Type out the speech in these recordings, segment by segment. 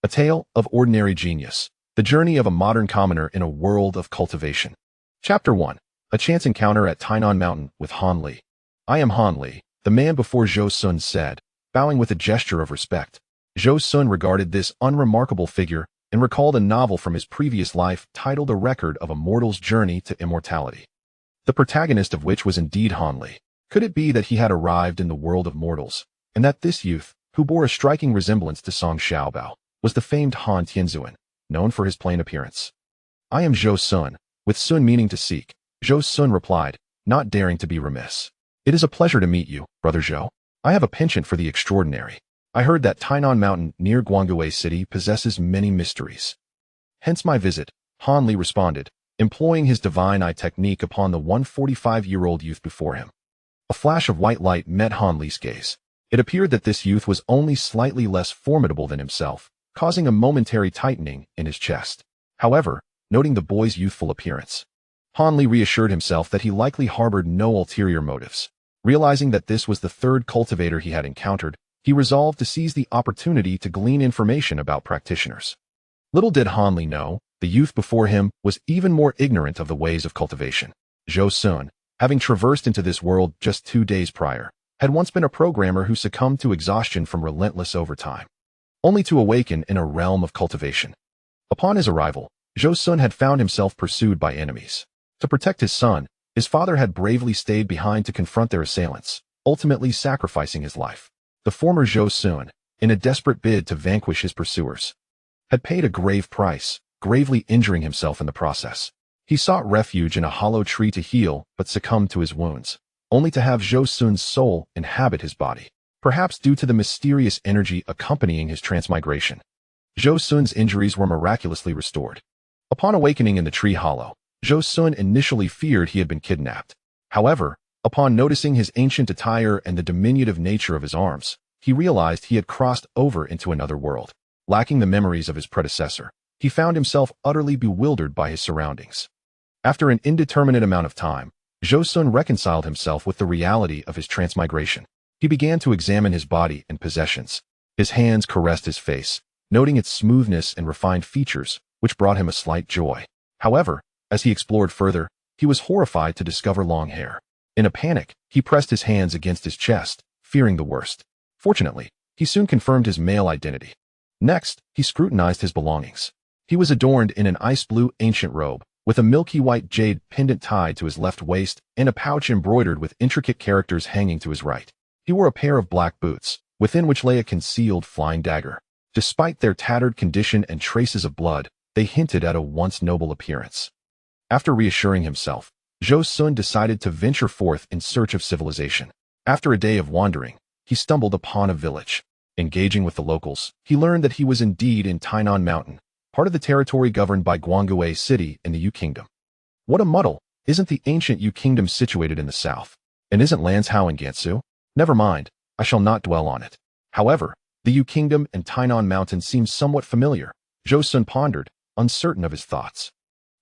A tale of ordinary genius. The journey of a modern commoner in a world of cultivation. Chapter 1. A chance encounter at Tai Nan Mountain with Han Li. I am Han Li, the man before Zhou Xun said, bowing with a gesture of respect. Zhou Xun regarded this unremarkable figure and recalled a novel from his previous life titled A Record of a Mortal's Journey to Immortality, the protagonist of which was indeed Han Li. Could it be that he had arrived in the world of mortals, and that this youth, who bore a striking resemblance to Song Xiaobao, was the famed Han Tianzuan, known for his plain appearance? I am Zhou Xun, with Sun meaning to seek. Zhou Xun replied, not daring to be remiss. It is a pleasure to meet you, brother Zhou. I have a penchant for the extraordinary. I heard that Tai Nan Mountain near Guangwei City possesses many mysteries. Hence my visit, Han Li responded, employing his divine eye technique upon the 145-year-old youth before him. A flash of white light met Han Li's gaze. It appeared that this youth was only slightly less formidable than himself, causing a momentary tightening in his chest. However, noting the boy's youthful appearance, Han Li reassured himself that he likely harbored no ulterior motives. Realizing that this was the third cultivator he had encountered, he resolved to seize the opportunity to glean information about practitioners. Little did Han Li know, the youth before him was even more ignorant of the ways of cultivation. Zhou Xun, having traversed into this world just 2 days prior, had once been a programmer who succumbed to exhaustion from relentless overtime, only to awaken in a realm of cultivation. Upon his arrival, Zhou Xun had found himself pursued by enemies. To protect his son, his father had bravely stayed behind to confront their assailants, ultimately sacrificing his life. The former Zhou Xun, in a desperate bid to vanquish his pursuers, had paid a grave price, gravely injuring himself in the process. He sought refuge in a hollow tree to heal, but succumbed to his wounds, only to have Zhou Xun's soul inhabit his body, perhaps due to the mysterious energy accompanying his transmigration. Zhou Xun's injuries were miraculously restored. Upon awakening in the tree hollow, Zhou Xun initially feared he had been kidnapped. However, upon noticing his ancient attire and the diminutive nature of his arms, he realized he had crossed over into another world. Lacking the memories of his predecessor, he found himself utterly bewildered by his surroundings. After an indeterminate amount of time, Zhou Xun reconciled himself with the reality of his transmigration. He began to examine his body and possessions. His hands caressed his face, noting its smoothness and refined features, which brought him a slight joy. However, as he explored further, he was horrified to discover long hair. In a panic, he pressed his hands against his chest, fearing the worst. Fortunately, he soon confirmed his male identity. Next, he scrutinized his belongings. He was adorned in an ice-blue ancient robe, with a milky white jade pendant tied to his left waist and a pouch embroidered with intricate characters hanging to his right. He wore a pair of black boots, within which lay a concealed flying dagger. Despite their tattered condition and traces of blood, they hinted at a once noble appearance. After reassuring himself, Zhou Xun decided to venture forth in search of civilization. After a day of wandering, he stumbled upon a village. Engaging with the locals, he learned that he was indeed in Tai Nan Mountain, part of the territory governed by Guangwei City in the Yu Kingdom. What a muddle! Isn't the ancient Yu Kingdom situated in the south? And isn't Lanzhou in Gansu? Never mind, I shall not dwell on it. However, the Yu Kingdom and Tai Nan Mountain seemed somewhat familiar. Zhou Xun pondered, uncertain of his thoughts.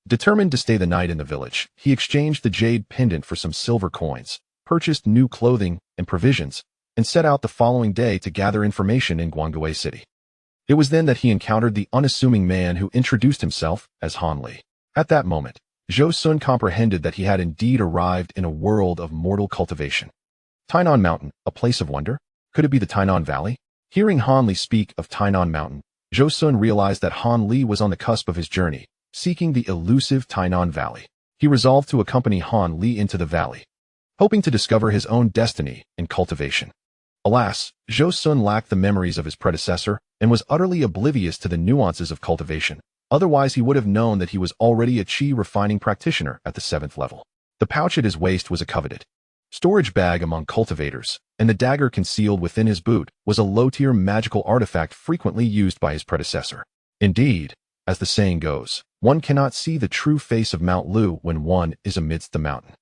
Determined to stay the night in the village, he exchanged the jade pendant for some silver coins, purchased new clothing and provisions, and set out the following day to gather information in Guangwei City. It was then that he encountered the unassuming man who introduced himself as Han Li. At that moment, Zhou Xun comprehended that he had indeed arrived in a world of mortal cultivation. Tai Nan Mountain, a place of wonder? Could it be the Tai Nan Valley? Hearing Han Li speak of Tai Nan Mountain, Zhou Xun realized that Han Li was on the cusp of his journey, seeking the elusive Tai Nan Valley. He resolved to accompany Han Li into the valley, hoping to discover his own destiny in cultivation. Alas, Zhou Xun lacked the memories of his predecessor and was utterly oblivious to the nuances of cultivation. Otherwise, he would have known that he was already a chi refining practitioner at the 7th level. The pouch at his waist was a coveted storage bag among cultivators, and the dagger concealed within his boot was a low-tier magical artifact frequently used by his predecessor. Indeed, as the saying goes, one cannot see the true face of Mount Lu when one is amidst the mountain.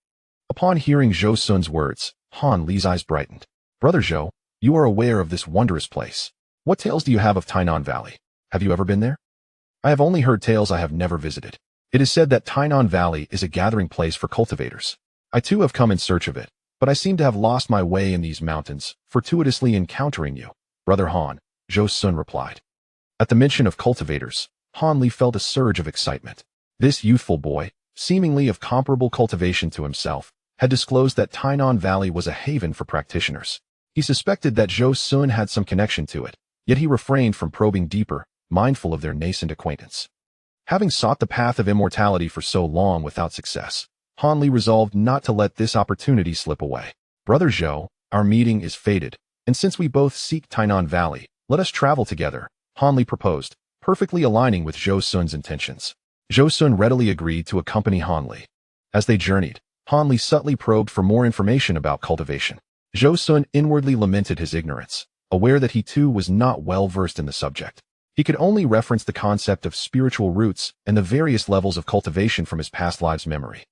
Upon hearing Zhou Xun's words, Han Li's eyes brightened. Brother Zhou, you are aware of this wondrous place. What tales do you have of Tai Nan Valley? Have you ever been there? I have only heard tales, I have never visited. It is said that Tai Nan Valley is a gathering place for cultivators. I too have come in search of it, but I seem to have lost my way in these mountains, fortuitously encountering you. Brother Han, Zhou Xun replied. At the mention of cultivators, Han Li felt a surge of excitement. This youthful boy, seemingly of comparable cultivation to himself, had disclosed that Tai Nan Valley was a haven for practitioners. He suspected that Zhou Xun had some connection to it, yet he refrained from probing deeper, mindful of their nascent acquaintance. Having sought the path of immortality for so long without success, Han Li resolved not to let this opportunity slip away. Brother Zhou, our meeting is fated, and since we both seek Tai Nan Valley, let us travel together, Han Li proposed, perfectly aligning with Zhou Xun's intentions. Zhou Xun readily agreed to accompany Han Li. As they journeyed, Han Li subtly probed for more information about cultivation. Zhou Xun inwardly lamented his ignorance, aware that he too was not well versed in the subject. He could only reference the concept of spiritual roots and the various levels of cultivation from his past lives' memory.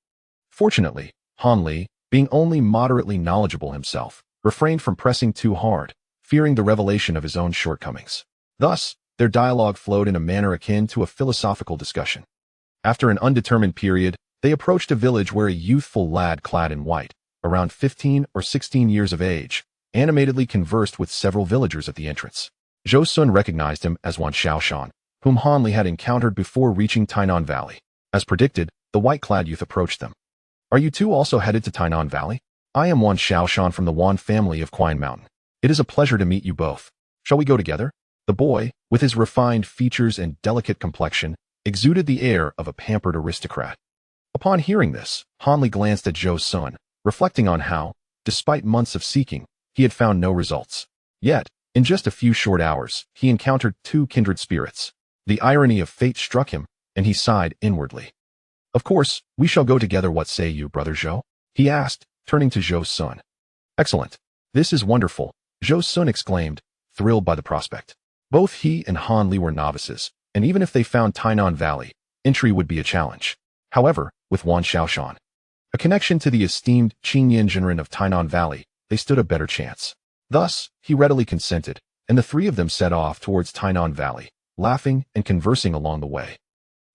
Fortunately, Han Li, being only moderately knowledgeable himself, refrained from pressing too hard, fearing the revelation of his own shortcomings. Thus, their dialogue flowed in a manner akin to a philosophical discussion. After an undetermined period, they approached a village where a youthful lad clad in white, around 15 or 16 years of age, animatedly conversed with several villagers at the entrance. Zhou Xun recognized him as Wan Xiaoshan, whom Han Li had encountered before reaching Tai Nan Valley. As predicted, the white-clad youth approached them. "Are you two also headed to Tai Nan Valley? I am Wan Xiaoshan from the Wan family of Tai Mountain. It is a pleasure to meet you both. Shall we go together?" The boy, with his refined features and delicate complexion, exuded the air of a pampered aristocrat. Upon hearing this, Han Li glanced at Zhou Xun, reflecting on how, despite months of seeking, he had found no results. Yet, in just a few short hours, he encountered two kindred spirits. The irony of fate struck him, and he sighed inwardly. "Of course, we shall go together. What say you, Brother Zhou?" he asked, turning to Zhou Xun. "Excellent. This is wonderful," Zhou Xun exclaimed, thrilled by the prospect. Both he and Han Li were novices, and even if they found Tai Nan Valley, entry would be a challenge. However, with Wan Xiaoshan, a connection to the esteemed Qingyan Jinren of Tai Nan Valley, they stood a better chance. Thus, he readily consented, and the three of them set off towards Tai Nan Valley, laughing and conversing along the way.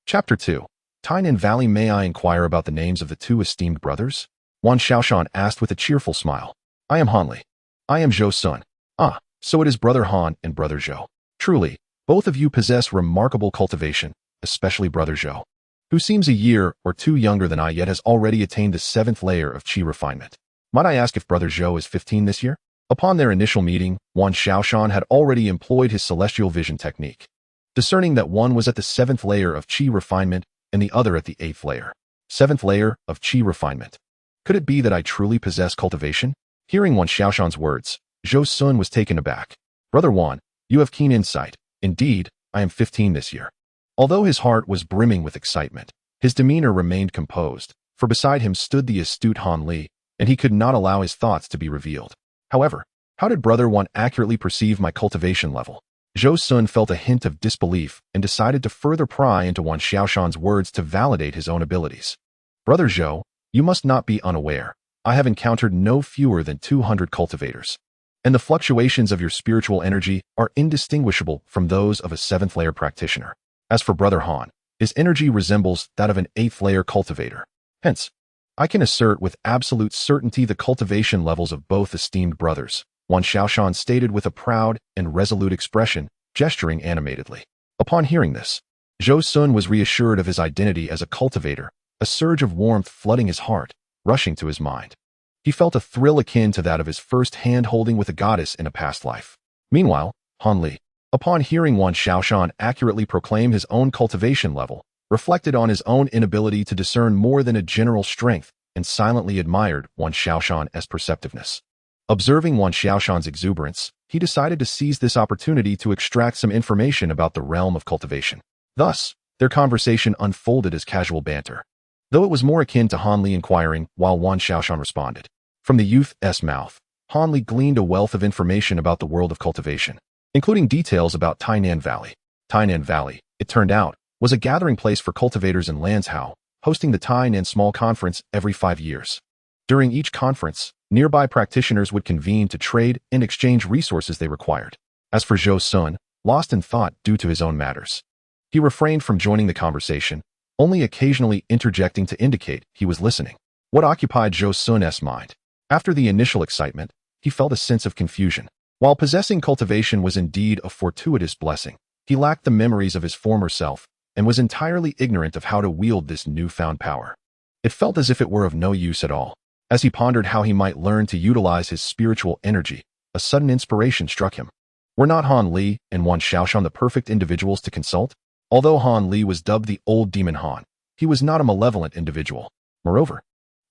Chapter 2. Tai Nan Valley. May I inquire about the names of the two esteemed brothers? Wan Xiaoshan asked with a cheerful smile. "I am Han Li. I am Zhou Xun." "Ah, so it is Brother Han and Brother Zhou. Truly, both of you possess remarkable cultivation, especially Brother Zhou, who seems a year or two younger than I yet has already attained the 7th layer of Qi refinement. Might I ask if Brother Zhou is 15 this year?" Upon their initial meeting, Wan Xiaoshan had already employed his celestial vision technique, discerning that one was at the 7th layer of Qi refinement and the other at the 8th layer. 7th layer of Qi refinement. Could it be that I truly possess cultivation? Hearing Wan Xiaoshan's words, Zhou Xun was taken aback. "Brother Wan, you have keen insight. Indeed, I am 15 this year." Although his heart was brimming with excitement, his demeanor remained composed, for beside him stood the astute Han Li, and he could not allow his thoughts to be revealed. However, how did Brother Wan accurately perceive my cultivation level? Zhou Xun felt a hint of disbelief and decided to further pry into Wan Xiaoshan's words to validate his own abilities. "Brother Zhou, you must not be unaware. I have encountered no fewer than 200 cultivators, and the fluctuations of your spiritual energy are indistinguishable from those of a 7th layer practitioner. As for Brother Han, his energy resembles that of an 8th layer cultivator. Hence, I can assert with absolute certainty the cultivation levels of both esteemed brothers," Wan Xiaoshan stated with a proud and resolute expression, gesturing animatedly. Upon hearing this, Zhou Xun was reassured of his identity as a cultivator, a surge of warmth flooding his heart, rushing to his mind. He felt a thrill akin to that of his first hand-holding with a goddess in a past life. Meanwhile, Han Li, upon hearing Wan Xiaoshan accurately proclaim his own cultivation level, reflected on his own inability to discern more than a general strength and silently admired Wan Xiaoshan's perceptiveness. Observing Wan Xiaoshan's exuberance, he decided to seize this opportunity to extract some information about the realm of cultivation. Thus, their conversation unfolded as casual banter, though it was more akin to Han Li inquiring while Wan Xiaoshan responded. From the youth's mouth, Han Li gleaned a wealth of information about the world of cultivation, including details about Tai Nan Valley. Tai Nan Valley, it turned out, was a gathering place for cultivators in Lanzhou, hosting the Tai Nan Small Conference every 5 years. During each conference, nearby practitioners would convene to trade and exchange resources they required. As for Zhou Xun, lost in thought due to his own matters, he refrained from joining the conversation, only occasionally interjecting to indicate he was listening. What occupied Zhou Xun's mind? After the initial excitement, he felt a sense of confusion. While possessing cultivation was indeed a fortuitous blessing, He lacked the memories of his former self and was entirely ignorant of how to wield this newfound power. It felt as if it were of no use at all. As he pondered how he might learn to utilize his spiritual energy, a sudden inspiration struck him. Were not Han Li and Wan Xiaoshan the perfect individuals to consult? Although Han Li was dubbed the Old Demon Han, he was not a malevolent individual. Moreover,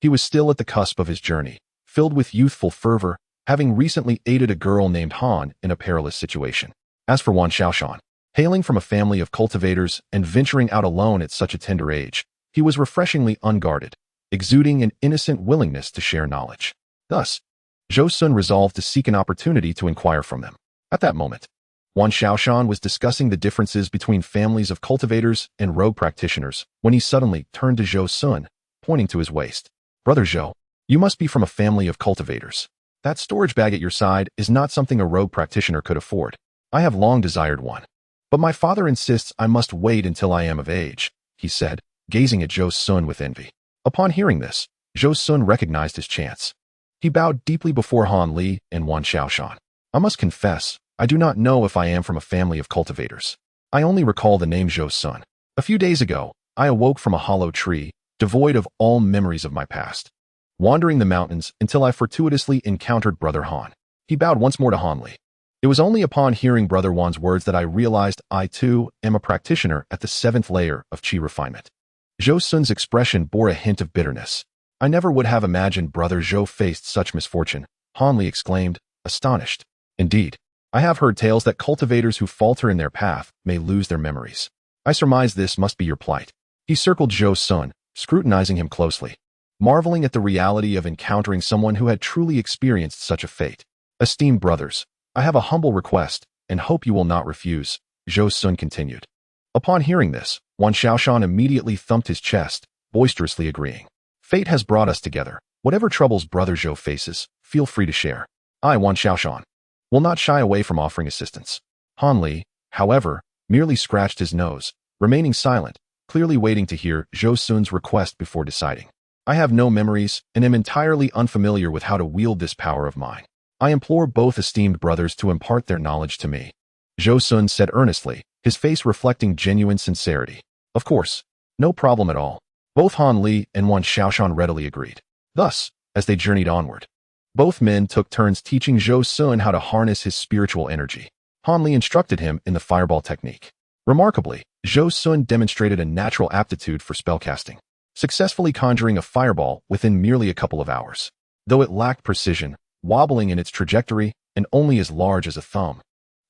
he was still at the cusp of his journey, filled with youthful fervor, having recently aided a girl named Han in a perilous situation. As for Wan Xiaoshan, hailing from a family of cultivators and venturing out alone at such a tender age, he was refreshingly unguarded, exuding an innocent willingness to share knowledge. Thus, Zhou Xun resolved to seek an opportunity to inquire from them. At that moment, Wan Xiaoshan was discussing the differences between families of cultivators and rogue practitioners when he suddenly turned to Zhou Xun, pointing to his waist. Brother Zhou, you must be from a family of cultivators. That storage bag at your side is not something a rogue practitioner could afford. I have long desired one. But my father insists I must wait until I am of age, he said, gazing at Zhou Xun with envy. Upon hearing this, Zhou Xun recognized his chance. He bowed deeply before Han Li and Wan Xiaoshan. I must confess, I do not know if I am from a family of cultivators. I only recall the name Zhou Xun. A few days ago, I awoke from a hollow tree, devoid of all memories of my past, wandering the mountains until I fortuitously encountered Brother Han. He bowed once more to Han Li. It was only upon hearing Brother Wan's words that I realized I, too, am a practitioner at the 7th layer of Qi refinement. Zhou Xun's expression bore a hint of bitterness. I never would have imagined Brother Zhou faced such misfortune, Han Li exclaimed, astonished. Indeed, I have heard tales that cultivators who falter in their path may lose their memories. I surmise this must be your plight. He circled Zhou Xun, scrutinizing him closely, marveling at the reality of encountering someone who had truly experienced such a fate. Esteemed brothers, I have a humble request, and hope you will not refuse, Zhou Xun continued. Upon hearing this, Wan Xiaoshan immediately thumped his chest, boisterously agreeing. Fate has brought us together. Whatever troubles Brother Zhou faces, feel free to share. I, Wan Xiaoshan, will not shy away from offering assistance. Han Li, however, merely scratched his nose, remaining silent, clearly waiting to hear Zhou Xun's request before deciding. I have no memories and am entirely unfamiliar with how to wield this power of mine. I implore both esteemed brothers to impart their knowledge to me. Zhou Xun said earnestly, his face reflecting genuine sincerity. Of course, no problem at all. Both Han Li and Wan Xiaoshan readily agreed. Thus, as they journeyed onward, both men took turns teaching Zhou Xun how to harness his spiritual energy. Han Li instructed him in the fireball technique. Remarkably, Zhou Xun demonstrated a natural aptitude for spellcasting, successfully conjuring a fireball within merely a couple of hours. Though it lacked precision, wobbling in its trajectory, and only as large as a thumb,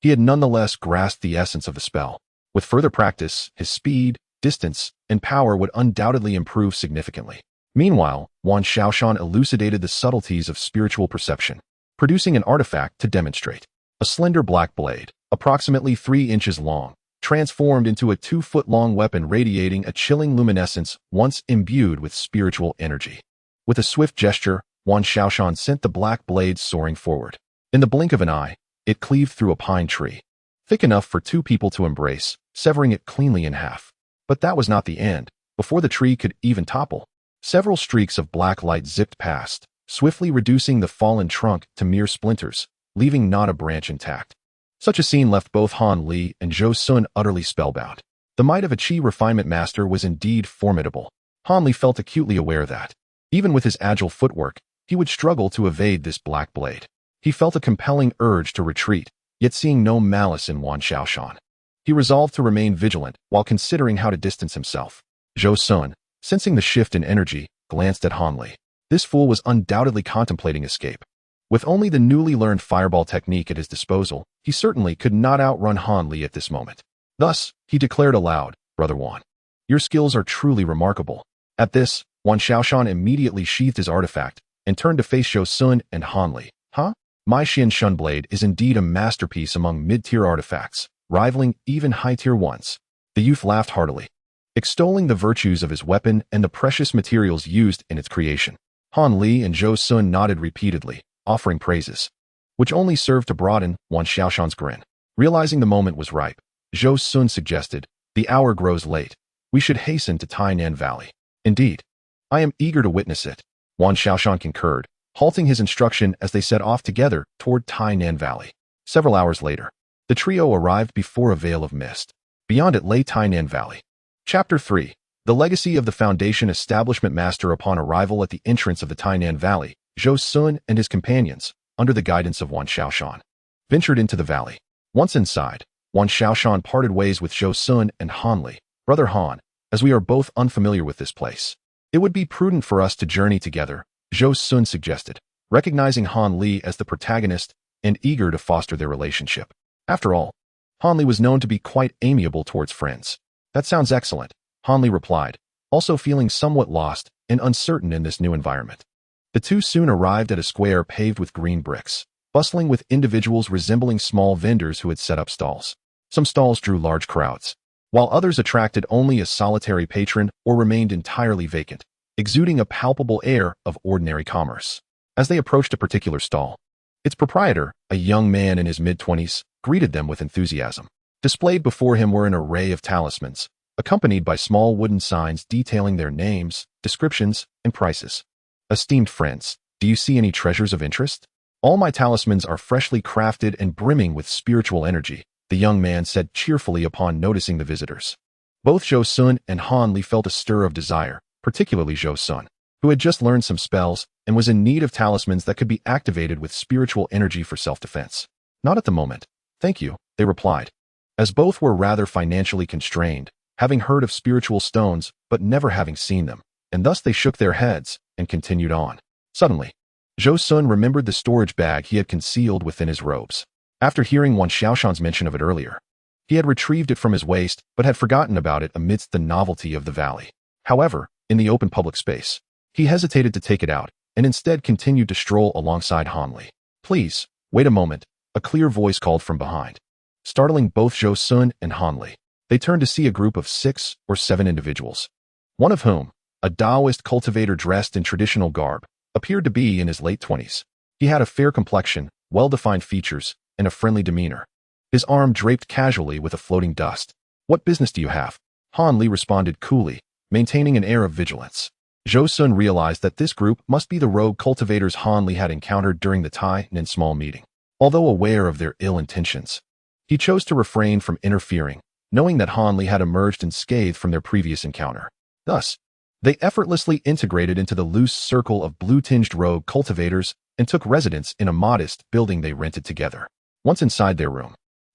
he had nonetheless grasped the essence of the spell. With further practice, his speed, distance, and power would undoubtedly improve significantly. Meanwhile, Wan Xiaoshan elucidated the subtleties of spiritual perception, producing an artifact to demonstrate. A slender black blade, approximately 3 inches long, transformed into a 2-foot-long weapon radiating a chilling luminescence once imbued with spiritual energy. With a swift gesture, Wan Xiaoshan sent the black blade soaring forward. In the blink of an eye, it cleaved through a pine tree, thick enough for 2 people to embrace, severing it cleanly in half. But that was not the end. Before the tree could even topple, several streaks of black light zipped past, swiftly reducing the fallen trunk to mere splinters, leaving not a branch intact. Such a scene left both Han Li and Zhou Xun utterly spellbound. The might of a Qi refinement master was indeed formidable. Han Li felt acutely aware that, even with his agile footwork, he would struggle to evade this black blade. He felt a compelling urge to retreat, yet seeing no malice in Wan Xiaoshan, he resolved to remain vigilant while considering how to distance himself. Zhou Xun, sensing the shift in energy, glanced at Han Li. This fool was undoubtedly contemplating escape. With only the newly learned fireball technique at his disposal, he certainly could not outrun Han Li at this moment. Thus, he declared aloud, Brother Wan, your skills are truly remarkable. At this, Wan Xiaoshan immediately sheathed his artifact and turned to face Zhou Xun and Han Li. Huh? My Xian Shun blade is indeed a masterpiece among mid-tier artifacts, rivaling even high-tier ones. The youth laughed heartily, extolling the virtues of his weapon and the precious materials used in its creation. Han Li and Zhou Xun nodded repeatedly, offering praises, which only served to broaden Wan Xiaoshan's grin. Realizing the moment was ripe, Zhou Xun suggested, the hour grows late. We should hasten to Tai Nan Valley. Indeed, I am eager to witness it. Wan Xiaoshan concurred, halting his instruction as they set off together toward Tai Nan Valley. Several hours later, The trio arrived before a veil of mist. Beyond it lay Tai Nan Valley. Chapter 3. The Legacy of the Foundation Establishment Master. Upon arrival at the entrance of the Tai Nan Valley, Zhou Xun and his companions, under the guidance of Wan Xiaoshan, ventured into the valley. Once inside, Wan Xiaoshan parted ways with Zhou Xun and Han Li. Brother Han, as we are both unfamiliar with this place, it would be prudent for us to journey together, Zhou Xun suggested, recognizing Han Li as the protagonist and eager to foster their relationship. After all, Han Li was known to be quite amiable towards friends. That sounds excellent, Han Li replied, also feeling somewhat lost and uncertain in this new environment. The two soon arrived at a square paved with green bricks, bustling with individuals resembling small vendors who had set up stalls. Some stalls drew large crowds, while others attracted only a solitary patron or remained entirely vacant, exuding a palpable air of ordinary commerce. As they approached a particular stall, its proprietor, a young man in his mid-20s, greeted them with enthusiasm. Displayed before him were an array of talismans, accompanied by small wooden signs detailing their names, descriptions, and prices. Esteemed friends, do you see any treasures of interest? All my talismans are freshly crafted and brimming with spiritual energy, the young man said cheerfully upon noticing the visitors. Both Zhou Xun and Han Li felt a stir of desire, particularly Zhou Xun, who had just learned some spells and was in need of talismans that could be activated with spiritual energy for self-defense. Not at the moment, thank you, they replied. As both were rather financially constrained, having heard of spiritual stones but never having seen them, and thus they shook their heads and continued on. Suddenly, Zhou Xun remembered the storage bag he had concealed within his robes. After hearing Wan Xiaoshan's mention of it earlier, he had retrieved it from his waist but had forgotten about it amidst the novelty of the valley. However, in the open public space, he hesitated to take it out and instead continued to stroll alongside Han Li. Please, wait a moment, a clear voice called from behind, startling both Zhou Xun and Han Li. They turned to see a group of 6 or 7 individuals, one of whom, a Taoist cultivator dressed in traditional garb, appeared to be in his late 20s. He had a fair complexion, well-defined features, and a friendly demeanor. His arm draped casually with a floating dust. What business do you have? Han Li responded coolly, maintaining an air of vigilance. Zhou Xun realized that this group must be the rogue cultivators Han Li had encountered during the Tai Nan small meeting. Although aware of their ill intentions, he chose to refrain from interfering, knowing that Han Li had emerged unscathed from their previous encounter. Thus, they effortlessly integrated into the loose circle of blue-tinged rogue cultivators and took residence in a modest building they rented together. Once inside their room,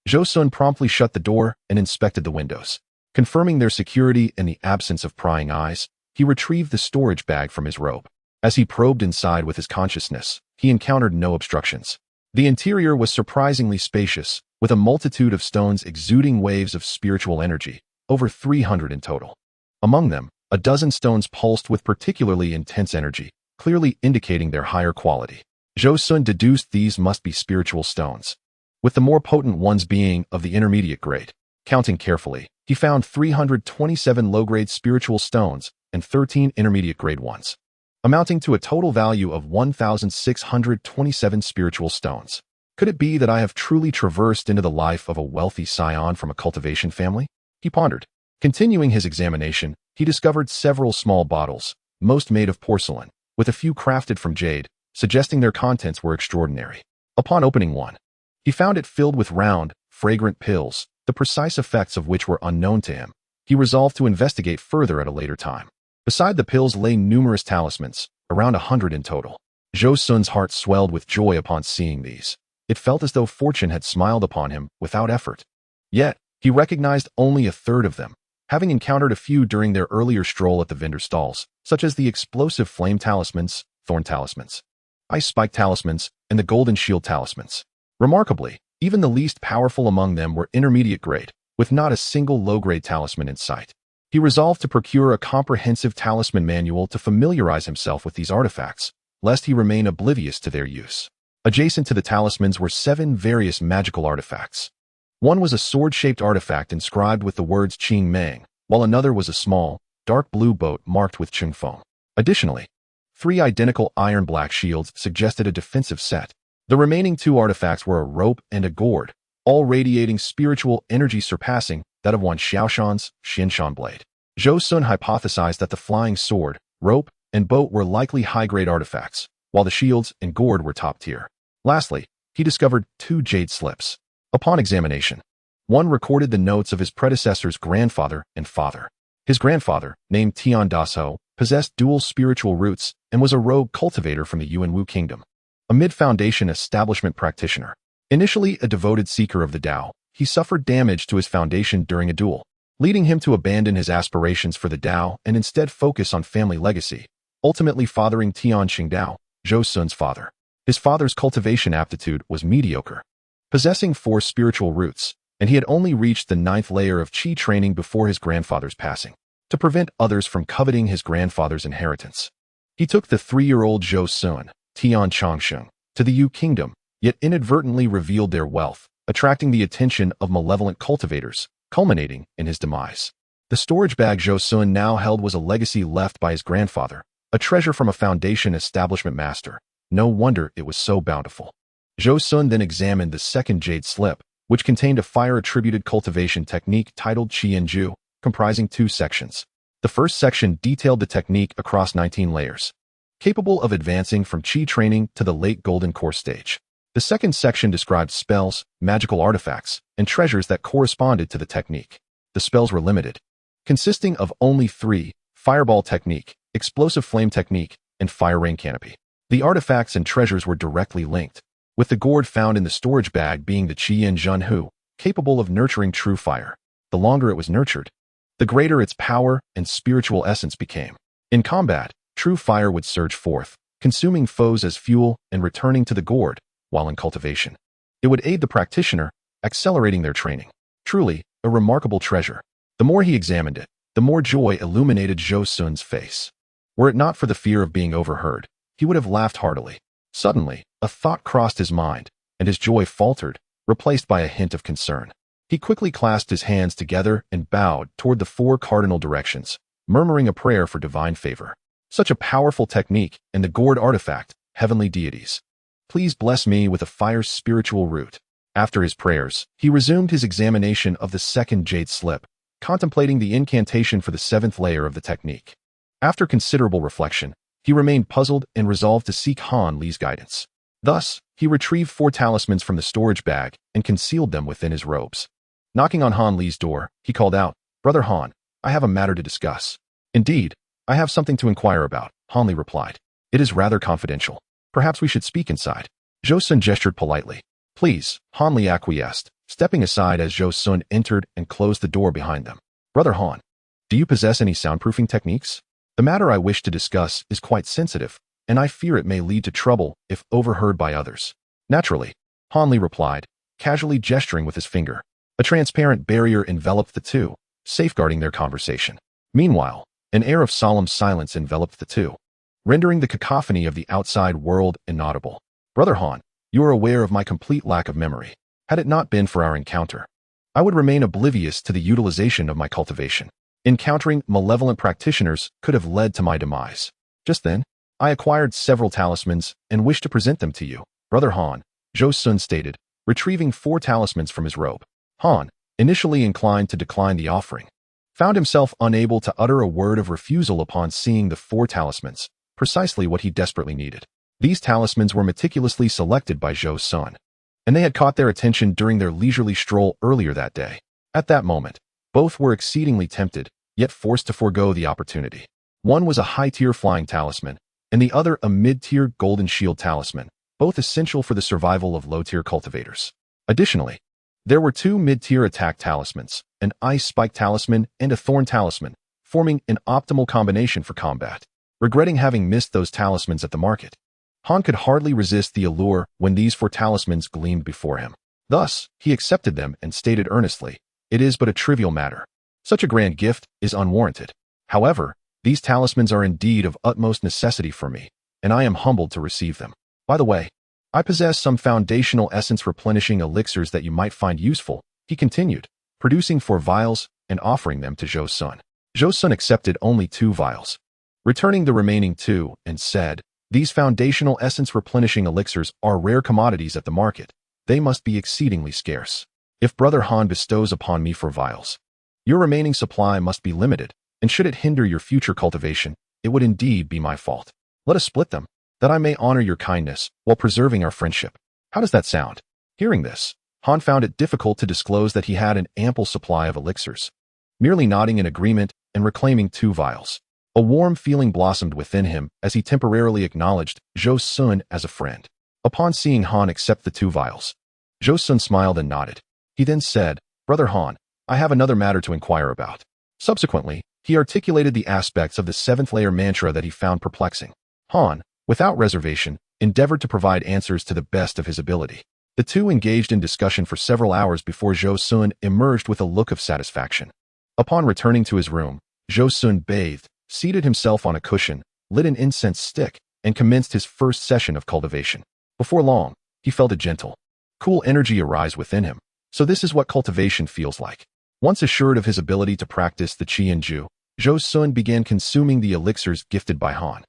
Zhou Xun promptly shut the door and inspected the windows. Confirming their security and the absence of prying eyes, he retrieved the storage bag from his robe. As he probed inside with his consciousness, he encountered no obstructions. The interior was surprisingly spacious, with a multitude of stones exuding waves of spiritual energy, over 300 in total. Among them, a dozen stones pulsed with particularly intense energy, clearly indicating their higher quality. Zhou Xun deduced these must be spiritual stones, with the more potent ones being of the intermediate grade. Counting carefully, he found 327 low-grade spiritual stones and 13 intermediate-grade ones, amounting to a total value of 1,627 spiritual stones. Could it be that I have truly traversed into the life of a wealthy scion from a cultivation family? He pondered. Continuing his examination, he discovered several small bottles, most made of porcelain, with a few crafted from jade, suggesting their contents were extraordinary. Upon opening one, he found it filled with round, fragrant pills, the precise effects of which were unknown to him. He resolved to investigate further at a later time. Beside the pills lay numerous talismans, around 100 in total. Zhou Xun's heart swelled with joy upon seeing these. It felt as though fortune had smiled upon him without effort. Yet, he recognized only a third of them, having encountered a few during their earlier stroll at the vendor stalls, such as the explosive flame talismans, thorn talismans, ice spike talismans, and the golden shield talismans. Remarkably, even the least powerful among them were intermediate grade, with not a single low-grade talisman in sight. He resolved to procure a comprehensive talisman manual to familiarize himself with these artifacts, lest he remain oblivious to their use. Adjacent to the talismans were 7 various magical artifacts. One was a sword-shaped artifact inscribed with the words Qing Meng, while another was a small, dark blue boat marked with Qing Feng. Additionally, 3 identical iron-black shields suggested a defensive set. The remaining 2 artifacts were a rope and a gourd, all radiating spiritual energy surpassing that of Wan Xiaoshan's Xinshan blade. Zhou Xun hypothesized that the flying sword, rope, and boat were likely high-grade artifacts, while the shields and gourd were top-tier. Lastly, he discovered 2 jade slips. Upon examination, one recorded the notes of his predecessor's grandfather and father. His grandfather, named Tian Daso, possessed dual spiritual roots and was a rogue cultivator from the Yuanwu kingdom, a mid-foundation establishment practitioner. Initially a devoted seeker of the Tao, he suffered damage to his foundation during a duel, leading him to abandon his aspirations for the Tao and instead focus on family legacy, ultimately fathering Tian Qingdao, Zhou Xun's father. His father's cultivation aptitude was mediocre, possessing 4 spiritual roots, and he had only reached the 9th layer of qi training before his grandfather's passing. To prevent others from coveting his grandfather's inheritance, he took the 3-year-old Zhou Xun, Tian Changsheng, to the Yu kingdom, yet inadvertently revealed their wealth, attracting the attention of malevolent cultivators, culminating in his demise. The storage bag Zhou Xun now held was a legacy left by his grandfather, a treasure from a foundation establishment master. No wonder it was so bountiful. Zhou Xun then examined the second jade slip, which contained a fire-attributed cultivation technique titled Qianju, comprising 2 sections. The first section detailed the technique across 19 layers, capable of advancing from qi training to the late golden core stage. The second section described spells, magical artifacts, and treasures that corresponded to the technique. The spells were limited, consisting of only 3: fireball technique, explosive flame technique, and fire rain canopy. The artifacts and treasures were directly linked, with the gourd found in the storage bag being the Qian Zhenhu, capable of nurturing true fire. The longer it was nurtured, the greater its power and spiritual essence became. In combat, true fire would surge forth, consuming foes as fuel and returning to the gourd, while in cultivation, it would aid the practitioner, accelerating their training. Truly, a remarkable treasure. The more he examined it, the more joy illuminated Zhou Xun's face. Were it not for the fear of being overheard, he would have laughed heartily. Suddenly, a thought crossed his mind, and his joy faltered, replaced by a hint of concern. He quickly clasped his hands together and bowed toward the 4 cardinal directions, murmuring a prayer for divine favor. Such a powerful technique and the gourd artifact, heavenly deities, please bless me with a fire's spiritual root. After his prayers, he resumed his examination of the second jade slip, contemplating the incantation for the 7th layer of the technique. After considerable reflection, he remained puzzled and resolved to seek Han Li's guidance. Thus, he retrieved 4 talismans from the storage bag and concealed them within his robes. Knocking on Han Li's door, he called out, "Brother Han, I have a matter to discuss." "Indeed, I have something to inquire about," Han Li replied. "It is rather confidential. Perhaps we should speak inside." Zhou Xun gestured politely. "Please," Han Li acquiesced, stepping aside as Zhou Xun entered and closed the door behind them. "Brother Han, do you possess any soundproofing techniques? The matter I wish to discuss is quite sensitive, and I fear it may lead to trouble if overheard by others." "Naturally," Han Li replied, casually gesturing with his finger. A transparent barrier enveloped the two, safeguarding their conversation. Meanwhile, an air of solemn silence enveloped the two, rendering the cacophony of the outside world inaudible. "Brother Han, you are aware of my complete lack of memory. Had it not been for our encounter, I would remain oblivious to the utilization of my cultivation. Encountering malevolent practitioners could have led to my demise. Just then, I acquired several talismans and wish to present them to you, Brother Han," Zhou Xun stated, retrieving 4 talismans from his robe. Han, initially inclined to decline the offering, found himself unable to utter a word of refusal upon seeing the 4 talismans, precisely what he desperately needed. These talismans were meticulously selected by Zhou Xun, and they had caught their attention during their leisurely stroll earlier that day. At that moment, both were exceedingly tempted, yet forced to forego the opportunity. One was a high-tier flying talisman, and the other a mid-tier golden shield talisman, both essential for the survival of low-tier cultivators. Additionally, there were 2 mid-tier attack talismans, an ice spike talisman and a thorn talisman, forming an optimal combination for combat. Regretting having missed those talismans at the market, Han could hardly resist the allure when these 4 talismans gleamed before him. Thus, he accepted them and stated earnestly, "It is but a trivial matter. Such a grand gift is unwarranted. However, these talismans are indeed of utmost necessity for me, and I am humbled to receive them. By the way, I possess some foundational essence replenishing elixirs that you might find useful," he continued, producing 4 vials and offering them to Zhou Xun. Zhou Xun accepted only 2 vials, returning the remaining 2, and said, "These foundational essence replenishing elixirs are rare commodities at the market. They must be exceedingly scarce. If Brother Han bestows upon me 4 vials, your remaining supply must be limited, and should it hinder your future cultivation, it would indeed be my fault. Let us split them, that I may honor your kindness while preserving our friendship. How does that sound?" Hearing this, Han found it difficult to disclose that he had an ample supply of elixirs, merely nodding in agreement and reclaiming 2 vials. A warm feeling blossomed within him as he temporarily acknowledged Zhou Xun as a friend. Upon seeing Han accept the 2 vials, Zhou Xun smiled and nodded. He then said, "Brother Han, I have another matter to inquire about." Subsequently, he articulated the aspects of the 7th layer mantra that he found perplexing. Han, without reservation, endeavored to provide answers to the best of his ability. The two engaged in discussion for several hours before Zhou Xun emerged with a look of satisfaction. Upon returning to his room, Zhou Xun bathed, seated himself on a cushion, lit an incense stick, and commenced his first session of cultivation. Before long, he felt a gentle, cool energy arise within him. So this is what cultivation feels like. Once assured of his ability to practice the Qi and Zhu, Zhou Xun began consuming the elixirs gifted by Han,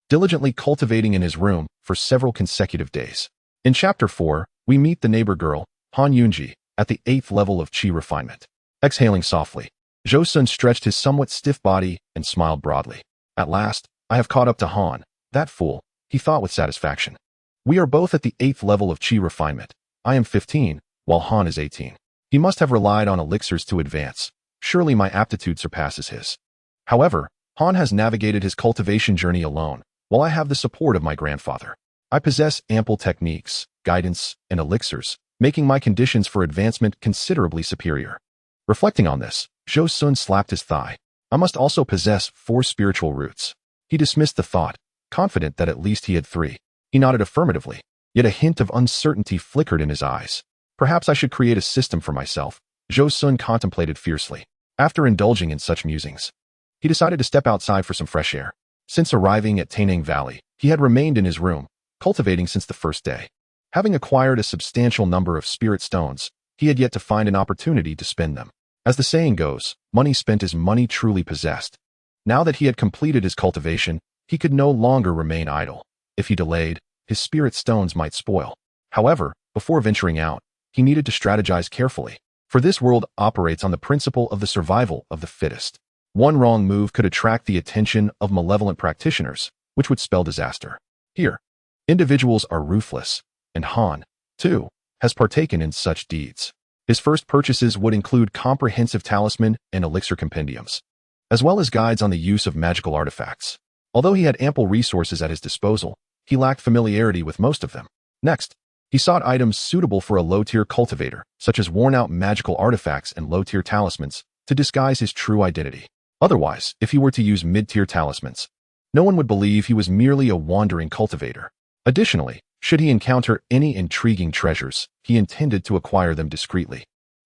diligently cultivating in his room for several consecutive days. In Chapter 4, we meet the neighbor girl, Han Yunji, at the 8th level of Qi refinement. Exhaling softly, Zhou Xun stretched his somewhat stiff body and smiled broadly. At last, I have caught up to Han, that fool, he thought with satisfaction. We are both at the 8th level of Qi refinement. I am 15, while Han is 18. He must have relied on elixirs to advance. Surely my aptitude surpasses his. However, Han has navigated his cultivation journey alone, while I have the support of my grandfather. I possess ample techniques, guidance, and elixirs, making my conditions for advancement considerably superior. Reflecting on this, Zhou Xun slapped his thigh. I must also possess 4 spiritual roots. He dismissed the thought, confident that at least he had 3. He nodded affirmatively, yet a hint of uncertainty flickered in his eyes. Perhaps I should create a system for myself, Zhou Xun contemplated fiercely. After indulging in such musings, he decided to step outside for some fresh air. Since arriving at Tai Nan Valley, he had remained in his room, cultivating since the first day. Having acquired a substantial number of spirit stones, he had yet to find an opportunity to spend them. As the saying goes, money spent is money truly possessed. Now that he had completed his cultivation, he could no longer remain idle. If he delayed, his spirit stones might spoil. However, before venturing out, he needed to strategize carefully, for this world operates on the principle of the survival of the fittest. One wrong move could attract the attention of malevolent practitioners, which would spell disaster. Here, individuals are ruthless, and Han, too, has partaken in such deeds. His first purchases would include comprehensive talisman and elixir compendiums, as well as guides on the use of magical artifacts. Although he had ample resources at his disposal, he lacked familiarity with most of them. Next, he sought items suitable for a low-tier cultivator, such as worn-out magical artifacts and low-tier talismans, to disguise his true identity. Otherwise, if he were to use mid-tier talismans, no one would believe he was merely a wandering cultivator. Additionally, should he encounter any intriguing treasures, he intended to acquire them discreetly,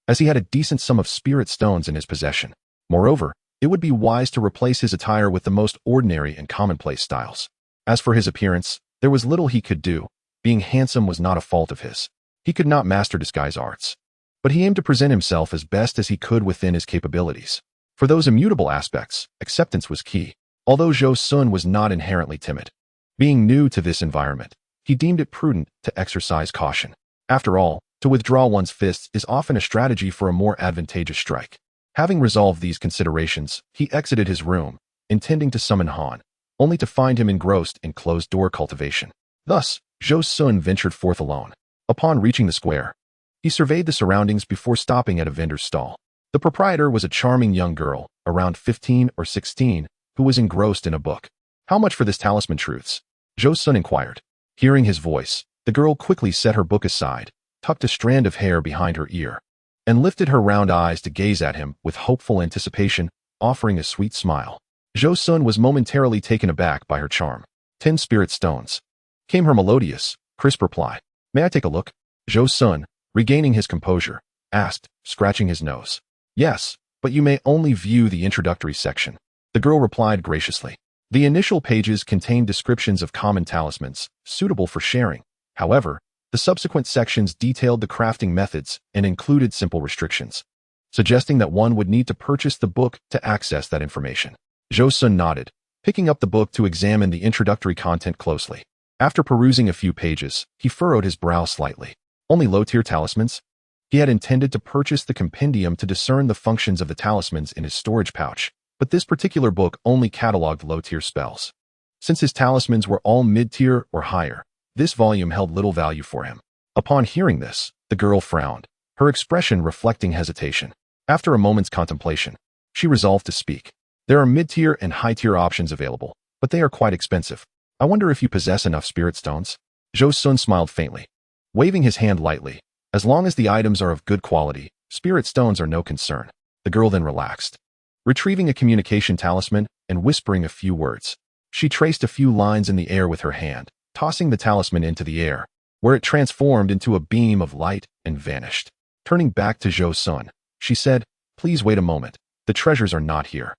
as he had a decent sum of spirit stones in his possession. Moreover, it would be wise to replace his attire with the most ordinary and commonplace styles. As for his appearance, there was little he could do. Being handsome was not a fault of his. He could not master disguise arts, but he aimed to present himself as best as he could within his capabilities. For those immutable aspects, acceptance was key. Although Zhou Xun was not inherently timid, being new to this environment, he deemed it prudent to exercise caution. After all, to withdraw one's fists is often a strategy for a more advantageous strike. Having resolved these considerations, he exited his room, intending to summon Han, only to find him engrossed in closed-door cultivation. Thus, Zhou Xun ventured forth alone. Upon reaching the square, he surveyed the surroundings before stopping at a vendor's stall. The proprietor was a charming young girl, around 15 or 16, who was engrossed in a book. "How much for this talisman truths?" Zhou Xun inquired. Hearing his voice, the girl quickly set her book aside, tucked a strand of hair behind her ear, and lifted her round eyes to gaze at him with hopeful anticipation, offering a sweet smile. Zhou Xun was momentarily taken aback by her charm. 10 spirit stones, came her melodious, crisp reply. "May I take a look?" Zhou Xun, regaining his composure, asked, scratching his nose. "Yes, but you may only view the introductory section." The girl replied graciously. The initial pages contained descriptions of common talismans, suitable for sharing. However, the subsequent sections detailed the crafting methods and included simple restrictions, suggesting that one would need to purchase the book to access that information. Zhou Xun nodded, picking up the book to examine the introductory content closely. After perusing a few pages, he furrowed his brow slightly. Only low-tier talismans? He had intended to purchase the compendium to discern the functions of the talismans in his storage pouch, but this particular book only cataloged low-tier spells. Since his talismans were all mid-tier or higher, this volume held little value for him. Upon hearing this, the girl frowned, her expression reflecting hesitation. After a moment's contemplation, she resolved to speak. There are mid-tier and high-tier options available, but they are quite expensive. I wonder if you possess enough spirit stones? Zhou Xun smiled faintly, waving his hand lightly. As long as the items are of good quality, spirit stones are no concern. The girl then relaxed, retrieving a communication talisman and whispering a few words. She traced a few lines in the air with her hand, tossing the talisman into the air, where it transformed into a beam of light and vanished. Turning back to Zhou Xun, she said, "Please wait a moment. The treasures are not here.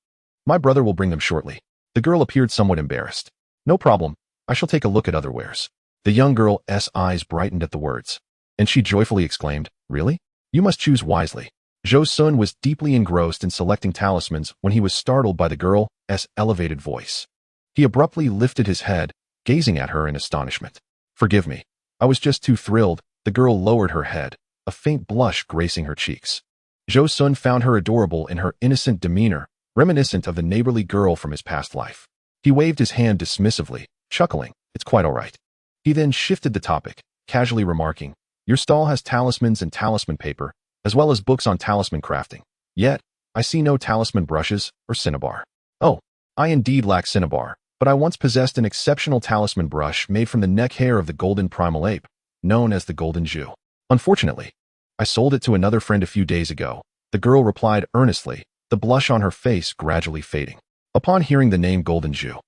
My brother will bring them shortly." The girl appeared somewhat embarrassed. "No problem. I shall take a look at other wares." The young girl's eyes brightened at the words, and she joyfully exclaimed, "Really? You must choose wisely." Zhou Xun was deeply engrossed in selecting talismans when he was startled by the girl's elevated voice. He abruptly lifted his head, gazing at her in astonishment. "Forgive me. I was just too thrilled." The girl lowered her head, a faint blush gracing her cheeks. Zhou Xun found her adorable in her innocent demeanor, reminiscent of the neighborly girl from his past life. He waved his hand dismissively, chuckling, "It's quite all right." He then shifted the topic, casually remarking, "Your stall has talismans and talisman paper, as well as books on talisman crafting. Yet, I see no talisman brushes or cinnabar." "Oh, I indeed lack cinnabar, but I once possessed an exceptional talisman brush made from the neck hair of the golden primal ape, known as the golden Zhou. Unfortunately, I sold it to another friend a few days ago." The girl replied earnestly, the blush on her face gradually fading. Upon hearing the name Golden Zhou,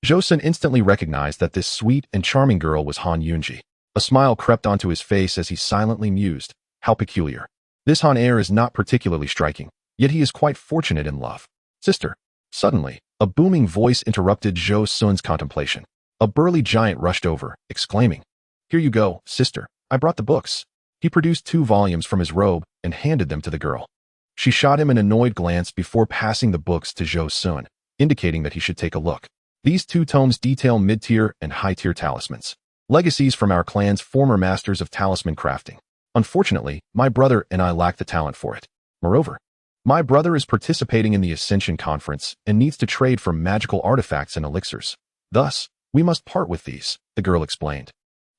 Zhou Xun instantly recognized that this sweet and charming girl was Han Yunji. A smile crept onto his face as he silently mused, "How peculiar. This Han heir is not particularly striking, yet he is quite fortunate in love." "Sister." Suddenly, a booming voice interrupted Zhou Xun's contemplation. A burly giant rushed over, exclaiming, "Here you go, sister. I brought the books." He produced 2 volumes from his robe and handed them to the girl. She shot him an annoyed glance before passing the books to Zhou Xun, indicating that he should take a look. These 2 tomes detail mid-tier and high-tier talismans, legacies from our clan's former masters of talisman crafting. Unfortunately, my brother and I lack the talent for it. Moreover, my brother is participating in the Ascension Conference and needs to trade for magical artifacts and elixirs. Thus, we must part with these, the girl explained,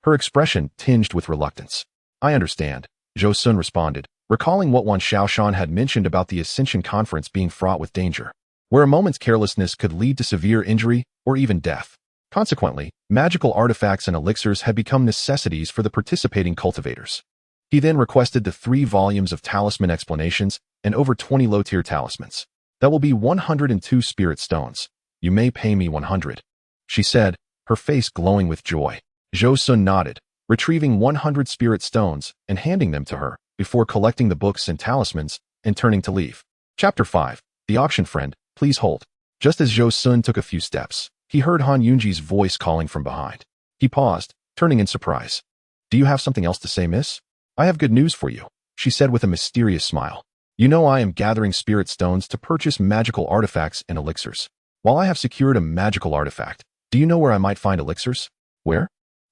her expression tinged with reluctance. "I understand," Zhou Xun responded, recalling what Wan Xiaoshan had mentioned about the Ascension Conference being fraught with danger, where a moment's carelessness could lead to severe injury or even death. Consequently, magical artifacts and elixirs had become necessities for the participating cultivators. He then requested the 3 volumes of talisman explanations and over 20 low-tier talismans. "That will be 102 spirit stones. You may pay me 100, she said, her face glowing with joy. Zhou Xun nodded, retrieving 100 spirit stones and handing them to her, before collecting the books and talismans and turning to leave. Chapter 5. The Auction Friend, Please hold. Just as Zhou Xun took a few steps, he heard Han Yunji's voice calling from behind. He paused, turning in surprise. "Do you have something else to say, miss?" "I have good news for you," she said with a mysterious smile. "You know I am gathering spirit stones to purchase magical artifacts and elixirs. While I have secured a magical artifact, do you know where I might find elixirs?" "Where?"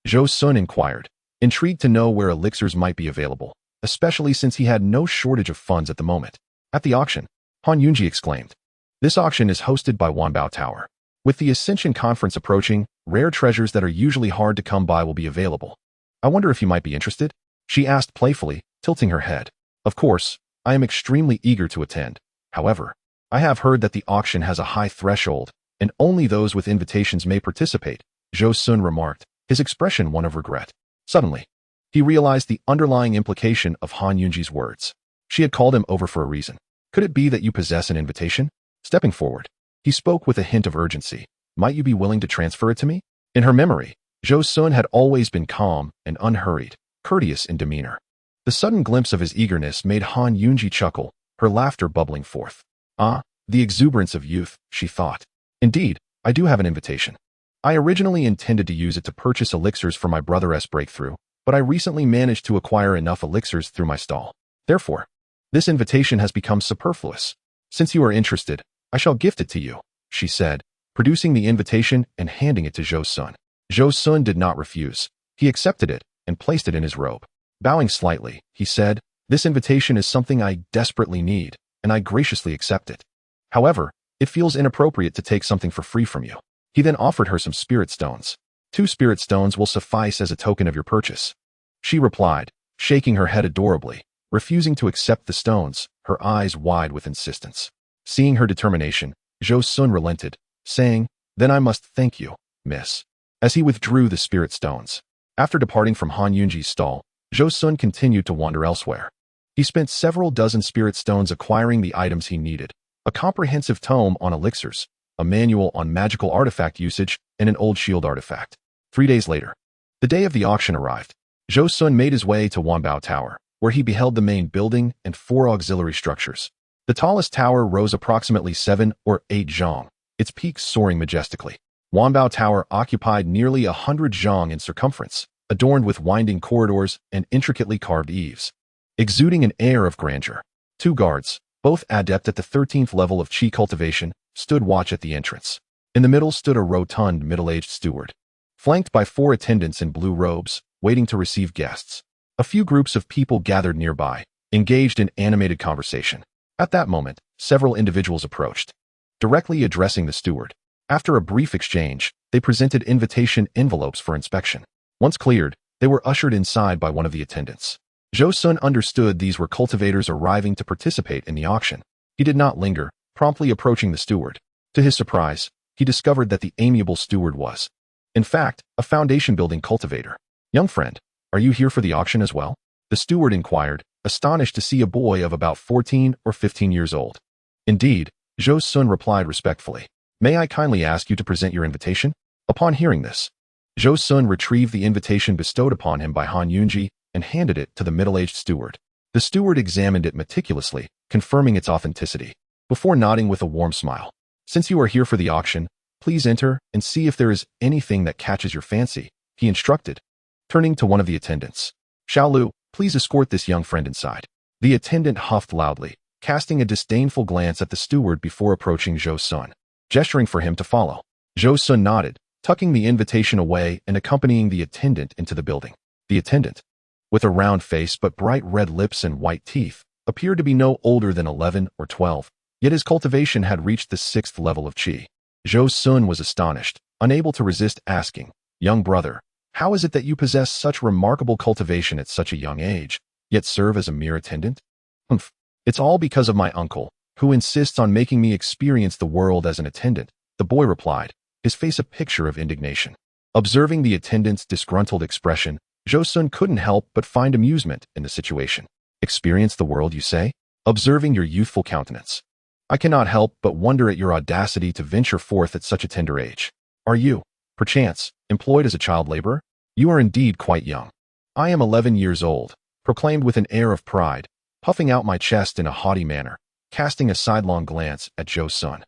Zhou Xun inquired, intrigued to know where elixirs might be available, especially since he had no shortage of funds at the moment. "At the auction," Han Yunji exclaimed. "This auction is hosted by Wanbao Tower. With the Ascension Conference approaching, rare treasures that are usually hard to come by will be available. I wonder if you might be interested?" she asked playfully, tilting her head. "Of course, I am extremely eager to attend. However, I have heard that the auction has a high threshold, and only those with invitations may participate," Zhou Xun remarked, his expression one of regret. Suddenly, he realized the underlying implication of Han Yunji's words. She had called him over for a reason. "Could it be that you possess an invitation?" Stepping forward, he spoke with a hint of urgency. "Might you be willing to transfer it to me?" In her memory, Zhou Xun had always been calm and unhurried, courteous in demeanor. The sudden glimpse of his eagerness made Han Yunji chuckle, her laughter bubbling forth. "Ah, the exuberance of youth," she thought. "Indeed, I do have an invitation. I originally intended to use it to purchase elixirs for my brother's breakthrough, but I recently managed to acquire enough elixirs through my stall. Therefore, this invitation has become superfluous. Since you are interested, I shall gift it to you," she said, producing the invitation and handing it to Zhou Xun. Zhou Xun did not refuse. He accepted it and placed it in his robe. Bowing slightly, he said, "This invitation is something I desperately need, and I graciously accept it. However, it feels inappropriate to take something for free from you." He then offered her some spirit stones. 2 spirit stones will suffice as a token of your purchase," she replied, shaking her head adorably, refusing to accept the stones, her eyes wide with insistence. Seeing her determination, Zhou Xun relented, saying, "Then I must thank you, miss," as he withdrew the spirit stones. After departing from Han Yunji's stall, Zhou Xun continued to wander elsewhere. He spent several dozen spirit stones acquiring the items he needed: a comprehensive tome on elixirs, a manual on magical artifact usage, and an old shield artifact. 3 days later, the day of the auction arrived. Zhou Xun made his way to Wanbao Tower, where he beheld the main building and 4 auxiliary structures. The tallest tower rose approximately 7 or 8 zhang, its peaks soaring majestically. Wanbao Tower occupied nearly 100 zhang in circumference, adorned with winding corridors and intricately carved eaves, exuding an air of grandeur. 2 guards, both adept at the 13th level of Qi cultivation, stood watch at the entrance. In the middle stood a rotund middle-aged steward, flanked by 4 attendants in blue robes, waiting to receive guests. A few groups of people gathered nearby, engaged in animated conversation. At that moment, several individuals approached, directly addressing the steward. After a brief exchange, they presented invitation envelopes for inspection. Once cleared, they were ushered inside by one of the attendants. Zhou Xun understood these were cultivators arriving to participate in the auction. He did not linger, promptly approaching the steward. To his surprise, he discovered that the amiable steward was, in fact, a foundation-building cultivator. "Young friend, are you here for the auction as well?" the steward inquired, astonished to see a boy of about 14 or 15 years old. "Indeed," Zhou Xun replied respectfully. "May I kindly ask you to present your invitation?" Upon hearing this, Zhou Xun retrieved the invitation bestowed upon him by Han Yunji and handed it to the middle-aged steward. The steward examined it meticulously, confirming its authenticity, before nodding with a warm smile. "Since you are here for the auction, please enter and see if there is anything that catches your fancy," he instructed, turning to one of the attendants. "Xiaolu, please escort this young friend inside." The attendant huffed loudly, casting a disdainful glance at the steward before approaching Zhou Xun, gesturing for him to follow. Zhou Xun nodded, tucking the invitation away and accompanying the attendant into the building. The attendant, with a round face but bright red lips and white teeth, appeared to be no older than 11 or 12, yet his cultivation had reached the 6th level of Qi. Zhou Xun was astonished, unable to resist asking, "Young brother, how is it that you possess such remarkable cultivation at such a young age, yet serve as a mere attendant?" "Humph, it's all because of my uncle, who insists on making me experience the world as an attendant," the boy replied, his face a picture of indignation. Observing the attendant's disgruntled expression, Zhou Xun couldn't help but find amusement in the situation. "Experience the world, you say?" Observing your youthful countenance, "I cannot help but wonder at your audacity to venture forth at such a tender age. Are you, perchance, employed as a child laborer? You are indeed quite young." "I am 11 years old," proclaimed with an air of pride, puffing out my chest in a haughty manner, casting a sidelong glance at Zhou Xun.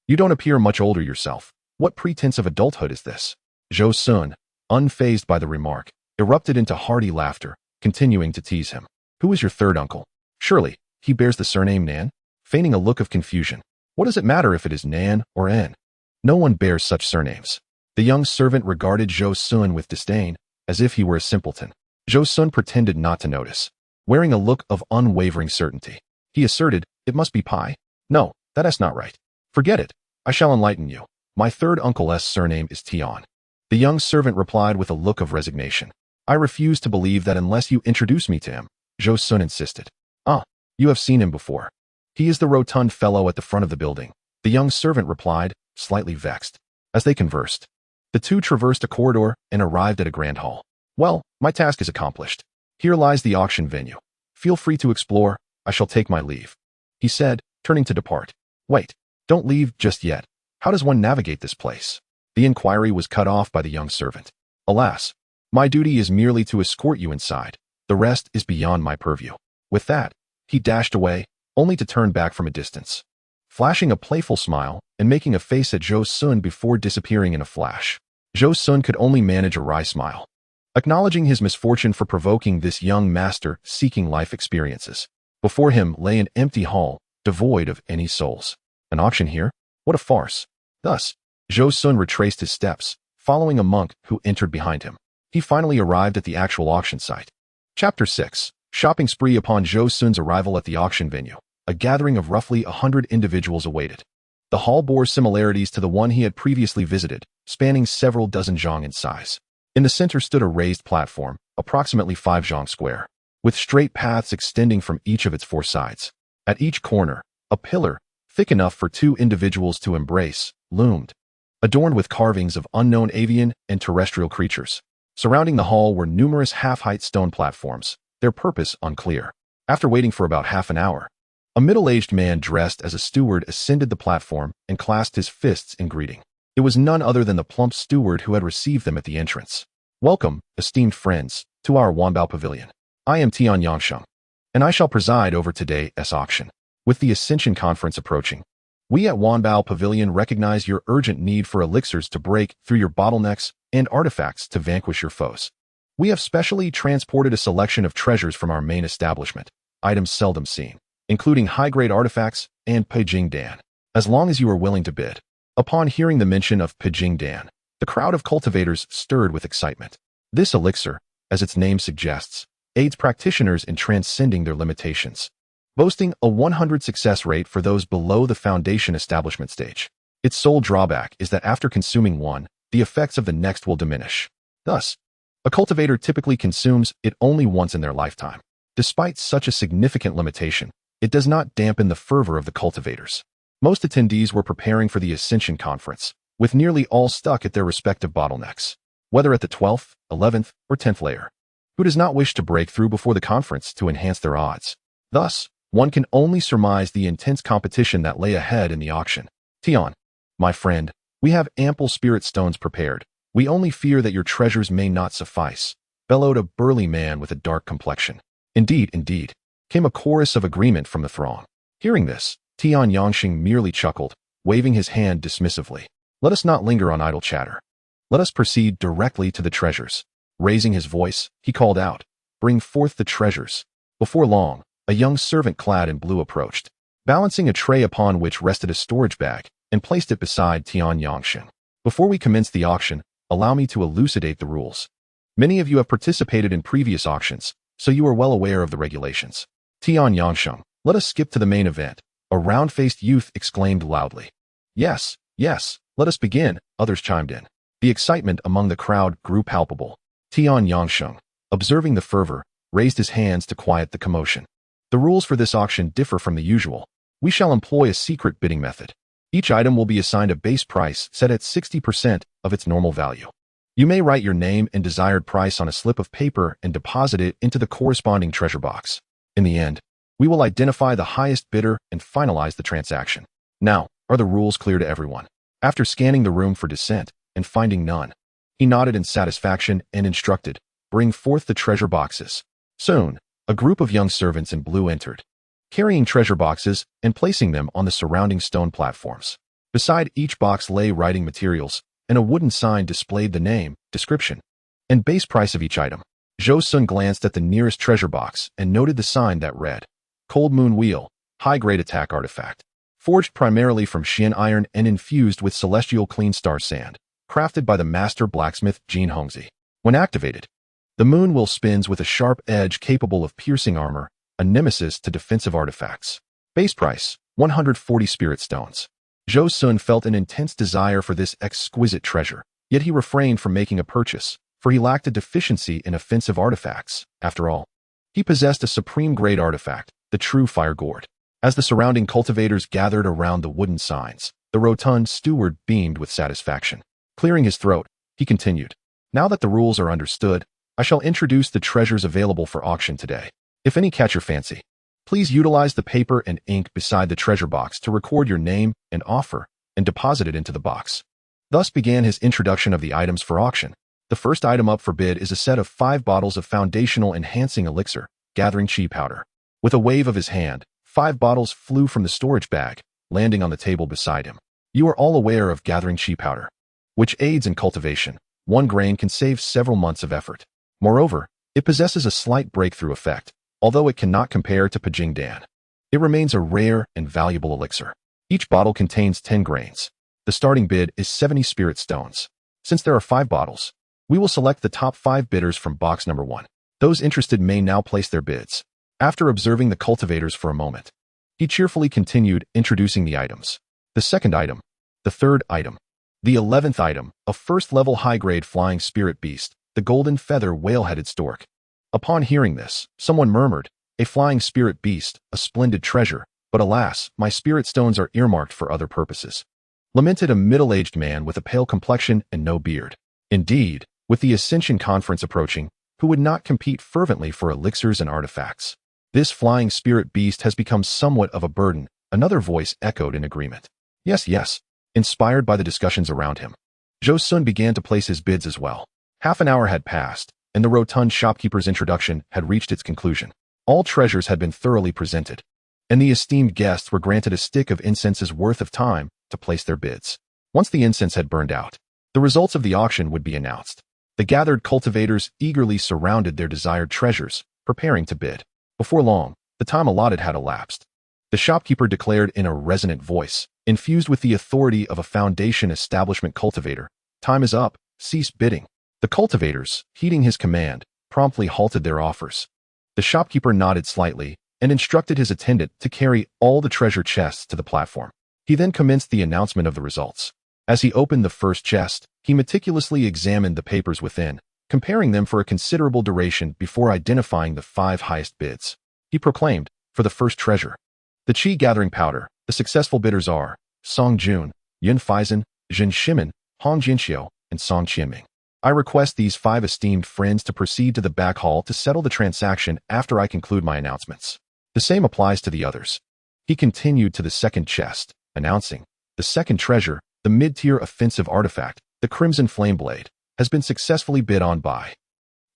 "You don't appear much older yourself. What pretense of adulthood is this?" Zhou Xun, unfazed by the remark, erupted into hearty laughter, continuing to tease him. "Who is your third uncle? Surely, he bears the surname Nan?" Feigning a look of confusion. "What does it matter if it is Nan or N? No one bears such surnames." The young servant regarded Zhou Xun with disdain, as if he were a simpleton. Zhou Xun pretended not to notice, wearing a look of unwavering certainty. He asserted, "It must be Pai. No, that is not right. Forget it. I shall enlighten you. My third uncle's surname is Tian." The young servant replied with a look of resignation. "I refuse to believe that unless you introduce me to him," Zhou Xun insisted. "Ah, you have seen him before. He is the rotund fellow at the front of the building," the young servant replied, slightly vexed. As they conversed, the two traversed a corridor and arrived at a grand hall. "Well, my task is accomplished. Here lies the auction venue. Feel free to explore. I shall take my leave," he said, turning to depart. "Wait, don't leave just yet. How does one navigate this place?" The inquiry was cut off by the young servant. "Alas, my duty is merely to escort you inside. The rest is beyond my purview." With that, he dashed away, only to turn back from a distance, flashing a playful smile and making a face at Zhou Xun before disappearing in a flash. Zhou Xun could only manage a wry smile, acknowledging his misfortune for provoking this young master seeking life experiences. Before him lay an empty hall, devoid of any souls. An auction here? What a farce. Thus, Zhou Xun retraced his steps, following a monk who entered behind him. He finally arrived at the actual auction site. Chapter 6. Shopping spree. Upon Zhou Xun's arrival at the auction venue, a gathering of roughly 100 individuals awaited. The hall bore similarities to the one he had previously visited, spanning several dozen zhang in size. In the center stood a raised platform, approximately 5 zhang square. with straight paths extending from each of its four sides. At each corner, a pillar, thick enough for two individuals to embrace, loomed, adorned with carvings of unknown avian and terrestrial creatures. Surrounding the hall were numerous half-height stone platforms, their purpose unclear. After waiting for about half an hour, a middle-aged man dressed as a steward ascended the platform and clasped his fists in greeting. It was none other than the plump steward who had received them at the entrance. "Welcome, esteemed friends, to our Wanbao Pavilion. I am Tai Nan Mountain, and I shall preside over today's auction. With the Ascension Conference approaching, we at Wanbao Pavilion recognize your urgent need for elixirs to break through your bottlenecks and artifacts to vanquish your foes. We have specially transported a selection of treasures from our main establishment, items seldom seen, including high-grade artifacts and Peijing Dan, as long as you are willing to bid." Upon hearing the mention of Peijing Dan, the crowd of cultivators stirred with excitement. This elixir, as its name suggests, aids practitioners in transcending their limitations, boasting a 100 success rate for those below the foundation establishment stage. Its sole drawback is that after consuming one, the effects of the next will diminish. Thus, a cultivator typically consumes it only once in their lifetime. Despite such a significant limitation, it does not dampen the fervor of the cultivators. Most attendees were preparing for the Ascension Conference, with nearly all stuck at their respective bottlenecks, whether at the 12th, 11th, or 10th layer. Who does not wish to break through before the conference to enhance their odds? Thus, one can only surmise the intense competition that lay ahead in the auction. "Tion, my friend, we have ample spirit stones prepared. We only fear that your treasures may not suffice," bellowed a burly man with a dark complexion. "Indeed, indeed," came a chorus of agreement from the throng. Hearing this, Tian Yangxing merely chuckled, waving his hand dismissively. "Let us not linger on idle chatter. Let us proceed directly to the treasures." Raising his voice, he called out, "Bring forth the treasures." Before long, a young servant clad in blue approached, balancing a tray upon which rested a storage bag, and placed it beside Tian Yangxing. "Before we commence the auction, allow me to elucidate the rules. Many of you have participated in previous auctions, so you are well aware of the regulations." "Tian Yangxing, let us skip to the main event," a round-faced youth exclaimed loudly. Yes, let us begin," others chimed in. The excitement among the crowd grew palpable. Tian Yangxing, observing the fervor, raised his hands to quiet the commotion. "The rules for this auction differ from the usual. We shall employ a secret bidding method. Each item will be assigned a base price set at 60% of its normal value. You may write your name and desired price on a slip of paper and deposit it into the corresponding treasure box. In the end, we will identify the highest bidder and finalize the transaction. Now, are the rules clear to everyone?" After scanning the room for dissent and finding none, he nodded in satisfaction and instructed, "Bring forth the treasure boxes." Soon, a group of young servants in blue entered, carrying treasure boxes and placing them on the surrounding stone platforms. Beside each box lay writing materials, and a wooden sign displayed the name, description, and base price of each item. Zhou Xun glanced at the nearest treasure box and noted the sign that read, "Cold Moon Wheel, high-grade attack artifact. Forged primarily from Xian iron and infused with celestial clean star sand. Crafted by the master blacksmith Jin Hongzi. When activated, the moon wheel spins with a sharp edge capable of piercing armor, a nemesis to defensive artifacts. Base price, 140 spirit stones." Zhou Xun felt an intense desire for this exquisite treasure, yet he refrained from making a purchase, for he lacked a deficiency in offensive artifacts. After all, he possessed a supreme-grade artifact, the true fire gourd. As the surrounding cultivators gathered around the wooden signs, the rotund steward beamed with satisfaction. Clearing his throat, he continued, "Now that the rules are understood, I shall introduce the treasures available for auction today. If any catch your fancy, please utilize the paper and ink beside the treasure box to record your name and offer, and deposit it into the box." Thus began his introduction of the items for auction. The first item up for bid is a set of 5 bottles of foundational enhancing elixir, gathering chi powder. With a wave of his hand, 5 bottles flew from the storage bag, landing on the table beside him. You are all aware of gathering chi powder, which aids in cultivation. 1 grain can save several months of effort. Moreover, it possesses a slight breakthrough effect, although it cannot compare to Peijing Dan. It remains a rare and valuable elixir. Each bottle contains 10 grains. The starting bid is 70 spirit stones. Since there are 5 bottles, we will select the top 5 bidders from box number 1. Those interested may now place their bids. After observing the cultivators for a moment, he cheerfully continued introducing the items. The second item, the third item, the 11th item, a first-level high-grade flying spirit beast, the golden feather whale-headed stork. Upon hearing this, someone murmured, "A flying spirit beast, a splendid treasure, but alas, my spirit stones are earmarked for other purposes," lamented a middle-aged man with a pale complexion and no beard. Indeed, with the Ascension Conference approaching, who would not compete fervently for elixirs and artifacts? This flying spirit beast has become somewhat of a burden, another voice echoed in agreement. Yes, yes. Inspired by the discussions around him, Zhou Xun began to place his bids as well. Half an hour had passed, and the rotund shopkeeper's introduction had reached its conclusion. All treasures had been thoroughly presented, and the esteemed guests were granted a stick of incense's worth of time to place their bids. Once the incense had burned out, the results of the auction would be announced. The gathered cultivators eagerly surrounded their desired treasures, preparing to bid. Before long, the time allotted had elapsed. The shopkeeper declared in a resonant voice, infused with the authority of a foundation establishment cultivator, "Time is up, cease bidding." The cultivators, heeding his command, promptly halted their offers. The shopkeeper nodded slightly and instructed his attendant to carry all the treasure chests to the platform. He then commenced the announcement of the results. As he opened the first chest, he meticulously examined the papers within, comparing them for a considerable duration before identifying the 5 highest bids. He proclaimed, for the first treasure, the Qi Gathering Powder, the successful bidders are Song Jun, Yun Feizhen, Zhen Shimen, Hong Jinxiu, and Song Qianming. I request these 5 esteemed friends to proceed to the back hall to settle the transaction after I conclude my announcements. The same applies to the others. He continued to the second chest, announcing, the second treasure, the mid-tier offensive artifact, the Crimson Flame Blade, has been successfully bid on by.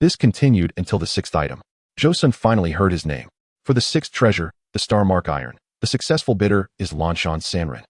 This continued until the 6th item. Zhou Xun finally heard his name. For the 6th treasure, the Star Mark Iron, the successful bidder is Lanshan Sanren.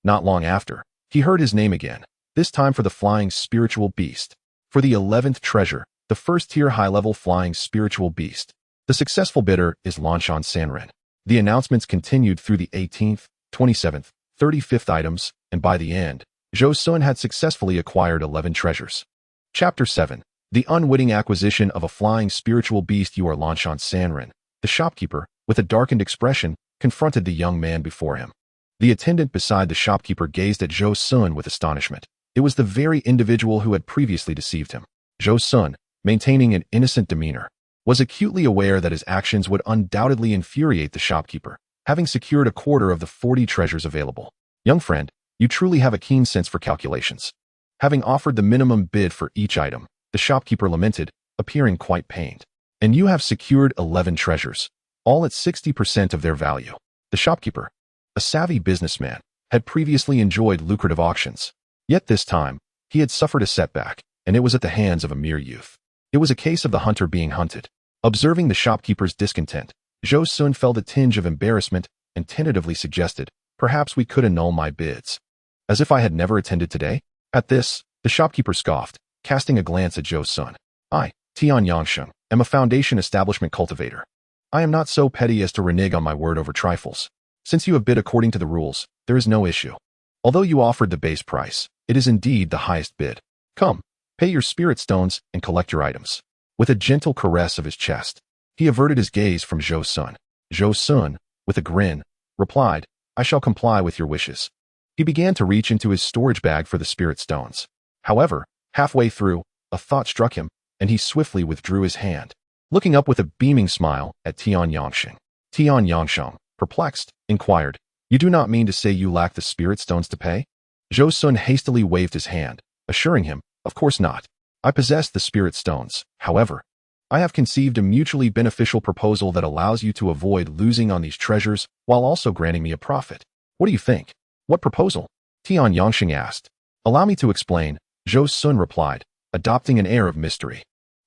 Not long after, he heard his name again, this time for the Flying Spiritual Beast. For the 11th treasure, the first-tier high-level Flying Spiritual Beast, the successful bidder is Lanshan Sanren. The announcements continued through the 18th, 27th, 35th items, and by the end, Zhou Xun had successfully acquired 11 treasures. Chapter 7. The unwitting acquisition of a flying spiritual beast. You are Lanshan Sanren. The shopkeeper, with a darkened expression, confronted the young man before him. The attendant beside the shopkeeper gazed at Zhou Xun with astonishment. It was the very individual who had previously deceived him. Zhou Xun, maintaining an innocent demeanor, was acutely aware that his actions would undoubtedly infuriate the shopkeeper, having secured a quarter of the 40 treasures available. Young friend, you truly have a keen sense for calculations. Having offered the minimum bid for each item, the shopkeeper lamented, appearing quite pained. And you have secured 11 treasures, all at 60% of their value. The shopkeeper, a savvy businessman, had previously enjoyed lucrative auctions. Yet this time, he had suffered a setback, and it was at the hands of a mere youth. It was a case of the hunter being hunted. Observing the shopkeeper's discontent, Zhou Xun felt a tinge of embarrassment and tentatively suggested, perhaps we could annul my bids. As if I had never attended today? At this, the shopkeeper scoffed, casting a glance at Zhou Xun. I, Tian Yangsheng, am a foundation establishment cultivator. I am not so petty as to renege on my word over trifles. Since you have bid according to the rules, there is no issue. Although you offered the base price, it is indeed the highest bid. Come, pay your spirit stones and collect your items. With a gentle caress of his chest, he averted his gaze from Zhou Xun. Zhou Xun, with a grin, replied, I shall comply with your wishes. He began to reach into his storage bag for the spirit stones. However, halfway through, a thought struck him, and he swiftly withdrew his hand, looking up with a beaming smile at Tian Yangsheng. Tian Yangsheng, perplexed, inquired, You do not mean to say you lack the spirit stones to pay? Zhou Xun hastily waved his hand, assuring him, Of course not. I possess the spirit stones. However, I have conceived a mutually beneficial proposal that allows you to avoid losing on these treasures while also granting me a profit. What do you think? What proposal? Tian Yangsheng asked. Allow me to explain, Zhou Xun replied, adopting an air of mystery.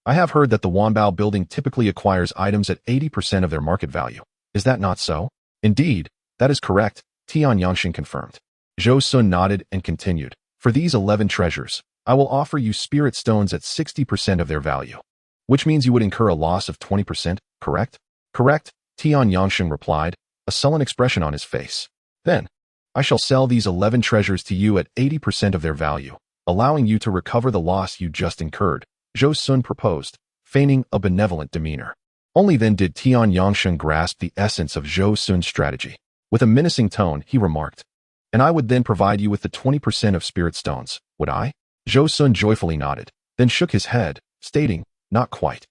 I have heard that the Wanbao building typically acquires items at 80% of their market value. Is that not so? Indeed, that is correct, Tian Yangsheng confirmed. Zhou Xun nodded and continued. For these 11 treasures, I will offer you spirit stones at 60% of their value. Which means you would incur a loss of 20%, correct? Correct, Tian Yangsheng replied, a sullen expression on his face. Then, I shall sell these 11 treasures to you at 80% of their value, allowing you to recover the loss you just incurred, Zhou Xun proposed, feigning a benevolent demeanor. Only then did Tian Yangsheng grasp the essence of Zhou Xun's strategy. With a menacing tone, he remarked, And I would then provide you with the 20% of spirit stones, would I? Zhou Xun joyfully nodded, then shook his head, stating, Not quite.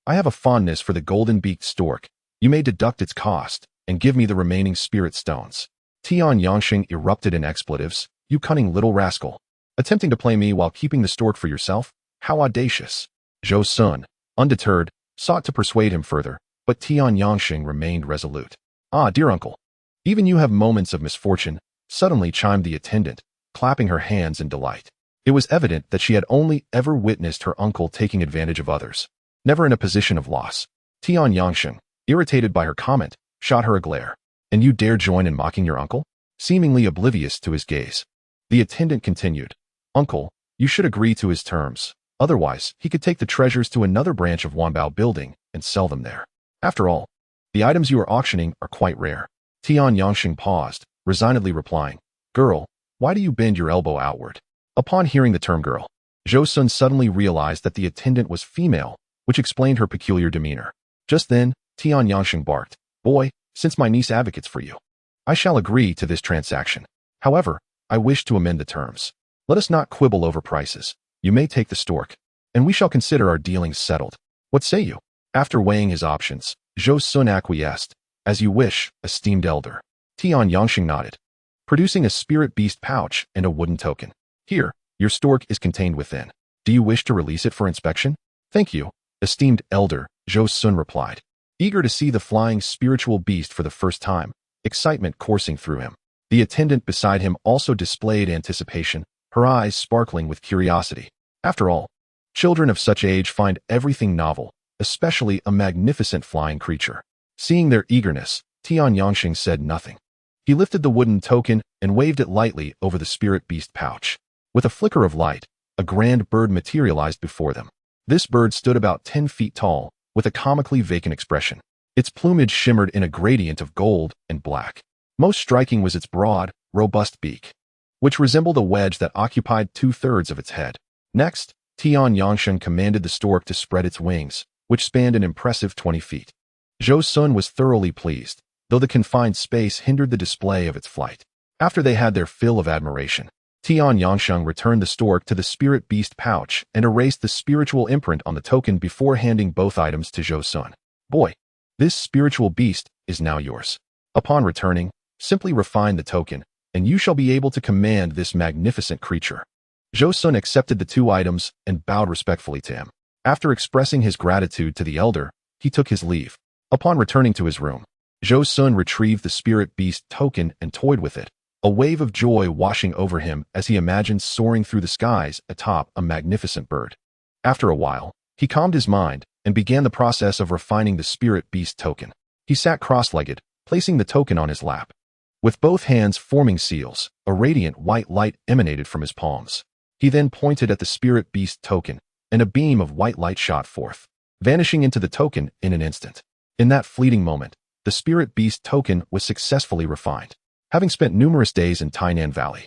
I have a fondness for the golden-beaked stork. You may deduct its cost, and give me the remaining spirit stones. Tian Yangsheng erupted in expletives. You cunning little rascal. Attempting to play me while keeping the stork for yourself? How audacious. Zhou Xun, undeterred, sought to persuade him further, but Tian Yangsheng remained resolute. Ah, dear uncle. Even you have moments of misfortune, suddenly chimed the attendant, clapping her hands in delight. It was evident that she had only ever witnessed her uncle taking advantage of others, never in a position of loss. Tian Yangsheng, irritated by her comment, shot her a glare. And you dare join in mocking your uncle? Seemingly oblivious to his gaze. The attendant continued. Uncle, you should agree to his terms. Otherwise, he could take the treasures to another branch of Wanbao building and sell them there. After all, the items you are auctioning are quite rare. Tian Yangsheng paused, resignedly replying, Girl, why do you bend your elbow outward? Upon hearing the term girl, Zhou Xun suddenly realized that the attendant was female, which explained her peculiar demeanor. Just then, Tian Yangsheng barked, Boy, since my niece advocates for you, I shall agree to this transaction. However, I wish to amend the terms. Let us not quibble over prices. You may take the stork, and we shall consider our dealings settled. What say you? After weighing his options, Zhou Xun acquiesced. As you wish, esteemed elder. Tian Yangsheng nodded, producing a spirit beast pouch and a wooden token. Here, your stork is contained within. Do you wish to release it for inspection? Thank you, esteemed elder, Zhou Xun replied, eager to see the flying spiritual beast for the first time, excitement coursing through him. The attendant beside him also displayed anticipation, her eyes sparkling with curiosity. After all, children of such age find everything novel, especially a magnificent flying creature. Seeing their eagerness, Tian Yangsheng said nothing. He lifted the wooden token and waved it lightly over the spirit beast pouch. With a flicker of light, a grand bird materialized before them. This bird stood about 10 feet tall, with a comically vacant expression. Its plumage shimmered in a gradient of gold and black. Most striking was its broad, robust beak, which resembled a wedge that occupied 2/3 of its head. Next, Tian Yangsheng commanded the stork to spread its wings, which spanned an impressive 20 feet. Zhou Xun was thoroughly pleased, though the confined space hindered the display of its flight. After they had their fill of admiration, Tian Yangsheng returned the stork to the spirit beast pouch and erased the spiritual imprint on the token before handing both items to Zhou Xun. Boy, this spiritual beast is now yours. Upon returning, simply refine the token, and you shall be able to command this magnificent creature. Zhou Xun accepted the 2 items and bowed respectfully to him. After expressing his gratitude to the elder, he took his leave. Upon returning to his room, Zhou Xun retrieved the spirit beast token and toyed with it, a wave of joy washing over him as he imagined soaring through the skies atop a magnificent bird. After a while, he calmed his mind and began the process of refining the spirit beast token. He sat cross-legged, placing the token on his lap. With both hands forming seals, a radiant white light emanated from his palms. He then pointed at the spirit beast token, and a beam of white light shot forth, vanishing into the token in an instant. In that fleeting moment, the spirit beast token was successfully refined. Having spent numerous days in Tai Nan Valley,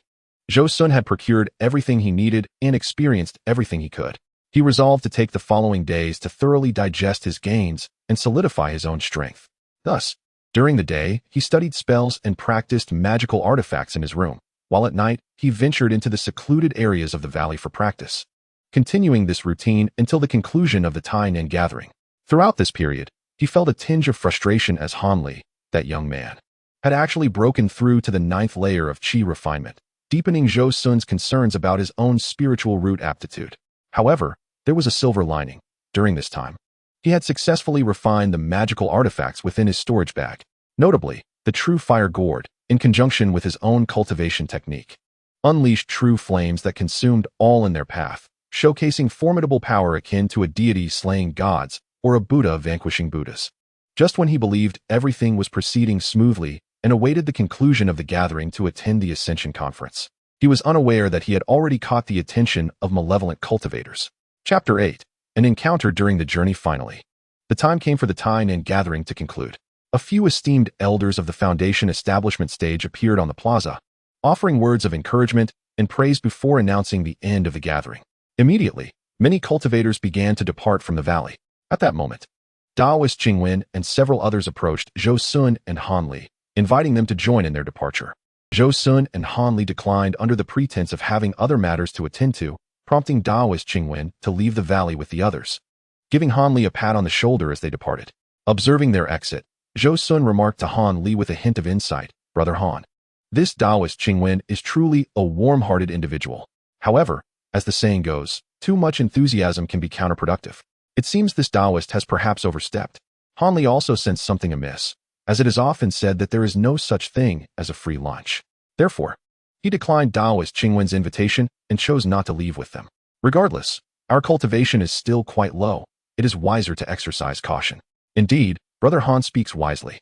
Zhou Xun had procured everything he needed and experienced everything he could. He resolved to take the following days to thoroughly digest his gains and solidify his own strength. Thus, during the day, he studied spells and practiced magical artifacts in his room, while at night, he ventured into the secluded areas of the valley for practice, continuing this routine until the conclusion of the Tai Nan gathering. Throughout this period, he felt a tinge of frustration as Han Li, that young man, had actually broken through to the 9th layer of qi refinement, deepening Zhou Xun's concerns about his own spiritual root aptitude. However, there was a silver lining. During this time, he had successfully refined the magical artifacts within his storage bag, notably, the true fire gourd, in conjunction with his own cultivation technique, unleashed true flames that consumed all in their path, showcasing formidable power akin to a deity slaying gods or a Buddha vanquishing Buddhas. Just when he believed everything was proceeding smoothly and awaited the conclusion of the gathering to attend the Ascension Conference, he was unaware that he had already caught the attention of malevolent cultivators. Chapter 8. An encounter during the journey. Finally, the time came for the Tai Nan gathering to conclude. A few esteemed elders of the Foundation establishment stage appeared on the plaza, offering words of encouragement and praise before announcing the end of the gathering. Immediately, many cultivators began to depart from the valley. At that moment, Taoist Qingwen and several others approached Zhou Xun and Han Li, inviting them to join in their departure. Zhou Xun and Han Li declined under the pretense of having other matters to attend to, prompting Taoist Qingwen to leave the valley with the others. giving Han Li a pat on the shoulder as they departed. Observing their exit, Zhou Xun remarked to Han Li with a hint of insight, "Brother Han, this Taoist Qingwen is truly a warm-hearted individual. However, as the saying goes, too much enthusiasm can be counterproductive. It seems this Taoist has perhaps overstepped." Han Li also sensed something amiss, as it is often said that there is no such thing as a free lunch. Therefore, he declined Taoist Qingwen's invitation and chose not to leave with them. Regardless, our cultivation is still quite low. It is wiser to exercise caution. Indeed, Brother Han speaks wisely.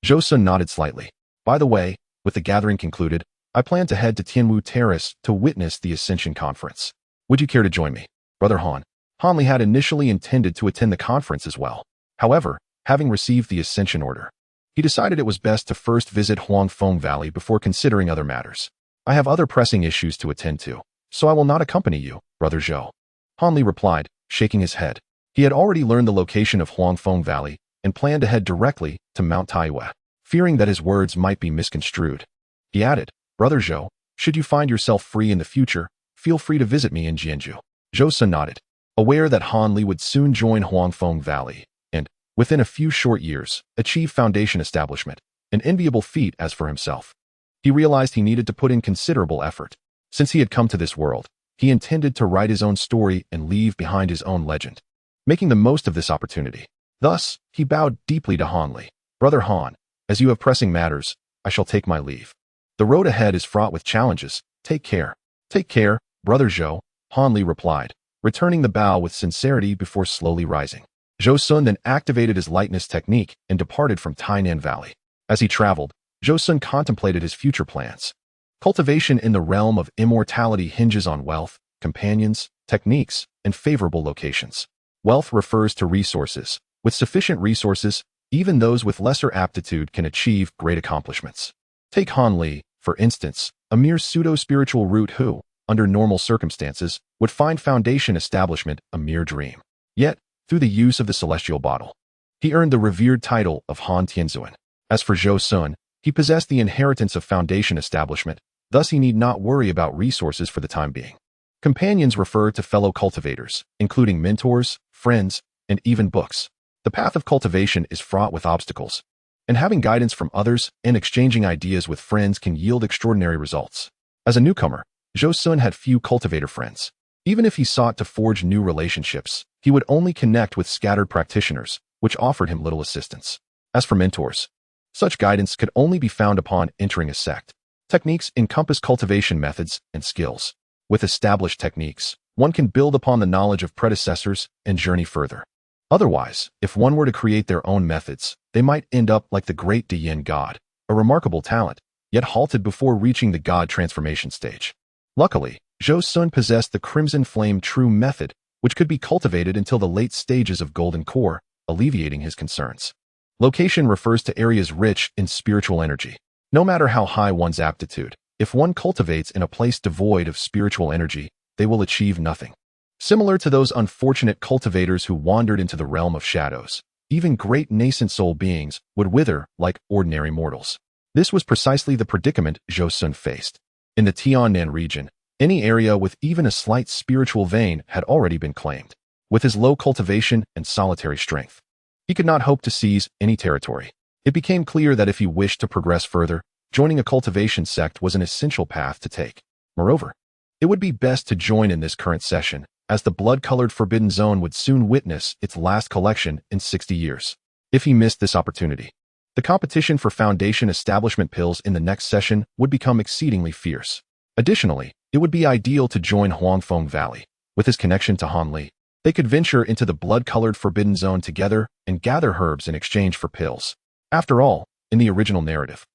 Zhou Xun nodded slightly. By the way, with the gathering concluded, I plan to head to Tianwu Terrace to witness the Ascension Conference. Would you care to join me, Brother Han? Han Li had initially intended to attend the conference as well. However, having received the Ascension order, he decided it was best to first visit Huangfeng Valley before considering other matters. I have other pressing issues to attend to, so I will not accompany you, Brother Zhou. Han Li replied, shaking his head. He had already learned the location of Huangfeng Valley and planned to head directly to Mount Taiyue, fearing that his words might be misconstrued. He added, Brother Zhou, should you find yourself free in the future, feel free to visit me in Jianzhou. Zhou Xun nodded, aware that Han Li would soon join Huangfeng Valley and, within a few short years, achieve foundation establishment, an enviable feat as for himself. He realized he needed to put in considerable effort. Since he had come to this world, he intended to write his own story and leave behind his own legend, making the most of this opportunity. Thus, he bowed deeply to Han Li. Brother Han, as you have pressing matters, I shall take my leave. The road ahead is fraught with challenges. Take care. Take care, Brother Zhou, Han Li replied, returning the bow with sincerity before slowly rising. Zhou Xun then activated his lightness technique and departed from Tai Nan Valley. As he traveled, Zhou Xun contemplated his future plans. Cultivation in the realm of immortality hinges on wealth, companions, techniques, and favorable locations. Wealth refers to resources. With sufficient resources, even those with lesser aptitude can achieve great accomplishments. Take Han Li, for instance, a mere pseudo-spiritual root who, under normal circumstances, would find foundation establishment a mere dream. Yet, through the use of the celestial bottle, he earned the revered title of Han Tianzuan. As for Zhou Xun, he possessed the inheritance of foundation establishment, thus he need not worry about resources for the time being. Companions refer to fellow cultivators, including mentors, friends, and even books. The path of cultivation is fraught with obstacles, and having guidance from others and exchanging ideas with friends can yield extraordinary results. As a newcomer, Zhou Xun had few cultivator friends. Even if he sought to forge new relationships, he would only connect with scattered practitioners, which offered him little assistance. As for mentors, such guidance could only be found upon entering a sect. Techniques encompass cultivation methods and skills. With established techniques, one can build upon the knowledge of predecessors and journey further. Otherwise, if one were to create their own methods, they might end up like the great Diyin god, a remarkable talent, yet halted before reaching the god transformation stage. Luckily, Zhou Xun possessed the Crimson Flame True method, which could be cultivated until the late stages of Golden Core, alleviating his concerns. Location refers to areas rich in spiritual energy. No matter how high one's aptitude, if one cultivates in a place devoid of spiritual energy, they will achieve nothing. Similar to those unfortunate cultivators who wandered into the realm of shadows, even great nascent soul beings would wither like ordinary mortals. This was precisely the predicament Zhou Xun faced. In the Tiannan region, any area with even a slight spiritual vein had already been claimed. With his low cultivation and solitary strength, he could not hope to seize any territory. It became clear that if he wished to progress further, joining a cultivation sect was an essential path to take. Moreover, it would be best to join in this current session, as the blood-colored Forbidden Zone would soon witness its last collection in 60 years. If he missed this opportunity, the competition for foundation establishment pills in the next session would become exceedingly fierce. Additionally, it would be ideal to join Huangfeng Valley. With his connection to Han Li, they could venture into the blood-colored Forbidden Zone together and gather herbs in exchange for pills. After all, in the original narrative,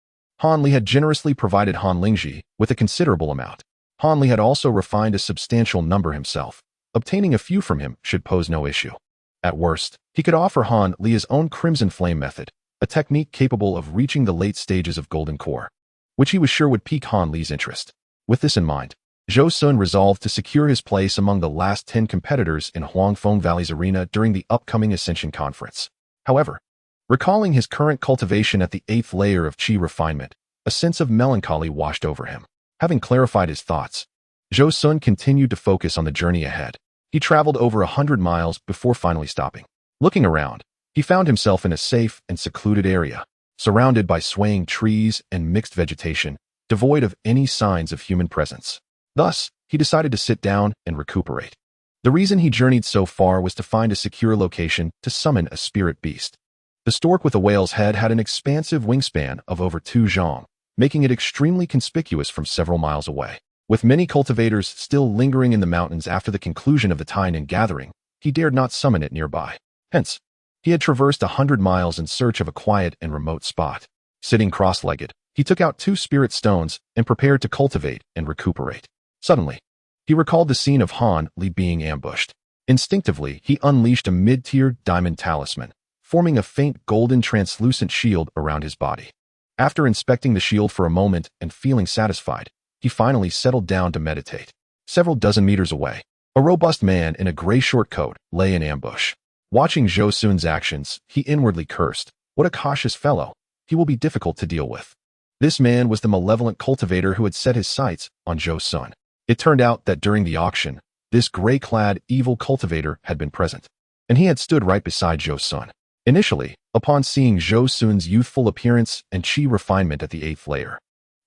Han Li had generously provided Han Lingji with a considerable amount. Han Li had also refined a substantial number himself. Obtaining a few from him should pose no issue. At worst, he could offer Han Li his own Crimson Flame method, a technique capable of reaching the late stages of Golden Core, which he was sure would pique Han Li's interest. With this in mind, Zhou Xun resolved to secure his place among the last 10 competitors in Huangfeng Valley's arena during the upcoming Ascension Conference. However, recalling his current cultivation at the 8th layer of Qi refinement, a sense of melancholy washed over him. Having clarified his thoughts, Zhou Xun continued to focus on the journey ahead. He traveled over 100 miles before finally stopping. Looking around, he found himself in a safe and secluded area, surrounded by swaying trees and mixed vegetation, devoid of any signs of human presence. Thus, he decided to sit down and recuperate. The reason he journeyed so far was to find a secure location to summon a spirit beast. The stork with a whale's head had an expansive wingspan of over 2 zhang, making it extremely conspicuous from several miles away. With many cultivators still lingering in the mountains after the conclusion of the Tai Nan gathering, he dared not summon it nearby. Hence, he had traversed 100 miles in search of a quiet and remote spot. Sitting cross-legged, he took out 2 spirit stones and prepared to cultivate and recuperate. Suddenly, he recalled the scene of Han Li being ambushed. Instinctively, he unleashed a mid-tier diamond talisman, forming a faint golden translucent shield around his body. After inspecting the shield for a moment and feeling satisfied, he finally settled down to meditate. Several dozen meters away, a robust man in a gray short coat lay in ambush. Watching Zhou Xun's actions, he inwardly cursed. What a cautious fellow. He will be difficult to deal with. This man was the malevolent cultivator who had set his sights on Zhou Xun. It turned out that during the auction, this gray-clad evil cultivator had been present, and he had stood right beside Zhou Xun. Initially, upon seeing Zhou Xun's youthful appearance and qi refinement at the 8th layer,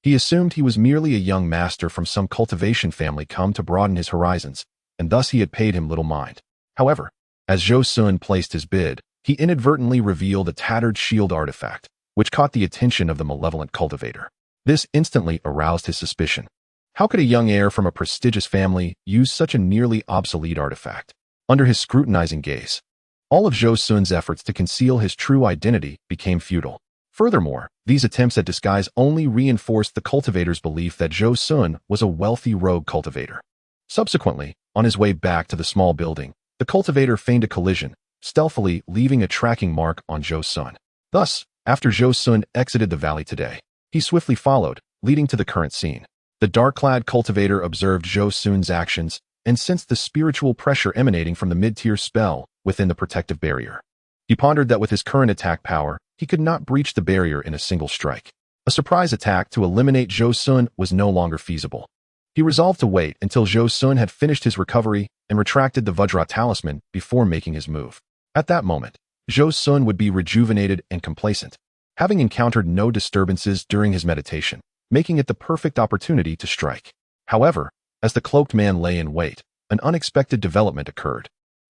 he assumed he was merely a young master from some cultivation family come to broaden his horizons, and thus he had paid him little mind. However, as Zhou Xun placed his bid, he inadvertently revealed a tattered shield artifact, which caught the attention of the malevolent cultivator. This instantly aroused his suspicion. How could a young heir from a prestigious family use such a nearly obsolete artifact? Under his scrutinizing gaze, all of Zhou Xun's efforts to conceal his true identity became futile. Furthermore, these attempts at disguise only reinforced the cultivator's belief that Zhou Xun was a wealthy rogue cultivator. Subsequently, on his way back to the small building, the cultivator feigned a collision, stealthily leaving a tracking mark on Zhou Xun. Thus, after Zhou Xun exited the valley today, he swiftly followed, leading to the current scene. The dark-clad cultivator observed Zhou Xun's actions and sensed the spiritual pressure emanating from the mid-tier spell within the protective barrier. He pondered that with his current attack power, he could not breach the barrier in a single strike. A surprise attack to eliminate Zhou Xun was no longer feasible. He resolved to wait until Zhou Xun had finished his recovery and retracted the Vajra talisman before making his move. At that moment, Zhou Xun would be rejuvenated and complacent, having encountered no disturbances during his meditation, making it the perfect opportunity to strike. However, as the cloaked man lay in wait, an unexpected development occurred.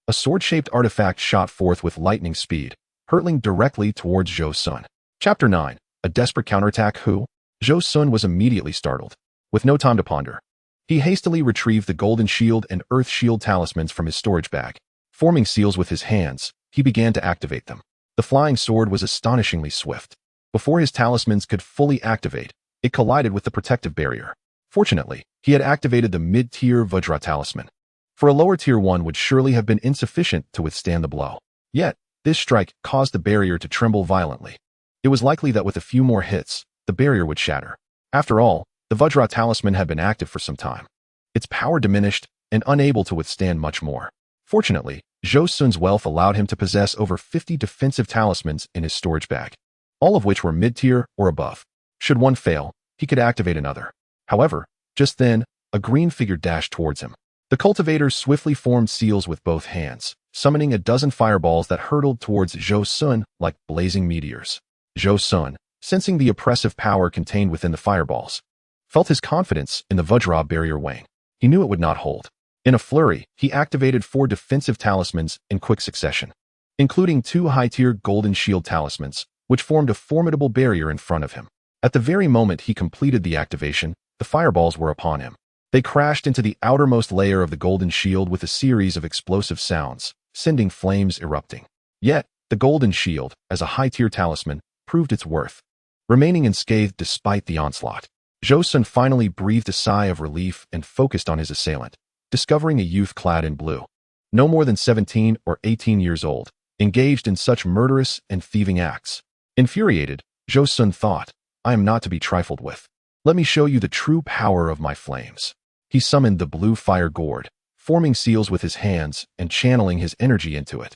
A sword-shaped artifact shot forth with lightning speed, hurtling directly towards Zhou Xun. Chapter 9. A desperate counterattack. Who? Zhou Xun was immediately startled. With no time to ponder, he hastily retrieved the golden shield and earth shield talismans from his storage bag. Forming seals with his hands, he began to activate them. The flying sword was astonishingly swift. Before his talismans could fully activate, it collided with the protective barrier. Fortunately, he had activated the mid-tier Vajra talisman. For a lower tier one would surely have been insufficient to withstand the blow. Yet, this strike caused the barrier to tremble violently. It was likely that with a few more hits, the barrier would shatter. After all, the Vajra talisman had been active for some time. Its power diminished and unable to withstand much more. Fortunately, Zhou Xun's wealth allowed him to possess over 50 defensive talismans in his storage bag, all of which were mid-tier or above. Should one fail, he could activate another. However, just then, a green figure dashed towards him. The cultivator swiftly formed seals with both hands, summoning a dozen fireballs that hurtled towards Zhou Xun like blazing meteors. Zhou Xun, sensing the oppressive power contained within the fireballs, felt his confidence in the Vajra barrier wane. He knew it would not hold. In a flurry, he activated 4 defensive talismans in quick succession, including 2 high-tier golden shield talismans, which formed a formidable barrier in front of him. At the very moment he completed the activation, the fireballs were upon him. They crashed into the outermost layer of the golden shield with a series of explosive sounds, sending flames erupting. Yet, the golden shield, as a high-tier talisman, proved its worth, remaining unscathed despite the onslaught. Zhou Xun finally breathed a sigh of relief and focused on his assailant, discovering a youth clad in blue, no more than 17 or 18 years old, engaged in such murderous and thieving acts. Infuriated, Zhou Xun thought, I am not to be trifled with. Let me show you the true power of my flames. He summoned the blue fire gourd, forming seals with his hands and channeling his energy into it.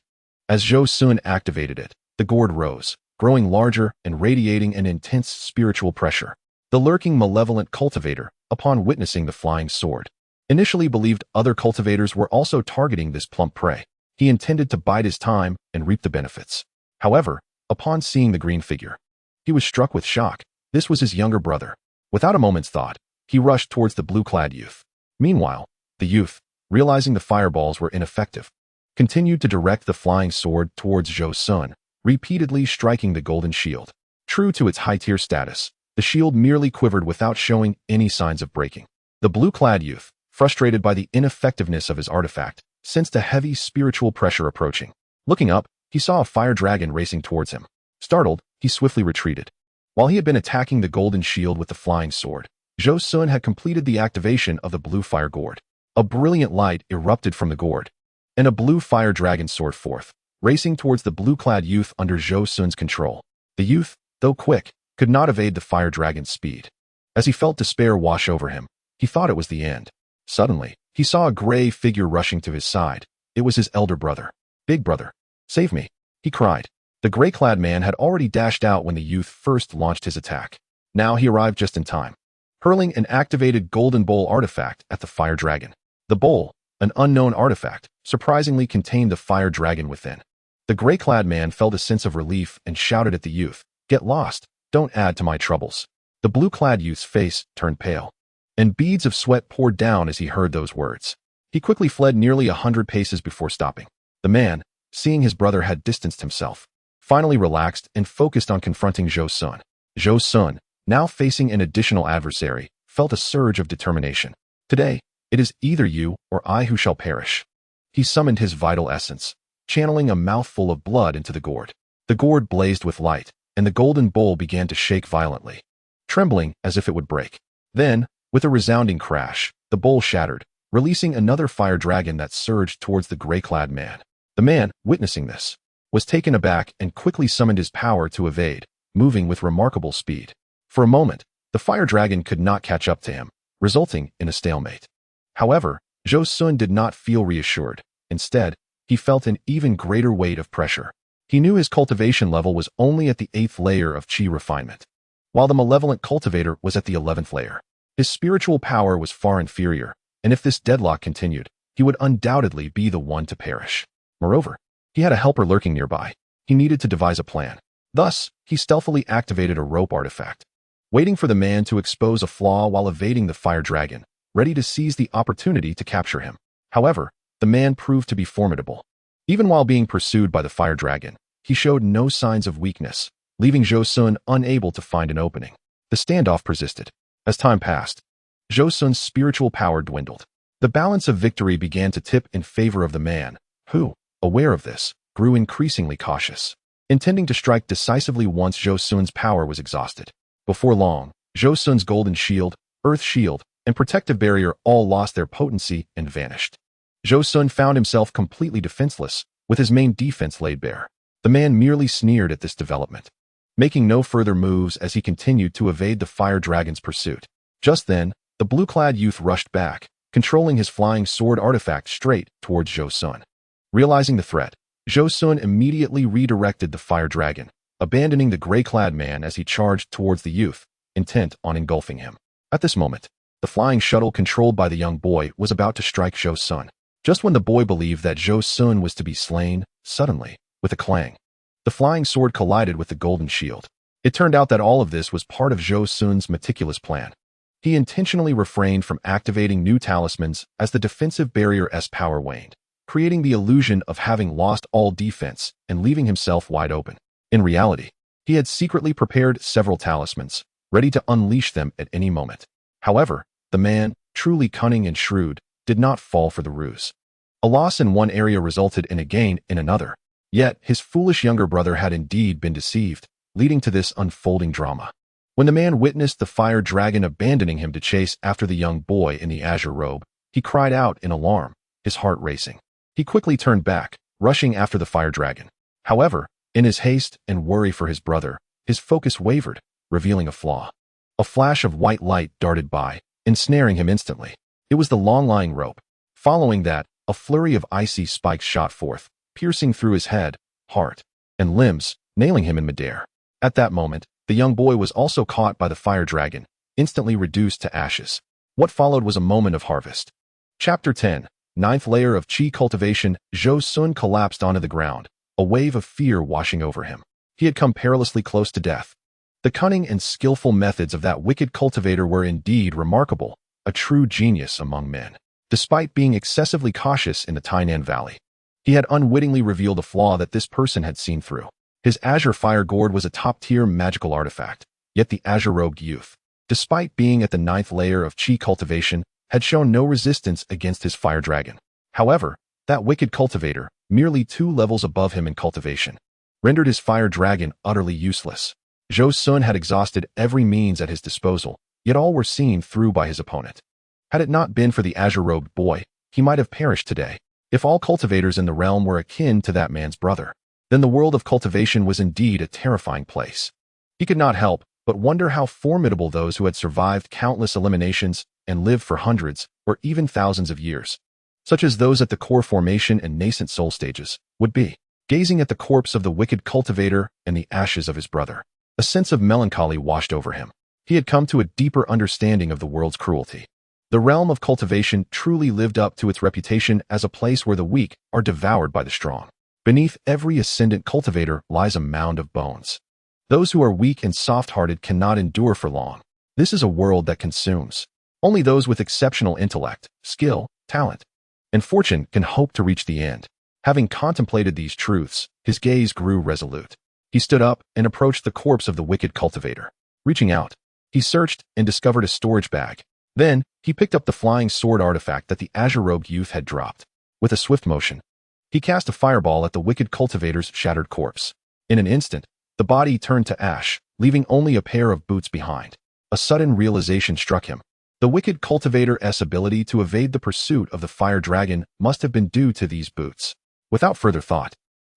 As Zhou Xun activated it, the gourd rose, growing larger and radiating an intense spiritual pressure. The lurking malevolent cultivator, upon witnessing the flying sword, initially believed other cultivators were also targeting this plump prey. He intended to bide his time and reap the benefits. However, upon seeing the green figure, he was struck with shock. This was his younger brother. Without a moment's thought, he rushed towards the blue-clad youth. Meanwhile, the youth, realizing the fireballs were ineffective, continued to direct the flying sword towards Zhou Xun, repeatedly striking the golden shield. True to its high-tier status, the shield merely quivered without showing any signs of breaking. The blue-clad youth, frustrated by the ineffectiveness of his artifact, sensed a heavy spiritual pressure approaching. Looking up, he saw a fire dragon racing towards him. Startled, he swiftly retreated. While he had been attacking the golden shield with the flying sword, Zhou Xun had completed the activation of the blue fire gourd. A brilliant light erupted from the gourd, and a blue fire dragon soared forth, racing towards the blue-clad youth under Zhou Xun's control. The youth, though quick, could not evade the fire dragon's speed. As he felt despair wash over him, he thought it was the end. Suddenly, he saw a gray figure rushing to his side. It was his elder brother. "Big brother, save me," he cried. The gray-clad man had already dashed out when the youth first launched his attack. Now he arrived just in time, hurling an activated golden bowl artifact at the fire dragon. The bowl, an unknown artifact, surprisingly contained the fire dragon within. The gray-clad man felt a sense of relief and shouted at the youth, "Get lost, don't add to my troubles." The blue-clad youth's face turned pale, and beads of sweat poured down as he heard those words. He quickly fled nearly 100 paces before stopping. The man, seeing his brother had distanced himself, finally relaxed and focused on confronting Zhou Xun. Zhou Xun, now facing an additional adversary, felt a surge of determination. "Today, it is either you or I who shall perish." He summoned his vital essence, channeling a mouthful of blood into the gourd. The gourd blazed with light, and the golden bowl began to shake violently, trembling as if it would break. Then, with a resounding crash, the bowl shattered, releasing another fire dragon that surged towards the gray-clad man. The man, witnessing this, was taken aback and quickly summoned his power to evade, moving with remarkable speed. For a moment, the fire dragon could not catch up to him, resulting in a stalemate. However, Zhou Xun did not feel reassured. Instead, he felt an even greater weight of pressure. He knew his cultivation level was only at the 8th layer of Qi refinement, while the malevolent cultivator was at the 11th layer. His spiritual power was far inferior, and if this deadlock continued, he would undoubtedly be the one to perish. Moreover, he had a helper lurking nearby. He needed to devise a plan. Thus, he stealthily activated a rope artifact, waiting for the man to expose a flaw while evading the fire dragon, ready to seize the opportunity to capture him. However, the man proved to be formidable. Even while being pursued by the fire dragon, he showed no signs of weakness, leaving Zhou Xun unable to find an opening. The standoff persisted. As time passed, Zhou Xun's spiritual power dwindled. The balance of victory began to tip in favor of the man, who, aware of this, grew increasingly cautious, intending to strike decisively once Zhou Xun's power was exhausted. Before long, Zhou Xun's golden shield, earth shield, and protective barrier all lost their potency and vanished. Zhou Xun found himself completely defenseless, with his main defense laid bare. The man merely sneered at this development, making no further moves as he continued to evade the fire dragon's pursuit. Just then, the blue-clad youth rushed back, controlling his flying sword artifact straight towards Zhou Xun. Realizing the threat, Zhou Xun immediately redirected the fire dragon, abandoning the gray-clad man as he charged towards the youth, intent on engulfing him. At this moment, the flying shuttle controlled by the young boy was about to strike Zhou Xun. Just when the boy believed that Zhou Xun was to be slain, suddenly, with a clang, the flying sword collided with the golden shield. It turned out that all of this was part of Zhou Xun's meticulous plan. He intentionally refrained from activating new talismans as the defensive barrier's power waned, creating the illusion of having lost all defense and leaving himself wide open. In reality, he had secretly prepared several talismans, ready to unleash them at any moment. However, the man, truly cunning and shrewd, did not fall for the ruse. A loss in one area resulted in a gain in another. Yet, his foolish younger brother had indeed been deceived, leading to this unfolding drama. When the man witnessed the fire dragon abandoning him to chase after the young boy in the azure robe, he cried out in alarm, his heart racing. He quickly turned back, rushing after the fire dragon. However, in his haste and worry for his brother, his focus wavered, revealing a flaw. A flash of white light darted by, ensnaring him instantly. It was the long-lying rope. Following that, a flurry of icy spikes shot forth, piercing through his head, heart, and limbs, nailing him in midair. At that moment, the young boy was also caught by the fire dragon, instantly reduced to ashes. What followed was a moment of harvest. Chapter 10. Ninth layer of Qi cultivation. Zhou Xun collapsed onto the ground, a wave of fear washing over him. He had come perilously close to death. The cunning and skillful methods of that wicked cultivator were indeed remarkable, a true genius among men. Despite being excessively cautious in the Tai Nan Valley, he had unwittingly revealed a flaw that this person had seen through. His azure fire gourd was a top-tier magical artifact, yet the azure-robed youth, despite being at the ninth layer of Qi cultivation, had shown no resistance against his fire dragon. However, that wicked cultivator, merely 2 levels above him in cultivation, rendered his fire dragon utterly useless. Zhou Xun had exhausted every means at his disposal, yet all were seen through by his opponent. Had it not been for the azure-robed boy, he might have perished today. If all cultivators in the realm were akin to that man's brother, then the world of cultivation was indeed a terrifying place. He could not help but wonder how formidable those who had survived countless eliminations and lived for hundreds or even thousands of years, such as those at the core formation and nascent soul stages, would be. Gazing at the corpse of the wicked cultivator and the ashes of his brother, a sense of melancholy washed over him. He had come to a deeper understanding of the world's cruelty. The realm of cultivation truly lived up to its reputation as a place where the weak are devoured by the strong. Beneath every ascendant cultivator lies a mound of bones. Those who are weak and soft-hearted cannot endure for long. This is a world that consumes. Only those with exceptional intellect, skill, talent, and fortune can hope to reach the end. Having contemplated these truths, his gaze grew resolute. He stood up and approached the corpse of the wicked cultivator. Reaching out, he searched and discovered a storage bag. Then, he picked up the flying sword artifact that the azure-robed youth had dropped. With a swift motion, he cast a fireball at the wicked cultivator's shattered corpse. In an instant, the body turned to ash, leaving only a pair of boots behind. A sudden realization struck him. The wicked cultivator's ability to evade the pursuit of the fire dragon must have been due to these boots. Without further thought,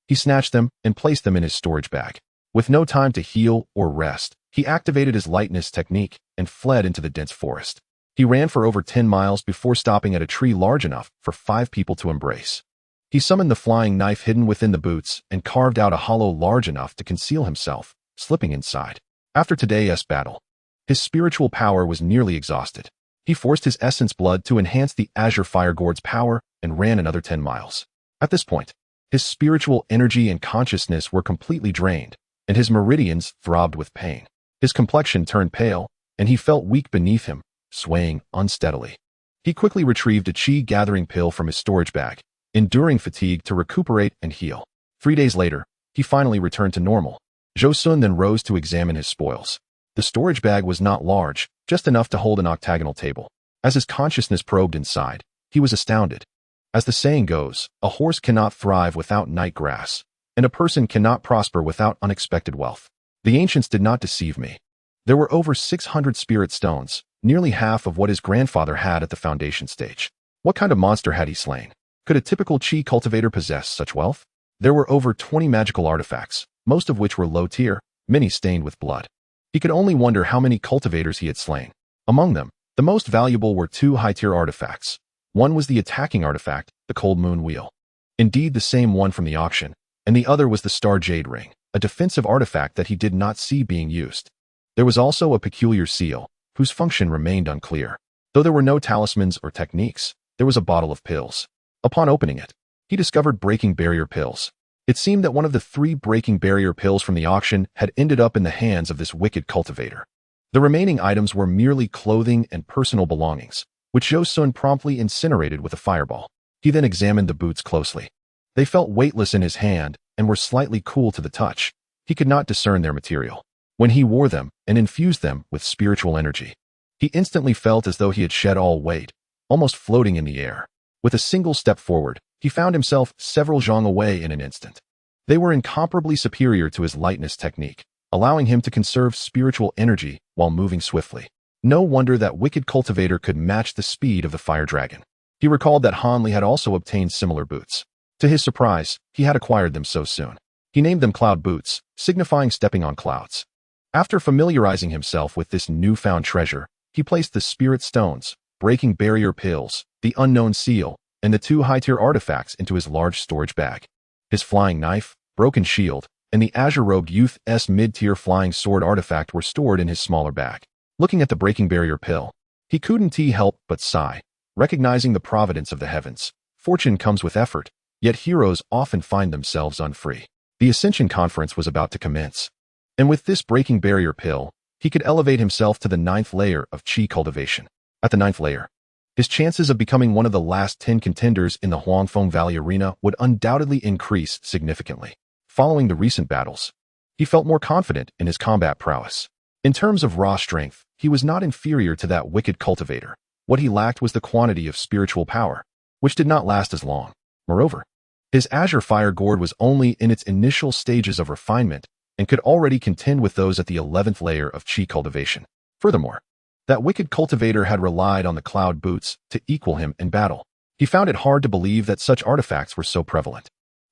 he snatched them and placed them in his storage bag. With no time to heal or rest, he activated his lightness technique and fled into the dense forest. He ran for over 10 miles before stopping at a tree large enough for 5 people to embrace. He summoned the flying knife hidden within the boots and carved out a hollow large enough to conceal himself, slipping inside. After today's battle, his spiritual power was nearly exhausted. He forced his essence blood to enhance the azure fire gourd's power and ran another 10 miles. At this point, his spiritual energy and consciousness were completely drained, and his meridians throbbed with pain. His complexion turned pale, and he felt weak beneath him, swaying unsteadily. He quickly retrieved a Qi gathering pill from his storage bag, enduring fatigue to recuperate and heal. 3 days later, he finally returned to normal. Zhou Xun then rose to examine his spoils. The storage bag was not large, just enough to hold an octagonal table. As his consciousness probed inside, he was astounded. As the saying goes, a horse cannot thrive without night grass, and a person cannot prosper without unexpected wealth. The ancients did not deceive me. There were over 600 spirit stones, nearly half of what his grandfather had at the foundation stage. What kind of monster had he slain? Could a typical Qi cultivator possess such wealth? There were over 20 magical artifacts, most of which were low tier, many stained with blood. He could only wonder how many cultivators he had slain. Among them, the most valuable were 2 high-tier artifacts. One was the attacking artifact, the Cold Moon Wheel. Indeed, the same one from the auction, and the other was the Star Jade Ring, a defensive artifact that he did not see being used. There was also a peculiar seal, whose function remained unclear. Though there were no talismans or techniques, there was a bottle of pills. Upon opening it, he discovered breaking barrier pills. It seemed that one of the 3 breaking barrier pills from the auction had ended up in the hands of this wicked cultivator. The remaining items were merely clothing and personal belongings, which Zhou Xun promptly incinerated with a fireball. He then examined the boots closely. They felt weightless in his hand and were slightly cool to the touch. He could not discern their material. When he wore them and infused them with spiritual energy, he instantly felt as though he had shed all weight, almost floating in the air. With a single step forward, he found himself several zhang away in an instant. They were incomparably superior to his lightness technique, allowing him to conserve spiritual energy while moving swiftly. No wonder that wicked cultivator could match the speed of the fire dragon. He recalled that Han Li had also obtained similar boots. To his surprise, he had acquired them so soon. He named them cloud boots, signifying stepping on clouds. After familiarizing himself with this newfound treasure, he placed the spirit stones, breaking barrier pills, the unknown seal, and the 2 high-tier artifacts into his large storage bag. His flying knife, broken shield, and the azure-robed youth's mid-tier flying sword artifact were stored in his smaller bag. Looking at the breaking barrier pill, he couldn't help but sigh. Recognizing the providence of the heavens, fortune comes with effort, yet heroes often find themselves unfree. The Ascension Conference was about to commence. And with this breaking barrier pill, he could elevate himself to the 9th layer of Qi cultivation. At the 9th layer, his chances of becoming one of the last 10 contenders in the Huangfeng Valley arena would undoubtedly increase significantly. Following the recent battles, he felt more confident in his combat prowess. In terms of raw strength, he was not inferior to that wicked cultivator. What he lacked was the quantity of spiritual power, which did not last as long. Moreover, his azure fire gourd was only in its initial stages of refinement and could already contend with those at the 11th layer of Qi cultivation. Furthermore, that wicked cultivator had relied on the cloud boots to equal him in battle. He found it hard to believe that such artifacts were so prevalent.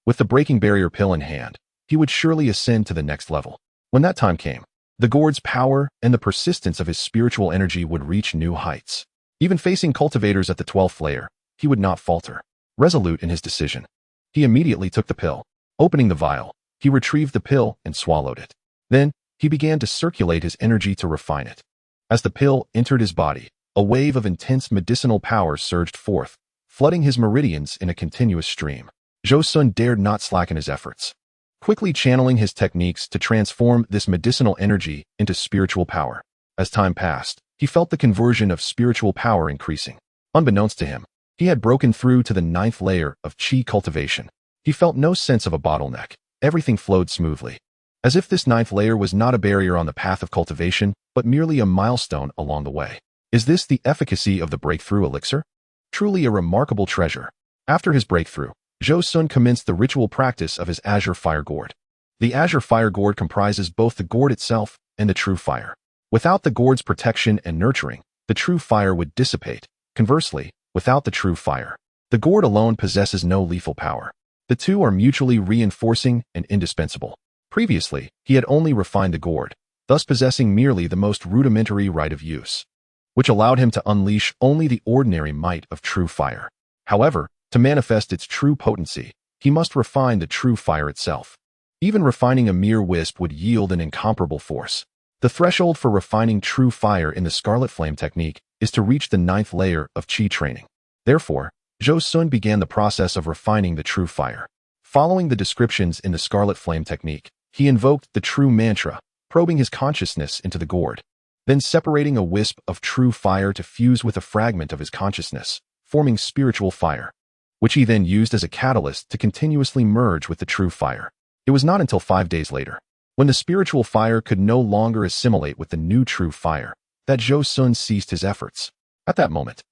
With the breaking barrier pill in hand, he would surely ascend to the next level. When that time came, the gourd's power and the persistence of his spiritual energy would reach new heights. Even facing cultivators at the 12th layer, he would not falter. Resolute in his decision, he immediately took the pill. Opening the vial, he retrieved the pill and swallowed it. Then, he began to circulate his energy to refine it. As the pill entered his body, a wave of intense medicinal power surged forth, flooding his meridians in a continuous stream. Zhou Xun dared not slacken his efforts, quickly channeling his techniques to transform this medicinal energy into spiritual power. As time passed, he felt the conversion of spiritual power increasing. Unbeknownst to him, he had broken through to the 9th layer of Qi cultivation. He felt no sense of a bottleneck. Everything flowed smoothly, as if this 9th layer was not a barrier on the path of cultivation, but merely a milestone along the way. Is this the efficacy of the breakthrough elixir? Truly a remarkable treasure. After his breakthrough, Zhou Xun commenced the ritual practice of his azure fire gourd. The azure fire gourd comprises both the gourd itself and the true fire. Without the gourd's protection and nurturing, the true fire would dissipate. Conversely, without the true fire, the gourd alone possesses no lethal power. The two are mutually reinforcing and indispensable. Previously, he had only refined the gourd, thus possessing merely the most rudimentary right of use, which allowed him to unleash only the ordinary might of true fire. However, to manifest its true potency, he must refine the true fire itself. Even refining a mere wisp would yield an incomparable force. The threshold for refining true fire in the Scarlet Flame technique is to reach the 9th layer of Qi training. Therefore, Zhou Xun began the process of refining the true fire. Following the descriptions in the Scarlet Flame technique, he invoked the true mantra, probing his consciousness into the gourd, then separating a wisp of true fire to fuse with a fragment of his consciousness, forming spiritual fire, which he then used as a catalyst to continuously merge with the true fire. It was not until 5 days later, when the spiritual fire could no longer assimilate with the new true fire, that Zhou Xun ceased his efforts. At that moment,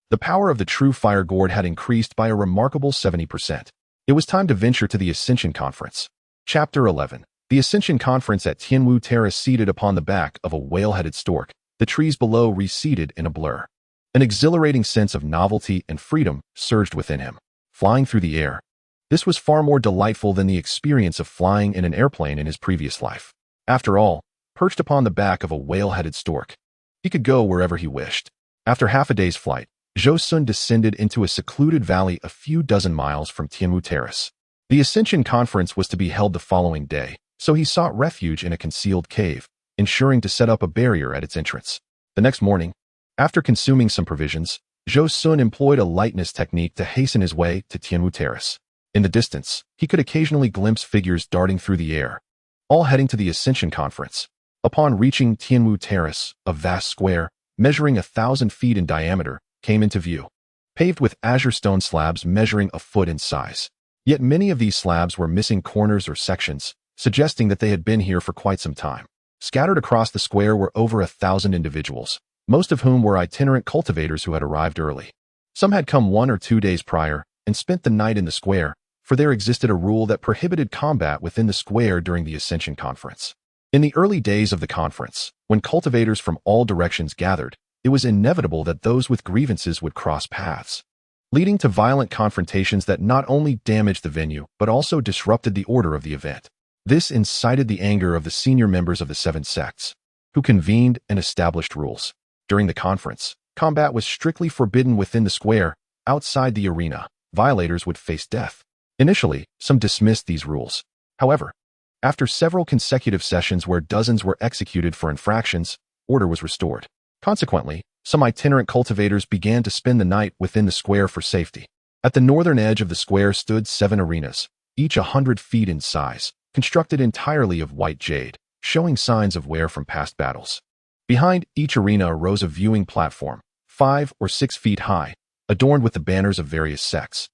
the power of the true fire gourd had increased by a remarkable 70%. It was time to venture to the Ascension Conference. Chapter 11. The Ascension Conference at Tianwu Terrace. Seated upon the back of a whale-headed stork, the trees below receded in a blur. An exhilarating sense of novelty and freedom surged within him. Flying through the air. This was far more delightful than the experience of flying in an airplane in his previous life. After all, perched upon the back of a whale-headed stork, he could go wherever he wished. After half a day's flight, Zhou Xun descended into a secluded valley a few dozen miles from Tianwu Terrace. The Ascension Conference was to be held the following day, so he sought refuge in a concealed cave, ensuring to set up a barrier at its entrance. The next morning, after consuming some provisions, Zhou Xun employed a lightness technique to hasten his way to Tianwu Terrace. In the distance, he could occasionally glimpse figures darting through the air, all heading to the Ascension Conference. Upon reaching Tianwu Terrace, a vast square, measuring 1,000 feet in diameter, came into view, paved with azure stone slabs measuring a foot in size. Yet many of these slabs were missing corners or sections, suggesting that they had been here for quite some time. Scattered across the square were over 1,000 individuals, most of whom were itinerant cultivators who had arrived early. Some had come 1 or 2 days prior and spent the night in the square, for there existed a rule that prohibited combat within the square during the Ascension Conference. In the early days of the conference, when cultivators from all directions gathered, it was inevitable that those with grievances would cross paths, leading to violent confrontations that not only damaged the venue but also disrupted the order of the event. This incited the anger of the senior members of the 7 sects, who convened and established rules. During the conference, combat was strictly forbidden within the square. Outside the arena, violators would face death. Initially, some dismissed these rules. However, after several consecutive sessions where dozens were executed for infractions, order was restored. Consequently, Some itinerant cultivators began to spend the night within the square for safety. At the northern edge of the square stood 7 arenas, each 100 feet in size, constructed entirely of white jade, showing signs of wear from past battles. Behind each arena arose a viewing platform, 5 or 6 feet high, adorned with the banners of various sects,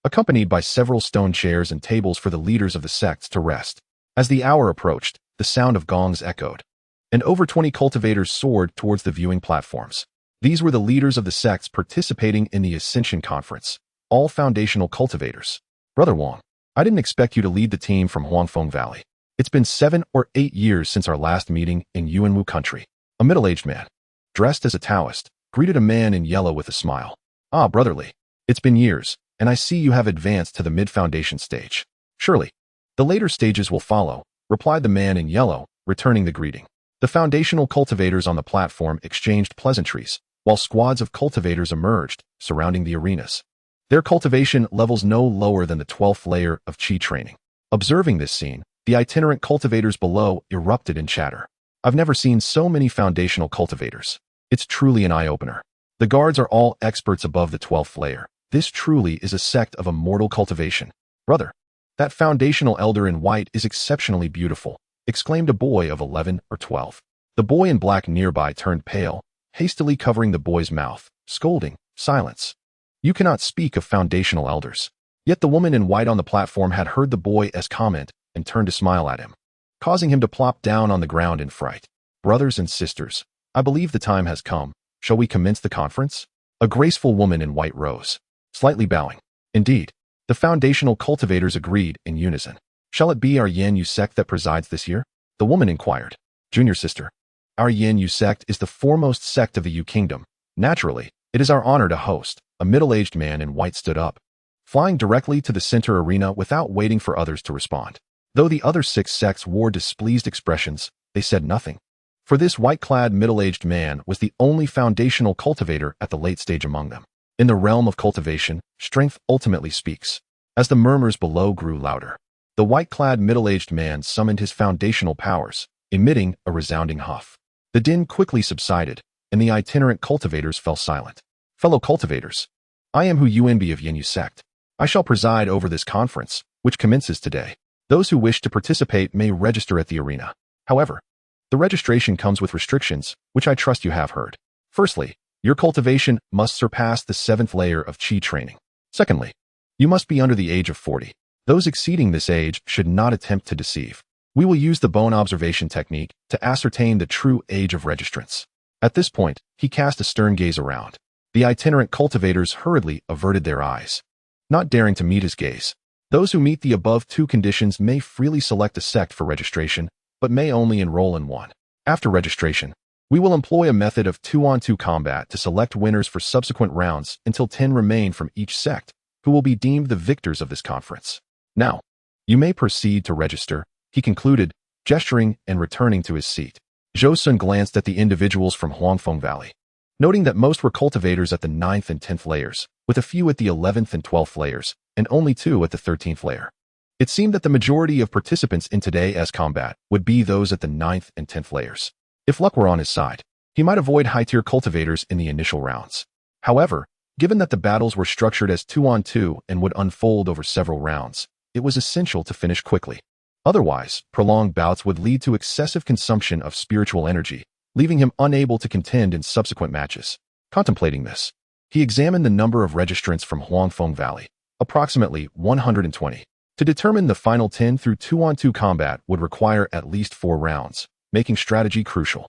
accompanied by several stone chairs and tables for the leaders of the sects to rest. As the hour approached, the sound of gongs echoed, and over 20 cultivators soared towards the viewing platforms. These were the leaders of the sects participating in the Ascension Conference, all foundational cultivators. Brother Wang, I didn't expect you to lead the team from Huangfeng Valley. It's been 7 or 8 years since our last meeting in Yuanwu country. A middle-aged man, dressed as a Taoist, greeted a man in yellow with a smile. Ah, brotherly. It's been years, and I see you have advanced to the mid-foundation stage. Surely, the later stages will follow, replied the man in yellow, returning the greeting. The foundational cultivators on the platform exchanged pleasantries, while squads of cultivators emerged, surrounding the arenas. Their cultivation levels no lower than the 12th layer of Qi training. Observing this scene, the itinerant cultivators below erupted in chatter. I've never seen so many foundational cultivators. It's truly an eye-opener. The guards are all experts above the 12th layer. This truly is a sect of immortal cultivation. Brother, that foundational elder in white is exceptionally beautiful, exclaimed a boy of 11 or 12. The boy in black nearby turned pale, hastily covering the boy's mouth, scolding, "Silence. You cannot speak of foundational elders." Yet the woman in white on the platform had heard the boy's comment and turned to smile at him, causing him to plop down on the ground in fright. Brothers and sisters, I believe the time has come. Shall we commence the conference? A graceful woman in white rose, slightly bowing. Indeed, the foundational cultivators agreed in unison. Shall it be our Yanyu sect that presides this year? The woman inquired. Junior sister, our Yanyu sect is the foremost sect of the Yu Kingdom. Naturally, it is our honor to host. A middle-aged man in white stood up, flying directly to the center arena without waiting for others to respond. Though the other 6 sects wore displeased expressions, they said nothing. For this white-clad middle-aged man was the only foundational cultivator at the late stage among them. In the realm of cultivation, strength ultimately speaks. As the murmurs below grew louder, the white-clad middle-aged man summoned his foundational powers, emitting a resounding huff. The din quickly subsided, and the itinerant cultivators fell silent. Fellow cultivators, I am Hu Yuanbi of Yanyu sect. I shall preside over this conference, which commences today. Those who wish to participate may register at the arena. However, the registration comes with restrictions, which I trust you have heard. Firstly, your cultivation must surpass the 7th layer of Qi training. Secondly, you must be under the age of 40. Those exceeding this age should not attempt to deceive. We will use the bone observation technique to ascertain the true age of registrants. At this point, he cast a stern gaze around. The itinerant cultivators hurriedly averted their eyes, not daring to meet his gaze. Those who meet the above 2 conditions may freely select a sect for registration, but may only enroll in one. After registration, we will employ a method of 2-on-2 combat to select winners for subsequent rounds until 10 remain from each sect, who will be deemed the victors of this conference. Now, you may proceed to register, he concluded, gesturing and returning to his seat. Zhou Xun glanced at the individuals from Huangfeng Valley, noting that most were cultivators at the 9th and 10th layers, with a few at the 11th and 12th layers, and only 2 at the 13th layer. It seemed that the majority of participants in today's combat would be those at the 9th and 10th layers. If luck were on his side, he might avoid high-tier cultivators in the initial rounds. However, given that the battles were structured as 2-on-2 and would unfold over several rounds, it was essential to finish quickly. Otherwise, prolonged bouts would lead to excessive consumption of spiritual energy, leaving him unable to contend in subsequent matches. Contemplating this, he examined the number of registrants from Huangfeng Valley, approximately 120. To determine the final 10 through 2-on-2 combat would require at least 4 rounds, making strategy crucial.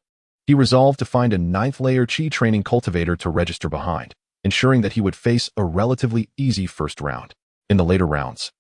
He resolved to find a 9th layer Qi training cultivator to register behind, ensuring that he would face a relatively easy first round. In the later rounds,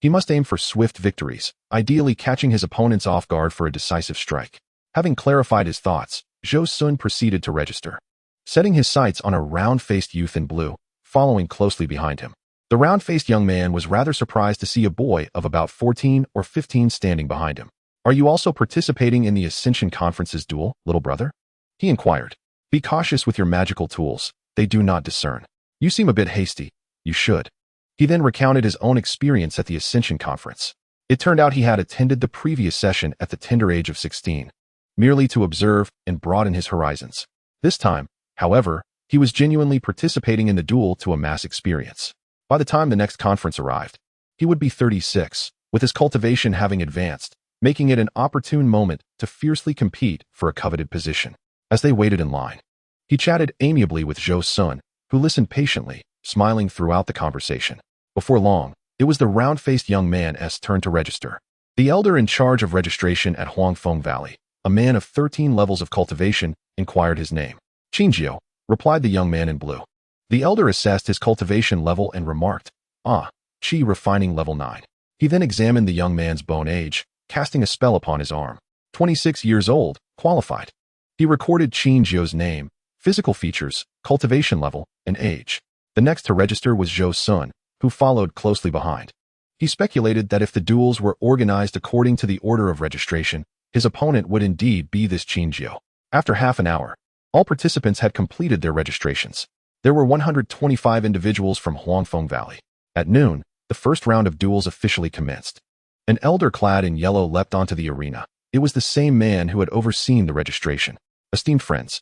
he must aim for swift victories, ideally catching his opponents off guard for a decisive strike. Having clarified his thoughts, Zhou Xun proceeded to register, setting his sights on a round-faced youth in blue, following closely behind him. The round-faced young man was rather surprised to see a boy of about 14 or 15 standing behind him. Are you also participating in the Ascension Conference's duel, little brother? He inquired. Be cautious with your magical tools. They do not discern. You seem a bit hasty. You should. He then recounted his own experience at the Ascension Conference. It turned out he had attended the previous session at the tender age of 16, merely to observe and broaden his horizons. This time, however, He was genuinely participating in the duel to amass experience. By the time the next conference arrived, he would be 36, with his cultivation having advanced, making it an opportune moment to fiercely compete for a coveted position. As they waited in line, he chatted amiably with Zhou Xun, who listened patiently, smiling throughout the conversation. Before long, it was the round-faced young man's turn to register. The elder in charge of registration at Huangfeng Valley, a man of 13 levels of cultivation, inquired his name. Qingjiu, replied the young man in blue. The elder assessed his cultivation level and remarked, Qi refining level 9. He then examined the young man's bone age, casting a spell upon his arm. 26 years old, qualified. He recorded Qingjiu's name, physical features, cultivation level, and age. The next to register was Zhou Xun, who followed closely behind. He speculated that if the duels were organized according to the order of registration, his opponent would indeed be this Qingjiu. After half an hour, all participants had completed their registrations. There were 125 individuals from Huangfeng Valley. At noon, the first round of duels officially commenced. An elder clad in yellow leapt onto the arena. It was the same man who had overseen the registration. Esteemed friends,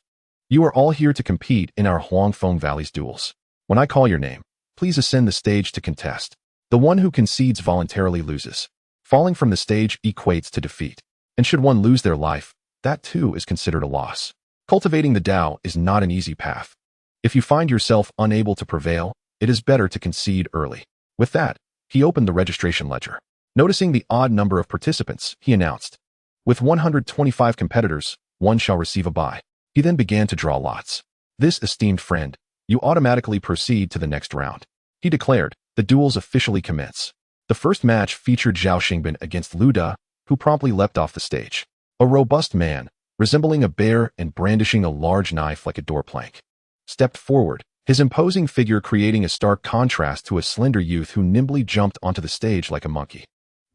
you are all here to compete in our Huangfeng Valley's duels. When I call your name, please ascend the stage to contest. The one who concedes voluntarily loses. Falling from the stage equates to defeat. And should one lose their life, that too is considered a loss. Cultivating the Tao is not an easy path. If you find yourself unable to prevail, it is better to concede early. With that, he opened the registration ledger. Noticing the odd number of participants, he announced, with 125 competitors, one shall receive a bye. He then began to draw lots. This esteemed friend, you automatically proceed to the next round. He declared, the duels officially commence. The first match featured Zhao Xingbin against Lu Da, who promptly leapt off the stage. A robust man, resembling a bear and brandishing a large knife like a door plank, stepped forward, his imposing figure creating a stark contrast to a slender youth who nimbly jumped onto the stage like a monkey.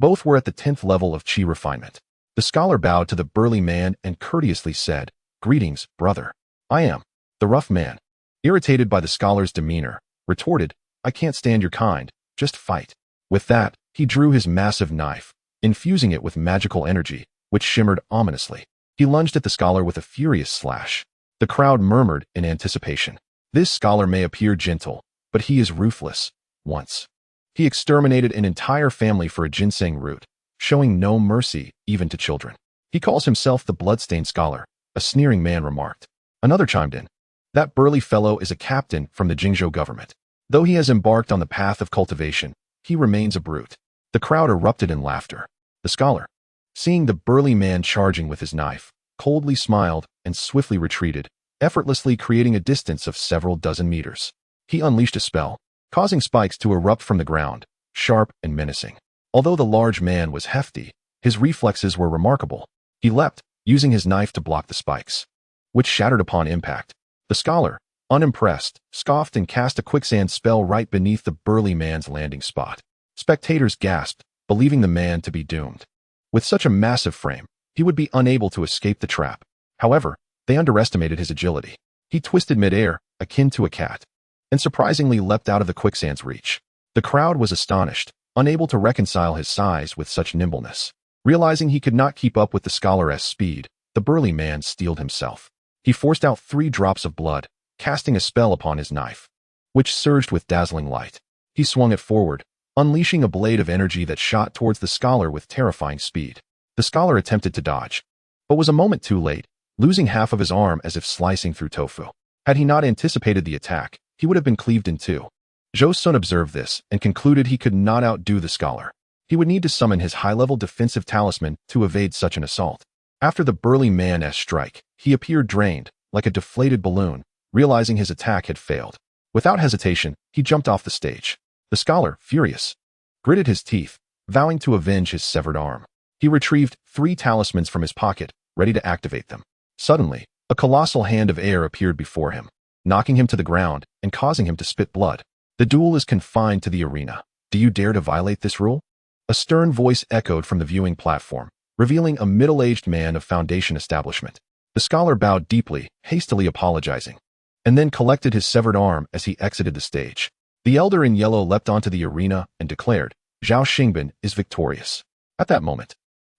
Both were at the 10th level of Qi refinement. The scholar bowed to the burly man and courteously said, greetings, brother. I am the rough man. Irritated by the scholar's demeanor, retorted, I can't stand your kind, just fight. With that, he drew his massive knife, infusing it with magical energy, which shimmered ominously. He lunged at the scholar with a furious slash. The crowd murmured in anticipation. This scholar may appear gentle, but he is ruthless. Once, he exterminated an entire family for a ginseng root, showing no mercy even to children. He calls himself the bloodstained scholar, a sneering man remarked. Another chimed in. That burly fellow is a captain from the Jingzhou government. Though he has embarked on the path of cultivation, he remains a brute. The crowd erupted in laughter. The scholar, seeing the burly man charging with his knife, coldly smiled and swiftly retreated, effortlessly creating a distance of several dozen meters. He unleashed a spell, causing spikes to erupt from the ground, sharp and menacing. Although the large man was hefty, his reflexes were remarkable. He leapt, using his knife to block the spikes, which shattered upon impact. The scholar, unimpressed, scoffed and cast a quicksand spell right beneath the burly man's landing spot. Spectators gasped, believing the man to be doomed. With such a massive frame, he would be unable to escape the trap. However, they underestimated his agility. He twisted midair, akin to a cat, and surprisingly leapt out of the quicksand's reach. The crowd was astonished, unable to reconcile his size with such nimbleness. Realizing he could not keep up with the scholar's speed, the burly man steeled himself. He forced out 3 drops of blood, casting a spell upon his knife, which surged with dazzling light. He swung it forward, unleashing a blade of energy that shot towards the scholar with terrifying speed. The scholar attempted to dodge, but was a moment too late, losing half of his arm as if slicing through tofu. Had he not anticipated the attack, he would have been cleaved in two. Zhou Xun observed this and concluded he could not outdo the scholar. He would need to summon his high-level defensive talisman to evade such an assault. After the burly man's strike, he appeared drained, like a deflated balloon, realizing his attack had failed. Without hesitation, he jumped off the stage. The scholar, furious, gritted his teeth, vowing to avenge his severed arm. He retrieved 3 talismans from his pocket, ready to activate them. Suddenly, a colossal hand of air appeared before him, knocking him to the ground and causing him to spit blood. The duel is confined to the arena. Do you dare to violate this rule? A stern voice echoed from the viewing platform, revealing a middle-aged man of Foundation establishment. The scholar bowed deeply, hastily apologizing, and then collected his severed arm as he exited the stage. The elder in yellow leapt onto the arena and declared, Zhao Xingbin is victorious. At that moment,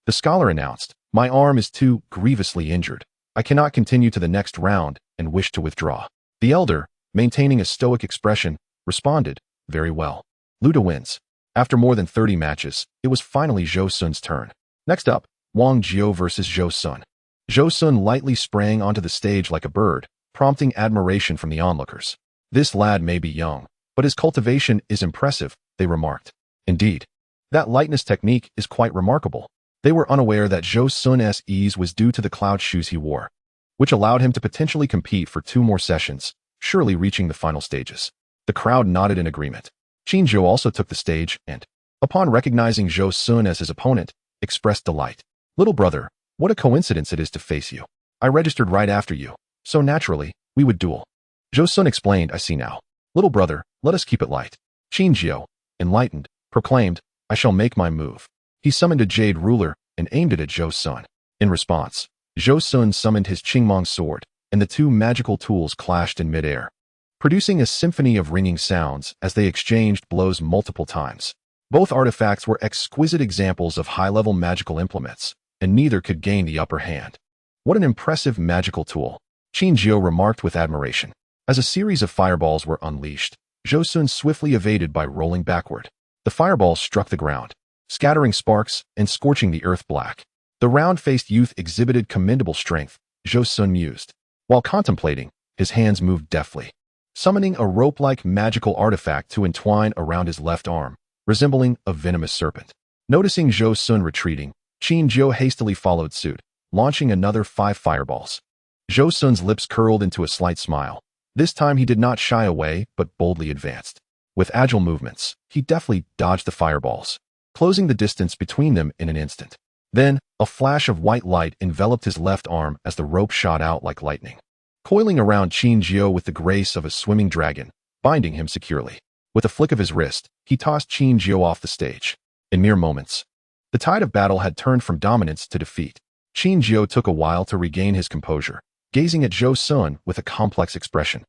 the scholar announced, my arm is too grievously injured. I cannot continue to the next round and wish to withdraw. The elder, maintaining a stoic expression, responded, very well. Luda wins. After more than 30 matches, it was finally Zhou Xun's turn. Next up, Wang Jiao versus Zhou Xun. Zhou Xun lightly sprang onto the stage like a bird, prompting admiration from the onlookers. This lad may be young, but his cultivation is impressive, they remarked. Indeed, that lightness technique is quite remarkable. They were unaware that Zhou Xun's ease was due to the cloud shoes he wore, which allowed him to potentially compete for 2 more sessions, surely reaching the final stages. The crowd nodded in agreement. Qin Zhou also took the stage and, upon recognizing Zhou Xun as his opponent, expressed delight. Little brother, what a coincidence it is to face you. I registered right after you, so naturally, we would duel. Zhou Xun explained, I see now. Little brother, let us keep it light. Qin Zhou, enlightened, proclaimed, I shall make my move. He summoned a jade ruler and aimed it at Zhou Xun. In response, Zhou Xun summoned his Qingmong sword, and the 2 magical tools clashed in midair, producing a symphony of ringing sounds as they exchanged blows multiple times. Both artifacts were exquisite examples of high-level magical implements, and neither could gain the upper hand. What an impressive magical tool, Qin Zhou remarked with admiration. As a series of fireballs were unleashed, Zhou Xun swiftly evaded by rolling backward. The fireballs struck the ground, scattering sparks and scorching the earth black. The round-faced youth exhibited commendable strength, Zhou Xun mused. While contemplating, his hands moved deftly, summoning a rope-like magical artifact to entwine around his left arm, resembling a venomous serpent. Noticing Zhou Xun retreating, Qin Zhou hastily followed suit, launching another 5 fireballs. Zhou Xun's lips curled into a slight smile. This time he did not shy away, but boldly advanced. With agile movements, he deftly dodged the fireballs, closing the distance between them in an instant. Then, a flash of white light enveloped his left arm as the rope shot out like lightning, coiling around Qin Zhou with the grace of a swimming dragon, binding him securely. With a flick of his wrist, he tossed Qin Zhou off the stage. In mere moments, the tide of battle had turned from dominance to defeat. Qin Zhou took a while to regain his composure, gazing at Zhou Xun with a complex expression,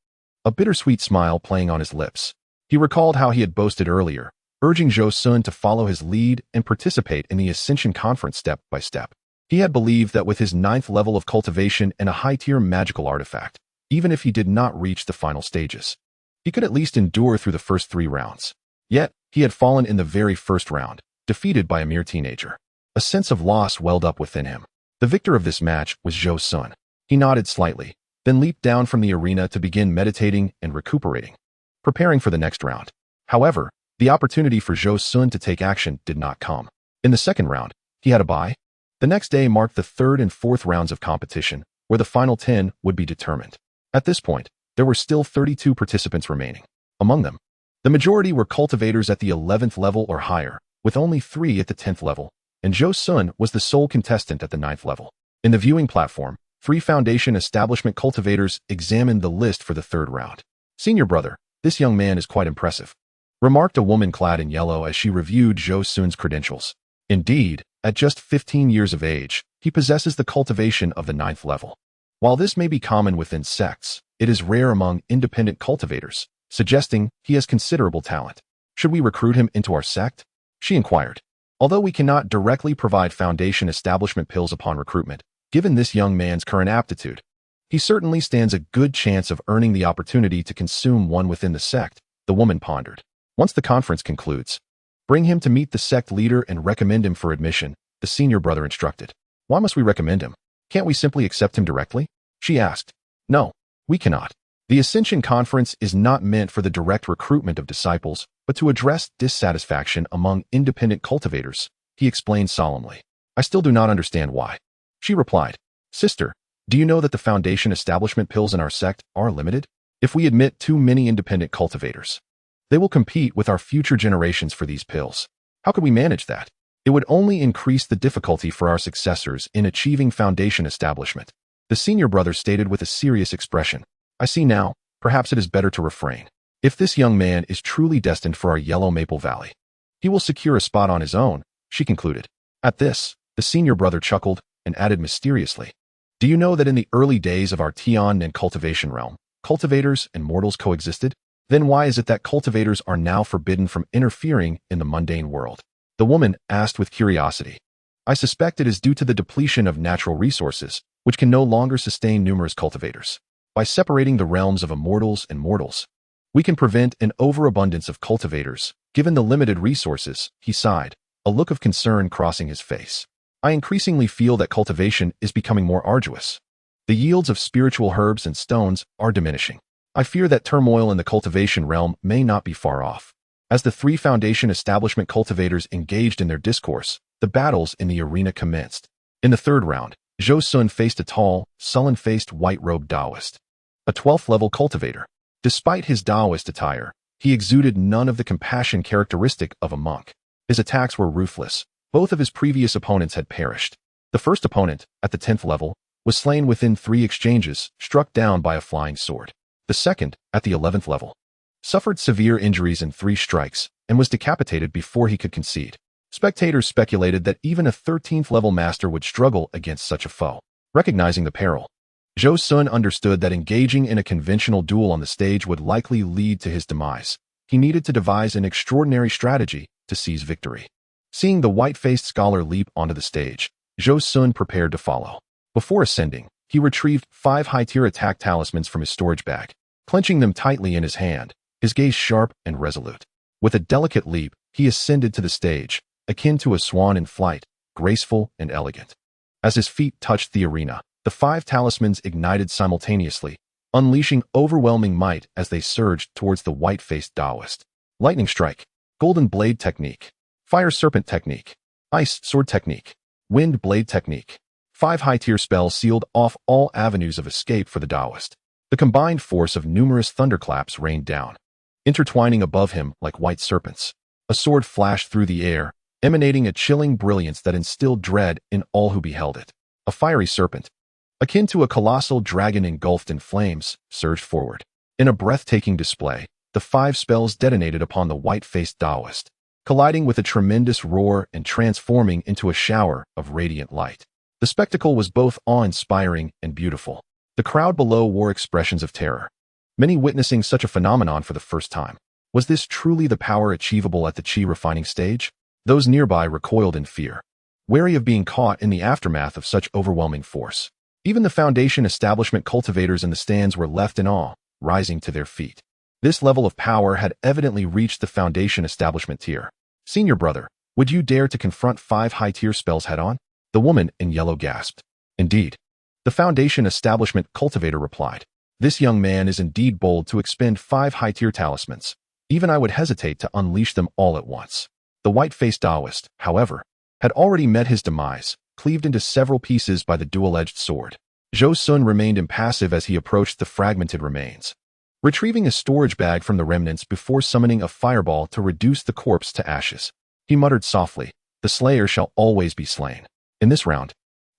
a bittersweet smile playing on his lips. He recalled how he had boasted earlier, urging Zhou Xun to follow his lead and participate in the Ascension Conference step by step. He had believed that with his 9th level of cultivation and a high-tier magical artifact, even if he did not reach the final stages, he could at least endure through the first 3 rounds. Yet, he had fallen in the very first round, defeated by a mere teenager. A sense of loss welled up within him. The victor of this match was Zhou Xun. He nodded slightly, then leaped down from the arena to begin meditating and recuperating, preparing for the next round. However, the opportunity for Zhou Xun to take action did not come. In the second round, he had a bye. The next day marked the 3rd and 4th rounds of competition, where the final 10 would be determined. At this point, there were still 32 participants remaining. Among them, the majority were cultivators at the 11th level or higher, with only 3 at the 10th level, and Zhou Xun was the sole contestant at the 9th level. In the viewing platform, 3 Foundation Establishment cultivators examined the list for the 3rd round. Senior brother, this young man is quite impressive, remarked a woman clad in yellow as she reviewed Zhou Xun's credentials. Indeed, at just 15 years of age, he possesses the cultivation of the 9th level. While this may be common within sects, it is rare among independent cultivators, suggesting he has considerable talent. Should we recruit him into our sect? She inquired. Although we cannot directly provide Foundation Establishment pills upon recruitment, given this young man's current aptitude, he certainly stands a good chance of earning the opportunity to consume one within the sect, the woman pondered. Once the conference concludes, bring him to meet the sect leader and recommend him for admission, the senior brother instructed. Why must we recommend him? Can't we simply accept him directly? She asked. No, we cannot. The Ascension Conference is not meant for the direct recruitment of disciples, but to address dissatisfaction among independent cultivators, he explained solemnly. I still do not understand why. She replied. Sister, do you know that the Foundation Establishment pills in our sect are limited? If we admit too many independent cultivators, they will compete with our future generations for these pills. How could we manage that? It would only increase the difficulty for our successors in achieving Foundation establishment. The senior brother stated with a serious expression. I see now, perhaps it is better to refrain. If this young man is truly destined for our Yellow Maple Valley, he will secure a spot on his own, she concluded. At this, the senior brother chuckled and added mysteriously. Do you know that in the early days of our Tai Nan cultivation realm, cultivators and mortals coexisted? Then why is it that cultivators are now forbidden from interfering in the mundane world? The woman asked with curiosity. I suspect it is due to the depletion of natural resources, which can no longer sustain numerous cultivators. By separating the realms of immortals and mortals, we can prevent an overabundance of cultivators. Given the limited resources, he sighed, a look of concern crossing his face. I increasingly feel that cultivation is becoming more arduous. The yields of spiritual herbs and stones are diminishing. I fear that turmoil in the cultivation realm may not be far off. As the three Foundation establishment cultivators engaged in their discourse, the battles in the arena commenced. In the third round, Zhou Xun faced a tall, sullen-faced white-robed Taoist, a 12th level cultivator. Despite his Taoist attire, he exuded none of the compassion characteristic of a monk. His attacks were ruthless. Both of his previous opponents had perished. The first opponent, at the 10th level, was slain within 3 exchanges, struck down by a flying sword. The second, at the 11th level, suffered severe injuries in 3 strikes and was decapitated before he could concede. Spectators speculated that even a 13th level master would struggle against such a foe. Recognizing the peril, Zhou Xun understood that engaging in a conventional duel on the stage would likely lead to his demise. He needed to devise an extraordinary strategy to seize victory. Seeing the white-faced scholar leap onto the stage, Zhou Xun prepared to follow. Before ascending, he retrieved 5 high-tier attack talismans from his storage bag, clenching them tightly in his hand, his gaze sharp and resolute. With a delicate leap, he ascended to the stage, akin to a swan in flight, graceful and elegant. As his feet touched the arena, the 5 talismans ignited simultaneously, unleashing overwhelming might as they surged towards the white-faced Taoist. Lightning Strike, Golden Blade Technique, Fire Serpent Technique, Ice Sword Technique, Wind Blade Technique. 5 high-tier spells sealed off all avenues of escape for the Taoist. The combined force of numerous thunderclaps rained down, intertwining above him like white serpents. A sword flashed through the air, emanating a chilling brilliance that instilled dread in all who beheld it. A fiery serpent, akin to a colossal dragon engulfed in flames, surged forward. In a breathtaking display, the 5 spells detonated upon the white-faced Taoist, colliding with a tremendous roar and transforming into a shower of radiant light. The spectacle was both awe-inspiring and beautiful. The crowd below wore expressions of terror, many witnessing such a phenomenon for the first time. Was this truly the power achievable at the chi refining stage? Those nearby recoiled in fear, wary of being caught in the aftermath of such overwhelming force. Even the Foundation establishment cultivators in the stands were left in awe, rising to their feet. This level of power had evidently reached the Foundation establishment tier. Senior brother, would you dare to confront 5 high-tier spells head-on? The woman in yellow gasped. Indeed. The Foundation establishment cultivator replied. This young man is indeed bold to expend 5 high-tier talismans. Even I would hesitate to unleash them all at once. The white-faced Taoist, however, had already met his demise, cleaved into several pieces by the dual-edged sword. Zhou Xun remained impassive as he approached the fragmented remains, retrieving a storage bag from the remnants before summoning a fireball to reduce the corpse to ashes. He muttered softly, "The slayer shall always be slain." In this round,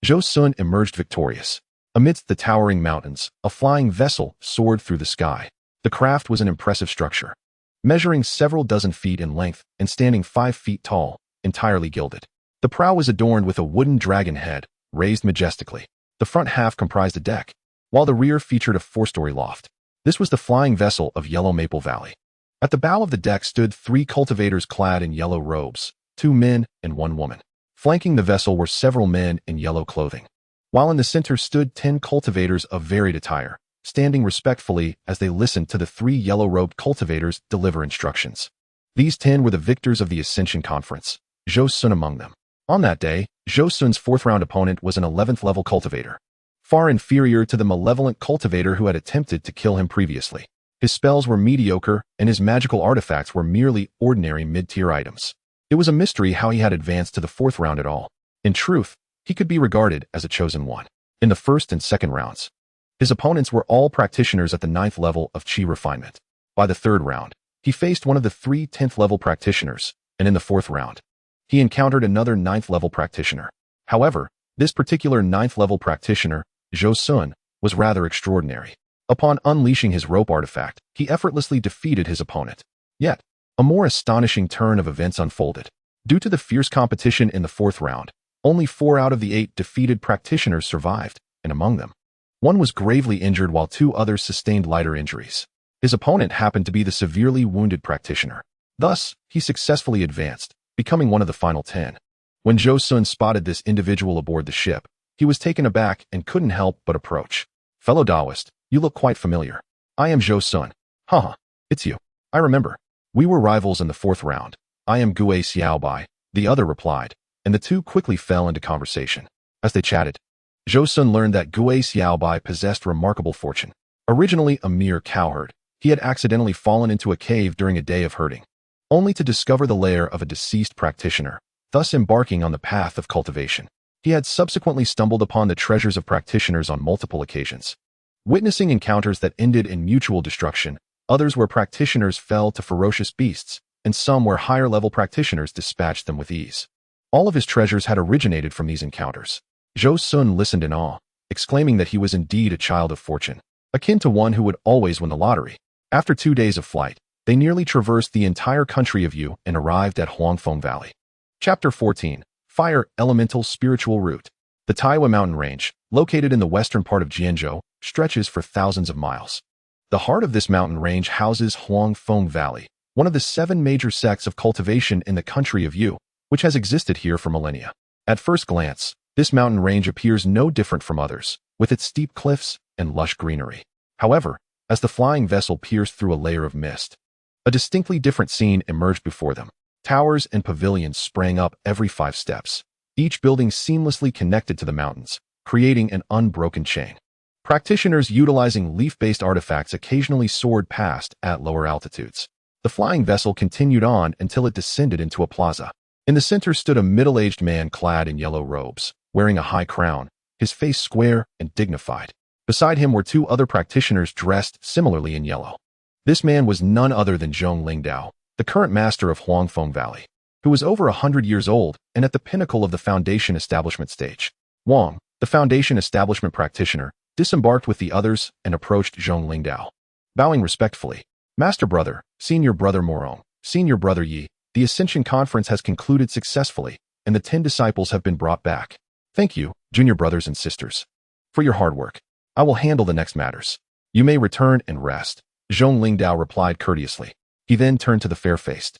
Zhou Xun emerged victorious. Amidst the towering mountains, a flying vessel soared through the sky. The craft was an impressive structure, measuring several dozen feet in length and standing 5 feet tall, entirely gilded. The prow was adorned with a wooden dragon head, raised majestically. The front half comprised a deck, while the rear featured a 4-story loft. This was the flying vessel of Yellow Maple Valley. At the bow of the deck stood 3 cultivators clad in yellow robes, 2 men and 1 woman. Flanking the vessel were several men in yellow clothing, while in the center stood 10 cultivators of varied attire, standing respectfully as they listened to the 3 yellow-robed cultivators deliver instructions. These 10 were the victors of the Ascension Conference, Zhou Xun among them. On that day, Zhou Xun's 4th-round opponent was an 11th-level cultivator, far inferior to the malevolent cultivator who had attempted to kill him previously. His spells were mediocre, and his magical artifacts were merely ordinary mid-tier items. It was a mystery how he had advanced to the 4th round at all. In truth, he could be regarded as a chosen one. In the 1st and 2nd rounds, his opponents were all practitioners at the 9th level of chi refinement. By the 3rd round, he faced one of the 3 10th-level practitioners, and in the 4th round, he encountered another 9th-level practitioner. However, this particular 9th-level practitioner, Zhou Xun, was rather extraordinary. Upon unleashing his rope artifact, he effortlessly defeated his opponent. Yet, a more astonishing turn of events unfolded. Due to the fierce competition in the 4th round, only 4 out of the 8 defeated practitioners survived, and among them, 1 was gravely injured while 2 others sustained lighter injuries. His opponent happened to be the severely wounded practitioner. Thus, he successfully advanced, becoming one of the final 10. When Zhou Xun spotted this individual aboard the ship, he was taken aback and couldn't help but approach. Fellow Taoist, you look quite familiar. I am Zhou Xun. Haha, it's you. I remember. We were rivals in the 4th round. I am Gu Xiaobai, the other replied, and the two quickly fell into conversation. As they chatted, Zhou Xun learned that Gu Xiaobai possessed remarkable fortune. Originally a mere cowherd, he had accidentally fallen into a cave during a day of herding, only to discover the lair of a deceased practitioner, thus embarking on the path of cultivation. He had subsequently stumbled upon the treasures of practitioners on multiple occasions, witnessing encounters that ended in mutual destruction, others where practitioners fell to ferocious beasts, and some where higher-level practitioners dispatched them with ease. All of his treasures had originated from these encounters. Zhou Xun listened in awe, exclaiming that he was indeed a child of fortune, akin to one who would always win the lottery. After 2 days of flight, they nearly traversed the entire country of Yu and arrived at Huangfeng Valley. Chapter 14. Fire Elemental Spiritual Root. The Tai Nan Mountain range, located in the western part of Jianzhou, stretches for thousands of miles. The heart of this mountain range houses Huangfeng Valley, one of the 7 major sects of cultivation in the country of Yu, which has existed here for millennia. At first glance, this mountain range appears no different from others, with its steep cliffs and lush greenery. However, as the flying vessel pierced through a layer of mist, a distinctly different scene emerged before them. Towers and pavilions sprang up every 5 steps, each building seamlessly connected to the mountains, creating an unbroken chain. Practitioners utilizing leaf-based artifacts occasionally soared past at lower altitudes. The flying vessel continued on until it descended into a plaza. In the center stood a middle-aged man clad in yellow robes, wearing a high crown, his face square and dignified. Beside him were 2 other practitioners dressed similarly in yellow. This man was none other than Zhong Lingdao, the current master of Huangfeng Valley, who was over 100 years old and at the pinnacle of the foundation establishment stage. Wang, the foundation establishment practitioner, disembarked with the others and approached Zhong Lingdao. Bowing respectfully, Master Brother, Senior Brother Morong, Senior Brother Yi, the Ascension Conference has concluded successfully, and the 10 disciples have been brought back. Thank you, junior brothers and sisters, for your hard work. I will handle the next matters. You may return and rest, Zhong Lingdao replied courteously. He then turned to the fair-faced,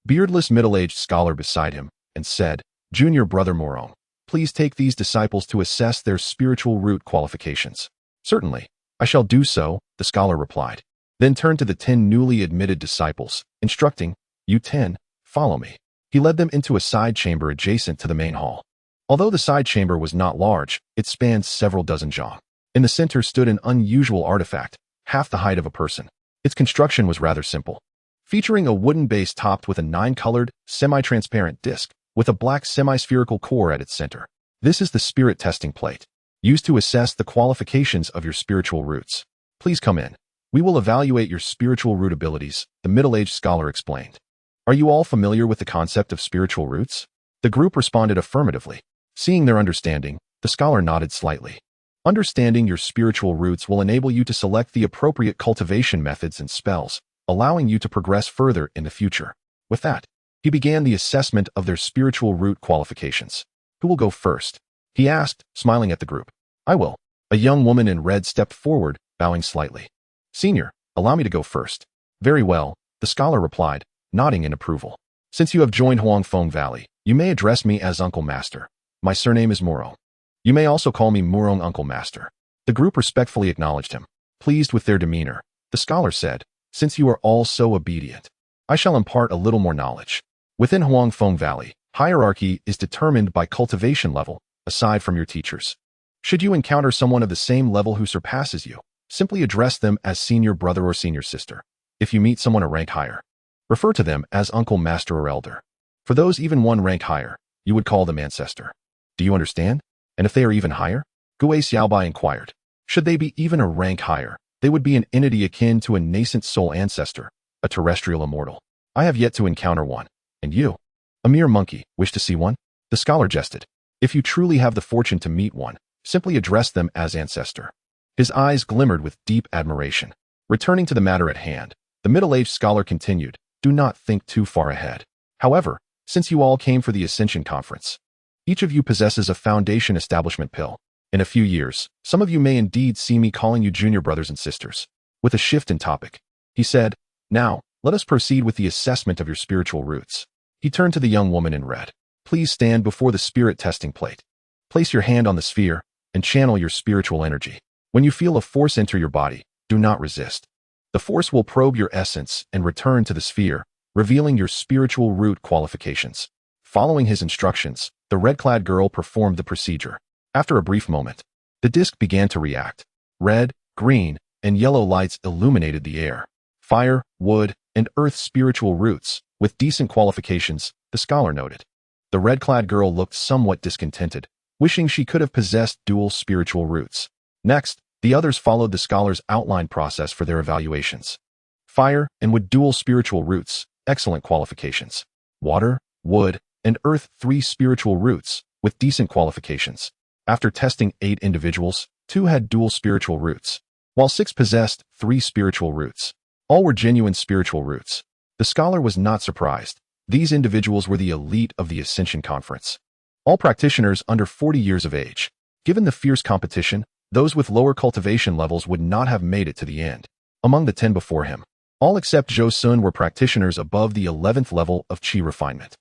beardless middle-aged scholar beside him and said, Junior Brother Morong, please take these disciples to assess their spiritual root qualifications. Certainly, I shall do so, the scholar replied, then turned to the 10 newly admitted disciples, instructing, You 10, follow me. He led them into a side chamber adjacent to the main hall. Although the side chamber was not large, it spanned several dozen zhang. In the center stood an unusual artifact, half the height of a person. Its construction was rather simple, featuring a wooden base topped with a 9-colored, semi-transparent disc, with a black semi-spherical core at its center. This is the spirit testing plate, used to assess the qualifications of your spiritual roots. Please come in. We will evaluate your spiritual root abilities, the middle-aged scholar explained. Are you all familiar with the concept of spiritual roots? The group responded affirmatively. Seeing their understanding, the scholar nodded slightly. Understanding your spiritual roots will enable you to select the appropriate cultivation methods and spells, allowing you to progress further in the future. With that, he began the assessment of their spiritual root qualifications. Who will go first? He asked, smiling at the group. I will. A young woman in red stepped forward, bowing slightly. Senior, allow me to go first. Very well, the scholar replied, nodding in approval. Since you have joined Huangfeng Valley, you may address me as Uncle Master. My surname is Morong. You may also call me Morong Uncle Master. The group respectfully acknowledged him. Pleased with their demeanor, the scholar said, Since you are all so obedient, I shall impart a little more knowledge. Within Huangfeng Valley, hierarchy is determined by cultivation level, aside from your teachers. Should you encounter someone of the same level who surpasses you, simply address them as senior brother or senior sister. If you meet someone a rank higher, refer to them as uncle, master, or elder. For those even one rank higher, you would call them ancestor. Do you understand? And if they are even higher? Gu Xiaobai inquired. Should they be even a rank higher, they would be an entity akin to a nascent soul ancestor, a terrestrial immortal. I have yet to encounter one. And you? A mere monkey, wish to see one? The scholar jested. If you truly have the fortune to meet one, simply address them as ancestor. His eyes glimmered with deep admiration. Returning to the matter at hand, the middle-aged scholar continued, Do not think too far ahead. However, since you all came for the Ascension Conference, each of you possesses a foundation establishment pill. In a few years, some of you may indeed see me calling you junior brothers and sisters. With a shift in topic, he said, Now, let us proceed with the assessment of your spiritual roots. He turned to the young woman in red. Please stand before the spirit testing plate. Place your hand on the sphere and channel your spiritual energy. When you feel a force enter your body, do not resist. The force will probe your essence and return to the sphere, revealing your spiritual root qualifications. Following his instructions, the red-clad girl performed the procedure. After a brief moment, the disc began to react. Red, green, and yellow lights illuminated the air. Fire, wood, and earth spiritual roots, with decent qualifications, the scholar noted. The red-clad girl looked somewhat discontented, wishing she could have possessed dual spiritual roots. Next, the others followed the scholar's outlined process for their evaluations. Fire and wood dual spiritual roots, excellent qualifications. Water, wood, and earth 3 spiritual roots, with decent qualifications. After testing 8 individuals, 2 had dual spiritual roots, while 6 possessed 3 spiritual roots. All were genuine spiritual roots. The scholar was not surprised. These individuals were the elite of the Ascension Conference. All practitioners under 40 years of age. Given the fierce competition, those with lower cultivation levels would not have made it to the end. Among the 10 before him, all except Zhou Xun were practitioners above the 11th level of Qi refinement.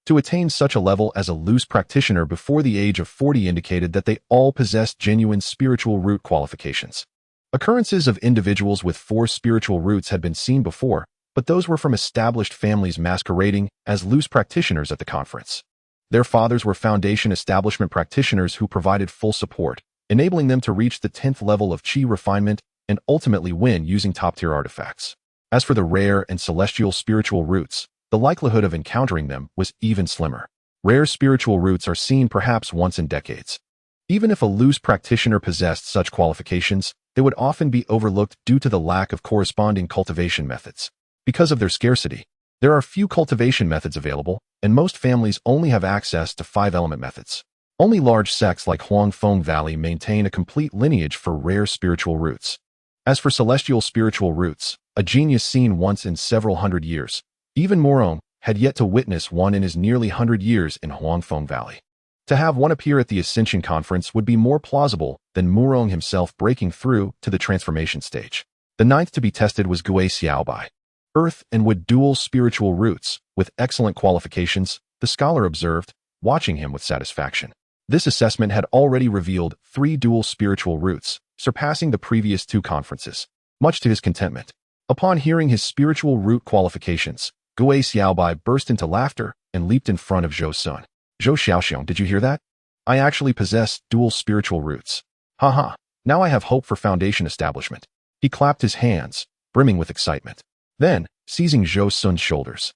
To attain such a level as a loose practitioner before the age of 40 indicated that they all possessed genuine spiritual root qualifications. Occurrences of individuals with 4 spiritual roots had been seen before, but those were from established families masquerading as loose practitioners at the conference. Their fathers were foundation establishment practitioners who provided full support, enabling them to reach the 10th level of Qi refinement and ultimately win using top-tier artifacts. As for the rare and celestial spiritual roots, the likelihood of encountering them was even slimmer. Rare spiritual roots are seen perhaps once in decades. Even if a loose practitioner possessed such qualifications, they would often be overlooked due to the lack of corresponding cultivation methods. Because of their scarcity, there are few cultivation methods available, and most families only have access to 5-element methods. Only large sects like Huangfeng Valley maintain a complete lineage for rare spiritual roots. As for celestial spiritual roots, a genius seen once in several hundred years, even Murong had yet to witness one in his nearly 100 years in Huangfeng Valley. To have one appear at the Ascension Conference would be more plausible than Murong himself breaking through to the transformation stage. The 9th to be tested was Gui Xiaobai. Earth and wood dual spiritual roots, with excellent qualifications, the scholar observed, watching him with satisfaction. This assessment had already revealed 3 dual spiritual roots, surpassing the previous 2 conferences, much to his contentment. Upon hearing his spiritual root qualifications, Gui Xiaobai burst into laughter and leaped in front of Zhou Xun. Zhou Xiaoshan, did you hear that? I actually possess dual spiritual roots. Haha, now I have hope for foundation establishment. He clapped his hands, brimming with excitement. Then, seizing Zhou Xun's shoulders,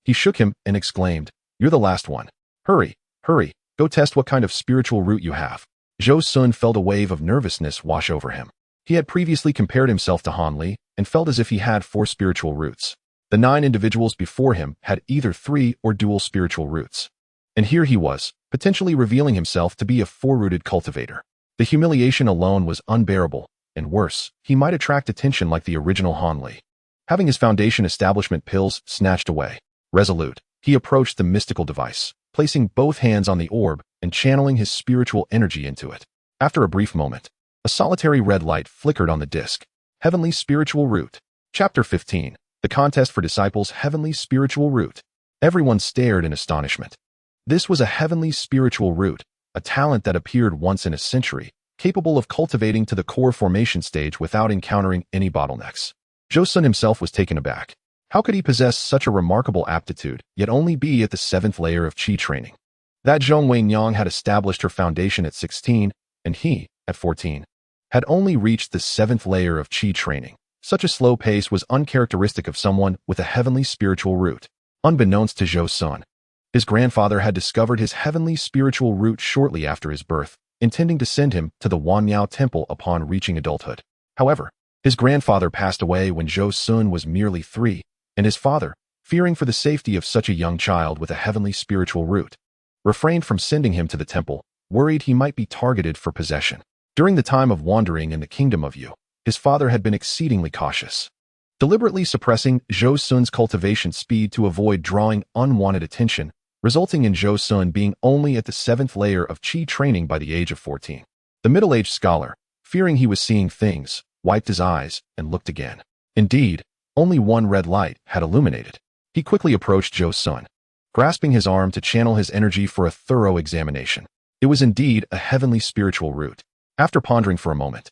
he shook him and exclaimed, "You're the last one. Hurry, hurry, go test what kind of spiritual root you have." Zhou Xun felt a wave of nervousness wash over him. He had previously compared himself to Han Li and felt as if he had 4 spiritual roots. The 9 individuals before him had either 3 or dual spiritual roots. And here he was, potentially revealing himself to be a 4-rooted cultivator. The humiliation alone was unbearable, and worse, he might attract attention like the original Han Li. Having his foundation establishment pills snatched away, resolute, he approached the mystical device, placing both hands on the orb and channeling his spiritual energy into it. After a brief moment, a solitary red light flickered on the disc. Heavenly Spiritual Root. Chapter 15. The Contest for Disciples' Heavenly Spiritual Root. Everyone stared in astonishment. This was a heavenly spiritual root, a talent that appeared once in a century, capable of cultivating to the core formation stage without encountering any bottlenecks. Zhou Xun himself was taken aback. How could he possess such a remarkable aptitude, yet only be at the 7th layer of Qi training? That Zhong Wenyang had established her foundation at 16, and he, at 14, had only reached the 7th layer of Qi training. Such a slow pace was uncharacteristic of someone with a heavenly spiritual root. Unbeknownst to Zhou Xun, his grandfather had discovered his heavenly spiritual root shortly after his birth, intending to send him to the Wanmiao Temple upon reaching adulthood. However, his grandfather passed away when Zhou Xun was merely 3, and his father, fearing for the safety of such a young child with a heavenly spiritual root, refrained from sending him to the temple, worried he might be targeted for possession. During the time of wandering in the kingdom of Yu, his father had been exceedingly cautious, deliberately suppressing Zhou Xun's cultivation speed to avoid drawing unwanted attention, resulting in Zhou Xun being only at the 7th layer of Qi training by the age of 14. The middle-aged scholar, fearing he was seeing things, wiped his eyes and looked again. Indeed, only one red light had illuminated. He quickly approached Zhou Xun, grasping his arm to channel his energy for a thorough examination. It was indeed a heavenly spiritual root. After pondering for a moment,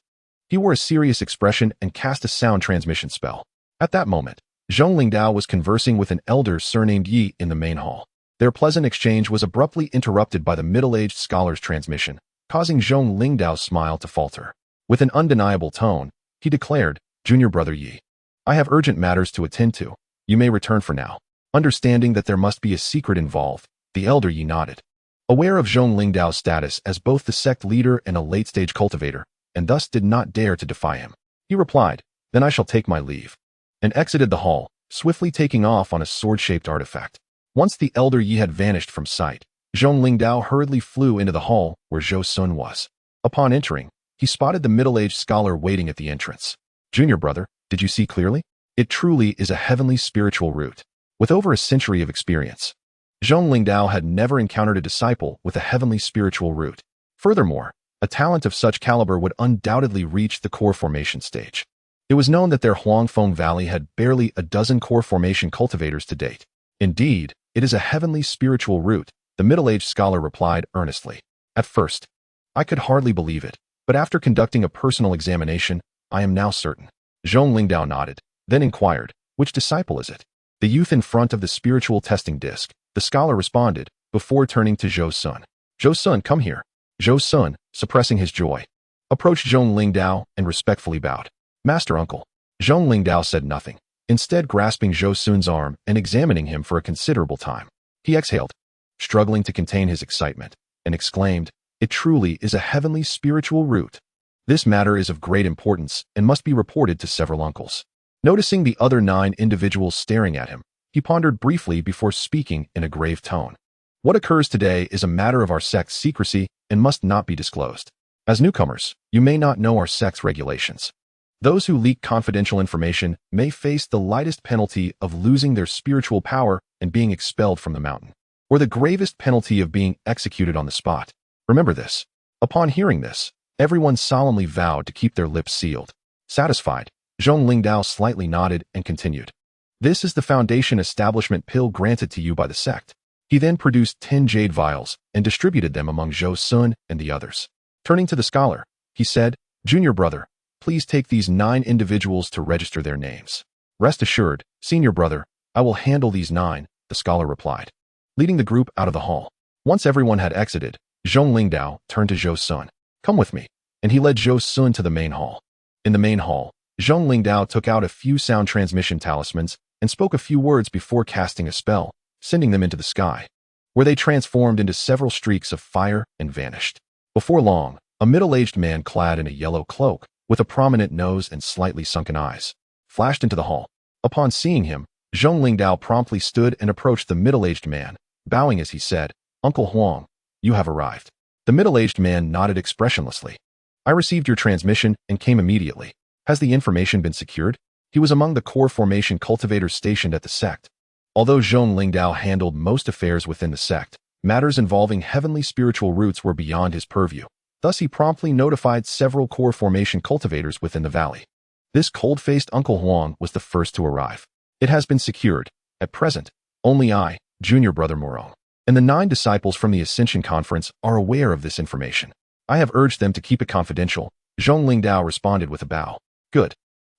He wore a serious expression and cast a sound transmission spell. At that moment, Zhong Lingdao was conversing with an elder surnamed Yi in the main hall. Their pleasant exchange was abruptly interrupted by the middle-aged scholar's transmission, causing Zhong Lingdao's smile to falter. With an undeniable tone, he declared, "Junior brother Yi, I have urgent matters to attend to. You may return for now." Understanding that there must be a secret involved, the elder Yi nodded. Aware of Zhong Lingdao's status as both the sect leader and a late-stage cultivator, and thus did not dare to defy him, he replied, "Then I shall take my leave," and exited the hall, swiftly taking off on a sword-shaped artifact. Once the elder Yi had vanished from sight, Zhong Lingdao hurriedly flew into the hall where Zhou Xun was. Upon entering, he spotted the middle-aged scholar waiting at the entrance. "Junior brother, did you see clearly? It truly is a heavenly spiritual root." With over a century of experience, Zhong Lingdao had never encountered a disciple with a heavenly spiritual root. Furthermore, a talent of such caliber would undoubtedly reach the core formation stage. It was known that their Huangfeng Valley had barely a dozen core formation cultivators to date. "Indeed, it is a heavenly spiritual root," the middle-aged scholar replied earnestly. "At first, I could hardly believe it, but after conducting a personal examination, I am now certain." Zhong Lingdao nodded, then inquired, "Which disciple is it?" "The youth in front of the spiritual testing disc," the scholar responded, before turning to Zhou Xun. "Zhou Xun, come here." Zhou Xun, suppressing his joy, approached Zhong Lingdao and respectfully bowed. "Master uncle." Zhong Lingdao said nothing, instead grasping Zhou Xun's arm and examining him for a considerable time. He exhaled, struggling to contain his excitement, and exclaimed, "It truly is a heavenly spiritual root. This matter is of great importance and must be reported to several uncles." Noticing the other 9 individuals staring at him, he pondered briefly before speaking in a grave tone. "What occurs today is a matter of our sect's secrecy and must not be disclosed. As newcomers, you may not know our sect's regulations. Those who leak confidential information may face the lightest penalty of losing their spiritual power and being expelled from the mountain, or the gravest penalty of being executed on the spot. Remember this." Upon hearing this, everyone solemnly vowed to keep their lips sealed. Satisfied, Zhong Lingdao slightly nodded and continued, "This is the foundation establishment pill granted to you by the sect." He then produced 10 jade vials and distributed them among Zhou Xun and the others. Turning to the scholar, he said, "Junior brother, please take these 9 individuals to register their names." "Rest assured, senior brother, I will handle these 9, the scholar replied, leading the group out of the hall. Once everyone had exited, Zhong Lingdao turned to Zhou Xun. "Come with me," and he led Zhou Xun to the main hall. In the main hall, Zhong Lingdao took out a few sound transmission talismans and spoke a few words before casting a spell, sending them into the sky, where they transformed into several streaks of fire and vanished. Before long, a middle-aged man clad in a yellow cloak, with a prominent nose and slightly sunken eyes, flashed into the hall. Upon seeing him, Zhong Lingdao promptly stood and approached the middle-aged man, bowing as he said, "Uncle Huang, you have arrived." The middle-aged man nodded expressionlessly. "I received your transmission and came immediately. Has the information been secured?" He was among the core formation cultivators stationed at the sect. Although Zhong Lingdao handled most affairs within the sect, matters involving heavenly spiritual roots were beyond his purview. Thus he promptly notified several core formation cultivators within the valley. This cold-faced Uncle Huang was the first to arrive. "It has been secured. At present, only I, junior brother Morong, and the 9 disciples from the Ascension Conference are aware of this information. I have urged them to keep it confidential." Zhong Lingdao responded with a bow. "Good."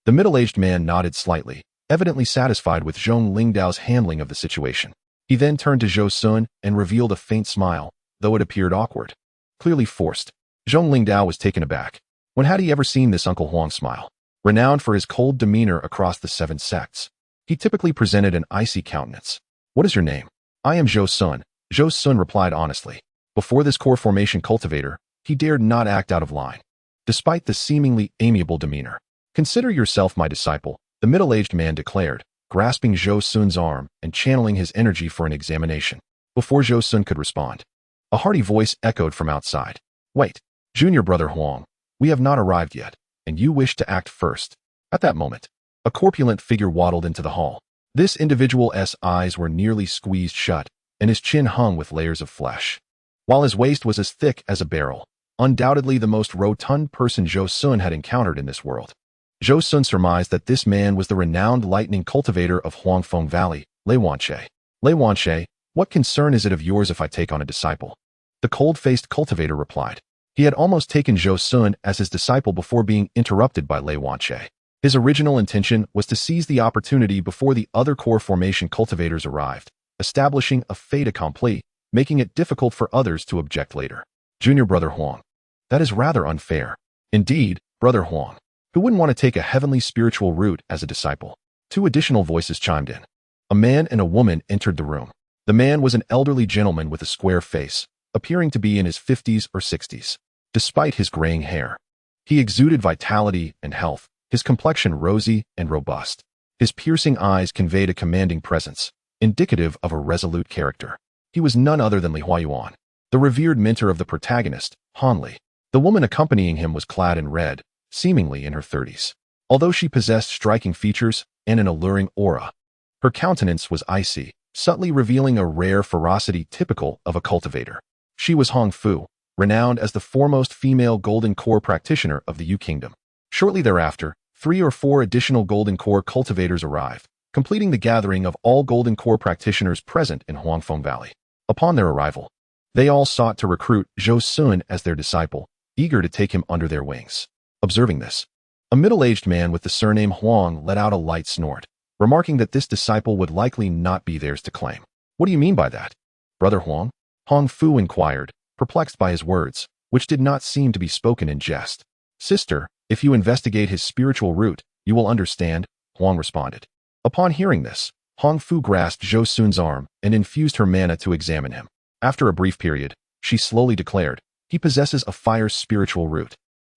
The middle-aged man nodded slightly, evidently satisfied with Zhong Lingdao's handling of the situation. He then turned to Zhou Xun and revealed a faint smile, though it appeared awkward, clearly forced. Zhong Lingdao was taken aback. When had he ever seen this Uncle Huang smile? Renowned for his cold demeanor across the 7 sects, he typically presented an icy countenance. "What is your name?" "I am Zhou Xun," Zhou Xun replied honestly. Before this core formation cultivator, he dared not act out of line, despite the seemingly amiable demeanor. "Consider yourself my disciple," the middle-aged man declared, grasping Zhou Xun's arm and channeling his energy for an examination. Before Zhou Xun could respond, a hearty voice echoed from outside. "Wait, junior brother Huang, we have not arrived yet, and you wish to act first." At that moment, a corpulent figure waddled into the hall. This individual's eyes were nearly squeezed shut, and his chin hung with layers of flesh, while his waist was as thick as a barrel. Undoubtedly the most rotund person Zhou Xun had encountered in this world. Zhou Xun surmised that this man was the renowned lightning cultivator of Huangfeng Valley, Lei Wanxie. "Lei Wanxie, what concern is it of yours if I take on a disciple?" The cold-faced cultivator replied. He had almost taken Zhou Xun as his disciple before being interrupted by Lei Wanche. His original intention was to seize the opportunity before the other core formation cultivators arrived, establishing a fait accompli, making it difficult for others to object later. Junior Brother Huang. That is rather unfair. Indeed, Brother Huang. Who wouldn't want to take a heavenly spiritual route as a disciple? Two additional voices chimed in. A man and a woman entered the room. The man was an elderly gentleman with a square face, appearing to be in his 50s or 60s. Despite his graying hair, he exuded vitality and health, his complexion rosy and robust. His piercing eyes conveyed a commanding presence, indicative of a resolute character. He was none other than Li Huayuan, the revered mentor of the protagonist, Han Li. The woman accompanying him was clad in red, seemingly in her 30s. Although she possessed striking features and an alluring aura, her countenance was icy, subtly revealing a rare ferocity typical of a cultivator. She was Hong Fu, renowned as the foremost female Golden Core practitioner of the Yu Kingdom. Shortly thereafter, 3 or 4 additional Golden Core cultivators arrived, completing the gathering of all Golden Core practitioners present in Huangfeng Valley. Upon their arrival, they all sought to recruit Zhou Xun as their disciple, eager to take him under their wings. Observing this, a middle-aged man with the surname Huang let out a light snort, remarking that this disciple would likely not be theirs to claim. What do you mean by that, Brother Huang? Hong Fu inquired, perplexed by his words, which did not seem to be spoken in jest. Sister, if you investigate his spiritual root, you will understand, Huang responded. Upon hearing this, Hong Fu grasped Zhou Xun's arm and infused her mana to examine him. After a brief period, she slowly declared, he possesses a fire spiritual root.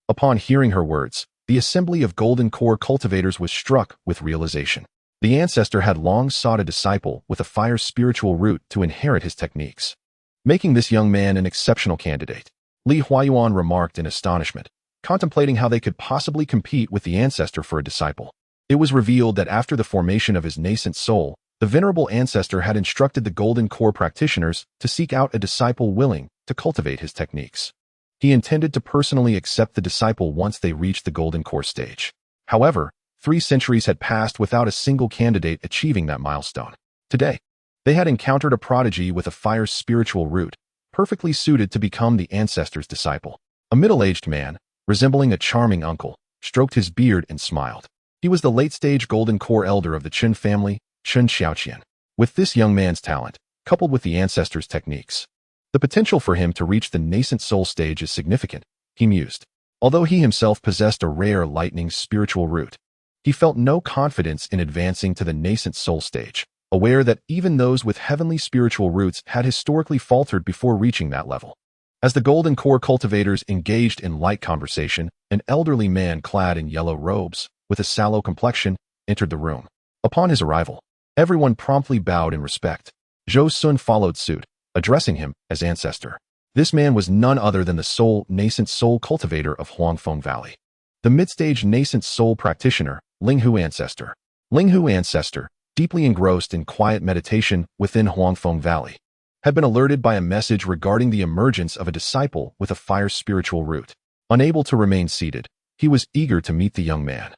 Upon hearing her words, the assembly of Golden Core cultivators was struck with realization. The ancestor had long sought a disciple with a fire spiritual root to inherit his techniques, making this young man an exceptional candidate. Li Huayuan remarked in astonishment, contemplating how they could possibly compete with the ancestor for a disciple. It was revealed that after the formation of his nascent soul, the venerable ancestor had instructed the Golden Core practitioners to seek out a disciple willing to cultivate his techniques. He intended to personally accept the disciple once they reached the Golden Core stage. However, 3 centuries had passed without a single candidate achieving that milestone. Today, they had encountered a prodigy with a fire spiritual root, perfectly suited to become the ancestor's disciple. A middle-aged man, resembling a charming uncle, stroked his beard and smiled. He was the late-stage Golden Core elder of the Chun family, Wan Xiaoshan. With this young man's talent, coupled with the ancestor's techniques, the potential for him to reach the nascent soul stage is significant, he mused. Although he himself possessed a rare lightning spiritual root, he felt no confidence in advancing to the nascent soul stage, aware that even those with heavenly spiritual roots had historically faltered before reaching that level. As the Golden Core cultivators engaged in light conversation, an elderly man clad in yellow robes, with a sallow complexion, entered the room. Upon his arrival, everyone promptly bowed in respect. Zhou Xun followed suit, addressing him as ancestor. This man was none other than the nascent soul cultivator of Huangfeng Valley. The mid-stage nascent soul practitioner, Linghu Ancestor. Linghu Ancestor, deeply engrossed in quiet meditation within Huangfeng Valley, had been alerted by a message regarding the emergence of a disciple with a fire spiritual root. Unable to remain seated, he was eager to meet the young man,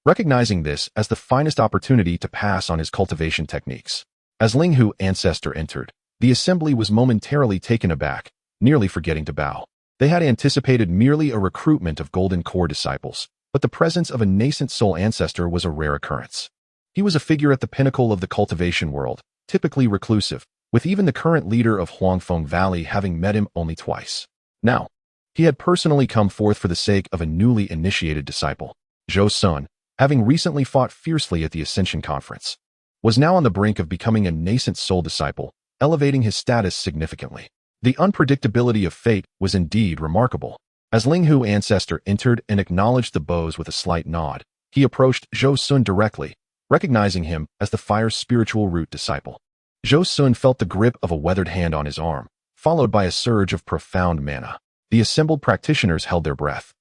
recognizing this as the finest opportunity to pass on his cultivation techniques. As Linghu Ancestor entered, the assembly was momentarily taken aback, nearly forgetting to bow. They had anticipated merely a recruitment of Golden Core disciples, but the presence of a nascent soul ancestor was a rare occurrence. He was a figure at the pinnacle of the cultivation world, typically reclusive, with even the current leader of Huangfeng Valley having met him only twice. Now, he had personally come forth for the sake of a newly initiated disciple. Zhou Xun, having recently fought fiercely at the Ascension Conference, was now on the brink of becoming a nascent soul disciple, elevating his status significantly. The unpredictability of fate was indeed remarkable. As Linghu Ancestor entered and acknowledged the bows with a slight nod, he approached Zhou Xun directly, recognizing him as the fire spiritual root disciple. Zhou Xun felt the grip of a weathered hand on his arm, followed by a surge of profound mana. The assembled practitioners held their breath,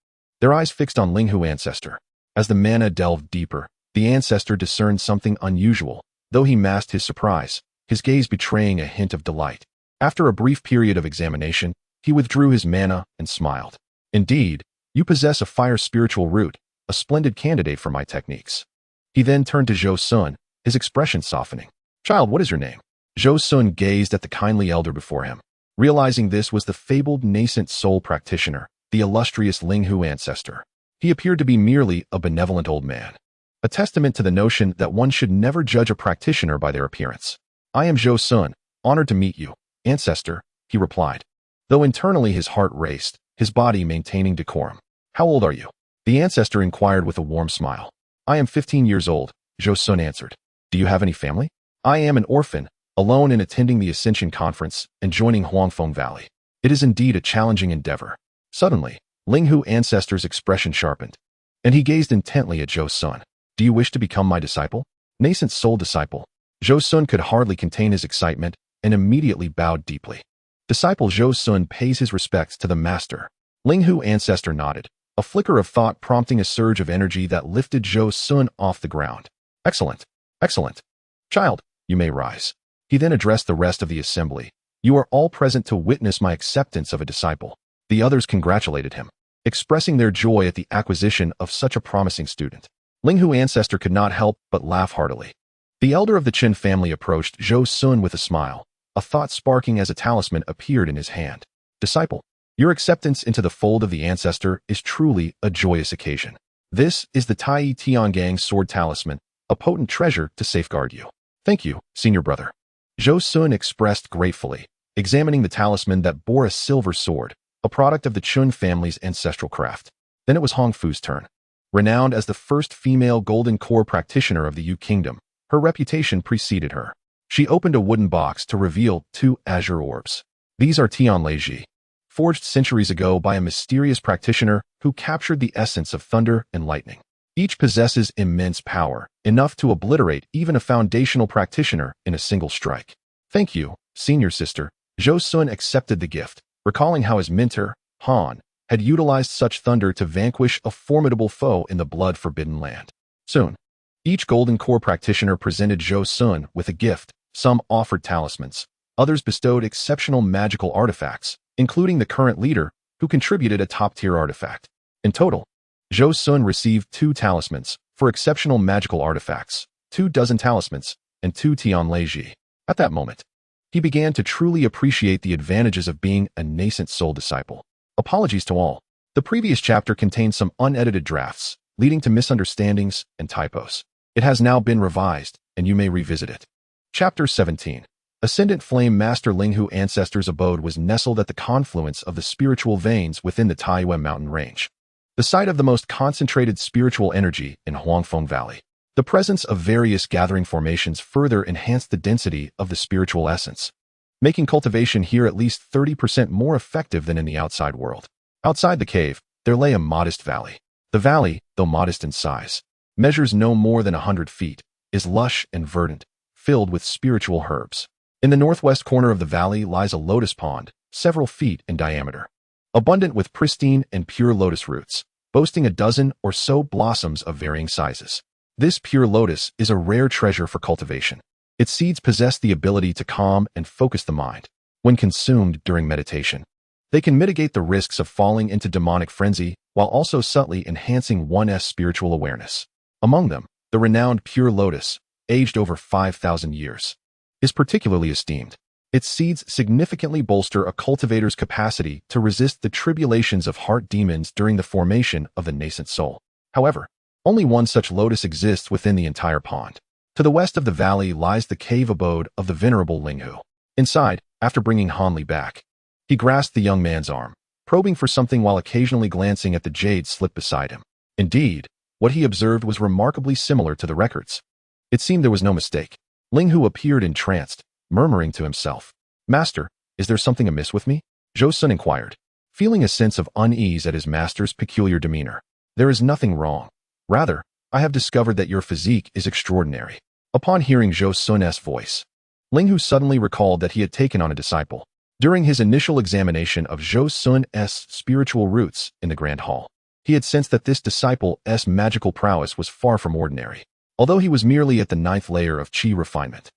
their eyes fixed on Linghu Ancestor. As the mana delved deeper, the ancestor discerned something unusual, though he masked his surprise, his gaze betraying a hint of delight. After a brief period of examination, he withdrew his mana and smiled. Indeed, you possess a fire spiritual root, a splendid candidate for my techniques. He then turned to Zhou Xun, his expression softening. Child, what is your name? Zhou Xun gazed at the kindly elder before him. Realizing this was the fabled nascent soul practitioner, the illustrious Linghu ancestor. He appeared to be merely a benevolent old man, a testament to the notion that one should never judge a practitioner by their appearance. "I am Zhou Xun, honored to meet you, ancestor," he replied, though internally his heart raced, his body maintaining decorum. "How old are you?" the ancestor inquired with a warm smile. "I am 15 years old," Zhou Xun answered. "Do you have any family?" "I am an orphan, alone in attending the Ascension Conference and joining Huangfeng Valley. It is indeed a challenging endeavor." Suddenly, Linghu ancestor's expression sharpened, and he gazed intently at Zhou Xun. "Do you wish to become my disciple?" "Nascent soul disciple." Zhou Xun could hardly contain his excitement and immediately bowed deeply. Disciple Zhou Xun pays his respects to the master. Linghu ancestor nodded, a flicker of thought prompting a surge of energy that lifted Zhou Xun off the ground. "Excellent, excellent. Child, you may rise." He then addressed the rest of the assembly. "You are all present to witness my acceptance of a disciple." The others congratulated him, expressing their joy at the acquisition of such a promising student. Linghu ancestor could not help but laugh heartily. The elder of the Qin family approached Zhou Xun with a smile, a thought sparking as a talisman appeared in his hand. "Disciple, your acceptance into the fold of the ancestor is truly a joyous occasion. This is the Tai Tiangang sword talisman, a potent treasure to safeguard you." "Thank you, senior brother," Zhou Xun expressed gratefully, examining the talisman that bore a silver sword, a product of the Chun family's ancestral craft. Then it was Hong Fu's turn. Renowned as the first female golden core practitioner of the Yu Kingdom, her reputation preceded her. She opened a wooden box to reveal 2 azure orbs. These are Tian Leiji, forged centuries ago by a mysterious practitioner who captured the essence of thunder and lightning. Each possesses immense power, enough to obliterate even a foundational practitioner in a single strike. "Thank you, senior sister." Zhou Xun accepted the gift, recalling how his mentor, Han, had utilized such thunder to vanquish a formidable foe in the blood-forbidden land. Soon, each golden core practitioner presented Zhou Xun with a gift. Some offered talismans, others bestowed exceptional magical artifacts, including the current leader, who contributed a top-tier artifact. In total, Zhou Xun received 2 talismans for exceptional magical artifacts, 24 talismans, and 2 Tian Leiji. At that moment, he began to truly appreciate the advantages of being a nascent soul disciple. Apologies to all. The previous chapter contained some unedited drafts, leading to misunderstandings and typos. It has now been revised, and you may revisit it. Chapter 17. Ascendant Flame Master Linghu ancestor's abode was nestled at the confluence of the spiritual veins within the Tai Nan Mountain range, the site of the most concentrated spiritual energy in Huangfeng Valley. The presence of various gathering formations further enhanced the density of the spiritual essence, making cultivation here at least 30% more effective than in the outside world. Outside the cave, there lay a modest valley. The valley, though modest in size, measures no more than 100 feet, is lush and verdant, filled with spiritual herbs. In the northwest corner of the valley lies a lotus pond, several feet in diameter, abundant with pristine and pure lotus roots, boasting a dozen or so blossoms of varying sizes. This pure lotus is a rare treasure for cultivation. Its seeds possess the ability to calm and focus the mind. When consumed during meditation, they can mitigate the risks of falling into demonic frenzy while also subtly enhancing one's spiritual awareness. Among them, the renowned pure lotus, aged over 5,000 years, is particularly esteemed. Its seeds significantly bolster a cultivator's capacity to resist the tribulations of heart demons during the formation of the nascent soul. However, only one such lotus exists within the entire pond. To the west of the valley lies the cave abode of the venerable Linghu. Inside, after bringing Hanli back, he grasped the young man's arm, probing for something while occasionally glancing at the jade slip beside him. Indeed, what he observed was remarkably similar to the records. It seemed there was no mistake. Linghu appeared entranced, murmuring to himself, "Master, is there something amiss with me?" Zhou Xun inquired, feeling a sense of unease at his master's peculiar demeanor. "There is nothing wrong. Rather, I have discovered that your physique is extraordinary." Upon hearing Zhou Xun's voice, Linghu suddenly recalled that he had taken on a disciple. During his initial examination of Zhou Xun's spiritual roots in the Grand Hall, he had sensed that this disciple's magical prowess was far from ordinary. Although he was merely at the 9th layer of qi refinement,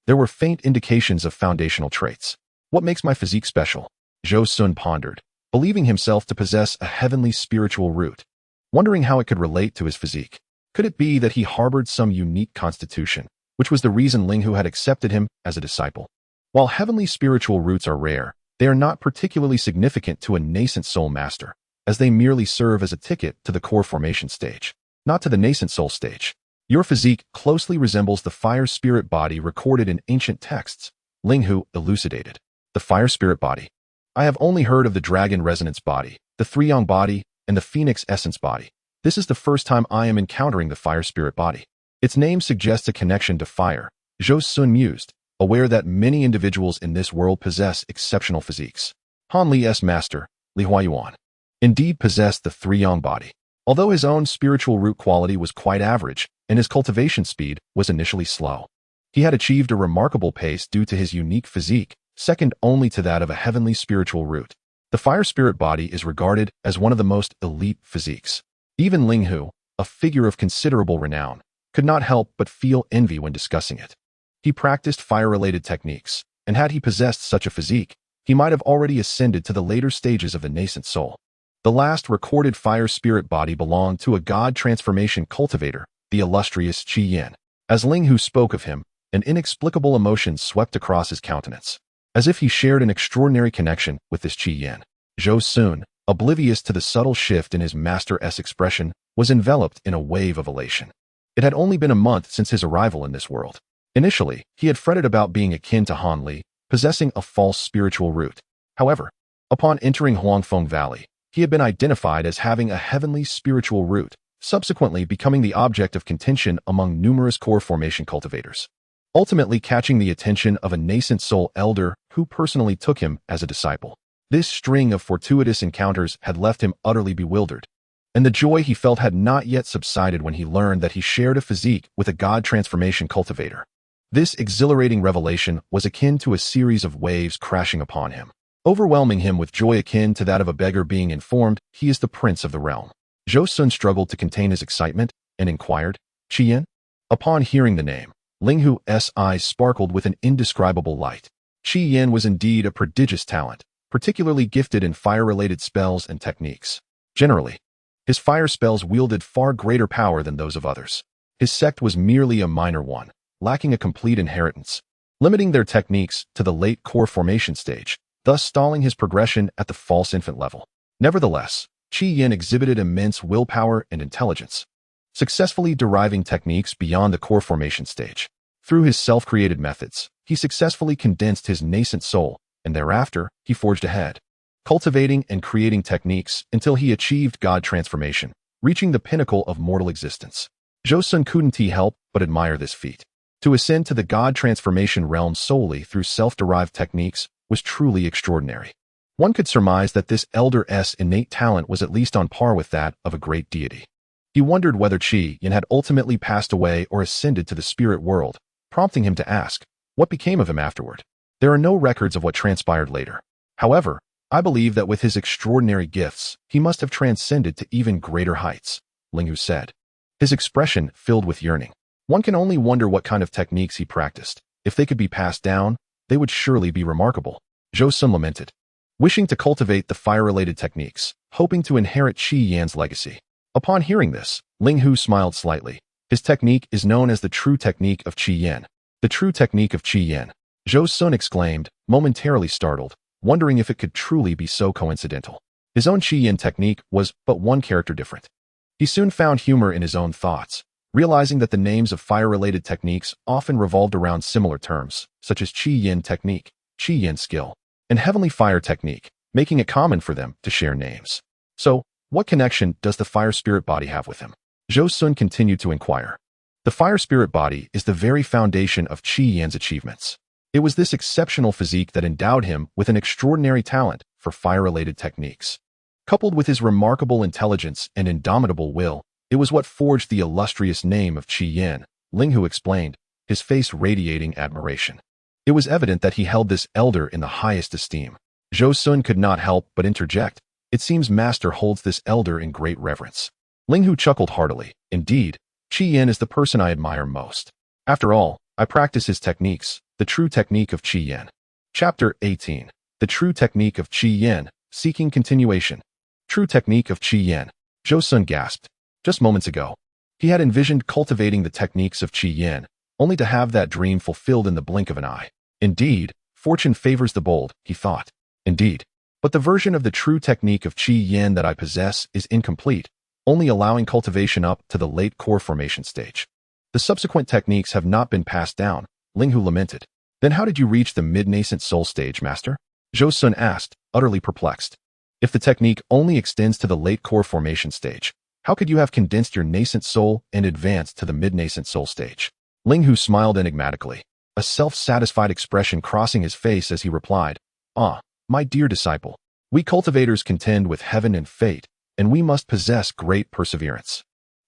there were faint indications of foundational traits. "What makes my physique special?" Zhou Xun pondered, believing himself to possess a heavenly spiritual root, wondering how it could relate to his physique. Could it be that he harbored some unique constitution, which was the reason Linghu had accepted him as a disciple? While heavenly spiritual roots are rare, they are not particularly significant to a nascent soul master. as they merely serve as a ticket to the core formation stage, not to the nascent soul stage. Your physique closely resembles the fire spirit body recorded in ancient texts, Ling Hu elucidated. The fire spirit body. I have only heard of the dragon resonance body, the three-yang body, and the phoenix essence body. This is the first time I am encountering the fire spirit body. Its name suggests a connection to fire, Zhou Xun mused, aware that many individuals in this world possess exceptional physiques. Han Li's master, Li Huayuan, indeed possessed the three-yang body. Although his own spiritual root quality was quite average, and his cultivation speed was initially slow, he had achieved a remarkable pace due to his unique physique, second only to that of a heavenly spiritual root. The fire spirit body is regarded as one of the most elite physiques. Even Ling Hu, a figure of considerable renown, could not help but feel envy when discussing it. He practiced fire-related techniques, and had he possessed such a physique, he might have already ascended to the later stages of the nascent soul. The last recorded fire spirit body belonged to a god transformation cultivator, the illustrious Qi Yin. As Ling Hu spoke of him, an inexplicable emotion swept across his countenance, as if he shared an extraordinary connection with this Qi Yin. Zhou Xun, oblivious to the subtle shift in his master's expression, was enveloped in a wave of elation. It had only been a month since his arrival in this world. Initially, he had fretted about being akin to Han Li, possessing a false spiritual root. However, upon entering Huangfeng Valley, he had been identified as having a heavenly spiritual root, subsequently becoming the object of contention among numerous core formation cultivators, ultimately catching the attention of a nascent soul elder who personally took him as a disciple. This string of fortuitous encounters had left him utterly bewildered, and the joy he felt had not yet subsided when he learned that he shared a physique with a god transformation cultivator. This exhilarating revelation was akin to a series of waves crashing upon him, overwhelming him with joy akin to that of a beggar being informed he is the prince of the realm. Zhou Xun struggled to contain his excitement and inquired, "Qi Yin?" Upon hearing the name, Ling Hu's eyes sparkled with an indescribable light. Qi Yin was indeed a prodigious talent, particularly gifted in fire-related spells and techniques. Generally, his fire spells wielded far greater power than those of others. His sect was merely a minor one, lacking a complete inheritance, limiting their techniques to the late core formation stage, thus stalling his progression at the false infant level. Nevertheless, Qi Yin exhibited immense willpower and intelligence, successfully deriving techniques beyond the core formation stage. Through his self-created methods, he successfully condensed his nascent soul, and thereafter, he forged ahead, cultivating and creating techniques until he achieved god transformation, reaching the pinnacle of mortal existence. Zhou Xun couldn't help but admire this feat. To ascend to the god transformation realm solely through self-derived techniques was truly extraordinary. One could surmise that this elder's innate talent was at least on par with that of a great deity. He wondered whether Qi Yin had ultimately passed away or ascended to the spirit world, prompting him to ask, what became of him afterward? There are no records of what transpired later. However, I believe that with his extraordinary gifts, he must have transcended to even greater heights, Ling Hu said, his expression filled with yearning. One can only wonder what kind of techniques he practiced. If they could be passed down, they would surely be remarkable. Zhou Xun lamented, wishing to cultivate the fire-related techniques, hoping to inherit Qi Yin's legacy. Upon hearing this, Ling Hu smiled slightly. His technique is known as the true technique of Qi Yin. The true technique of Qi Yin, Zhou Xun exclaimed, momentarily startled, wondering if it could truly be so coincidental. His own Qi Yin technique was but one character different. He soon found humor in his own thoughts, realizing that the names of fire-related techniques often revolved around similar terms, such as Qi Yin technique, Qi Yin skill, and heavenly fire technique, making it common for them to share names. So, what connection does the fire spirit body have with him? Zhou Xun continued to inquire. The fire spirit body is the very foundation of Qi Yin's achievements. It was this exceptional physique that endowed him with an extraordinary talent for fire-related techniques. Coupled with his remarkable intelligence and indomitable will, it was what forged the illustrious name of Qi Yin, Ling Hu explained, his face radiating admiration. It was evident that he held this elder in the highest esteem. Zhou Xun could not help but interject, it seems Master holds this elder in great reverence. Ling Hu chuckled heartily. Indeed, Qi Yin is the person I admire most. After all, I practice his techniques, the true technique of Qi Yin. Chapter 18. The true technique of Qi Yin, seeking continuation. True technique of Qi Yin. Zhou Xun gasped. Just moments ago, he had envisioned cultivating the techniques of Qi Yin, only to have that dream fulfilled in the blink of an eye. Indeed, fortune favors the bold, he thought. Indeed, But the version of the true technique of Qi Yin that I possess is incomplete, only allowing cultivation up to the late core formation stage. The subsequent techniques have not been passed down, Linghu lamented. Then how did you reach the mid-nascent soul stage, master? Zhou Xun asked, utterly perplexed. If the technique only extends to the late core formation stage, how could you have condensed your nascent soul and advanced to the mid-nascent soul stage? Linghu smiled enigmatically, a self-satisfied expression crossing his face as he replied, Ah, my dear disciple, we cultivators contend with heaven and fate, and we must possess great perseverance.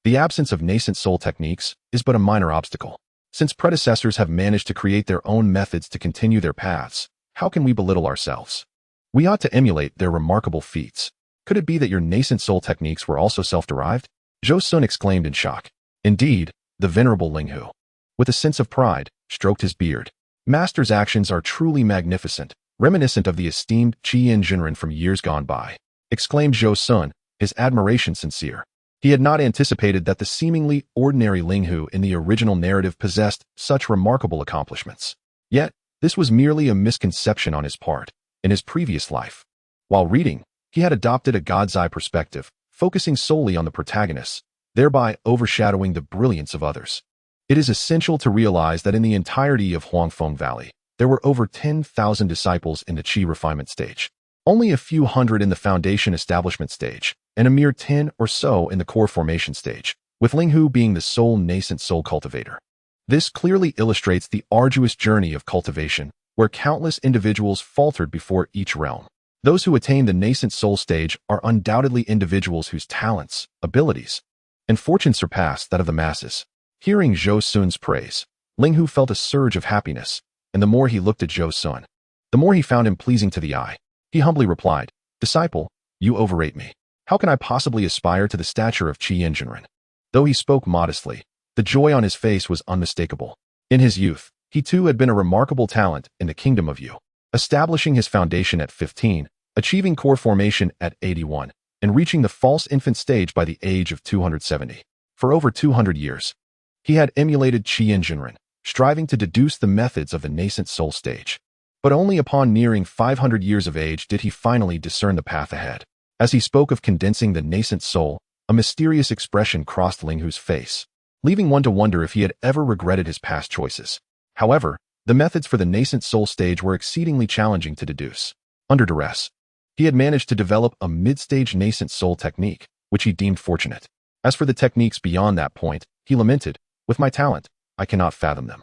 The absence of nascent soul techniques is but a minor obstacle. Since predecessors have managed to create their own methods to continue their paths, how can we belittle ourselves? We ought to emulate their remarkable feats. Could it be that your nascent soul techniques were also self-derived? Zhou Xun exclaimed in shock. Indeed, the venerable Linghu, with a sense of pride, stroked his beard. Master's actions are truly magnificent, reminiscent of the esteemed Qian Zhenren from years gone by, exclaimed Zhou Xun, his admiration sincere. He had not anticipated that the seemingly ordinary Linghu in the original narrative possessed such remarkable accomplishments. Yet, this was merely a misconception on his part. In his previous life, while reading, he had adopted a God's eye perspective, focusing solely on the protagonists, thereby overshadowing the brilliance of others. It is essential to realize that in the entirety of Huangfeng Valley, there were over 10,000 disciples in the Qi refinement stage, only a few hundred in the foundation establishment stage, and a mere 10 or so in the core formation stage, with Linghu being the sole nascent soul cultivator. This clearly illustrates the arduous journey of cultivation, where countless individuals faltered before each realm. Those who attain the nascent soul stage are undoubtedly individuals whose talents, abilities, and fortune surpass that of the masses. Hearing Zhou Xun's praise, Linghu felt a surge of happiness, and the more he looked at Zhou Xun, the more he found him pleasing to the eye. He humbly replied, Disciple, you overrate me. How can I possibly aspire to the stature of Qian Zhenren? Though he spoke modestly, the joy on his face was unmistakable. In his youth, he too had been a remarkable talent in the kingdom of Yu, establishing his foundation at 15, achieving core formation at 81, and reaching the false infant stage by the age of 270. For over 200 years, he had emulated Qian Zhenren, striving to deduce the methods of the nascent soul stage. But only upon nearing 500 years of age did he finally discern the path ahead. As he spoke of condensing the nascent soul, a mysterious expression crossed Linghu's face, leaving one to wonder if he had ever regretted his past choices. However, the methods for the nascent soul stage were exceedingly challenging to deduce. Under duress, he had managed to develop a mid-stage nascent soul technique, which he deemed fortunate. As for the techniques beyond that point, he lamented, With my talent, I cannot fathom them.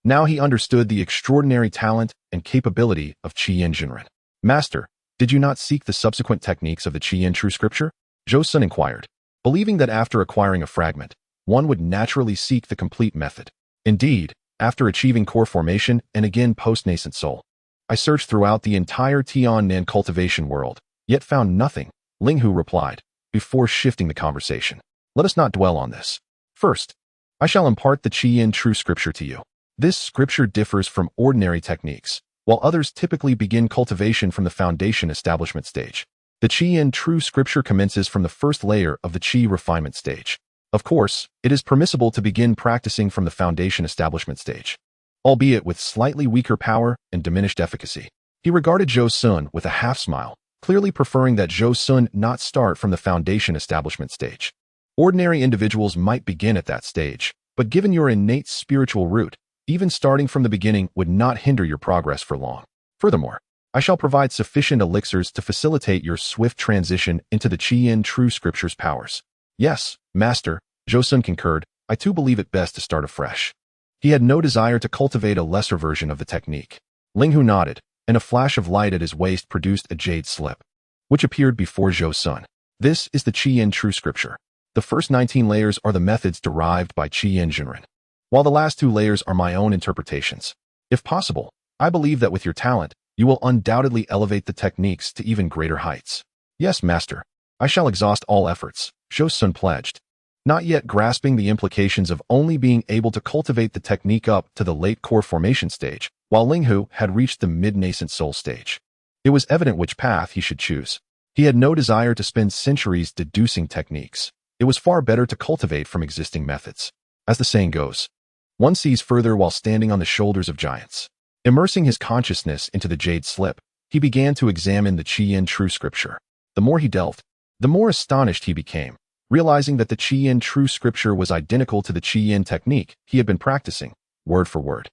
Now he understood the extraordinary talent and capability of Qian Zhenren. Master, did you not seek the subsequent techniques of the Qian true scripture? Zhou Xun inquired, believing that after acquiring a fragment, one would naturally seek the complete method. Indeed, after achieving core formation and again post-nascent soul, I searched throughout the entire Tiannan cultivation world, yet found nothing, Linghu replied, before shifting the conversation. Let us not dwell on this. First, I shall impart the Qian true scripture to you. This scripture differs from ordinary techniques, while others typically begin cultivation from the foundation establishment stage. The Qian true scripture commences from the first layer of the Qi refinement stage. Of course, it is permissible to begin practicing from the foundation establishment stage, albeit with slightly weaker power and diminished efficacy. He regarded Zhou Xun with a half-smile, clearly preferring that Zhou Xun not start from the foundation establishment stage. Ordinary individuals might begin at that stage, but given your innate spiritual root, even starting from the beginning would not hinder your progress for long. Furthermore, I shall provide sufficient elixirs to facilitate your swift transition into the Qian true scripture's powers. Yes, Master, Zhou Xun concurred, I too believe it best to start afresh. He had no desire to cultivate a lesser version of the technique. Linghu nodded, and a flash of light at his waist produced a jade slip, which appeared before Zhou Xun. This is the Qian true scripture. The first 19 layers are the methods derived by Qian Zhenren, while the last 2 layers are my own interpretations. If possible, I believe that with your talent, you will undoubtedly elevate the techniques to even greater heights. Yes, Master, I shall exhaust all efforts, Zhou Xun pledged, not yet grasping the implications of only being able to cultivate the technique up to the late core formation stage, while Linghu had reached the mid-nascent soul stage. It was evident which path he should choose. He had no desire to spend centuries deducing techniques. It was far better to cultivate from existing methods. As the saying goes, one sees further while standing on the shoulders of giants. Immersing his consciousness into the jade slip, He began to examine the Qiyin true scripture. The more he delved, the more astonished he became, realizing that the Qiyin true scripture was identical to the Qiyin technique he had been practicing, word for word.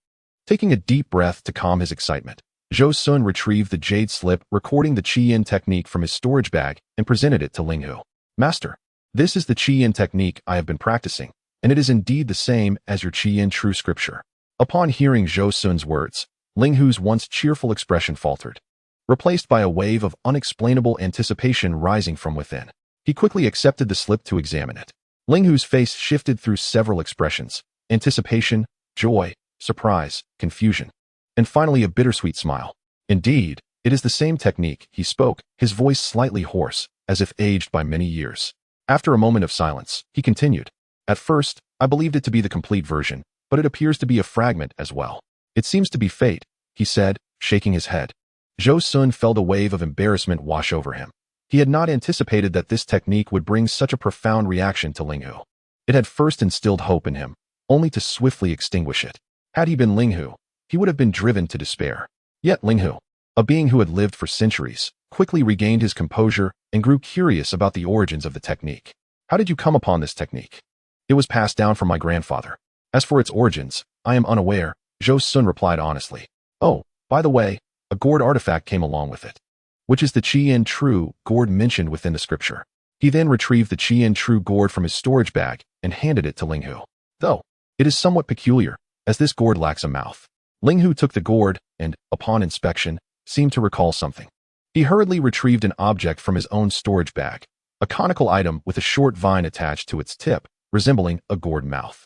Taking a deep breath to calm his excitement, Zhou Xun retrieved the jade slip recording the Qiyin technique from his storage bag and presented it to Linghu. Master, this is the Qiyin technique I have been practicing, and it is indeed the same as your Qiyin true scripture. Upon hearing Zhou Xun's words, Linghu's once cheerful expression faltered, replaced by a wave of unexplainable anticipation rising from within. He quickly accepted the slip to examine it. Linghu's face shifted through several expressions: anticipation, joy, surprise, confusion, and finally a bittersweet smile. Indeed, it is the same technique, he spoke, his voice slightly hoarse, as if aged by many years. After a moment of silence, he continued. At first, I believed it to be the complete version, but it appears to be a fragment as well. It seems to be fate, he said, shaking his head. Zhou Xun felt a wave of embarrassment wash over him. He had not anticipated that this technique would bring such a profound reaction to Linghu. It had first instilled hope in him, only to swiftly extinguish it. Had he been Linghu, he would have been driven to despair. Yet Linghu, a being who had lived for centuries, quickly regained his composure and grew curious about the origins of the technique. How did you come upon this technique? It was passed down from my grandfather. As for its origins, I am unaware, Zhou Xun replied honestly. Oh, by the way, a gourd artifact came along with it, which is the Qiyin true gourd mentioned within the scripture. He then retrieved the Qiyin true gourd from his storage bag and handed it to Linghu. Though, it is somewhat peculiar, as this gourd lacks a mouth. Linghu took the gourd and, upon inspection, seemed to recall something. He hurriedly retrieved an object from his own storage bag, a conical item with a short vine attached to its tip, resembling a gourd mouth.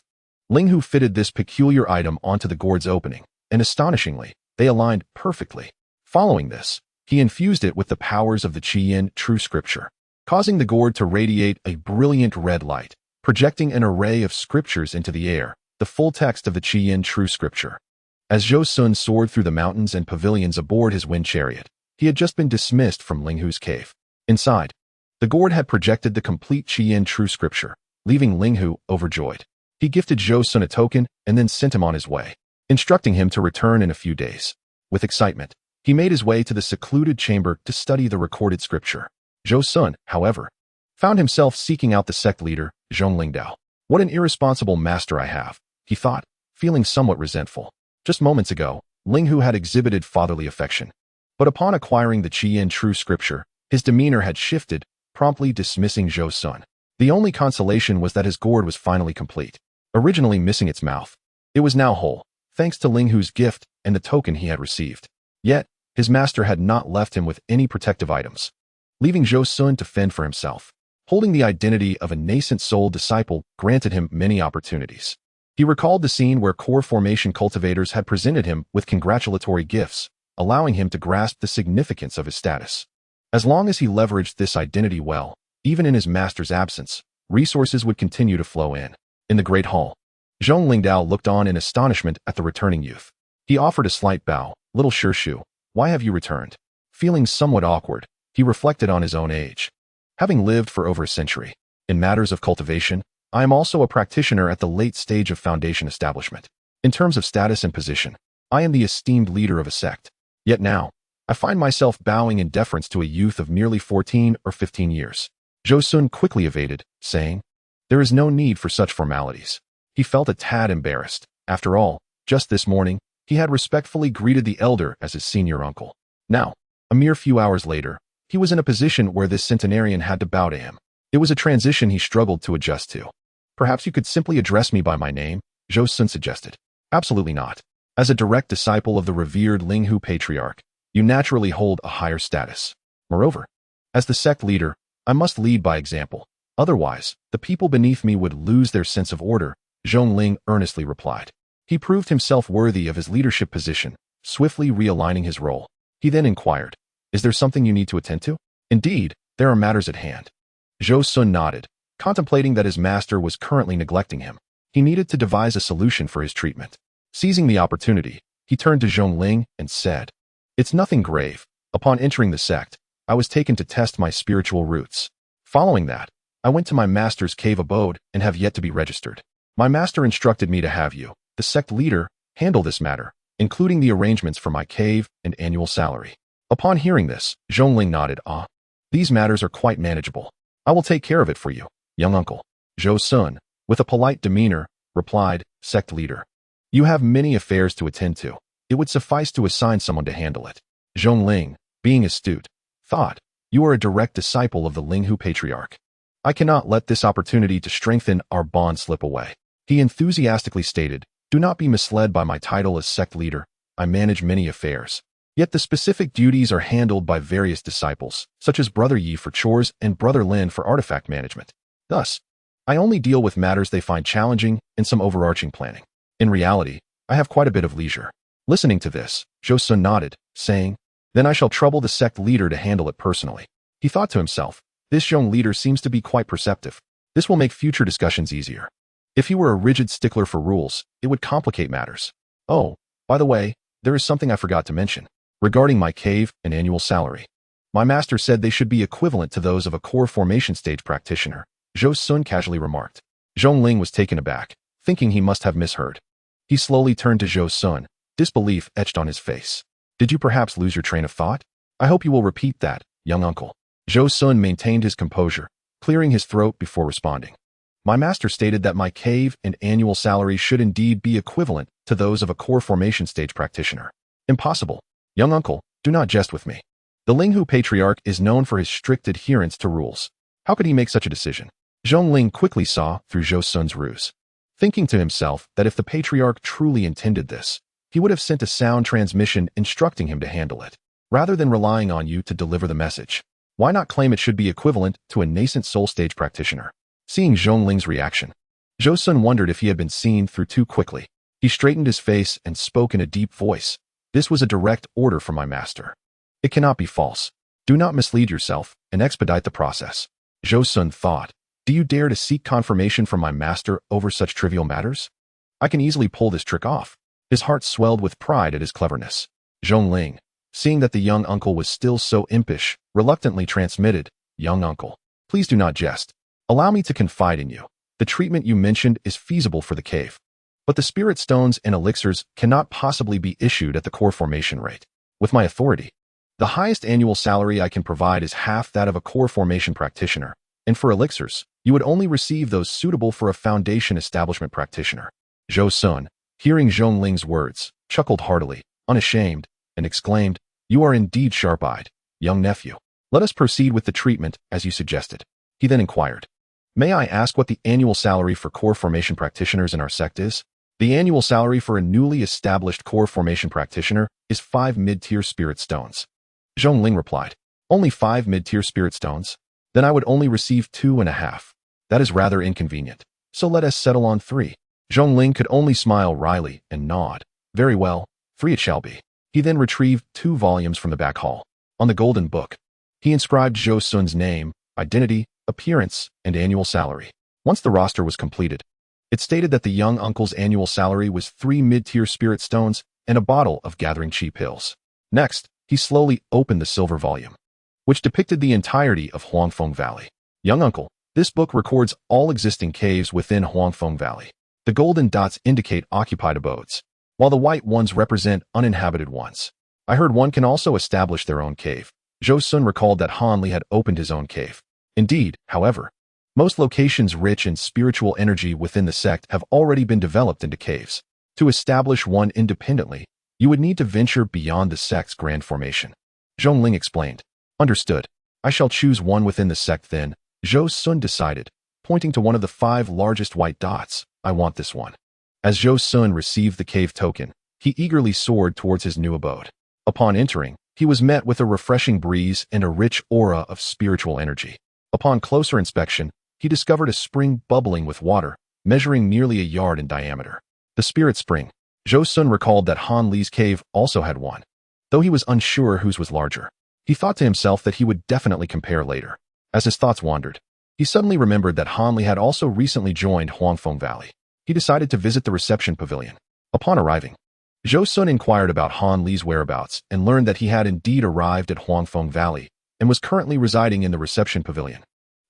Linghu fitted this peculiar item onto the gourd's opening, and astonishingly, they aligned perfectly. Following this, he infused it with the powers of the Qiyin true scripture, causing the gourd to radiate a brilliant red light, projecting an array of scriptures into the air, the full text of the Qiyin true scripture. As Zhou Xun soared through the mountains and pavilions aboard his wind chariot, he had just been dismissed from Linghu's cave. Inside, the gourd had projected the complete Qiyin true scripture, leaving Linghu overjoyed. He gifted Zhou Xun a token and then sent him on his way, instructing him to return in a few days. With excitement, he made his way to the secluded chamber to study the recorded scripture. Zhou Xun, however, found himself seeking out the sect leader, Zhong Lingdao. What an irresponsible master I have, he thought, feeling somewhat resentful. Just moments ago, Linghu had exhibited fatherly affection, but upon acquiring the Qiyin true scripture, his demeanor had shifted, promptly dismissing Zhou Xun. The only consolation was that his gourd was finally complete. Originally missing its mouth, it was now whole, thanks to Linghu's gift and the token he had received. Yet, his master had not left him with any protective items, leaving Zhou Xun to fend for himself. Holding the identity of a nascent soul disciple granted him many opportunities. He recalled the scene where core formation cultivators had presented him with congratulatory gifts, allowing him to grasp the significance of his status. As long as he leveraged this identity well, even in his master's absence, resources would continue to flow in. In the Great Hall, Zhong Lingdao looked on in astonishment at the returning youth. He offered a slight bow. Little Shishu, why have you returned? Feeling somewhat awkward, he reflected on his own age. Having lived for over a century, in matters of cultivation, I am also a practitioner at the late stage of foundation establishment. In terms of status and position, I am the esteemed leader of a sect. Yet now, I find myself bowing in deference to a youth of merely 14 or 15 years. Zhou Xun quickly evaded, saying, there is no need for such formalities. He felt a tad embarrassed. After all, just this morning, he had respectfully greeted the elder as his senior uncle. Now, a mere few hours later, he was in a position where this centenarian had to bow to him. It was a transition he struggled to adjust to. Perhaps you could simply address me by my name, Zhou Xun suggested. Absolutely not. As a direct disciple of the revered Linghu patriarch, you naturally hold a higher status. Moreover, as the sect leader, I must lead by example. Otherwise, the people beneath me would lose their sense of order, Zhong Ling earnestly replied. He proved himself worthy of his leadership position, swiftly realigning his role. He then inquired, is there something you need to attend to? Indeed, there are matters at hand. Zhou Xun nodded, contemplating that his master was currently neglecting him. He needed to devise a solution for his treatment. Seizing the opportunity, he turned to Zhong Ling and said, it's nothing grave. Upon entering the sect, I was taken to test my spiritual roots. Following that, I went to my master's cave abode and have yet to be registered. My master instructed me to have you, the sect leader, handle this matter, including the arrangements for my cave and annual salary. Upon hearing this, Zhongling nodded. Ah, these matters are quite manageable. I will take care of it for you, young uncle. Zhou Xun, with a polite demeanor, replied, sect leader. You have many affairs to attend to. It would suffice to assign someone to handle it. Zhongling, being astute, thought, you are a direct disciple of the Linghu patriarch. I cannot let this opportunity to strengthen our bond slip away. He enthusiastically stated, do not be misled by my title as sect leader. I manage many affairs. Yet the specific duties are handled by various disciples, such as Brother Yi for chores and Brother Lin for artifact management. Thus, I only deal with matters they find challenging and some overarching planning. In reality, I have quite a bit of leisure. Listening to this, Zhou Xun nodded, saying, then I shall trouble the sect leader to handle it personally. He thought to himself, this young leader seems to be quite perceptive. This will make future discussions easier. If he were a rigid stickler for rules, it would complicate matters. Oh, by the way, there is something I forgot to mention. Regarding my cave and annual salary. My master said they should be equivalent to those of a core formation stage practitioner, Zhou Xun casually remarked. Zhongling was taken aback, thinking he must have misheard. He slowly turned to Zhou Xun, disbelief etched on his face. Did you perhaps lose your train of thought? I hope you will repeat that, young uncle. Zhou Xun maintained his composure, clearing his throat before responding. My master stated that my cave and annual salary should indeed be equivalent to those of a core formation stage practitioner. Impossible. Young uncle, do not jest with me. The Linghu patriarch is known for his strict adherence to rules. How could he make such a decision? Zhongling quickly saw through Zhou Xun's ruse, thinking to himself that if the patriarch truly intended this, he would have sent a sound transmission instructing him to handle it, rather than relying on you to deliver the message. Why not claim it should be equivalent to a nascent soul stage practitioner? Seeing Zhongling's reaction, Zhou Xun wondered if he had been seen through too quickly. He straightened his face and spoke in a deep voice. This was a direct order from my master. It cannot be false. Do not mislead yourself and expedite the process. Zhou Xun thought, do you dare to seek confirmation from my master over such trivial matters? I can easily pull this trick off. His heart swelled with pride at his cleverness. Zhongling, seeing that the young uncle was still so impish, reluctantly transmitted, young uncle, please do not jest. Allow me to confide in you. The treatment you mentioned is feasible for the cave. But the spirit stones and elixirs cannot possibly be issued at the core formation rate. With my authority, the highest annual salary I can provide is half that of a core formation practitioner, and for elixirs, you would only receive those suitable for a foundation establishment practitioner. Zhou Xun, hearing Zhongling's words, chuckled heartily, unashamed, and exclaimed, you are indeed sharp-eyed, young nephew. Let us proceed with the treatment as you suggested. He then inquired, may I ask what the annual salary for core formation practitioners in our sect is? The annual salary for a newly established core formation practitioner is 5 mid-tier spirit stones. Zhongling replied, only 5 mid-tier spirit stones? Then I would only receive 2.5. That is rather inconvenient. So let us settle on 3. Zhongling could only smile wryly and nod. Very well, 3 it shall be. He then retrieved 2 volumes from the back hall. On the golden book, he inscribed Zhou Xun's name, identity, appearance, and annual salary. Once the roster was completed, it stated that the young uncle's annual salary was 3 mid-tier spirit stones and a bottle of gathering chi pills. Next, he slowly opened the silver volume, which depicted the entirety of Huangfeng Valley. Young uncle, this book records all existing caves within Huangfeng Valley. The golden dots indicate occupied abodes, while the white ones represent uninhabited ones. I heard one can also establish their own cave. Zhou Xun recalled that Han Li had opened his own cave. Indeed, however, most locations rich in spiritual energy within the sect have already been developed into caves. To establish one independently, you would need to venture beyond the sect's grand formation. Zhongling explained. Understood. I shall choose one within the sect then, Zhou Xun decided, pointing to one of the 5 largest white dots. I want this one. As Zhou Xun received the cave token, he eagerly soared towards his new abode. Upon entering, he was met with a refreshing breeze and a rich aura of spiritual energy. Upon closer inspection, he discovered a spring bubbling with water, measuring nearly a yard in diameter. The spirit spring. Zhou Xun recalled that Han Li's cave also had one, though he was unsure whose was larger. He thought to himself that he would definitely compare later. As his thoughts wandered, he suddenly remembered that Han Li had also recently joined Huangfeng Valley. He decided to visit the reception pavilion. Upon arriving, Zhou Xun inquired about Han Li's whereabouts and learned that he had indeed arrived at Huangfeng Valley and was currently residing in the reception pavilion.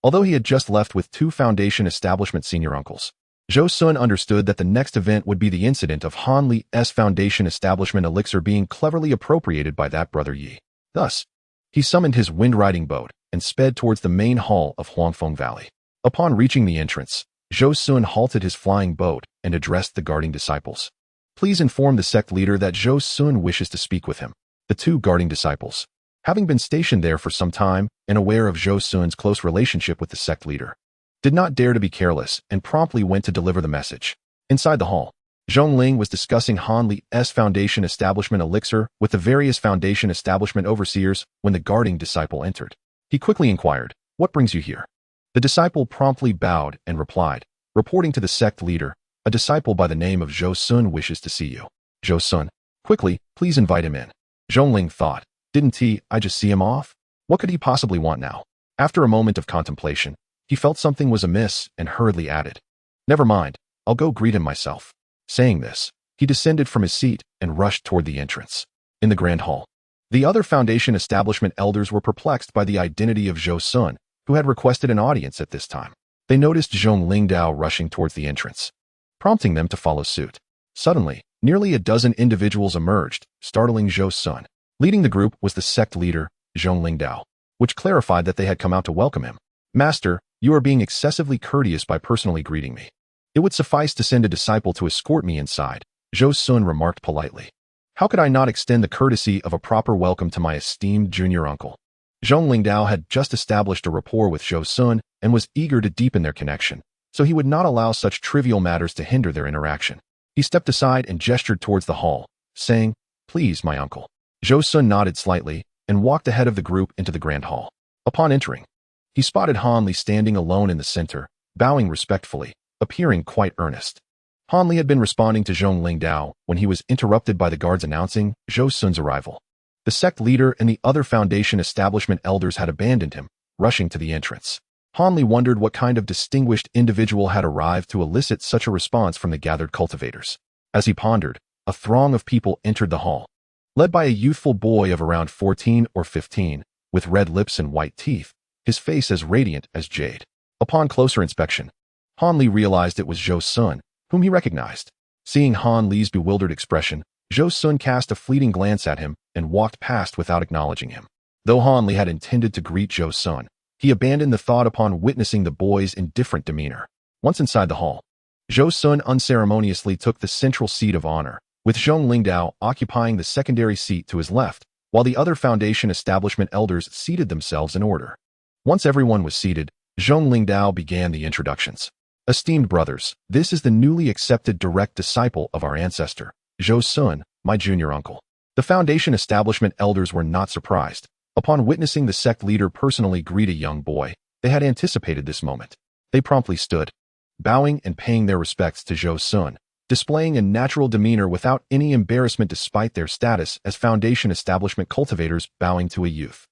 Although he had just left with 2 foundation establishment senior uncles, Zhou Xun understood that the next event would be the incident of Han Li's foundation establishment elixir being cleverly appropriated by that brother Yi. Thus, he summoned his wind-riding boat and sped towards the main hall of Huangfeng Valley. Upon reaching the entrance, Zhou Xun halted his flying boat and addressed the guarding disciples. Please inform the sect leader that Zhou Xun wishes to speak with him. The two guarding disciples, having been stationed there for some time and aware of Zhou Xun's close relationship with the sect leader, did not dare to be careless and promptly went to deliver the message. Inside the hall, Zhongling was discussing Han Li's foundation establishment elixir with the various foundation establishment overseers when the guarding disciple entered. He quickly inquired, "What brings you here?" The disciple promptly bowed and replied, reporting to the sect leader, "A disciple by the name of Zhou Xun wishes to see you." Zhou Xun, quickly, please invite him in. Zhongling thought, didn't I just see him off? What could he possibly want now? After a moment of contemplation, he felt something was amiss and hurriedly added, "Never mind, I'll go greet him myself." Saying this, he descended from his seat and rushed toward the entrance. In the grand hall, the other foundation establishment elders were perplexed by the identity of Zhou Xun, who had requested an audience at this time. They noticed Zhong Lingdao rushing towards the entrance, prompting them to follow suit. Suddenly, nearly a dozen individuals emerged, startling Zhou Xun. Leading the group was the sect leader, Zhong Lingdao, which clarified that they had come out to welcome him. "Master, you are being excessively courteous by personally greeting me. It would suffice to send a disciple to escort me inside," Zhou Xun remarked politely. "How could I not extend the courtesy of a proper welcome to my esteemed junior uncle?" Zhong Lingdao had just established a rapport with Zhou Xun and was eager to deepen their connection, so he would not allow such trivial matters to hinder their interaction. He stepped aside and gestured towards the hall, saying, "Please, my uncle." Zhou Xun nodded slightly and walked ahead of the group into the grand hall. Upon entering, he spotted Han Li standing alone in the center, bowing respectfully, appearing quite earnest. Han Li had been responding to Zhong Lingdao when he was interrupted by the guards announcing Zhou Xun's arrival. The sect leader and the other foundation establishment elders had abandoned him, rushing to the entrance. Han Li wondered what kind of distinguished individual had arrived to elicit such a response from the gathered cultivators. As he pondered, a throng of people entered the hall, led by a youthful boy of around 14 or 15, with red lips and white teeth, his face as radiant as jade. Upon closer inspection, Han Li realized it was Zhou Xun, whom he recognized. Seeing Han Li's bewildered expression, Zhou Xun cast a fleeting glance at him and walked past without acknowledging him. Though Han Li had intended to greet Zhou Xun, he abandoned the thought upon witnessing the boy's indifferent demeanor. Once inside the hall, Zhou Xun unceremoniously took the central seat of honor, with Zhong Lingdao occupying the secondary seat to his left, while the other foundation establishment elders seated themselves in order. Once everyone was seated, Zhong Lingdao began the introductions. "Esteemed brothers, this is the newly accepted direct disciple of our ancestor, Zhou Xun, my junior uncle." The foundation establishment elders were not surprised. Upon witnessing the sect leader personally greet a young boy, they had anticipated this moment. They promptly stood, bowing and paying their respects to Zhou Xun, displaying a natural demeanor without any embarrassment despite their status as foundation establishment cultivators bowing to a youth.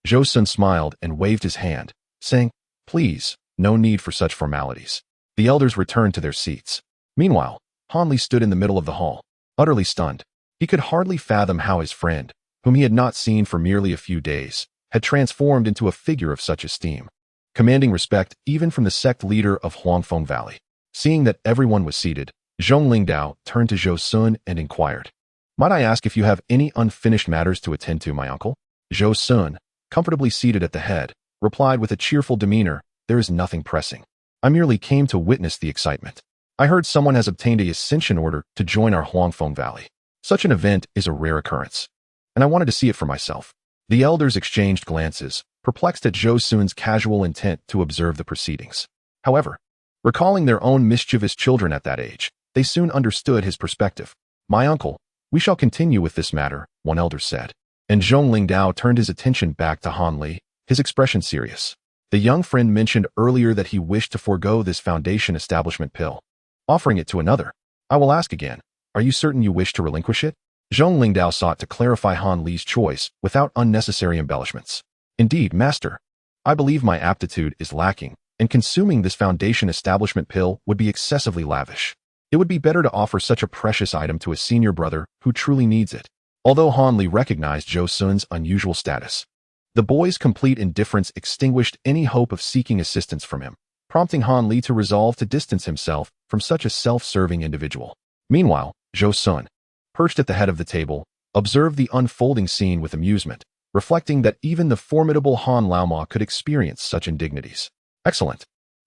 Zhou Xun smiled and waved his hand, saying, "Please, no need for such formalities." The elders returned to their seats. Meanwhile, Han Li stood in the middle of the hall, utterly stunned. He could hardly fathom how his friend, whom he had not seen for merely a few days, had transformed into a figure of such esteem, commanding respect even from the sect leader of Huangfeng Valley. Seeing that everyone was seated, Zhong Lingdao turned to Zhou Xun and inquired, "Might I ask if you have any unfinished matters to attend to, my uncle?" Zhou Xun, comfortably seated at the head, replied with a cheerful demeanor, "There is nothing pressing. I merely came to witness the excitement. I heard someone has obtained a ascension order to join our Huangfeng Valley. Such an event is a rare occurrence, and I wanted to see it for myself." The elders exchanged glances, perplexed at Zhou Xun's casual intent to observe the proceedings. However, recalling their own mischievous children at that age, they soon understood his perspective. "My uncle, we shall continue with this matter," one elder said. And Zhong Lingdao turned his attention back to Han Li, his expression serious. The young friend mentioned earlier that he wished to forego this foundation establishment pill, offering it to another. "I will ask again, are you certain you wish to relinquish it?" Zhong Lingdao sought to clarify Han Li's choice without unnecessary embellishments. "Indeed, master, I believe my aptitude is lacking, and consuming this foundation establishment pill would be excessively lavish. It would be better to offer such a precious item to a senior brother who truly needs it." Although Han Li recognized Zhou Xun's unusual status, the boy's complete indifference extinguished any hope of seeking assistance from him, prompting Han Li to resolve to distance himself from such a self-serving individual. Meanwhile, Zhou Xun, perched at the head of the table, observed the unfolding scene with amusement, reflecting that even the formidable Han Laoma could experience such indignities. Excellent.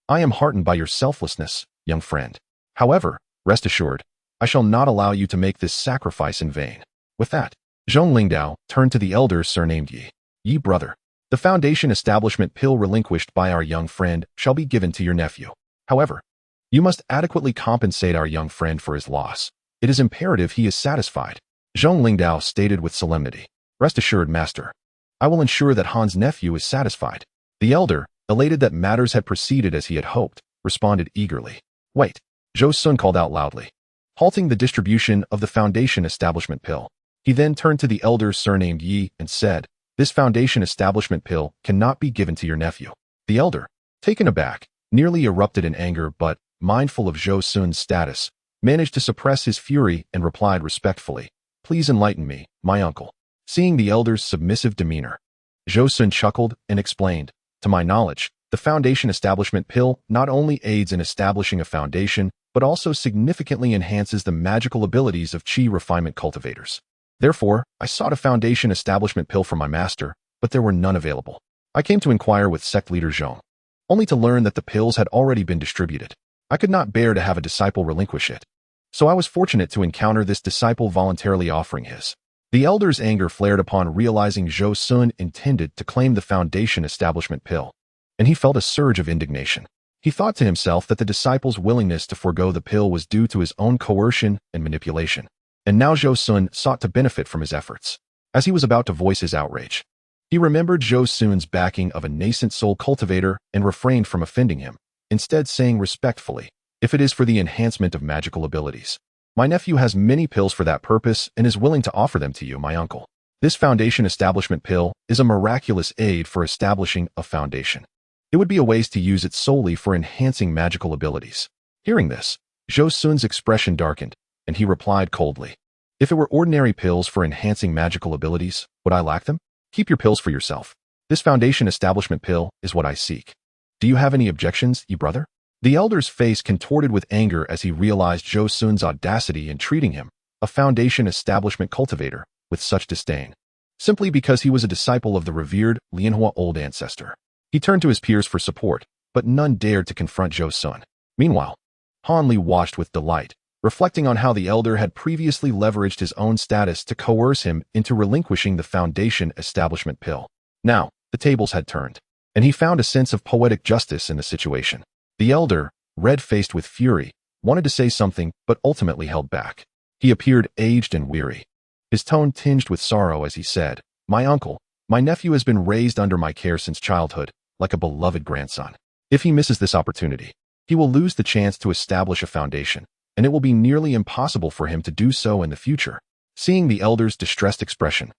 I am heartened by your selflessness, young friend. However, rest assured, I shall not allow you to make this sacrifice in vain. With that, Zhong Lingdao turned to the elder surnamed Yi. Yi brother, the foundation establishment pill relinquished by our young friend shall be given to your nephew. However, you must adequately compensate our young friend for his loss. It is imperative he is satisfied. Zhong Lingdao stated with solemnity. Rest assured, master. I will ensure that Han's nephew is satisfied. The elder, elated that matters had proceeded as he had hoped, responded eagerly. Wait, Zhou Xun called out loudly, halting the distribution of the foundation establishment pill. He then turned to the elder surnamed Yi and said, this foundation establishment pill cannot be given to your nephew. The elder, taken aback, nearly erupted in anger but, mindful of Zhou Xun's status, managed to suppress his fury and replied respectfully, please enlighten me, my uncle. Seeing the elder's submissive demeanor, Zhou Xun chuckled and explained, to my knowledge, the foundation establishment pill not only aids in establishing a foundation, but also significantly enhances the magical abilities of Qi refinement cultivators. Therefore, I sought a foundation establishment pill for my master, but there were none available. I came to inquire with sect leader Zhong, only to learn that the pills had already been distributed. I could not bear to have a disciple relinquish it. So I was fortunate to encounter this disciple voluntarily offering his. The elder's anger flared upon realizing Zhou Xun intended to claim the foundation establishment pill, and he felt a surge of indignation. He thought to himself that the disciple's willingness to forego the pill was due to his own coercion and manipulation, and now Zhou Xun sought to benefit from his efforts. As he was about to voice his outrage, he remembered Zhou Xun's backing of a nascent soul cultivator and refrained from offending him, instead saying respectfully, if it is for the enhancement of magical abilities, my nephew has many pills for that purpose and is willing to offer them to you, my uncle. This foundation establishment pill is a miraculous aid for establishing a foundation. It would be a waste to use it solely for enhancing magical abilities. Hearing this, Zhou Xun's expression darkened, and he replied coldly, if it were ordinary pills for enhancing magical abilities, would I lack them? Keep your pills for yourself. This foundation establishment pill is what I seek. Do you have any objections, Yi brother? The elder's face contorted with anger as he realized Zhou Xun's audacity in treating him, a foundation establishment cultivator, with such disdain, simply because he was a disciple of the revered Lianhua old ancestor. He turned to his peers for support, but none dared to confront Zhou Xun. Meanwhile, Han Li watched with delight, reflecting on how the elder had previously leveraged his own status to coerce him into relinquishing the foundation establishment pill. Now, the tables had turned, and he found a sense of poetic justice in the situation. The elder, red-faced with fury, wanted to say something but ultimately held back. He appeared aged and weary, his tone tinged with sorrow as he said, my uncle, my nephew has been raised under my care since childhood, like a beloved grandson. If he misses this opportunity, he will lose the chance to establish a foundation, and it will be nearly impossible for him to do so in the future. Seeing the elder's distressed expression,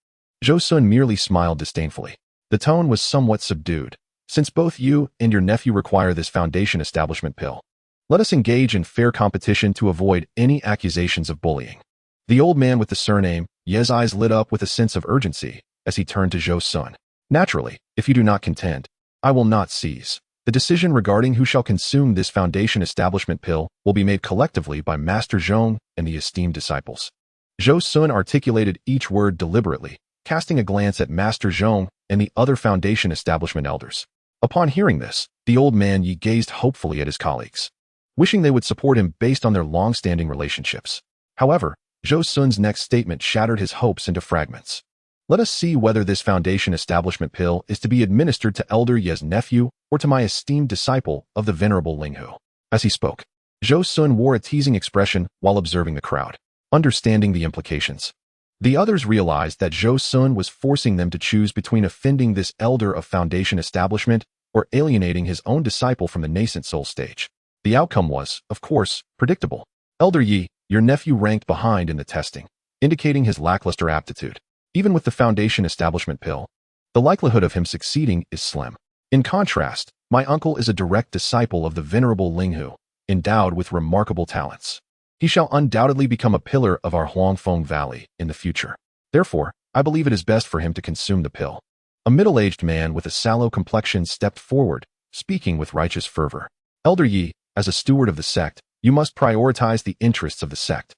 Zhou Xun merely smiled disdainfully. The tone was somewhat subdued. Since both you and your nephew require this foundation establishment pill, let us engage in fair competition to avoid any accusations of bullying. The old man with the surname, Ye's eyes lit up with a sense of urgency as he turned to Zhou Xun. Naturally, if you do not contend, I will not cease. The decision regarding who shall consume this foundation establishment pill will be made collectively by Master Zhong and the esteemed disciples. Zhou Xun articulated each word deliberately, casting a glance at Master Zhong and the other foundation establishment elders. Upon hearing this, the old man Yi gazed hopefully at his colleagues, wishing they would support him based on their long-standing relationships. However, Zhou Xun's next statement shattered his hopes into fragments. Let us see whether this foundation establishment pill is to be administered to Elder Ye's nephew or to my esteemed disciple of the venerable Linghu. As he spoke, Zhou Xun wore a teasing expression while observing the crowd, understanding the implications. The others realized that Zhou Xun was forcing them to choose between offending this elder of foundation establishment or alienating his own disciple from the nascent soul stage. The outcome was, of course, predictable. Elder Yi, your nephew ranked behind in the testing, indicating his lackluster aptitude. Even with the foundation establishment pill, the likelihood of him succeeding is slim. In contrast, my uncle is a direct disciple of the venerable Linghu, endowed with remarkable talents. He shall undoubtedly become a pillar of our Huangfeng Valley in the future. Therefore, I believe it is best for him to consume the pill. A middle-aged man with a sallow complexion stepped forward, speaking with righteous fervor. Elder Yi, as a steward of the sect, you must prioritize the interests of the sect.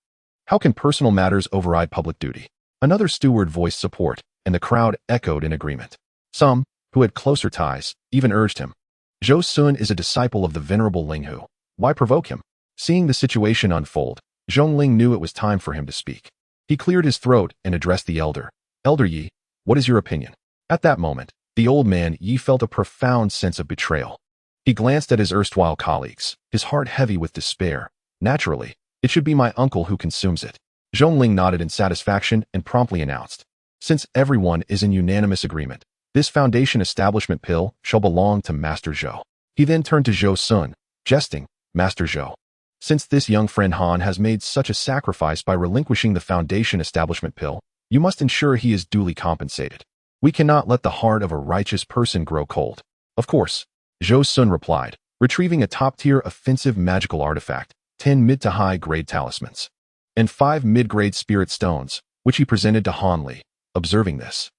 How can personal matters override public duty? Another steward voiced support, and the crowd echoed in agreement. Some, who had closer ties, even urged him. Zhou Xun is a disciple of the venerable Linghu. Why provoke him? Seeing the situation unfold, Zhongling knew it was time for him to speak. He cleared his throat and addressed the elder. Elder Yi, what is your opinion? At that moment, the old man Yi felt a profound sense of betrayal. He glanced at his erstwhile colleagues, his heart heavy with despair. Naturally, it should be my uncle who consumes it. Zhongling nodded in satisfaction and promptly announced. Since everyone is in unanimous agreement, this foundation establishment pill shall belong to Master Zhou. He then turned to Zhou Xun, jesting, Master Zhou. Since this young friend Han has made such a sacrifice by relinquishing the foundation establishment pill, you must ensure he is duly compensated. We cannot let the heart of a righteous person grow cold. Of course, Zhou Xun replied, retrieving a top-tier offensive magical artifact, 10 mid to high-grade talismans, and 5 mid-grade spirit stones, which he presented to Han Li. Observing this,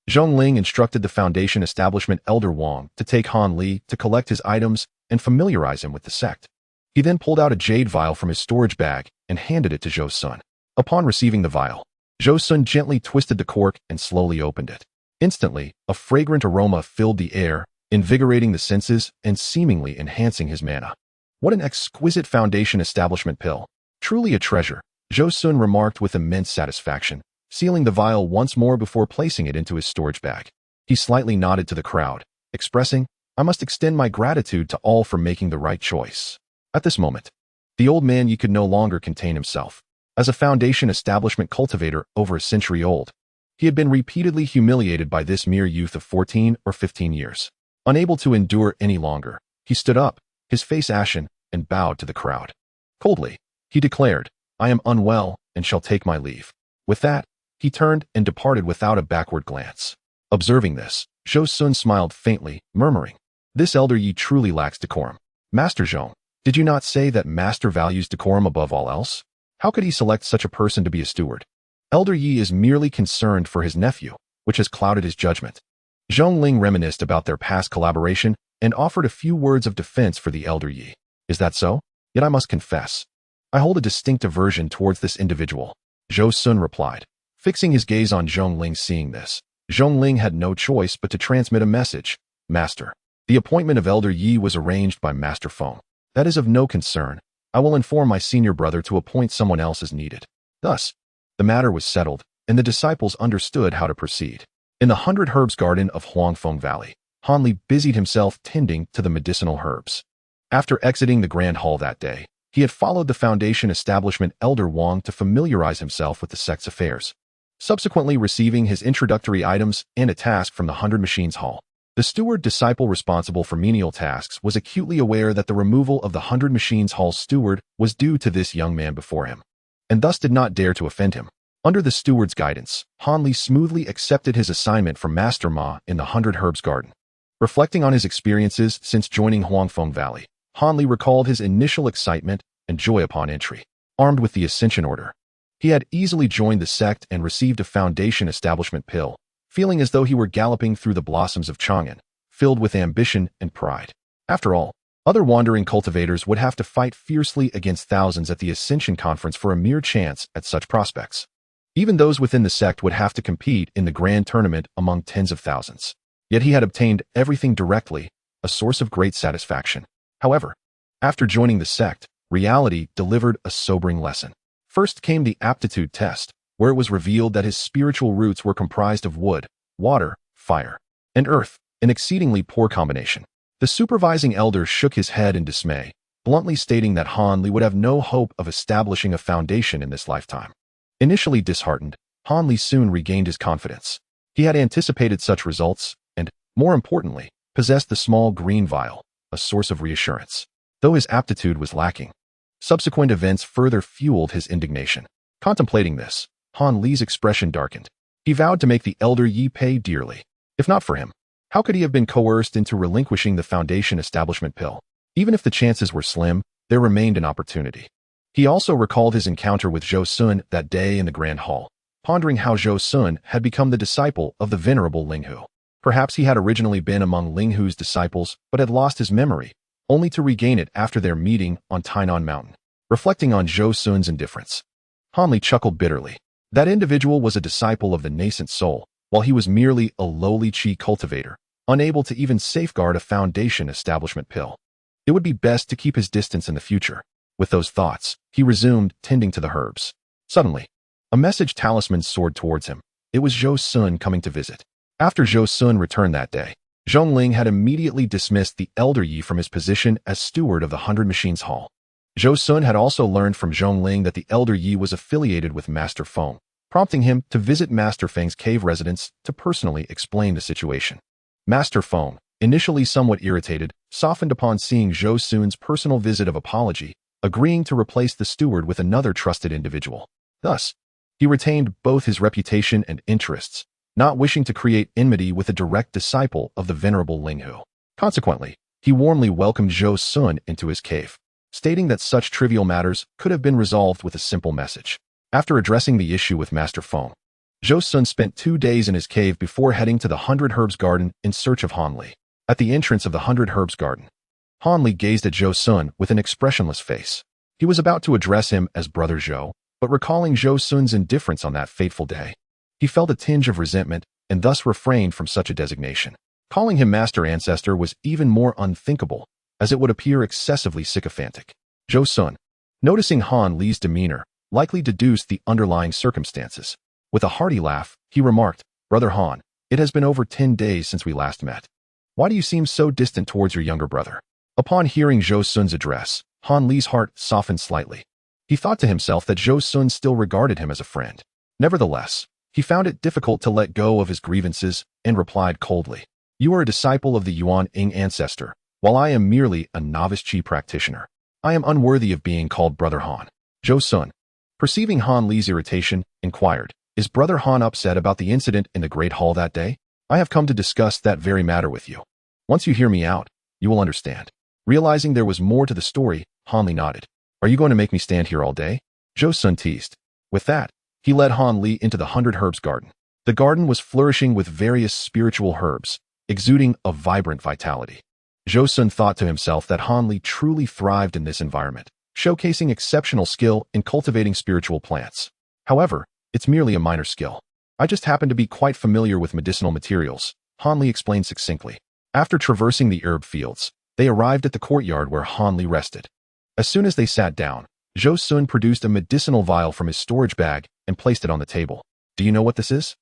Zhongling instructed the foundation establishment Elder Wang to take Han Li to collect his items and familiarize him with the sect. He then pulled out a jade vial from his storage bag and handed it to Zhou Xun. Upon receiving the vial, Zhou Xun gently twisted the cork and slowly opened it. Instantly, a fragrant aroma filled the air, invigorating the senses and seemingly enhancing his mana. What an exquisite foundation establishment pill. Truly a treasure, Zhou Xun remarked with immense satisfaction, sealing the vial once more before placing it into his storage bag. He slightly nodded to the crowd, expressing, I must extend my gratitude to all for making the right choice. At this moment, the old man Yi could no longer contain himself. As a foundation establishment cultivator over a century old, he had been repeatedly humiliated by this mere youth of 14 or 15 years. Unable to endure any longer, he stood up, his face ashen, and bowed to the crowd. Coldly, he declared, I am unwell and shall take my leave. With that, he turned and departed without a backward glance. Observing this, Zhou Xun smiled faintly, murmuring, This elder Yi truly lacks decorum. Master Zhong, did you not say that Master values decorum above all else? How could he select such a person to be a steward? Elder Yi is merely concerned for his nephew, which has clouded his judgment. Zhongling reminisced about their past collaboration and offered a few words of defense for the elder Yi. Is that so? Yet I must confess, I hold a distinct aversion towards this individual. Zhou Xun replied, fixing his gaze on Zhongling. Seeing this, Zhongling had no choice but to transmit a message. Master, the appointment of elder Yi was arranged by Master Feng. That is of no concern. I will inform my senior brother to appoint someone else as needed. Thus, the matter was settled, and the disciples understood how to proceed. In the 100 Herbs Garden of Huangfeng Valley, Han Li busied himself tending to the medicinal herbs. After exiting the Grand Hall that day, he had followed the foundation establishment Elder Wang to familiarize himself with the sect's affairs, subsequently receiving his introductory items and a task from the 100 Machines Hall. The steward disciple responsible for menial tasks was acutely aware that the removal of the 100 Machines Hall's steward was due to this young man before him, and thus did not dare to offend him. Under the steward's guidance, Han Li smoothly accepted his assignment from Master Ma in the 100 Herbs Garden. Reflecting on his experiences since joining Huangfeng Valley, Han Li recalled his initial excitement and joy upon entry. Armed with the Ascension Order, he had easily joined the sect and received a foundation establishment pill, feeling as though he were galloping through the blossoms of Chang'an, filled with ambition and pride. After all, other wandering cultivators would have to fight fiercely against thousands at the Ascension Conference for a mere chance at such prospects. Even those within the sect would have to compete in the grand tournament among tens of thousands. Yet he had obtained everything directly, a source of great satisfaction. However, after joining the sect, reality delivered a sobering lesson. First came the aptitude test, where it was revealed that his spiritual roots were comprised of wood, water, fire, and earth, an exceedingly poor combination. The supervising elder shook his head in dismay, bluntly stating that Han Li would have no hope of establishing a foundation in this lifetime. Initially disheartened, Han Li soon regained his confidence. He had anticipated such results and, more importantly, possessed the small green vial, a source of reassurance. Though his aptitude was lacking, subsequent events further fueled his indignation. Contemplating this, Han Li's expression darkened. He vowed to make the elder Yi pay dearly. If not for him, how could he have been coerced into relinquishing the foundation establishment pill? Even if the chances were slim, there remained an opportunity. He also recalled his encounter with Zhou Xun that day in the Grand Hall, pondering how Zhou Xun had become the disciple of the venerable Linghu. Perhaps he had originally been among Linghu's disciples but had lost his memory, only to regain it after their meeting on Tai Nan Mountain. Reflecting on Zhou Xun's indifference, Han Li chuckled bitterly. That individual was a disciple of the nascent soul, while he was merely a lowly chi cultivator, unable to even safeguard a foundation establishment pill. It would be best to keep his distance in the future. With those thoughts, he resumed tending to the herbs. Suddenly, a message talisman soared towards him. It was Zhou Xun coming to visit. After Zhou Xun returned that day, Zhongling had immediately dismissed the Elder Yi from his position as steward of the 100 Machines Hall. Zhou Xun had also learned from Zhongling that the Elder Yi was affiliated with Master Feng, prompting him to visit Master Feng's cave residence to personally explain the situation. Master Feng, initially somewhat irritated, softened upon seeing Zhou Xun's personal visit of apology, agreeing to replace the steward with another trusted individual. Thus, he retained both his reputation and interests, not wishing to create enmity with a direct disciple of the venerable Linghu. Consequently, he warmly welcomed Zhou Xun into his cave, stating that such trivial matters could have been resolved with a simple message. After addressing the issue with Master Feng, Zhou Xun spent 2 days in his cave before heading to the 100 Herbs Garden in search of Han Li. At the entrance of the 100 Herbs Garden, Han Li gazed at Zhou Xun with an expressionless face. He was about to address him as Brother Zhou, but recalling Zhou Xun's indifference on that fateful day, he felt a tinge of resentment and thus refrained from such a designation. Calling him Master Ancestor was even more unthinkable, as it would appear excessively sycophantic. Zhou Xun, noticing Han Li's demeanor, likely deduced the underlying circumstances. With a hearty laugh, he remarked, "Brother Han, it has been over 10 days since we last met. Why do you seem so distant towards your younger brother?" Upon hearing Zhou Xun's address, Han Li's heart softened slightly. He thought to himself that Zhou Xun still regarded him as a friend. Nevertheless, he found it difficult to let go of his grievances and replied coldly, "You are a disciple of the Yuan Ying ancestor, while I am merely a novice chi practitioner. I am unworthy of being called Brother Han." Zhou Xun, perceiving Han Li's irritation, inquired, "Is Brother Han upset about the incident in the Great Hall that day? I have come to discuss that very matter with you. Once you hear me out, you will understand." Realizing there was more to the story, Han Li nodded. "Are you going to make me stand here all day?" Zhou Xun teased. With that, he led Han Li into the 100 Herbs Garden. The garden was flourishing with various spiritual herbs, exuding a vibrant vitality. Zhou Xun thought to himself that Han Li truly thrived in this environment, showcasing exceptional skill in cultivating spiritual plants. However, it's merely a minor skill. I just happen to be quite familiar with medicinal materials, Han Li explained succinctly. After traversing the herb fields, they arrived at the courtyard where Han Li rested. As soon as they sat down, Zhou Xun produced a medicinal vial from his storage bag and placed it on the table. "Do you know what this is?"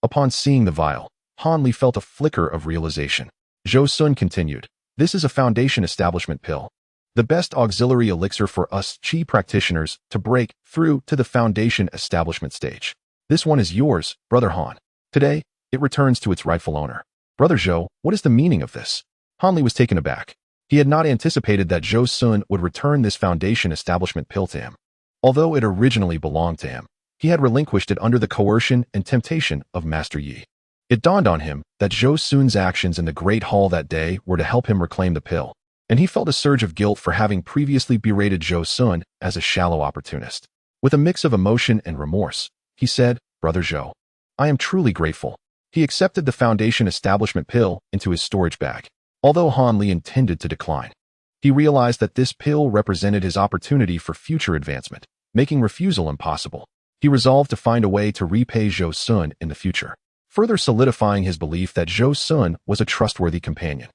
Upon seeing the vial, Han Li felt a flicker of realization. Zhou Xun continued, "This is a foundation establishment pill. The best auxiliary elixir for us chi practitioners to break through to the foundation establishment stage. This one is yours, Brother Han. Today, it returns to its rightful owner." "Brother Zhou, what is the meaning of this?" Han Li was taken aback. He had not anticipated that Zhou Xun would return this foundation establishment pill to him. Although it originally belonged to him, he had relinquished it under the coercion and temptation of Master Yi. It dawned on him that Zhou Xun's actions in the Great Hall that day were to help him reclaim the pill, and he felt a surge of guilt for having previously berated Zhou Xun as a shallow opportunist. With a mix of emotion and remorse, he said, "Brother Zhou, I am truly grateful." He accepted the foundation establishment pill into his storage bag. Although Han Li intended to decline, he realized that this pill represented his opportunity for future advancement, making refusal impossible. He resolved to find a way to repay Zhou Xun in the future, further solidifying his belief that Zhou Xun was a trustworthy companion.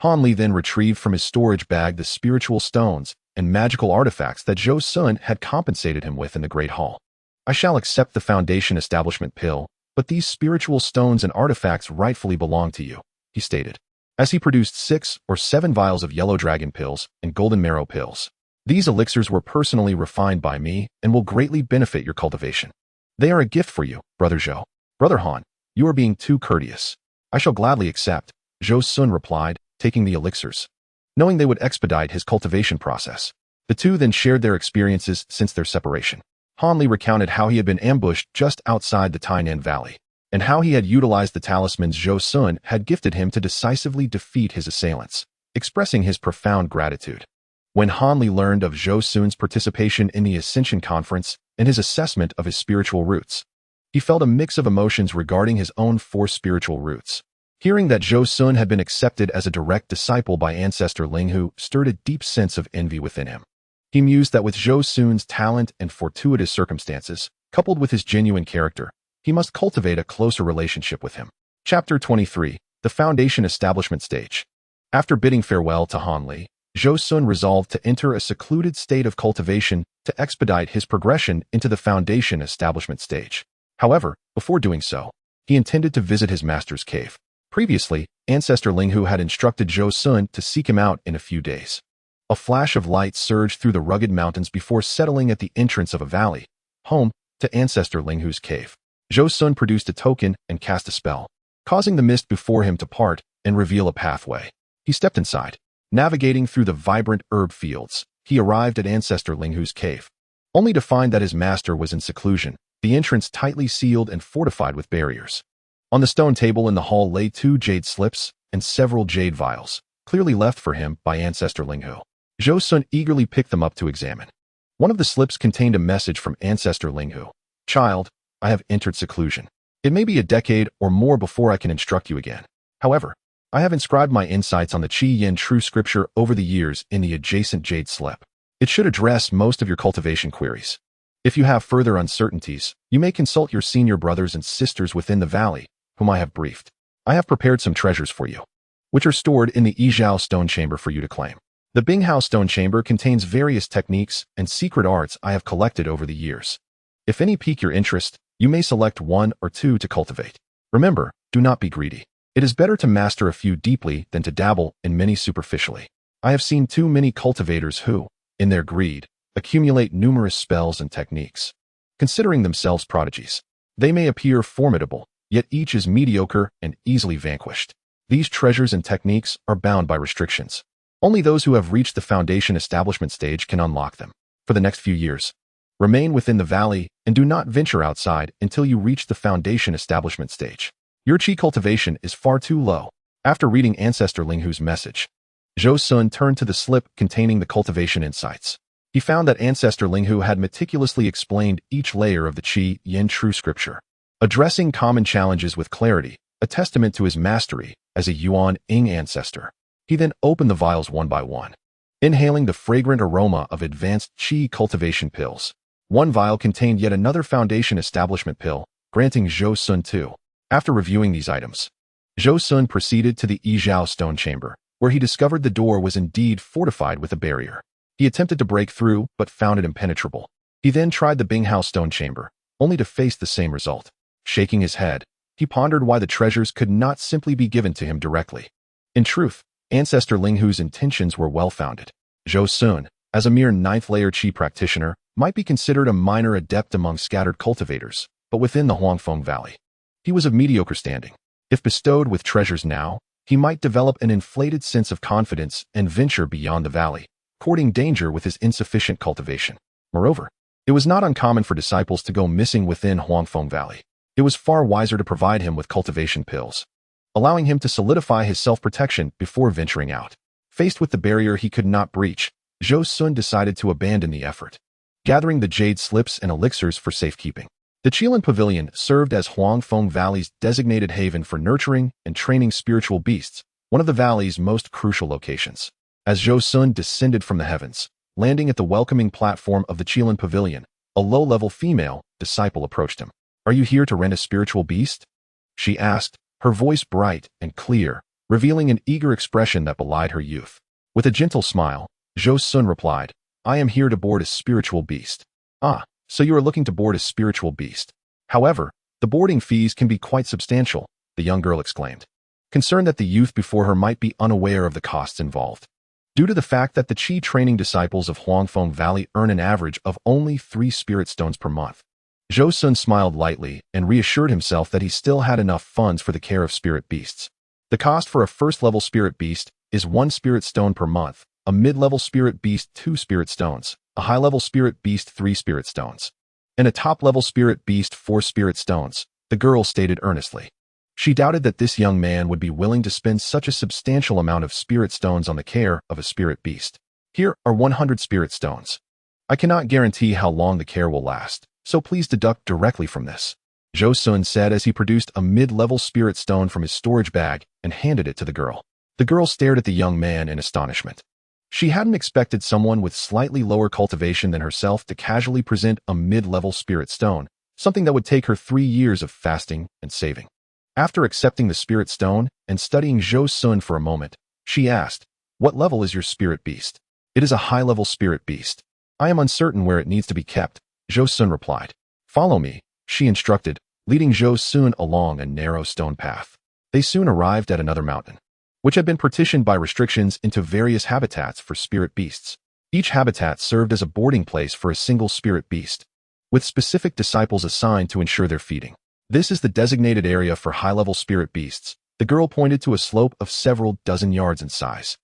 Han Li then retrieved from his storage bag the spiritual stones and magical artifacts that Zhou Xun had compensated him with in the Great Hall. "I shall accept the foundation establishment pill, but these spiritual stones and artifacts rightfully belong to you," he stated, as he produced 6 or 7 vials of yellow dragon pills and golden marrow pills. "These elixirs were personally refined by me and will greatly benefit your cultivation. They are a gift for you, Brother Zhou." "Brother Han, you are being too courteous." "I shall gladly accept," Zhou Xun replied, taking the elixirs, knowing they would expedite his cultivation process. The two then shared their experiences since their separation. Han Li recounted how he had been ambushed just outside the Tai Nan Valley, and how he had utilized the talismans Zhou Xun had gifted him to decisively defeat his assailants, expressing his profound gratitude. When Han Li learned of Zhou Xun's participation in the Ascension Conference and his assessment of his spiritual roots, he felt a mix of emotions regarding his own 4 spiritual roots. Hearing that Zhou Xun had been accepted as a direct disciple by Ancestor Linghu stirred a deep sense of envy within him. He mused that with Zhou Xun's talent and fortuitous circumstances, coupled with his genuine character, he must cultivate a closer relationship with him. Chapter 23. The Foundation Establishment Stage. After bidding farewell to Han Li, Zhou Xun resolved to enter a secluded state of cultivation to expedite his progression into the Foundation Establishment Stage. However, before doing so, he intended to visit his master's cave. Previously, Ancestor Linghu had instructed Zhou Xun to seek him out in a few days. A flash of light surged through the rugged mountains before settling at the entrance of a valley, home to Ancestor Linghu's cave. Zhou Xun produced a token and cast a spell, causing the mist before him to part and reveal a pathway. He stepped inside. Navigating through the vibrant herb fields, he arrived at Ancestor Linghu's cave, only to find that his master was in seclusion, the entrance tightly sealed and fortified with barriers. On the stone table in the hall lay 2 jade slips and several jade vials, clearly left for him by Ancestor Linghu. Zhou Xun eagerly picked them up to examine. One of the slips contained a message from Ancestor Linghu. "Child, I have entered seclusion. It may be a decade or more before I can instruct you again. However, I have inscribed my insights on the Qi Yin True Scripture over the years in the adjacent jade slip. It should address most of your cultivation queries. If you have further uncertainties, you may consult your senior brothers and sisters within the valley, whom I have briefed. I have prepared some treasures for you, which are stored in the Yizhao stone chamber for you to claim. The Binghao stone chamber contains various techniques and secret arts I have collected over the years. If any pique your interest, you may select 1 or 2 to cultivate. Remember, do not be greedy. It is better to master a few deeply than to dabble in many superficially. I have seen too many cultivators who, in their greed, accumulate numerous spells and techniques. Considering themselves prodigies, they may appear formidable, yet each is mediocre and easily vanquished. These treasures and techniques are bound by restrictions. Only those who have reached the Foundation Establishment Stage can unlock them. For the next few years, remain within the valley and do not venture outside until you reach the Foundation Establishment Stage. Your Qi cultivation is far too low." After reading Ancestor Linghu's message, Zhou Xun turned to the slip containing the cultivation insights. He found that Ancestor Linghu had meticulously explained each layer of the Qi Yin True Scripture, addressing common challenges with clarity, a testament to his mastery as a Yuan Ying ancestor. He then opened the vials one by one, inhaling the fragrant aroma of advanced Qi cultivation pills. One vial contained yet another Foundation Establishment pill, granting Zhou Xun 2. After reviewing these items, Zhou Xun proceeded to the Yizhao stone chamber, where he discovered the door was indeed fortified with a barrier. He attempted to break through, but found it impenetrable. He then tried the Binghao stone chamber, only to face the same result. Shaking his head, he pondered why the treasures could not simply be given to him directly. In truth, Ancestor Linghu's intentions were well-founded. Zhou Xun, as a mere 9th-layer Qi practitioner, might be considered a minor adept among scattered cultivators, but within the Huangfeng Valley, he was of mediocre standing. If bestowed with treasures now, he might develop an inflated sense of confidence and venture beyond the valley, courting danger with his insufficient cultivation. Moreover, it was not uncommon for disciples to go missing within Huangfeng Valley. It was far wiser to provide him with cultivation pills, allowing him to solidify his self-protection before venturing out. Faced with the barrier he could not breach, Zhou Xun decided to abandon the effort, gathering the jade slips and elixirs for safekeeping. The Qilin Pavilion served as Huangfeng Valley's designated haven for nurturing and training spiritual beasts, one of the valley's most crucial locations. As Zhou Xun descended from the heavens, landing at the welcoming platform of the Qilin Pavilion, a low-level female disciple approached him. "Are you here to rent a spiritual beast?" she asked, her voice bright and clear, revealing an eager expression that belied her youth. With a gentle smile, Zhou Xun replied, "I am here to board a spiritual beast." "Ah, so you are looking to board a spiritual beast. However, the boarding fees can be quite substantial," the young girl exclaimed, concerned that the youth before her might be unaware of the costs involved. Due to the fact that the Qi training disciples of Huangfeng Valley earn an average of only 3 spirit stones per month, Zhou Xun smiled lightly and reassured himself that he still had enough funds for the care of spirit beasts. The cost for a first-level spirit beast is 1 spirit stone per month, a mid-level spirit beast 2 spirit stones, a high-level spirit beast 3 spirit stones, and a top-level spirit beast 4 spirit stones, the girl stated earnestly. She doubted that this young man would be willing to spend such a substantial amount of spirit stones on the care of a spirit beast. "Here are 100 spirit stones. I cannot guarantee how long the care will last, so please deduct directly from this," Zhou Xun said as he produced a mid-level spirit stone from his storage bag and handed it to the girl. The girl stared at the young man in astonishment. She hadn't expected someone with slightly lower cultivation than herself to casually present a mid-level spirit stone, something that would take her 3 years of fasting and saving. After accepting the spirit stone and studying Zhou Xun for a moment, she asked, "What level is your spirit beast?" "It is a high-level spirit beast. I am uncertain where it needs to be kept," Zhou Xun replied. "Follow me," she instructed, leading Zhou Xun along a narrow stone path. They soon arrived at another mountain, which had been partitioned by restrictions into various habitats for spirit beasts. Each habitat served as a boarding place for a single spirit beast, with specific disciples assigned to ensure their feeding. "This is the designated area for high-level spirit beasts." The girl pointed to a slope of several dozen yards in size.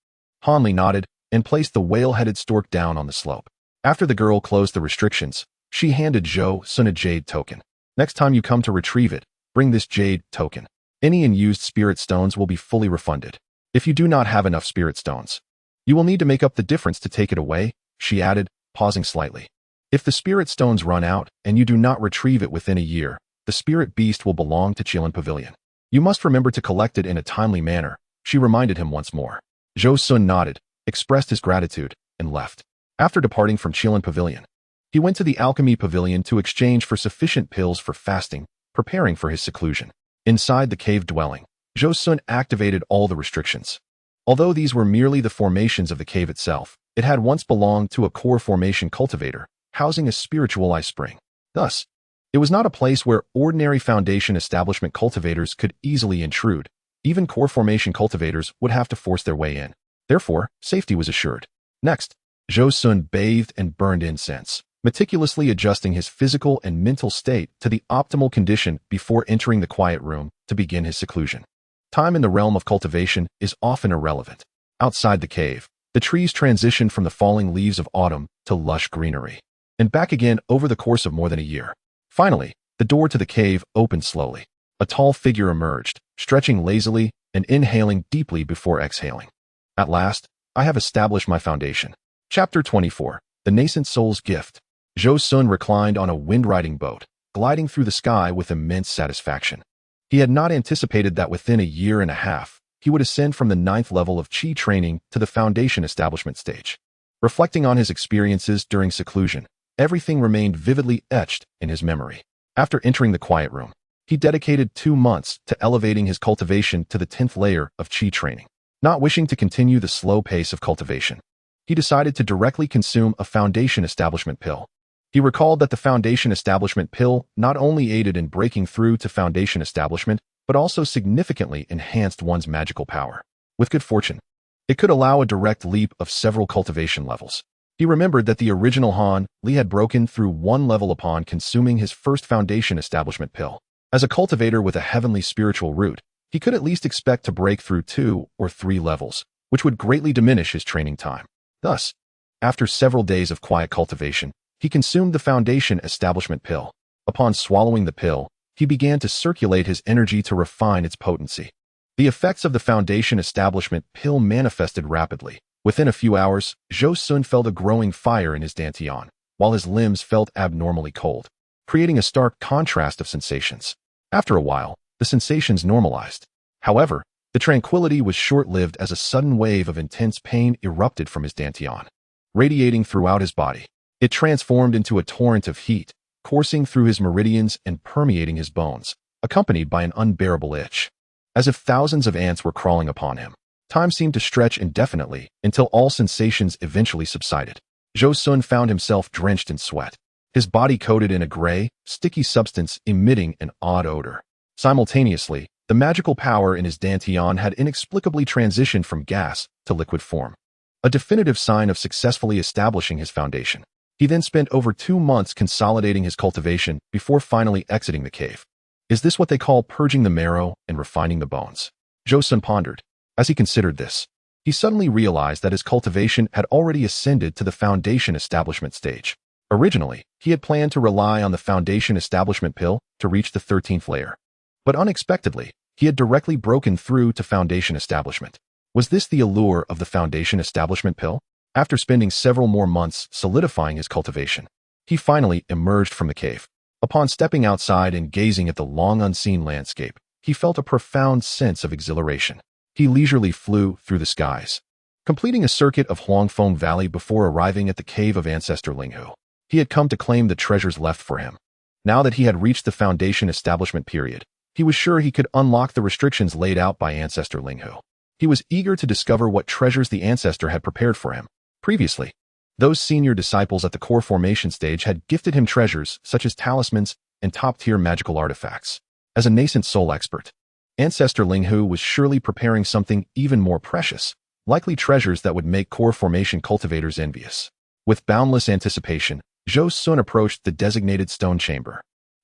Hanli nodded and placed the whale-headed stork down on the slope. After the girl closed the restrictions, she handed Zhou Xun a jade token. "Next time you come to retrieve it, bring this jade token. Any unused spirit stones will be fully refunded. If you do not have enough spirit stones, you will need to make up the difference to take it away," she added, pausing slightly. "If the spirit stones run out and you do not retrieve it within a year, the spirit beast will belong to Qilin Pavilion. You must remember to collect it in a timely manner," she reminded him once more. Zhou Xun nodded, expressed his gratitude, and left. After departing from Qilin Pavilion, he went to the Alchemy Pavilion to exchange for sufficient pills for fasting, preparing for his seclusion. Inside the cave dwelling, Zhou Xun activated all the restrictions. Although these were merely the formations of the cave itself, it had once belonged to a core formation cultivator, housing a spiritual ice spring. Thus, it was not a place where ordinary foundation establishment cultivators could easily intrude. Even core formation cultivators would have to force their way in. Therefore, safety was assured. Next, Zhou Xun bathed and burned incense, meticulously adjusting his physical and mental state to the optimal condition before entering the quiet room to begin his seclusion. Time in the realm of cultivation is often irrelevant. Outside the cave, the trees transitioned from the falling leaves of autumn to lush greenery, and back again over the course of more than a year. Finally, the door to the cave opened slowly. A tall figure emerged, stretching lazily and inhaling deeply before exhaling. "At last, I have established my foundation." Chapter 24. The Nascent Soul's Gift. Zhou Xun reclined on a wind-riding boat, gliding through the sky with immense satisfaction. He had not anticipated that within a year and a half, he would ascend from the 9th level of Qi training to the foundation establishment stage. Reflecting on his experiences during seclusion, everything remained vividly etched in his memory. After entering the quiet room, he dedicated 2 months to elevating his cultivation to the 10th layer of Qi training. Not wishing to continue the slow pace of cultivation, he decided to directly consume a foundation establishment pill. He recalled that the foundation establishment pill not only aided in breaking through to foundation establishment, but also significantly enhanced one's magical power. With good fortune, it could allow a direct leap of several cultivation levels. He remembered that the original Han Li had broken through 1 level upon consuming his first foundation establishment pill. As a cultivator with a heavenly spiritual root, he could at least expect to break through 2 or 3 levels, which would greatly diminish his training time. Thus, after several days of quiet cultivation, he consumed the foundation establishment pill. Upon swallowing the pill, he began to circulate his energy to refine its potency. The effects of the foundation establishment pill manifested rapidly. Within a few hours, Zhou Xun felt a growing fire in his dantian, while his limbs felt abnormally cold, creating a stark contrast of sensations. After a while, the sensations normalized. However, the tranquility was short-lived as a sudden wave of intense pain erupted from his dantian, radiating throughout his body. It transformed into a torrent of heat, coursing through his meridians and permeating his bones, accompanied by an unbearable itch. As if thousands of ants were crawling upon him, time seemed to stretch indefinitely until all sensations eventually subsided. Zhou Xun found himself drenched in sweat, his body coated in a gray, sticky substance emitting an odd odor. Simultaneously, the magical power in his dantian had inexplicably transitioned from gas to liquid form, a definitive sign of successfully establishing his foundation. He then spent over 2 months consolidating his cultivation before finally exiting the cave. Is this what they call purging the marrow and refining the bones? Zhou Xun pondered. As he considered this, he suddenly realized that his cultivation had already ascended to the foundation establishment stage. Originally, he had planned to rely on the foundation establishment pill to reach the 13th layer. But unexpectedly, he had directly broken through to foundation establishment. Was this the allure of the foundation establishment pill? After spending several more months solidifying his cultivation, he finally emerged from the cave. Upon stepping outside and gazing at the long unseen landscape, he felt a profound sense of exhilaration. He leisurely flew through the skies, completing a circuit of Huangfeng Valley before arriving at the cave of ancestor Linghu. He had come to claim the treasures left for him. Now that he had reached the foundation establishment period, he was sure he could unlock the restrictions laid out by Ancestor Linghu. He was eager to discover what treasures the Ancestor had prepared for him. Previously, those senior disciples at the core formation stage had gifted him treasures such as talismans and top-tier magical artifacts. As a nascent soul expert, Ancestor Linghu was surely preparing something even more precious, likely treasures that would make core formation cultivators envious. With boundless anticipation, Zhou Xun approached the designated stone chamber.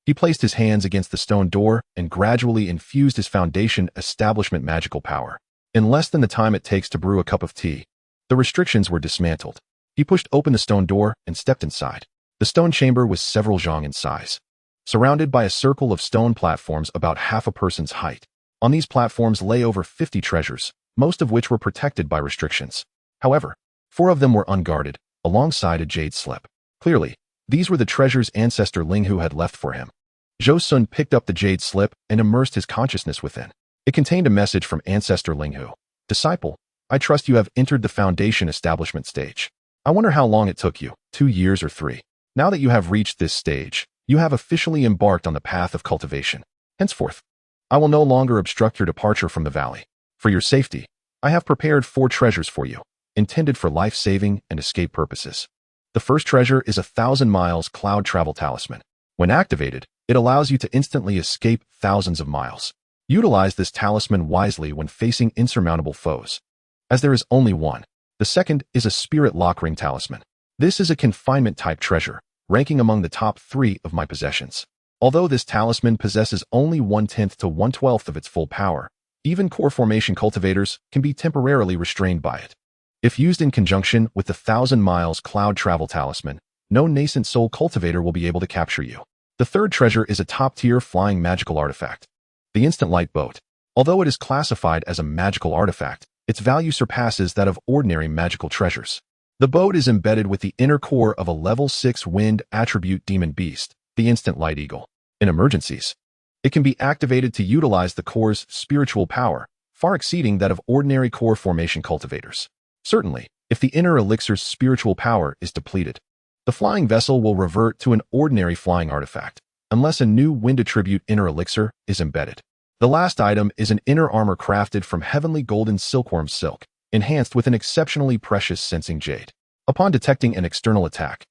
He placed his hands against the stone door and gradually infused his foundation establishment magical power. In less than the time it takes to brew a cup of tea, the restrictions were dismantled. He pushed open the stone door and stepped inside. The stone chamber was several zhang in size, surrounded by a circle of stone platforms about half a person's height. On these platforms lay over 50 treasures, most of which were protected by restrictions. However, 4 of them were unguarded, alongside a jade slip. Clearly, these were the treasures Ancestor Linghu had left for him. Zhou Xun picked up the jade slip and immersed his consciousness within. It contained a message from Ancestor Linghu. Disciple, I trust you have entered the foundation establishment stage. I wonder how long it took you, 2 years or 3. Now that you have reached this stage, you have officially embarked on the path of cultivation. Henceforth, I will no longer obstruct your departure from the valley. For your safety, I have prepared 4 treasures for you, intended for life-saving and escape purposes. The first treasure is a 1,000 miles cloud travel talisman. When activated, it allows you to instantly escape thousands of miles. Utilize this talisman wisely when facing insurmountable foes, as there is only one. The second is a spirit lock ring talisman. This is a confinement-type treasure, ranking among the top 3 of my possessions. Although this talisman possesses only 1/10 to 1/12 of its full power, even core formation cultivators can be temporarily restrained by it. If used in conjunction with the 1,000 miles cloud travel talisman, no nascent soul cultivator will be able to capture you. The third treasure is a top-tier flying magical artifact, the instant light boat. Although it is classified as a magical artifact, its value surpasses that of ordinary magical treasures. The boat is embedded with the inner core of a level 6 wind attribute demon beast, the instant light eagle. In emergencies, it can be activated to utilize the core's spiritual power, far exceeding that of ordinary core formation cultivators. Certainly, if the inner elixir's spiritual power is depleted, the flying vessel will revert to an ordinary flying artifact, unless a new wind attribute inner elixir is embedded. The last item is an inner armor crafted from heavenly golden silkworm silk, enhanced with an exceptionally precious sensing jade. Upon detecting an external attack,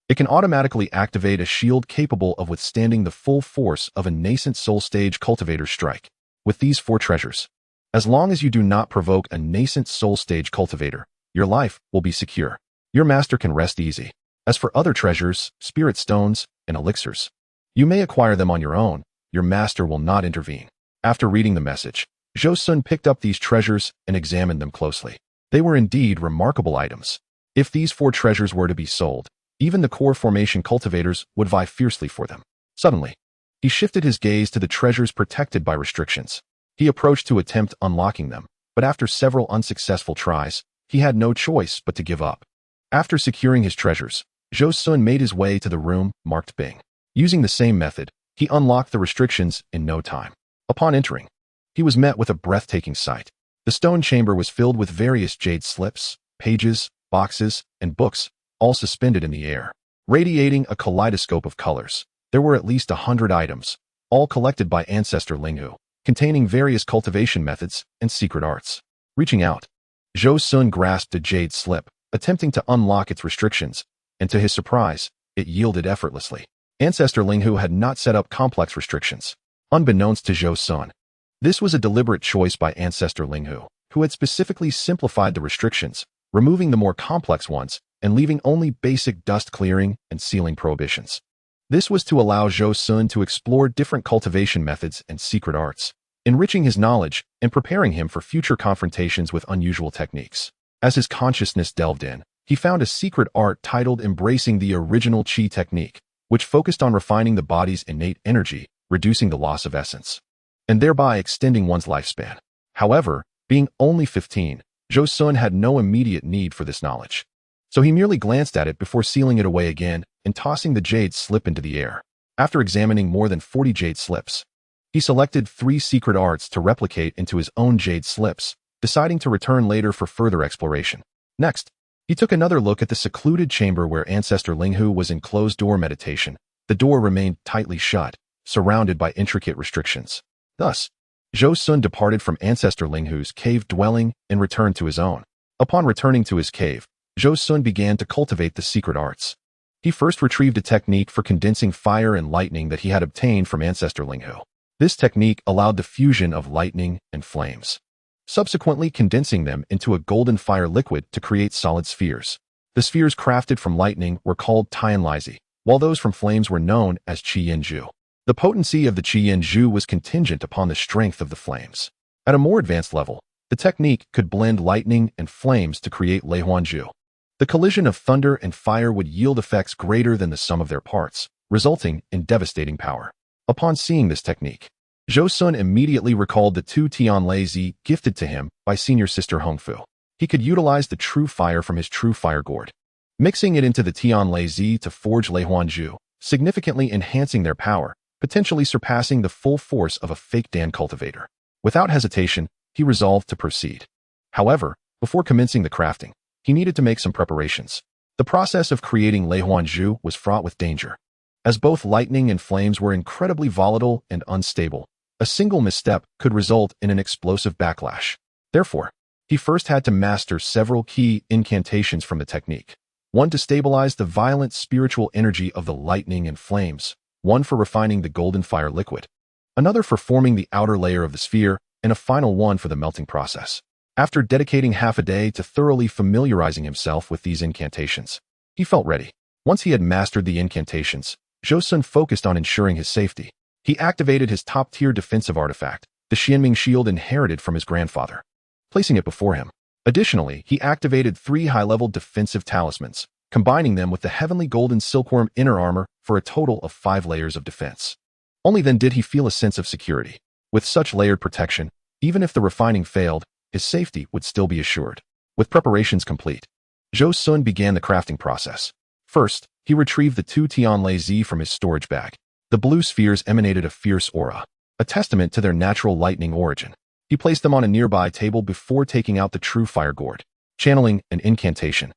it can automatically activate a shield capable of withstanding the full force of a nascent soul stage cultivator's strike. With these 4 treasures, as long as you do not provoke a nascent soul stage cultivator, your life will be secure. Your master can rest easy. As for other treasures, spirit stones, and elixirs, you may acquire them on your own. Your master will not intervene. After reading the message, Zhou Xun picked up these treasures and examined them closely. They were indeed remarkable items. If these 4 treasures were to be sold, even the core formation cultivators would vie fiercely for them. Suddenly, he shifted his gaze to the treasures protected by restrictions. He approached to attempt unlocking them, but after several unsuccessful tries, he had no choice but to give up. After securing his treasures, Zhou Xun made his way to the room marked Bing. Using the same method, he unlocked the restrictions in no time. Upon entering, he was met with a breathtaking sight. The stone chamber was filled with various jade slips, pages, boxes, and books, all suspended in the air, radiating a kaleidoscope of colors. There were at least 100 items, all collected by Ancestor Linghu, containing various cultivation methods and secret arts. Reaching out, Zhou Xun grasped a jade slip, attempting to unlock its restrictions, and to his surprise, it yielded effortlessly. Ancestor Linghu had not set up complex restrictions. Unbeknownst to Zhou Xun, this was a deliberate choice by Ancestor Linghu, who had specifically simplified the restrictions, removing the more complex ones and leaving only basic dust clearing and sealing prohibitions. This was to allow Zhou Xun to explore different cultivation methods and secret arts, enriching his knowledge and preparing him for future confrontations with unusual techniques. As his consciousness delved in, he found a secret art titled Embracing the Original Qi Technique, which focused on refining the body's innate energy, reducing the loss of essence, and thereby extending one's lifespan. However, being only 15, Zhou Xun had no immediate need for this knowledge. So he merely glanced at it before sealing it away again and tossing the jade slip into the air. After examining more than 40 jade slips, he selected 3 secret arts to replicate into his own jade slips, deciding to return later for further exploration. Next, he took another look at the secluded chamber where Ancestor Linghu was in closed-door meditation, the door remained tightly shut, surrounded by intricate restrictions. Thus, Zhou Xun departed from Ancestor Linghu's cave dwelling and returned to his own. Upon returning to his cave, Zhou Xun began to cultivate the secret arts. He first retrieved a technique for condensing fire and lightning that he had obtained from Ancestor Linghu. This technique allowed the fusion of lightning and flames, subsequently condensing them into a golden fire liquid to create solid spheres. The spheres crafted from lightning were called Tianlaizi, while those from flames were known as Qi-Yin-Ju. The potency of the Qi-Yin-Ju was contingent upon the strength of the flames. At a more advanced level, the technique could blend lightning and flames to create Leihuanju. The collision of thunder and fire would yield effects greater than the sum of their parts, resulting in devastating power. Upon seeing this technique, Zhou Xun immediately recalled the 2 Tianlaizi gifted to him by senior sister Hongfu. He could utilize the true fire from his true fire gourd, mixing it into the Tianlaizi to forge Leihuanju, significantly enhancing their power, potentially surpassing the full force of a fake Dan cultivator. Without hesitation, he resolved to proceed. However, before commencing the crafting, he needed to make some preparations. The process of creating Leihuanju was fraught with danger. As both lightning and flames were incredibly volatile and unstable, a single misstep could result in an explosive backlash. Therefore, he first had to master several key incantations from the technique. One to stabilize the violent spiritual energy of the lightning and flames, one for refining the golden fire liquid, another for forming the outer layer of the sphere, and a final one for the melting process. After dedicating half a day to thoroughly familiarizing himself with these incantations, he felt ready. Once he had mastered the incantations, Zhou Xun focused on ensuring his safety. He activated his top-tier defensive artifact, the Xianming shield inherited from his grandfather, placing it before him. Additionally, he activated 3 high-level defensive talismans, combining them with the heavenly golden silkworm inner armor for a total of 5 layers of defense. Only then did he feel a sense of security. With such layered protection, even if the refining failed, his safety would still be assured. With preparations complete, Zhou Xun began the crafting process. First, he retrieved the 2 Tianlaizi from his storage bag. The blue spheres emanated a fierce aura, a testament to their natural lightning origin. He placed them on a nearby table before taking out the true fire gourd, channeling an incantation.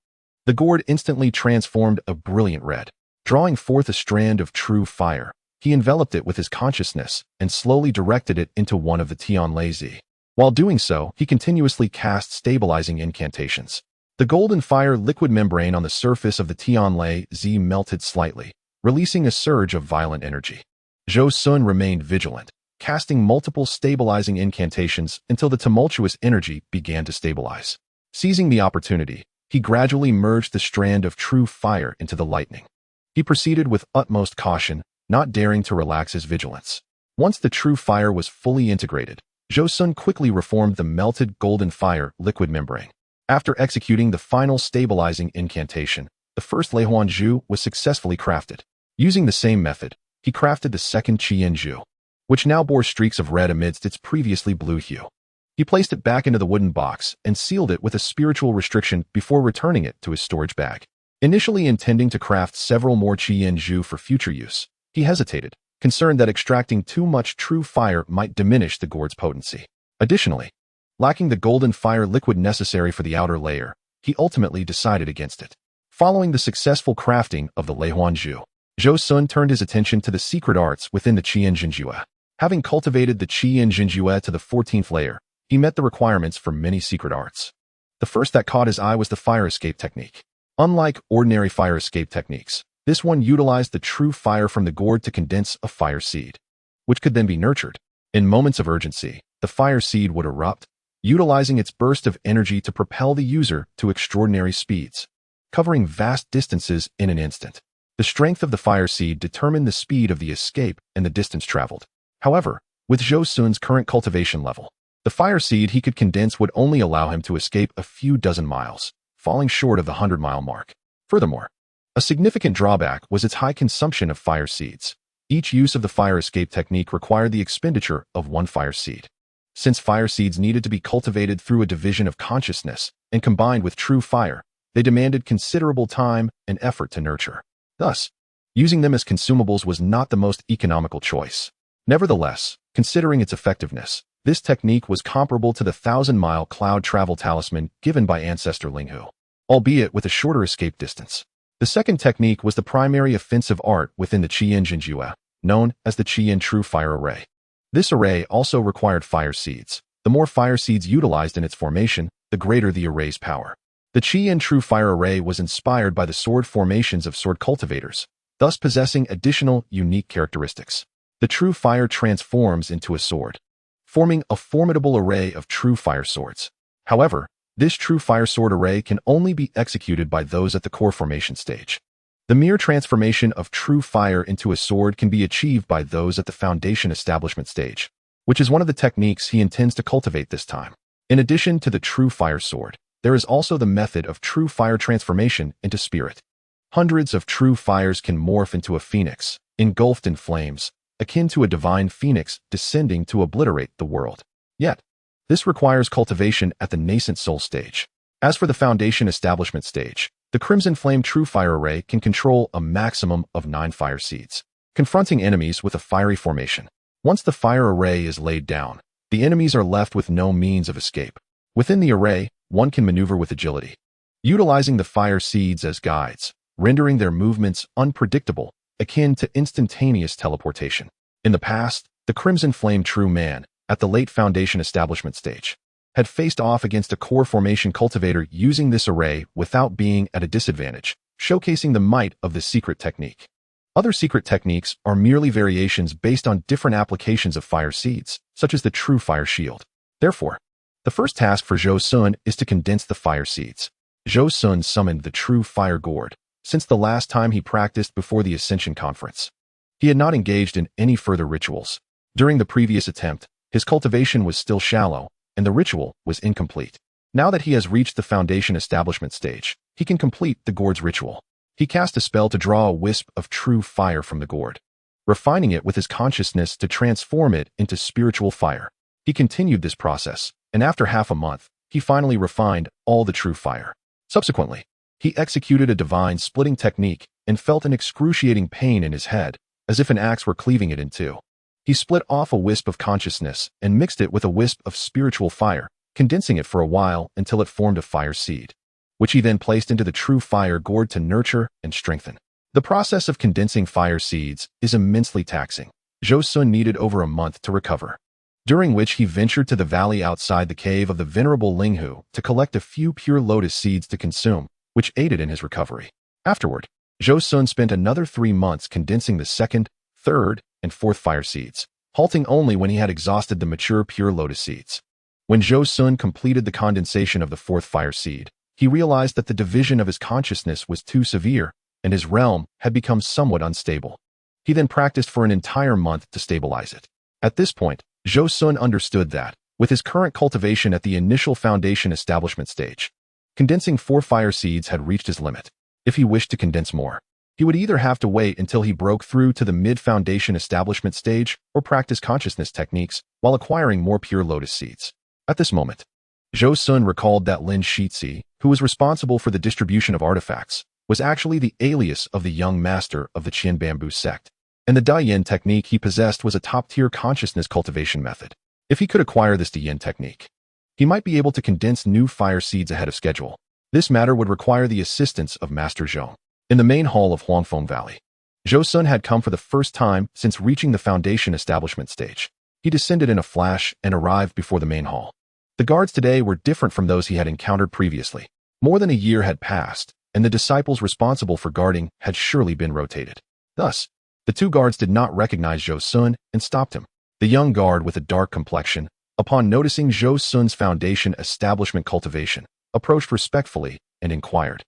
The gourd instantly transformed a brilliant red. Drawing forth a strand of true fire, he enveloped it with his consciousness and slowly directed it into one of the Tianlaizi. While doing so, he continuously cast stabilizing incantations. The golden fire liquid membrane on the surface of the Tianlaizi melted slightly, releasing a surge of violent energy. Zhou Xun remained vigilant, casting multiple stabilizing incantations until the tumultuous energy began to stabilize. Seizing the opportunity, he gradually merged the strand of true fire into the lightning. He proceeded with utmost caution, not daring to relax his vigilance. Once the true fire was fully integrated, Zhou Xun quickly reformed the melted golden fire liquid membrane. After executing the final stabilizing incantation, the first Leihuanju was successfully crafted. Using the same method, he crafted the second Qi-Yin-Ju, which now bore streaks of red amidst its previously blue hue. He placed it back into the wooden box and sealed it with a spiritual restriction before returning it to his storage bag. Initially intending to craft several more Qi-Yin-Ju for future use, he hesitated, concerned that extracting too much true fire might diminish the gourd's potency. Additionally, lacking the golden fire liquid necessary for the outer layer, he ultimately decided against it. Following the successful crafting of the Leihuanju, Zhou Xun turned his attention to the secret arts within the Qi-Yin-Jinjue. Having cultivated the Qi-Yin-Jinjue to the 14th layer, he met the requirements for many secret arts. The first that caught his eye was the fire escape technique. Unlike ordinary fire escape techniques, this one utilized the true fire from the gourd to condense a fire seed, which could then be nurtured. In moments of urgency, the fire seed would erupt, utilizing its burst of energy to propel the user to extraordinary speeds, covering vast distances in an instant. The strength of the fire seed determined the speed of the escape and the distance traveled. However, with Zhou Xun's current cultivation level, the fire seed he could condense would only allow him to escape a few dozen miles, falling short of the 100-mile mark. Furthermore, a significant drawback was its high consumption of fire seeds. Each use of the fire escape technique required the expenditure of 1 fire seed. Since fire seeds needed to be cultivated through a division of consciousness and combined with true fire, they demanded considerable time and effort to nurture. Thus, using them as consumables was not the most economical choice. Nevertheless, considering its effectiveness, this technique was comparable to the 1,000-mile cloud travel talisman given by Ancestor Linghu, albeit with a shorter escape distance. The The second technique was the primary offensive art within the Qiyin Jinjue, known as the Qiyin True Fire Array. This array also required fire seeds. The more fire seeds utilized in its formation, the greater the array's power. The Qiyin True Fire Array was inspired by the sword formations of sword cultivators, thus possessing additional unique characteristics. The true fire transforms into a sword, forming a formidable array of true fire swords. However, this true fire sword array can only be executed by those at the core formation stage. The mere transformation of true fire into a sword can be achieved by those at the foundation establishment stage, which is one of the techniques he intends to cultivate this time. In addition to the true fire sword, there is also the method of true fire transformation into spirit. Hundreds of true fires can morph into a phoenix, engulfed in flames, akin to a divine phoenix descending to obliterate the world. Yet, this requires cultivation at the nascent soul stage. As for the foundation establishment stage, the Crimson Flame True Fire Array can control a maximum of 9 fire seeds, confronting enemies with a fiery formation. Once the fire array is laid down, the enemies are left with no means of escape. Within the array, one can maneuver with agility, utilizing the fire seeds as guides, rendering their movements unpredictable, akin to instantaneous teleportation. In the past, the Crimson Flame True Man, at the late foundation establishment stage, had faced off against a core formation cultivator using this array without being at a disadvantage, showcasing the might of this secret technique. Other secret techniques are merely variations based on different applications of fire seeds, such as the True Fire Shield. Therefore, the first task for Zhou Xun is to condense the fire seeds. Zhou Xun summoned the True Fire Gourd, since the last time he practiced before the Ascension Conference. He had not engaged in any further rituals. During the previous attempt, his cultivation was still shallow, and the ritual was incomplete. Now that he has reached the foundation establishment stage, he can complete the gourd's ritual. He cast a spell to draw a wisp of true fire from the gourd, refining it with his consciousness to transform it into spiritual fire. He continued this process, and after half a month, he finally refined all the true fire. Subsequently, he executed a divine splitting technique and felt an excruciating pain in his head, as if an axe were cleaving it in two. He split off a wisp of consciousness and mixed it with a wisp of spiritual fire, condensing it for a while until it formed a fire seed, which he then placed into the true fire gourd to nurture and strengthen. The process of condensing fire seeds is immensely taxing. Zhou Xun needed over a month to recover, during which he ventured to the valley outside the cave of the venerable Linghu to collect a few pure lotus seeds to consume, which aided in his recovery. Afterward, Zhou Xun spent another 3 months condensing the second, third, and fourth fire seeds, halting only when he had exhausted the mature pure lotus seeds. When Zhou Xun completed the condensation of the fourth fire seed, he realized that the division of his consciousness was too severe, and his realm had become somewhat unstable. He then practiced for an entire month to stabilize it. At this point, Zhou Xun understood that, with his current cultivation at the initial foundation establishment stage, condensing 4 fire seeds had reached his limit. If he wished to condense more, he would either have to wait until he broke through to the mid-foundation establishment stage or practice consciousness techniques while acquiring more pure lotus seeds. At this moment, Zhou Xun recalled that Lin Shixi, who was responsible for the distribution of artifacts, was actually the alias of the young master of the Qian Bamboo sect, and the Daiyin technique he possessed was a top-tier consciousness cultivation method. If he could acquire this Daiyin technique, he might be able to condense new fire seeds ahead of schedule. This matter would require the assistance of Master Zhou. In the main hall of Huangfeng Valley, Zhou Xun had come for the first time since reaching the foundation establishment stage. He descended in a flash and arrived before the main hall. The guards today were different from those he had encountered previously. More than a year had passed, and the disciples responsible for guarding had surely been rotated. Thus, the 2 guards did not recognize Zhou Xun and stopped him. The young guard with a dark complexion, upon noticing Zhou Xun's foundation establishment cultivation, approached respectfully and inquired,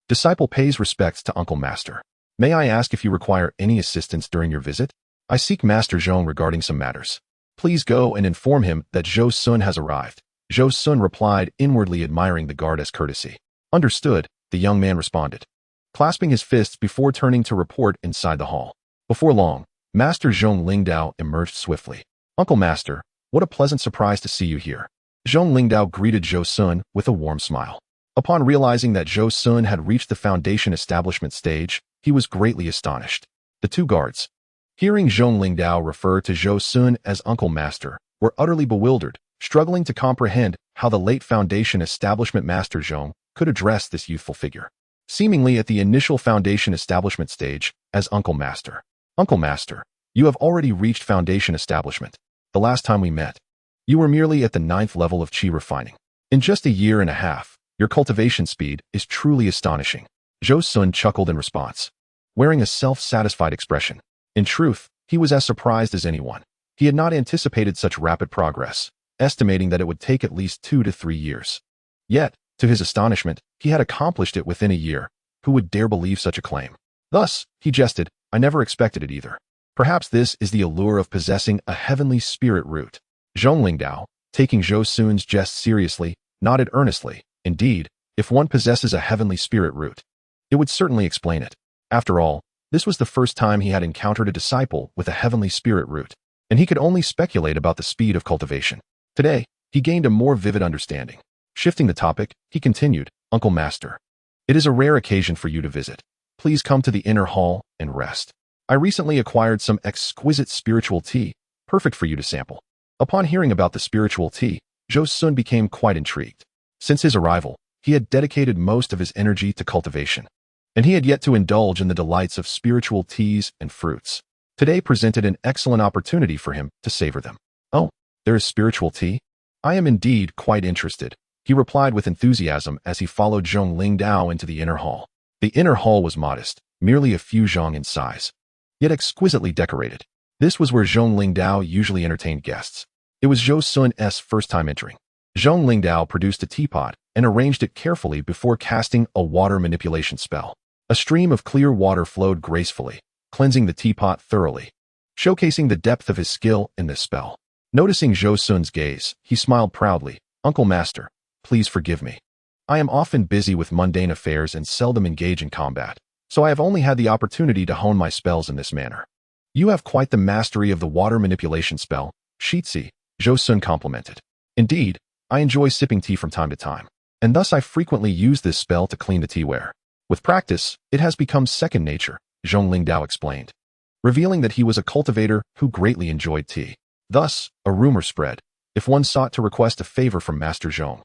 "Disciple pays respects to Uncle Master. May I ask if you require any assistance during your visit? I seek Master Zhou regarding some matters. Please go and inform him that Zhou Xun has arrived." Zhou Xun replied, inwardly admiring the guard's courtesy. "Understood," the young man responded, clasping his fists before turning to report inside the hall. Before long, Master Zhong Lingdao emerged swiftly. "Uncle Master, what a pleasant surprise to see you here." Zhong Lingdao greeted Zhou Xun with a warm smile. Upon realizing that Zhou Xun had reached the foundation establishment stage, he was greatly astonished. The 2 guards, hearing Zhong Lingdao refer to Zhou Xun as Uncle Master, were utterly bewildered, struggling to comprehend how the late foundation establishment Master Zhong could address this youthful figure. seemingly at the initial foundation establishment stage, as Uncle Master. Uncle Master, you have already reached foundation establishment. The last time we met, you were merely at the 9th level of Qi refining. In just a year and a half, your cultivation speed is truly astonishing. Zhou Xun chuckled in response, wearing a self-satisfied expression. In truth, he was as surprised as anyone. He had not anticipated such rapid progress, estimating that it would take at least 2 to 3 years. Yet, to his astonishment, he had accomplished it within a year. Who would dare believe such a claim? Thus, he jested, I never expected it either. Perhaps this is the allure of possessing a heavenly spirit root. Zhong Lingdao, taking Zhou Xun's jest seriously, nodded earnestly. Indeed, if one possesses a heavenly spirit root, it would certainly explain it. After all, this was the first time he had encountered a disciple with a heavenly spirit root, and he could only speculate about the speed of cultivation. Today, he gained a more vivid understanding. Shifting the topic, he continued, Uncle Master, it is a rare occasion for you to visit. Please come to the inner hall and rest. I recently acquired some exquisite spiritual tea, perfect for you to sample. Upon hearing about the spiritual tea, Zhou Xun became quite intrigued. Since his arrival, he had dedicated most of his energy to cultivation, and he had yet to indulge in the delights of spiritual teas and fruits. Today presented an excellent opportunity for him to savor them. Oh, there is spiritual tea? I am indeed quite interested, he replied with enthusiasm as he followed Zhong Lingdao into the inner hall. The inner hall was modest, merely a few zhong in size, yet exquisitely decorated. This was where Zhong Lingdao usually entertained guests. It was Zhou Xun's first time entering. Zhong Lingdao produced a teapot and arranged it carefully before casting a water manipulation spell. A stream of clear water flowed gracefully, cleansing the teapot thoroughly, showcasing the depth of his skill in this spell. Noticing Zhou Xun's gaze, he smiled proudly. Uncle Master, please forgive me. I am often busy with mundane affairs and seldom engage in combat, so I have only had the opportunity to hone my spells in this manner. You have quite the mastery of the water manipulation spell, Shitsi, Zhou Xun complimented. Indeed, I enjoy sipping tea from time to time, and thus I frequently use this spell to clean the teaware. With practice, it has become second nature, Zhong Lingdao explained, revealing that he was a cultivator who greatly enjoyed tea. Thus, a rumor spread, if one sought to request a favor from Master Zhong,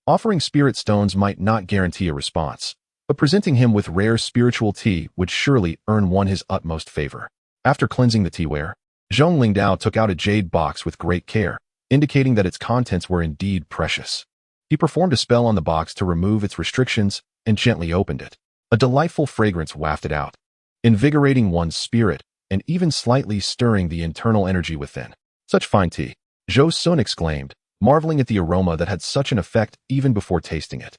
offering spirit stones might not guarantee a response, but presenting him with rare spiritual tea would surely earn one his utmost favor. After cleansing the teaware, Zhong Lingdao took out a jade box with great care, indicating that its contents were indeed precious. He performed a spell on the box to remove its restrictions and gently opened it. A delightful fragrance wafted out, invigorating one's spirit and even slightly stirring the internal energy within. Such fine tea, Zhou Xun exclaimed, marveling at the aroma that had such an effect even before tasting it,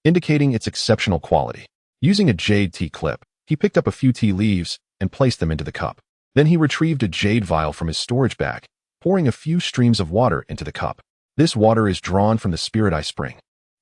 indicating its exceptional quality. Using a jade tea clip, he picked up a few tea leaves and placed them into the cup. Then he retrieved a jade vial from his storage bag, pouring a few streams of water into the cup. This water is drawn from the Spirit Eye Spring.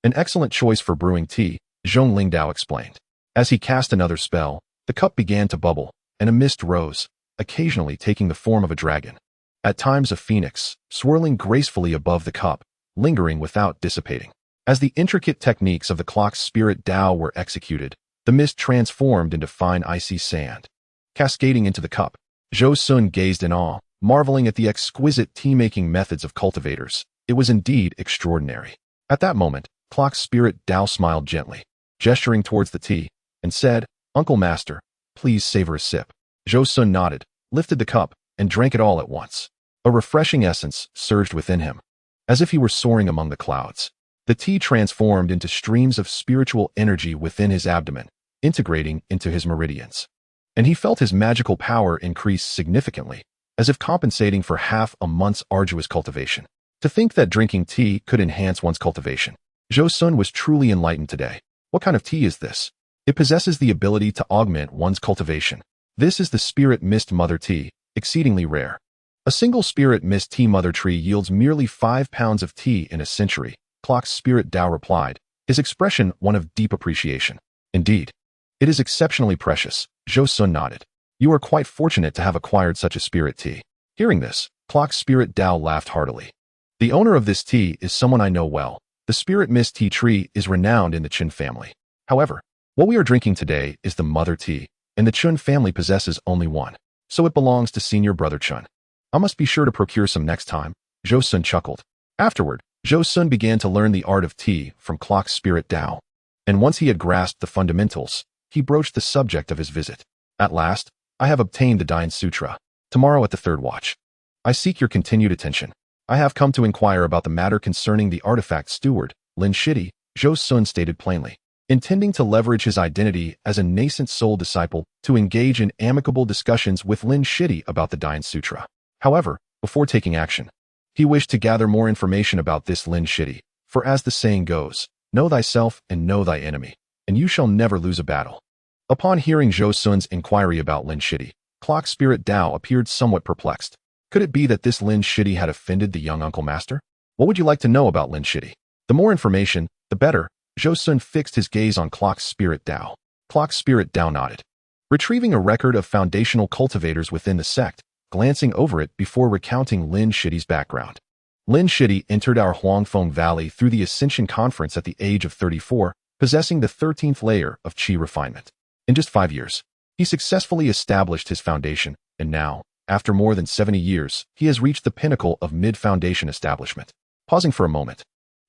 An excellent choice for brewing tea, Zhong Lingdao explained. As he cast another spell, the cup began to bubble, and a mist rose, occasionally taking the form of a dragon. At times a phoenix, swirling gracefully above the cup, lingering without dissipating. As the intricate techniques of the clock's spirit Tao were executed, the mist transformed into fine icy sand, cascading into the cup. Zhou Xun gazed in awe, marveling at the exquisite tea-making methods of cultivators. It was indeed extraordinary. At that moment, clock's spirit Tao smiled gently, gesturing towards the tea, and said, Uncle Master, please savor a sip. Zhou Xun nodded, lifted the cup, and drank it all at once. A refreshing essence surged within him, as if he were soaring among the clouds. The tea transformed into streams of spiritual energy within his abdomen, integrating into his meridians. And he felt his magical power increase significantly, as if compensating for half a month's arduous cultivation. To think that drinking tea could enhance one's cultivation. Zhou Xun was truly enlightened today. What kind of tea is this? It possesses the ability to augment one's cultivation. This is the Spirit Mist Mother Tea, exceedingly rare. A single Spirit Mist Tea Mother tree yields merely 5 pounds of tea in a century, Clock's Spirit Tao replied, his expression one of deep appreciation. Indeed, it is exceptionally precious, Zhou Xun nodded. You are quite fortunate to have acquired such a spirit tea. Hearing this, Clock's Spirit Tao laughed heartily. The owner of this tea is someone I know well. The Spirit Mist Tea tree is renowned in the Qin family. However, what we are drinking today is the Mother Tea, and the Chun family possesses only one, so it belongs to Senior Brother Chun. I must be sure to procure some next time, Zhou Xun chuckled. Afterward, Zhou Xun began to learn the art of tea from Clock's Spirit Tao, and once he had grasped the fundamentals, he broached the subject of his visit. At last, I have obtained the Dian Sutra. Tomorrow at the third watch. I seek your continued attention. I have come to inquire about the matter concerning the artifact steward, Lin Shidi, Zhou Xun stated plainly, intending to leverage his identity as a nascent soul disciple to engage in amicable discussions with Lin Shidi about the Dian Sutra. However, before taking action, he wished to gather more information about this Lin Shidi, for as the saying goes, know thyself and know thy enemy, and you shall never lose a battle. Upon hearing Zhou Xun's inquiry about Lin Shidi, Clock Spirit Dao appeared somewhat perplexed. Could it be that this Lin Shidi had offended the young uncle master? What would you like to know about Lin Shidi? The more information, the better. Zhou Xun fixed his gaze on Clock Spirit Dao. Clock Spirit Dao nodded, retrieving a record of foundational cultivators within the sect, glancing over it before recounting Lin Shidi's background. Lin Shidi entered our Huangfeng Valley through the Ascension Conference at the age of 34, possessing the 13th layer of Qi refinement. In just 5 years, he successfully established his foundation, and now, after more than 70 years, he has reached the pinnacle of mid-foundation establishment. Pausing for a moment,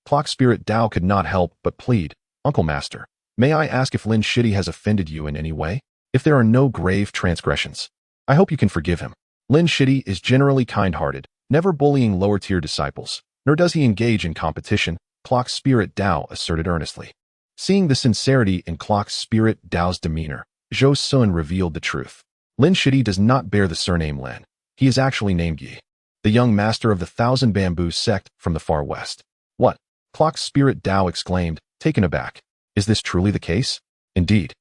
Clock Spirit Dao could not help but plead, Uncle Master, may I ask if Lin Shidi has offended you in any way? If there are no grave transgressions, I hope you can forgive him. Lin Shidi is generally kind-hearted, never bullying lower-tier disciples, nor does he engage in competition, Clock Spirit Dao asserted earnestly. Seeing the sincerity in Clock Spirit Dao's demeanor, Zhou Xun revealed the truth. Lin Shidi does not bear the surname Lin. He is actually named Yi, the young master of the Thousand Bamboos sect from the far west. What? Clock Spirit Dao exclaimed, taken aback. Is this truly the case? Indeed.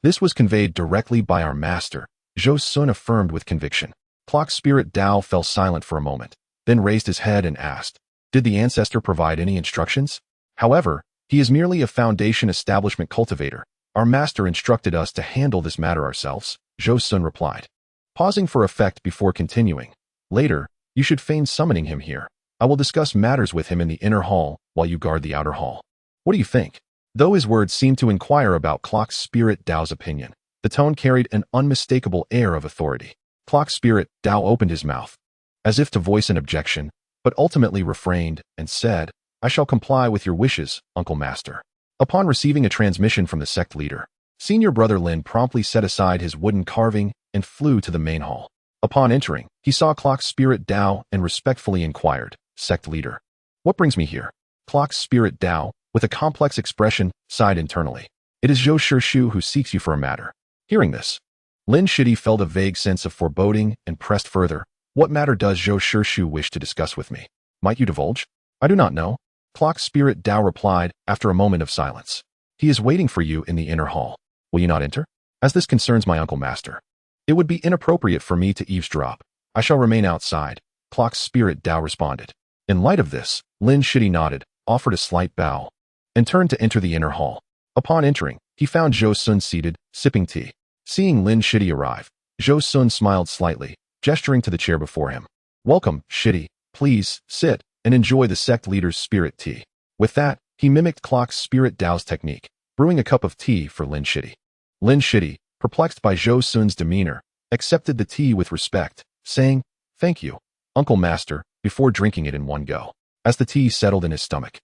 This was conveyed directly by our master, Zhou Xun affirmed with conviction. Clock Spirit Dao fell silent for a moment, then raised his head and asked, did the ancestor provide any instructions? However, he is merely a foundation establishment cultivator. Our master instructed us to handle this matter ourselves, Zhou Xun replied, pausing for effect before continuing. Later, you should feign summoning him here. I will discuss matters with him in the inner hall while you guard the outer hall. What do you think? Though his words seemed to inquire about Clock Spirit Dao's opinion, the tone carried an unmistakable air of authority. Clock Spirit Dao opened his mouth, as if to voice an objection, but ultimately refrained and said, I shall comply with your wishes, Uncle Master. Upon receiving a transmission from the sect leader, Senior Brother Lin promptly set aside his wooden carving and flew to the main hall. Upon entering, he saw Clock Spirit Dao and respectfully inquired, Sect Leader, what brings me here? Clock Spirit Dao, with a complex expression, sighed internally. It is Zhou Xu who seeks you for a matter. Hearing this, Lin Shidi felt a vague sense of foreboding and pressed further. What matter does Zhou Xu wish to discuss with me? Might you divulge? I do not know. Clock Spirit Dao replied after a moment of silence. He is waiting for you in the inner hall. Will you not enter? As this concerns my Uncle Master, it would be inappropriate for me to eavesdrop. I shall remain outside, Clock Spirit Dao responded. In light of this, Lin Shidi nodded, offered a slight bow, and turned to enter the inner hall. Upon entering, he found Zhou Xun seated, sipping tea. Seeing Lin Shidi arrive, Zhou Xun smiled slightly, gesturing to the chair before him. Welcome, Shidi. Please, sit and enjoy the sect leader's spirit tea. With that, he mimicked Clock Spirit Dao's technique, brewing a cup of tea for Lin Shidi. Lin Shidi, perplexed by Zhou Xun's demeanor, accepted the tea with respect, saying, Thank you, Uncle Master, before drinking it in one go. As the tea settled in his stomach,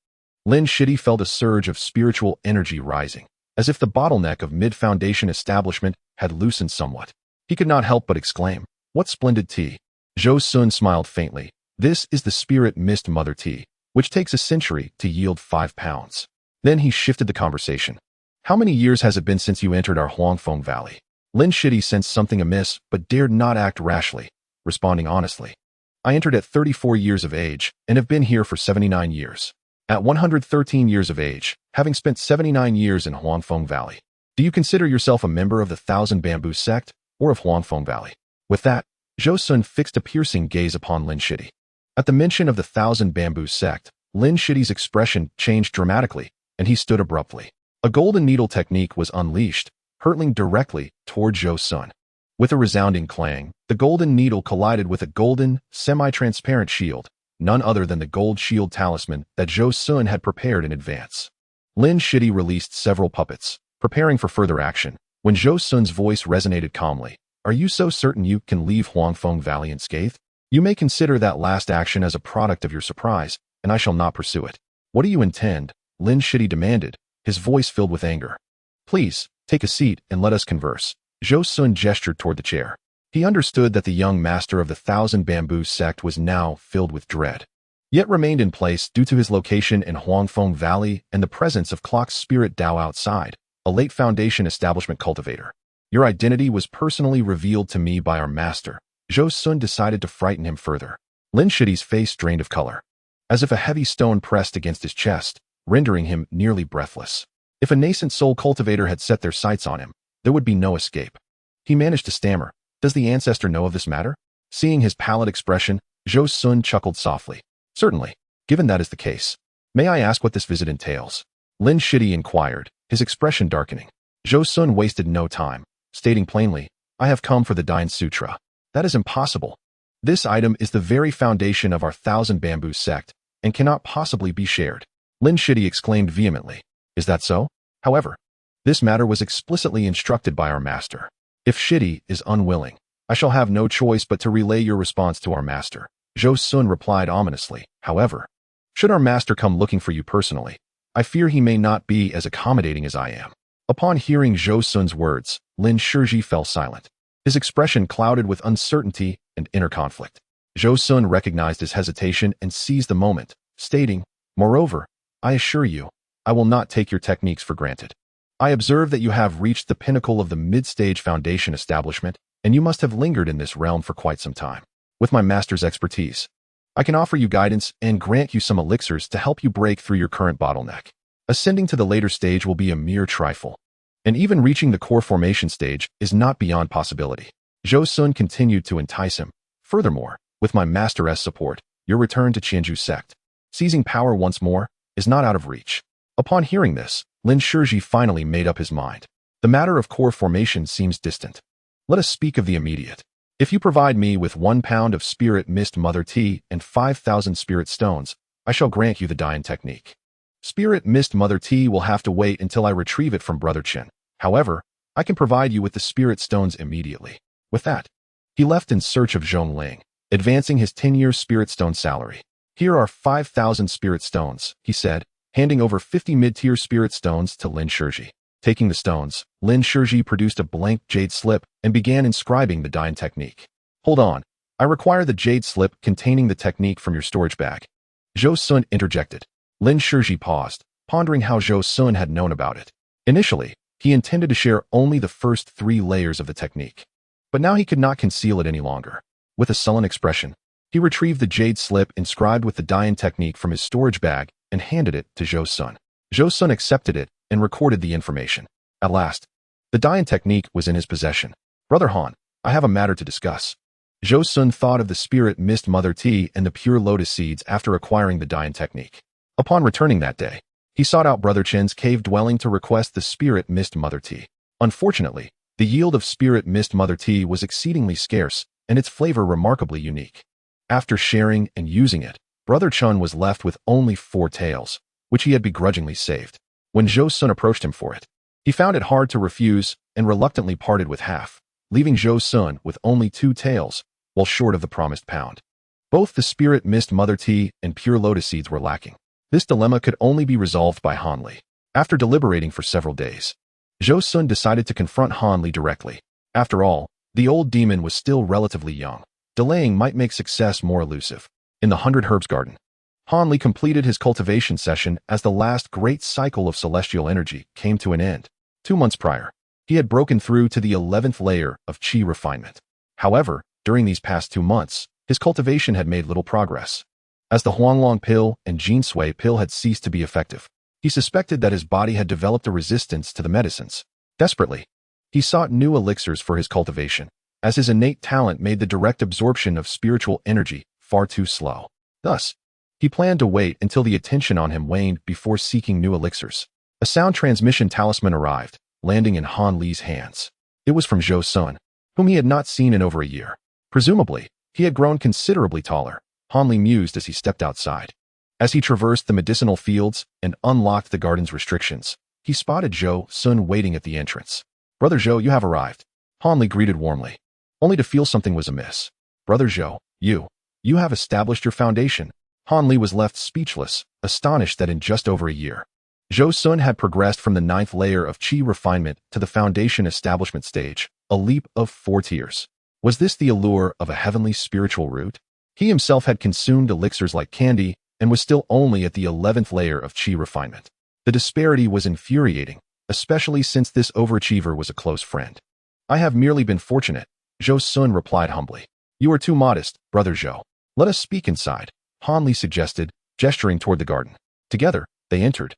Lin Shidi felt a surge of spiritual energy rising, as if the bottleneck of mid-foundation establishment had loosened somewhat. He could not help but exclaim, What splendid tea! Zhou Xun smiled faintly. This is the Spirit Mist Mother Tea, which takes a century to yield 5 pounds. Then he shifted the conversation. How many years has it been since you entered our Huangfeng Valley? Lin Shidi sensed something amiss but dared not act rashly, responding honestly. I entered at 34 years of age and have been here for 79 years. At 113 years of age, having spent 79 years in Huangfeng Valley, do you consider yourself a member of the Thousand Bamboo sect or of Huangfeng Valley? With that, Zhou Xun fixed a piercing gaze upon Lin Shidi. At the mention of the Thousand Bamboo sect, Lin Shidi's expression changed dramatically, and he stood abruptly. A golden needle technique was unleashed, hurtling directly toward Zhou Xun. With a resounding clang, the golden needle collided with a golden, semi-transparent shield, none other than the gold shield talisman that Zhou Xun had prepared in advance. Lin Shidi released several puppets, preparing for further action, when Zhou Xun's voice resonated calmly. Are you so certain you can leave Huangfeng Valley unscathed? You may consider that last action as a product of your surprise, and I shall not pursue it. What do you intend? Lin Shidi demanded, his voice filled with anger. Please, Take a seat and let us converse. Zhou Xun gestured toward the chair. He understood that the young master of the Thousand Bamboo sect was now filled with dread, yet remained in place due to his location in Huangfeng Valley and the presence of Clock's spirit Dao outside, a late Foundation establishment cultivator. Your identity was personally revealed to me by our master. Zhou Xun decided to frighten him further. Lin Shidi's face drained of color, as if a heavy stone pressed against his chest, rendering him nearly breathless. If a nascent soul cultivator had set their sights on him, there would be no escape. He managed to stammer, "Does the ancestor know of this matter?" Seeing his pallid expression, Zhou Xun chuckled softly. "Certainly, given that is the case. May I ask what this visit entails?" Lin Shidi inquired, his expression darkening. Zhou Xun wasted no time, stating plainly, "I have come for the Dine Sutra." "That is impossible. This item is the very foundation of our Thousand Bamboo sect, and cannot possibly be shared." Lin Shidi exclaimed vehemently. "Is that so? However, this matter was explicitly instructed by our master. If Shidi is unwilling, I shall have no choice but to relay your response to our master." Zhou Xun replied ominously. "However, should our master come looking for you personally, I fear he may not be as accommodating as I am." Upon hearing Zhou Xun's words, Lin Shiji fell silent, his expression clouded with uncertainty and inner conflict. Zhou Xun recognized his hesitation and seized the moment, stating, "Moreover, I assure you, I will not take your techniques for granted. I observe that you have reached the pinnacle of the mid-stage Foundation establishment, and you must have lingered in this realm for quite some time. With my master's expertise, I can offer you guidance and grant you some elixirs to help you break through your current bottleneck. Ascending to the later stage will be a mere trifle, and even reaching the core formation stage is not beyond possibility." Zhou Xun continued to entice him. "Furthermore, with my master's support, your return to Qianju sect, seizing power once more, is not out of reach." Upon hearing this, Lin Shiji finally made up his mind. The matter of core formation seems distant. Let us speak of the immediate. If you provide me with 1 pound of spirit mist mother tea and 5,000 spirit stones, I shall grant you the Dian technique. Spirit mist mother tea will have to wait until I retrieve it from Brother Chen. However, I can provide you with the spirit stones immediately. With that, he left in search of Zhong Ling, advancing his 10-year spirit stone salary. "Here are 5,000 spirit stones," he said, handing over 50 mid-tier spirit stones to Lin Shiji. Taking the stones, Lin Shiji produced a blank jade slip and began inscribing the Dian technique. "Hold on, I require the jade slip containing the technique from your storage bag." Zhou Xun interjected. Lin Shiji paused, pondering how Zhou Xun had known about it. Initially, he intended to share only the first 3 layers of the technique, but now he could not conceal it any longer. With a sullen expression, he retrieved the jade slip inscribed with the Dian technique from his storage bag and handed it to Zhou Xun. Zhou Xun accepted it and recorded the information. At last, the Dian technique was in his possession. "Brother Han, I have a matter to discuss." Zhou Xun thought of the spirit mist mother tea and the pure lotus seeds after acquiring the Dian technique. Upon returning that day, he sought out Brother Chen's cave dwelling to request the spirit mist mother tea. Unfortunately, the yield of spirit mist mother tea was exceedingly scarce and its flavor remarkably unique. After sharing and using it, Brother Chen was left with only 4 taels, which he had begrudgingly saved. When Zhou Xun approached him for it, he found it hard to refuse and reluctantly parted with half, leaving Zhou Xun with only 2 taels, while short of the promised pound. Both the spirit mist mother tea and pure lotus seeds were lacking. This dilemma could only be resolved by Han Li. After deliberating for several days, Zhou Xun decided to confront Han Li directly. After all, the old demon was still relatively young. Delaying might make success more elusive. In the 100 Herbs Garden, Han Li completed his cultivation session as the last great cycle of celestial energy came to an end. 2 months prior, he had broken through to the 11th layer of Qi refinement. However, during these past 2 months, his cultivation had made little progress. As the Huanglong pill and Jin Sui pill had ceased to be effective, he suspected that his body had developed a resistance to the medicines. Desperately, he sought new elixirs for his cultivation, as his innate talent made the direct absorption of spiritual energy far too slow. Thus, he planned to wait until the attention on him waned before seeking new elixirs. A sound transmission talisman arrived, landing in Han Li's hands. It was from Zhou Xun, whom he had not seen in over a year. Presumably, he had grown considerably taller. Han Li mused as he stepped outside. As he traversed the medicinal fields and unlocked the garden's restrictions, he spotted Zhou Xun waiting at the entrance. "Brother Zhou, you have arrived." Han Li greeted warmly, only to feel something was amiss. "Brother Zhou, you have established your foundation." Han Li was left speechless, astonished that in just over a year, Zhou Xun had progressed from the 9th layer of qi refinement to the foundation establishment stage, a leap of 4 tiers. Was this the allure of a heavenly spiritual root? He himself had consumed elixirs like candy and was still only at the 11th layer of qi refinement. The disparity was infuriating, especially since this overachiever was a close friend. I have merely been fortunate, Zhou Xun replied humbly. You are too modest, brother Zhou. Let us speak inside, Han Li suggested, gesturing toward the garden. Together, they entered,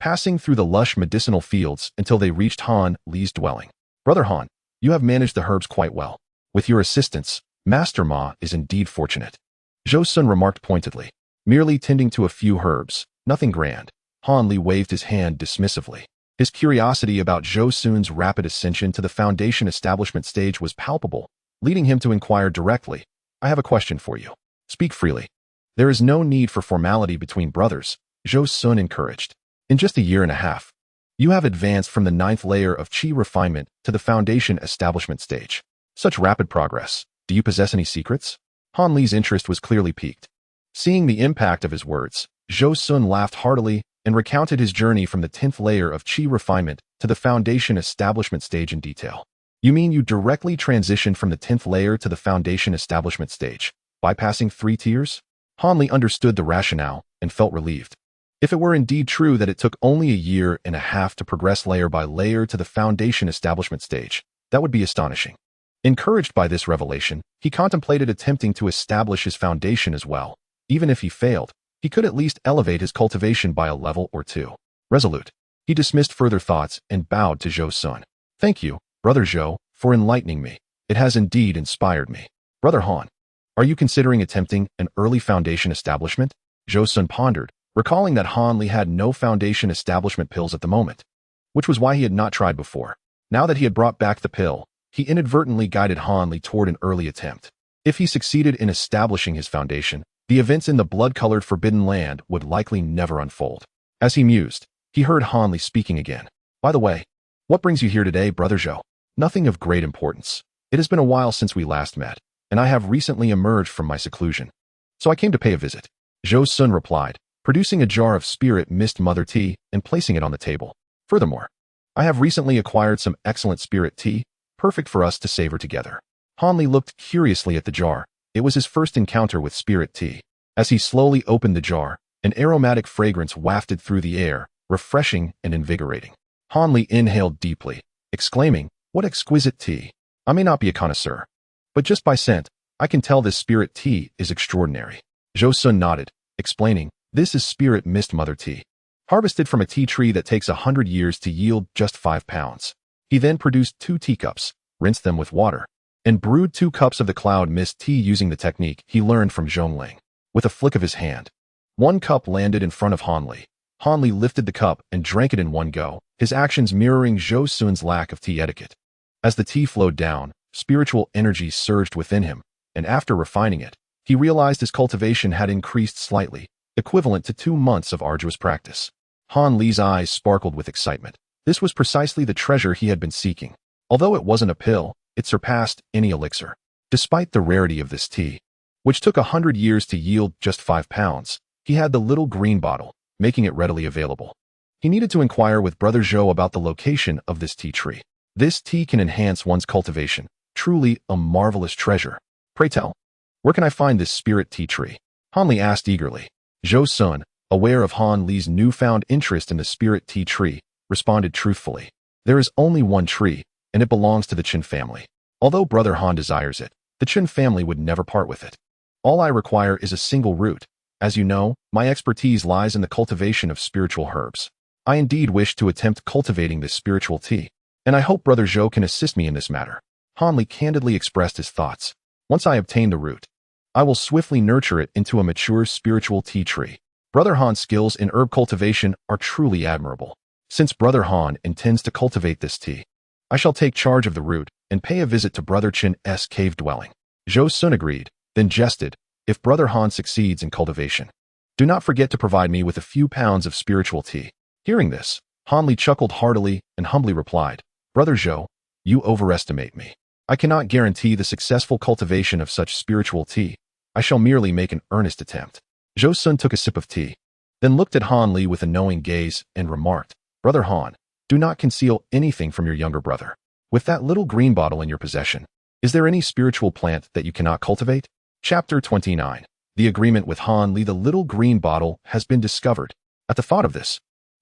passing through the lush medicinal fields until they reached Han Li's dwelling. Brother Han, you have managed the herbs quite well. With your assistance, Master Ma is indeed fortunate. Zhou Xun remarked pointedly. Merely tending to a few herbs, nothing grand. Han Li waved his hand dismissively. His curiosity about Zhou Xun's rapid ascension to the foundation establishment stage was palpable, leading him to inquire directly. I have a question for you. Speak freely. There is no need for formality between brothers, Zhou Xun encouraged. In just a year and a half, you have advanced from the 9th layer of qi refinement to the foundation establishment stage. Such rapid progress. Do you possess any secrets? Han Li's interest was clearly piqued. Seeing the impact of his words, Zhou Xun laughed heartily and recounted his journey from the 10th layer of qi refinement to the foundation establishment stage in detail. You mean you directly transitioned from the 10th layer to the foundation establishment stage, bypassing 3 tiers? Han Li understood the rationale and felt relieved. If it were indeed true that it took only a year and a half to progress layer by layer to the foundation establishment stage, that would be astonishing. Encouraged by this revelation, he contemplated attempting to establish his foundation as well. Even if he failed, he could at least elevate his cultivation by a level or 2. Resolute, he dismissed further thoughts and bowed to Zhou Xun. Thank you, Brother Zhou, for enlightening me. It has indeed inspired me. Brother Han, are you considering attempting an early foundation establishment? Zhou Xun pondered, recalling that Han Li had no foundation establishment pills at the moment, which was why he had not tried before. Now that he had brought back the pill, he inadvertently guided Han Li toward an early attempt. If he succeeded in establishing his foundation, the events in the blood-colored Forbidden Land would likely never unfold. As he mused, he heard Han Li speaking again. By the way, what brings you here today, Brother Zhou? Nothing of great importance. It has been a while since we last met, and I have recently emerged from my seclusion. So I came to pay a visit. Zhou Xun replied, producing a jar of spirit mist mother tea and placing it on the table. Furthermore, I have recently acquired some excellent spirit tea, perfect for us to savor together. Han Li looked curiously at the jar. It was his first encounter with spirit tea. As he slowly opened the jar, an aromatic fragrance wafted through the air, refreshing and invigorating. Han Li inhaled deeply, exclaiming, "What exquisite tea! I may not be a connoisseur, but just by scent, I can tell this spirit tea is extraordinary." Zhou Xun nodded, explaining, "This is spirit mist mother tea, harvested from a tea tree that takes 100 years to yield just 5 pounds. He then produced 2 teacups, rinsed them with water, and brewed 2 cups of the cloud mist tea using the technique he learned from Zhongling. With a flick of his hand, 1 cup landed in front of Han Li. Han Li lifted the cup and drank it in one go, his actions mirroring Zhou Xun's lack of tea etiquette. As the tea flowed down, spiritual energy surged within him, and after refining it, he realized his cultivation had increased slightly, equivalent to 2 months of arduous practice. Han Li's eyes sparkled with excitement. This was precisely the treasure he had been seeking. Although it wasn't a pill, it surpassed any elixir. Despite the rarity of this tea, which took 100 years to yield just 5 pounds, he had the little green bottle, making it readily available. He needed to inquire with Brother Zhou about the location of this tea tree. This tea can enhance one's cultivation, truly a marvelous treasure. Pray tell, where can I find this spirit tea tree? Han Li asked eagerly. Zhou Xun, aware of Han Li's newfound interest in the spirit tea tree, responded truthfully. There is only one tree, and it belongs to the Qin family. Although Brother Han desires it, the Qin family would never part with it. All I require is a single root. As you know, my expertise lies in the cultivation of spiritual herbs. I indeed wish to attempt cultivating this spiritual tea, and I hope Brother Zhou can assist me in this matter. Han Li candidly expressed his thoughts. Once I obtain the root, I will swiftly nurture it into a mature spiritual tea tree. Brother Han's skills in herb cultivation are truly admirable. Since Brother Han intends to cultivate this tea, I shall take charge of the root and pay a visit to Brother Qin's cave dwelling. Zhou Xun agreed, then jested, if Brother Han succeeds in cultivation, do not forget to provide me with a few pounds of spiritual tea. Hearing this, Han Li chuckled heartily and humbly replied, Brother Zhou, you overestimate me. I cannot guarantee the successful cultivation of such spiritual tea. I shall merely make an earnest attempt. Zhou Xun took a sip of tea, then looked at Han Li with a knowing gaze and remarked, "Brother Han, do not conceal anything from your younger brother. With that little green bottle in your possession, is there any spiritual plant that you cannot cultivate?" Chapter 29. The agreement with Han Li. The little green bottle has been discovered. At the thought of this,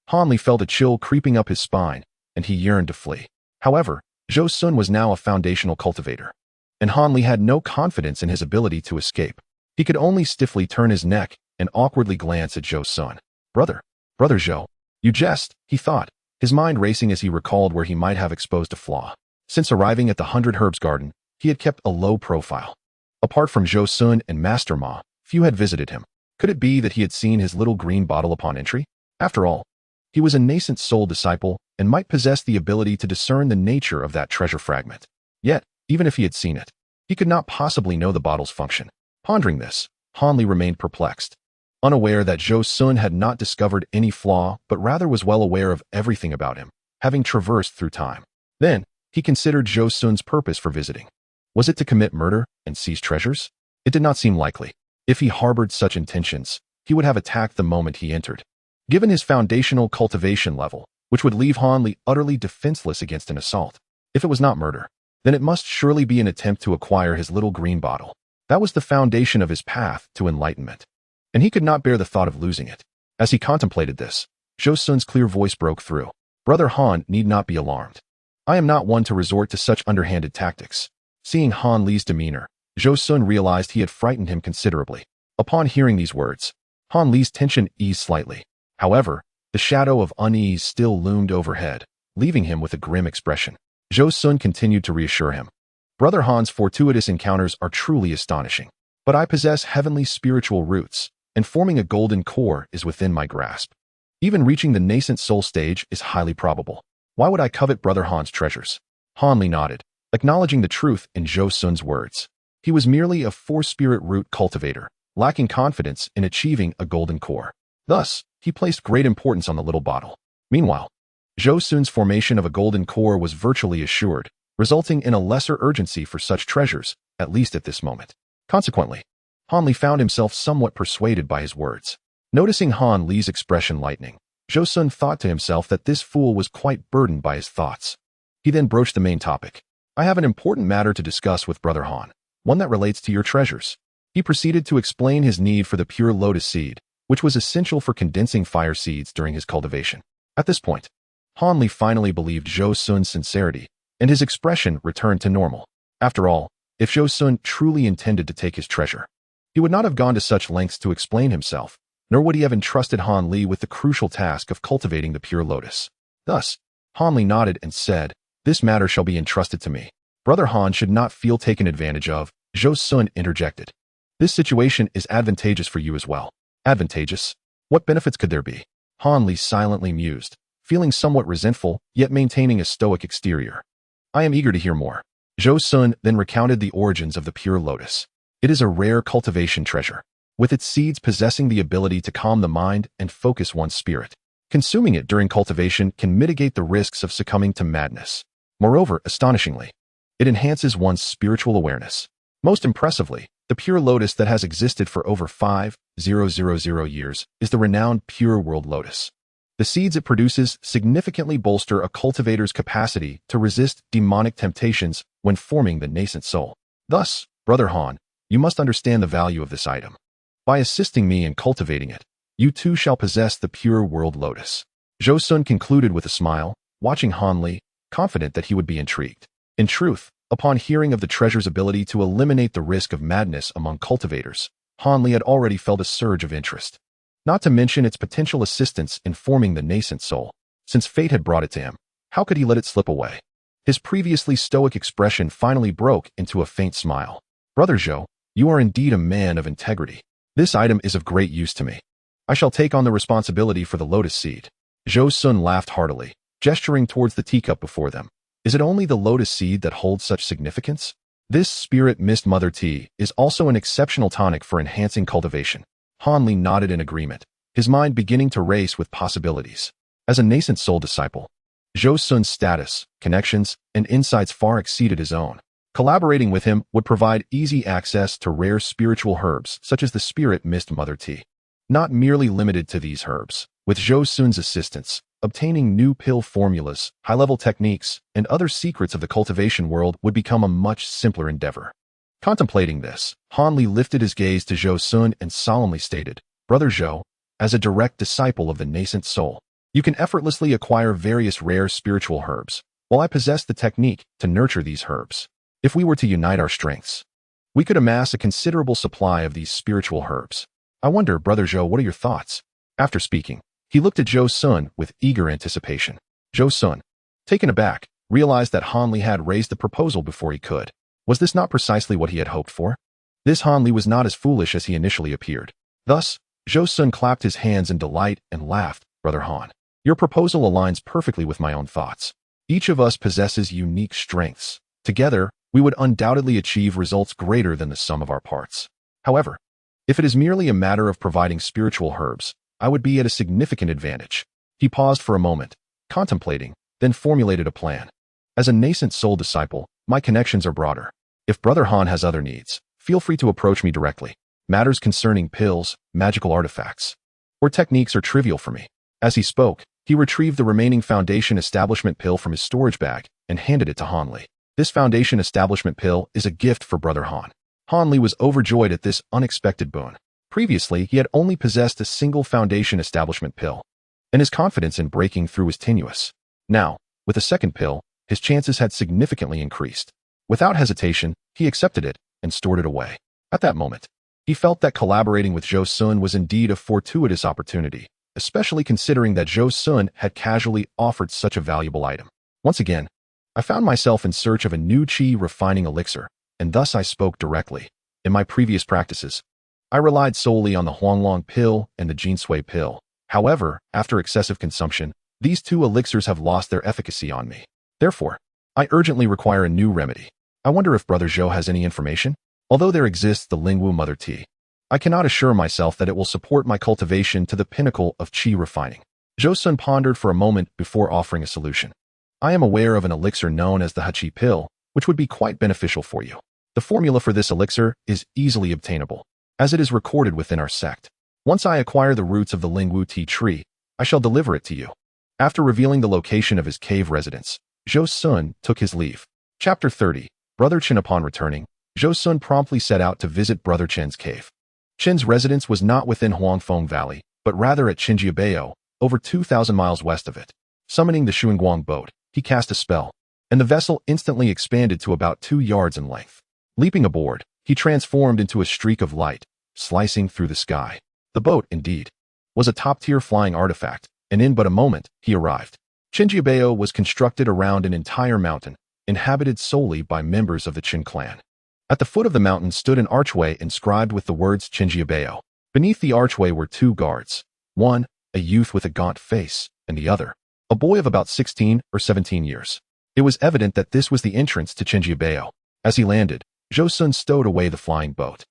Han Li felt a chill creeping up his spine, and he yearned to flee. However, Zhou Xun was now a foundational cultivator, and Han Li had no confidence in his ability to escape. He could only stiffly turn his neck and awkwardly glance at Zhou Xun. Brother Zhou, you jest," he thought, his mind racing as he recalled where he might have exposed a flaw. Since arriving at the 100 Herbs Garden, he had kept a low profile. Apart from Zhou Xun and Master Ma, few had visited him. Could it be that he had seen his little green bottle upon entry? After all, he was a nascent soul disciple and might possess the ability to discern the nature of that treasure fragment. Yet, even if he had seen it, he could not possibly know the bottle's function. Pondering this, Han Li remained perplexed, unaware that Zhou Xun had not discovered any flaw but rather was well aware of everything about him, having traversed through time. Then, he considered Zhou Xun's purpose for visiting. Was it to commit murder and seize treasures? It did not seem likely. If he harbored such intentions, he would have attacked the moment he entered. Given his foundational cultivation level, which would leave Han Li utterly defenseless against an assault. If it was not murder, then it must surely be an attempt to acquire his little green bottle. That was the foundation of his path to enlightenment, and he could not bear the thought of losing it. As he contemplated this, Zhou Xun's clear voice broke through. "Brother Han need not be alarmed. I am not one to resort to such underhanded tactics." Seeing Han Li's demeanor, Zhou Xun realized he had frightened him considerably. Upon hearing these words, Han Li's tension eased slightly. However, the shadow of unease still loomed overhead, leaving him with a grim expression. Zhou Xun continued to reassure him. "Brother Han's fortuitous encounters are truly astonishing, but I possess heavenly spiritual roots, and forming a golden core is within my grasp. Even reaching the nascent soul stage is highly probable. Why would I covet Brother Han's treasures?" Han Li nodded, acknowledging the truth in Zhou Xun's words. He was merely a four-spirit root cultivator, lacking confidence in achieving a golden core. Thus, he placed great importance on the little bottle. Meanwhile, Zhou Xun's formation of a golden core was virtually assured, resulting in a lesser urgency for such treasures, at least at this moment. Consequently, Han Li found himself somewhat persuaded by his words. Noticing Han Li's expression lightening, Zhou Xun thought to himself that this fool was quite burdened by his thoughts. He then broached the main topic. "I have an important matter to discuss with Brother Han, one that relates to your treasures." He proceeded to explain his need for the pure lotus seed, which was essential for condensing fire seeds during his cultivation. At this point, Han Li finally believed Zhou Xun's sincerity, and his expression returned to normal. After all, if Zhou Xun truly intended to take his treasure, he would not have gone to such lengths to explain himself, nor would he have entrusted Han Li with the crucial task of cultivating the pure lotus. Thus, Han Li nodded and said, "This matter shall be entrusted to me." Brother Han should not feel taken advantage of, Zhou Xun interjected. "This situation is advantageous for you as well." Advantageous? What benefits could there be? Han Li silently mused, feeling somewhat resentful, yet maintaining a stoic exterior. "I am eager to hear more." Zhou Xun then recounted the origins of the pure lotus. It is a rare cultivation treasure, with its seeds possessing the ability to calm the mind and focus one's spirit. Consuming it during cultivation can mitigate the risks of succumbing to madness. Moreover, astonishingly, it enhances one's spiritual awareness. Most impressively, the pure lotus that has existed for over 5,000 years is the renowned pure world lotus. The seeds it produces significantly bolster a cultivator's capacity to resist demonic temptations when forming the nascent soul. Thus, Brother Han, you must understand the value of this item. By assisting me in cultivating it, you too shall possess the pure world lotus. Zhou Xun concluded with a smile, watching Han Li, confident that he would be intrigued. In truth, upon hearing of the treasure's ability to eliminate the risk of madness among cultivators, Han Li had already felt a surge of interest. Not to mention its potential assistance in forming the nascent soul. Since fate had brought it to him, how could he let it slip away? His previously stoic expression finally broke into a faint smile. "Brother Zhou, you are indeed a man of integrity. This item is of great use to me. I shall take on the responsibility for the lotus seed." Zhou Xun laughed heartily, gesturing towards the teacup before them. "Is it only the lotus seed that holds such significance? This spirit mist mother tea is also an exceptional tonic for enhancing cultivation." Han Li nodded in agreement, his mind beginning to race with possibilities. As a nascent soul disciple, Zhou Xun's status, connections, and insights far exceeded his own. Collaborating with him would provide easy access to rare spiritual herbs such as the spirit mist mother tea. not merely limited to these herbs. With Zhou Xun's assistance, obtaining new pill formulas, high-level techniques, and other secrets of the cultivation world would become a much simpler endeavor. Contemplating this, Han Li lifted his gaze to Zhou Xun and solemnly stated, "Brother Zhou, as a direct disciple of the nascent soul, you can effortlessly acquire various rare spiritual herbs, while I possess the technique to nurture these herbs. If we were to unite our strengths, we could amass a considerable supply of these spiritual herbs. I wonder, Brother Zhou, what are your thoughts?" After speaking, he looked at Zhou Xun with eager anticipation. Zhou Xun, taken aback, realized that Han Li had raised the proposal before he could. Was this not precisely what he had hoped for? This Han Li was not as foolish as he initially appeared. Thus, Zhou Xun clapped his hands in delight and laughed. "Brother Han, your proposal aligns perfectly with my own thoughts. Each of us possesses unique strengths. Together, we would undoubtedly achieve results greater than the sum of our parts. However, if it is merely a matter of providing spiritual herbs, I would be at a significant advantage." He paused for a moment, contemplating, then formulated a plan. "As a nascent soul disciple, my connections are broader. If Brother Han has other needs, feel free to approach me directly. Matters concerning pills, magical artifacts, or techniques are trivial for me." As he spoke, he retrieved the remaining Foundation Establishment pill from his storage bag and handed it to Han Li. "This Foundation Establishment pill is a gift for Brother Han." Han Li was overjoyed at this unexpected boon. Previously, he had only possessed a single Foundation Establishment pill, and his confidence in breaking through was tenuous. Now, with a second pill, his chances had significantly increased. Without hesitation, he accepted it and stored it away. At that moment, he felt that collaborating with Zhou Xun was indeed a fortuitous opportunity, especially considering that Zhou Xun had casually offered such a valuable item. "Once again, I found myself in search of a new qi refining elixir, and thus I spoke directly. In my previous practices, I relied solely on the Huanglong pill and the Jinsui pill. However, after excessive consumption, these two elixirs have lost their efficacy on me. Therefore, I urgently require a new remedy. I wonder if Brother Zhou has any information? Although there exists the Lingwu Mother Tea, I cannot assure myself that it will support my cultivation to the pinnacle of qi refining." Zhou Xun pondered for a moment before offering a solution. "I am aware of an elixir known as the Heqi pill, which would be quite beneficial for you. The formula for this elixir is easily obtainable, as it is recorded within our sect. Once I acquire the roots of the Lingwu tea tree, I shall deliver it to you." After revealing the location of his cave residence, Zhou Xun took his leave. Chapter 30. Brother Chen. Upon returning, Zhou Xun promptly set out to visit Brother Chen's cave. Chen's residence was not within Huangfeng Valley, but rather at Qinjiabao, over 2,000 miles west of it. Summoning the Xuanguang boat, he cast a spell, and the vessel instantly expanded to about 2 yards in length. Leaping aboard, he transformed into a streak of light, slicing through the sky. The boat, indeed, was a top-tier flying artifact, and in but a moment, he arrived. Qinjiabao was constructed around an entire mountain, inhabited solely by members of the Qin clan. At the foot of the mountain stood an archway inscribed with the words Qinjiabao. Beneath the archway were 2 guards, one, a youth with a gaunt face, and the other, a boy of about 16 or 17 years. It was evident that this was the entrance to Qinjiabao. As he landed, Zhou Xun stowed away the flying boat.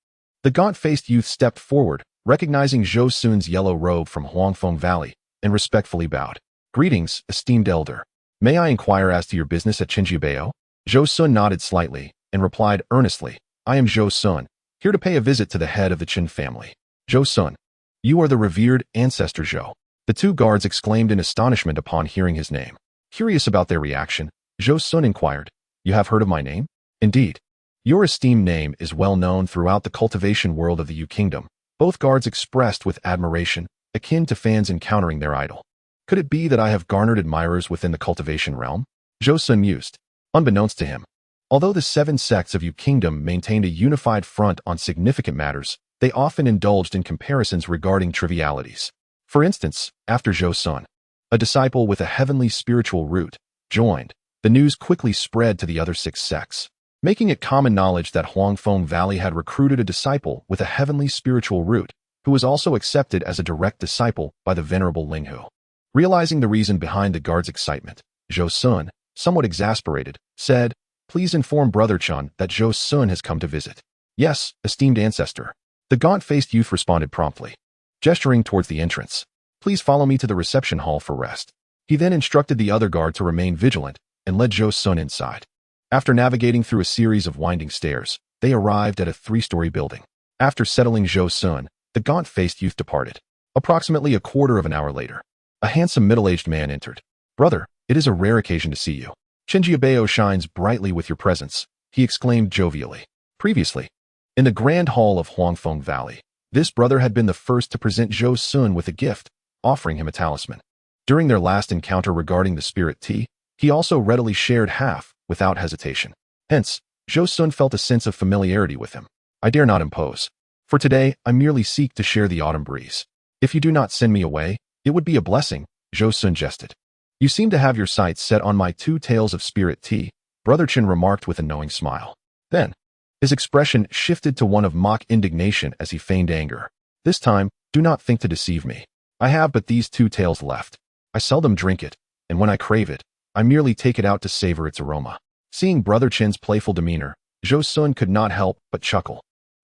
The gaunt-faced youth stepped forward, recognizing Zhou Xun's yellow robe from Huangfeng Valley, and respectfully bowed. "Greetings, esteemed elder. May I inquire as to your business at Qinjiabao?" Zhou Xun nodded slightly and replied earnestly, "I am Zhou Xun, here to pay a visit to the head of the Qin family." "Zhou Xun, you are the revered ancestor Zhou." The 2 guards exclaimed in astonishment upon hearing his name. Curious about their reaction, Zhou Xun inquired, "You have heard of my name?" "Indeed. Your esteemed name is well known throughout the cultivation world of the Yu Kingdom." Both guards expressed with admiration, akin to fans encountering their idol. "Could it be that I have garnered admirers within the cultivation realm?" Zhou Xun mused. Unbeknownst to him, although the 7 sects of Yu Kingdom maintained a unified front on significant matters, they often indulged in comparisons regarding trivialities. For instance, after Zhou Xun, a disciple with a heavenly spiritual root, joined, the news quickly spread to the other 6 sects, making it common knowledge that Huangfeng Valley had recruited a disciple with a heavenly spiritual root, who was also accepted as a direct disciple by the venerable Linghu. Realizing the reason behind the guard's excitement, Zhou Xun, somewhat exasperated, said, "Please inform Brother Chen that Zhou Xun has come to visit." "Yes, esteemed ancestor." The gaunt-faced youth responded promptly, gesturing towards the entrance. "Please follow me to the reception hall for rest." He then instructed the other guard to remain vigilant and led Zhou Xun inside. After navigating through a series of winding stairs, they arrived at a 3-story building. After settling Zhou Xun, the gaunt-faced youth departed. Approximately a quarter of an hour later, a handsome middle-aged man entered. "Brother, it is a rare occasion to see you. Qinjiabao shines brightly with your presence," he exclaimed jovially. Previously, in the Grand Hall of Huangfeng Valley, this brother had been the first to present Zhou Xun with a gift, offering him a talisman. During their last encounter regarding the spirit tea, he also readily shared half, without hesitation. Hence, Zhou Xun felt a sense of familiarity with him. "I dare not impose. For today, I merely seek to share the autumn breeze. If you do not send me away, it would be a blessing," Zhou Xun jested. "You seem to have your sights set on my 2 tails of spirit tea," Brother Chen remarked with a knowing smile. Then, his expression shifted to one of mock indignation as he feigned anger. "This time, do not think to deceive me. I have but these 2 tails left. I seldom drink it, and when I crave it, I merely take it out to savor its aroma." Seeing Brother Chen's playful demeanor, Zhou Xun could not help but chuckle.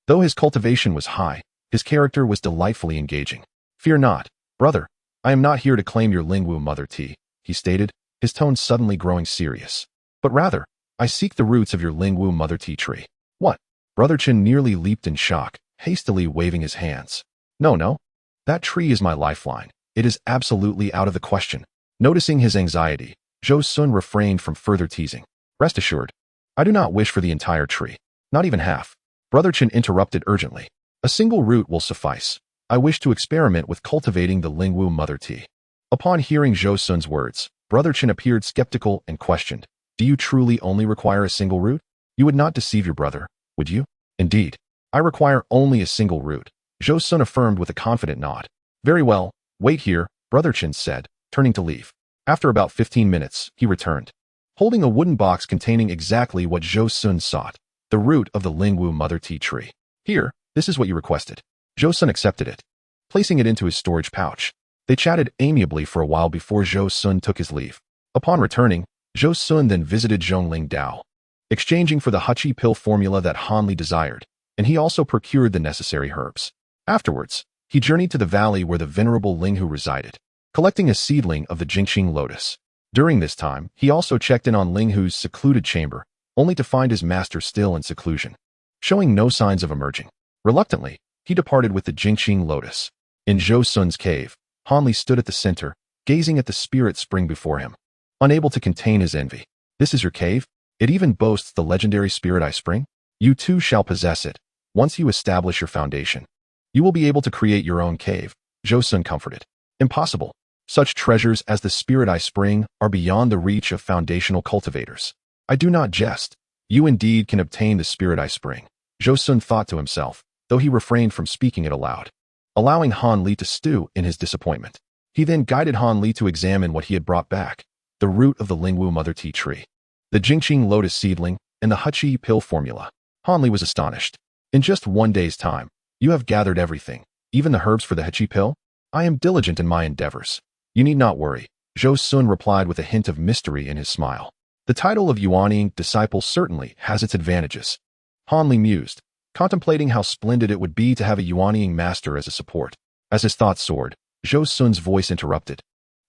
Though his cultivation was high, his character was delightfully engaging. "Fear not, brother. I am not here to claim your Lingwu mother tea," he stated, his tone suddenly growing serious. "But rather, I seek the roots of your Lingwu mother tea tree." "What?" Brother Chen nearly leaped in shock, hastily waving his hands. No. That tree is my lifeline. It is absolutely out of the question." Noticing his anxiety, Zhou Xun refrained from further teasing. "Rest assured, I do not wish for the entire tree. Not even half." Brother Chen interrupted urgently. "A single root will suffice. I wish to experiment with cultivating the Lingwu mother tea." Upon hearing Zhou Xun's words, Brother Chen appeared skeptical and questioned, "Do you truly only require a single root? You would not deceive your brother, would you?" "Indeed, I require only a single root," Zhou Xun affirmed with a confident nod. "Very well, wait here," Brother Chen said, turning to leave. After about 15 minutes, he returned, holding a wooden box containing exactly what Zhou Xun sought, the root of the Lingwu mother tea tree. "Here, this is what you requested." Zhou Xun accepted it, placing it into his storage pouch. They chatted amiably for a while before Zhou Xun took his leave. Upon returning, Zhou Xun then visited Zhongling Dao, exchanging for the Huqi pill formula that Han Li desired, and he also procured the necessary herbs. Afterwards, he journeyed to the valley where the venerable Linghu resided, collecting a seedling of the Jingxing lotus. During this time, he also checked in on Linghu's secluded chamber, only to find his master still in seclusion, showing no signs of emerging. Reluctantly, he departed with the Jingxing lotus. In Zhou Xun's cave, Han Li stood at the center, gazing at the spirit spring before him, unable to contain his envy. "This is your cave? It even boasts the legendary spirit eye spring? You too shall possess it. Once you establish your foundation, you will be able to create your own cave," Zhou Xun comforted. "Impossible. Such treasures as the spirit eye spring are beyond the reach of foundational cultivators." "I do not jest. You indeed can obtain the spirit eye spring," Zhou Xun thought to himself, though he refrained from speaking it aloud, allowing Han Li to stew in his disappointment. He then guided Han Li to examine what he had brought back, the root of the Lingwu mother tea tree, the Jingxing lotus seedling, and the Huqi pill formula. Han Li was astonished. "In just 1 day's time, you have gathered everything, even the herbs for the Huqi pill? I am diligent in my endeavors. You need not worry," Zhou Xun replied with a hint of mystery in his smile. "The title of Yuanying disciple certainly has its advantages." Han Li mused, contemplating how splendid it would be to have a Yuanying master as a support. As his thoughts soared, Zhou Xun's voice interrupted.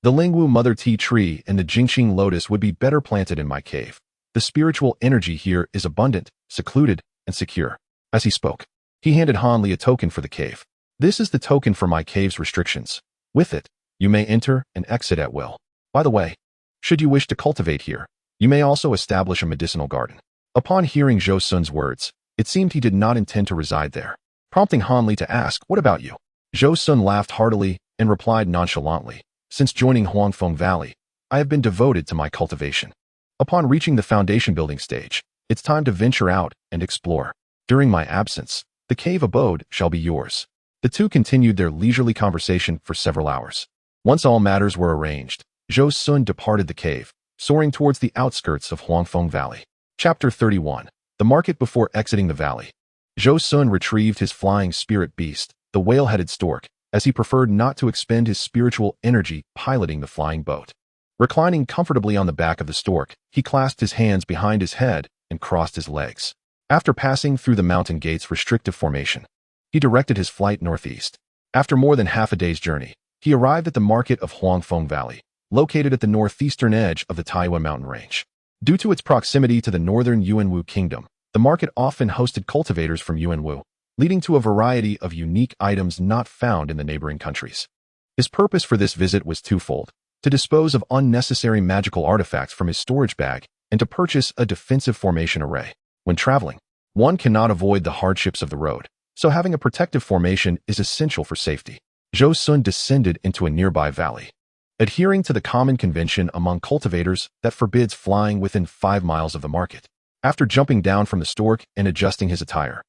"The Lingwu mother tea tree and the Jingxing lotus would be better planted in my cave. The spiritual energy here is abundant, secluded, and secure." As he spoke, he handed Han Li a token for the cave. "This is the token for my cave's restrictions. With it, you may enter and exit at will. By the way, should you wish to cultivate here, you may also establish a medicinal garden." Upon hearing Zhou Xun's words, it seemed he did not intend to reside there, prompting Han Li to ask, "What about you?" Zhou Xun laughed heartily and replied nonchalantly, "Since joining Huangfeng Valley, I have been devoted to my cultivation. Upon reaching the foundation building stage, it's time to venture out and explore. During my absence, the cave abode shall be yours." The two continued their leisurely conversation for several hours. Once all matters were arranged, Zhou Xun departed the cave, soaring towards the outskirts of Huangfeng Valley. Chapter 31. The Market Before Exiting the Valley. Zhou Xun retrieved his flying spirit beast, the whale-headed stork, as he preferred not to expend his spiritual energy piloting the flying boat. Reclining comfortably on the back of the stork, he clasped his hands behind his head and crossed his legs. After passing through the mountain gate's restrictive formation, he directed his flight northeast. After more than half a day's journey, he arrived at the market of Huangfeng Valley, located at the northeastern edge of the Tai Nan Mountain range. Due to its proximity to the northern Yuanwu kingdom, the market often hosted cultivators from Yuanwu, leading to a variety of unique items not found in the neighboring countries. His purpose for this visit was twofold: to dispose of unnecessary magical artifacts from his storage bag and to purchase a defensive formation array. When traveling, one cannot avoid the hardships of the road, so having a protective formation is essential for safety. Zhou Xun descended into a nearby valley, adhering to the common convention among cultivators that forbids flying within 5 miles of the market. After jumping down from the stork and adjusting his attire,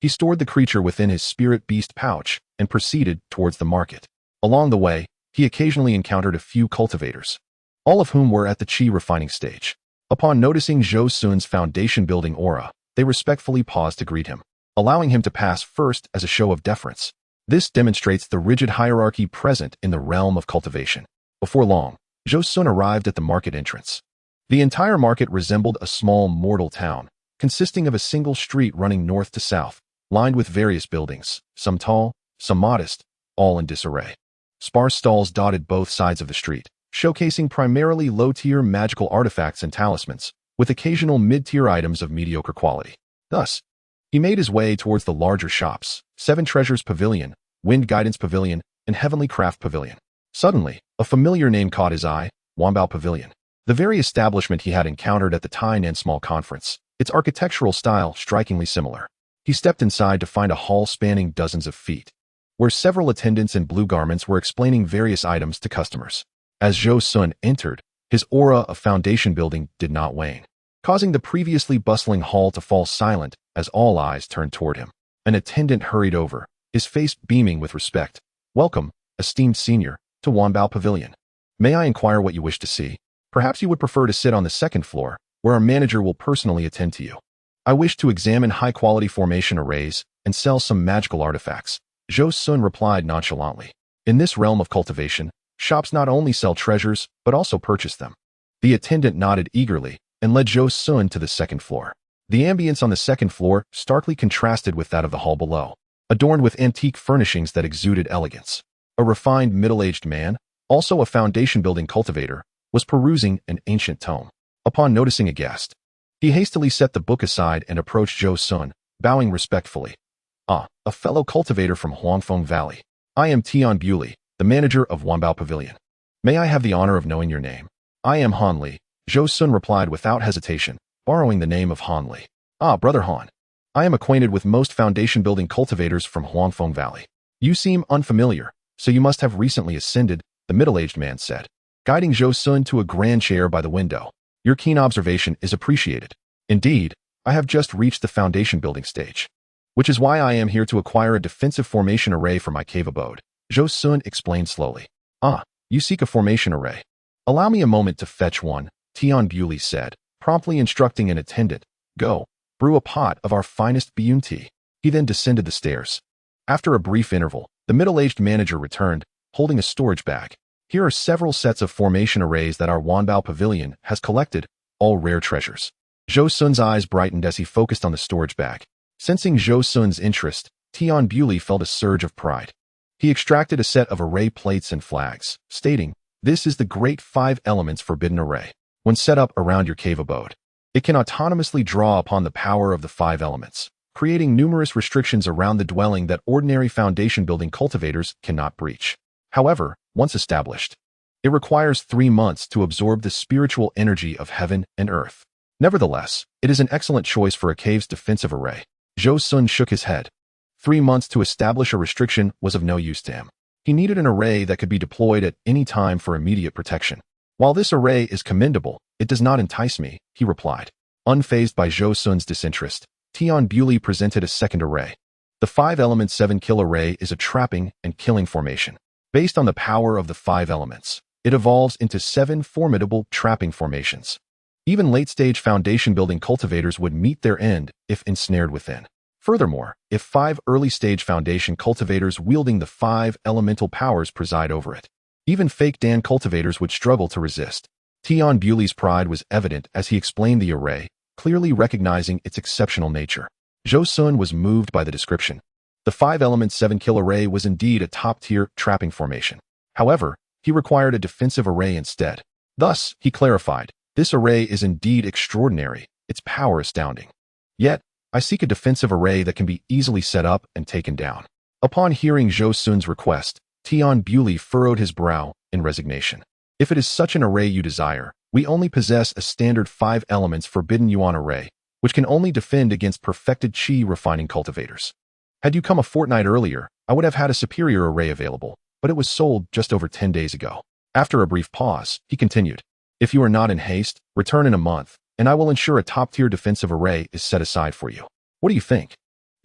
he stored the creature within his spirit beast pouch and proceeded towards the market. Along the way, he occasionally encountered a few cultivators, all of whom were at the chi refining stage. Upon noticing Zhou Xun's foundation-building aura, they respectfully paused to greet him, allowing him to pass first as a show of deference. This demonstrates the rigid hierarchy present in the realm of cultivation. Before long, Zhou Xun arrived at the market entrance. The entire market resembled a small mortal town, consisting of a single street running north to south, lined with various buildings, some tall, some modest, all in disarray. Sparse stalls dotted both sides of the street, showcasing primarily low-tier magical artifacts and talismans, with occasional mid-tier items of mediocre quality. Thus, he made his way towards the larger shops: Seven Treasures Pavilion, Wind Guidance Pavilion, and Heavenly Craft Pavilion. Suddenly, a familiar name caught his eye: Wanbao Pavilion. The very establishment he had encountered at the Tai Nan Small Conference, its architectural style strikingly similar. He stepped inside to find a hall spanning dozens of feet, where several attendants in blue garments were explaining various items to customers. As Zhou Xun entered, his aura of foundation building did not wane, causing the previously bustling hall to fall silent as all eyes turned toward him. An attendant hurried over, his face beaming with respect. "Welcome, esteemed senior, to Wanbao Pavilion. May I inquire what you wish to see? Perhaps you would prefer to sit on the second floor, where our manager will personally attend to you." "I wish to examine high-quality formation arrays and sell some magical artifacts," Zhou Xun replied nonchalantly. In this realm of cultivation, shops not only sell treasures, but also purchase them. The attendant nodded eagerly and led Zhou Xun to the second floor. The ambience on the second floor starkly contrasted with that of the hall below, adorned with antique furnishings that exuded elegance. A refined middle-aged man, also a foundation-building cultivator, was perusing an ancient tome. Upon noticing a guest, he hastily set the book aside and approached Zhou Xun, bowing respectfully. "Ah, a fellow cultivator from Huangfeng Valley. I am Tian Bulei, the manager of Wanbao Pavilion. May I have the honor of knowing your name?" "I am Han Li," Zhou Xun replied without hesitation, borrowing the name of Han Li. "Ah, Brother Han. I am acquainted with most foundation-building cultivators from Huangfeng Valley. You seem unfamiliar, so you must have recently ascended," the middle-aged man said, guiding Zhou Xun to a grand chair by the window. "Your keen observation is appreciated. Indeed, I have just reached the foundation-building stage, which is why I am here to acquire a defensive formation array for my cave abode," Zhou Xun explained slowly. "Ah, you seek a formation array. Allow me a moment to fetch one," Tian Bulei said, promptly instructing an attendant. "Go, brew a pot of our finest biyun tea." He then descended the stairs. After a brief interval, the middle-aged manager returned, holding a storage bag. "Here are several sets of formation arrays that our Wanbao Pavilion has collected, all rare treasures." Zhou Xun's eyes brightened as he focused on the storage bag. Sensing Zhou Xun's interest, Tian Bulei felt a surge of pride. He extracted a set of array plates and flags, stating, "This is the Great Five Elements Forbidden Array. When set up around your cave abode, it can autonomously draw upon the power of the five elements, creating numerous restrictions around the dwelling that ordinary foundation-building cultivators cannot breach. However, once established, it requires 3 months to absorb the spiritual energy of heaven and earth. Nevertheless, it is an excellent choice for a cave's defensive array." Zhou Xun shook his head. 3 months to establish a restriction was of no use to him. He needed an array that could be deployed at any time for immediate protection. "While this array is commendable, it does not entice me," he replied. Unfazed by Zhou Xun's disinterest, Tian Bulei presented a second array. The 5-element 7-kill array is a trapping and killing formation. Based on the power of the 5 elements, it evolves into 7 formidable trapping formations. Even late-stage foundation-building cultivators would meet their end if ensnared within. Furthermore, if 5 early-stage foundation cultivators wielding the 5 elemental powers preside over it, even fake Dan cultivators would struggle to resist. Tian Bulei's pride was evident as he explained the array, clearly recognizing its exceptional nature. Zhou Xun was moved by the description. The 5-element 7-kill array was indeed a top-tier trapping formation. However, he required a defensive array instead. Thus, he clarified, "This array is indeed extraordinary, its power astounding. Yet, I seek a defensive array that can be easily set up and taken down. Upon hearing Zhou Xun's request, Tian Bewley furrowed his brow in resignation. If it is such an array you desire, we only possess a standard 5 elements forbidden yuan array, which can only defend against perfected qi refining cultivators. Had you come a fortnight earlier, I would have had a superior array available, but it was sold just over 10 days ago. After a brief pause, he continued, if you are not in haste, return in a month, and I will ensure a top-tier defensive array is set aside for you. What do you think?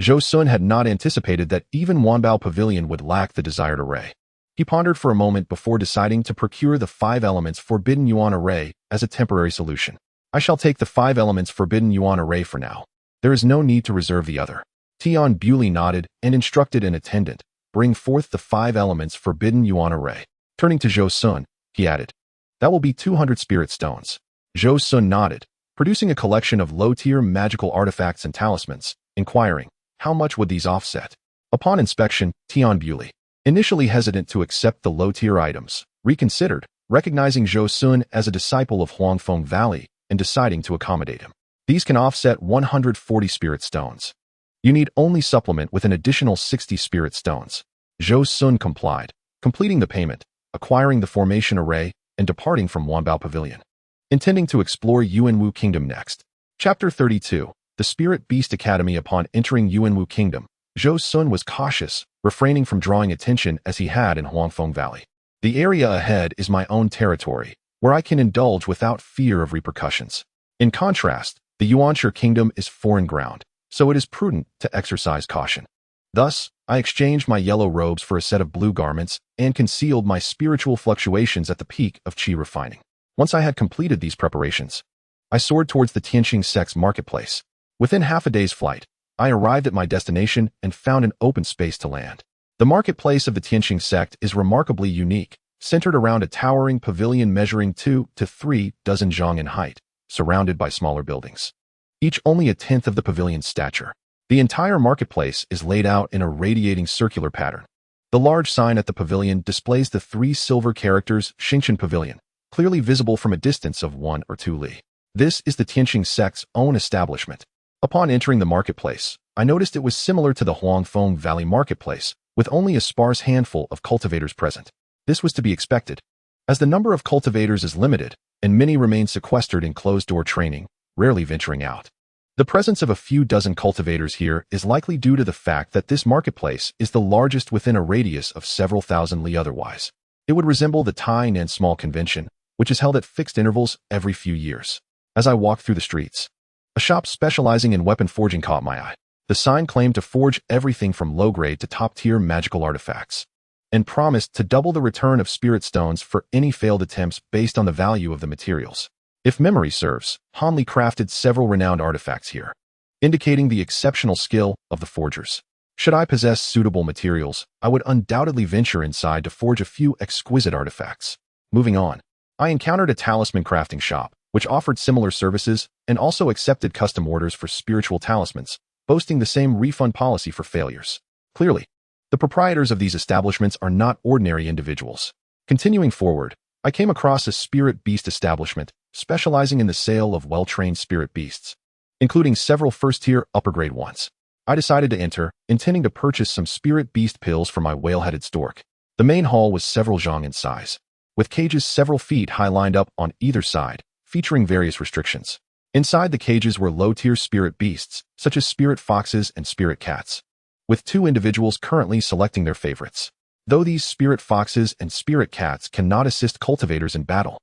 Zhou Xun had not anticipated that even Wanbao Pavilion would lack the desired array. He pondered for a moment before deciding to procure the 5 elements forbidden yuan array as a temporary solution. I shall take the 5 elements forbidden yuan array for now. There is no need to reserve the other. Tian Bewley nodded and instructed an attendant, bring forth the 5 elements forbidden yuan array. Turning to Zhou Xun, he added, that will be 200 spirit stones. Zhou Xun nodded, producing a collection of low-tier magical artifacts and talismans, inquiring, how much would these offset? Upon inspection, Tian Bewley, initially hesitant to accept the low-tier items, reconsidered, recognizing Zhou Xun as a disciple of Huangfeng Valley and deciding to accommodate him. These can offset 140 spirit stones. You need only supplement with an additional 60 spirit stones. Zhou Xun complied, completing the payment, acquiring the formation array, and departing from Wanbao Pavilion. Intending to explore Yuanwu Kingdom next. Chapter 32, The Spirit Beast Academy. Upon entering Yuanwu Kingdom, Zhou Xun was cautious, refraining from drawing attention as he had in Huangfeng Valley. The area ahead is my own territory, where I can indulge without fear of repercussions. In contrast, the Yuanshi Kingdom is foreign ground, so it is prudent to exercise caution. Thus, I exchanged my yellow robes for a set of blue garments and concealed my spiritual fluctuations at the peak of qi refining. Once I had completed these preparations, I soared towards the Tianqing sect's marketplace. Within half a day's flight, I arrived at my destination and found an open space to land. The marketplace of the Tianqing sect is remarkably unique, centered around a towering pavilion measuring 2 to 3 dozen zhang in height, surrounded by smaller buildings, each only a tenth of the pavilion's stature. The entire marketplace is laid out in a radiating circular pattern. The large sign at the pavilion displays the 3 silver characters Xingchen Pavilion, clearly visible from a distance of 1 or 2 li. This is the Tianqing sect's own establishment. Upon entering the marketplace, I noticed it was similar to the Huangfeng Valley marketplace, with only a sparse handful of cultivators present. This was to be expected, as the number of cultivators is limited, and many remain sequestered in closed-door training, rarely venturing out. The presence of a few dozen cultivators here is likely due to the fact that this marketplace is the largest within a radius of several thousand li otherwise. It would resemble the Tai Nan Small Convention, which is held at fixed intervals every few years. As I walked through the streets, a shop specializing in weapon forging caught my eye. The sign claimed to forge everything from low-grade to top-tier magical artifacts, and promised to double the return of spirit stones for any failed attempts based on the value of the materials. If memory serves, Hanli crafted several renowned artifacts here, indicating the exceptional skill of the forgers. Should I possess suitable materials, I would undoubtedly venture inside to forge a few exquisite artifacts. Moving on, I encountered a talisman crafting shop, which offered similar services and also accepted custom orders for spiritual talismans, boasting the same refund policy for failures. Clearly, the proprietors of these establishments are not ordinary individuals. Continuing forward, I came across a spirit beast establishment specializing in the sale of well-trained spirit beasts, including several first-tier upper-grade ones. I decided to enter, intending to purchase some spirit beast pills for my whale-headed stork. The main hall was several zhang in size, with cages several feet high lined up on either side, featuring various restrictions. Inside the cages were low-tier spirit beasts, such as spirit foxes and spirit cats, with 2 individuals currently selecting their favorites. Though these spirit foxes and spirit cats cannot assist cultivators in battle,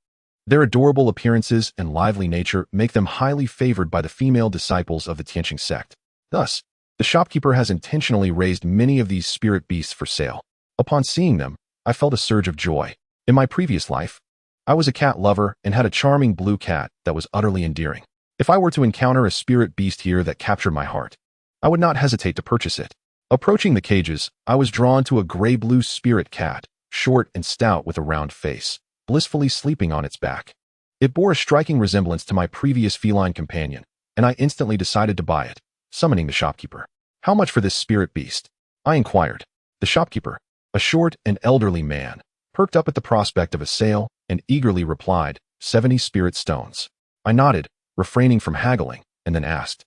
their adorable appearances and lively nature make them highly favored by the female disciples of the Tianqing sect. Thus, the shopkeeper has intentionally raised many of these spirit beasts for sale. Upon seeing them, I felt a surge of joy. In my previous life, I was a cat lover and had a charming blue cat that was utterly endearing. If I were to encounter a spirit beast here that captured my heart, I would not hesitate to purchase it. Approaching the cages, I was drawn to a gray-blue spirit cat, short and stout with a round face, blissfully sleeping on its back. It bore a striking resemblance to my previous feline companion, and I instantly decided to buy it, summoning the shopkeeper. How much for this spirit beast? I inquired. The shopkeeper, a short and elderly man, perked up at the prospect of a sale and eagerly replied, 70 spirit stones. I nodded, refraining from haggling, and then asked,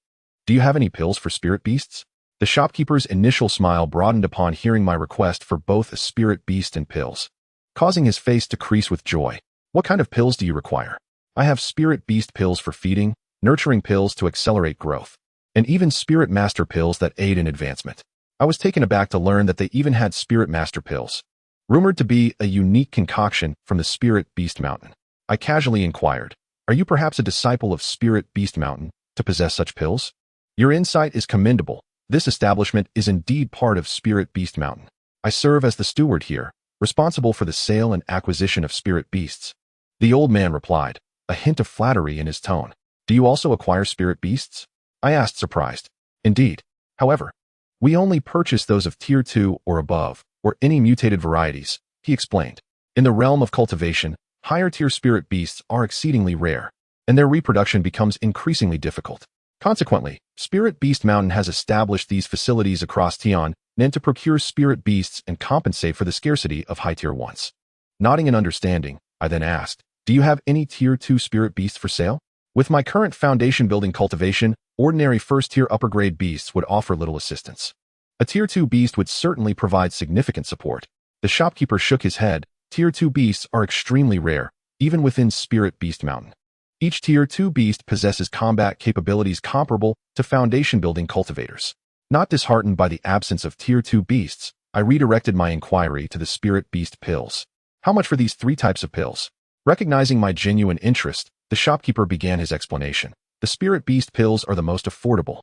do Do you have any pills for spirit beasts? The shopkeeper's initial smile broadened upon hearing my request for both a spirit beast and pills, causing his face to crease with joy. What kind of pills do you require? I have spirit beast pills for feeding, nurturing pills to accelerate growth, and even spirit master pills that aid in advancement. I was taken aback to learn that they even had spirit master pills, rumored to be a unique concoction from the Spirit Beast Mountain. I casually inquired, are you perhaps a disciple of Spirit Beast Mountain to possess such pills? Your insight is commendable. This establishment is indeed part of Spirit Beast Mountain. I serve as the steward here, responsible for the sale and acquisition of spirit beasts. The old man replied, a hint of flattery in his tone. Do you also acquire spirit beasts? I asked, surprised. Indeed. However, we only purchase those of Tier 2 or above, or any mutated varieties, he explained. In the realm of cultivation, higher-tier spirit beasts are exceedingly rare, and their reproduction becomes increasingly difficult. Consequently, Spirit Beast Mountain has established these facilities across Tai Nan to procure spirit beasts and compensate for the scarcity of high-tier ones. Nodding in understanding, I then asked, do you have any Tier 2 spirit beasts for sale? With my current foundation-building cultivation, ordinary first-tier upper-grade beasts would offer little assistance. A Tier 2 beast would certainly provide significant support. The shopkeeper shook his head. Tier 2 beasts are extremely rare, even within Spirit Beast Mountain. Each Tier 2 beast possesses combat capabilities comparable to foundation-building cultivators. Not disheartened by the absence of Tier 2 beasts, I redirected my inquiry to the Spirit Beast pills. How much for these 3 types of pills? Recognizing my genuine interest, the shopkeeper began his explanation. The Spirit Beast pills are the most affordable.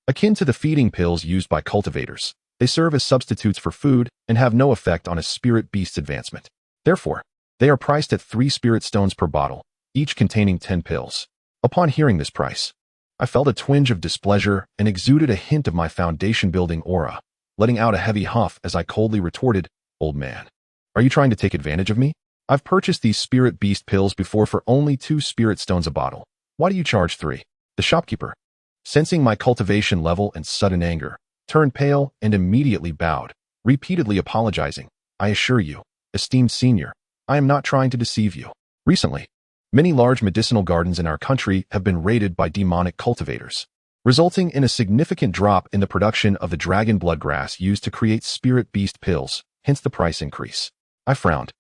Akin to the feeding pills used by cultivators, they serve as substitutes for food and have no effect on a spirit beast's advancement. Therefore, they are priced at 3 spirit stones per bottle, each containing 10 pills. Upon hearing this price, I felt a twinge of displeasure and exuded a hint of my foundation-building aura, letting out a heavy huff as I coldly retorted, old man, are you trying to take advantage of me? I've purchased these spirit beast pills before for only 2 spirit stones a bottle. Why do you charge 3? The shopkeeper, sensing my cultivation level and sudden anger, turned pale and immediately bowed, repeatedly apologizing. I assure you, esteemed senior, I am not trying to deceive you. Recently, many large medicinal gardens in our country have been raided by demonic cultivators, resulting in a significant drop in the production of the dragon bloodgrass used to create spirit beast pills, hence the price increase. I frowned,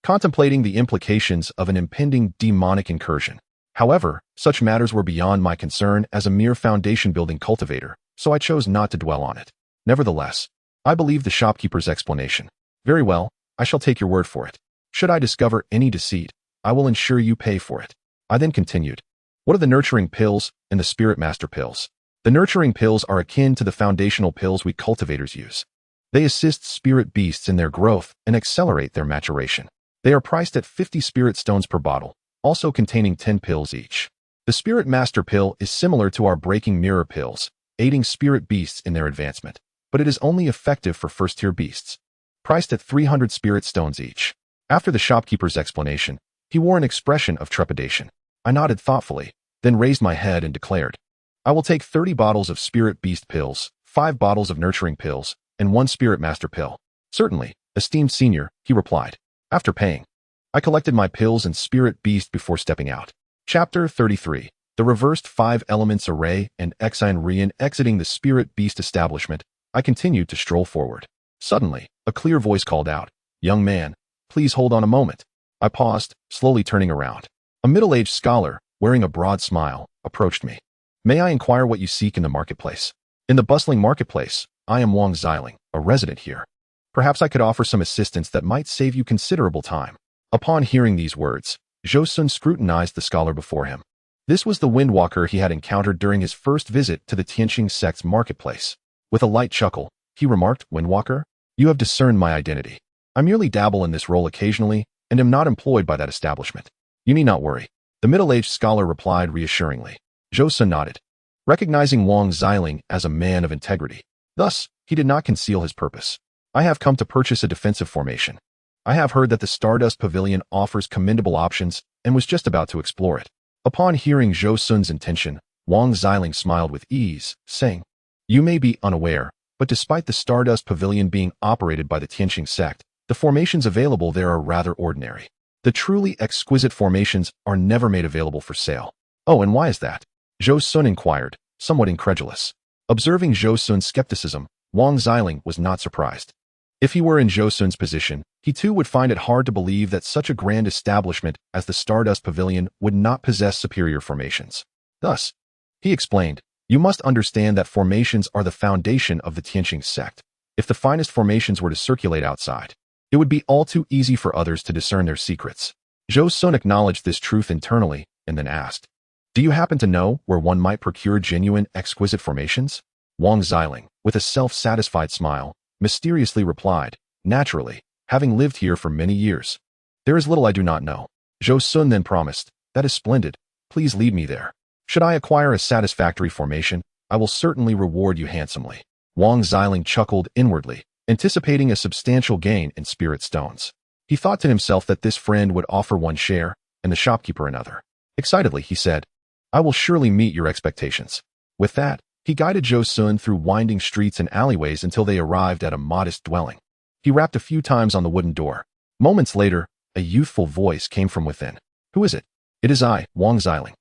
contemplating the implications of an impending demonic incursion. However, such matters were beyond my concern as a mere foundation-building cultivator, so I chose not to dwell on it. Nevertheless, I believed the shopkeeper's explanation. Very well, I shall take your word for it. Should I discover any deceit, I will ensure you pay for it. I then continued. What are the nurturing pills and the spirit master pills? The nurturing pills are akin to the foundational pills we cultivators use. They assist spirit beasts in their growth and accelerate their maturation. They are priced at 50 spirit stones per bottle, also containing 10 pills each. The Spirit Master pill is similar to our Breaking Mirror pills, aiding spirit beasts in their advancement, but it is only effective for first-tier beasts, priced at 300 spirit stones each. After the shopkeeper's explanation, he wore an expression of trepidation. I nodded thoughtfully, then raised my head and declared, I will take 30 bottles of spirit beast pills, 5 bottles of nurturing pills, and 1 Spirit Master pill. Certainly, esteemed senior, he replied. After paying, I collected my pills and spirit beast before stepping out. Chapter 33. The Reversed 5 Elements Array and Exine exiting the spirit beast establishment, I continued to stroll forward. Suddenly, a clear voice called out, young man, please hold on a moment. I paused, slowly turning around. A middle-aged scholar, wearing a broad smile, approached me. May I inquire what you seek in the marketplace? In the bustling marketplace, I am Wan Xiaoshan, a resident here. Perhaps I could offer some assistance that might save you considerable time. Upon hearing these words, Zhou Xun scrutinized the scholar before him. This was the windwalker he had encountered during his first visit to the Tianqing sect's marketplace. With a light chuckle, he remarked, Windwalker, you have discerned my identity. I merely dabble in this role occasionally and am not employed by that establishment. You need not worry. The middle-aged scholar replied reassuringly. Zhou Xun nodded, recognizing Wan Xiaoshan as a man of integrity. Thus, he did not conceal his purpose. I have come to purchase a defensive formation. I have heard that the Stardust Pavilion offers commendable options and was just about to explore it. Upon hearing Zhou Xun's intention, Wan Xiaoshan smiled with ease, saying, you may be unaware, but despite the Stardust Pavilion being operated by the Tianqing sect, the formations available there are rather ordinary. The truly exquisite formations are never made available for sale. Oh, and why is that? Zhou Xun inquired, somewhat incredulous. Observing Zhou Xun's skepticism, Wang Xiling was not surprised. If he were in Zhou Xun's position, he too would find it hard to believe that such a grand establishment as the Stardust Pavilion would not possess superior formations. Thus, he explained, you must understand that formations are the foundation of the Tianqing sect. If the finest formations were to circulate outside, it would be all too easy for others to discern their secrets. Zhou Xun acknowledged this truth internally and then asked, do you happen to know where one might procure genuine, exquisite formations? Wang Xiling, with a self-satisfied smile, mysteriously replied, naturally, having lived here for many years. There is little I do not know. Zhou Xun then promised, that is splendid, please lead me there. Should I acquire a satisfactory formation, I will certainly reward you handsomely. Wang Xiling chuckled inwardly, anticipating a substantial gain in spirit stones. He thought to himself that this friend would offer one share, and the shopkeeper another. Excitedly, he said, I will surely meet your expectations. With that, he guided Zhou Xun through winding streets and alleyways until they arrived at a modest dwelling. He rapped a few times on the wooden door. Moments later, a youthful voice came from within. Who is it? It is I, Wang Xiling.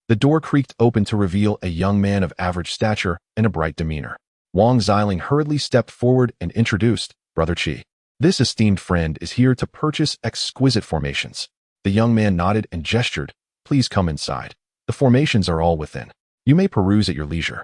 The door creaked open to reveal a young man of average stature and a bright demeanor. Wang Xiling hurriedly stepped forward and introduced, Brother Qi. This esteemed friend is here to purchase exquisite formations. The young man nodded and gestured, please come inside. The formations are all within. You may peruse at your leisure.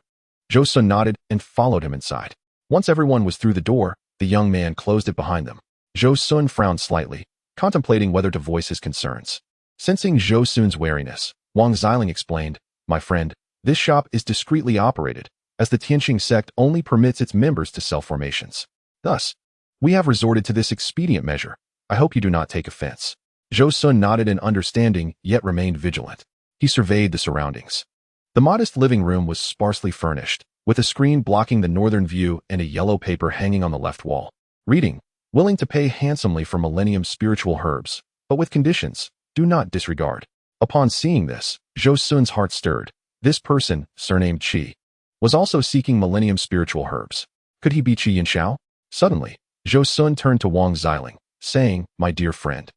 Zhou Xun nodded and followed him inside. Once everyone was through the door, the young man closed it behind them. Zhou Xun frowned slightly, contemplating whether to voice his concerns. Sensing Zhou Xun's wariness, Wang Xiling explained, my friend, this shop is discreetly operated, as the Tianqing sect only permits its members to sell formations. Thus, we have resorted to this expedient measure. I hope you do not take offense. Zhou Xun nodded in understanding, yet remained vigilant. He surveyed the surroundings. The modest living room was sparsely furnished, with a screen blocking the northern view and a yellow paper hanging on the left wall. Reading, willing to pay handsomely for millennium spiritual herbs, but with conditions, do not disregard. Upon seeing this, Zhou Xun's heart stirred. This person, surnamed Qi, was also seeking millennium spiritual herbs. Could he be Qi Yunxiao? Suddenly, Zhou Xun turned to Wang Xiling, saying, my dear friend,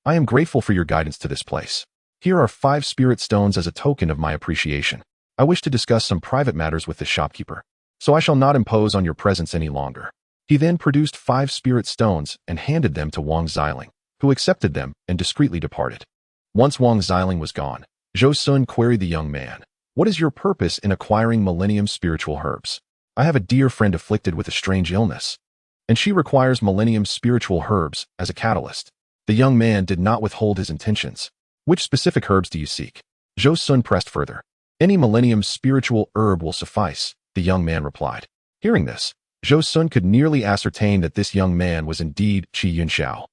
I am grateful for your guidance to this place. Here are 5 spirit stones as a token of my appreciation. I wish to discuss some private matters with the shopkeeper, so I shall not impose on your presence any longer. He then produced 5 spirit stones and handed them to Wang Xiling, who accepted them and discreetly departed. Once Wang Xiling was gone, Zhou Xun queried the young man, what is your purpose in acquiring millennium spiritual herbs? I have a dear friend afflicted with a strange illness, and she requires millennium spiritual herbs as a catalyst. The young man did not withhold his intentions. Which specific herbs do you seek? Zhou Xun pressed further. Any millennium spiritual herb will suffice, the young man replied. Hearing this, Zhou Xun could nearly ascertain that this young man was indeed Qi Yunxiao,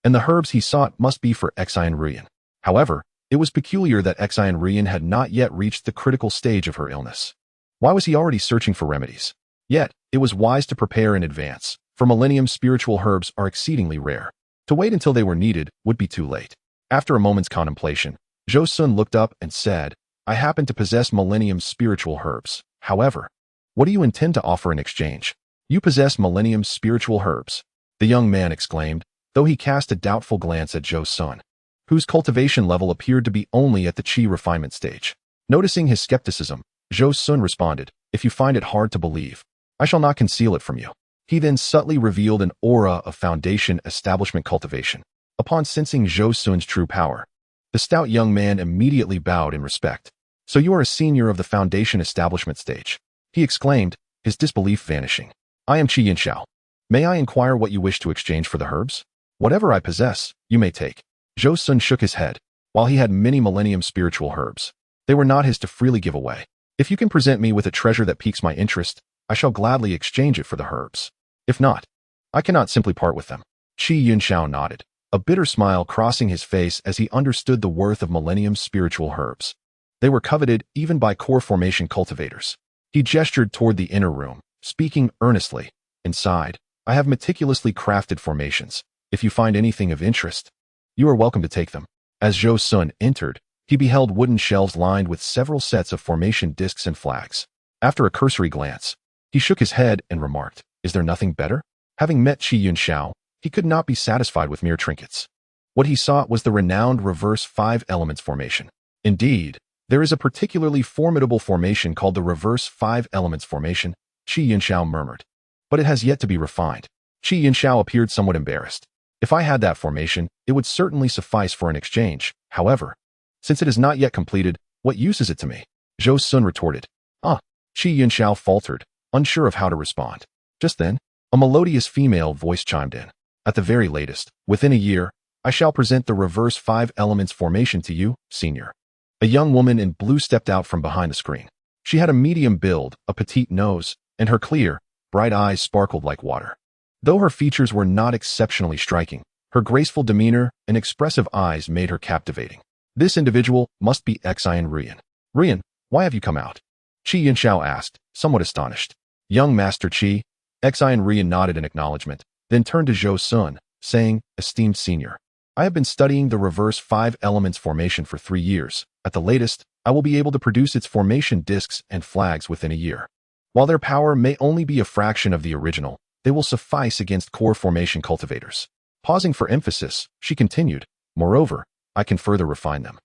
and the herbs he sought must be for Xian Rian. However, it was peculiar that Xian Rian had not yet reached the critical stage of her illness. Why was he already searching for remedies? Yet, it was wise to prepare in advance, for millennium spiritual herbs are exceedingly rare. To wait until they were needed would be too late. After a moment's contemplation, Zhou Xun looked up and said, I happen to possess millennium spiritual herbs. However, what do you intend to offer in exchange? You possess millennium spiritual herbs, the young man exclaimed, though he cast a doubtful glance at Zhou Xun, whose cultivation level appeared to be only at the Qi refinement stage. Noticing his skepticism, Zhou Xun responded, if you find it hard to believe, I shall not conceal it from you. He then subtly revealed an aura of foundation establishment cultivation. Upon sensing Zhou Xun's true power, the stout young man immediately bowed in respect. So you are a senior of the foundation establishment stage, he exclaimed, his disbelief vanishing. I am Qi Yunxiao. May I inquire what you wish to exchange for the herbs? Whatever I possess, you may take. Zhou Xun shook his head. While he had many millennium spiritual herbs, they were not his to freely give away. If you can present me with a treasure that piques my interest, I shall gladly exchange it for the herbs. If not, I cannot simply part with them. Qi Yunxiao nodded, a bitter smile crossing his face as he understood the worth of millennium spiritual herbs. They were coveted even by core formation cultivators. He gestured toward the inner room, speaking earnestly. Inside, I have meticulously crafted formations. If you find anything of interest, you are welcome to take them. As Zhou Xun entered, he beheld wooden shelves lined with several sets of formation discs and flags. After a cursory glance, he shook his head and remarked, is there nothing better? Having met Qi Yunxiao, he could not be satisfied with mere trinkets. What he sought was the renowned reverse 5 elements formation. Indeed, there is a particularly formidable formation called the reverse 5 elements formation, Qi Yunxiao murmured. But it has yet to be refined. Qi Yunxiao appeared somewhat embarrassed. If I had that formation, it would certainly suffice for an exchange. However, since it is not yet completed, what use is it to me? Zhou Xun retorted. Qi Yunxiao faltered, unsure of how to respond. Just then, a melodious female voice chimed in. At the very latest, within a year, I shall present the reverse 5 elements formation to you, senior. A young woman in blue stepped out from behind the screen. She had a medium build, a petite nose, and her clear, bright eyes sparkled like water. Though her features were not exceptionally striking, her graceful demeanor and expressive eyes made her captivating. This individual must be Xian Ruyan. Ruyan, why have you come out? Qi Yunxiao asked, somewhat astonished. Young Master Qi, Xian Ruyan nodded in acknowledgement, then turned to Zhou Xun, saying, esteemed senior, I have been studying the reverse 5 elements formation for 3 years. At the latest, I will be able to produce its formation discs and flags within a year. While their power may only be a fraction of the original, they will suffice against core formation cultivators. Pausing for emphasis, she continued, moreover, I can further refine them.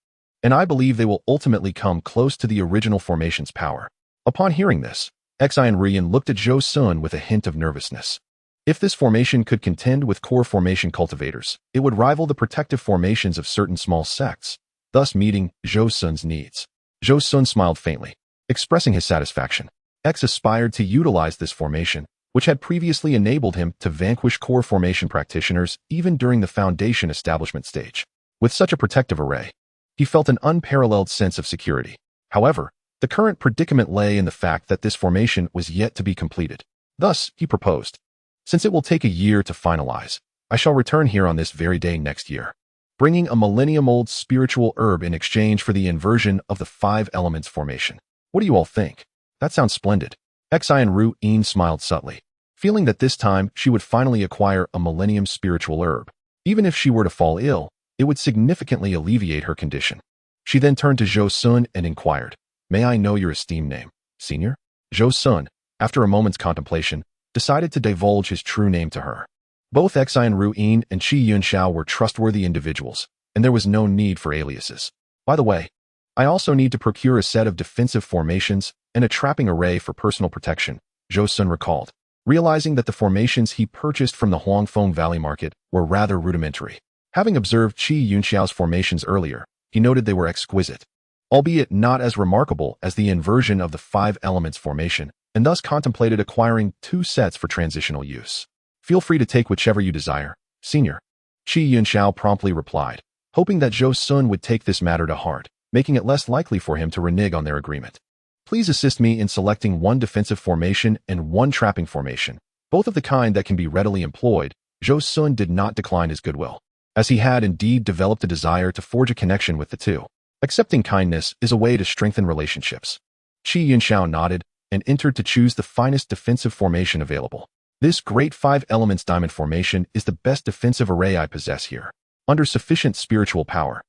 And I believe they will ultimately come close to the original formation's power. Upon hearing this, Xian Ruyan looked at Zhou Xun with a hint of nervousness. If this formation could contend with core formation cultivators, it would rival the protective formations of certain small sects, thus meeting Zhou Xun's needs. Zhou Xun smiled faintly, expressing his satisfaction. X aspired to utilize this formation, which had previously enabled him to vanquish core formation practitioners even during the foundation establishment stage. With such a protective array, he felt an unparalleled sense of security. However, the current predicament lay in the fact that this formation was yet to be completed. Thus, he proposed, since it will take a year to finalize, I shall return here on this very day next year, bringing a millennium-old spiritual herb in exchange for the inversion of the 5 elements formation. What do you all think? That sounds splendid. Xian Ruyan smiled subtly, feeling that this time she would finally acquire a millennium spiritual herb. Even if she were to fall ill, it would significantly alleviate her condition. She then turned to Zhou Xun and inquired, may I know your esteemed name, senior? Zhou Xun, after a moment's contemplation, decided to divulge his true name to her. Both Xian Ruyan and Qi Yunxiao were trustworthy individuals, and there was no need for aliases. By the way, I also need to procure a set of defensive formations and a trapping array for personal protection, Zhou Xun recalled, realizing that the formations he purchased from the Huangfeng Valley market were rather rudimentary. Having observed Qi Yunxiao's formations earlier, he noted they were exquisite, albeit not as remarkable as the inversion of the 5 elements formation, and thus contemplated acquiring 2 sets for transitional use. Feel free to take whichever you desire, senior. Qi Yunxiao promptly replied, hoping that Zhou Xun would take this matter to heart, making it less likely for him to renege on their agreement. Please assist me in selecting 1 defensive formation and 1 trapping formation, both of the kind that can be readily employed. Zhou Xun did not decline his goodwill, as he had indeed developed a desire to forge a connection with the two. Accepting kindness is a way to strengthen relationships. Qi Yunxiao nodded and entered to choose the finest defensive formation available. This great 5 elements diamond formation is the best defensive array I possess here, under sufficient spiritual power.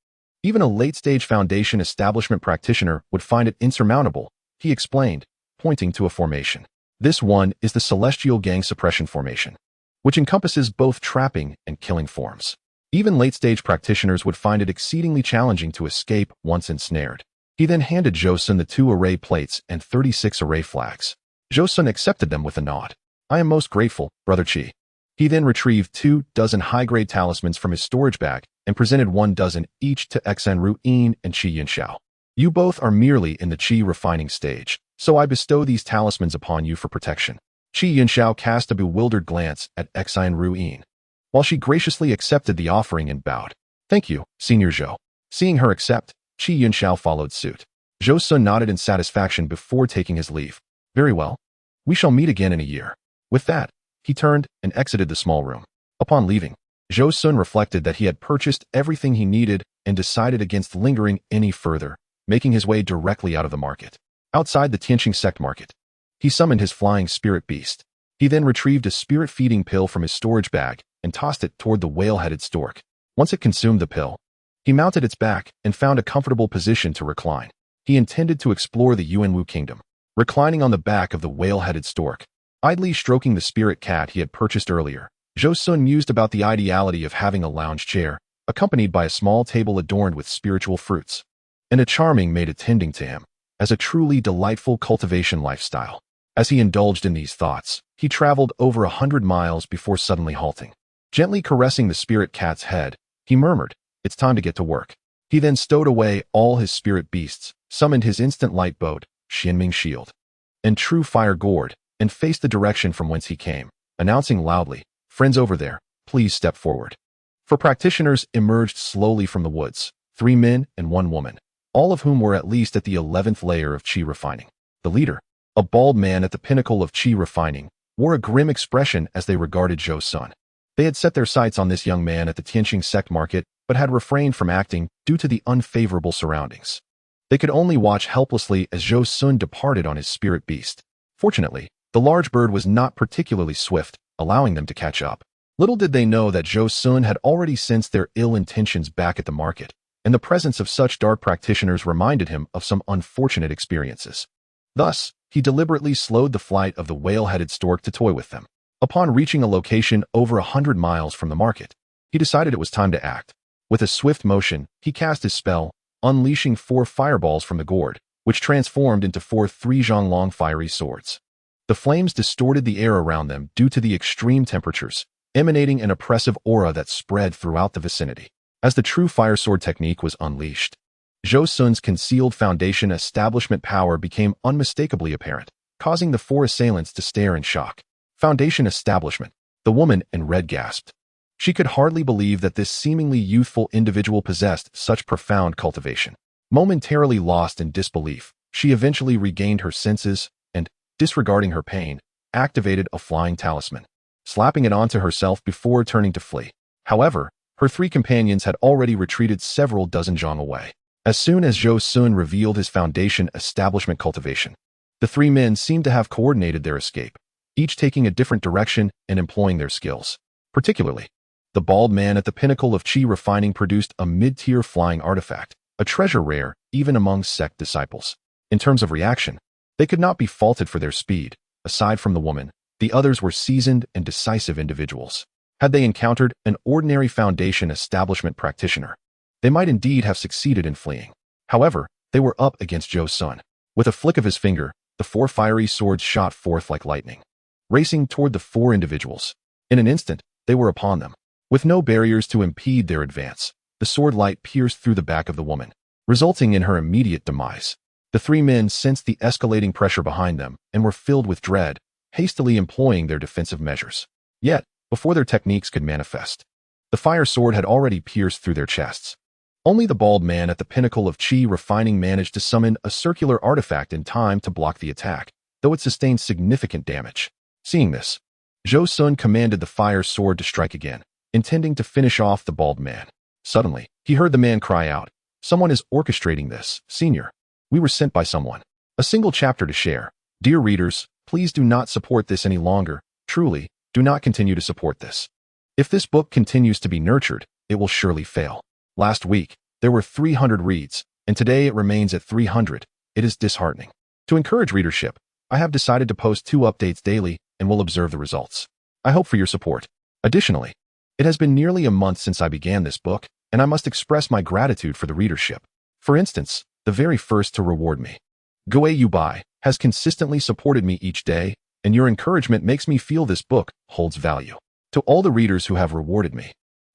Even a late-stage foundation establishment practitioner would find it insurmountable, he explained, pointing to a formation. This one is the Celestial Gang Suppression Formation, which encompasses both trapping and killing forms. Even late-stage practitioners would find it exceedingly challenging to escape once ensnared. He then handed Zhou Xun the 2 array plates and 36 array flags. Zhou Xun accepted them with a nod. I am most grateful, Brother Qi. He then retrieved 2 dozen high-grade talismans from his storage bag and presented 1 dozen each to Xian Ruyan and Qi Yunxiao. You both are merely in the Qi refining stage, so I bestow these talismans upon you for protection. Qi Yunxiao cast a bewildered glance at Xian Ruyan, while she graciously accepted the offering and bowed. Thank you, Senior Zhou. Seeing her accept, Qi Yunxiao followed suit. Zhou Xun nodded in satisfaction before taking his leave. Very well. We shall meet again in a year. With that, he turned and exited the small room. Upon leaving, Zhou Xun reflected that he had purchased everything he needed and decided against lingering any further, making his way directly out of the market. Outside the Tianqing sect market, he summoned his flying spirit beast. He then retrieved a spirit-feeding pill from his storage bag and tossed it toward the whale-headed stork. Once it consumed the pill, he mounted its back and found a comfortable position to recline. He intended to explore the Yuanwu kingdom, reclining on the back of the whale-headed stork, idly stroking the spirit cat he had purchased earlier. Zhou Xun mused about the ideality of having a lounge chair, accompanied by a small table adorned with spiritual fruits, and a charming maid attending to him, as a truly delightful cultivation lifestyle. As he indulged in these thoughts, he traveled over 100 miles before suddenly halting. Gently caressing the spirit cat's head, he murmured, "It's time to get to work." He then stowed away all his spirit beasts, summoned his instant light boat, Xianming shield, and true fire gourd, and faced the direction from whence he came, announcing loudly, "Friends over there, please step forward." Four practitioners emerged slowly from the woods, 3 men and 1 woman, all of whom were at least at the 11th layer of qi refining. The leader, a bald man at the pinnacle of qi refining, wore a grim expression as they regarded Zhou Xun. They had set their sights on this young man at the Tianqing sect market, but had refrained from acting due to the unfavorable surroundings. They could only watch helplessly as Zhou Xun departed on his spirit beast. Fortunately, the large bird was not particularly swift, allowing them to catch up. Little did they know that Zhou Xun had already sensed their ill intentions back at the market, and the presence of such dark practitioners reminded him of some unfortunate experiences. Thus, he deliberately slowed the flight of the whale-headed stork to toy with them. Upon reaching a location over 100 miles from the market, he decided it was time to act. With a swift motion, he cast his spell, unleashing 4 fireballs from the gourd, which transformed into 4 3-zhonglong fiery swords. The flames distorted the air around them due to the extreme temperatures, emanating an oppressive aura that spread throughout the vicinity. As the true fire sword technique was unleashed, Zhou Xun's concealed foundation establishment power became unmistakably apparent, causing the 4 assailants to stare in shock. Foundation establishment. The woman in red gasped. She could hardly believe that this seemingly youthful individual possessed such profound cultivation. Momentarily lost in disbelief, she eventually regained her senses and, disregarding her pain, activated a flying talisman, slapping it onto herself before turning to flee. However, her 3 companions had already retreated several dozen zhong away. As soon as Zhou Xun revealed his foundation establishment cultivation, the 3 men seemed to have coordinated their escape, each taking a different direction and employing their skills. Particularly, the bald man at the pinnacle of qi refining produced a mid-tier flying artifact, a treasure rare even among sect disciples. In terms of reaction, they could not be faulted for their speed. Aside from the woman, the others were seasoned and decisive individuals. Had they encountered an ordinary foundation establishment practitioner, they might indeed have succeeded in fleeing. However, they were up against Zhou Xun. With a flick of his finger, the 4 fiery swords shot forth like lightning, racing toward the 4 individuals. In an instant, they were upon them. With no barriers to impede their advance, the sword light pierced through the back of the woman, resulting in her immediate demise. The 3 men sensed the escalating pressure behind them and were filled with dread, hastily employing their defensive measures. Yet, before their techniques could manifest, the fire sword had already pierced through their chests. Only the bald man at the pinnacle of qi refining managed to summon a circular artifact in time to block the attack, though it sustained significant damage. Seeing this, Zhou Xun commanded the fire sword to strike again, intending to finish off the bald man. Suddenly, he heard the man cry out, "Someone is orchestrating this, Senior. We were sent by someone." A single chapter to share. Dear readers, please do not support this any longer. Truly, do not continue to support this. If this book continues to be nurtured, it will surely fail. Last week, there were 300 reads, and today it remains at 300. It is disheartening. To encourage readership, I have decided to post 2 updates daily and will observe the results. I hope for your support. Additionally, it has been nearly a month since I began this book, and I must express my gratitude for the readership. For instance, the very first to reward me, Guai Yubai, has consistently supported me each day, and your encouragement makes me feel this book holds value. To all the readers who have rewarded me,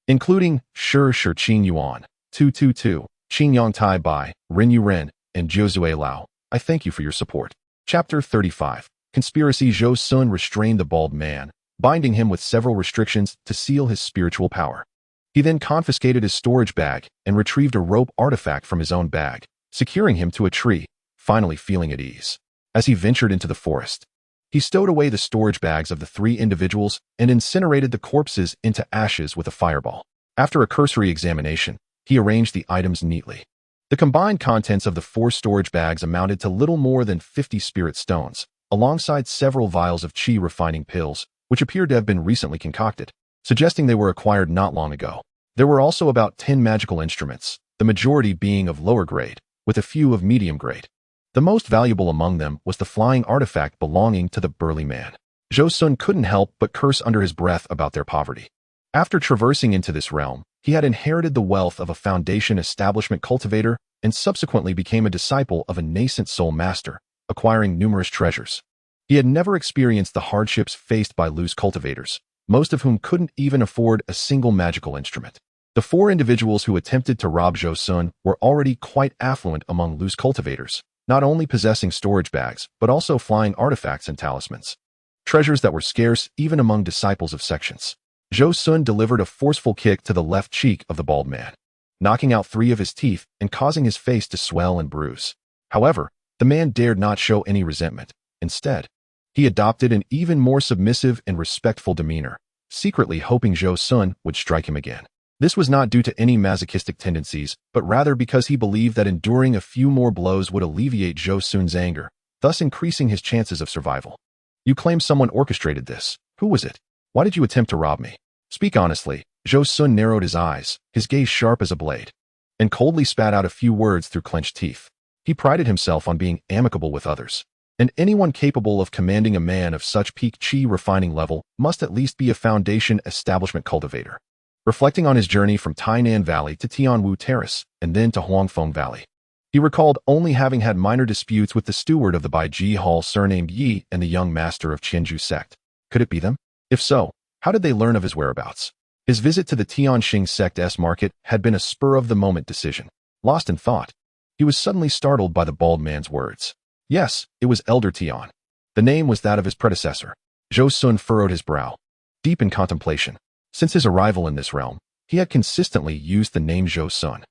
including Shi Qing Yuan, 222, Qing Yang Tai Bai, Ren Yu Ren, and Jiuzue Lao, I thank you for your support. Chapter 35. Conspiracy. Zhou Xun restrained the bald man, binding him with several restrictions to seal his spiritual power. He then confiscated his storage bag and retrieved a rope artifact from his own bag, securing him to a tree, finally feeling at ease. As he ventured into the forest, he stowed away the storage bags of the 3 individuals and incinerated the corpses into ashes with a fireball. After a cursory examination, he arranged the items neatly. The combined contents of the 4 storage bags amounted to little more than 50 spirit stones, alongside several vials of qi refining pills, which appeared to have been recently concocted, suggesting they were acquired not long ago. There were also about 10 magical instruments, the majority being of lower grade, with a few of medium grade. The most valuable among them was the flying artifact belonging to the burly man. Zhou Xun couldn't help but curse under his breath about their poverty. After traversing into this realm, he had inherited the wealth of a foundation establishment cultivator and subsequently became a disciple of a nascent soul master, acquiring numerous treasures. He had never experienced the hardships faced by loose cultivators, most of whom couldn't even afford a single magical instrument. The 4 individuals who attempted to rob Zhou Xun were already quite affluent among loose cultivators, not only possessing storage bags, but also flying artifacts and talismans. Treasures that were scarce even among disciples of sections. Zhou Xun delivered a forceful kick to the left cheek of the bald man, knocking out 3 of his teeth and causing his face to swell and bruise. However, the man dared not show any resentment. Instead, he adopted an even more submissive and respectful demeanor, secretly hoping Zhou Xun would strike him again. This was not due to any masochistic tendencies, but rather because he believed that enduring a few more blows would alleviate Zhou Xun's anger, thus increasing his chances of survival. You claim someone orchestrated this. Who was it? Why did you attempt to rob me? Speak honestly. Zhou Xun narrowed his eyes, his gaze sharp as a blade, and coldly spat out a few words through clenched teeth. He prided himself on being amicable with others, and anyone capable of commanding a man of such peak chi refining level must at least be a foundation establishment cultivator. Reflecting on his journey from Tai Nan Valley to Tianwu Terrace and then to Huangfeng Valley, he recalled only having had minor disputes with the steward of the Baiji Hall surnamed Yi and the young master of Qianju sect. Could it be them? If so, how did they learn of his whereabouts? His visit to the Tianxing sect's market had been a spur-of-the-moment decision. Lost in thought, he was suddenly startled by the bald man's words. Yes, it was Elder Tian. The name was that of his predecessor. Zhou Xun furrowed his brow, deep in contemplation. Since his arrival in this realm, he had consistently used the name Zhou Xun.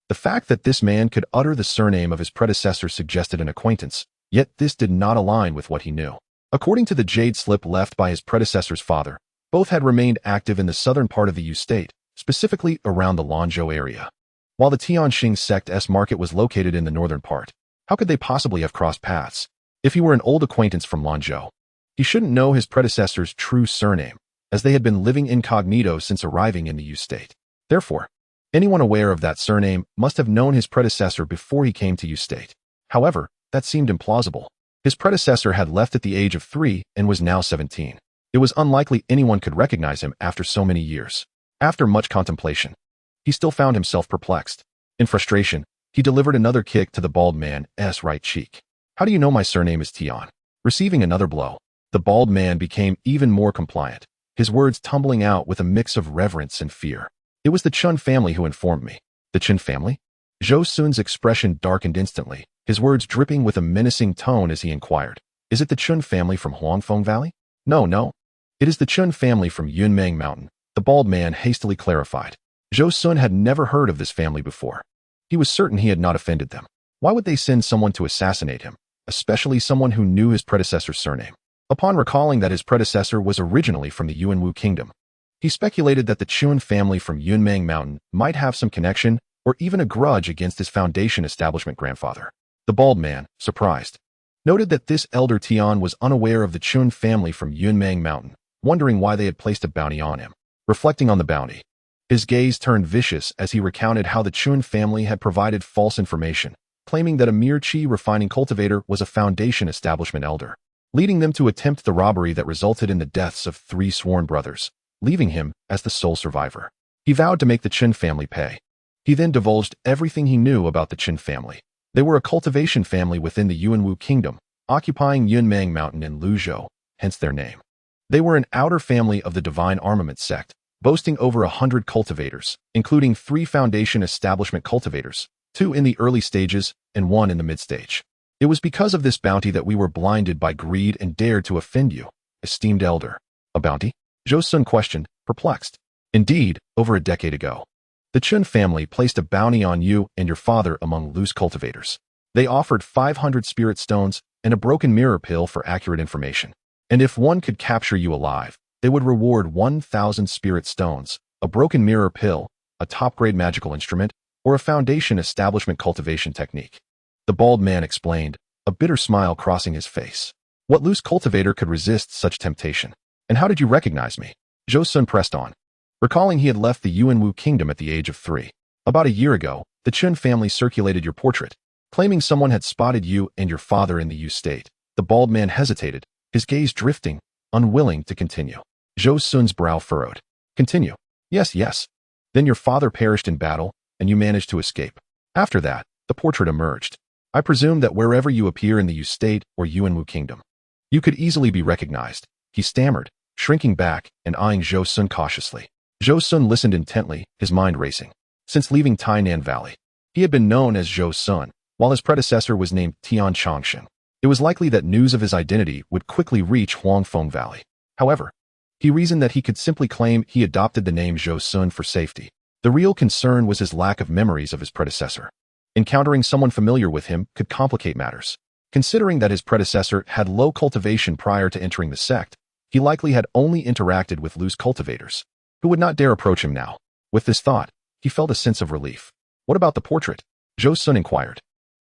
The fact that this man could utter the surname of his predecessor suggested an acquaintance, yet this did not align with what he knew. According to the jade slip left by his predecessor's father, both had remained active in the southern part of the Yu state, specifically around the Lanzhou area. While the Tianxing sect's market was located in the northern part, how could they possibly have crossed paths? If he were an old acquaintance from Lanzhou, he shouldn't know his predecessor's true surname, as they had been living incognito since arriving in the Yu state. Therefore, anyone aware of that surname must have known his predecessor before he came to Yu state. However, that seemed implausible. His predecessor had left at the age of 3 and was now 17. It was unlikely anyone could recognize him after so many years. After much contemplation, he still found himself perplexed. In frustration, he delivered another kick to the bald man's right cheek. How do you know my surname is Tian? Receiving another blow, the bald man became even more compliant, his words tumbling out with a mix of reverence and fear. It was the Chun family who informed me. The Chun family? Zhou Xun's expression darkened instantly, his words dripping with a menacing tone as he inquired. Is it the Chun family from Huangfeng Valley? No. It is the Chun family from Yunmeng Mountain, the bald man hastily clarified. Zhou Xun had never heard of this family before. He was certain he had not offended them. Why would they send someone to assassinate him, especially someone who knew his predecessor's surname? Upon recalling that his predecessor was originally from the Yuanwu kingdom, he speculated that the Chun family from Yunmeng Mountain might have some connection or even a grudge against his foundation establishment grandfather. The bald man, surprised, noted that this elder Tian was unaware of the Chun family from Yunmeng Mountain, wondering why they had placed a bounty on him. Reflecting on the bounty, his gaze turned vicious as he recounted how the Chun family had provided false information, claiming that a mere chi refining cultivator was a foundation establishment elder, leading them to attempt the robbery that resulted in the deaths of 3 sworn brothers, leaving him as the sole survivor. He vowed to make the Chun family pay. He then divulged everything he knew about the Chun family. They were a cultivation family within the Yuanwu kingdom, occupying Yunmeng Mountain in Luzhou, hence their name. They were an outer family of the Divine Armament sect, boasting over 100 cultivators, including 3 foundation establishment cultivators, 2 in the early stages and 1 in the mid-stage. It was because of this bounty that we were blinded by greed and dared to offend you, esteemed elder. A bounty? Zhou Xun questioned, perplexed. Indeed, over a decade ago, the Chun family placed a bounty on you and your father among loose cultivators. They offered 500 spirit stones and a broken mirror pill for accurate information. And if one could capture you alive, they would reward 1,000 spirit stones, a broken mirror pill, a top-grade magical instrument, or a foundation establishment cultivation technique. The bald man explained, a bitter smile crossing his face. What loose cultivator could resist such temptation? And how did you recognize me? Zhou Xun pressed on, recalling he had left the Yuanwu kingdom at the age of 3. About a year ago, the Chun family circulated your portrait, claiming someone had spotted you and your father in the Yu state. The bald man hesitated, his gaze drifting, unwilling to continue. Zhou Xun's brow furrowed. Continue. Yes. Then your father perished in battle, and you managed to escape. After that, the portrait emerged. I presume that wherever you appear in the Yu state or Yuanwu kingdom, You could easily be recognized, he stammered, shrinking back and eyeing Zhou Xun cautiously. Zhou Xun listened intently, his mind racing. Since leaving Tai Nan Valley, he had been known as Zhou Xun, while his predecessor was named Wan Xiaoshan. It was likely that news of his identity would quickly reach Huangfeng Valley. However, he reasoned that he could simply claim he adopted the name Zhou Xun for safety. The real concern was his lack of memories of his predecessor. Encountering someone familiar with him could complicate matters. Considering that his predecessor had low cultivation prior to entering the sect, he likely had only interacted with loose cultivators, who would not dare approach him now. With this thought, he felt a sense of relief. What about the portrait? Zhou Xun inquired.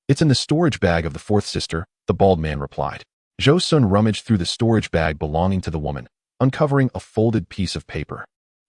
It's in the storage bag of the fourth sister, the bald man replied. Zhou Xun rummaged through the storage bag belonging to the woman, uncovering a folded piece of paper.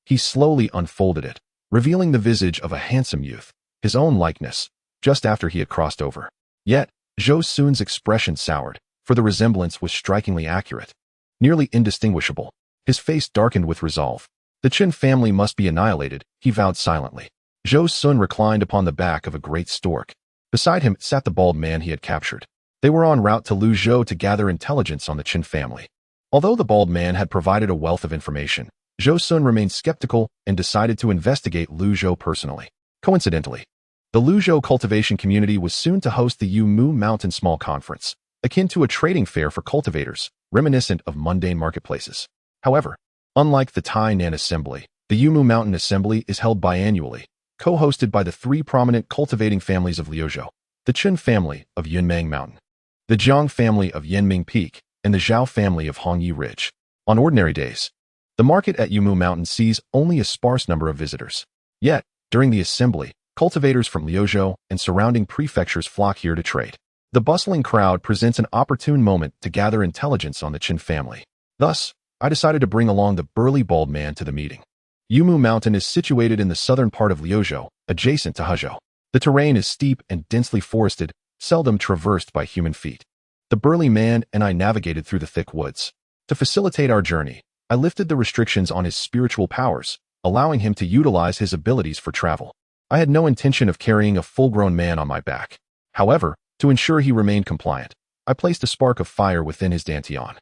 He slowly unfolded it, revealing the visage of a handsome youth, his own likeness, just after he had crossed over. Yet, Zhou Xun's expression soured, for the resemblance was strikingly accurate. Nearly indistinguishable, his face darkened with resolve. The Qin family must be annihilated, he vowed silently. Zhou Xun reclined upon the back of a great stork. Beside him sat the bald man he had captured. They were en route to Luzhou to gather intelligence on the Qin family. Although the bald man had provided a wealth of information, Zhou Xun remained skeptical and decided to investigate Luzhou personally. Coincidentally, the Luzhou cultivation community was soon to host the Yumu Mountain Small Conference, akin to a trading fair for cultivators, reminiscent of mundane marketplaces. However, unlike the Tai Nan Assembly, the Yumu Mountain Assembly is held biannually, co-hosted by the three prominent cultivating families of Liuzhou, the Qin family of Yunmeng Mountain, the Jiang family of Yanming Peak, and the Zhao family of Hongyi Ridge. On ordinary days, the market at Yumu Mountain sees only a sparse number of visitors. Yet, during the assembly, cultivators from Liuzhou and surrounding prefectures flock here to trade. The bustling crowd presents an opportune moment to gather intelligence on the Qin family. Thus, I decided to bring along the burly bald man to the meeting. Yumu Mountain is situated in the southern part of Liuzhou, adjacent to Hezhou. The terrain is steep and densely forested, seldom traversed by human feet. The burly man and I navigated through the thick woods. To facilitate our journey, I lifted the restrictions on his spiritual powers, allowing him to utilize his abilities for travel. I had no intention of carrying a full-grown man on my back. However, to ensure he remained compliant, I placed a spark of fire within his dantian.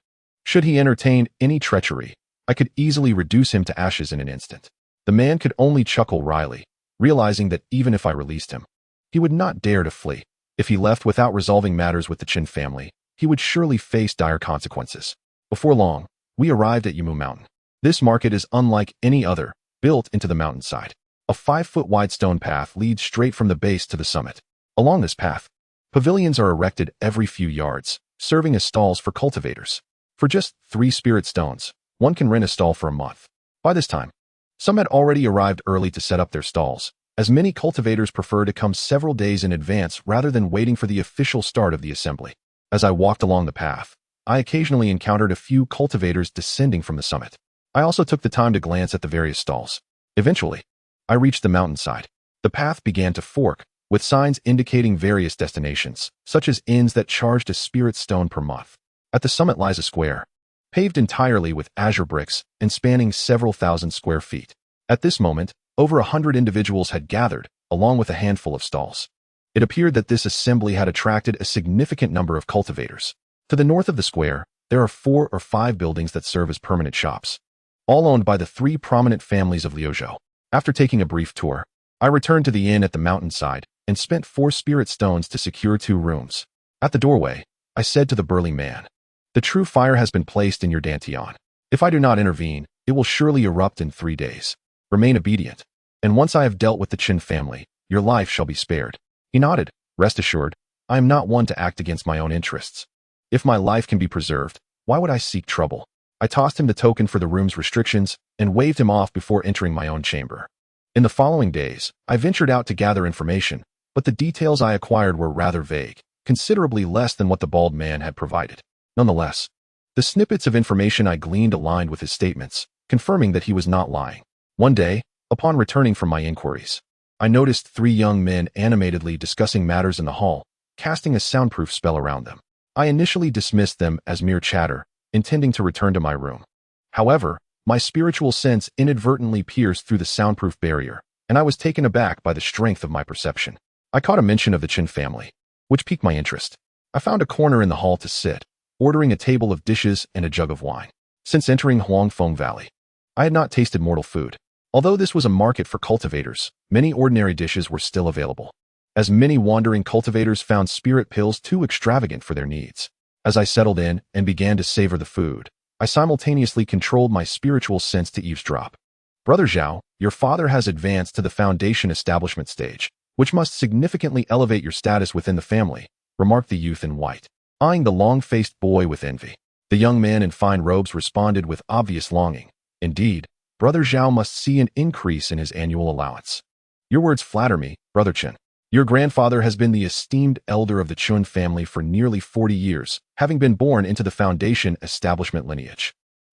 Should he entertain any treachery, I could easily reduce him to ashes in an instant. The man could only chuckle wryly, realizing that even if I released him, he would not dare to flee. If he left without resolving matters with the Qin family, he would surely face dire consequences. Before long, we arrived at Yumu Mountain. This market is unlike any other, built into the mountainside. A 5-foot wide stone path leads straight from the base to the summit. Along this path, pavilions are erected every few yards, serving as stalls for cultivators. For just 3 spirit stones, one can rent a stall for a month. By this time, some had already arrived early to set up their stalls, as many cultivators prefer to come several days in advance rather than waiting for the official start of the assembly. As I walked along the path, I occasionally encountered a few cultivators descending from the summit. I also took the time to glance at the various stalls. Eventually, I reached the mountainside. The path began to fork, with signs indicating various destinations, such as inns that charged a spirit stone per month. At the summit lies a square, paved entirely with azure bricks and spanning several thousand square feet. At this moment, over 100 individuals had gathered, along with a handful of stalls. It appeared that this assembly had attracted a significant number of cultivators. To the north of the square, there are 4 or 5 buildings that serve as permanent shops, all owned by the 3 prominent families of Liuzhou. After taking a brief tour, I returned to the inn at the mountainside and spent 4 spirit stones to secure 2 rooms. At the doorway, I said to the burly man, "The true fire has been placed in your dantian. If I do not intervene, it will surely erupt in 3 days. Remain obedient, and once I have dealt with the Qin family, your life shall be spared." He nodded. Rest assured, I am not one to act against my own interests. If my life can be preserved, why would I seek trouble? I tossed him the token for the room's restrictions and waved him off before entering my own chamber. In the following days, I ventured out to gather information, but the details I acquired were rather vague, considerably less than what the bald man had provided. Nonetheless, the snippets of information I gleaned aligned with his statements, confirming that he was not lying. One day, upon returning from my inquiries, I noticed 3 young men animatedly discussing matters in the hall, casting a soundproof spell around them. I initially dismissed them as mere chatter, intending to return to my room. However, my spiritual sense inadvertently pierced through the soundproof barrier, and I was taken aback by the strength of my perception. I caught a mention of the Qin family, which piqued my interest. I found a corner in the hall to sit, ordering a table of dishes and a jug of wine. Since entering Huangfeng Valley, I had not tasted mortal food. Although this was a market for cultivators, many ordinary dishes were still available, as many wandering cultivators found spirit pills too extravagant for their needs. As I settled in and began to savor the food, I simultaneously controlled my spiritual sense to eavesdrop. Brother Zhao, your father has advanced to the foundation establishment stage, which must significantly elevate your status within the family, remarked the youth in white, eyeing the long-faced boy with envy. The young man in fine robes responded with obvious longing. Indeed, Brother Zhao must see an increase in his annual allowance. Your words flatter me, Brother Chen. Your grandfather has been the esteemed elder of the Chun family for nearly 40 years, having been born into the foundation establishment lineage.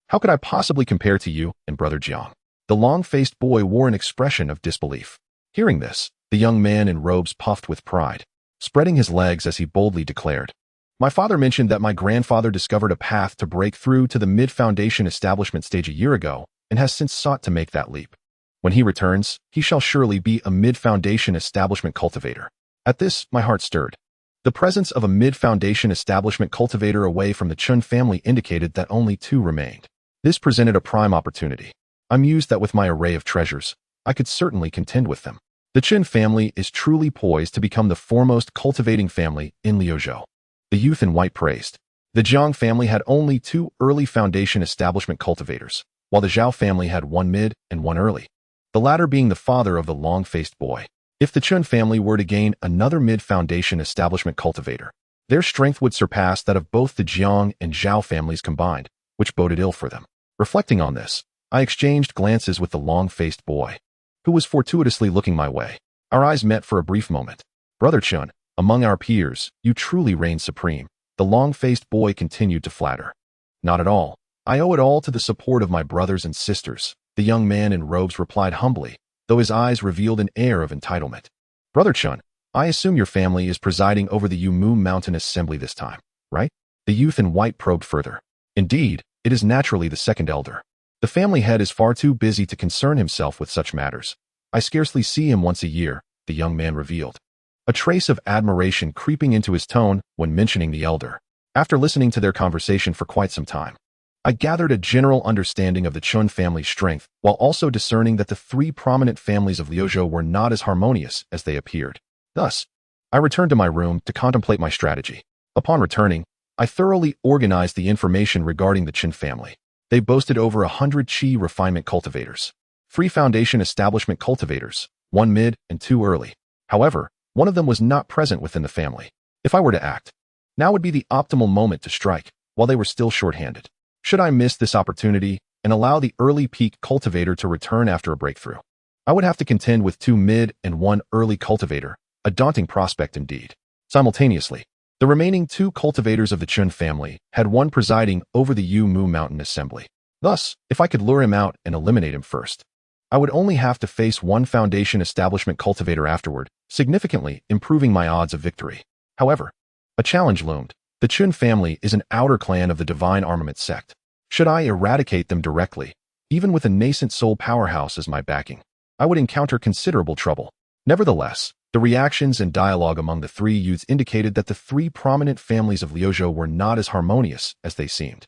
How could I possibly compare to you and Brother Jiang? The long-faced boy wore an expression of disbelief. Hearing this, the young man in robes puffed with pride, spreading his legs as he boldly declared, "My father mentioned that my grandfather discovered a path to break through to the mid-foundation establishment stage a year ago and has since sought to make that leap. When he returns, he shall surely be a mid-foundation establishment cultivator." At this, my heart stirred. The presence of a mid-foundation establishment cultivator away from the Chun family indicated that only two remained. This presented a prime opportunity. I mused that with my array of treasures, I could certainly contend with them. The Chun family is truly poised to become the foremost cultivating family in Liuzhou. The youth in white praised. The Jiang family had only 2 early foundation establishment cultivators, while the Zhao family had 1 mid and 1 early, the latter being the father of the long-faced boy. If the Chun family were to gain another mid-foundation establishment cultivator, their strength would surpass that of both the Jiang and Zhao families combined, which boded ill for them. Reflecting on this, I exchanged glances with the long-faced boy, who was fortuitously looking my way. Our eyes met for a brief moment. "Brother Chun, among our peers, you truly reign supreme," the long-faced boy continued to flatter. "Not at all. I owe it all to the support of my brothers and sisters," the young man in robes replied humbly, though his eyes revealed an air of entitlement. "Brother Chun, I assume your family is presiding over the Yumu Mountain Assembly this time, right?" The youth in white probed further. "Indeed, it is naturally the second elder. The family head is far too busy to concern himself with such matters. I scarcely see him once a year," the young man revealed, a trace of admiration creeping into his tone when mentioning the elder. After listening to their conversation for quite some time, I gathered a general understanding of the Chun family's strength, while also discerning that the 3 prominent families of Liuzhou were not as harmonious as they appeared. Thus, I returned to my room to contemplate my strategy. Upon returning, I thoroughly organized the information regarding the Chun family. They boasted over 100 Qi refinement cultivators, 3 foundation establishment cultivators, 1 mid and 2 early. However, one of them was not present within the family. If I were to act, now would be the optimal moment to strike, while they were still short-handed. Should I miss this opportunity and allow the early peak cultivator to return after a breakthrough, I would have to contend with 2 mid and 1 early cultivator, a daunting prospect indeed. Simultaneously, the remaining 2 cultivators of the Chun family had one presiding over the Yumu Mountain Assembly. Thus, if I could lure him out and eliminate him first, I would only have to face 1 foundation establishment cultivator afterward, significantly improving my odds of victory. However, a challenge loomed. The Chun family is an outer clan of the Divine Armament sect. Should I eradicate them directly, even with a nascent soul powerhouse as my backing, I would encounter considerable trouble. Nevertheless, the reactions and dialogue among the 3 youths indicated that the 3 prominent families of Liuzhou were not as harmonious as they seemed.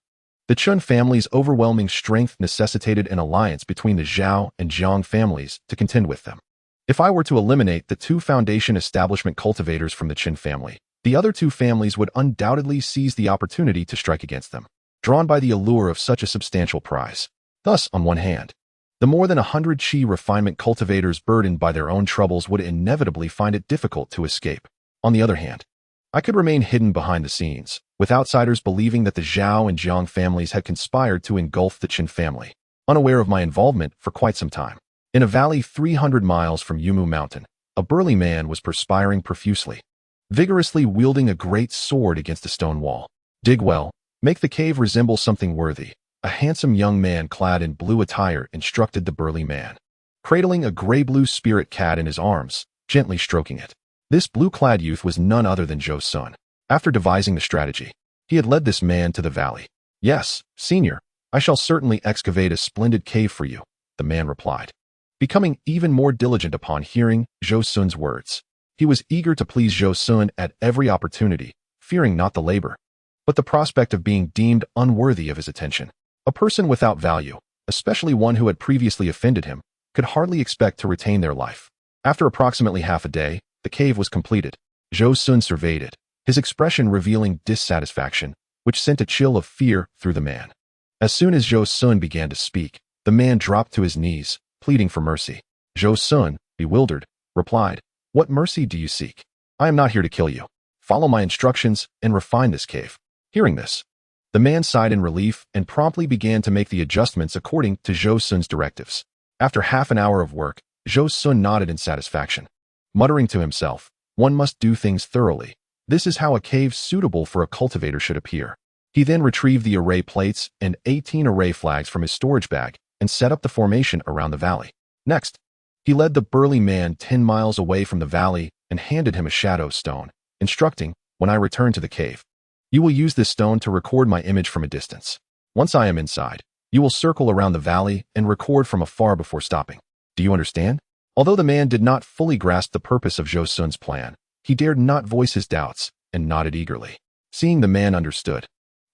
The Chun family's overwhelming strength necessitated an alliance between the Zhao and Jiang families to contend with them. If I were to eliminate the 2 foundation establishment cultivators from the Chun family, the other 2 families would undoubtedly seize the opportunity to strike against them, drawn by the allure of such a substantial prize. Thus, on one hand, the more than 100 Qi refinement cultivators burdened by their own troubles would inevitably find it difficult to escape. On the other hand, I could remain hidden behind the scenes, with outsiders believing that the Zhao and Jiang families had conspired to engulf the Qin family, unaware of my involvement for quite some time. In a valley 300 miles from Yumu Mountain, a burly man was perspiring profusely, vigorously wielding a great sword against a stone wall. "Dig well, make the cave resemble something worthy," a handsome young man clad in blue attire instructed the burly man, cradling a gray-blue spirit cat in his arms, gently stroking it. This blue-clad youth was none other than Zhou Xun. After devising the strategy, he had led this man to the valley. "Yes, senior, I shall certainly excavate a splendid cave for you," the man replied, becoming even more diligent upon hearing Zhou Xun's words. He was eager to please Zhou Xun at every opportunity, fearing not the labor, but the prospect of being deemed unworthy of his attention. A person without value, especially one who had previously offended him, could hardly expect to retain their life. After approximately half a day, the cave was completed. Zhou Xun surveyed it, his expression revealing dissatisfaction, which sent a chill of fear through the man. As soon as Zhou Xun began to speak, the man dropped to his knees, pleading for mercy. Zhou Xun, bewildered, replied, "What mercy do you seek? I am not here to kill you. Follow my instructions and refine this cave." Hearing this, the man sighed in relief and promptly began to make the adjustments according to Zhou Xun's directives. After half an hour of work, Zhou Xun nodded in satisfaction. Muttering to himself, "One must do things thoroughly. This is how a cave suitable for a cultivator should appear." He then retrieved the array plates and 18 array flags from his storage bag and set up the formation around the valley. Next, he led the burly man 10 miles away from the valley and handed him a shadow stone, instructing, "When I return to the cave, you will use this stone to record my image from a distance. Once I am inside, you will circle around the valley and record from afar before stopping. Do you understand?" Although the man did not fully grasp the purpose of Zhou Xun's plan, he dared not voice his doubts and nodded eagerly. Seeing the man understood,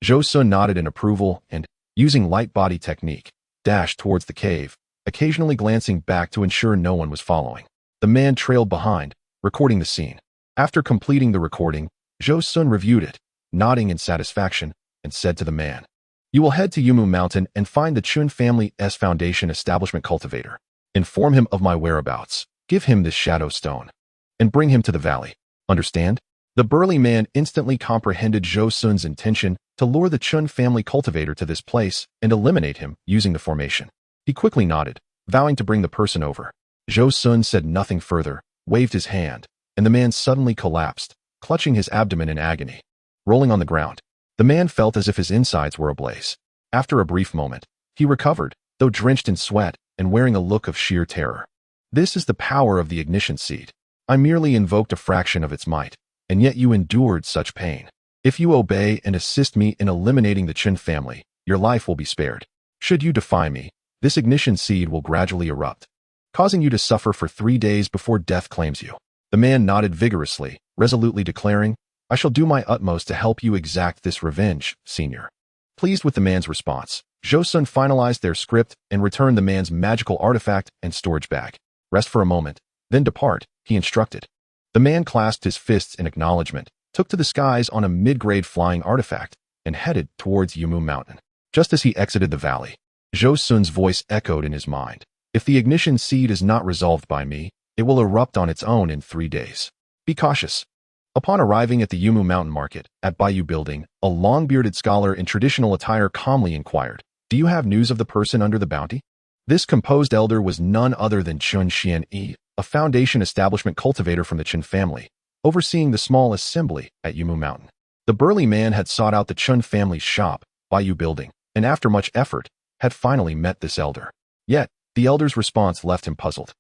Zhou Xun nodded in approval and, using light body technique, dashed towards the cave, occasionally glancing back to ensure no one was following. The man trailed behind, recording the scene. After completing the recording, Zhou Xun reviewed it, nodding in satisfaction, and said to the man, "You will head to Yumou Mountain and find the Chun family's foundation establishment cultivator. Inform him of my whereabouts, give him this shadow stone, and bring him to the valley. Understand?" The burly man instantly comprehended Zhou Xun's intention to lure the Chun family cultivator to this place and eliminate him using the formation. He quickly nodded, vowing to bring the person over. Zhou Xun said nothing further, waved his hand, and the man suddenly collapsed, clutching his abdomen in agony. Rolling on the ground, the man felt as if his insides were ablaze. After a brief moment, he recovered, though drenched in sweat and wearing a look of sheer terror. "This is the power of the ignition seed. I merely invoked a fraction of its might, and yet you endured such pain. If you obey and assist me in eliminating the Chun family, your life will be spared. Should you defy me, this ignition seed will gradually erupt, causing you to suffer for 3 days before death claims you." The man nodded vigorously, resolutely declaring, "I shall do my utmost to help you exact this revenge, senior." Pleased with the man's response, Zhou Xun finalized their script and returned the man's magical artifact and storage bag. "Rest for a moment, then depart," he instructed. The man clasped his fists in acknowledgement, took to the skies on a mid-grade flying artifact, and headed towards Yumou Mountain. Just as he exited the valley, Zhou Xun's voice echoed in his mind. "If the ignition seed is not resolved by me, it will erupt on its own in 3 days. Be cautious." Upon arriving at the Yumou Mountain Market at Bayou Building, a long-bearded scholar in traditional attire calmly inquired, "Do you have news of the person under the bounty?" This composed elder was none other than Chun Xian-yi, a foundation establishment cultivator from the Chun family, overseeing the small assembly at Yumou Mountain. The burly man had sought out the Chun family's shop, Bayou Building, and after much effort, had finally met this elder. Yet, the elder's response left him puzzled.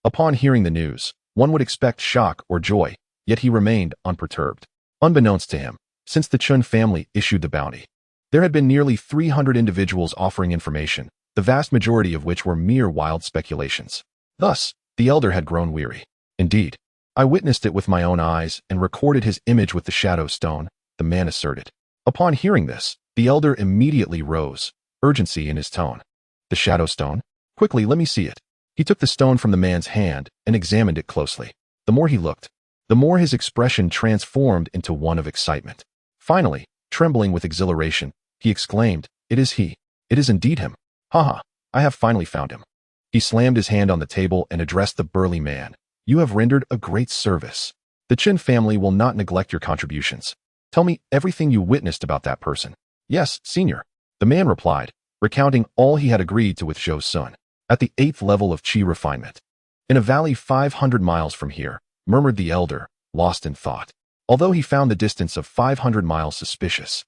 Upon hearing the news, one would expect shock or joy, yet he remained unperturbed. Unbeknownst to him, since the Chun family issued the bounty, there had been nearly 300 individuals offering information, the vast majority of which were mere wild speculations. Thus, the elder had grown weary. "Indeed, I witnessed it with my own eyes and recorded his image with the shadow stone," the man asserted. Upon hearing this, the elder immediately rose, urgency in his tone. "The shadow stone? Quickly, let me see it." He took the stone from the man's hand and examined it closely. The more he looked, the more his expression transformed into one of excitement. Finally, trembling with exhilaration, he exclaimed, "It is he. It is indeed him. Haha, I have finally found him." He slammed his hand on the table and addressed the burly man. "You have rendered a great service. The Chin family will not neglect your contributions. Tell me everything you witnessed about that person." "Yes, senior," the man replied, recounting all he had agreed to with Zhou Xun. "At the 8th level of Qi refinement, in a valley 500 miles from here," murmured the elder, lost in thought. Although he found the distance of 500 miles suspicious,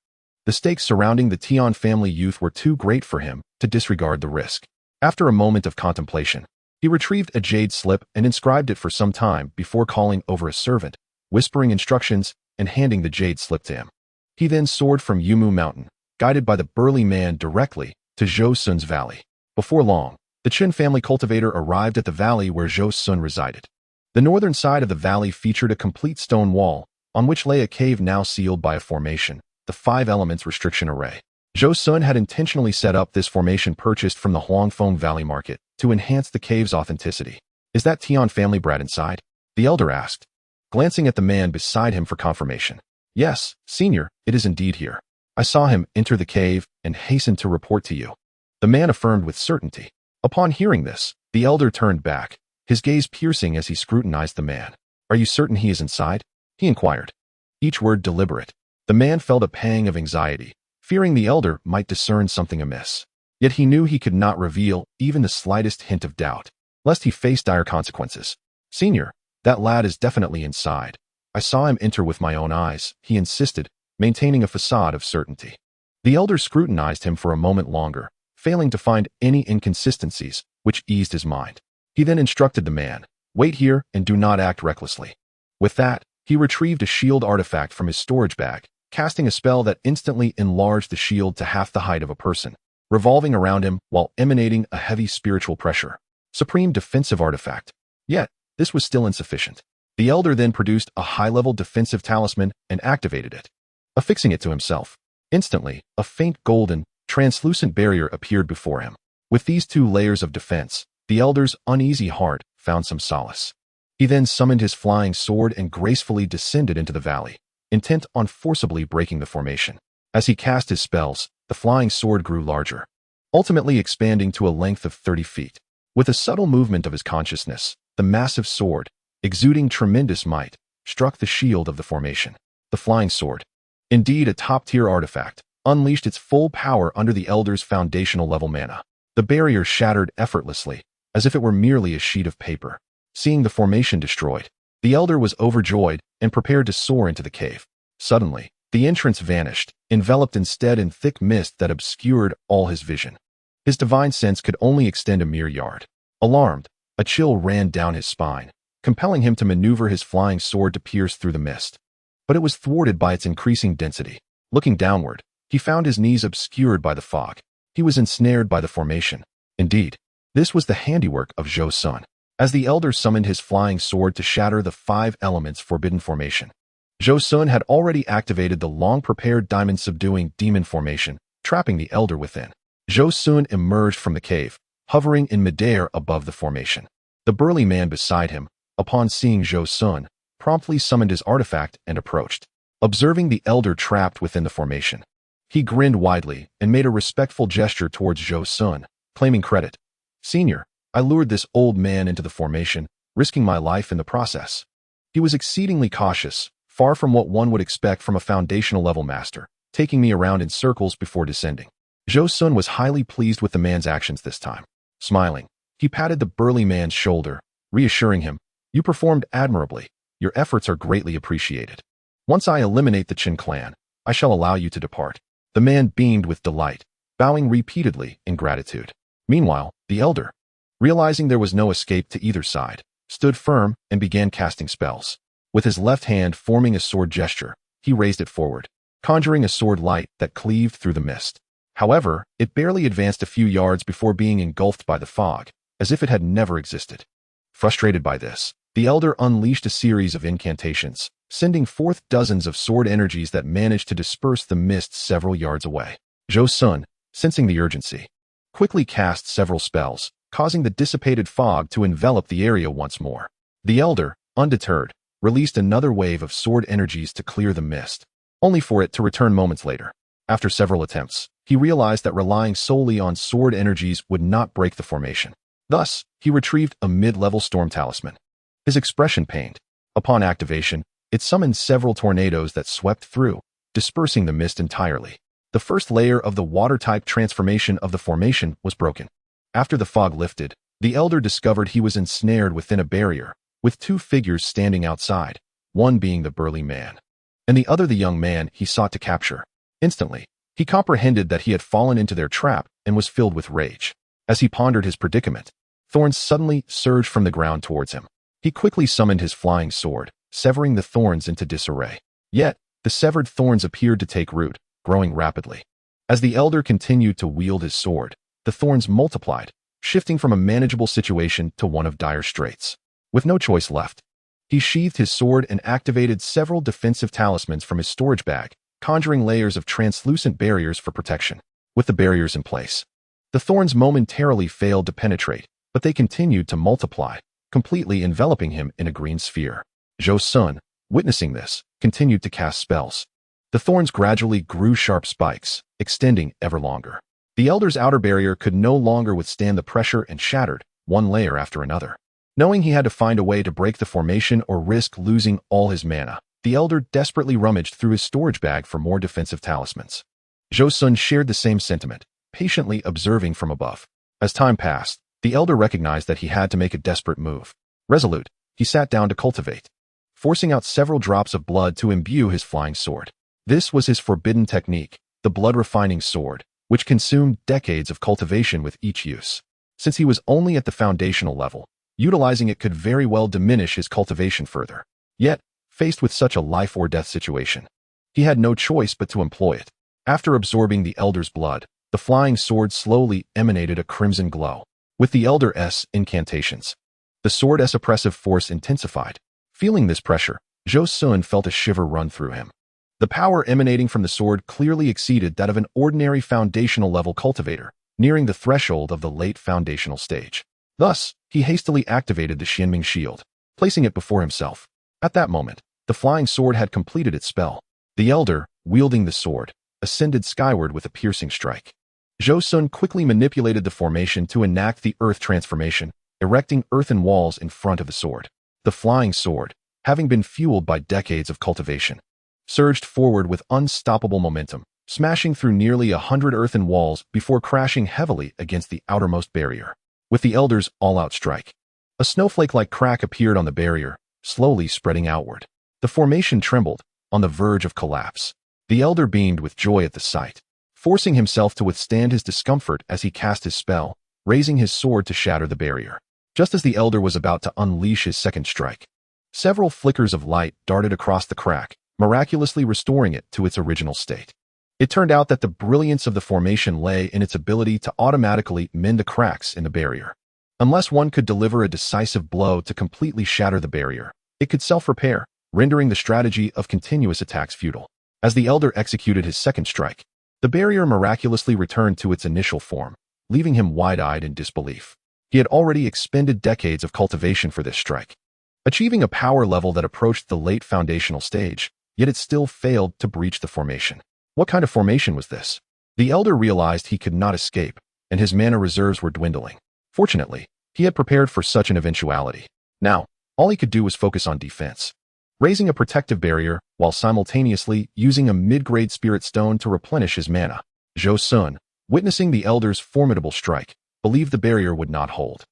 the stakes surrounding the Tian family youth were too great for him to disregard the risk. After a moment of contemplation, he retrieved a jade slip and inscribed it for some time before calling over a servant, whispering instructions and handing the jade slip to him. He then soared from Yumou Mountain, guided by the burly man directly to Zhou Xun's valley. Before long, the Qin family cultivator arrived at the valley where Zhou Xun resided. The northern side of the valley featured a complete stone wall, on which lay a cave now sealed by a formation, the 5 elements restriction array. Zhou Xun had intentionally set up this formation purchased from the Huangfeng Valley market to enhance the cave's authenticity. Is that Tian family brat inside? The elder asked, glancing at the man beside him for confirmation. Yes, senior, it is indeed here. I saw him enter the cave and hastened to report to you. The man affirmed with certainty. Upon hearing this, the elder turned back, his gaze piercing as he scrutinized the man. Are you certain he is inside? He inquired. Each word deliberate. The man felt a pang of anxiety, fearing the elder might discern something amiss. Yet he knew he could not reveal even the slightest hint of doubt, lest he face dire consequences. Senior, that lad is definitely inside. I saw him enter with my own eyes, he insisted, maintaining a facade of certainty. The elder scrutinized him for a moment longer, failing to find any inconsistencies, which eased his mind. He then instructed the man, wait here and do not act recklessly. With that, he retrieved a shield artifact from his storage bag, casting a spell that instantly enlarged the shield to half the height of a person, revolving around him while emanating a heavy spiritual pressure. Supreme defensive artifact. Yet, this was still insufficient. The elder then produced a high-level defensive talisman and activated it, affixing it to himself. Instantly, a faint golden, translucent barrier appeared before him. With these 2 layers of defense, the elder's uneasy heart found some solace. He then summoned his flying sword and gracefully descended into the valley, intent on forcibly breaking the formation. As he cast his spells, the flying sword grew larger, ultimately expanding to a length of 30 feet. With a subtle movement of his consciousness, the massive sword, exuding tremendous might, struck the shield of the formation. The flying sword, indeed a top-tier artifact, unleashed its full power under the elder's foundational level mana. The barrier shattered effortlessly, as if it were merely a sheet of paper. Seeing the formation destroyed, the elder was overjoyed and prepared to soar into the cave. Suddenly, the entrance vanished, enveloped instead in thick mist that obscured all his vision. His divine sense could only extend a mere yard. Alarmed, a chill ran down his spine, compelling him to maneuver his flying sword to pierce through the mist. But it was thwarted by its increasing density. Looking downward, he found his knees obscured by the fog. He was ensnared by the formation. Indeed, this was the handiwork of Zhou Xun. As the elder summoned his flying sword to shatter the 5 elements forbidden formation, Zhou Xun had already activated the long-prepared diamond-subduing demon formation, trapping the elder within. Zhou Xun emerged from the cave, hovering in midair above the formation. The burly man beside him, upon seeing Zhou Xun, promptly summoned his artifact and approached. Observing the elder trapped within the formation, he grinned widely and made a respectful gesture towards Zhou Xun, claiming credit. Senior, I lured this old man into the formation, risking my life in the process. He was exceedingly cautious, far from what one would expect from a foundational level master, taking me around in circles before descending. Zhou Xun was highly pleased with the man's actions this time. Smiling, he patted the burly man's shoulder, reassuring him, you performed admirably. Your efforts are greatly appreciated. Once I eliminate the Qin clan, I shall allow you to depart. The man beamed with delight, bowing repeatedly in gratitude. Meanwhile, the elder, realizing there was no escape to either side, stood firm and began casting spells. With his left hand forming a sword gesture, he raised it forward, conjuring a sword light that cleaved through the mist. However, it barely advanced a few yards before being engulfed by the fog, as if it had never existed. Frustrated by this, the elder unleashed a series of incantations, sending forth dozens of sword energies that managed to disperse the mist several yards away. Zhou Xun, sensing the urgency, quickly cast several spells, causing the dissipated fog to envelop the area once more. The elder, undeterred, released another wave of sword energies to clear the mist, only for it to return moments later. After several attempts, he realized that relying solely on sword energies would not break the formation. Thus, he retrieved a mid-level storm talisman. His expression pained. Upon activation, it summoned several tornadoes that swept through, dispersing the mist entirely. The first layer of the water-type transformation of the formation was broken. After the fog lifted, the elder discovered he was ensnared within a barrier, with 2 figures standing outside, one being the burly man, and the other the young man he sought to capture. Instantly, he comprehended that he had fallen into their trap and was filled with rage. As he pondered his predicament, thorns suddenly surged from the ground towards him. He quickly summoned his flying sword, severing the thorns into disarray. Yet, the severed thorns appeared to take root, growing rapidly. As the elder continued to wield his sword, the thorns multiplied, shifting from a manageable situation to one of dire straits. With no choice left, he sheathed his sword and activated several defensive talismans from his storage bag, conjuring layers of translucent barriers for protection. With the barriers in place, the thorns momentarily failed to penetrate, but they continued to multiply, completely enveloping him in a green sphere. Zhou Xun, witnessing this, continued to cast spells. The thorns gradually grew sharp spikes, extending ever longer. The elder's outer barrier could no longer withstand the pressure and shattered, one layer after another. Knowing he had to find a way to break the formation or risk losing all his mana, the elder desperately rummaged through his storage bag for more defensive talismans. Zhou Xun shared the same sentiment, patiently observing from above. As time passed, the elder recognized that he had to make a desperate move. Resolute, he sat down to cultivate, forcing out several drops of blood to imbue his flying sword. This was his forbidden technique, the blood-refining sword, which consumed decades of cultivation with each use. Since he was only at the foundational level, utilizing it could very well diminish his cultivation further. Yet, faced with such a life-or-death situation, he had no choice but to employ it. After absorbing the elder's blood, the flying sword slowly emanated a crimson glow. With the elder's incantations, the sword's oppressive force intensified. Feeling this pressure, Zhou Xun felt a shiver run through him. The power emanating from the sword clearly exceeded that of an ordinary foundational-level cultivator, nearing the threshold of the late foundational stage. Thus, he hastily activated the Xianming shield, placing it before himself. At that moment, the flying sword had completed its spell. The elder, wielding the sword, ascended skyward with a piercing strike. Zhou Xun quickly manipulated the formation to enact the earth transformation, erecting earthen walls in front of the sword. The flying sword, having been fueled by decades of cultivation, surged forward with unstoppable momentum, smashing through nearly 100 earthen walls before crashing heavily against the outermost barrier. With the elder's all-out strike, a snowflake-like crack appeared on the barrier, slowly spreading outward. The formation trembled, on the verge of collapse. The elder beamed with joy at the sight, forcing himself to withstand his discomfort as he cast his spell, raising his sword to shatter the barrier. Just as the elder was about to unleash his second strike, several flickers of light darted across the crack, miraculously restoring it to its original state. It turned out that the brilliance of the formation lay in its ability to automatically mend the cracks in the barrier. Unless one could deliver a decisive blow to completely shatter the barrier, it could self-repair, rendering the strategy of continuous attacks futile. As the elder executed his second strike, the barrier miraculously returned to its initial form, leaving him wide-eyed in disbelief. He had already expended decades of cultivation for this strike, achieving a power level that approached the late foundational stage, yet it still failed to breach the formation. What kind of formation was this? The elder realized he could not escape, and his mana reserves were dwindling. Fortunately, he had prepared for such an eventuality. Now, all he could do was focus on defense, raising a protective barrier while simultaneously using a mid-grade spirit stone to replenish his mana. Zhou Xun, witnessing the elder's formidable strike, believed the barrier would not hold.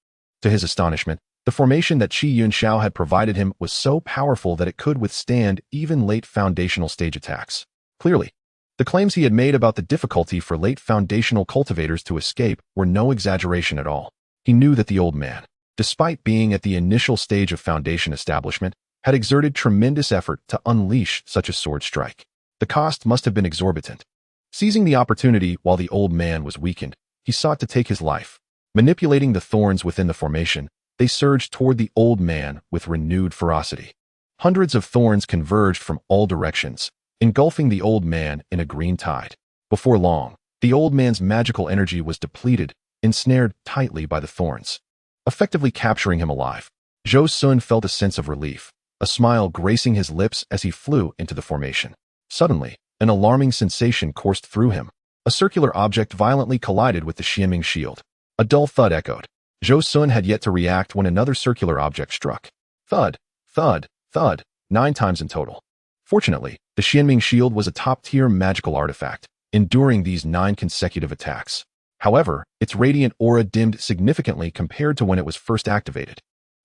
To his astonishment, the formation that Qi Yunxiao had provided him was so powerful that it could withstand even late foundational stage attacks. Clearly, the claims he had made about the difficulty for late foundational cultivators to escape were no exaggeration at all. He knew that the old man, despite being at the initial stage of foundation establishment, had exerted tremendous effort to unleash such a sword strike. The cost must have been exorbitant. Seizing the opportunity while the old man was weakened, he sought to take his life. Manipulating the thorns within the formation, they surged toward the old man with renewed ferocity. Hundreds of thorns converged from all directions, engulfing the old man in a green tide. Before long, the old man's magical energy was depleted, ensnared tightly by the thorns, effectively capturing him alive. Zhou Xun felt a sense of relief, a smile gracing his lips as he flew into the formation. Suddenly, an alarming sensation coursed through him. A circular object violently collided with the Xianming shield. A dull thud echoed. Zhou Xun had yet to react when another circular object struck. Thud, thud, thud, 9 times in total. Fortunately, the Xianming shield was a top-tier magical artifact, enduring these 9 consecutive attacks. However, its radiant aura dimmed significantly compared to when it was first activated.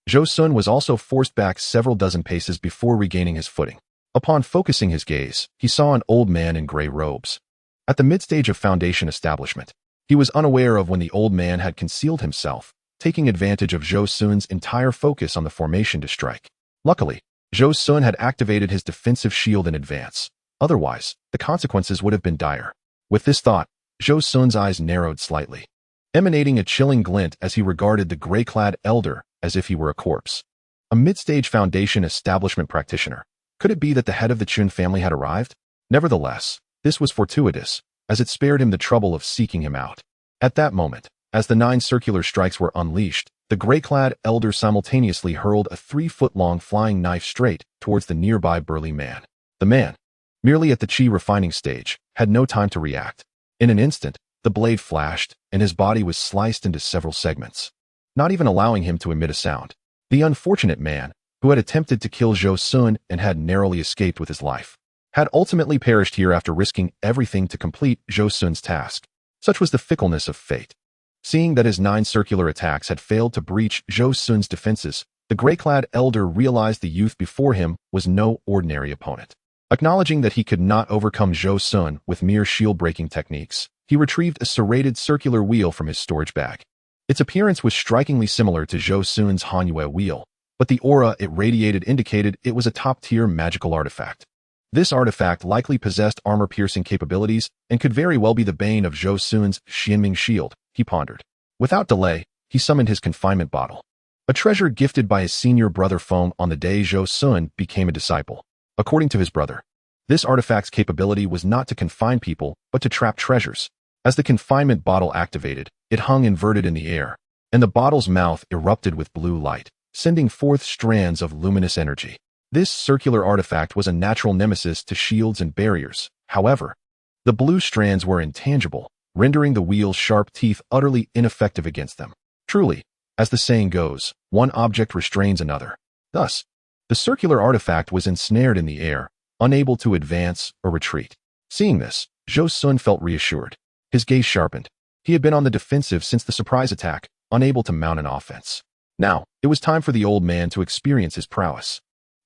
Zhou Xun was also forced back several dozen paces before regaining his footing. Upon focusing his gaze, he saw an old man in gray robes. At the mid-stage of foundation establishment, he was unaware of when the old man had concealed himself, taking advantage of Zhou Xun's entire focus on the formation to strike. Luckily, Zhou Xun had activated his defensive shield in advance. Otherwise, the consequences would have been dire. With this thought, Zhou Xun's eyes narrowed slightly, emanating a chilling glint as he regarded the gray-clad elder as if he were a corpse. A mid-stage foundation establishment practitioner. Could it be that the head of the Chun family had arrived? Nevertheless, this was fortuitous, as it spared him the trouble of seeking him out. At that moment, as the 9 circular strikes were unleashed, the gray-clad elder simultaneously hurled a 3-foot-long flying knife straight towards the nearby burly man. The man, merely at the chi refining stage, had no time to react. In an instant, the blade flashed, and his body was sliced into several segments, not even allowing him to emit a sound. The unfortunate man, who had attempted to kill Zhou Xun and had narrowly escaped with his life, had ultimately perished here after risking everything to complete Zhou Xun's task. Such was the fickleness of fate. Seeing that his 9 circular attacks had failed to breach Zhou Xun's defenses, the gray-clad elder realized the youth before him was no ordinary opponent. Acknowledging that he could not overcome Zhou Xun with mere shield-breaking techniques, he retrieved a serrated circular wheel from his storage bag. Its appearance was strikingly similar to Zhou Xun's Hanyue wheel, but the aura it radiated indicated it was a top-tier magical artifact. This artifact likely possessed armor-piercing capabilities and could very well be the bane of Zhou Xun's Xianming shield, he pondered. Without delay, he summoned his confinement bottle, a treasure gifted by his senior brother Feng on the day Zhou Xun became a disciple. According to his brother, this artifact's capability was not to confine people, but to trap treasures. As the confinement bottle activated, it hung inverted in the air, and the bottle's mouth erupted with blue light, sending forth strands of luminous energy. This circular artifact was a natural nemesis to shields and barriers. However, the blue strands were intangible, rendering the wheel's sharp teeth utterly ineffective against them. Truly, as the saying goes, one object restrains another. Thus, the circular artifact was ensnared in the air, unable to advance or retreat. Seeing this, Zhou Xun felt reassured. His gaze sharpened. He had been on the defensive since the surprise attack, unable to mount an offense. Now, it was time for the old man to experience his prowess.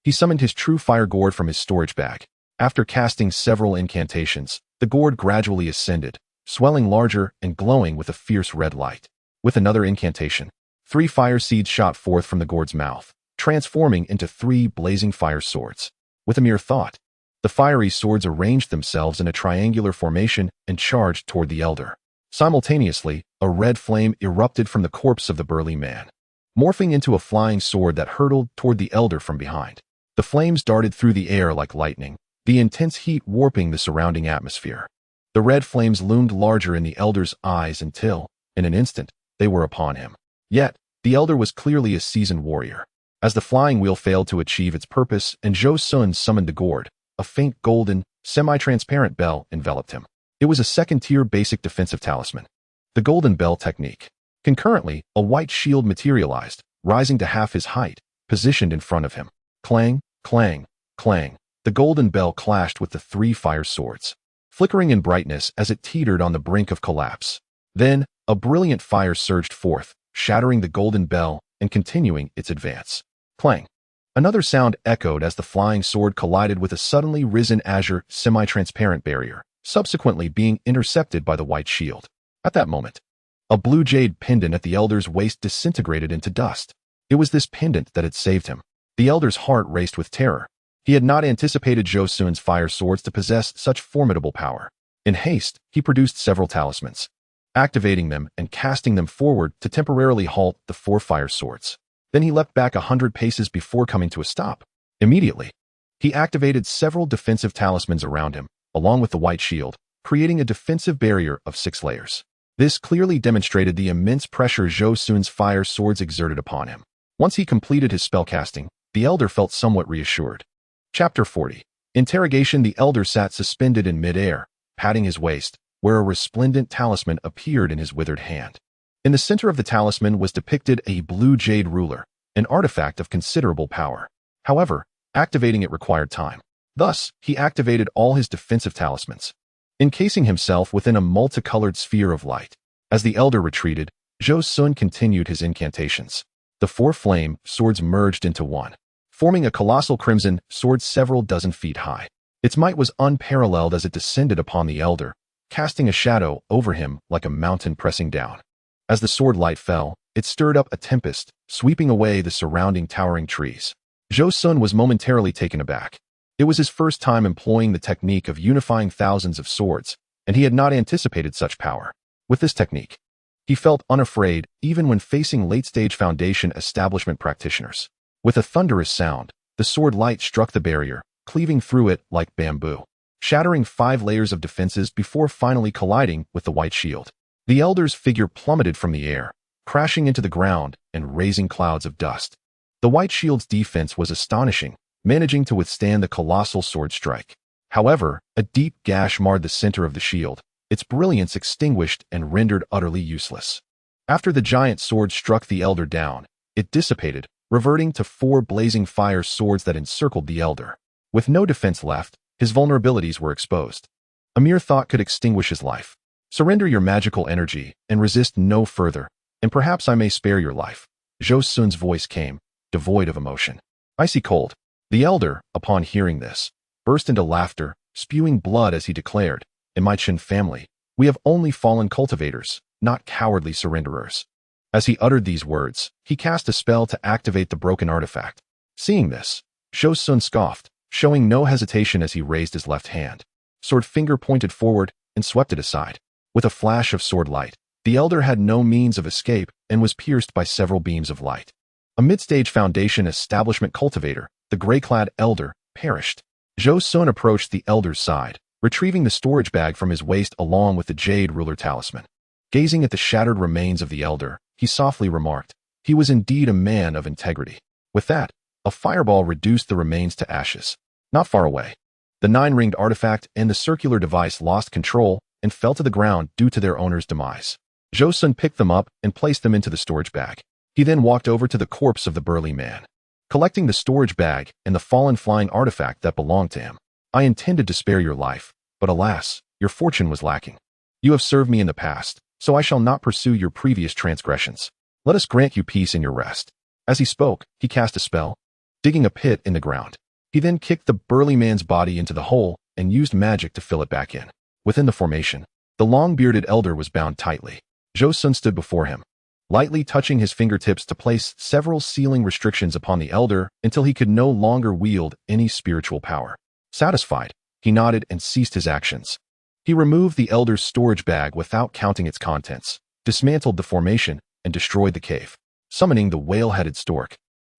He summoned his true fire gourd from his storage bag. After casting several incantations, the gourd gradually ascended, swelling larger and glowing with a fierce red light. With another incantation, 3 fire seeds shot forth from the gourd's mouth, transforming into 3 blazing fire swords. With a mere thought, the fiery swords arranged themselves in a triangular formation and charged toward the elder. Simultaneously, a red flame erupted from the corpse of the burly man, morphing into a flying sword that hurtled toward the elder from behind. The flames darted through the air like lightning, the intense heat warping the surrounding atmosphere. The red flames loomed larger in the elder's eyes until, in an instant, they were upon him. Yet, the elder was clearly a seasoned warrior. As the flying wheel failed to achieve its purpose and Zhou Xun summoned the gourd, a faint golden, semi-transparent bell enveloped him. It was a second-tier basic defensive talisman, the golden bell technique. Concurrently, a white shield materialized, rising to half his height, positioned in front of him. Clang, clang, clang. The golden bell clashed with the 3 fire swords, flickering in brightness as it teetered on the brink of collapse. Then, a brilliant fire surged forth, shattering the golden bell and continuing its advance. Clang. Another sound echoed as the flying sword collided with a suddenly risen azure semi-transparent barrier, subsequently being intercepted by the white shield. At that moment, a blue jade pendant at the elder's waist disintegrated into dust. It was this pendant that had saved him. The elder's heart raced with terror. He had not anticipated Zhou Xun's fire swords to possess such formidable power. In haste, he produced several talismans, activating them and casting them forward to temporarily halt the 4 fire swords. Then he leapt back 100 paces before coming to a stop. Immediately, he activated several defensive talismans around him, along with the white shield, creating a defensive barrier of 6 layers. This clearly demonstrated the immense pressure Zhou Xun's fire swords exerted upon him. Once he completed his spellcasting, the elder felt somewhat reassured. Chapter 40. Interrogation. The elder sat suspended in mid-air, patting his waist, where a resplendent talisman appeared in his withered hand. In the center of the talisman was depicted a blue jade ruler, an artifact of considerable power. However, activating it required time. Thus, he activated all his defensive talismans, encasing himself within a multicolored sphere of light. As the elder retreated, Zhou Xun continued his incantations. The 4 flame swords merged into one, forming a colossal crimson sword several dozen feet high. Its might was unparalleled as it descended upon the elder, casting a shadow over him like a mountain pressing down. As the sword light fell, it stirred up a tempest, sweeping away the surrounding towering trees. Zhou Xun was momentarily taken aback. It was his first time employing the technique of unifying thousands of swords, and he had not anticipated such power. With this technique, he felt unafraid even when facing late-stage Foundation establishment practitioners. With a thunderous sound, the sword light struck the barrier, cleaving through it like bamboo. shattering 5 layers of defenses before finally colliding with the white shield. The elder's figure plummeted from the air, crashing into the ground and raising clouds of dust. The white shield's defense was astonishing, managing to withstand the colossal sword strike. However, a deep gash marred the center of the shield, its brilliance extinguished and rendered utterly useless. After the giant sword struck the elder down, it dissipated, reverting to 4 blazing fire swords that encircled the elder. With no defense left, his vulnerabilities were exposed. A mere thought could extinguish his life. Surrender your magical energy and resist no further, and perhaps I may spare your life. Zhou Xun's voice came, devoid of emotion. Icy cold. The elder, upon hearing this, burst into laughter, spewing blood as he declared, "In my Qin family, we have only fallen cultivators, not cowardly surrenderers." As he uttered these words, he cast a spell to activate the broken artifact. Seeing this, Zhou Xun scoffed, showing no hesitation as he raised his left hand. Sword finger pointed forward and swept it aside. With a flash of sword light, the elder had no means of escape and was pierced by several beams of light. A mid-stage foundation establishment cultivator, the gray-clad elder, perished. Zhou Xun approached the elder's side, retrieving the storage bag from his waist along with the jade ruler talisman. Gazing at the shattered remains of the elder, he softly remarked, "He was indeed a man of integrity." With that, a fireball reduced the remains to ashes. Not far away, the 9-ringed artifact and the circular device lost control and fell to the ground due to their owner's demise. Zhou Xun picked them up and placed them into the storage bag. He then walked over to the corpse of the burly man. Collecting the storage bag and the fallen flying artifact that belonged to him, "I intended to spare your life, but alas, your fortune was lacking. You have served me in the past, so I shall not pursue your previous transgressions. Let us grant you peace in your rest." As he spoke, he cast a spell, digging a pit in the ground. He then kicked the burly man's body into the hole and used magic to fill it back in. Within the formation, the long-bearded elder was bound tightly. Zhou Xun stood before him, lightly touching his fingertips to place several sealing restrictions upon the elder until he could no longer wield any spiritual power. Satisfied, he nodded and ceased his actions. He removed the elder's storage bag without counting its contents, dismantled the formation, and destroyed the cave, summoning the whale-headed stork.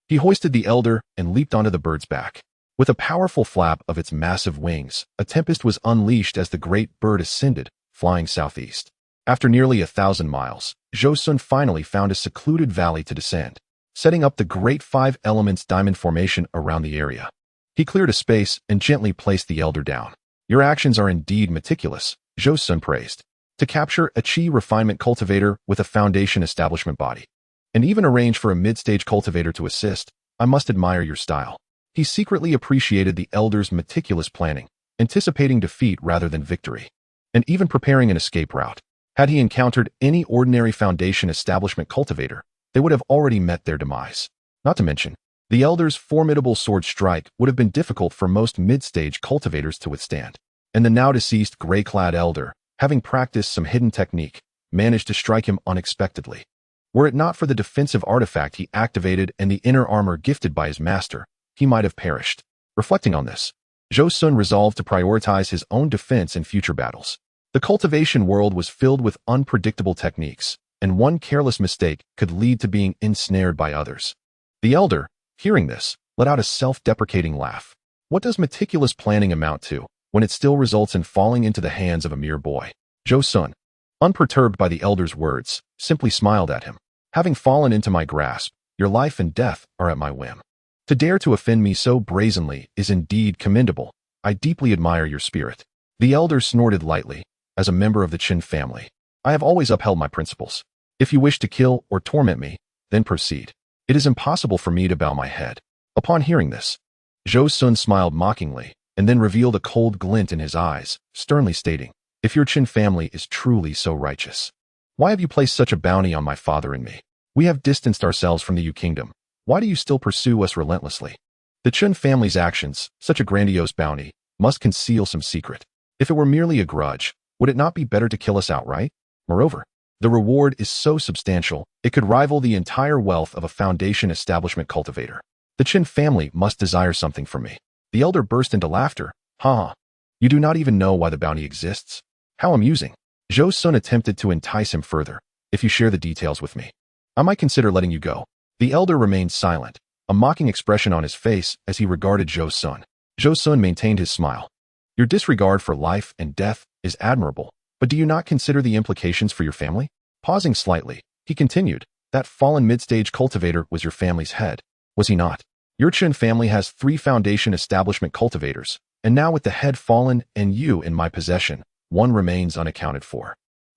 He hoisted the elder and leaped onto the bird's back. With a powerful flap of its massive wings, a tempest was unleashed as the great bird ascended, flying southeast. After nearly 1,000 miles, Zhou Xun finally found a secluded valley to descend, setting up the great 5 elements diamond formation around the area. He cleared a space and gently placed the elder down. "Your actions are indeed meticulous," Zhou Xun praised. "To capture a chi refinement cultivator with a foundation establishment body, and even arrange for a mid-stage cultivator to assist, I must admire your style." He secretly appreciated the elder's meticulous planning, anticipating defeat rather than victory, and even preparing an escape route. Had he encountered any ordinary foundation establishment cultivator, they would have already met their demise. Not to mention, the elder's formidable sword strike would have been difficult for most mid-stage cultivators to withstand. And the now-deceased gray-clad elder, having practiced some hidden technique, managed to strike him unexpectedly. Were it not for the defensive artifact he activated and the inner armor gifted by his master, he might have perished. Reflecting on this, Zhou Xun resolved to prioritize his own defense in future battles. The cultivation world was filled with unpredictable techniques, and one careless mistake could lead to being ensnared by others. The elder, hearing this, let out a self-deprecating laugh. What does meticulous planning amount to, when it still results in falling into the hands of a mere boy? Zhou Xun, unperturbed by the elder's words, simply smiled at him. "Having fallen into my grasp, your life and death are at my whim. To dare to offend me so brazenly is indeed commendable. I deeply admire your spirit." The elder snorted lightly. "As a member of the Qin family, I have always upheld my principles. If you wish to kill or torment me, then proceed. It is impossible for me to bow my head." Upon hearing this, Zhou Xun smiled mockingly and then revealed a cold glint in his eyes, sternly stating, "If your Qin family is truly so righteous, why have you placed such a bounty on my father and me? We have distanced ourselves from the Yu kingdom. Why do you still pursue us relentlessly? The Qin family's actions, such a grandiose bounty, must conceal some secret. If it were merely a grudge, would it not be better to kill us outright? Moreover, the reward is so substantial, it could rival the entire wealth of a foundation establishment cultivator. The Qin family must desire something from me." The elder burst into laughter. "Ha! You do not even know why the bounty exists? How amusing." Zhou Xun attempted to entice him further. "If you share the details with me, I might consider letting you go." The elder remained silent, a mocking expression on his face as he regarded Zhou Xun. Zhou Xun maintained his smile. Your disregard for life and death is admirable, but do you not consider the implications for your family? Pausing slightly, he continued, that fallen mid-stage cultivator was your family's head, was he not? Your Chun family has 3 foundation establishment cultivators, and now with the head fallen and you in my possession, one remains unaccounted for.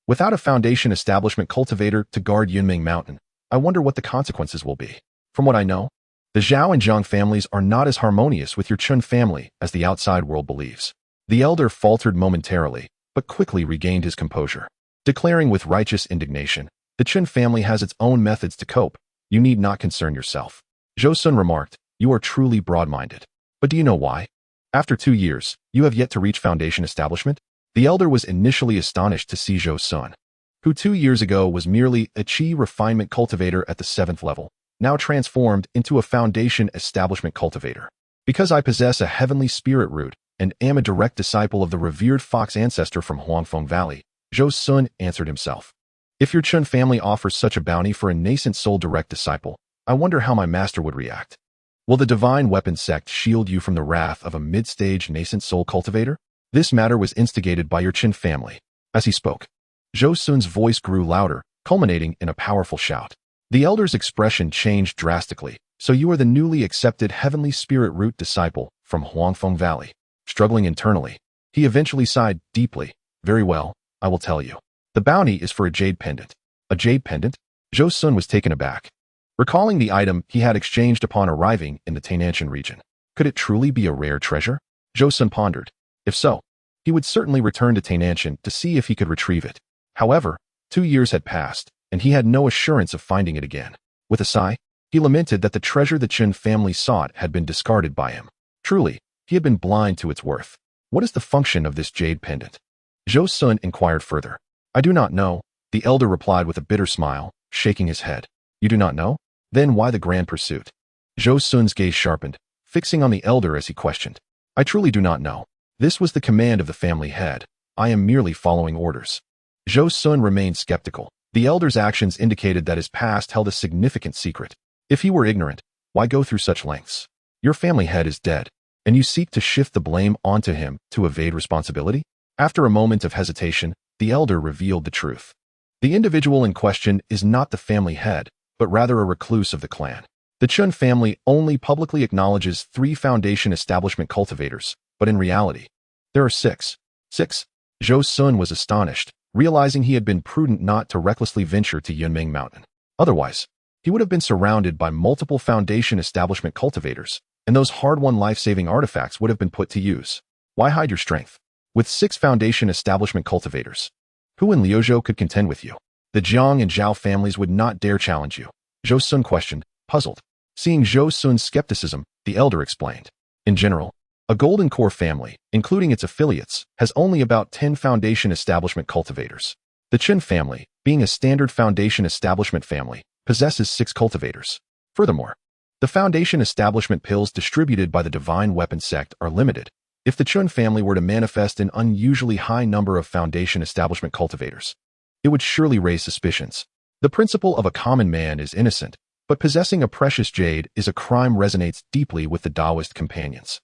Without a foundation establishment cultivator to guard Yunming Mountain, I wonder what the consequences will be. From what I know, the Zhao and Zhang families are not as harmonious with your Chun family as the outside world believes. The elder faltered momentarily, but quickly regained his composure, declaring with righteous indignation, the Chun family has its own methods to cope. You need not concern yourself. Zhou Xun remarked, you are truly broad-minded. But do you know why? After 2 years, you have yet to reach foundation establishment? The elder was initially astonished to see Zhou Xun, who 2 years ago was merely a chi refinement cultivator at the 7th level, now transformed into a foundation establishment cultivator. Because I possess a heavenly spirit root and am a direct disciple of the revered fox ancestor from Huangfeng Valley, Zhou Xun answered himself. If your Chun family offers such a bounty for a nascent soul direct disciple, I wonder how my master would react. Will the divine weapon sect shield you from the wrath of a mid-stage nascent soul cultivator? This matter was instigated by your Qin family. As he spoke, Zhou Xun's voice grew louder, culminating in a powerful shout. The elder's expression changed drastically. So you are the newly accepted heavenly spirit root disciple from Huangfeng Valley. Struggling internally, he eventually sighed deeply. Very well, I will tell you. The bounty is for a jade pendant. A jade pendant? Zhou Xun was taken aback, recalling the item he had exchanged upon arriving in the Tainan region. Could it truly be a rare treasure? Zhou Xun pondered. If so, he would certainly return to Tainan to see if he could retrieve it. However, 2 years had passed, and he had no assurance of finding it again. With a sigh, he lamented that the treasure the Qin family sought had been discarded by him. Truly, he had been blind to its worth. What is the function of this jade pendant? Zhou Xun inquired further. I do not know, the elder replied with a bitter smile, shaking his head. You do not know? Then why the grand pursuit? Zhou Xun's gaze sharpened, fixing on the elder as he questioned. I truly do not know. This was the command of the family head. I am merely following orders. Zhou Xun remained skeptical. The elder's actions indicated that his past held a significant secret. If he were ignorant, why go through such lengths? Your family head is dead, and you seek to shift the blame onto him to evade responsibility? After a moment of hesitation, the elder revealed the truth. The individual in question is not the family head, but rather a recluse of the clan. The Chun family only publicly acknowledges 3 foundation establishment cultivators, but in reality, there are 6. 6? Zhou Xun was astonished, realizing he had been prudent not to recklessly venture to Yunming Mountain. Otherwise, he would have been surrounded by multiple foundation establishment cultivators, and those hard-won life-saving artifacts would have been put to use. Why hide your strength? With 6 foundation establishment cultivators, who in Liuzhou could contend with you? The Jiang and Zhao families would not dare challenge you. Zhou Xun questioned, puzzled. Seeing Zhou Xun's skepticism, the elder explained. In general, a Golden Core family, including its affiliates, has only about 10 foundation establishment cultivators. The Qin family, being a standard foundation establishment family, possesses 6 cultivators. Furthermore, the foundation establishment pills distributed by the Divine Weapon Sect are limited. If the Chun family were to manifest an unusually high number of foundation establishment cultivators, it would surely raise suspicions. The principle of a common man is innocent, but possessing a precious jade is a crime resonates deeply with the Taoist companions.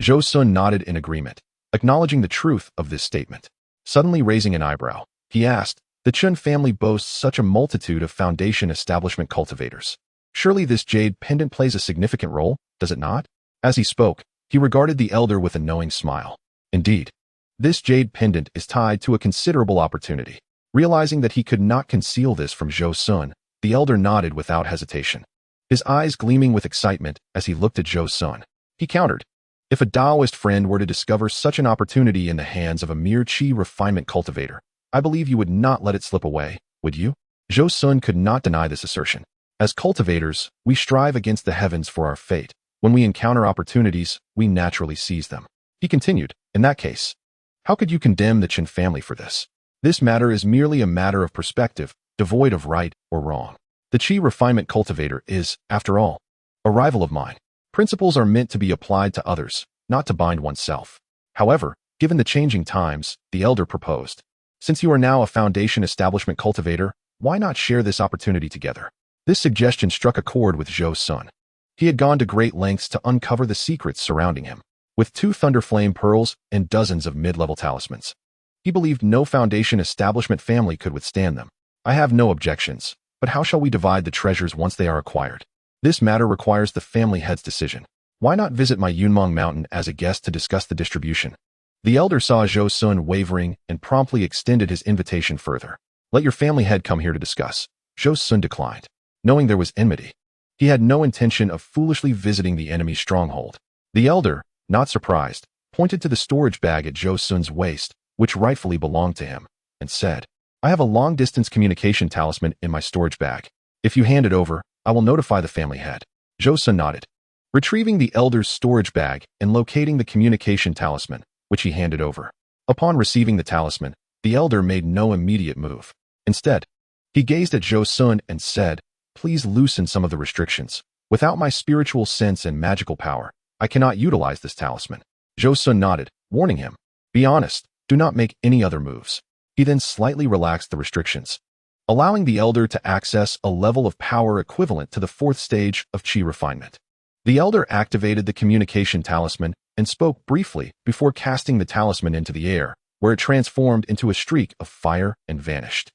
Zhou Xun nodded in agreement, acknowledging the truth of this statement. Suddenly raising an eyebrow, he asked, the Chun family boasts such a multitude of foundation establishment cultivators. Surely this jade pendant plays a significant role, does it not? As he spoke, he regarded the elder with a knowing smile. Indeed, this jade pendant is tied to a considerable opportunity. Realizing that he could not conceal this from Zhou Xun, the elder nodded without hesitation, his eyes gleaming with excitement as he looked at Zhou Xun. He countered, if a Taoist friend were to discover such an opportunity in the hands of a mere chi refinement cultivator, I believe you would not let it slip away, would you? Zhou Xun could not deny this assertion. As cultivators, we strive against the heavens for our fate. When we encounter opportunities, we naturally seize them. He continued, in that case, how could you condemn the Qin family for this? This matter is merely a matter of perspective, devoid of right or wrong. The chi refinement cultivator is, after all, a rival of mine. Principles are meant to be applied to others, not to bind oneself. However, given the changing times, the elder proposed, since you are now a foundation establishment cultivator, why not share this opportunity together? This suggestion struck a chord with Zhou Xun. He had gone to great lengths to uncover the secrets surrounding him. with 2 Thunder Flame pearls and dozens of mid-level talismans. He believed no foundation establishment family could withstand them. I have no objections, but how shall we divide the treasures once they are acquired? This matter requires the family head's decision. Why not visit my Yunmeng Mountain as a guest to discuss the distribution? The elder saw Zhou Xun wavering and promptly extended his invitation further. Let your family head come here to discuss. Zhou Xun declined, knowing there was enmity. He had no intention of foolishly visiting the enemy's stronghold. The elder, not surprised, pointed to the storage bag at Zhou Xun's waist, which rightfully belonged to him, and said, I have a long-distance communication talisman in my storage bag. If you hand it over, I will notify the family head. Zhou Xun nodded, retrieving the elder's storage bag and locating the communication talisman, which he handed over. Upon receiving the talisman, the elder made no immediate move. Instead, he gazed at Zhou Xun and said, Please loosen some of the restrictions. Without my spiritual sense and magical power, I cannot utilize this talisman. Zhou Xun nodded, warning him, Be honest, do not make any other moves. He then slightly relaxed the restrictions, allowing the elder to access a level of power equivalent to the 4th stage of Qi refinement. The elder activated the communication talisman and spoke briefly before casting the talisman into the air, where it transformed into a streak of fire and vanished.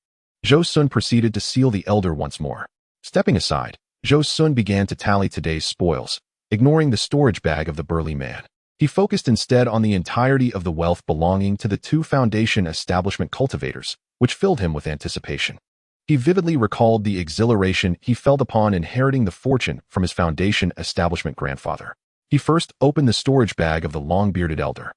Zhou Xun proceeded to seal the elder once more. Stepping aside, Zhou Xun began to tally today's spoils, ignoring the storage bag of the burly man. He focused instead on the entirety of the wealth belonging to the 2 foundation establishment cultivators, which filled him with anticipation. He vividly recalled the exhilaration he felt upon inheriting the fortune from his foundation establishment grandfather. He first opened the storage bag of the long-bearded elder.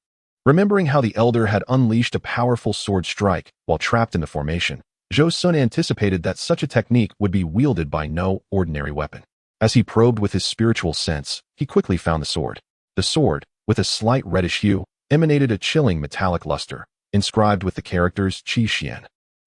Remembering how the elder had unleashed a powerful sword strike while trapped in the formation, Zhou Xun anticipated that such a technique would be wielded by no ordinary weapon. As he probed with his spiritual sense, he quickly found the sword. The sword, with a slight reddish hue, emanated a chilling metallic luster, inscribed with the characters Qi Xian.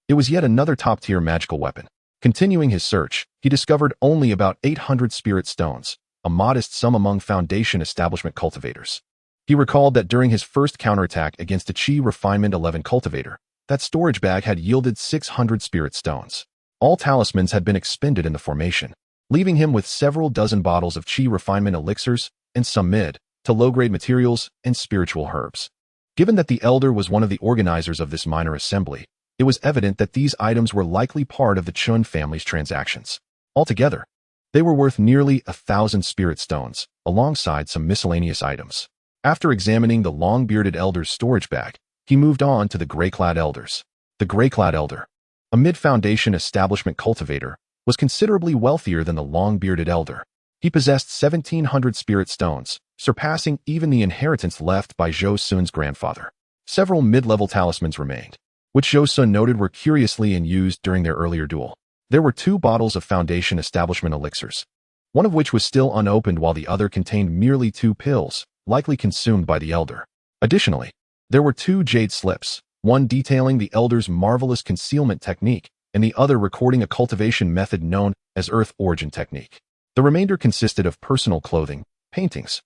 It was yet another top-tier magical weapon. Continuing his search, he discovered only about 800 spirit stones, a modest sum among foundation establishment cultivators. He recalled that during his first counterattack against a Qi Refinement 11 cultivator, that storage bag had yielded 600 spirit stones. All talismans had been expended in the formation, leaving him with several dozen bottles of Qi Refinement elixirs and some mid- to low-grade materials and spiritual herbs. Given that the elder was one of the organizers of this minor assembly, it was evident that these items were likely part of the Chun family's transactions. Altogether, they were worth nearly 1,000 spirit stones, alongside some miscellaneous items. After examining the long-bearded elder's storage bag, he moved on to the gray-clad elders. The gray-clad elder, a mid-foundation establishment cultivator, was considerably wealthier than the long-bearded elder. He possessed 1,700 spirit stones, surpassing even the inheritance left by Zhou Xun's grandfather. Several mid-level talismans remained, which Zhou Xun noted were curiously in use during their earlier duel. There were 2 bottles of foundation establishment elixirs, one of which was still unopened while the other contained merely 2 pills, likely consumed by the elder. Additionally, there were 2 jade slips, one detailing the elder's marvelous concealment technique and the other recording a cultivation method known as Earth Origin Technique. The remainder consisted of personal clothing, paintings,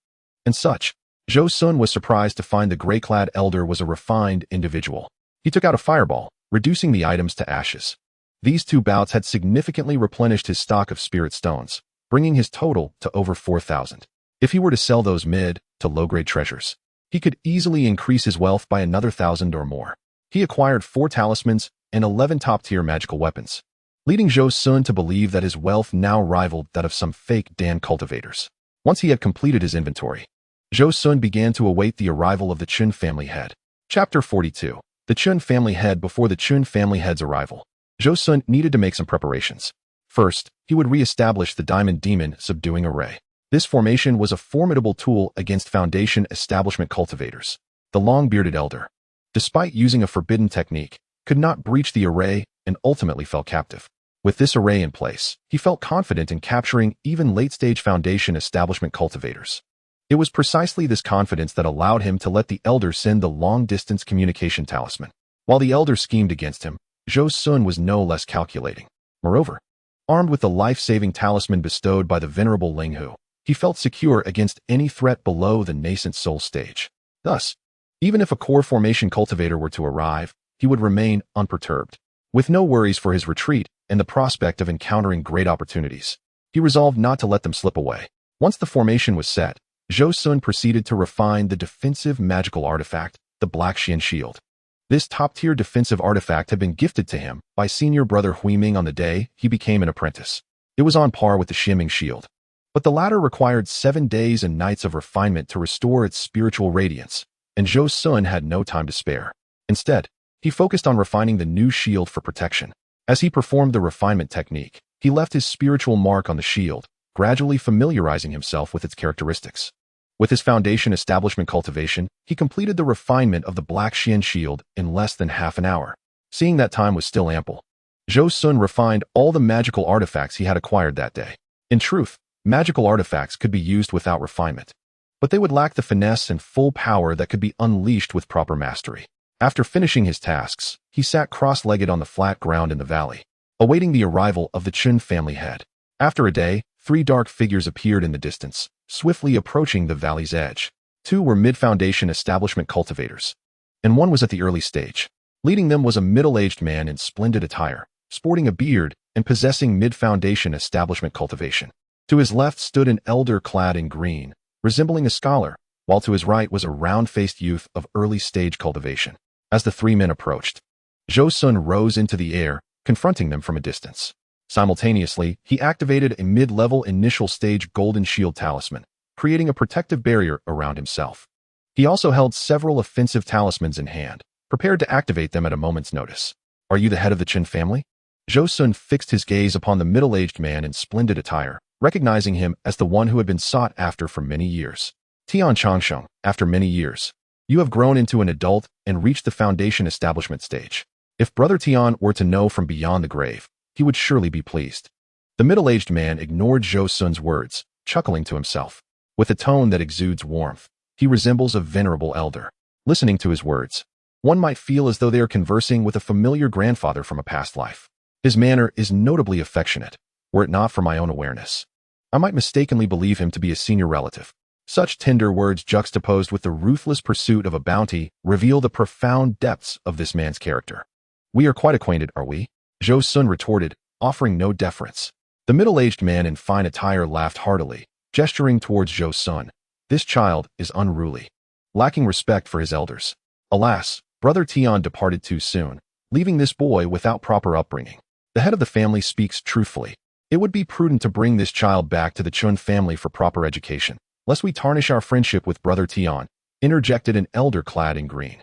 and such. Zhou Xun was surprised to find the gray-clad elder was a refined individual. He took out a fireball, reducing the items to ashes. These 2 bouts had significantly replenished his stock of spirit stones, bringing his total to over 4,000. If he were to sell those mid- to low-grade treasures, he could easily increase his wealth by another 1,000 or more. He acquired 4 talismans and 11 top-tier magical weapons, leading Zhou Xun to believe that his wealth now rivaled that of some fake Dan cultivators. Once he had completed his inventory, Zhou Xun began to await the arrival of the Chun family head. Chapter 42. The Chun family head. Before the Chun family head's arrival, Zhou Xun needed to make some preparations. First, he would re-establish the Diamond Demon subduing array. This formation was a formidable tool against foundation establishment cultivators. The long-bearded elder, despite using a forbidden technique, could not breach the array and ultimately fell captive. With this array in place, he felt confident in capturing even late-stage foundation establishment cultivators. It was precisely this confidence that allowed him to let the elder send the long-distance communication talisman. While the elder schemed against him, Zhou Xun was no less calculating. Moreover, armed with the life-saving talisman bestowed by the venerable Linghu, he felt secure against any threat below the nascent soul stage. Thus, even if a core formation cultivator were to arrive, he would remain unperturbed. With no worries for his retreat and the prospect of encountering great opportunities, he resolved not to let them slip away. Once the formation was set, Zhou Xun proceeded to refine the defensive magical artifact, the Black Xian Shield. This top-tier defensive artifact had been gifted to him by senior brother Huiming on the day he became an apprentice. It was on par with the Xianming Shield, but the latter required 7 days and nights of refinement to restore its spiritual radiance, and Zhou Xun had no time to spare. Instead, he focused on refining the new shield for protection. As he performed the refinement technique, he left his spiritual mark on the shield, gradually familiarizing himself with its characteristics. With his foundation establishment cultivation, he completed the refinement of the Black Xian Shield in less than half an hour. Seeing that time was still ample, Zhou Xun refined all the magical artifacts he had acquired that day. In truth, magical artifacts could be used without refinement, but they would lack the finesse and full power that could be unleashed with proper mastery. After finishing his tasks, he sat cross-legged on the flat ground in the valley, awaiting the arrival of the Chun family head. After a day, 3 dark figures appeared in the distance, swiftly approaching the valley's edge. 2 were mid-foundation establishment cultivators, and 1 was at the early stage. Leading them was a middle-aged man in splendid attire, sporting a beard and possessing mid-foundation establishment cultivation. To his left stood an elder clad in green, resembling a scholar, while to his right was a round-faced youth of early-stage cultivation. As the 3 men approached, Zhou Xun rose into the air, confronting them from a distance. Simultaneously, he activated a mid-level initial stage golden shield talisman, creating a protective barrier around himself. He also held several offensive talismans in hand, prepared to activate them at a moment's notice. "Are you the head of the Chun family?" Zhou Xun fixed his gaze upon the middle-aged man in splendid attire, recognizing him as the one who had been sought after for many years. "Tian Changsheng, after many years, you have grown into an adult and reached the foundation establishment stage. If Brother Tian were to know from beyond the grave, he would surely be pleased." The middle-aged man ignored Zhou Xun's words, chuckling to himself. With a tone that exudes warmth, he resembles a venerable elder. Listening to his words, one might feel as though they are conversing with a familiar grandfather from a past life. His manner is notably affectionate. Were it not for my own awareness, I might mistakenly believe him to be a senior relative. Such tender words juxtaposed with the ruthless pursuit of a bounty reveal the profound depths of this man's character. "We are quite acquainted, are we?" Zhou Xun retorted, offering no deference. The middle-aged man in fine attire laughed heartily, gesturing towards Zhou Xun. "This child is unruly, lacking respect for his elders. Alas, Brother Tian departed too soon, leaving this boy without proper upbringing. The head of the family speaks truthfully. It would be prudent to bring this child back to the Chun family for proper education, lest we tarnish our friendship with Brother Tian," interjected an elder clad in green.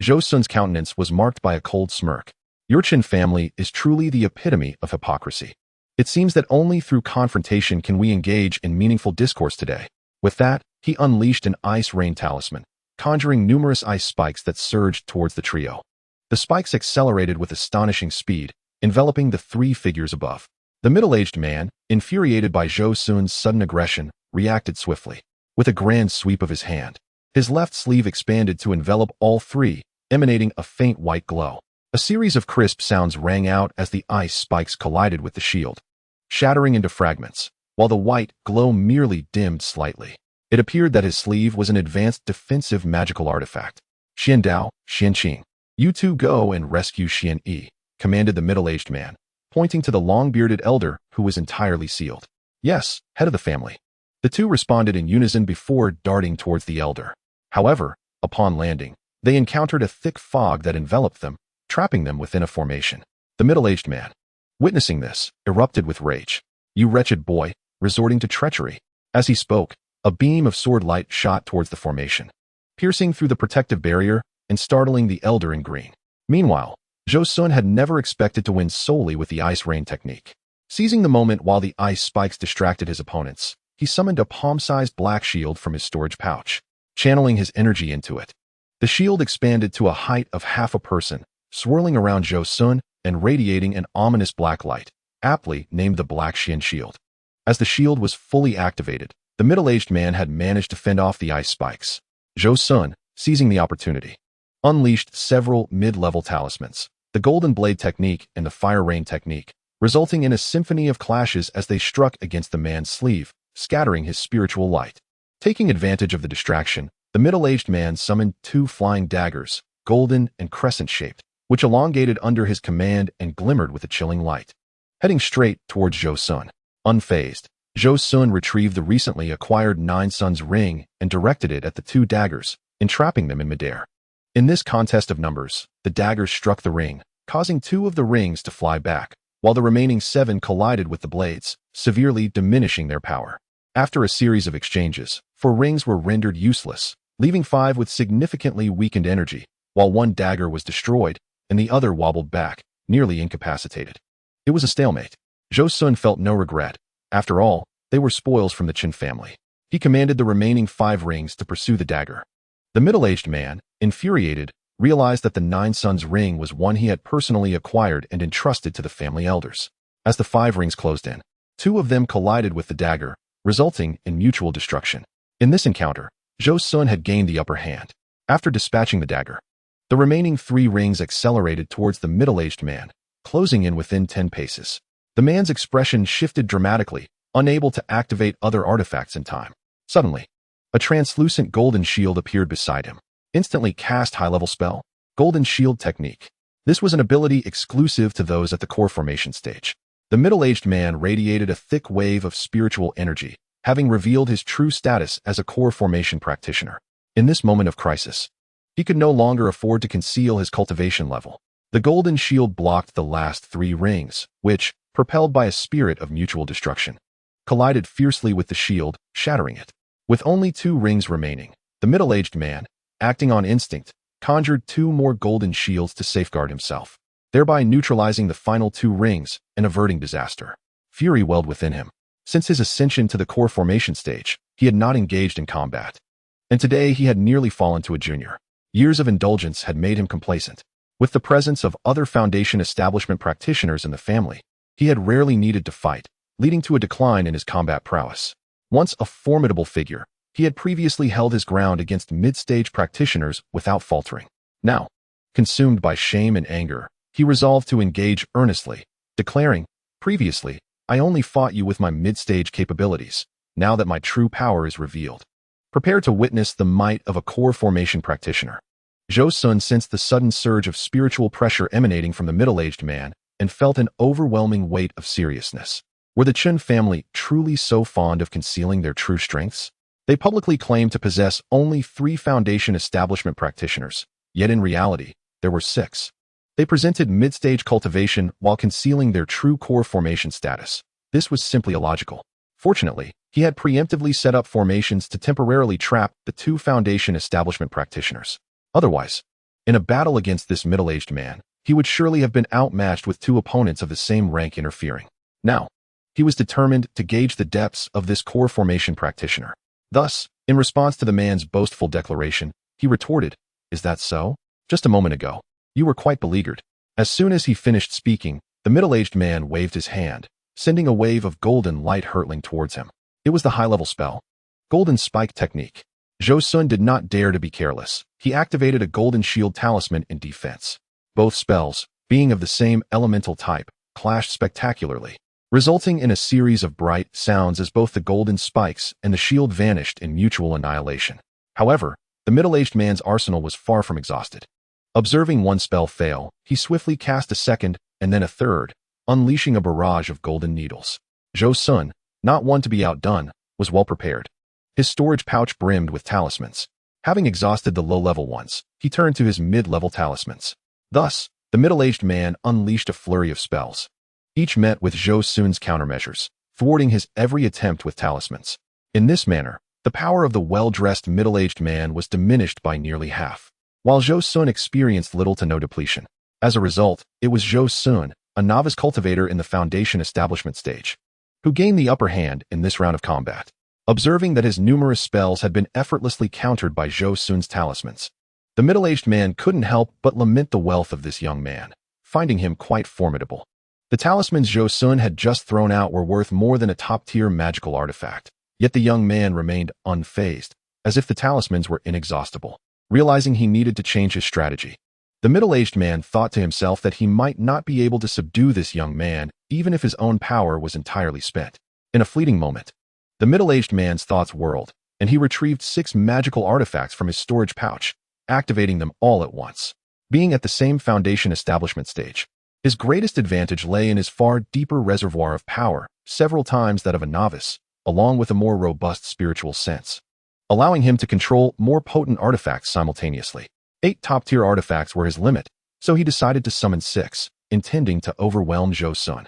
Zhou Xun's countenance was marked by a cold smirk. "Your Chun family is truly the epitome of hypocrisy. It seems that only through confrontation can we engage in meaningful discourse today." With that, he unleashed an ice rain talisman, conjuring numerous ice spikes that surged towards the trio. The spikes accelerated with astonishing speed, enveloping the 3 figures above. The middle-aged man, infuriated by Zhou Xun's sudden aggression, reacted swiftly. With a grand sweep of his hand, his left sleeve expanded to envelop all 3, emanating a faint white glow. A series of crisp sounds rang out as the ice spikes collided with the shield, shattering into fragments, while the white glow merely dimmed slightly. It appeared that his sleeve was an advanced defensive magical artifact. "Xian Dao, Xian Qing, you 2 go and rescue Xian Yi," commanded the middle-aged man, pointing to the long-bearded elder who was entirely sealed. "Yes, head of the family." The 2 responded in unison before darting towards the elder. However, upon landing, they encountered a thick fog that enveloped them, trapping them within a formation. The middle-aged man, witnessing this, erupted with rage. "You wretched boy, resorting to treachery." As he spoke, a beam of sword light shot towards the formation, piercing through the protective barrier and startling the elder in green. Meanwhile, Zhou Xun had never expected to win solely with the ice rain technique. Seizing the moment while the ice spikes distracted his opponents, he summoned a palm-sized black shield from his storage pouch, channeling his energy into it. The shield expanded to a height of half a person, swirling around Zhou Xun and radiating an ominous black light, aptly named the Black Xian Shield. As the shield was fully activated, the middle-aged man had managed to fend off the ice spikes. Zhou Xun, seizing the opportunity, unleashed several mid-level talismans, the Golden Blade technique and the Fire Rain technique, resulting in a symphony of clashes as they struck against the man's sleeve, scattering his spiritual light. Taking advantage of the distraction, the middle-aged man summoned 2 flying daggers, golden and crescent-shaped, which elongated under his command and glimmered with a chilling light. Heading straight towards Zhou Xun, unfazed, Zhou Xun retrieved the recently acquired Nine Suns ring and directed it at the two daggers, entrapping them in midair. In this contest of numbers, the daggers struck the ring, causing 2 of the rings to fly back, while the remaining 7 collided with the blades, severely diminishing their power. After a series of exchanges, 4 rings were rendered useless, leaving 5 with significantly weakened energy, while 1 dagger was destroyed and the other wobbled back, nearly incapacitated. It was a stalemate. Zhou Xun felt no regret. After all, they were spoils from the Qin family. He commanded the remaining 5 rings to pursue the dagger. The middle-aged man, infuriated, realized that the Nine Suns ring was one he had personally acquired and entrusted to the family elders. As the 5 rings closed in, 2 of them collided with the dagger, resulting in mutual destruction. In this encounter, Zhou Xun had gained the upper hand. After dispatching the dagger, the remaining 3 rings accelerated towards the middle-aged man, closing in within 10 paces. The man's expression shifted dramatically, unable to activate other artifacts in time. Suddenly, a translucent golden shield appeared beside him. Instantly cast high-level spell, Golden Shield Technique. This was an ability exclusive to those at the core formation stage. The middle-aged man radiated a thick wave of spiritual energy, having revealed his true status as a core formation practitioner. In this moment of crisis, he could no longer afford to conceal his cultivation level. The golden shield blocked the last 3 rings, which, propelled by a spirit of mutual destruction, collided fiercely with the shield, shattering it. With only 2 rings remaining, the middle-aged man, acting on instinct, conjured 2 more golden shields to safeguard himself, thereby neutralizing the final 2 rings and averting disaster. Fury welled within him. Since his ascension to the core formation stage, he had not engaged in combat. And today he had nearly fallen to a junior. Years of indulgence had made him complacent. With the presence of other Foundation establishment practitioners in the family, he had rarely needed to fight, leading to a decline in his combat prowess. Once a formidable figure, he had previously held his ground against mid-stage practitioners without faltering. Now, consumed by shame and anger, he resolved to engage earnestly, declaring, "Previously, I only fought you with my mid-stage capabilities. Now that my true power is revealed, prepare to witness the might of a core formation practitioner." Zhou Xun sensed the sudden surge of spiritual pressure emanating from the middle-aged man and felt an overwhelming weight of seriousness. Were the Qin family truly so fond of concealing their true strengths? They publicly claimed to possess only 3 Foundation establishment practitioners, yet in reality, there were 6. They presented mid-stage cultivation while concealing their true core formation status. This was simply illogical. Fortunately, he had preemptively set up formations to temporarily trap the 2 Foundation establishment practitioners. Otherwise, in a battle against this middle-aged man, he would surely have been outmatched with 2 opponents of the same rank interfering. Now, he was determined to gauge the depths of this core formation practitioner. Thus, in response to the man's boastful declaration, he retorted, "Is that so? Just a moment ago, you were quite beleaguered." As soon as he finished speaking, the middle-aged man waved his hand, sending a wave of golden light hurtling towards him. It was the high-level spell, Golden Spike Technique. Zhou Xun did not dare to be careless. He activated a golden shield talisman in defense. Both spells, being of the same elemental type, clashed spectacularly, resulting in a series of bright sounds as both the golden spikes and the shield vanished in mutual annihilation. However, the middle-aged man's arsenal was far from exhausted. Observing one spell fail, he swiftly cast a second and then a third, unleashing a barrage of golden needles. Zhou Xun, not one to be outdone, was well prepared. His storage pouch brimmed with talismans. Having exhausted the low-level ones, he turned to his mid-level talismans. Thus, the middle-aged man unleashed a flurry of spells. Each met with Zhou Xun's countermeasures, thwarting his every attempt with talismans. In this manner, the power of the well-dressed middle-aged man was diminished by nearly half, while Zhou Xun experienced little to no depletion. As a result, it was Zhou Xun, a novice cultivator in the Foundation establishment stage, who gained the upper hand in this round of combat. Observing that his numerous spells had been effortlessly countered by Zhou Xun's talismans, the middle-aged man couldn't help but lament the wealth of this young man, finding him quite formidable. The talismans Zhou Xun had just thrown out were worth more than a top-tier magical artifact, yet the young man remained unfazed, as if the talismans were inexhaustible. Realizing he needed to change his strategy, the middle-aged man thought to himself that he might not be able to subdue this young man even if his own power was entirely spent. In a fleeting moment, the middle-aged man's thoughts whirled, and he retrieved 6 magical artifacts from his storage pouch, activating them all at once. Being at the same Foundation establishment stage, his greatest advantage lay in his far deeper reservoir of power, several times that of a novice, along with a more robust spiritual sense, allowing him to control more potent artifacts simultaneously. 8 top-tier artifacts were his limit, so he decided to summon 6, intending to overwhelm Zhou Xun.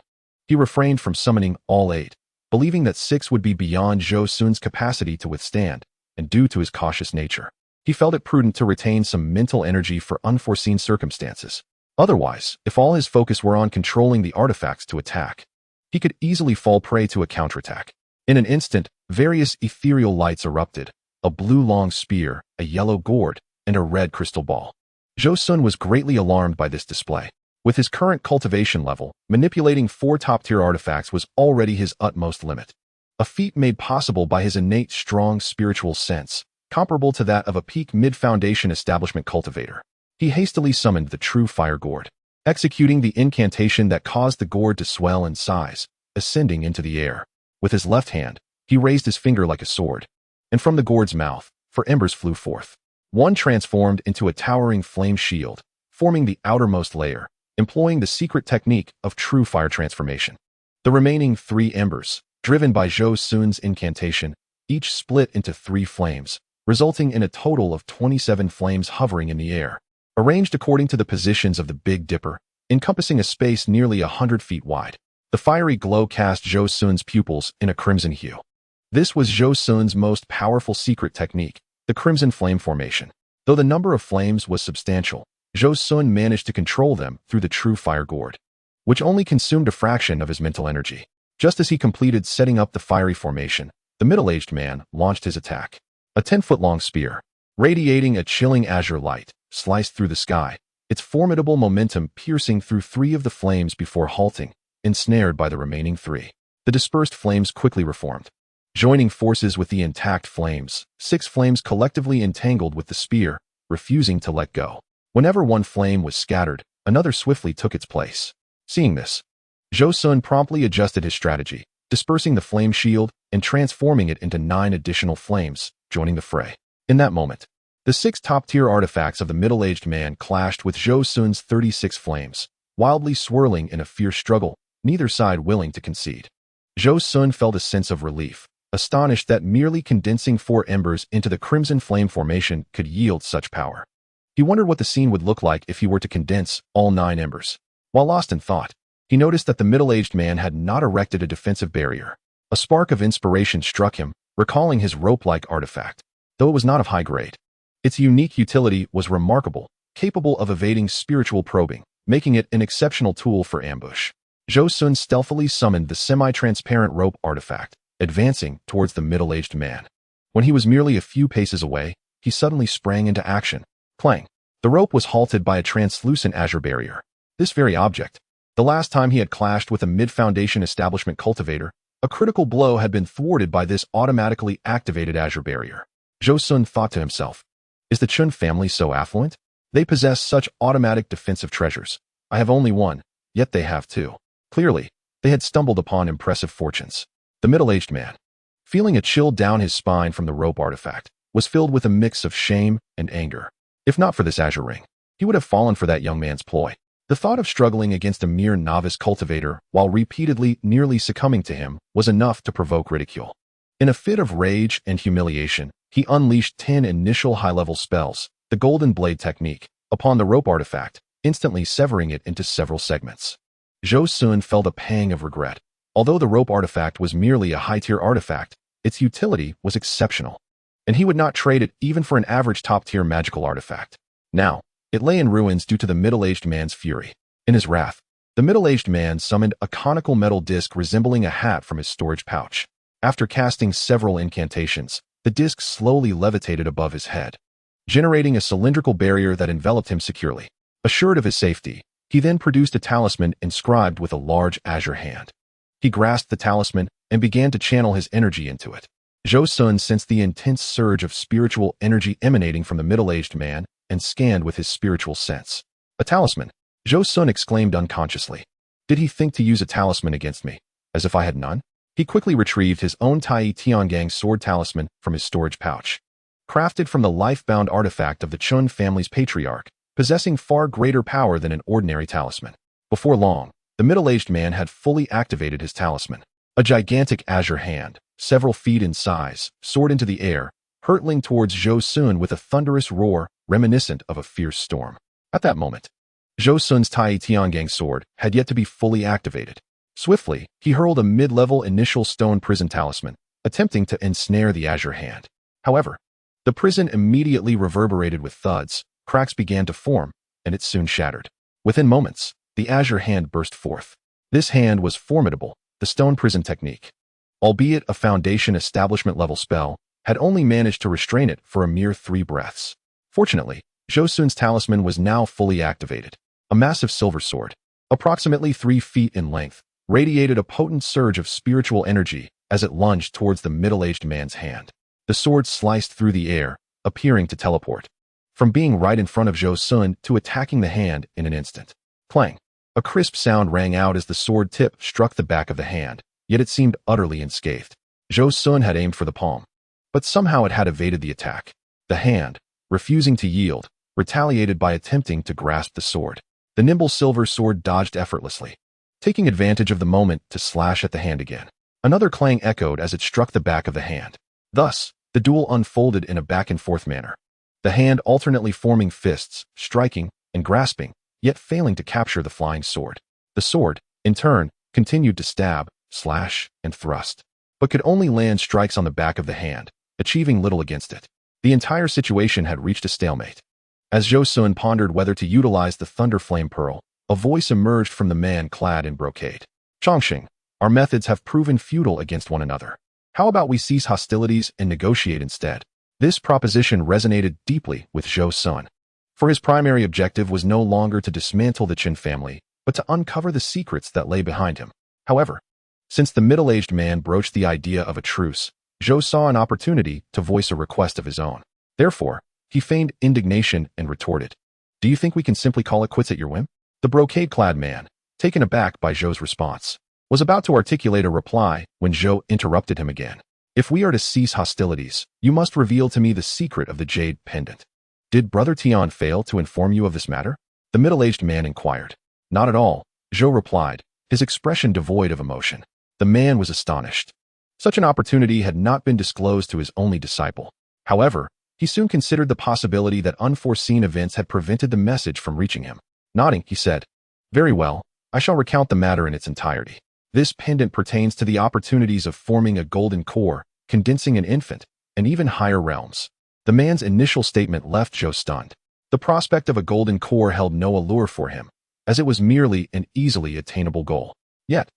He refrained from summoning all 8, believing that 6 would be beyond Zhou Xun's capacity to withstand, and due to his cautious nature, he felt it prudent to retain some mental energy for unforeseen circumstances. Otherwise, if all his focus were on controlling the artifacts to attack, he could easily fall prey to a counterattack. In an instant, various ethereal lights erupted, a blue long spear, a yellow gourd, and a red crystal ball. Zhou Xun was greatly alarmed by this display. With his current cultivation level, manipulating 4 top-tier artifacts was already his utmost limit, a feat made possible by his innate strong spiritual sense, comparable to that of a peak mid-foundation establishment cultivator. He hastily summoned the true fire gourd, executing the incantation that caused the gourd to swell in size, ascending into the air. With his left hand, he raised his finger like a sword, and from the gourd's mouth, 4 embers flew forth. One transformed into a towering flame shield, forming the outermost layer, employing the secret technique of true fire transformation. The remaining 3 embers, driven by Zhou Xun's incantation, each split into 3 flames, resulting in a total of 27 flames hovering in the air, arranged according to the positions of the Big Dipper, encompassing a space nearly 100 feet wide. The fiery glow cast Zhou Xun's pupils in a crimson hue. This was Zhou Xun's most powerful secret technique, the crimson flame formation. Though the number of flames was substantial, Zhou Xun managed to control them through the true fire gourd, which only consumed a fraction of his mental energy. Just as he completed setting up the fiery formation, the middle-aged man launched his attack. A 10-foot-long spear, radiating a chilling azure light, sliced through the sky, its formidable momentum piercing through 3 of the flames before halting, ensnared by the remaining 3. The dispersed flames quickly reformed, joining forces with the intact flames. 6 flames collectively entangled with the spear, refusing to let go. Whenever one flame was scattered, another swiftly took its place. Seeing this, Zhou Xun promptly adjusted his strategy, dispersing the flame shield and transforming it into 9 additional flames, joining the fray. In that moment, the 6 top-tier artifacts of the middle-aged man clashed with Zhou Xun's 36 flames, wildly swirling in a fierce struggle, neither side willing to concede. Zhou Xun felt a sense of relief, astonished that merely condensing 4 embers into the crimson flame formation could yield such power. He wondered what the scene would look like if he were to condense all 9 embers. While lost in thought, he noticed that the middle-aged man had not erected a defensive barrier. A spark of inspiration struck him, recalling his rope-like artifact. Though it was not of high grade, its unique utility was remarkable, capable of evading spiritual probing, making it an exceptional tool for ambush. Zhou Xun stealthily summoned the semi-transparent rope artifact, advancing towards the middle-aged man. When he was merely a few paces away, he suddenly sprang into action. Clang! The rope was halted by a translucent azure barrier. This very object, the last time he had clashed with a mid-foundation establishment cultivator, a critical blow had been thwarted by this automatically activated azure barrier. Zhou Xun thought to himself, is the Chun family so affluent? They possess such automatic defensive treasures. I have only one, yet they have 2. Clearly, they had stumbled upon impressive fortunes. The middle-aged man, feeling a chill down his spine from the rope artifact, was filled with a mix of shame and anger. If not for this azure ring, he would have fallen for that young man's ploy. The thought of struggling against a mere novice cultivator while repeatedly nearly succumbing to him was enough to provoke ridicule. In a fit of rage and humiliation, he unleashed 10 initial high-level spells, the Golden Blade technique, upon the rope artifact, instantly severing it into several segments. Zhou Xun felt a pang of regret. Although the rope artifact was merely a high-tier artifact, its utility was exceptional, and he would not trade it even for an average top-tier magical artifact. Now, it lay in ruins due to the middle-aged man's fury. In his wrath, the middle-aged man summoned a conical metal disc resembling a hat from his storage pouch. After casting several incantations, the disc slowly levitated above his head, generating a cylindrical barrier that enveloped him securely. Assured of his safety, he then produced a talisman inscribed with a large azure hand. He grasped the talisman and began to channel his energy into it. Zhou Xun sensed the intense surge of spiritual energy emanating from the middle-aged man and scanned with his spiritual sense. A talisman, Zhou Xun exclaimed unconsciously. Did he think to use a talisman against me, as if I had none? He quickly retrieved his own Tai Tiangang sword talisman from his storage pouch. Crafted from the life-bound artifact of the Chun family's patriarch, possessing far greater power than an ordinary talisman. Before long, the middle-aged man had fully activated his talisman. A gigantic azure hand, several feet in size, soared into the air, hurtling towards Zhou Xun with a thunderous roar reminiscent of a fierce storm. At that moment, Zhou Xun's Tai Tiangang sword had yet to be fully activated. Swiftly, he hurled a mid-level initial stone prison talisman, attempting to ensnare the azure hand. However, the prison immediately reverberated with thuds, cracks began to form, and it soon shattered. Within moments, the azure hand burst forth. This hand was formidable, the stone prison technique. Albeit a foundation establishment-level spell, had only managed to restrain it for a mere 3 breaths. Fortunately, Zhou Xun's talisman was now fully activated. A massive silver sword, approximately 3 feet in length, radiated a potent surge of spiritual energy as it lunged towards the middle-aged man's hand. The sword sliced through the air, appearing to teleport. From being right in front of Zhou Xun to attacking the hand in an instant. Clang! A crisp sound rang out as the sword tip struck the back of the hand, yet it seemed utterly unscathed. Zhou Xun had aimed for the palm, but somehow it had evaded the attack. The hand, refusing to yield, retaliated by attempting to grasp the sword. The nimble silver sword dodged effortlessly, taking advantage of the moment to slash at the hand again. Another clang echoed as it struck the back of the hand. Thus, the duel unfolded in a back-and-forth manner. The hand alternately forming fists, striking, and grasping, yet failing to capture the flying sword. The sword, in turn, continued to stab, slash, and thrust, but could only land strikes on the back of the hand, achieving little against it. The entire situation had reached a stalemate. As Zhou Xun pondered whether to utilize the Thunder Flame Pearl, a voice emerged from the man clad in brocade. Chongqing, our methods have proven futile against one another. How about we cease hostilities and negotiate instead? This proposition resonated deeply with Zhou Xun, for his primary objective was no longer to dismantle the Qin family, but to uncover the secrets that lay behind him. However, since the middle-aged man broached the idea of a truce, Zhou saw an opportunity to voice a request of his own. Therefore, he feigned indignation and retorted, "Do you think we can simply call it quits at your whim?" The brocade-clad man, taken aback by Zhou's response, was about to articulate a reply when Zhou interrupted him again. "If we are to cease hostilities, you must reveal to me the secret of the jade pendant. Did Brother Tian fail to inform you of this matter?" The middle-aged man inquired. "Not at all," Zhou replied, his expression devoid of emotion. The man was astonished. Such an opportunity had not been disclosed to his only disciple. However, he soon considered the possibility that unforeseen events had prevented the message from reaching him. Nodding, he said, "Very well, I shall recount the matter in its entirety. This pendant pertains to the opportunities of forming a golden core, condensing an infant, and even higher realms." The man's initial statement left Zhou stunned. The prospect of a golden core held no allure for him, as it was merely an easily attainable goal. Yet,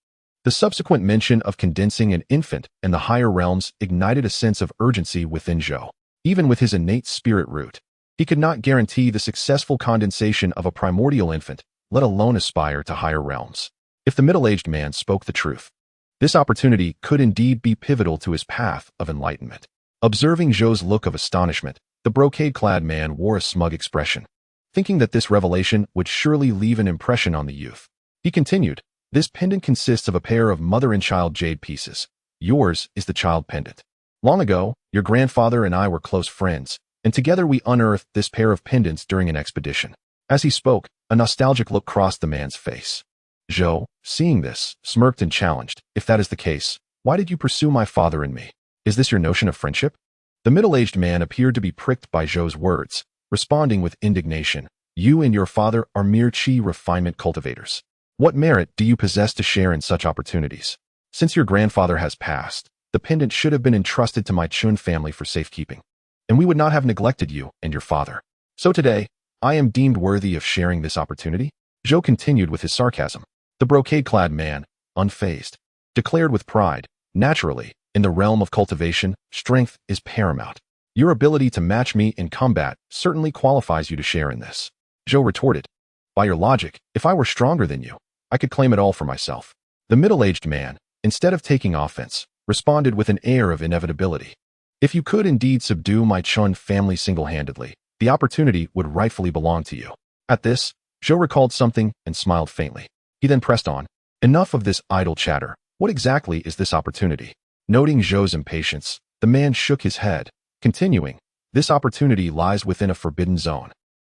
the subsequent mention of condensing an infant and the higher realms ignited a sense of urgency within Zhou. Even with his innate spirit root, he could not guarantee the successful condensation of a primordial infant, let alone aspire to higher realms. If the middle-aged man spoke the truth, this opportunity could indeed be pivotal to his path of enlightenment. Observing Zhou's look of astonishment, the brocade-clad man wore a smug expression, thinking that this revelation would surely leave an impression on the youth. He continued, "This pendant consists of a pair of mother and child jade pieces. Yours is the child pendant. Long ago, your grandfather and I were close friends, and together we unearthed this pair of pendants during an expedition." As he spoke, a nostalgic look crossed the man's face. Zhou, seeing this, smirked and challenged, "If that is the case, why did you pursue my father and me? Is this your notion of friendship?" The middle-aged man appeared to be pricked by Zhou's words, responding with indignation, "You and your father are mere qi refinement cultivators. What merit do you possess to share in such opportunities? Since your grandfather has passed, the pendant should have been entrusted to my Chun family for safekeeping, and we would not have neglected you and your father. So today, I am deemed worthy of sharing this opportunity." Zhou continued with his sarcasm. The brocade-clad man, unfazed, declared with pride, "Naturally, in the realm of cultivation, strength is paramount. Your ability to match me in combat certainly qualifies you to share in this." Zhou retorted, "By your logic, if I were stronger than you, I could claim it all for myself." The middle-aged man, instead of taking offense, responded with an air of inevitability. "If you could indeed subdue my Chun family single-handedly, the opportunity would rightfully belong to you." At this, Zhou recalled something and smiled faintly. He then pressed on, "Enough of this idle chatter. What exactly is this opportunity?" Noting Zhou's impatience, the man shook his head, continuing, "This opportunity lies within a forbidden zone,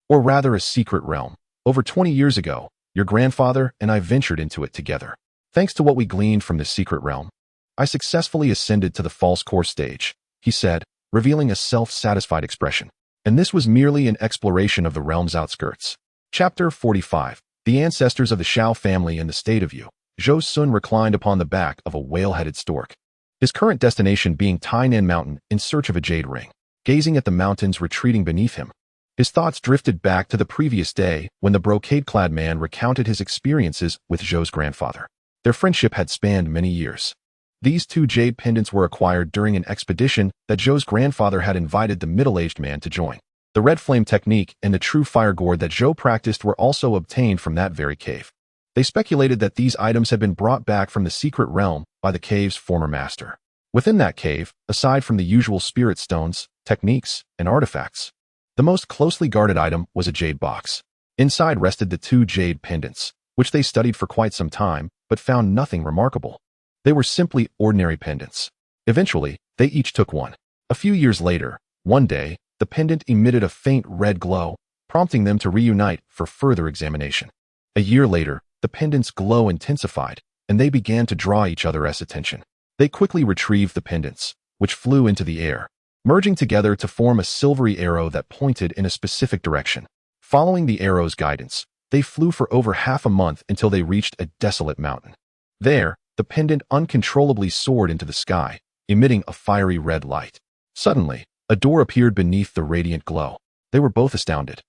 or rather a secret realm. Over 20 years ago, your grandfather and I ventured into it together. Thanks to what we gleaned from this secret realm, I successfully ascended to the false core stage, he said, revealing a self-satisfied expression. And this was merely an exploration of the realm's outskirts. Chapter 45. The ancestors of the Xiao family and the state of Yu. Zhou Xun reclined upon the back of a whale-headed stork, his current destination being Tai Nan Mountain in search of a jade ring. Gazing at the mountains retreating beneath him, his thoughts drifted back to the previous day when the brocade-clad man recounted his experiences with Zhou's grandfather. Their friendship had spanned many years. These 2 jade pendants were acquired during an expedition that Zhou's grandfather had invited the middle-aged man to join. The red flame technique and the true fire gourd that Zhou practiced were also obtained from that very cave. They speculated that these items had been brought back from the secret realm by the cave's former master. Within that cave, aside from the usual spirit stones, techniques, and artifacts, the most closely guarded item was a jade box. Inside rested the 2 jade pendants, which they studied for quite some time, but found nothing remarkable. They were simply ordinary pendants. Eventually, they each took one. A few years later, one day, the pendant emitted a faint red glow, prompting them to reunite for further examination. A year later, the pendant's glow intensified, and they began to draw each other's attention. They quickly retrieved the pendants, which flew into the air, merging together to form a silvery arrow that pointed in a specific direction. Following the arrow's guidance, they flew for over half a month until they reached a desolate mountain. There, the pendant uncontrollably soared into the sky, emitting a fiery red light. Suddenly, a door appeared beneath the radiant glow. They were both astounded.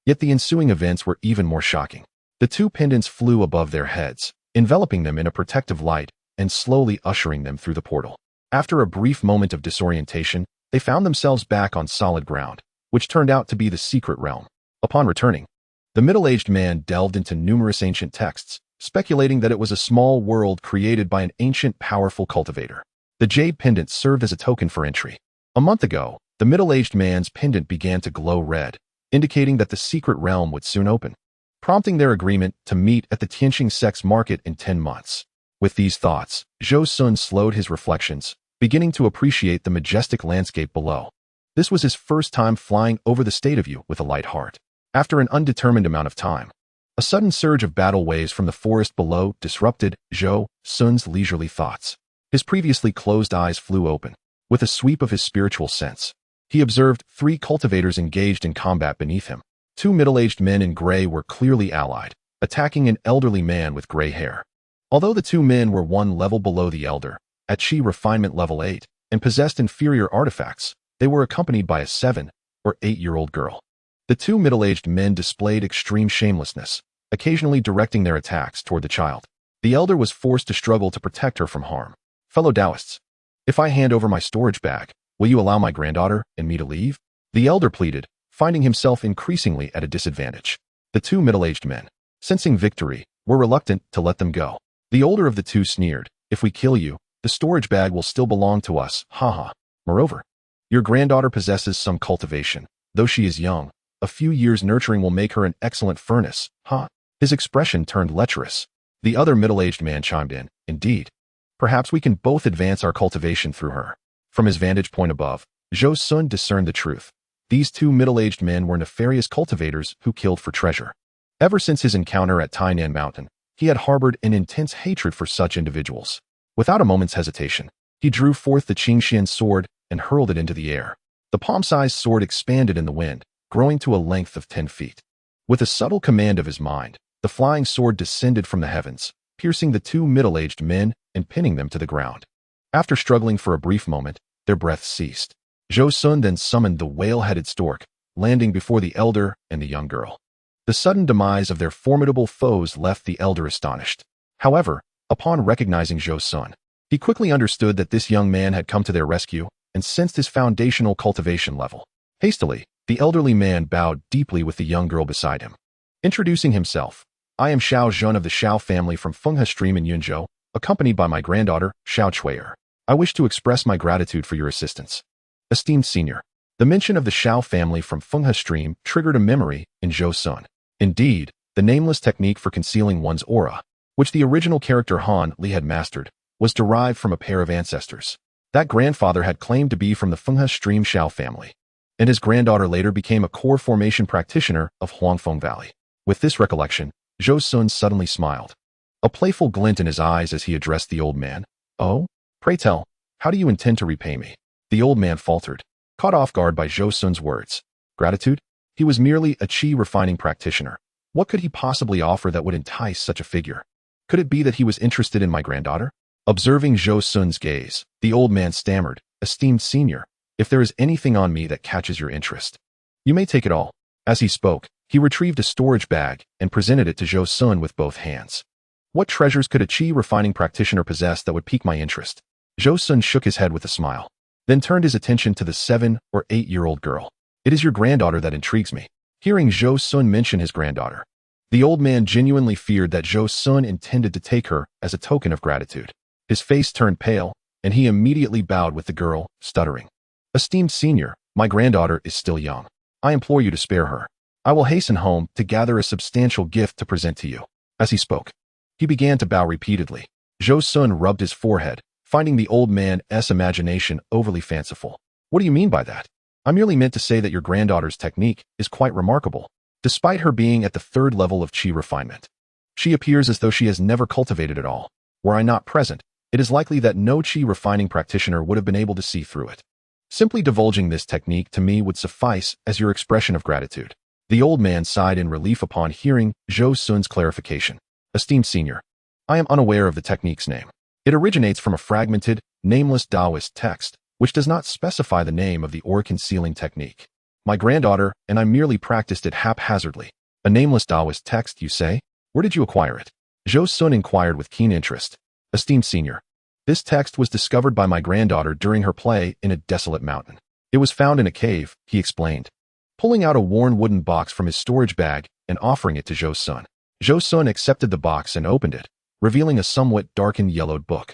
Yet the ensuing events were even more shocking. The 2 pendants flew above their heads, enveloping them in a protective light and slowly ushering them through the portal. After a brief moment of disorientation, they found themselves back on solid ground, which turned out to be the secret realm. Upon returning, the middle-aged man delved into numerous ancient texts, speculating that it was a small world created by an ancient, powerful cultivator. The jade pendant served as a token for entry. A month ago, the middle-aged man's pendant began to glow red, indicating that the secret realm would soon open, prompting their agreement to meet at the Tianqing Sex Market in 10 months. With these thoughts, Zhou Xun slowed his reflections, beginning to appreciate the majestic landscape below. This was his first time flying over the state of Yu with a light heart. After an undetermined amount of time, a sudden surge of battle waves from the forest below disrupted Zhou Xun's leisurely thoughts. His previously closed eyes flew open. With a sweep of his spiritual sense, he observed 3 cultivators engaged in combat beneath him. 2 middle-aged men in gray were clearly allied, attacking an elderly man with gray hair. Although the 2 men were 1 level below the elder, at Qi refinement level 8, and possessed inferior artifacts, they were accompanied by a 7 or 8-year-old girl. The 2 middle-aged men displayed extreme shamelessness, occasionally directing their attacks toward the child. The elder was forced to struggle to protect her from harm. Fellow Taoists, if I hand over my storage bag, will you allow my granddaughter and me to leave? The elder pleaded, finding himself increasingly at a disadvantage. The 2 middle-aged men, sensing victory, were reluctant to let them go. The older of the 2 sneered, if we kill you, the storage bag will still belong to us, haha. Moreover, your granddaughter possesses some cultivation. Though she is young, a few years nurturing will make her an excellent furnace, huh? His expression turned lecherous. The other middle-aged man chimed in, indeed. Perhaps we can both advance our cultivation through her. From his vantage point above, Zhou Xun discerned the truth. These 2 middle-aged men were nefarious cultivators who killed for treasure. Ever since his encounter at Tai Nan Mountain, he had harbored an intense hatred for such individuals. Without a moment's hesitation, he drew forth the Qingxian sword and hurled it into the air. The palm-sized sword expanded in the wind, growing to a length of 10 feet. With a subtle command of his mind, the flying sword descended from the heavens, piercing the 2 middle-aged men and pinning them to the ground. After struggling for a brief moment, their breath ceased. Zhou Xun then summoned the whale-headed stork, landing before the elder and the young girl. The sudden demise of their formidable foes left the elder astonished. However, upon recognizing Zhou Xun, he quickly understood that this young man had come to their rescue and sensed his foundational cultivation level. Hastily, the elderly man bowed deeply with the young girl beside him. Introducing himself, I am Zhou Xun of the Xiao family from Fenghe Stream in Yunzhou, accompanied by my granddaughter, Xiao Chui'er. I wish to express my gratitude for your assistance. Esteemed senior, the mention of the Xiao family from Fenghe Stream triggered a memory in Zhou Xun. Indeed, the nameless technique for concealing one's aura, which the original character Han Li had mastered, was derived from a pair of ancestors. That grandfather had claimed to be from the Fenghe Stream Xiao family, and his granddaughter later became a core formation practitioner of Huangfeng Valley. With this recollection, Zhou Xun suddenly smiled, a playful glint in his eyes as he addressed the old man. Oh? Pray tell, how do you intend to repay me? The old man faltered, caught off guard by Zhou Xun's words. Gratitude? He was merely a qi refining practitioner. What could he possibly offer that would entice such a figure? Could it be that he was interested in my granddaughter? Observing Zhou Xun's gaze, the old man stammered, esteemed senior, if there is anything on me that catches your interest, you may take it all. As he spoke, he retrieved a storage bag and presented it to Zhou Xun with both hands. What treasures could a qi refining practitioner possess that would pique my interest? Zhou Xun shook his head with a smile, then turned his attention to the 7- or 8-year-old girl. It is your granddaughter that intrigues me. Hearing Zhou Xun mention his granddaughter, the old man genuinely feared that Zhou Xun intended to take her as a token of gratitude. His face turned pale, and he immediately bowed with the girl, stuttering. Esteemed senior, my granddaughter is still young. I implore you to spare her. I will hasten home to gather a substantial gift to present to you. As he spoke, he began to bow repeatedly. Zhou Xun rubbed his forehead, finding the old man's imagination overly fanciful. What do you mean by that? I merely meant to say that your granddaughter's technique is quite remarkable. Despite her being at the 3rd level of qi refinement, she appears as though she has never cultivated at all. Were I not present, it is likely that no qi refining practitioner would have been able to see through it. Simply divulging this technique to me would suffice as your expression of gratitude. The old man sighed in relief upon hearing Zhou Xun's clarification. Esteemed senior, I am unaware of the technique's name. It originates from a fragmented, nameless Taoist text, which does not specify the name of the aura-concealing technique. My granddaughter and I merely practiced it haphazardly. A nameless Taoist text, you say? Where did you acquire it? Zhou Xun inquired with keen interest. Esteemed senior, this text was discovered by my granddaughter during her play in a desolate mountain. It was found in a cave, he explained, pulling out a worn wooden box from his storage bag and offering it to Zhou Xun. Zhou Xun accepted the box and opened it, revealing a somewhat darkened yellowed book.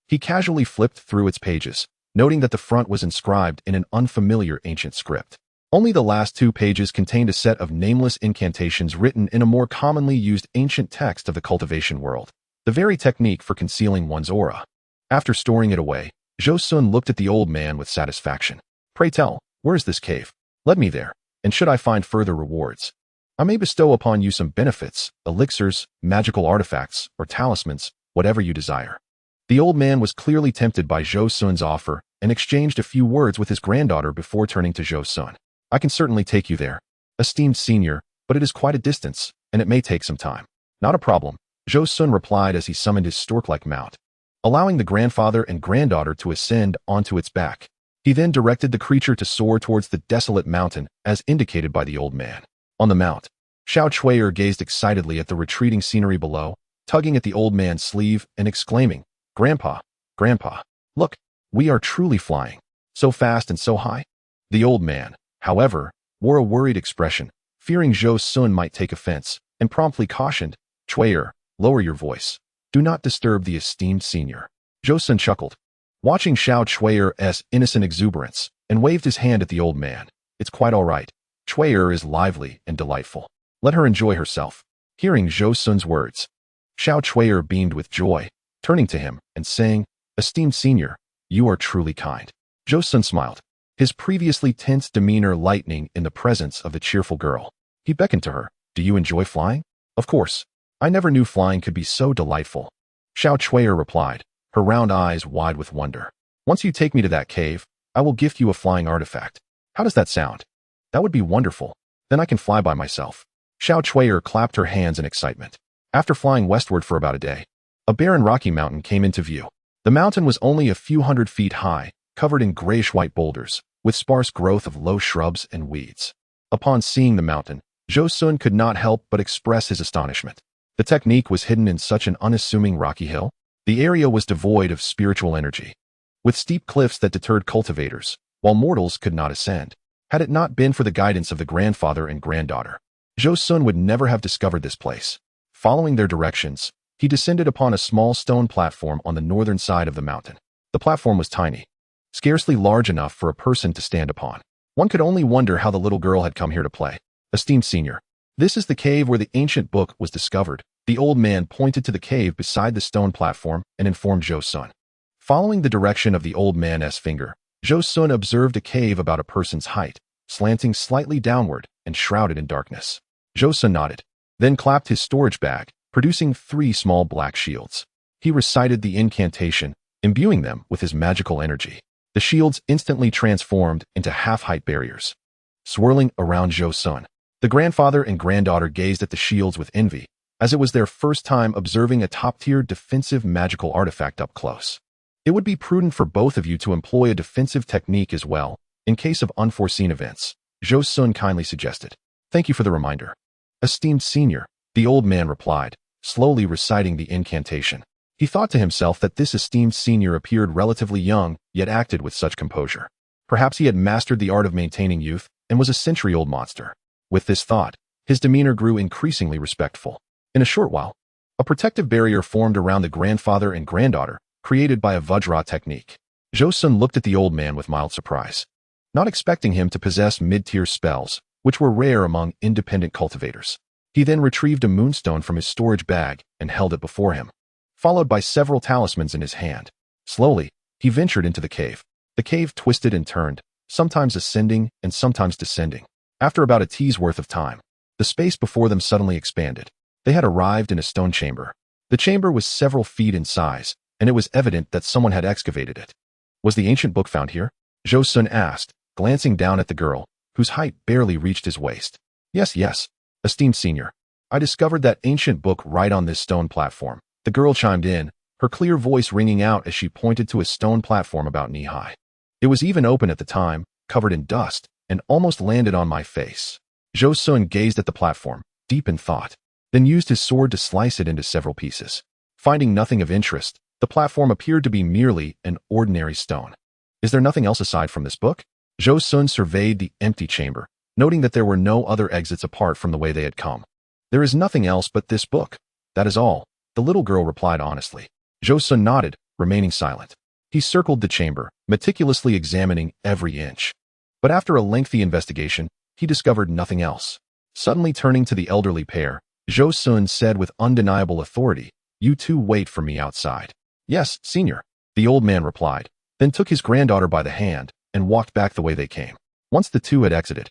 He casually flipped through its pages, noting that the front was inscribed in an unfamiliar ancient script. Only the last 2 pages contained a set of nameless incantations written in a more commonly used ancient text of the cultivation world, the very technique for concealing one's aura. After storing it away, Zhou Xun looked at the old man with satisfaction. Pray tell, where is this cave? Lead me there, and should I find further rewards, I may bestow upon you some benefits, elixirs, magical artifacts, or talismans, whatever you desire. The old man was clearly tempted by Zhou Xun's offer and exchanged a few words with his granddaughter before turning to Zhou Xun. I can certainly take you there, esteemed senior, but it is quite a distance, and it may take some time. Not a problem, Zhou Xun replied as he summoned his stork-like mount, allowing the grandfather and granddaughter to ascend onto its back. He then directed the creature to soar towards the desolate mountain, as indicated by the old man. On the mount, Xiao Chui'er gazed excitedly at the retreating scenery below, tugging at the old man's sleeve and exclaiming, Grandpa, Grandpa, look, we are truly flying, so fast and so high. The old man, however, wore a worried expression, fearing Zhou Xun might take offense, and promptly cautioned, Chui'er, lower your voice. Do not disturb the esteemed senior. Zhou Xun chuckled, watching Xiao Chui'er's innocent exuberance, and waved his hand at the old man. It's quite all right. Chui'er is lively and delightful. Let her enjoy herself. Hearing Zhou Xun's words, Xiao Chui'er beamed with joy, turning to him and saying, Esteemed senior, you are truly kind. Zhou Xun smiled, his previously tense demeanor lightening in the presence of the cheerful girl. He beckoned to her. Do you enjoy flying? Of course. I never knew flying could be so delightful. Xiao Chui'er replied, her round eyes wide with wonder. Once you take me to that cave, I will gift you a flying artifact. How does that sound? That would be wonderful. Then I can fly by myself. Xiao Chui'er clapped her hands in excitement. After flying westward for about a day, a barren rocky mountain came into view. The mountain was only a few hundred feet high, covered in grayish-white boulders, with sparse growth of low shrubs and weeds. Upon seeing the mountain, Zhou Xun could not help but express his astonishment. The technique was hidden in such an unassuming rocky hill. The area was devoid of spiritual energy, with steep cliffs that deterred cultivators, while mortals could not ascend. Had it not been for the guidance of the grandfather and granddaughter, Zhou Xun would never have discovered this place. Following their directions, he descended upon a small stone platform on the northern side of the mountain. The platform was tiny, scarcely large enough for a person to stand upon. One could only wonder how the little girl had come here to play. Esteemed senior, this is the cave where the ancient book was discovered. The old man pointed to the cave beside the stone platform and informed Zhou Xun. Following the direction of the old man's finger, Zhou Xun observed a cave about a person's height, slanting slightly downward and shrouded in darkness. Zhou Xun nodded, then clapped his storage bag, producing 3 small black shields. He recited the incantation, imbuing them with his magical energy. The shields instantly transformed into half-height barriers. Swirling around Zhou Xun, the grandfather and granddaughter gazed at the shields with envy, as it was their first time observing a top-tier defensive magical artifact up close. It would be prudent for both of you to employ a defensive technique as well, in case of unforeseen events, Zhou Xun kindly suggested. Thank you for the reminder. Esteemed senior, the old man replied, slowly reciting the incantation. He thought to himself that this esteemed senior appeared relatively young, yet acted with such composure. Perhaps he had mastered the art of maintaining youth and was a century-old monster. With this thought, his demeanor grew increasingly respectful. In a short while, a protective barrier formed around the grandfather and granddaughter, created by a Vajra technique. Zhou Xun looked at the old man with mild surprise, not expecting him to possess mid-tier spells, which were rare among independent cultivators. He then retrieved a moonstone from his storage bag and held it before him, followed by several talismans in his hand. Slowly, he ventured into the cave. The cave twisted and turned, sometimes ascending and sometimes descending. After about a tea's worth of time, the space before them suddenly expanded. They had arrived in a stone chamber. The chamber was several feet in size, and it was evident that someone had excavated it. Was the ancient book found here? Zhou Xun asked, glancing down at the girl, whose height barely reached his waist. Yes, esteemed senior. I discovered that ancient book right on this stone platform. The girl chimed in, her clear voice ringing out as she pointed to a stone platform about knee-high. It was even open at the time, covered in dust, and almost landed on my face. Zhou Xun gazed at the platform, deep in thought, then used his sword to slice it into several pieces. Finding nothing of interest, the platform appeared to be merely an ordinary stone. Is there nothing else aside from this book? Zhou Xun surveyed the empty chamber, noting that there were no other exits apart from the way they had come. There is nothing else but this book. That is all, the little girl replied honestly. Zhou Xun nodded, remaining silent. He circled the chamber, meticulously examining every inch. But after a lengthy investigation, he discovered nothing else. Suddenly turning to the elderly pair, Zhou Xun said with undeniable authority, "You two wait for me outside." "Yes, senior," the old man replied, then took his granddaughter by the hand and walked back the way they came. Once the two had exited,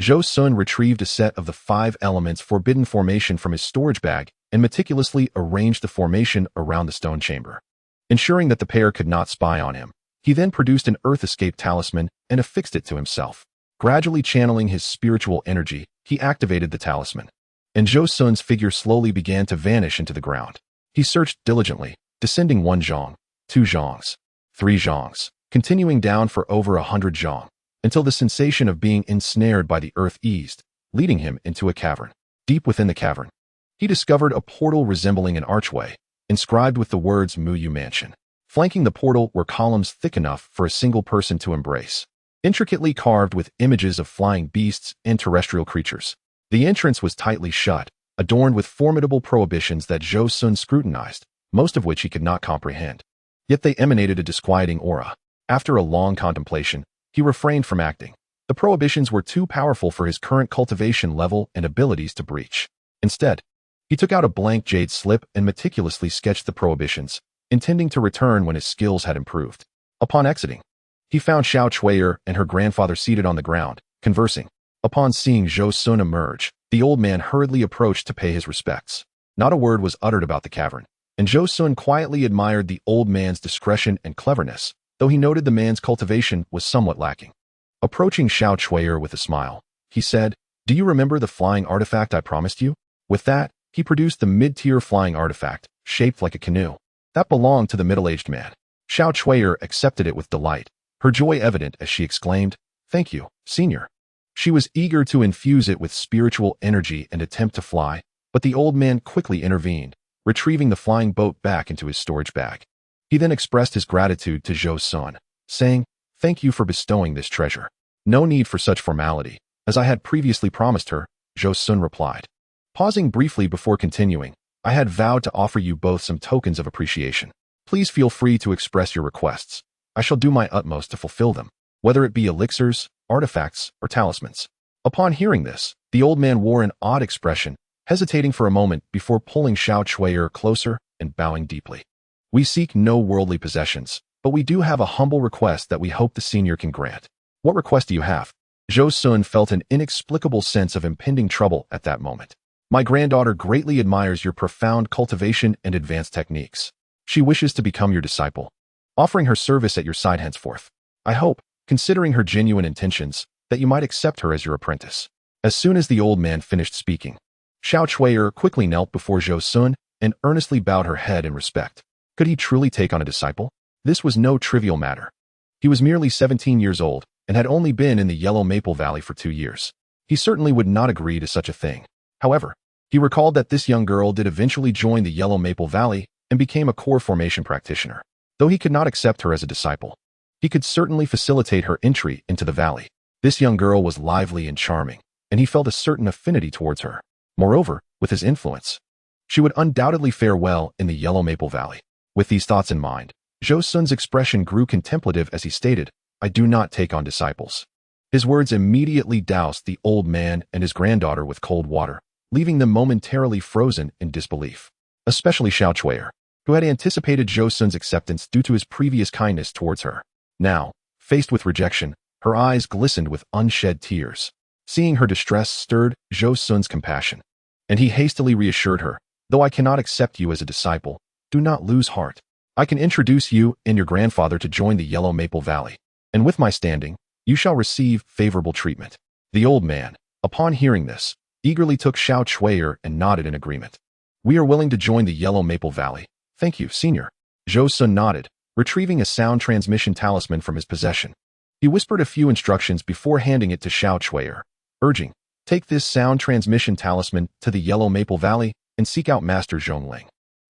Zhou Xun retrieved a set of the 5 elements forbidden formation from his storage bag and meticulously arranged the formation around the stone chamber. Ensuring that the pair could not spy on him, he then produced an earth escape talisman and affixed it to himself. Gradually channeling his spiritual energy, he activated the talisman, and Zhou Xun's figure slowly began to vanish into the ground. He searched diligently, descending 1 zhang, 2 zhangs, 3 zhangs, continuing down for over 100 zhang, until the sensation of being ensnared by the earth eased, leading him into a cavern. Deep within the cavern, he discovered a portal resembling an archway, inscribed with the words Muyu Mansion. Flanking the portal were columns thick enough for a single person to embrace, intricately carved with images of flying beasts and terrestrial creatures. The entrance was tightly shut, adorned with formidable prohibitions that Zhou Xun scrutinized, most of which he could not comprehend. Yet they emanated a disquieting aura. After a long contemplation, he refrained from acting. The prohibitions were too powerful for his current cultivation level and abilities to breach. Instead, he took out a blank jade slip and meticulously sketched the prohibitions, intending to return when his skills had improved. Upon exiting, he found Xiao Chui'er and her grandfather seated on the ground, conversing. Upon seeing Zhou Xun emerge, the old man hurriedly approached to pay his respects. Not a word was uttered about the cavern, and Zhou Xun quietly admired the old man's discretion and cleverness, though he noted the man's cultivation was somewhat lacking. Approaching Xiao Chui'er with a smile, he said, "Do you remember the flying artifact I promised you?" With that, he produced the mid-tier flying artifact, shaped like a canoe. That belonged to the middle-aged man. Xiao Chui'er accepted it with delight, her joy evident as she exclaimed, "Thank you, senior." She was eager to infuse it with spiritual energy and attempt to fly, but the old man quickly intervened, retrieving the flying boat back into his storage bag. He then expressed his gratitude to Zhou Xun, saying, "Thank you for bestowing this treasure." "No need for such formality, as I had previously promised her," Zhou Xun replied. Pausing briefly before continuing, "I had vowed to offer you both some tokens of appreciation. Please feel free to express your requests. I shall do my utmost to fulfill them, whether it be elixirs, artifacts, or talismans." Upon hearing this, the old man wore an odd expression, hesitating for a moment before pulling Xiao Chui'er closer and bowing deeply. "We seek no worldly possessions, but we do have a humble request that we hope the senior can grant." "What request do you have?" Zhou Xun felt an inexplicable sense of impending trouble at that moment. "My granddaughter greatly admires your profound cultivation and advanced techniques. She wishes to become your disciple." offering her service at your side henceforth. I hope, considering her genuine intentions, that you might accept her as your apprentice." As soon as the old man finished speaking, Xiao Chui'er quickly knelt before Zhou Xun and earnestly bowed her head in respect. Could he truly take on a disciple? This was no trivial matter. He was merely 17 years old and had only been in the Yellow Maple Valley for 2 years. He certainly would not agree to such a thing. However, he recalled that this young girl did eventually join the Yellow Maple Valley and became a core formation practitioner. Though he could not accept her as a disciple, he could certainly facilitate her entry into the valley. This young girl was lively and charming, and he felt a certain affinity towards her. Moreover, with his influence, she would undoubtedly fare well in the Yellow Maple Valley. With these thoughts in mind, Zhou Xun's expression grew contemplative as he stated, "I do not take on disciples." His words immediately doused the old man and his granddaughter with cold water, leaving them momentarily frozen in disbelief. Especially Xiao Chui'er, who had anticipated Zhou Xun's acceptance due to his previous kindness towards her. Now, faced with rejection, her eyes glistened with unshed tears. Seeing her distress stirred Zhou Xun's compassion, and he hastily reassured her, "Though I cannot accept you as a disciple, do not lose heart. I can introduce you and your grandfather to join the Yellow Maple Valley, and with my standing, you shall receive favorable treatment." The old man, upon hearing this, eagerly took Xiao Chui'er and nodded in agreement. "We are willing to join the Yellow Maple Valley. Thank you, senior." Zhou Xun nodded, retrieving a sound transmission talisman from his possession. He whispered a few instructions before handing it to Xiao Chui'er, urging, "Take this sound transmission talisman to the Yellow Maple Valley and seek out Master Zhongling.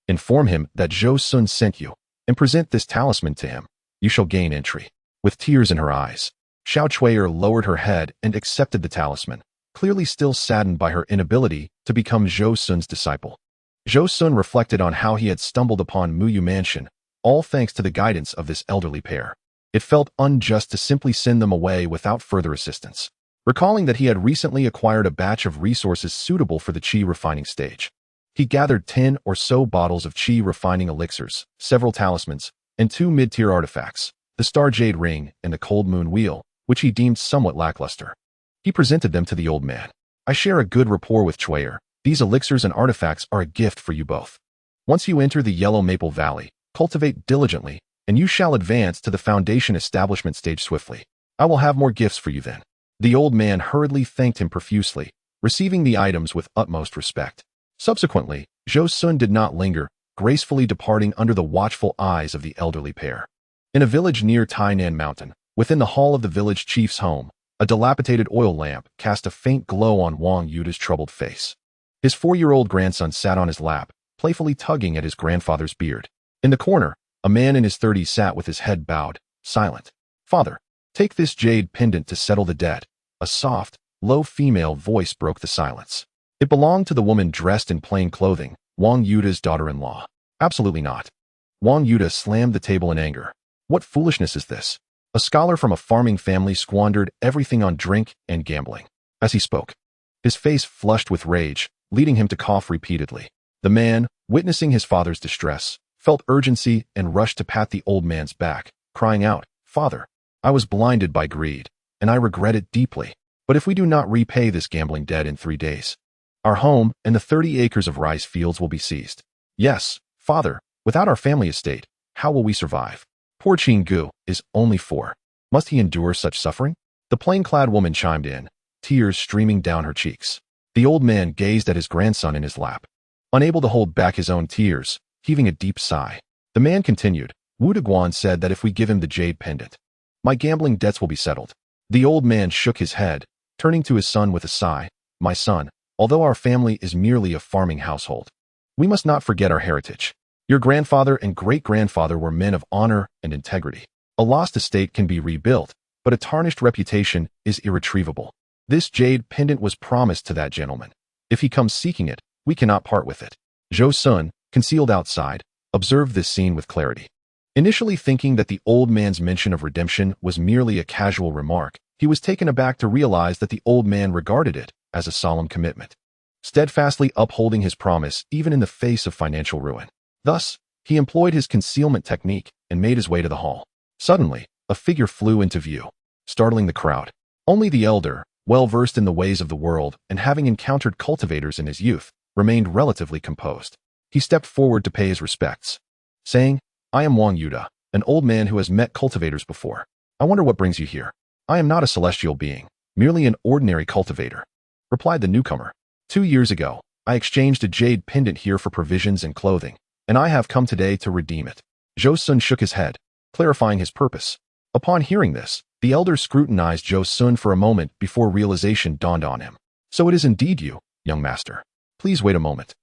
Inform him that Zhou Xun sent you, and present this talisman to him. You shall gain entry." With tears in her eyes, Xiao Chui'er lowered her head and accepted the talisman, clearly still saddened by her inability to become Zhou Xun's disciple. Zhou Xun reflected on how he had stumbled upon Muyu Mansion, all thanks to the guidance of this elderly pair. It felt unjust to simply send them away without further assistance. Recalling that he had recently acquired a batch of resources suitable for the qi refining stage, he gathered 10 or so bottles of qi refining elixirs, several talismans, and 2 mid-tier artifacts, the Star Jade Ring and the Cold Moon Wheel, which he deemed somewhat lackluster. He presented them to the old man. "I share a good rapport with Chui'er. These elixirs and artifacts are a gift for you both. Once you enter the Yellow Maple Valley, cultivate diligently, and you shall advance to the foundation establishment stage swiftly. I will have more gifts for you then." The old man hurriedly thanked him profusely, receiving the items with utmost respect. Subsequently, Zhou Xun did not linger, gracefully departing under the watchful eyes of the elderly pair. In a village near Tai Nan Mountain, within the hall of the village chief's home, a dilapidated oil lamp cast a faint glow on Wang Yuda's troubled face. His 4-year-old grandson sat on his lap, playfully tugging at his grandfather's beard. In the corner, a man in his 30s sat with his head bowed, silent. "Father, take this jade pendant to settle the debt." A soft, low female voice broke the silence. It belonged to the woman dressed in plain clothing, Wang Yuda's daughter-in-law. "Absolutely not." Wang Yuda slammed the table in anger. "What foolishness is this? A scholar from a farming family squandered everything on drink and gambling." As he spoke, his face flushed with rage, leading him to cough repeatedly. The man, witnessing his father's distress, felt urgency and rushed to pat the old man's back, crying out, "Father, I was blinded by greed, and I regret it deeply. But if we do not repay this gambling debt in 3 days, our home and the 30 acres of rice fields will be seized. Yes, father, without our family estate, how will we survive? Poor Chingu is only 4. Must he endure such suffering?" The plain-clad woman chimed in, tears streaming down her cheeks. The old man gazed at his grandson in his lap, unable to hold back his own tears, heaving a deep sigh. The man continued, "Wu Deguan said that if we give him the jade pendant, my gambling debts will be settled." The old man shook his head, turning to his son with a sigh. "My son, although our family is merely a farming household, we must not forget our heritage. Your grandfather and great-grandfather were men of honor and integrity. A lost estate can be rebuilt, but a tarnished reputation is irretrievable. This jade pendant was promised to that gentleman. If he comes seeking it, we cannot part with it." Zhou Xun, concealed outside, observed this scene with clarity. Initially thinking that the old man's mention of redemption was merely a casual remark, he was taken aback to realize that the old man regarded it as a solemn commitment, steadfastly upholding his promise even in the face of financial ruin. Thus, he employed his concealment technique and made his way to the hall. Suddenly, a figure flew into view, startling the crowd. Only the elder, well-versed in the ways of the world and having encountered cultivators in his youth, remained relatively composed. He stepped forward to pay his respects, saying, "I am Wang Yuda, an old man who has met cultivators before. I wonder what brings you here. I am not a celestial being, merely an ordinary cultivator, replied the newcomer. 2 years ago, I exchanged a jade pendant here for provisions and clothing, and I have come today to redeem it. Zhou Xun shook his head, clarifying his purpose. Upon hearing this, the elder scrutinized Zhou Xun for a moment before realization dawned on him. So it is indeed you, young master. Please wait a moment.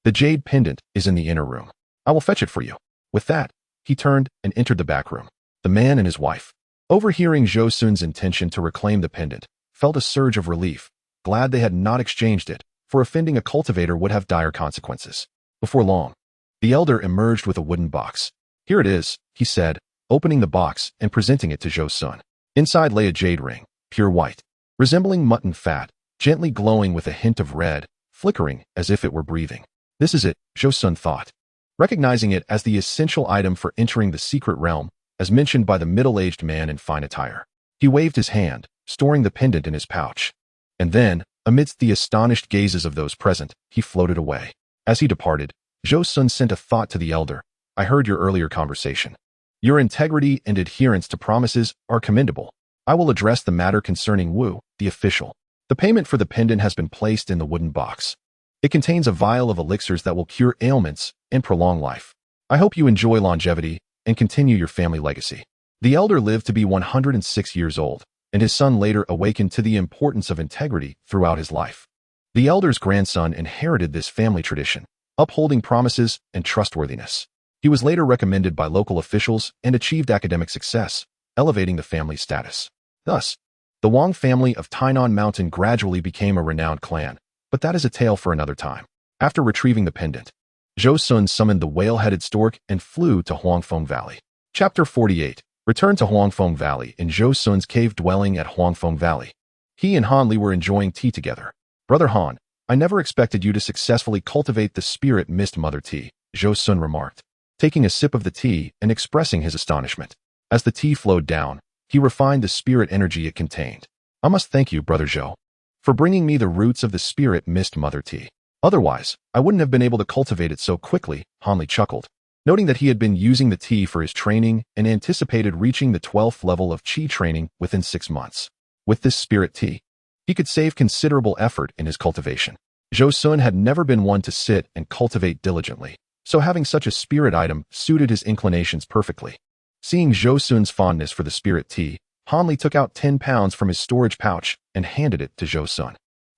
The jade pendant is in the inner room. I will fetch it for you. With that, he turned and entered the back room. The man and his wife, overhearing Zhou Xun's intention to reclaim the pendant, felt a surge of relief, glad they had not exchanged it, for offending a cultivator would have dire consequences. Before long, the elder emerged with a wooden box. Here it is, he said, opening the box and presenting it to Zhou Xun. Inside lay a jade ring, pure white, resembling mutton fat, gently glowing with a hint of red, flickering as if it were breathing. This is it, Zhou Xun thought. Recognizing it as the essential item for entering the secret realm, as mentioned by the middle-aged man in fine attire. He waved his hand, storing the pendant in his pouch. And then, amidst the astonished gazes of those present, he floated away. As he departed, Zhou Xun sent a thought to the elder. I heard your earlier conversation. Your integrity and adherence to promises are commendable. I will address the matter concerning Wu, the official. The payment for the pendant has been placed in the wooden box. It contains a vial of elixirs that will cure ailments and prolong life. I hope you enjoy longevity and continue your family legacy. The elder lived to be 106 years old, and his son later awakened to the importance of integrity throughout his life. The elder's grandson inherited this family tradition, upholding promises and trustworthiness. He was later recommended by local officials and achieved academic success, elevating the family's status. Thus, the Wang family of Tai Nan Mountain gradually became a renowned clan, but that is a tale for another time. After retrieving the pendant, Zhou Xun summoned the whale-headed stork and flew to Huangfeng Valley. Chapter 48. Return to Huangfeng Valley. In Zhou Xun's cave dwelling at Huangfeng Valley, he and Han Li were enjoying tea together. Brother Han, I never expected you to successfully cultivate the spirit mist mother tea, Zhou Xun remarked, taking a sip of the tea and expressing his astonishment. As the tea flowed down, he refined the spirit energy it contained. I must thank you, Brother Zhou, for bringing me the roots of the spirit mist mother tea. Otherwise, I wouldn't have been able to cultivate it so quickly, Han Li chuckled, noting that he had been using the tea for his training and anticipated reaching the 12th level of Qi training within 6 months. With this spirit tea, he could save considerable effort in his cultivation. Zhou Xun had never been one to sit and cultivate diligently, so having such a spirit item suited his inclinations perfectly. Seeing Zhou Xun's fondness for the spirit tea, Han Li took out 10 pounds from his storage pouch and handed it to Zhou Xun.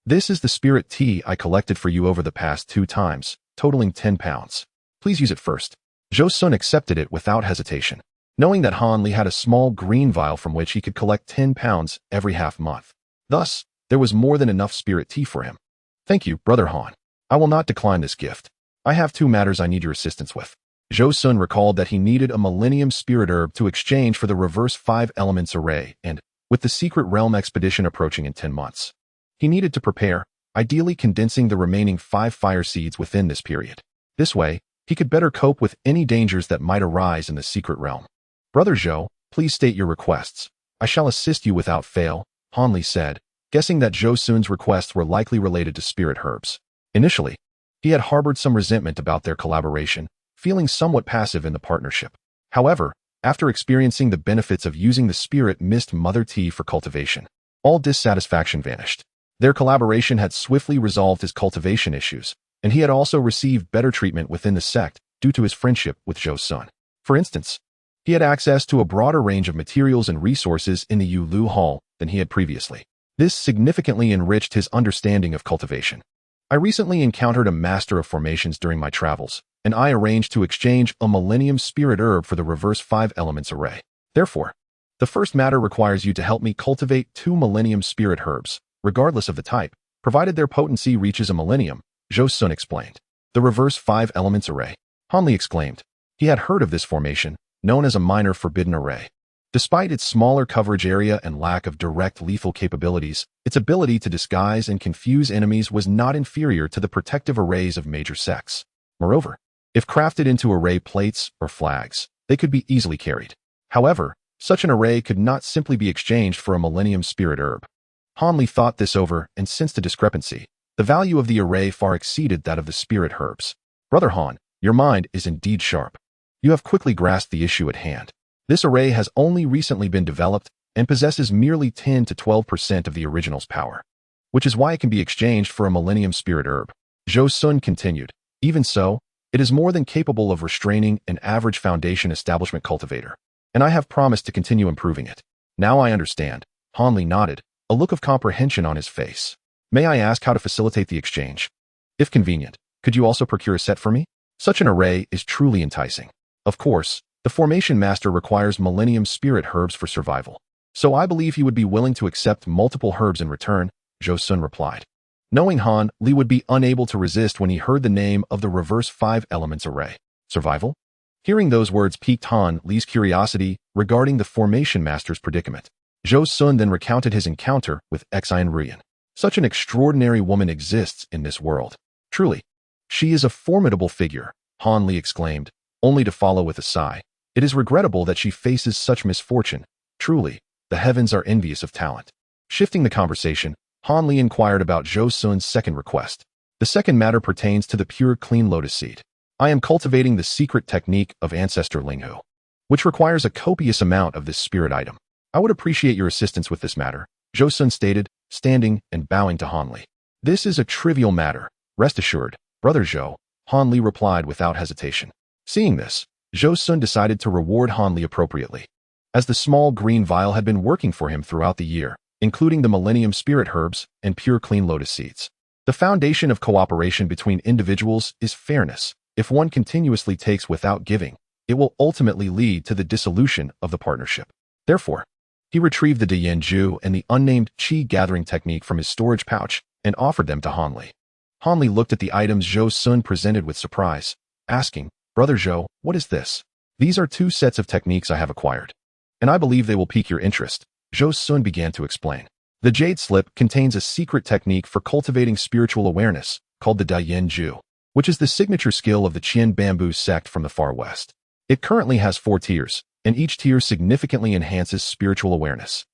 This is the spirit tea I collected for you over the past 2 times, totaling 10 pounds. Please use it first. Zhou Xun accepted it without hesitation, knowing that Han Li had a small green vial from which he could collect 10 pounds every half-month. Thus, there was more than enough spirit tea for him. Thank you, Brother Han. I will not decline this gift. I have 2 matters I need your assistance with. Zhou Xun recalled that he needed a Millennium Spirit Herb to exchange for the reverse 5 elements array and, with the Secret Realm expedition approaching in 10 months, he needed to prepare, ideally condensing the remaining 5 fire seeds within this period. This way, he could better cope with any dangers that might arise in the Secret Realm. Brother Zhou, please state your requests. I shall assist you without fail, Han Li said, guessing that Zhou Xun's requests were likely related to spirit herbs. Initially, he had harbored some resentment about their collaboration, feeling somewhat passive in the partnership. However, after experiencing the benefits of using the spirit mist mother tea for cultivation, all dissatisfaction vanished. Their collaboration had swiftly resolved his cultivation issues, and he had also received better treatment within the sect due to his friendship with Zhou Xun. For instance, he had access to a broader range of materials and resources in the Yulu Hall than he had previously. This significantly enriched his understanding of cultivation. I recently encountered a master of formations during my travels, and I arranged to exchange a Millennium Spirit Herb for the reverse 5 elements array. Therefore, the first matter requires you to help me cultivate 2 Millennium Spirit Herbs, regardless of the type, provided their potency reaches a millennium, Zhou Xun explained. The reverse 5 elements array, Han Li exclaimed. He had heard of this formation, known as a minor forbidden array. Despite its smaller coverage area and lack of direct lethal capabilities, its ability to disguise and confuse enemies was not inferior to the protective arrays of major sects. Moreover, if crafted into array plates or flags, they could be easily carried. However, such an array could not simply be exchanged for a Millennium Spirit Herb. Han Li thought this over and sensed a discrepancy. The value of the array far exceeded that of the spirit herbs. Brother Han, your mind is indeed sharp. You have quickly grasped the issue at hand. This array has only recently been developed and possesses merely 10 to 12% of the original's power, which is why it can be exchanged for a Millennium Spirit herb. Zhou Xun continued. Even so, it is more than capable of restraining an average foundation establishment cultivator, and I have promised to continue improving it. Now I understand. Han Li nodded, a look of comprehension on his face. May I ask how to facilitate the exchange? If convenient, could you also procure a set for me? Such an array is truly enticing. Of course, the Formation Master requires Millennium Spirit herbs for survival, so I believe he would be willing to accept multiple herbs in return, Zhou Xun replied. Knowing Han Li would be unable to resist when he heard the name of the reverse 5 elements array. Survival? Hearing those words piqued Han Li's curiosity regarding the Formation Master's predicament. Zhou Xun then recounted his encounter with Xian Ruyan. Such an extraordinary woman exists in this world. Truly, she is a formidable figure, Han Li exclaimed, only to follow with a sigh. It is regrettable that she faces such misfortune. Truly, the heavens are envious of talent. Shifting the conversation, Han Li inquired about Zhou Xun's second request. The second matter pertains to the pure clean lotus seed. I am cultivating the secret technique of Ancestor Linghu, which requires a copious amount of this spirit item. I would appreciate your assistance with this matter, Zhou Xun stated, standing and bowing to Han Li. This is a trivial matter. Rest assured, Brother Zhou, Han Li replied without hesitation. Seeing this, Zhou Xun decided to reward Han Li appropriately, as the small green vial had been working for him throughout the year, including the Millennium Spirit herbs and pure clean lotus seeds. The foundation of cooperation between individuals is fairness. If one continuously takes without giving, it will ultimately lead to the dissolution of the partnership. Therefore, he retrieved the Dianju and the unnamed qi gathering technique from his storage pouch and offered them to Han Li. Han Li looked at the items Zhou Xun presented with surprise, asking, Brother Zhou, what is this? These are 2 sets of techniques I have acquired, and I believe they will pique your interest. Zhou Xun began to explain. The Jade Slip contains a secret technique for cultivating spiritual awareness, called the Dianju, which is the signature skill of the Qian Bamboo sect from the far west. It currently has 4 tiers, and each tier significantly enhances spiritual awareness.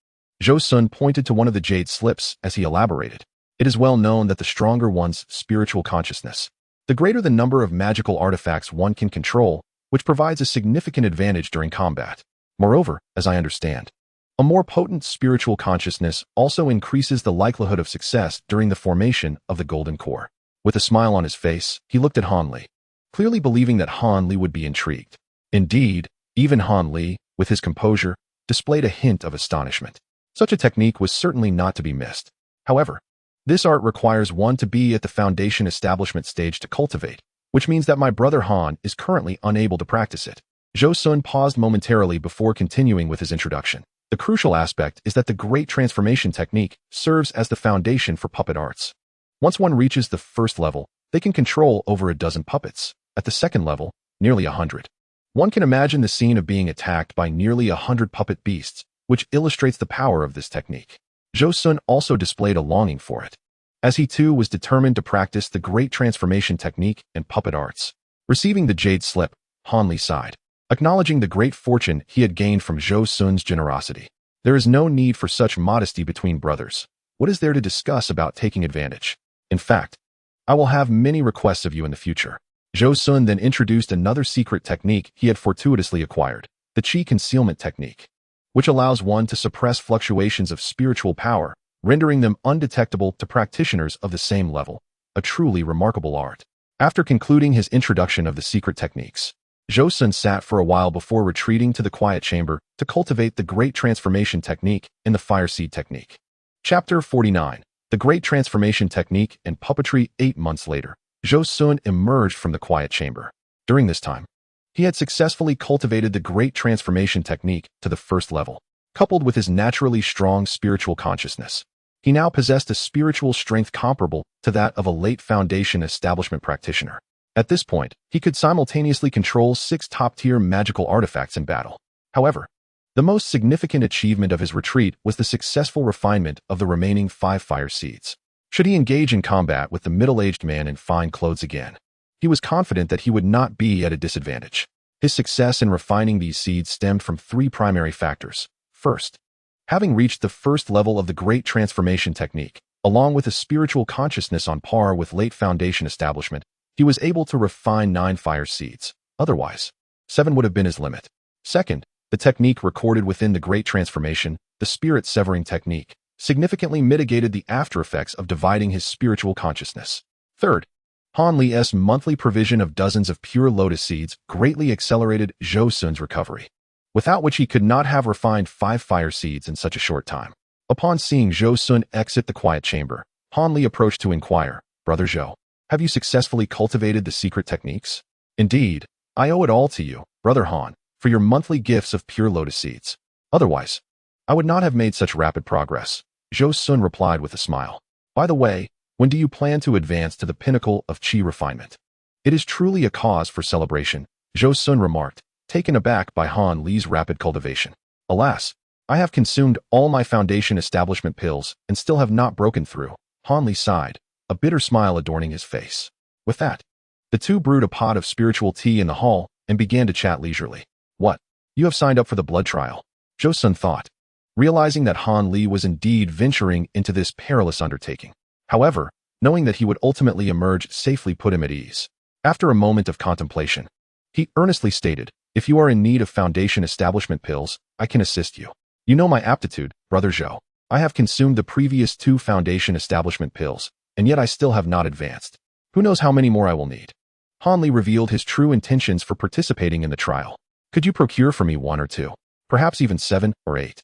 Zhou Xun pointed to one of the Jade Slips as he elaborated. It is well known that the stronger one's spiritual consciousness, the greater the number of magical artifacts one can control, which provides a significant advantage during combat. Moreover, as I understand, a more potent spiritual consciousness also increases the likelihood of success during the formation of the golden core. With a smile on his face, he looked at Han Li, clearly believing that Han Li would be intrigued. Indeed, even Han Li, with his composure, displayed a hint of astonishment. Such a technique was certainly not to be missed. However, this art requires one to be at the foundation establishment stage to cultivate, which means that my brother Han is currently unable to practice it. Zhou Xun paused momentarily before continuing with his introduction. The crucial aspect is that the Great Transformation technique serves as the foundation for puppet arts. Once one reaches the first level, they can control over a dozen puppets. At the second level, nearly 100. One can imagine the scene of being attacked by nearly 100 puppet beasts, which illustrates the power of this technique. Zhou Xun also displayed a longing for it, as he too was determined to practice the Great Transformation technique and puppet arts. Receiving the Jade Slip, Han Li sighed, acknowledging the great fortune he had gained from Zhou Xun's generosity. There is no need for such modesty between brothers. What is there to discuss about taking advantage? In fact, I will have many requests of you in the future. Zhou Xun then introduced another secret technique he had fortuitously acquired, the Qi Concealment technique, which allows one to suppress fluctuations of spiritual power, rendering them undetectable to practitioners of the same level. A truly remarkable art. After concluding his introduction of the secret techniques, Zhou Xun sat for a while before retreating to the quiet chamber to cultivate the Great Transformation technique and the Fire Seed technique. Chapter 49. The Great Transformation Technique and Puppetry. 8 months later, Zhou Xun emerged from the quiet chamber. During this time, he had successfully cultivated the Great Transformation Technique to the first level. Coupled with his naturally strong spiritual consciousness, he now possessed a spiritual strength comparable to that of a late Foundation Establishment practitioner. At this point, he could simultaneously control 6 top-tier magical artifacts in battle. However, the most significant achievement of his retreat was the successful refinement of the remaining 5 fire seeds. Should he engage in combat with the middle-aged man in fine clothes again, he was confident that he would not be at a disadvantage. His success in refining these seeds stemmed from 3 primary factors. First, having reached the first level of the Great Transformation technique, along with a spiritual consciousness on par with late Foundation Establishment, he was able to refine 9 fire seeds. Otherwise, 7 would have been his limit. Second, The technique recorded within the Great Transformation, the spirit-severing technique, significantly mitigated the after-effects of dividing his spiritual consciousness. Third, Han Li's monthly provision of dozens of pure lotus seeds greatly accelerated Zhou Xun's recovery, without which he could not have refined 5 fire seeds in such a short time. Upon seeing Zhou Xun exit the quiet chamber, Han Li approached to inquire, "Brother Zhou, have you successfully cultivated the secret techniques?" "Indeed, I owe it all to you, Brother Han, for your monthly gifts of pure lotus seeds. Otherwise, I would not have made such rapid progress," Zhou Xun replied with a smile. "By the way, when do you plan to advance to the pinnacle of qi refinement?" "It is truly a cause for celebration," Zhou Xun remarked, taken aback by Han Li's rapid cultivation. "Alas, I have consumed all my foundation establishment pills and still have not broken through," Han Li sighed, a bitter smile adorning his face. With that, the two brewed a pot of spiritual tea in the hall and began to chat leisurely. "What? You have signed up for the blood trial?" Zhou Xun thought, realizing that Han Li was indeed venturing into this perilous undertaking. However, knowing that he would ultimately emerge safely put him at ease. After a moment of contemplation, he earnestly stated, "If you are in need of foundation establishment pills, I can assist you. You know my aptitude, Brother Zhou. I have consumed the previous 2 foundation establishment pills, and yet I still have not advanced. Who knows how many more I will need?" Han Li revealed his true intentions for participating in the trial. "Could you procure for me 1 or 2, perhaps even 7 or 8?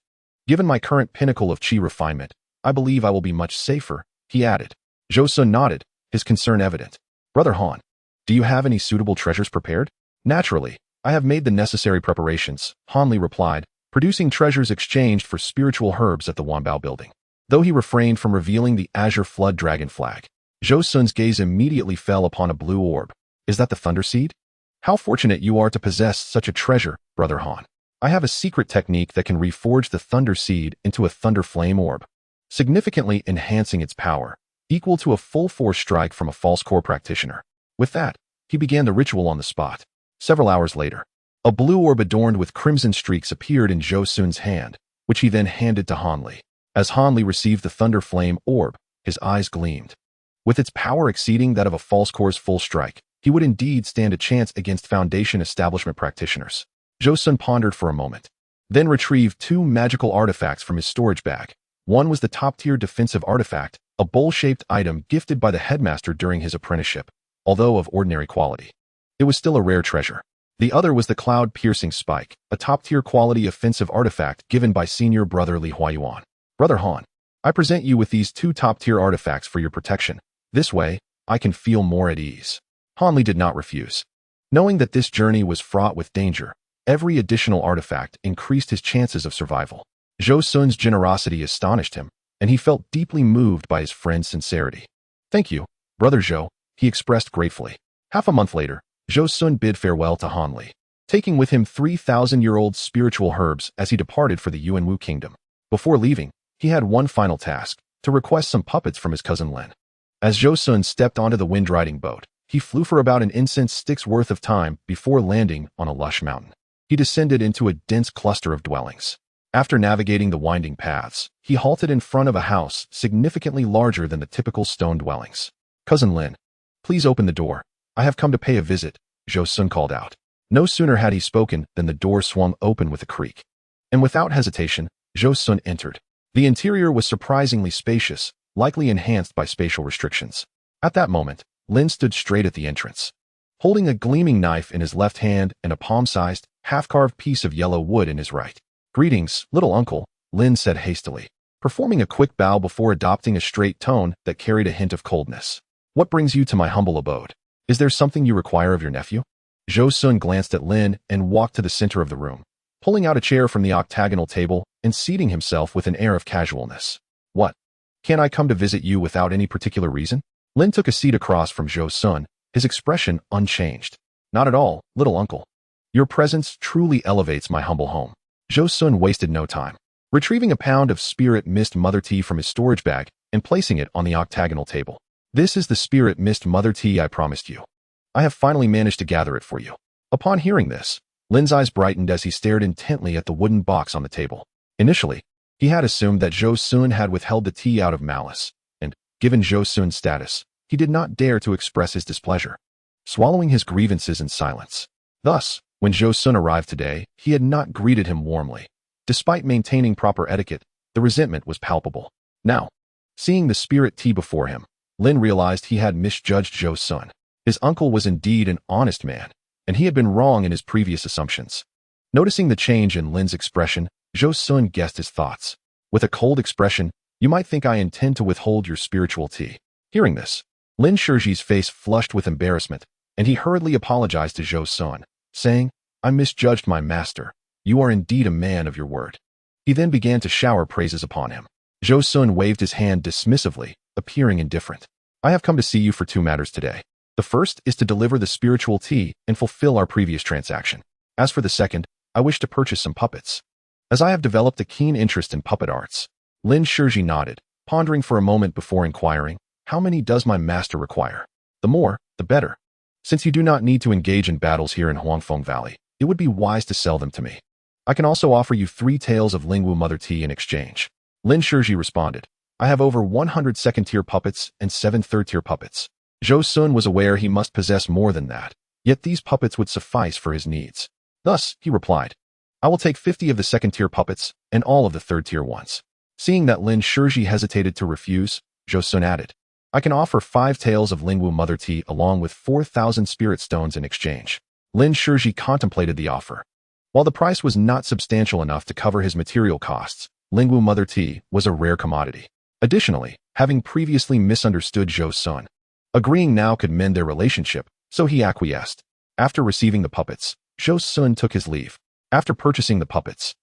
Given my current pinnacle of qi refinement, I believe I will be much safer," he added. Zhou Xun nodded, his concern evident. "Brother Han, do you have any suitable treasures prepared?" "Naturally, I have made the necessary preparations," Han Li replied, producing treasures exchanged for spiritual herbs at the Wanbao building. Though he refrained from revealing the azure flood dragon flag, Zhou Xun's gaze immediately fell upon a blue orb. "Is that the thunder seed? How fortunate you are to possess such a treasure, Brother Han. I have a secret technique that can reforge the thunder seed into a thunder flame orb, significantly enhancing its power, equal to a full force strike from a false core practitioner." With that, he began the ritual on the spot. Several hours later, a blue orb adorned with crimson streaks appeared in Zhou Xun's hand, which he then handed to Han Li. As Han Li received the thunder flame orb, his eyes gleamed. With its power exceeding that of a false core's full strike, he would indeed stand a chance against foundation establishment practitioners. Zhou Xun pondered for a moment, then retrieved 2 magical artifacts from his storage bag. One was the top-tier defensive artifact, a bowl-shaped item gifted by the headmaster during his apprenticeship, although of ordinary quality. It was still a rare treasure. The other was the cloud-piercing spike, a top-tier quality offensive artifact given by senior brother Li Huayuan. "Brother Han, I present you with these 2 top-tier artifacts for your protection. This way, I can feel more at ease." Han Li did not refuse. Knowing that this journey was fraught with danger, every additional artifact increased his chances of survival. Zhou Xun's generosity astonished him, and he felt deeply moved by his friend's sincerity. "Thank you, Brother Zhou," he expressed gratefully. Half a month later, Zhou Xun bid farewell to Han Li, taking with him 3,000-year-old spiritual herbs as he departed for the Yuanwu kingdom. Before leaving, he had one final task, to request some puppets from his cousin Lin. As Zhou Xun stepped onto the wind-riding boat, he flew for about an incense stick's worth of time before landing on a lush mountain. He descended into a dense cluster of dwellings. After navigating the winding paths, he halted in front of a house significantly larger than the typical stone dwellings. "Cousin Lin, please open the door. I have come to pay a visit," Zhou Xun called out. No sooner had he spoken than the door swung open with a creak. And without hesitation, Zhou Xun entered. The interior was surprisingly spacious, likely enhanced by spatial restrictions. At that moment, Lin stood straight at the entrance, holding a gleaming knife in his left hand and a palm-sized, half-carved piece of yellow wood in his right. "Greetings, little uncle," Lin said hastily, performing a quick bow before adopting a straight tone that carried a hint of coldness. "What brings you to my humble abode? Is there something you require of your nephew?" Zhou Xun glanced at Lin and walked to the center of the room, pulling out a chair from the octagonal table and seating himself with an air of casualness. "What? Can I come to visit you without any particular reason?" Lin took a seat across from Zhou Xun, his expression unchanged. "Not at all, little uncle. Your presence truly elevates my humble home." Zhou Xun wasted no time, retrieving a pound of spirit mist mother tea from his storage bag and placing it on the octagonal table. "This is the spirit mist mother tea I promised you. I have finally managed to gather it for you." Upon hearing this, Lin's eyes brightened as he stared intently at the wooden box on the table. Initially, he had assumed that Zhou Xun had withheld the tea out of malice, and, given Zhou Xun's status, he did not dare to express his displeasure, swallowing his grievances in silence. Thus, When Zhou Xun arrived today, he had not greeted him warmly. Despite maintaining proper etiquette, the resentment was palpable. Now, seeing the spirit tea before him, Lin realized he had misjudged Zhou Xun. His uncle was indeed an honest man, and he had been wrong in his previous assumptions. Noticing the change in Lin's expression, Zhou Xun guessed his thoughts. With a cold expression, "You might think I intend to withhold your spiritual tea." Hearing this, Lin Shiji's face flushed with embarrassment, and he hurriedly apologized to Zhou Xun, saying, "I misjudged my master. You are indeed a man of your word." He then began to shower praises upon him. Zhou Xun waved his hand dismissively, appearing indifferent. "I have come to see you for two matters today. The first is to deliver the spiritual tea and fulfill our previous transaction. As for the second, I wish to purchase some puppets. As I have developed a keen interest in puppet arts." Lin Shiji nodded, pondering for a moment before inquiring, "How many does my master require?" "The more, the better. Since you do not need to engage in battles here in Huangfeng Valley, it would be wise to sell them to me. I can also offer you 3 taels of Lingwu Mother Tea in exchange." Lin Shiji responded, "I have over 100 second-tier puppets and 7 third-tier puppets." Zhou Xun was aware he must possess more than that, yet these puppets would suffice for his needs. Thus, he replied, "I will take 50 of the second-tier puppets and all of the third-tier ones." Seeing that Lin Shiji hesitated to refuse, Zhou Xun added, "I can offer 5 taels of Lingwu Mother Tea along with 4,000 spirit stones in exchange." Lin Shiji contemplated the offer. While the price was not substantial enough to cover his material costs, Lingwu Mother Tea was a rare commodity. Additionally, having previously misunderstood Zhou Xun, agreeing now could mend their relationship, so he acquiesced. After receiving the puppets, Zhou Xun took his leave. After purchasing the puppets,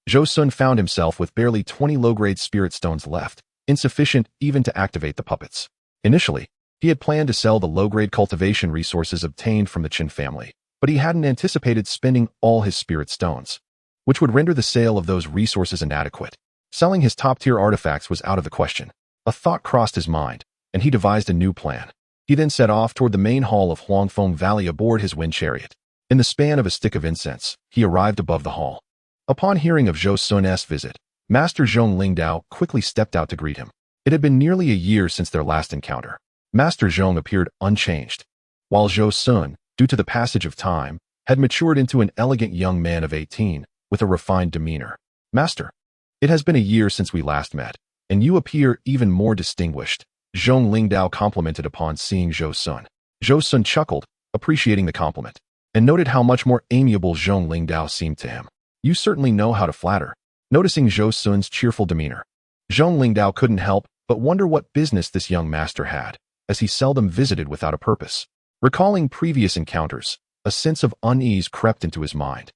Zhou Xun found himself with barely 20 low-grade spirit stones left, insufficient even to activate the puppets. Initially, he had planned to sell the low-grade cultivation resources obtained from the Qin family, but he hadn't anticipated spending all his spirit stones, which would render the sale of those resources inadequate. Selling his top-tier artifacts was out of the question. A thought crossed his mind, and he devised a new plan. He then set off toward the main hall of Huangfeng Valley aboard his wind chariot. In the span of a stick of incense, he arrived above the hall. Upon hearing of Zhou Xun's visit, Master Zhong Lingdao quickly stepped out to greet him. It had been nearly a year since their last encounter. Master Zhong appeared unchanged, while Zhou Xun, due to the passage of time, had matured into an elegant young man of 18, with a refined demeanor. "Master, it has been a year since we last met, and you appear even more distinguished," Zhong Lingdao complimented upon seeing Zhou Xun. Zhou Xun chuckled, appreciating the compliment, and noted how much more amiable Zhong Lingdao seemed to him. "You certainly know how to flatter." Noticing Zhou Xun's cheerful demeanor, Zhong Lingdao couldn't help but wonder what business this young master had, as he seldom visited without a purpose. Recalling previous encounters, a sense of unease crept into his mind,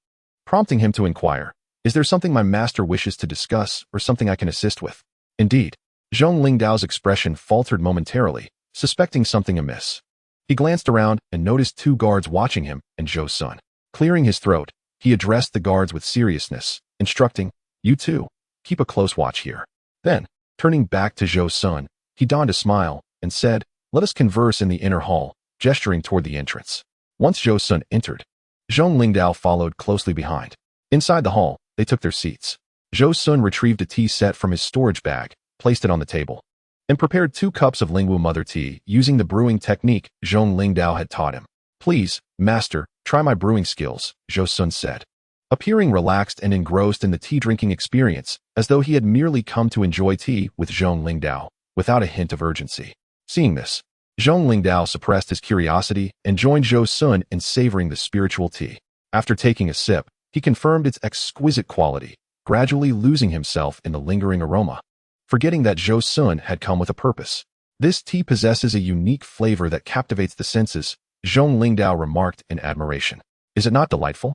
prompting him to inquire, "Is there something my master wishes to discuss or something I can assist with?" Indeed, Zhong Lingdao's expression faltered momentarily, suspecting something amiss. He glanced around and noticed 2 guards watching him and Zhou Xun. Clearing his throat, he addressed the guards with seriousness, instructing, "You two, keep a close watch here." Then, turning back to Zhou Xun, he donned a smile and said, "Let us converse in the inner hall," gesturing toward the entrance. Once Zhou Xun entered, Zhong Lingdao followed closely behind. Inside the hall, they took their seats. Zhou Xun retrieved a tea set from his storage bag, placed it on the table, and prepared 2 cups of Lingwu Mother Tea using the brewing technique Zhong Lingdao had taught him. "Please, master, try my brewing skills," Zhou Xun said, appearing relaxed and engrossed in the tea-drinking experience, as though he had merely come to enjoy tea with Zhong Lingdao, without a hint of urgency. Seeing this, Zhong Lingdao suppressed his curiosity and joined Zhou Xun in savoring the spiritual tea. After taking a sip, he confirmed its exquisite quality, gradually losing himself in the lingering aroma, forgetting that Zhou Xun had come with a purpose. "This tea possesses a unique flavor that captivates the senses," Zhong Lingdao remarked in admiration. "Is it not delightful?"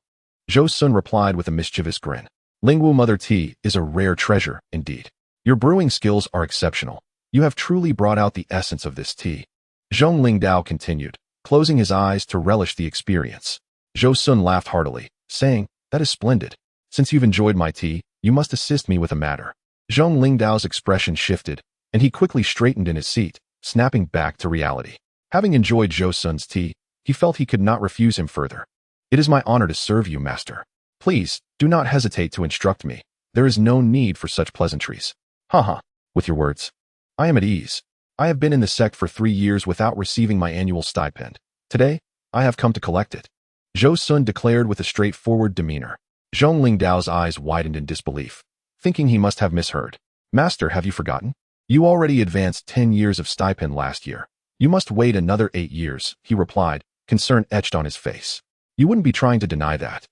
Zhou Xun replied with a mischievous grin. "Lingwu Mother Tea is a rare treasure, indeed. Your brewing skills are exceptional. You have truly brought out the essence of this tea." Zhong Lingdao continued, closing his eyes to relish the experience. Zhou Xun laughed heartily, saying, "That is splendid. Since you've enjoyed my tea, you must assist me with a matter." Zhong Lingdao's expression shifted, and he quickly straightened in his seat, snapping back to reality. Having enjoyed Zhou Xun's tea, he felt he could not refuse him further. "It is my honor to serve you, master. Please, do not hesitate to instruct me. There is no need for such pleasantries." "Haha, with your words. I am at ease. I have been in the sect for 3 years without receiving my annual stipend. Today, I have come to collect it." Zhou Xun declared with a straightforward demeanor. Zhong Lingdao's eyes widened in disbelief, thinking he must have misheard. Master, have you forgotten? You already advanced 10 years of stipend last year. You must wait another 8 years, he replied, concern etched on his face. You wouldn't be trying to deny that,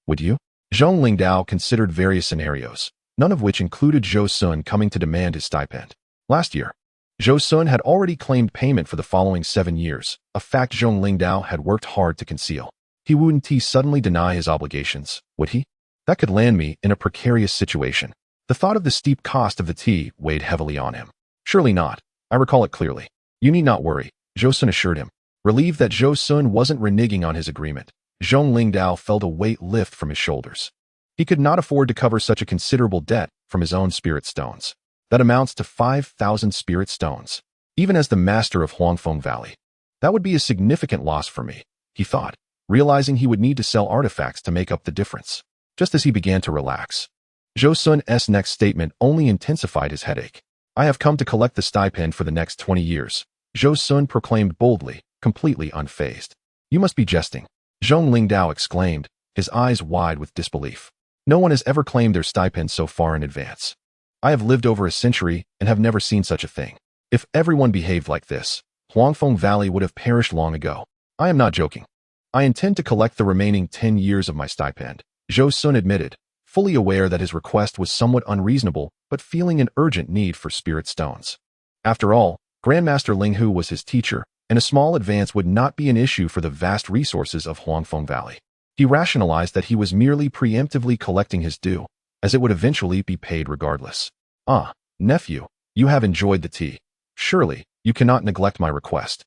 would you? Zhong Lingdao considered various scenarios, none of which included Zhou Xun coming to demand his stipend. Last year, Zhou Xun had already claimed payment for the following 7 years, a fact Zhong Lingdao had worked hard to conceal. He wouldn't suddenly deny his obligations, would he? That could land me in a precarious situation. The thought of the steep cost of the tea weighed heavily on him. Surely not. I recall it clearly. You need not worry, Zhou Xun assured him. Relieved that Zhou Xun wasn't reneging on his agreement, Zhong Lingdao felt a weight lift from his shoulders. He could not afford to cover such a considerable debt from his own spirit stones. That amounts to 5,000 spirit stones. Even as the master of Huangfeng Valley. That would be a significant loss for me, he thought, realizing he would need to sell artifacts to make up the difference. Just as he began to relax, Zhou Xun's next statement only intensified his headache. I have come to collect the stipend for the next 20 years, Zhou Xun proclaimed boldly, completely unfazed. You must be jesting, Zhong Lingdao exclaimed, his eyes wide with disbelief. No one has ever claimed their stipend so far in advance. I have lived over a century and have never seen such a thing. If everyone behaved like this, Huangfeng Valley would have perished long ago. I am not joking. I intend to collect the remaining 10 years of my stipend, Zhou Xun admitted, fully aware that his request was somewhat unreasonable, but feeling an urgent need for spirit stones. After all, Grandmaster Ling Hu was his teacher, and a small advance would not be an issue for the vast resources of Huangfeng Valley. He rationalized that he was merely preemptively collecting his due, as it would eventually be paid regardless. Ah, nephew, you have enjoyed the tea. Surely, you cannot neglect my request.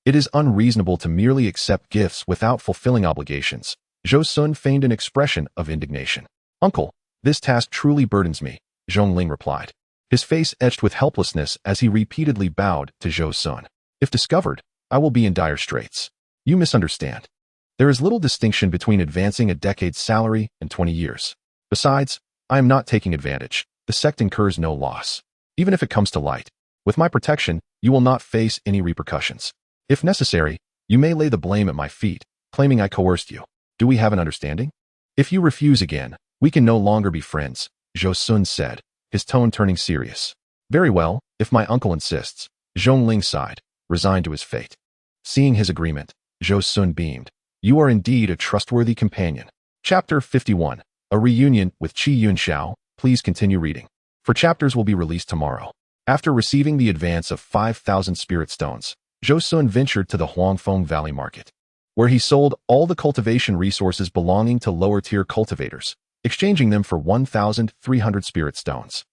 It is unreasonable to merely accept gifts without fulfilling obligations. Zhou Xun feigned an expression of indignation. Uncle, this task truly burdens me, Zhong Ling replied. His face etched with helplessness as he repeatedly bowed to Zhou Xun. If discovered, I will be in dire straits. You misunderstand. There is little distinction between advancing a decade's salary and 20 years. Besides, I am not taking advantage. The sect incurs no loss. Even if it comes to light, with my protection, you will not face any repercussions. If necessary, you may lay the blame at my feet, claiming I coerced you. Do we have an understanding? If you refuse again, we can no longer be friends, Zhou Xun said, his tone turning serious. Very well, if my uncle insists, Zhong Ling sighed, resigned to his fate. Seeing his agreement, Zhou Xun beamed. You are indeed a trustworthy companion. Chapter 51. A reunion with Qi Yunxiao. Please continue reading. For chapters will be released tomorrow. After receiving the advance of 5,000 spirit stones, Zhou Xun ventured to the Huangfeng Valley market, where he sold all the cultivation resources belonging to lower-tier cultivators, exchanging them for 1,300 spirit stones.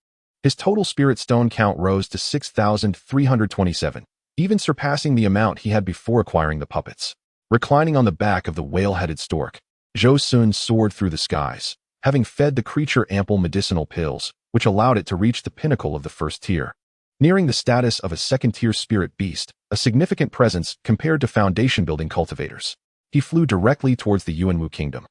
His total spirit stone count rose to 6,327, even surpassing the amount he had before acquiring the puppets. Reclining on the back of the whale-headed stork, Zhou Xun soared through the skies, having fed the creature ample medicinal pills, which allowed it to reach the pinnacle of the first tier. Nearing the status of a second-tier spirit beast, a significant presence compared to foundation-building cultivators. He flew directly towards the Yuanwu kingdom,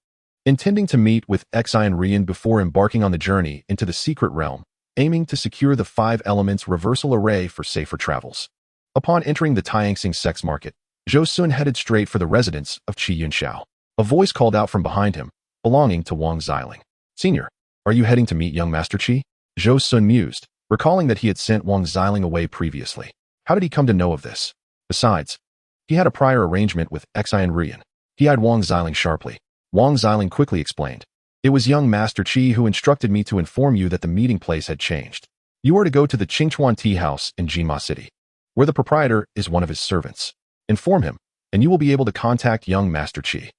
intending to meet with Xian Rian before embarking on the journey into the secret realm, aiming to secure the 5 elements reversal array for safer travels. Upon entering the Tianxing sex market, Zhou Xun headed straight for the residence of Qi Yunxiao. A voice called out from behind him, belonging to Wang Xiling. Senior, are you heading to meet young Master Qi? Zhou Xun mused, recalling that he had sent Wang Xiling away previously. How did he come to know of this? Besides, he had a prior arrangement with Xian Rian. He eyed Wang Xiling sharply. Wang Xiling quickly explained. It was young Master Qi who instructed me to inform you that the meeting place had changed. You are to go to the Qingchuan Tea House in Jinma City, where the proprietor is one of his servants. Inform him, and you will be able to contact young Master Qi.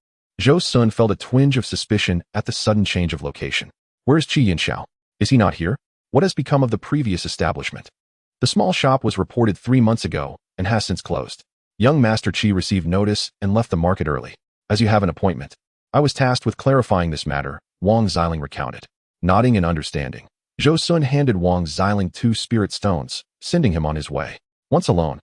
Zhou Xun felt a twinge of suspicion at the sudden change of location. Where is Qi Yunxiao? Is he not here? What has become of the previous establishment? The small shop was reported 3 months ago and has since closed. Young Master Qi received notice and left the market early. As you have an appointment, I was tasked with clarifying this matter, Wang Xiling recounted. Nodding in understanding, Zhou Xun handed Wang Xiling 2 spirit stones, sending him on his way. Once alone,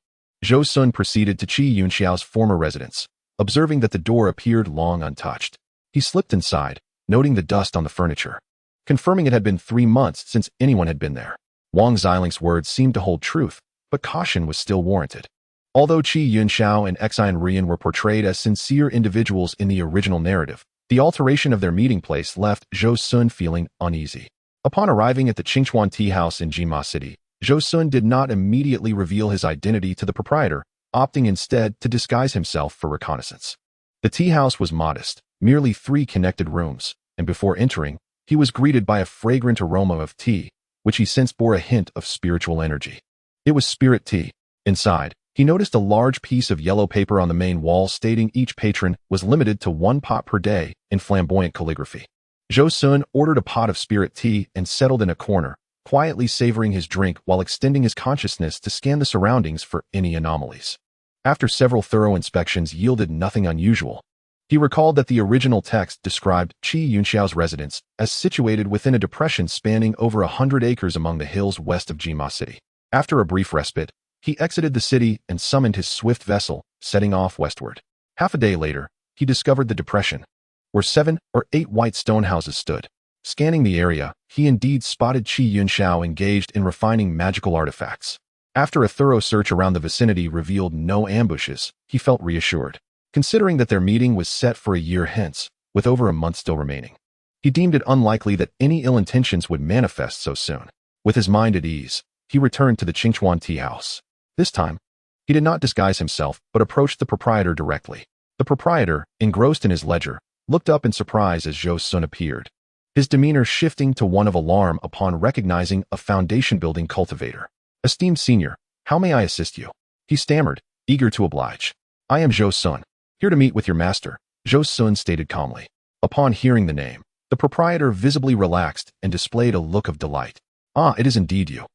Zhou Xun proceeded to Qi Yunxiao's former residence, observing that the door appeared long untouched. He slipped inside, noting the dust on the furniture, confirming it had been 3 months since anyone had been there. Wang Xiling's words seemed to hold truth, but caution was still warranted. Although Qi Yunxiao and Xian Rian were portrayed as sincere individuals in the original narrative, the alteration of their meeting place left Zhou Xun feeling uneasy. Upon arriving at the Qingchuan tea house in Jima City, Zhou Xun did not immediately reveal his identity to the proprietor, opting instead to disguise himself for reconnaissance. The tea house was modest, merely 3 connected rooms, and before entering, he was greeted by a fragrant aroma of tea, which he sensed bore a hint of spiritual energy. It was spirit tea. Inside, he noticed a large piece of yellow paper on the main wall stating each patron was limited to 1 pot per day in flamboyant calligraphy. Zhou Xun ordered a pot of spirit tea and settled in a corner, quietly savoring his drink while extending his consciousness to scan the surroundings for any anomalies. After several thorough inspections yielded nothing unusual, he recalled that the original text described Qi Yunxiao's residence as situated within a depression spanning over 100 acres among the hills west of Jima City. After a brief respite, he exited the city and summoned his swift vessel, setting off westward. Half a day later, he discovered the depression, where 7 or 8 white stone houses stood. Scanning the area, he indeed spotted Qi Yunxiao engaged in refining magical artifacts. After a thorough search around the vicinity revealed no ambushes, he felt reassured. Considering that their meeting was set for a year hence, with over a month still remaining, he deemed it unlikely that any ill intentions would manifest so soon. With his mind at ease, he returned to the Qingchuan tea house. This time, he did not disguise himself but approached the proprietor directly. The proprietor, engrossed in his ledger, looked up in surprise as Zhou Xun appeared, his demeanor shifting to one of alarm upon recognizing a foundation-building cultivator. "Esteemed senior, how may I assist you?" he stammered, eager to oblige. "I am Zhou Xun, here to meet with your master," Zhou Xun stated calmly. Upon hearing the name, the proprietor visibly relaxed and displayed a look of delight. "Ah, it is indeed you.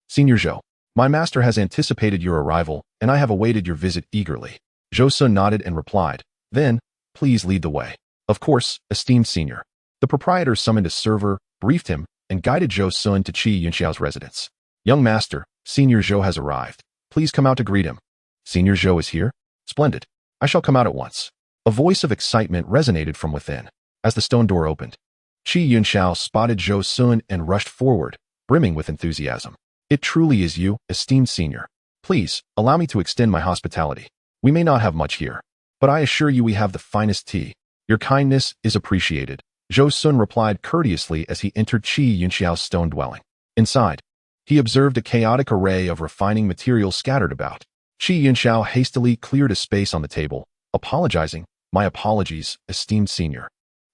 Senior Zhou, my master has anticipated your arrival, and I have awaited your visit eagerly." Zhou Xun nodded and replied, "Then, please lead the way." "Of course, esteemed senior." The proprietor summoned a server, briefed him, and guided Zhou Xun to Qi Yunxiao's residence. "Young master, Senior Zhou has arrived. Please come out to greet him." "Senior Zhou is here? Splendid. I shall come out at once." A voice of excitement resonated from within. As the stone door opened, Qi Yunxiao spotted Zhou Xun and rushed forward, brimming with enthusiasm. "It truly is you, esteemed senior. Please, allow me to extend my hospitality. We may not have much here, but I assure you we have the finest tea. Your kindness is appreciated," Zhou Xun replied courteously as he entered Qi Yunxiao's stone dwelling. Inside, he observed a chaotic array of refining materials scattered about. Qi Yunxiao hastily cleared a space on the table, apologizing, "My apologies, esteemed senior.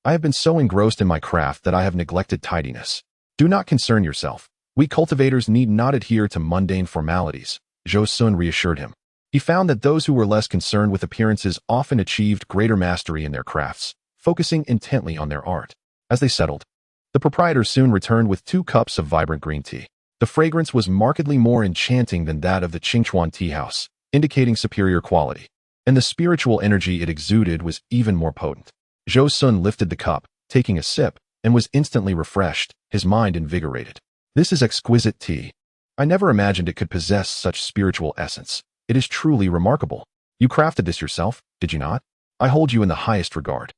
I have been so engrossed in my craft that I have neglected tidiness." "Do not concern yourself. We cultivators need not adhere to mundane formalities," Zhou Xun reassured him. He found that those who were less concerned with appearances often achieved greater mastery in their crafts, focusing intently on their art. As they settled, the proprietor soon returned with 2 cups of vibrant green tea. The fragrance was markedly more enchanting than that of the Qingchuan tea house, indicating superior quality, and the spiritual energy it exuded was even more potent. Zhou Xun lifted the cup, taking a sip, and was instantly refreshed, his mind invigorated. "This is exquisite tea. I never imagined it could possess such spiritual essence. It is truly remarkable. You crafted this yourself, did you not? I hold you in the highest regard."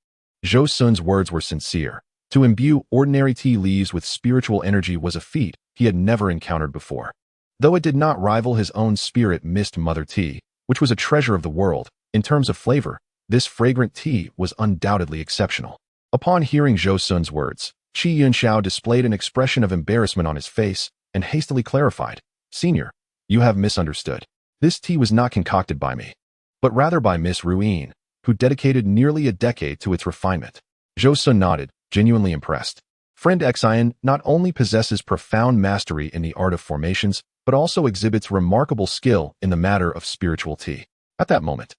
Zhou Xun's words were sincere. To imbue ordinary tea leaves with spiritual energy was a feat he had never encountered before. Though it did not rival his own spirit mist mother tea, which was a treasure of the world, in terms of flavor, this fragrant tea was undoubtedly exceptional. Upon hearing Zhou Xun's words, Qi Yunxiao displayed an expression of embarrassment on his face and hastily clarified, "Senior, you have misunderstood. This tea was not concocted by me, but rather by Miss Ruin, who dedicated nearly a decade to its refinement." Zhou Xun nodded, genuinely impressed. Friend Xian not only possesses profound mastery in the art of formations, but also exhibits remarkable skill in the matter of spiritual tea. At that moment,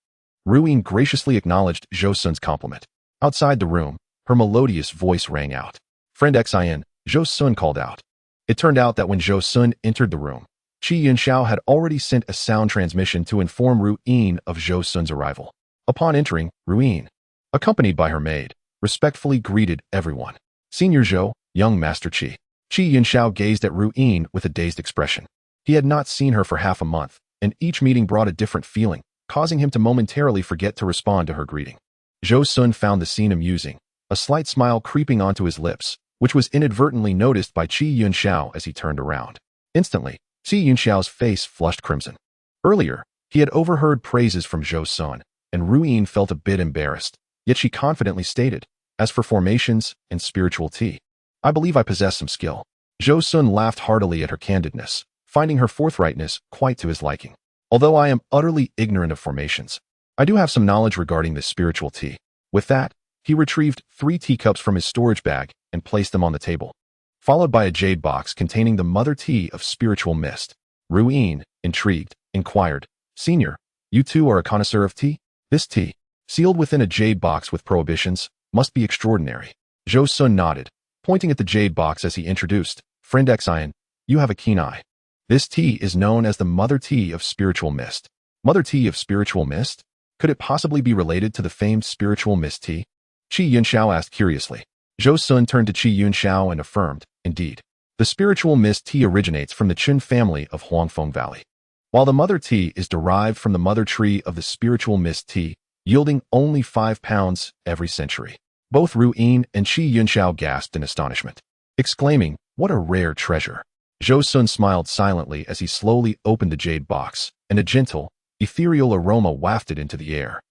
Ruin graciously acknowledged Zhou Xun's compliment. Outside the room, her melodious voice rang out. "Friend Xian," Zhou Xun called out. It turned out that when Zhou Xun entered the room, Qi Yunxiao had already sent a sound transmission to inform Ruin of Zhou Xun's arrival. Upon entering, Ruin, accompanied by her maid, respectfully greeted everyone. "Senior Zhou, young Master Qi." Qi Yunxiao gazed at Ruin with a dazed expression. He had not seen her for half a month, and each meeting brought a different feeling, causing him to momentarily forget to respond to her greeting. Zhou Xun found the scene amusing, a slight smile creeping onto his lips, which was inadvertently noticed by Qi Yunxiao as he turned around. Instantly, Qi Yunxiao's face flushed crimson. Earlier, He had overheard praises from Zhou Xun, and Ruyin felt a bit embarrassed, yet she confidently stated, "As for formations and spiritual tea, I believe I possess some skill." Zhou Xun laughed heartily at her candidness, finding her forthrightness quite to his liking. "Although I am utterly ignorant of formations, I do have some knowledge regarding this spiritual tea." With that, he retrieved 3 teacups from his storage bag and placed them on the table, followed by a jade box containing the mother tea of spiritual mist. Ruyin, intrigued, inquired, "Senior, you too are a connoisseur of tea? This tea, sealed within a jade box with prohibitions, must be extraordinary." Zhou Xun nodded, pointing at the jade box as he introduced, "Friend Xian, you have a keen eye. This tea is known as the mother tea of spiritual mist." Mother tea of spiritual mist? Could it possibly be related to the famed spiritual mist tea? Qi Yunxiao asked curiously. Zhou Xun turned to Qi Yunxiao and affirmed, "Indeed. The spiritual mist tea originates from the Qin family of Huangfeng Valley, while the mother tea is derived from the mother tree of the spiritual mist tea, yielding only 5 pounds every century." Both Ruyin and Qi Yunxiao gasped in astonishment, exclaiming, "What a rare treasure." Zhou Xun smiled silently as he slowly opened the jade box, and a gentle, ethereal aroma wafted into the air.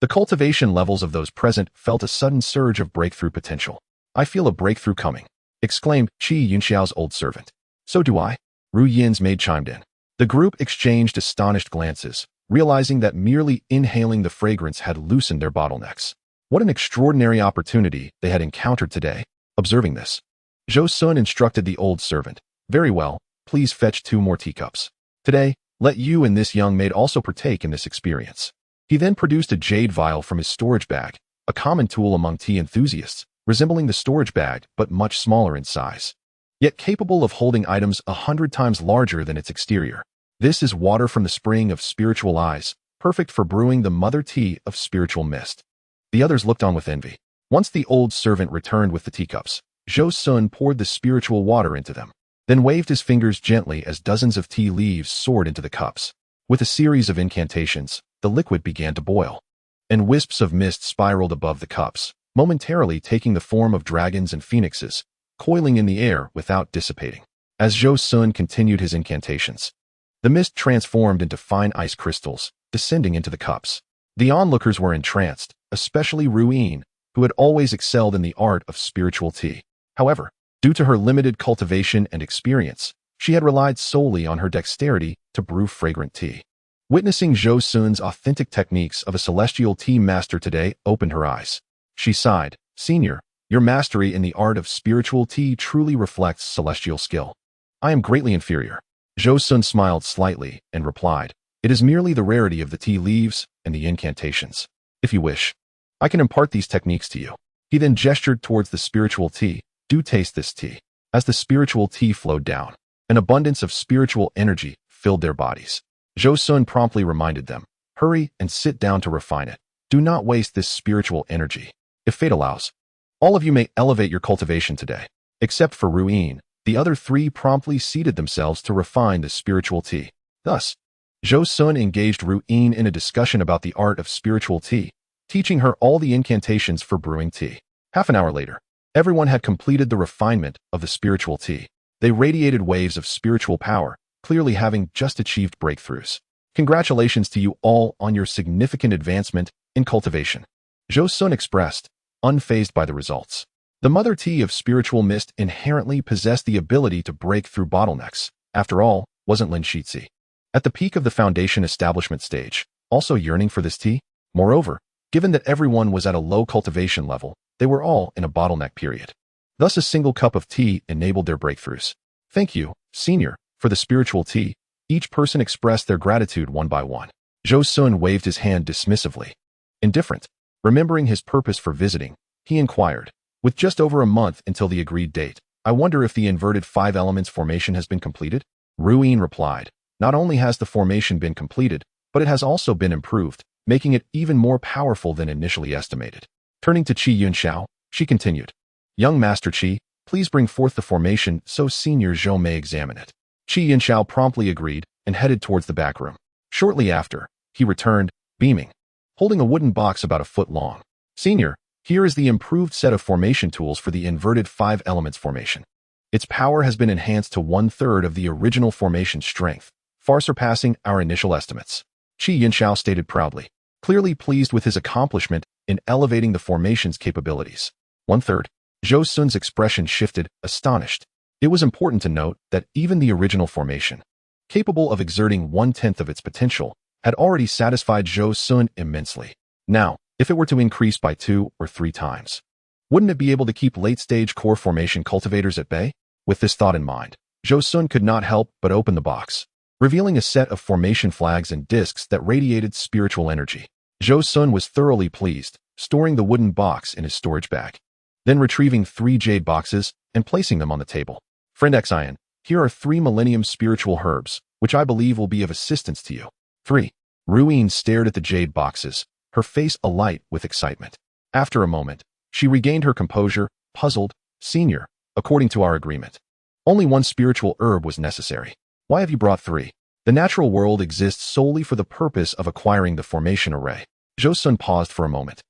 The cultivation levels of those present felt a sudden surge of breakthrough potential. "I feel a breakthrough coming," exclaimed Qi Yunxiao's old servant. "So do I," Ru Yin's maid chimed in. The group exchanged astonished glances, realizing that merely inhaling the fragrance had loosened their bottlenecks. What an extraordinary opportunity they had encountered today. Observing this, Zhou Xun instructed the old servant, "Very well, please fetch 2 more teacups. Today, let you and this young maid also partake in this experience." He then produced a jade vial from his storage bag, a common tool among tea enthusiasts, resembling the storage bag but much smaller in size, yet capable of holding items 100 times larger than its exterior. "This is water from the spring of spiritual eyes, perfect for brewing the mother tea of spiritual mist." The others looked on with envy. Once the old servant returned with the teacups, Zhou Xun poured the spiritual water into them, then waved his fingers gently as dozens of tea leaves soared into the cups. With a series of incantations, the liquid began to boil, and wisps of mist spiraled above the cups, momentarily taking the form of dragons and phoenixes, coiling in the air without dissipating. As Zhou Xun continued his incantations, the mist transformed into fine ice crystals, descending into the cups. The onlookers were entranced, especially Ruyin, who had always excelled in the art of spiritual tea. However, due to her limited cultivation and experience, she had relied solely on her dexterity to brew fragrant tea. Witnessing Zhou Xun's authentic techniques of a celestial tea master today opened her eyes. She sighed, "Senior, your mastery in the art of spiritual tea truly reflects celestial skill." "I am greatly inferior." Zhou Xun smiled slightly and replied, "It is merely the rarity of the tea leaves and the incantations. If you wish, I can impart these techniques to you." He then gestured towards the spiritual tea. "Do taste this tea." As the spiritual tea flowed down, an abundance of spiritual energy filled their bodies. Zhou Xun promptly reminded them, "Hurry and sit down to refine it. Do not waste this spiritual energy. If fate allows, all of you may elevate your cultivation today." Except for Ruyin, the other 3 promptly seated themselves to refine the spiritual tea. Thus, Zhou Xun engaged Ruyin in a discussion about the art of spiritual tea, teaching her all the incantations for brewing tea. Half an hour later, everyone had completed the refinement of the spiritual tea. They radiated waves of spiritual power, clearly having just achieved breakthroughs. "Congratulations to you all on your significant advancement in cultivation," Zhou Xun expressed, unfazed by the results. The mother tea of spiritual mist inherently possessed the ability to break through bottlenecks. After all, wasn't Lin Shizhi, at the peak of the foundation establishment stage, also yearning for this tea? Moreover, given that everyone was at a low cultivation level, they were all in a bottleneck period. Thus a single cup of tea enabled their breakthroughs. "Thank you, Senior, for the spiritual tea." Each person expressed their gratitude one by one. Zhou Xun waved his hand dismissively. Indifferent, remembering his purpose for visiting, he inquired, "With just over a month until the agreed date, I wonder if the inverted 5 elements formation has been completed?" Ruyin replied, "Not only has the formation been completed, but it has also been improved, making it even more powerful than initially estimated." Turning to Qi Yunxiao, she continued, "Young Master Qi, please bring forth the formation so Senior Zhou may examine it." Qi Yunxiao promptly agreed and headed towards the back room. Shortly after, he returned, beaming, holding a wooden box about a foot long. "Senior, here is the improved set of formation tools for the inverted 5 elements formation. Its power has been enhanced to 1/3 of the original formation strength, far surpassing our initial estimates." Qi Yinxiao stated proudly, clearly pleased with his accomplishment in elevating the formation's capabilities. 1/3. Zhou Xun's expression shifted, astonished. It was important to note that even the original formation, capable of exerting 1/10 of its potential, had already satisfied Zhou Xun immensely. Now, if it were to increase by 2 or 3 times, wouldn't it be able to keep late-stage core formation cultivators at bay? With this thought in mind, Zhou Xun could not help but open the box, revealing a set of formation flags and discs that radiated spiritual energy. Zhou Xun was thoroughly pleased, storing the wooden box in his storage bag, then retrieving 3 jade boxes and placing them on the table. Friend Xian, here are 3 millennium spiritual herbs, which I believe will be of assistance to you. 3. Ruin stared at the jade boxes, her face alight with excitement. After a moment, she regained her composure, puzzled. Senior, according to our agreement, only 1 spiritual herb was necessary. Why have you brought 3? The natural world exists solely for the purpose of acquiring the formation array. Zhou Xun paused for a moment,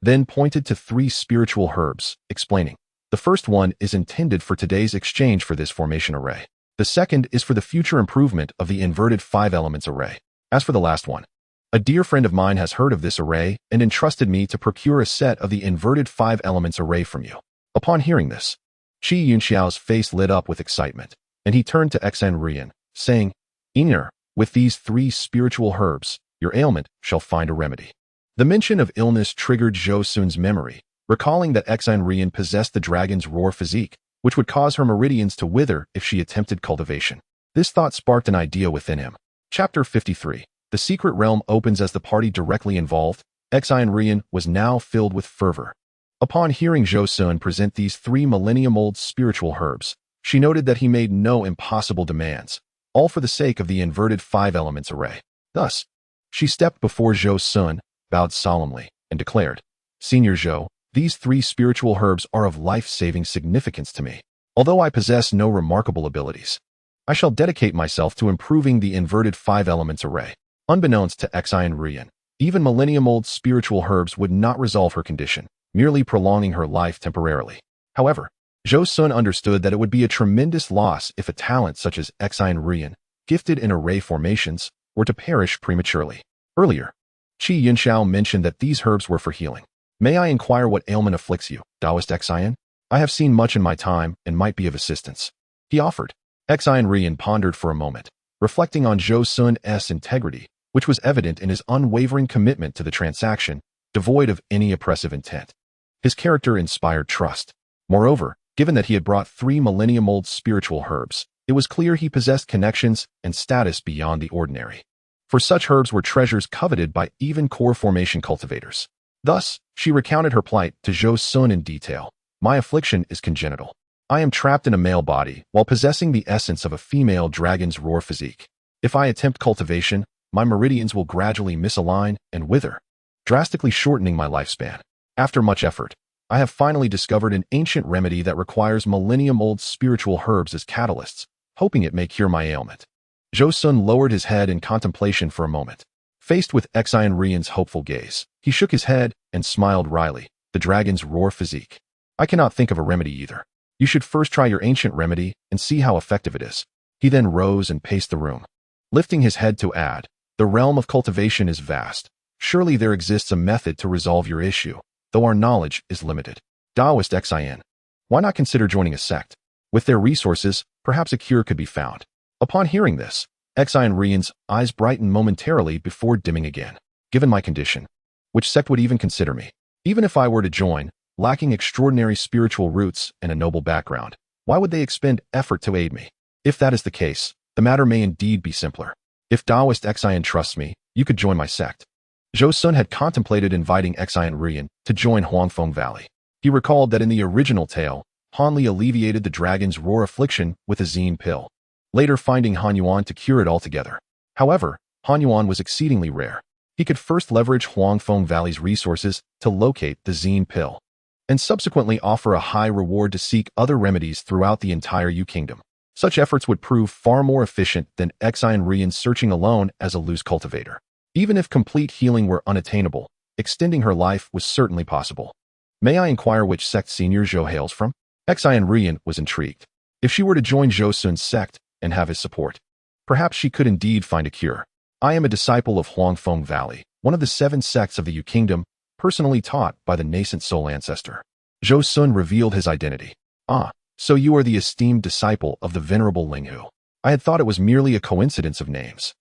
then pointed to 3 spiritual herbs, explaining, the first one is intended for today's exchange for this formation array. The second is for the future improvement of the inverted 5 elements array. As for the last one, a dear friend of mine has heard of this array and entrusted me to procure a set of the inverted 5 elements array from you. Upon hearing this, Qi Yunxiao's face lit up with excitement, and he turned to Xan Rian, saying, Inner, with these 3 spiritual herbs, your ailment shall find a remedy. The mention of illness triggered Zhou Xun's memory, recalling that Xan Rian possessed the dragon's roar physique, which would cause her meridians to wither if she attempted cultivation. This thought sparked an idea within him. Chapter 53. The secret realm opens as the party directly involved. Xan Rian was now filled with fervor. Upon hearing Zhou Xun present these 3 millennium-old spiritual herbs, she noted that he made no impossible demands, all for the sake of the inverted 5 elements array. Thus, she stepped before Zhou Xun, bowed solemnly, and declared, Senior Zhou, these 3 spiritual herbs are of life-saving significance to me. Although I possess no remarkable abilities, I shall dedicate myself to improving the inverted 5 elements array. Unbeknownst to Xan Rian, even millennium-old spiritual herbs would not resolve her condition, merely prolonging her life temporarily. However, Zhou Xun understood that it would be a tremendous loss if a talent such as Xan Rian, gifted in array formations, were to perish prematurely. Earlier, Qi Yunxiao mentioned that these herbs were for healing. May I inquire what ailment afflicts you, Taoist Xian? I have seen much in my time and might be of assistance. He offered. Xan Rian pondered for a moment, reflecting on Zhou Xun's integrity, which was evident in his unwavering commitment to the transaction, devoid of any oppressive intent. His character inspired trust. Moreover, given that he had brought 3 millennium-old spiritual herbs, it was clear he possessed connections and status beyond the ordinary. For such herbs were treasures coveted by even core formation cultivators. Thus, she recounted her plight to Zhou Xun in detail. My affliction is congenital. I am trapped in a male body while possessing the essence of a female dragon's roar physique. If I attempt cultivation, my meridians will gradually misalign and wither, drastically shortening my lifespan. After much effort, I have finally discovered an ancient remedy that requires millennium-old spiritual herbs as catalysts, hoping it may cure my ailment. Zhou Xun lowered his head in contemplation for a moment. Faced with Xan Rian's hopeful gaze, he shook his head and smiled wryly. The dragon's roar physique. I cannot think of a remedy either. You should first try your ancient remedy and see how effective it is. He then rose and paced the room, lifting his head to add, the realm of cultivation is vast. Surely there exists a method to resolve your issue, though our knowledge is limited. Taoist Xian, why not consider joining a sect? With their resources, perhaps a cure could be found. Upon hearing this, Xan Rian's eyes brightened momentarily before dimming again. Given my condition, which sect would even consider me? Even if I were to join, lacking extraordinary spiritual roots and a noble background, why would they expend effort to aid me? If that is the case, the matter may indeed be simpler. If Taoist Xian trusts me, you could join my sect. Zhou Xun had contemplated inviting Xan Rian to join Huangfeng Valley. He recalled that in the original tale, Han Li alleviated the dragon's roar affliction with a Zine pill, later finding Han Yuan to cure it altogether. However, Han Yuan was exceedingly rare. He could first leverage Huangfeng Valley's resources to locate the Zine pill, and subsequently offer a high reward to seek other remedies throughout the entire Yu Kingdom. Such efforts would prove far more efficient than Xan Rian searching alone as a loose cultivator. Even if complete healing were unattainable, extending her life was certainly possible. May I inquire which sect Senior Zhou hails from? Xan Rian was intrigued. If she were to join Zhou Xun's sect and have his support, perhaps she could indeed find a cure. I am a disciple of Huangfeng Valley, one of the 7 sects of the Yu Kingdom, personally taught by the nascent soul ancestor. Zhou Xun revealed his identity. Ah, so you are the esteemed disciple of the venerable Linghu. I had thought it was merely a coincidence of names.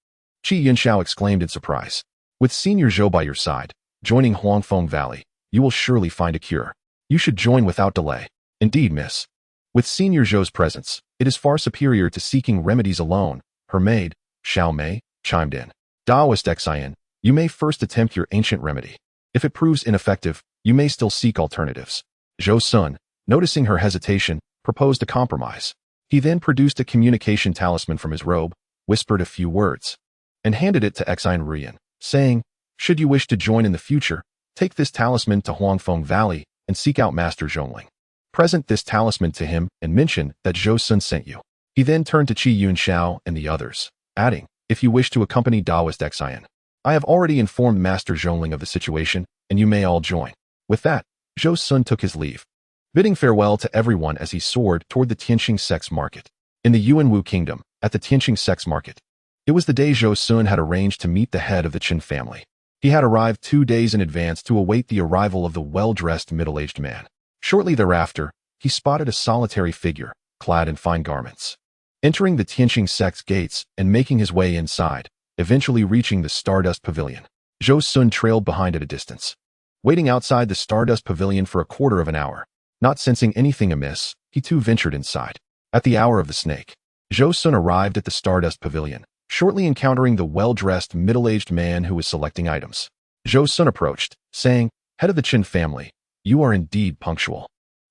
Qi Yunxiao exclaimed in surprise. With Senior Zhou by your side, joining Huangfeng Valley, you will surely find a cure. You should join without delay. Indeed, miss. With Senior Zhou's presence, it is far superior to seeking remedies alone, her maid, Xiao Mei, chimed in. Daoist Xian, you may first attempt your ancient remedy. If it proves ineffective, you may still seek alternatives. Zhou Xun, noticing her hesitation, proposed a compromise. He then produced a communication talisman from his robe, whispered a few words, and handed it to Xian Ruyan, saying, should you wish to join in the future, take this talisman to Huangfeng Valley and seek out Master Zhongling. Present this talisman to him and mention that Zhou Xun sent you. He then turned to Qi Yunxiao and the others, adding, if you wish to accompany Daoist Xian, I have already informed Master Zhongling of the situation, and you may all join. With that, Zhou Xun took his leave, bidding farewell to everyone as he soared toward the Tianqing Sex Market. In the Yuanwu Kingdom, at the Tianqing Sex Market, it was the day Zhou Xun had arranged to meet the head of the Qin family. He had arrived 2 days in advance to await the arrival of the well-dressed middle-aged man. Shortly thereafter, he spotted a solitary figure, clad in fine garments, entering the Tianqing Sect's gates and making his way inside, eventually reaching the Stardust Pavilion. Zhou Xun trailed behind at a distance, waiting outside the Stardust Pavilion for a quarter of an hour. Not sensing anything amiss, he too ventured inside. At the hour of the snake, Zhou Xun arrived at the Stardust Pavilion, shortly encountering the well-dressed middle-aged man who was selecting items. Zhou Xun approached, saying, head of the Qin family, you are indeed punctual.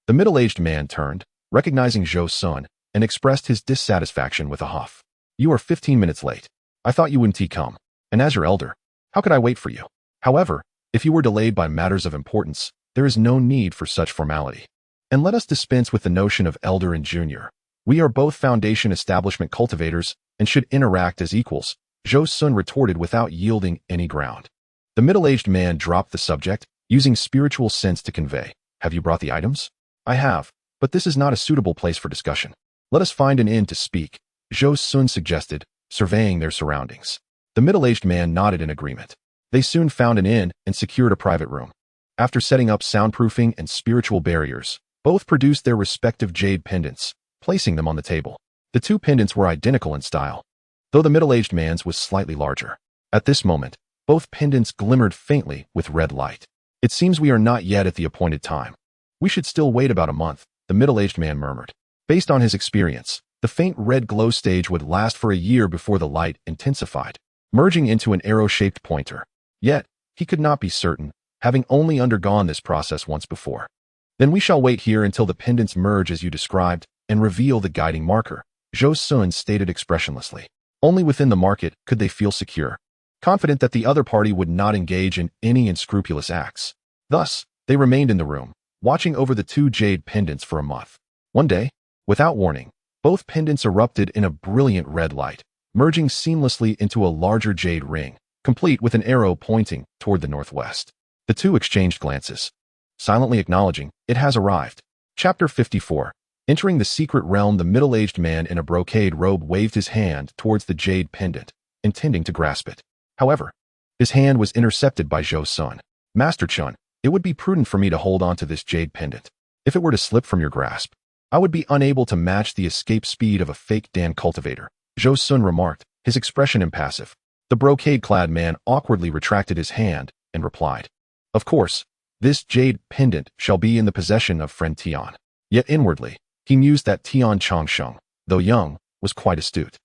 The middle-aged man turned, recognizing Zhou Xun, and expressed his dissatisfaction with a huff. You are 15 minutes late. I thought you wouldn't come. And as your elder, how could I wait for you? However, if you were delayed by matters of importance, there is no need for such formality. And let us dispense with the notion of elder and junior. We are both foundation establishment cultivators and should interact as equals, Zhou Xun retorted without yielding any ground. The middle-aged man dropped the subject, using spiritual sense to convey, have you brought the items? I have, but this is not a suitable place for discussion. Let us find an inn to speak, Zhou Xun suggested, surveying their surroundings. The middle-aged man nodded in agreement. They soon found an inn and secured a private room. After setting up soundproofing and spiritual barriers, both produced their respective jade pendants, placing them on the table. The 2 pendants were identical in style, though the middle-aged man's was slightly larger. At this moment, both pendants glimmered faintly with red light. It seems we are not yet at the appointed time. We should still wait about a month, the middle-aged man murmured. Based on his experience, the faint red glow stage would last for a year before the light intensified, merging into an arrow-shaped pointer. Yet, he could not be certain, having only undergone this process once before. Then we shall wait here until the pendants merge as you described and reveal the guiding marker, Zhou Xun stated expressionlessly. Only within the market could they feel secure, confident that the other party would not engage in any unscrupulous acts. Thus, they remained in the room, watching over the 2 jade pendants for a month. One day, without warning, both pendants erupted in a brilliant red light, merging seamlessly into a larger jade ring, complete with an arrow pointing toward the northwest. The 2 exchanged glances, silently acknowledging, it has arrived. Chapter 54. Entering the secret realm, the middle-aged man in a brocade robe waved his hand towards the jade pendant, intending to grasp it. However, his hand was intercepted by Zhou Xun. Master Chun, it would be prudent for me to hold on to this jade pendant. If it were to slip from your grasp, I would be unable to match the escape speed of a fake Dan cultivator, Zhou Xun remarked, his expression impassive. The brocade-clad man awkwardly retracted his hand and replied, of course, this jade pendant shall be in the possession of friend Tian. Yet inwardly, he mused that Tian Changsheng, though young, was quite astute.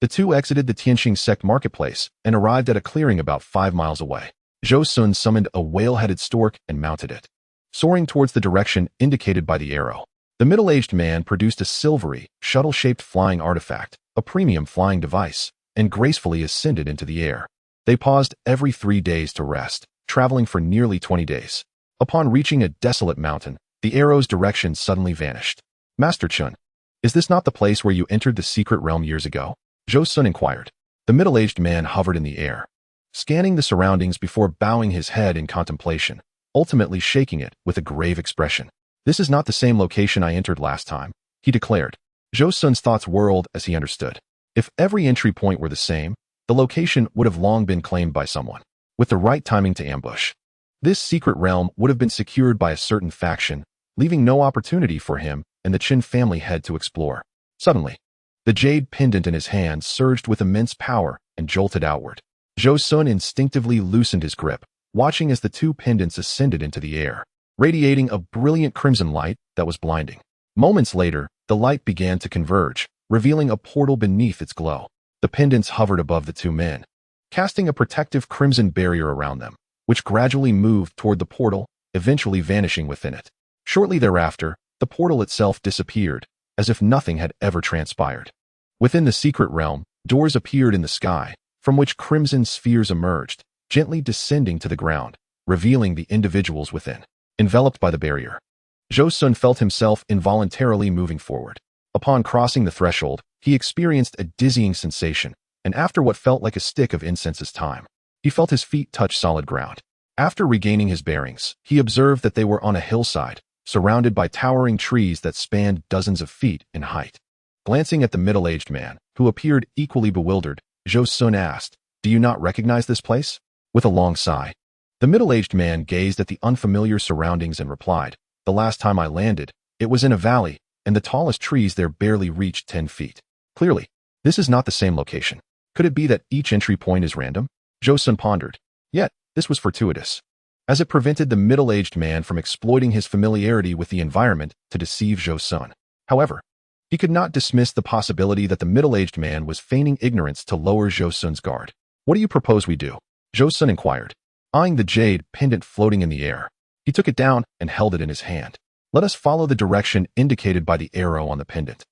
The 2 exited the Tianqing Sect marketplace and arrived at a clearing about 5 miles away. Zhou Xun summoned a whale-headed stork and mounted it, soaring towards the direction indicated by the arrow. The middle-aged man produced a silvery, shuttle-shaped flying artifact, a premium flying device, and gracefully ascended into the air. They paused every 3 days to rest, traveling for nearly 20 days. Upon reaching a desolate mountain, the arrow's direction suddenly vanished. Master Chun, is this not the place where you entered the secret realm years ago? Zhou Xun inquired. The middle-aged man hovered in the air, scanning the surroundings before bowing his head in contemplation, ultimately shaking it with a grave expression. This is not the same location I entered last time, he declared. Zhou Xun's thoughts whirled as he understood. If every entry point were the same, the the location would have long been claimed by someone, with the right timing to ambush. This secret realm would have been secured by a certain faction, leaving no opportunity for him and the Qin family head to explore. Suddenly, the jade pendant in his hand surged with immense power and jolted outward. Zhou Xun instinctively loosened his grip, watching as the two pendants ascended into the air, radiating a brilliant crimson light that was blinding. Moments later, the light began to converge, revealing a portal beneath its glow. The pendants hovered above the two men, casting a protective crimson barrier around them, which gradually moved toward the portal, eventually vanishing within it. Shortly thereafter, the portal itself disappeared, as if nothing had ever transpired. Within the secret realm, doors appeared in the sky, from which crimson spheres emerged, gently descending to the ground, revealing the individuals within. Enveloped by the barrier, Zhou Xun felt himself involuntarily moving forward. Upon crossing the threshold, he experienced a dizzying sensation, and after what felt like a stick of incense's time, he felt his feet touch solid ground. After regaining his bearings, he observed that they were on a hillside, surrounded by towering trees that spanned dozens of feet in height. Glancing at the middle-aged man, who appeared equally bewildered, Zhou Xun asked, "Do you not recognize this place?" With a long sigh, the middle-aged man gazed at the unfamiliar surroundings and replied, "The last time I landed, it was in a valley, and the tallest trees there barely reached 10 feet. Clearly, this is not the same location. Could it be that each entry point is random?" Zhou Xun pondered. Yet, this was fortuitous, as it prevented the middle-aged man from exploiting his familiarity with the environment to deceive Zhou Xun. However, he could not dismiss the possibility that the middle-aged man was feigning ignorance to lower Zhou Xun's guard. "What do you propose we do?" Zhou Xun inquired, eyeing the jade pendant floating in the air. He took it down and held it in his hand. "Let us follow the direction indicated by the arrow on the pendant,"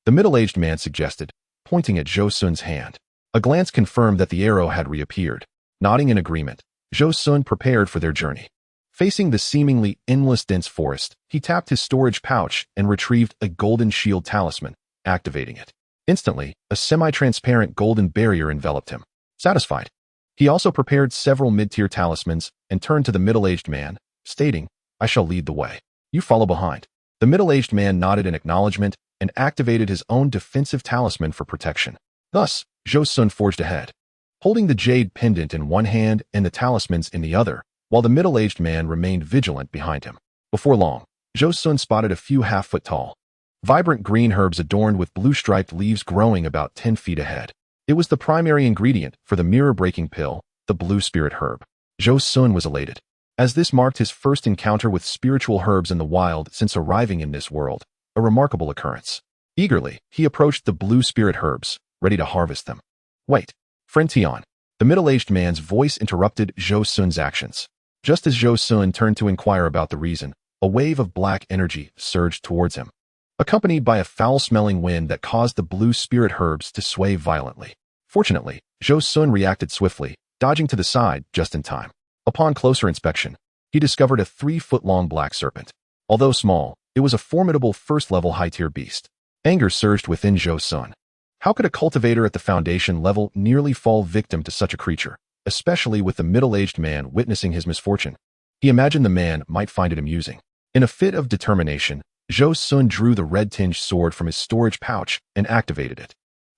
the middle-aged man suggested, pointing at Zhou Xun's hand. A glance confirmed that the arrow had reappeared. Nodding in agreement, Zhou Xun prepared for their journey. Facing the seemingly endless dense forest, he tapped his storage pouch and retrieved a golden shield talisman, activating it. Instantly, a semi-transparent golden barrier enveloped him. Satisfied, he also prepared several mid-tier talismans and turned to the middle-aged man, stating, "I shall lead the way. You follow behind." The middle-aged man nodded in acknowledgement and activated his own defensive talisman for protection. Thus, Zhou Xun forged ahead, holding the jade pendant in one hand and the talismans in the other, while the middle-aged man remained vigilant behind him. Before long, Zhou Xun spotted a few half-foot-tall, vibrant green herbs adorned with blue-striped leaves growing about 10 feet ahead. It was the primary ingredient for the mirror-breaking pill, the blue spirit herb. Zhou Xun was elated, as this marked his first encounter with spiritual herbs in the wild since arriving in this world, a remarkable occurrence. Eagerly, he approached the blue spirit herbs, ready to harvest them. "Wait, friend Tian," the middle-aged man's voice interrupted Zhou Xun's actions. Just as Zhou Xun turned to inquire about the reason, a wave of black energy surged towards him, accompanied by a foul-smelling wind that caused the blue spirit herbs to sway violently. Fortunately, Zhou Xun reacted swiftly, dodging to the side just in time. Upon closer inspection, he discovered a 3-foot-long black serpent. Although small, it was a formidable first-level high-tier beast. Anger surged within Zhou Xun. How could a cultivator at the foundation level nearly fall victim to such a creature, especially with the middle-aged man witnessing his misfortune? He imagined the man might find it amusing. In a fit of determination, Zhou Xun drew the red-tinged sword from his storage pouch and activated it.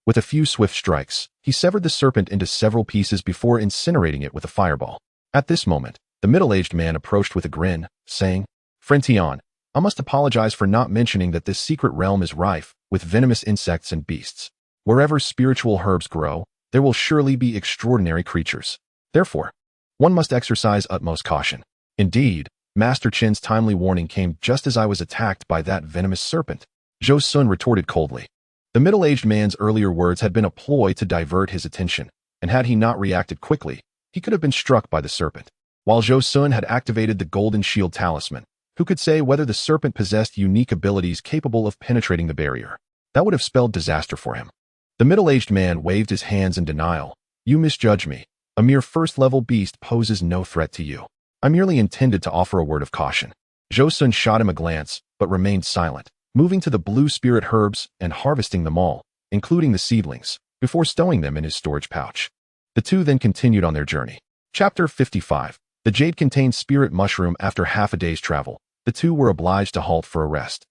With a few swift strikes, he severed the serpent into several pieces before incinerating it with a fireball. At this moment, the middle-aged man approached with a grin, saying, "Friend Tian, I must apologize for not mentioning that this secret realm is rife with venomous insects and beasts. Wherever spiritual herbs grow, there will surely be extraordinary creatures. Therefore, one must exercise utmost caution." "Indeed, Master Qin's timely warning came just as I was attacked by that venomous serpent," Zhou Xun retorted coldly. The middle-aged man's earlier words had been a ploy to divert his attention, and had he not reacted quickly, he could have been struck by the serpent. While Zhou Xun had activated the golden shield talisman, who could say whether the serpent possessed unique abilities capable of penetrating the barrier? That would have spelled disaster for him. The middle-aged man waved his hands in denial. "You misjudge me. A mere first-level beast poses no threat to you. I merely intended to offer a word of caution." Zhou Xun shot him a glance, but remained silent, moving to the blue spirit herbs and harvesting them all, including the seedlings, before stowing them in his storage pouch. The two then continued on their journey. Chapter 55. The jade-contained spirit mushroom. After half a day's travel, the two were obliged to halt for a rest.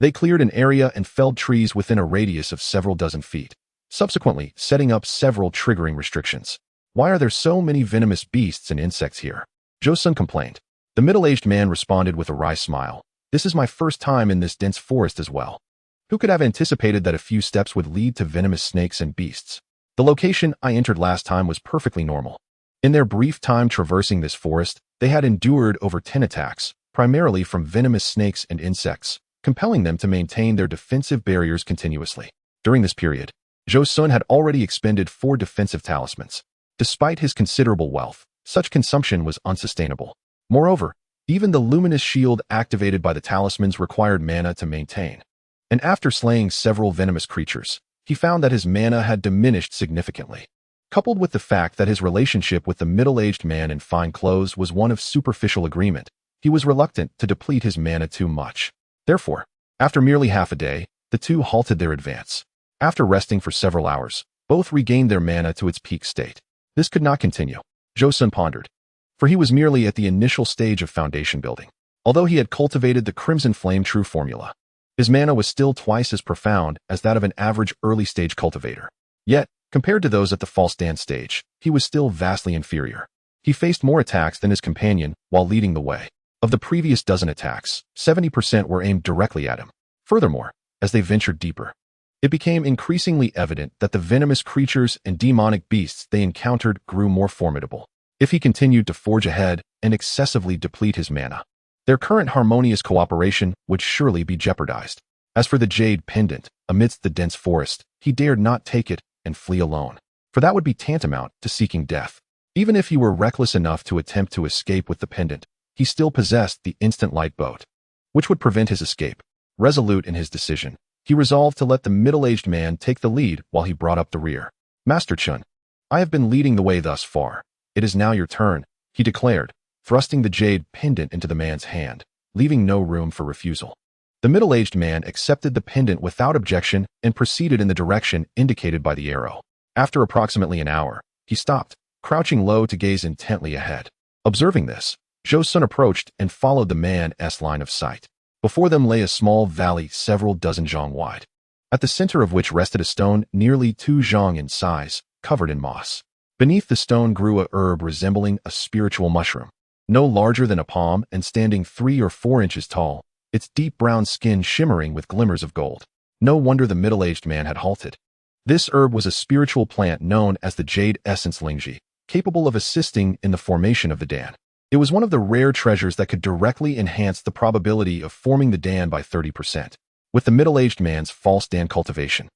They cleared an area and felled trees within a radius of several dozen feet, subsequently setting up several triggering restrictions. Why are there so many venomous beasts and insects here? Zhou Xun complained. The middle-aged man responded with a wry smile. This is my first time in this dense forest as well. Who could have anticipated that a few steps would lead to venomous snakes and beasts? The location I entered last time was perfectly normal. In their brief time traversing this forest, they had endured over 10 attacks, primarily from venomous snakes and insects, compelling them to maintain their defensive barriers continuously. During this period, Zhou Xun had already expended 4 defensive talismans. Despite his considerable wealth, such consumption was unsustainable. Moreover, even the luminous shield activated by the talismans required mana to maintain. And after slaying several venomous creatures, he found that his mana had diminished significantly. Coupled with the fact that his relationship with the middle-aged man in fine clothes was one of superficial agreement, he was reluctant to deplete his mana too much. Therefore, after merely half a day, the two halted their advance. After resting for several hours, both regained their mana to its peak state. This could not continue, Zhou Xun pondered, for he was merely at the initial stage of foundation building. Although he had cultivated the Crimson Flame True formula, his mana was still twice as profound as that of an average early-stage cultivator. Yet, compared to those at the false dance stage, he was still vastly inferior. He faced more attacks than his companion while leading the way. Of the previous dozen attacks, 70% were aimed directly at him. Furthermore, as they ventured deeper, it became increasingly evident that the venomous creatures and demonic beasts they encountered grew more formidable. If he continued to forge ahead and excessively deplete his mana, their current harmonious cooperation would surely be jeopardized. As for the jade pendant, amidst the dense forest, he dared not take it and flee alone, for that would be tantamount to seeking death. Even if he were reckless enough to attempt to escape with the pendant, he still possessed the instant light boat, which would prevent his escape. Resolute in his decision, he resolved to let the middle-aged man take the lead while he brought up the rear. Master Chun, I have been leading the way thus far. It is now your turn, he declared, thrusting the jade pendant into the man's hand, leaving no room for refusal. The middle-aged man accepted the pendant without objection and proceeded in the direction indicated by the arrow. After approximately an hour, he stopped, crouching low to gaze intently ahead. Observing this, Zhou Xun approached and followed the man's line of sight. Before them lay a small valley several dozen zhang wide, at the center of which rested a stone nearly 2 zhang in size, covered in moss. Beneath the stone grew a herb resembling a spiritual mushroom, no larger than a palm and standing 3 or 4 inches tall, its deep brown skin shimmering with glimmers of gold. No wonder the middle-aged man had halted. This herb was a spiritual plant known as the jade essence lingji, capable of assisting in the formation of the dan. It was one of the rare treasures that could directly enhance the probability of forming the dan by 30%. With the middle-aged man's false dan cultivation,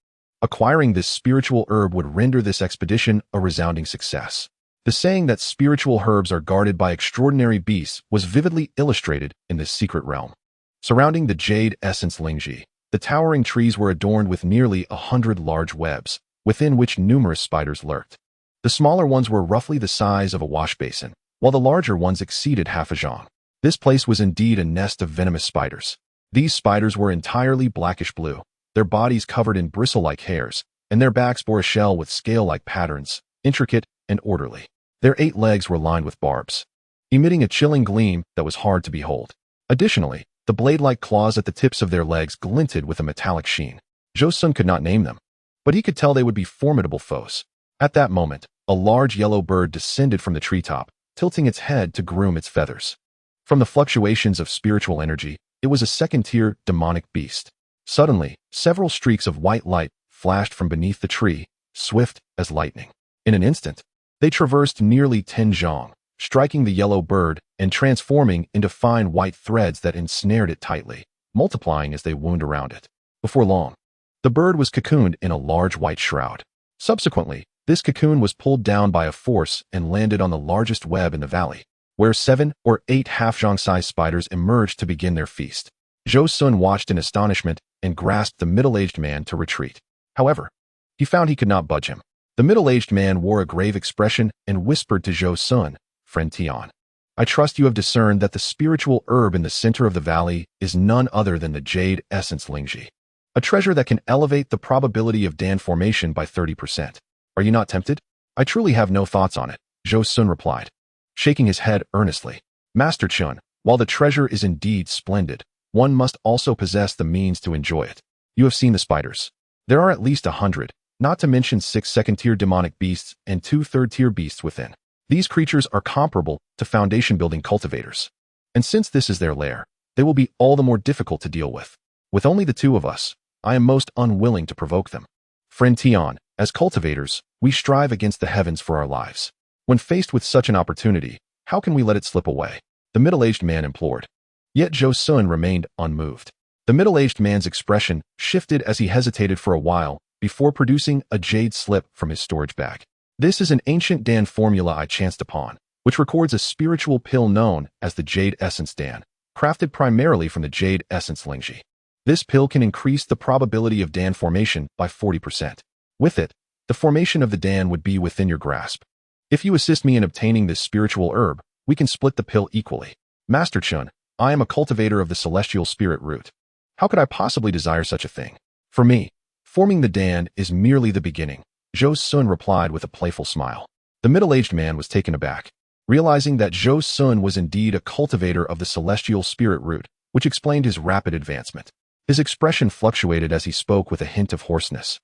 acquiring this spiritual herb would render this expedition a resounding success. The saying that spiritual herbs are guarded by extraordinary beasts was vividly illustrated in this secret realm. Surrounding the jade essence lingji, the towering trees were adorned with nearly 100 large webs, within which numerous spiders lurked. The smaller ones were roughly the size of a wash basin, while the larger ones exceeded half a zhang. This place was indeed a nest of venomous spiders. These spiders were entirely blackish blue, their bodies covered in bristle-like hairs, and their backs bore a shell with scale-like patterns, intricate and orderly. Their 8 legs were lined with barbs, emitting a chilling gleam that was hard to behold. Additionally, the blade-like claws at the tips of their legs glinted with a metallic sheen. Zhou Xun could not name them, but he could tell they would be formidable foes. At that moment, a large yellow bird descended from the treetop, tilting its head to groom its feathers. From the fluctuations of spiritual energy, it was a second-tier demonic beast. Suddenly, several streaks of white light flashed from beneath the tree, swift as lightning. In an instant, they traversed nearly 10 zhang, striking the yellow bird and transforming into fine white threads that ensnared it tightly, multiplying as they wound around it. Before long, the bird was cocooned in a large white shroud. Subsequently, this cocoon was pulled down by a force and landed on the largest web in the valley, where 7 or 8 half-zhang-sized spiders emerged to begin their feast. Zhou Xun watched in astonishment and grasped the middle-aged man to retreat. However, he found he could not budge him. The middle-aged man wore a grave expression and whispered to Zhou Xun, "Friend Tian, I trust you have discerned that the spiritual herb in the center of the valley is none other than the jade essence lingji, a treasure that can elevate the probability of dan formation by 30%. Are you not tempted?" "I truly have no thoughts on it," Zhou Xun replied, shaking his head earnestly. "Master Chun, while the treasure is indeed splendid, one must also possess the means to enjoy it. You have seen the spiders. There are at least 100, not to mention 6 second-tier demonic beasts and 2 third-tier beasts within. These creatures are comparable to foundation-building cultivators. And since this is their lair, they will be all the more difficult to deal with. With only the two of us, I am most unwilling to provoke them. Friend Tian, as cultivators, we strive against the heavens for our lives. When faced with such an opportunity, how can we let it slip away? The middle-aged man implored. Yet Zhou Xun remained unmoved. The middle-aged man's expression shifted as he hesitated for a while before producing a jade slip from his storage bag. This is an ancient Dan formula I chanced upon, which records a spiritual pill known as the Jade Essence Dan, crafted primarily from the Jade Essence Lingji. This pill can increase the probability of Dan formation by 40%. With it, the formation of the Dan would be within your grasp. If you assist me in obtaining this spiritual herb, we can split the pill equally. Master Chun, I am a cultivator of the celestial spirit root. How could I possibly desire such a thing? For me, forming the Dan is merely the beginning, Zhou Xun replied with a playful smile. The middle-aged man was taken aback, realizing that Zhou Xun was indeed a cultivator of the celestial spirit root, which explained his rapid advancement. His expression fluctuated as he spoke with a hint of hoarseness.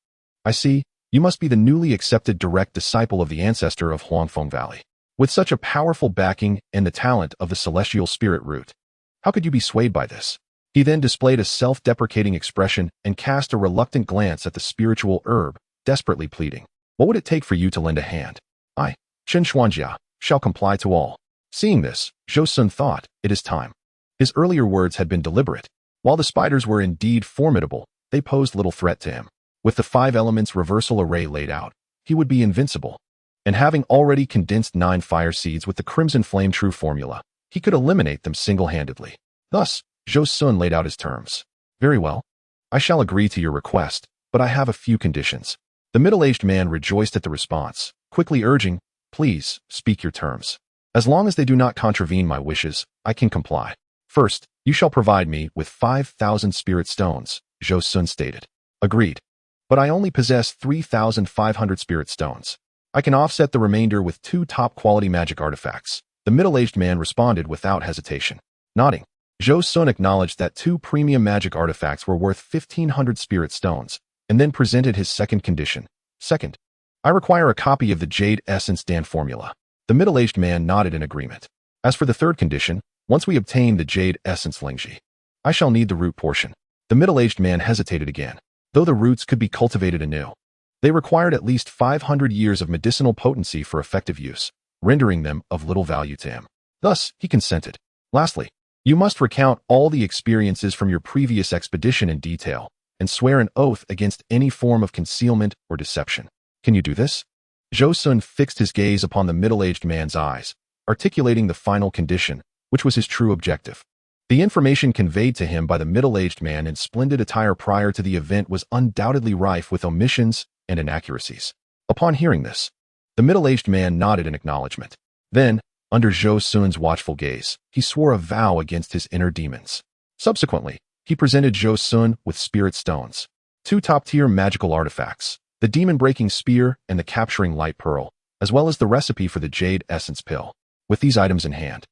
I see, you must be the newly accepted direct disciple of the ancestor of Huangfeng Valley. With such a powerful backing and the talent of the celestial spirit root, how could you be swayed by this? He then displayed a self-deprecating expression and cast a reluctant glance at the spiritual herb, desperately pleading. What would it take for you to lend a hand? I, Chen Xuanjia, shall comply to all. Seeing this, Zhou Xun thought, it is time. His earlier words had been deliberate. While the spiders were indeed formidable, they posed little threat to him. With the 5 elements reversal array laid out, he would be invincible. And having already condensed 9 fire seeds with the Crimson Flame True formula, he could eliminate them single-handedly. Thus, Zhou Xun laid out his terms. Very well. I shall agree to your request, but I have a few conditions. The middle-aged man rejoiced at the response, quickly urging, please, speak your terms. As long as they do not contravene my wishes, I can comply. First, you shall provide me with 5,000 spirit stones, Zhou Xun stated. Agreed. But I only possess 3,500 spirit stones. I can offset the remainder with 2 top-quality magic artifacts. The middle-aged man responded without hesitation. Nodding, Zhou Xun acknowledged that 2 premium magic artifacts were worth 1,500 spirit stones, and then presented his second condition. Second, I require a copy of the Jade Essence Dan formula. The middle-aged man nodded in agreement. As for the third condition, once we obtain the Jade Essence Lingji, I shall need the root portion. The middle-aged man hesitated again. Though the roots could be cultivated anew, they required at least 500 years of medicinal potency for effective use, rendering them of little value to him. Thus, he consented. Lastly, you must recount all the experiences from your previous expedition in detail, and swear an oath against any form of concealment or deception. Can you do this? Zhou Xun fixed his gaze upon the middle-aged man's eyes, articulating the final condition, which was his true objective. The information conveyed to him by the middle-aged man in splendid attire prior to the event was undoubtedly rife with omissions and inaccuracies. Upon hearing this, the middle-aged man nodded in acknowledgement. Then, under Zhou Xun's watchful gaze, he swore a vow against his inner demons. Subsequently, he presented Zhou Xun with spirit stones, 2 top-tier magical artifacts, the demon-breaking spear and the capturing light pearl, as well as the recipe for the Jade Essence pill. With these items in hand,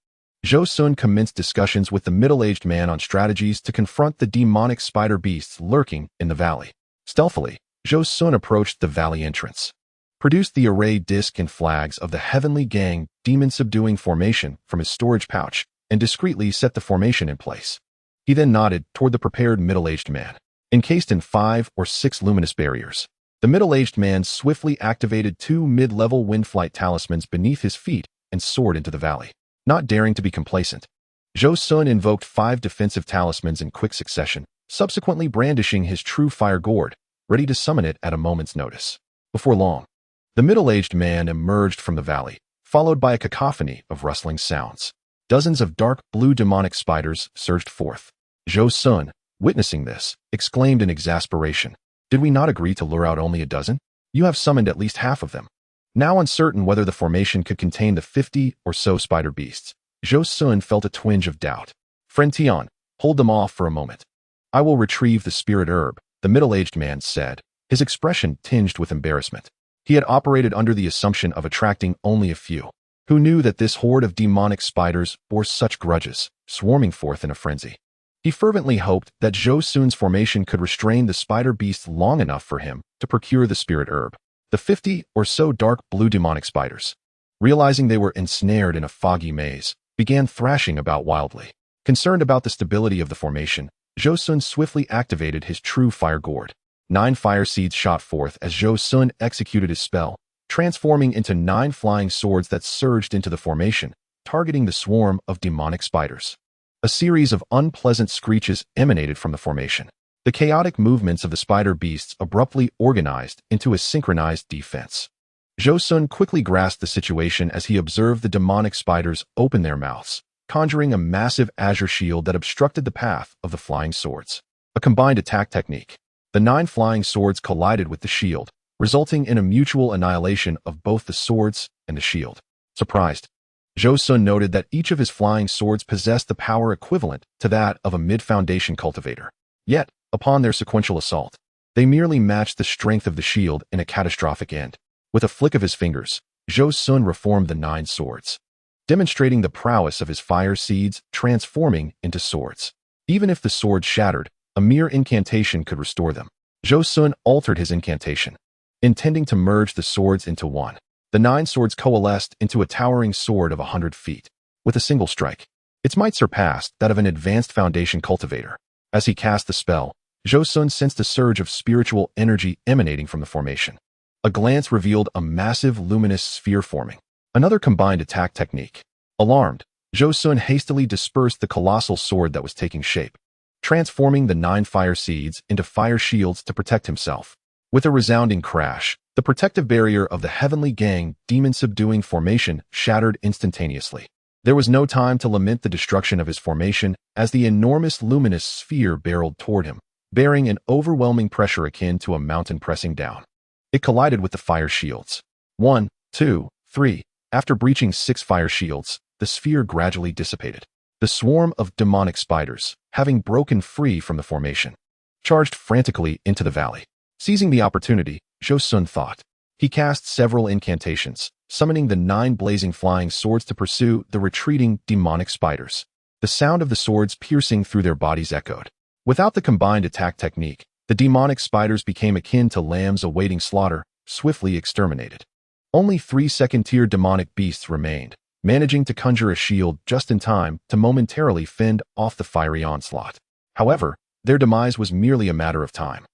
Zhou Xun commenced discussions with the middle-aged man on strategies to confront the demonic spider beasts lurking in the valley. Stealthily, Zhou Xun approached the valley entrance, produced the array disc and flags of the Heavenly Gang demon-subduing formation from his storage pouch, and discreetly set the formation in place. He then nodded toward the prepared middle-aged man, encased in 5 or 6 luminous barriers. The middle-aged man swiftly activated 2 mid-level wind flight talismans beneath his feet and soared into the valley. Not daring to be complacent, Zhou Xun invoked 5 defensive talismans in quick succession, subsequently brandishing his true fire gourd, ready to summon it at a moment's notice. Before long, the middle-aged man emerged from the valley, followed by a cacophony of rustling sounds. Dozens of dark blue demonic spiders surged forth. Zhou Xun, witnessing this, exclaimed in exasperation, "Did we not agree to lure out only a dozen? You have summoned at least half of them." Now uncertain whether the formation could contain the 50 or so spider beasts, Zhou Xun felt a twinge of doubt. "Friend Tian, hold them off for a moment. I will retrieve the spirit herb," the middle-aged man said, his expression tinged with embarrassment. He had operated under the assumption of attracting only a few. Who knew that this horde of demonic spiders bore such grudges, swarming forth in a frenzy? He fervently hoped that Zhou Xun's formation could restrain the spider beasts long enough for him to procure the spirit herb. The 50 or so dark blue demonic spiders, realizing they were ensnared in a foggy maze, began thrashing about wildly. Concerned about the stability of the formation, Zhou Xun swiftly activated his true fire gourd. 9 fire seeds shot forth as Zhou Xun executed his spell, transforming into 9 flying swords that surged into the formation, targeting the swarm of demonic spiders. A series of unpleasant screeches emanated from the formation. The chaotic movements of the spider beasts abruptly organized into a synchronized defense. Zhou Xun quickly grasped the situation as he observed the demonic spiders open their mouths, conjuring a massive azure shield that obstructed the path of the flying swords. A combined attack technique. The 9 flying swords collided with the shield, resulting in a mutual annihilation of both the swords and the shield. Surprised, Zhou Xun noted that each of his flying swords possessed the power equivalent to that of a mid-foundation cultivator. Yet, upon their sequential assault, they merely matched the strength of the shield in a catastrophic end. With a flick of his fingers, Zhou Xun reformed the 9 swords, demonstrating the prowess of his fire seeds transforming into swords. Even if the swords shattered, a mere incantation could restore them. Zhou Xun altered his incantation, intending to merge the swords into one. The 9 swords coalesced into a towering sword of 100 feet. With a single strike, its might surpassed that of an advanced foundation cultivator. As he cast the spell, Zhou Xun sensed a surge of spiritual energy emanating from the formation. A glance revealed a massive luminous sphere forming. Another combined attack technique. Alarmed, Zhou Xun hastily dispersed the colossal sword that was taking shape, transforming the 9 fire seeds into fire shields to protect himself. With a resounding crash, the protective barrier of the Heavenly Gang demon-subduing formation shattered instantaneously. There was no time to lament the destruction of his formation as the enormous luminous sphere barreled toward him, bearing an overwhelming pressure akin to a mountain pressing down. It collided with the fire shields. 1, 2, 3. After breaching 6 fire shields, the sphere gradually dissipated. The swarm of demonic spiders, having broken free from the formation, charged frantically into the valley. Seizing the opportunity, Zhou Xun thought. He cast several incantations, summoning the 9 blazing flying swords to pursue the retreating demonic spiders. The sound of the swords piercing through their bodies echoed. Without the combined attack technique, the demonic spiders became akin to lambs awaiting slaughter, swiftly exterminated. Only 3 second-tier demonic beasts remained, managing to conjure a shield just in time to momentarily fend off the fiery onslaught. However, their demise was merely a matter of time.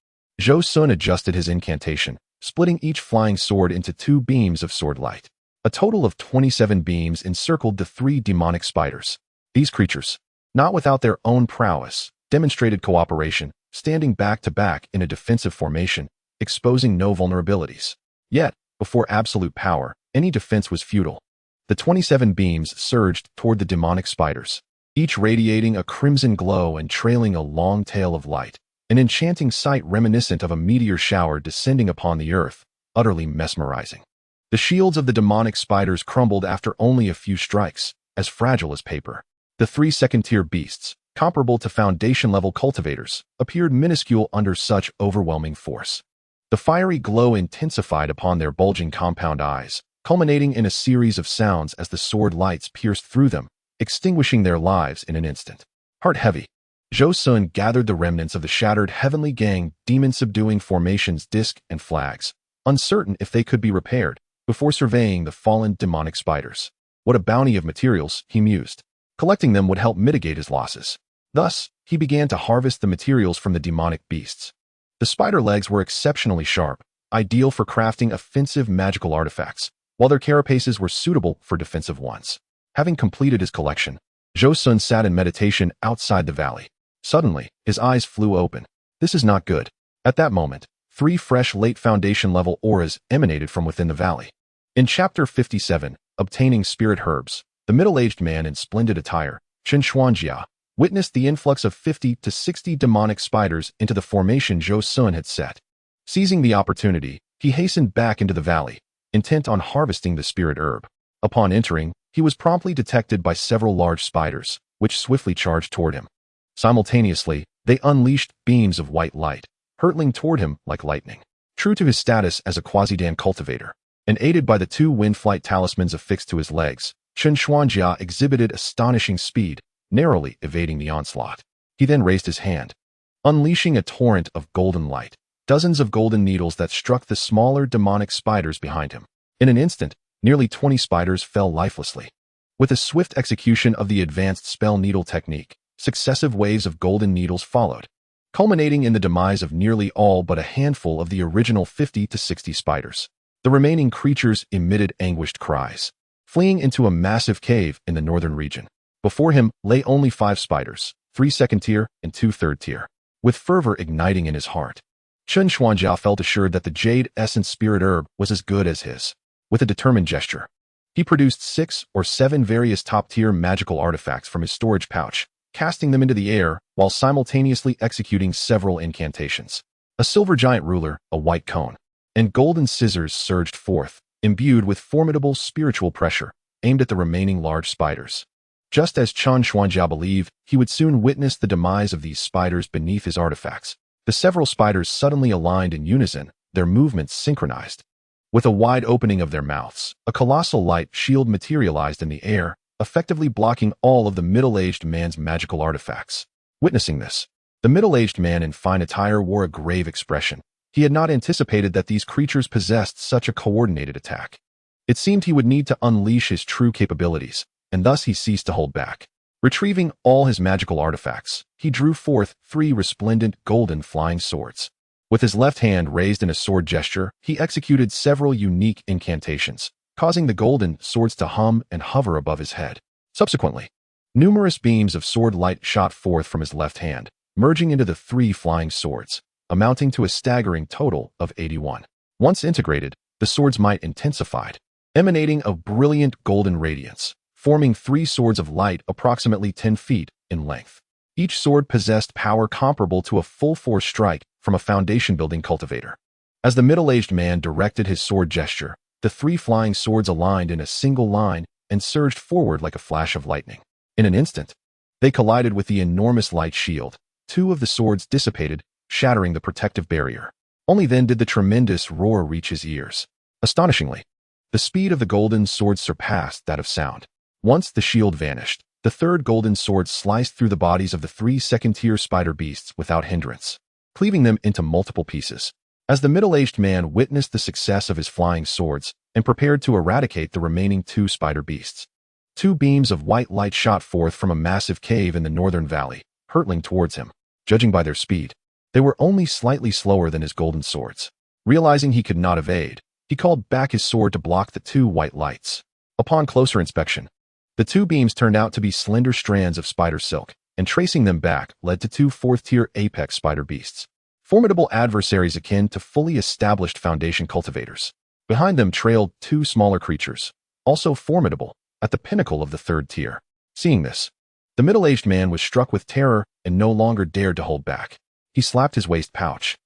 Zhou Xun adjusted his incantation, splitting each flying sword into 2 beams of sword light. A total of 27 beams encircled the 3 demonic spiders. These creatures, not without their own prowess, demonstrated cooperation, standing back to back in a defensive formation, exposing no vulnerabilities. Yet, before absolute power, any defense was futile. The 27 beams surged toward the demonic spiders, each radiating a crimson glow and trailing a long tail of light. An enchanting sight reminiscent of a meteor shower descending upon the earth, utterly mesmerizing. The shields of the demonic spiders crumbled after only a few strikes, as fragile as paper. The 3 second-tier beasts, comparable to foundation-level cultivators, appeared minuscule under such overwhelming force. The fiery glow intensified upon their bulging compound eyes, culminating in a series of sounds as the sword lights pierced through them, extinguishing their lives in an instant. Heart-heavy, Zhou Xun gathered the remnants of the shattered Heavenly Gang demon-subduing formation's disc and flags, uncertain if they could be repaired, before surveying the fallen demonic spiders. What a bounty of materials, he mused. Collecting them would help mitigate his losses. Thus, he began to harvest the materials from the demonic beasts. The spider legs were exceptionally sharp, ideal for crafting offensive magical artifacts, while their carapaces were suitable for defensive ones. Having completed his collection, Zhou Xun sat in meditation outside the valley. Suddenly, his eyes flew open. This is not good. At that moment, 3 fresh late foundation-level auras emanated from within the valley. In Chapter 57, Obtaining Spirit Herbs, the middle-aged man in splendid attire, Chen Xuanjia, witnessed the influx of 50 to 60 demonic spiders into the formation Zhou Xun had set. Seizing the opportunity, he hastened back into the valley, intent on harvesting the spirit herb. Upon entering, he was promptly detected by several large spiders, which swiftly charged toward him. Simultaneously, they unleashed beams of white light, hurtling toward him like lightning. True to his status as a quasi-dan cultivator, and aided by the 2 wind flight talismans affixed to his legs, Chen Xuanjia exhibited astonishing speed, narrowly evading the onslaught. He then raised his hand, unleashing a torrent of golden light, dozens of golden needles that struck the smaller demonic spiders behind him. In an instant, nearly 20 spiders fell lifelessly. With a swift execution of the advanced spell needle technique, successive waves of golden needles followed, culminating in the demise of nearly all but a handful of the original 50 to 60 spiders. The remaining creatures emitted anguished cries, fleeing into a massive cave in the northern region. Before him lay only 5 spiders, 3 second tier and 2 third tier. With fervor igniting in his heart, Chen Xuanjiao felt assured that the Jade Essence Spirit Herb was as good as his. With a determined gesture, he produced 6 or 7 various top-tier magical artifacts from his storage pouch, casting them into the air while simultaneously executing several incantations. A silver giant ruler, a white cone, and golden scissors surged forth, imbued with formidable spiritual pressure, aimed at the remaining large spiders. Just as Chen Xuanjiao believed he would soon witness the demise of these spiders beneath his artifacts, the several spiders suddenly aligned in unison, their movements synchronized. With a wide opening of their mouths, a colossal light shield materialized in the air, effectively blocking all of the middle-aged man's magical artifacts. Witnessing this, the middle-aged man in fine attire wore a grave expression. He had not anticipated that these creatures possessed such a coordinated attack. It seemed he would need to unleash his true capabilities, and thus he ceased to hold back. Retrieving all his magical artifacts, he drew forth 3 resplendent golden flying swords. With his left hand raised in a sword gesture, he executed several unique incantations, causing the golden swords to hum and hover above his head. Subsequently, numerous beams of sword light shot forth from his left hand, merging into the 3 flying swords, amounting to a staggering total of 81. Once integrated, the sword's might intensified, emanating a brilliant golden radiance, forming 3 swords of light approximately 10 feet in length. Each sword possessed power comparable to a full-force strike from a foundation-building cultivator. As the middle-aged man directed his sword gesture, the 3 flying swords aligned in a single line and surged forward like a flash of lightning. In an instant, they collided with the enormous light shield. 2 of the swords dissipated, shattering the protective barrier. Only then did the tremendous roar reach his ears. Astonishingly, the speed of the golden sword surpassed that of sound. Once the shield vanished, the 3rd golden sword sliced through the bodies of the 3 second-tier spider beasts without hindrance, cleaving them into multiple pieces. As the middle-aged man witnessed the success of his flying swords and prepared to eradicate the remaining 2 spider beasts, 2 beams of white light shot forth from a massive cave in the northern valley, hurtling towards him. Judging by their speed, they were only slightly slower than his golden swords. Realizing he could not evade, he called back his sword to block the 2 white lights. Upon closer inspection, the 2 beams turned out to be slender strands of spider silk, and tracing them back led to 2 4th-tier apex spider beasts, formidable adversaries akin to fully established foundation cultivators. Behind them trailed 2 smaller creatures, also formidable, at the pinnacle of the 3rd tier. Seeing this, the middle-aged man was struck with terror and no longer dared to hold back. He slapped his waist pouch,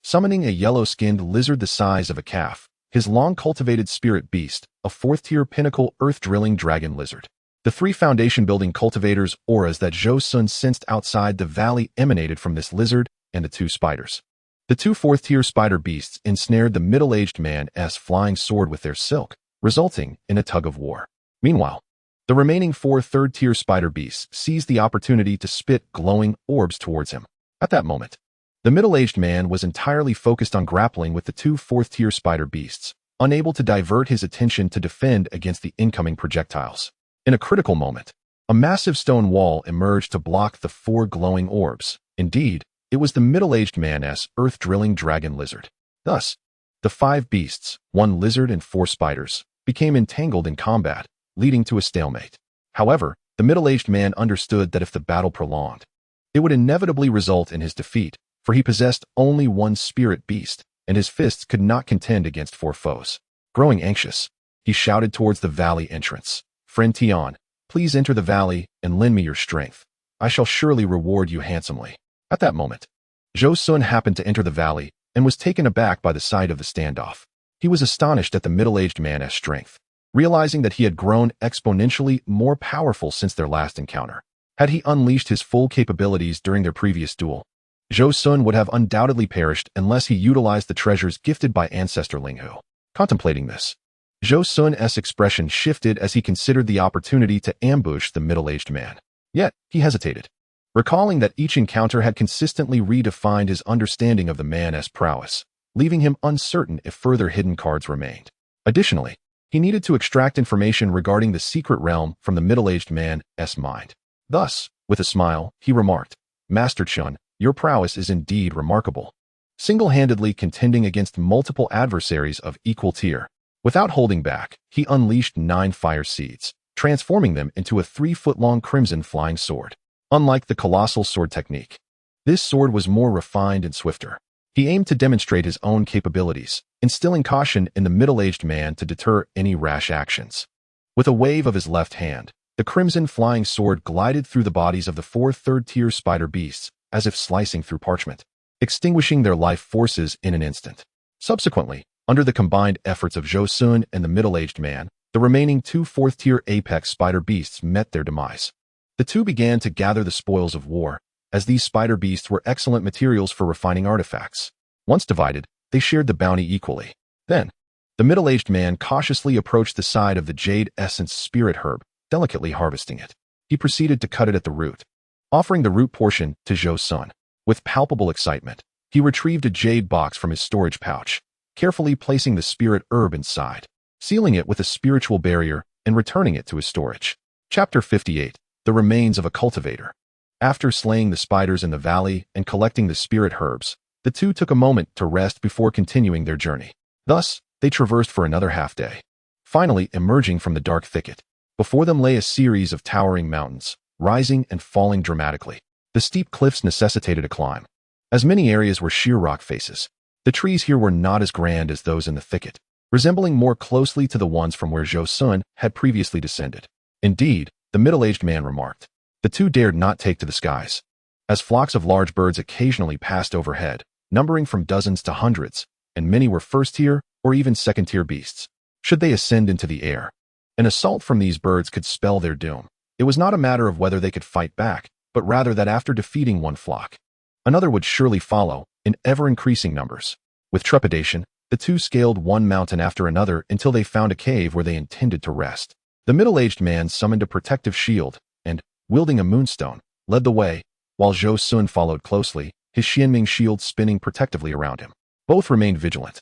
summoning a yellow-skinned lizard the size of a calf, his long-cultivated spirit beast, a 4th-tier pinnacle earth-drilling dragon lizard. The 3 foundation-building cultivators' auras that Zhou Xun sensed outside the valley emanated from this lizard and the 2 spiders. The 2 4th-tier spider beasts ensnared the middle-aged man's flying sword with their silk, resulting in a tug-of-war. Meanwhile, the remaining 4 3rd-tier spider beasts seized the opportunity to spit glowing orbs towards him. At that moment, the middle-aged man was entirely focused on grappling with the 2 4th-tier spider beasts, unable to divert his attention to defend against the incoming projectiles. In a critical moment, a massive stone wall emerged to block the 4 glowing orbs. Indeed, it was the middle-aged man's earth-drilling dragon lizard. Thus, the 5 beasts, 1 lizard and 4 spiders, became entangled in combat, leading to a stalemate. However, the middle-aged man understood that if the battle prolonged, it would inevitably result in his defeat, for he possessed only 1 spirit beast, and his fists could not contend against 4 foes. Growing anxious, he shouted towards the valley entrance. "Friend Tian, please enter the valley and lend me your strength. I shall surely reward you handsomely." At that moment, Zhou Xun happened to enter the valley and was taken aback by the sight of the standoff. He was astonished at the middle-aged man's strength, realizing that he had grown exponentially more powerful since their last encounter. Had he unleashed his full capabilities during their previous duel, Zhou Xun would have undoubtedly perished unless he utilized the treasures gifted by ancestor Linghu. Contemplating this, Zhou Xun's expression shifted as he considered the opportunity to ambush the middle-aged man. Yet, he hesitated. recalling that each encounter had consistently redefined his understanding of the man's prowess, leaving him uncertain if further hidden cards remained. Additionally, he needed to extract information regarding the secret realm from the middle-aged man's mind. Thus, with a smile, he remarked, "Master Chun, your prowess is indeed remarkable. Single-handedly contending against multiple adversaries of equal tier." Without holding back, he unleashed 9 fire seeds, transforming them into a 3-foot-long crimson flying sword. Unlike the colossal sword technique, this sword was more refined and swifter. He aimed to demonstrate his own capabilities, instilling caution in the middle-aged man to deter any rash actions. With a wave of his left hand, the crimson flying sword glided through the bodies of the 4 third-tier spider beasts, as if slicing through parchment, extinguishing their life forces in an instant. Subsequently, under the combined efforts of Zhou Xun and the middle-aged man, the remaining 2 fourth-tier apex spider beasts met their demise. The two began to gather the spoils of war, as these spider beasts were excellent materials for refining artifacts. Once divided, they shared the bounty equally. Then, the middle-aged man cautiously approached the side of the jade essence spirit herb, delicately harvesting it. He proceeded to cut it at the root, offering the root portion to Zhou Xun. With palpable excitement, he retrieved a jade box from his storage pouch, carefully placing the spirit herb inside, sealing it with a spiritual barrier, and returning it to his storage. Chapter 58. The Remains of a Cultivator. After slaying the spiders in the valley and collecting the spirit herbs, the two took a moment to rest before continuing their journey. Thus, they traversed for another half-day. Finally, emerging from the dark thicket, before them lay a series of towering mountains, rising and falling dramatically. The steep cliffs necessitated a climb, as many areas were sheer rock faces. The trees here were not as grand as those in the thicket, resembling more closely to the ones from where Zhou Xun had previously descended. Indeed, the middle-aged man remarked, the two dared not take to the skies, as flocks of large birds occasionally passed overhead, numbering from dozens to hundreds, and many were first-tier or even second-tier beasts. Should they ascend into the air, an assault from these birds could spell their doom. It was not a matter of whether they could fight back, but rather that after defeating one flock, another would surely follow, in ever-increasing numbers. With trepidation, the two scaled one mountain after another until they found a cave where they intended to rest. The middle-aged man summoned a protective shield and, wielding a moonstone, led the way, while Zhou Xun followed closely, his Xianming shield spinning protectively around him. Both remained vigilant,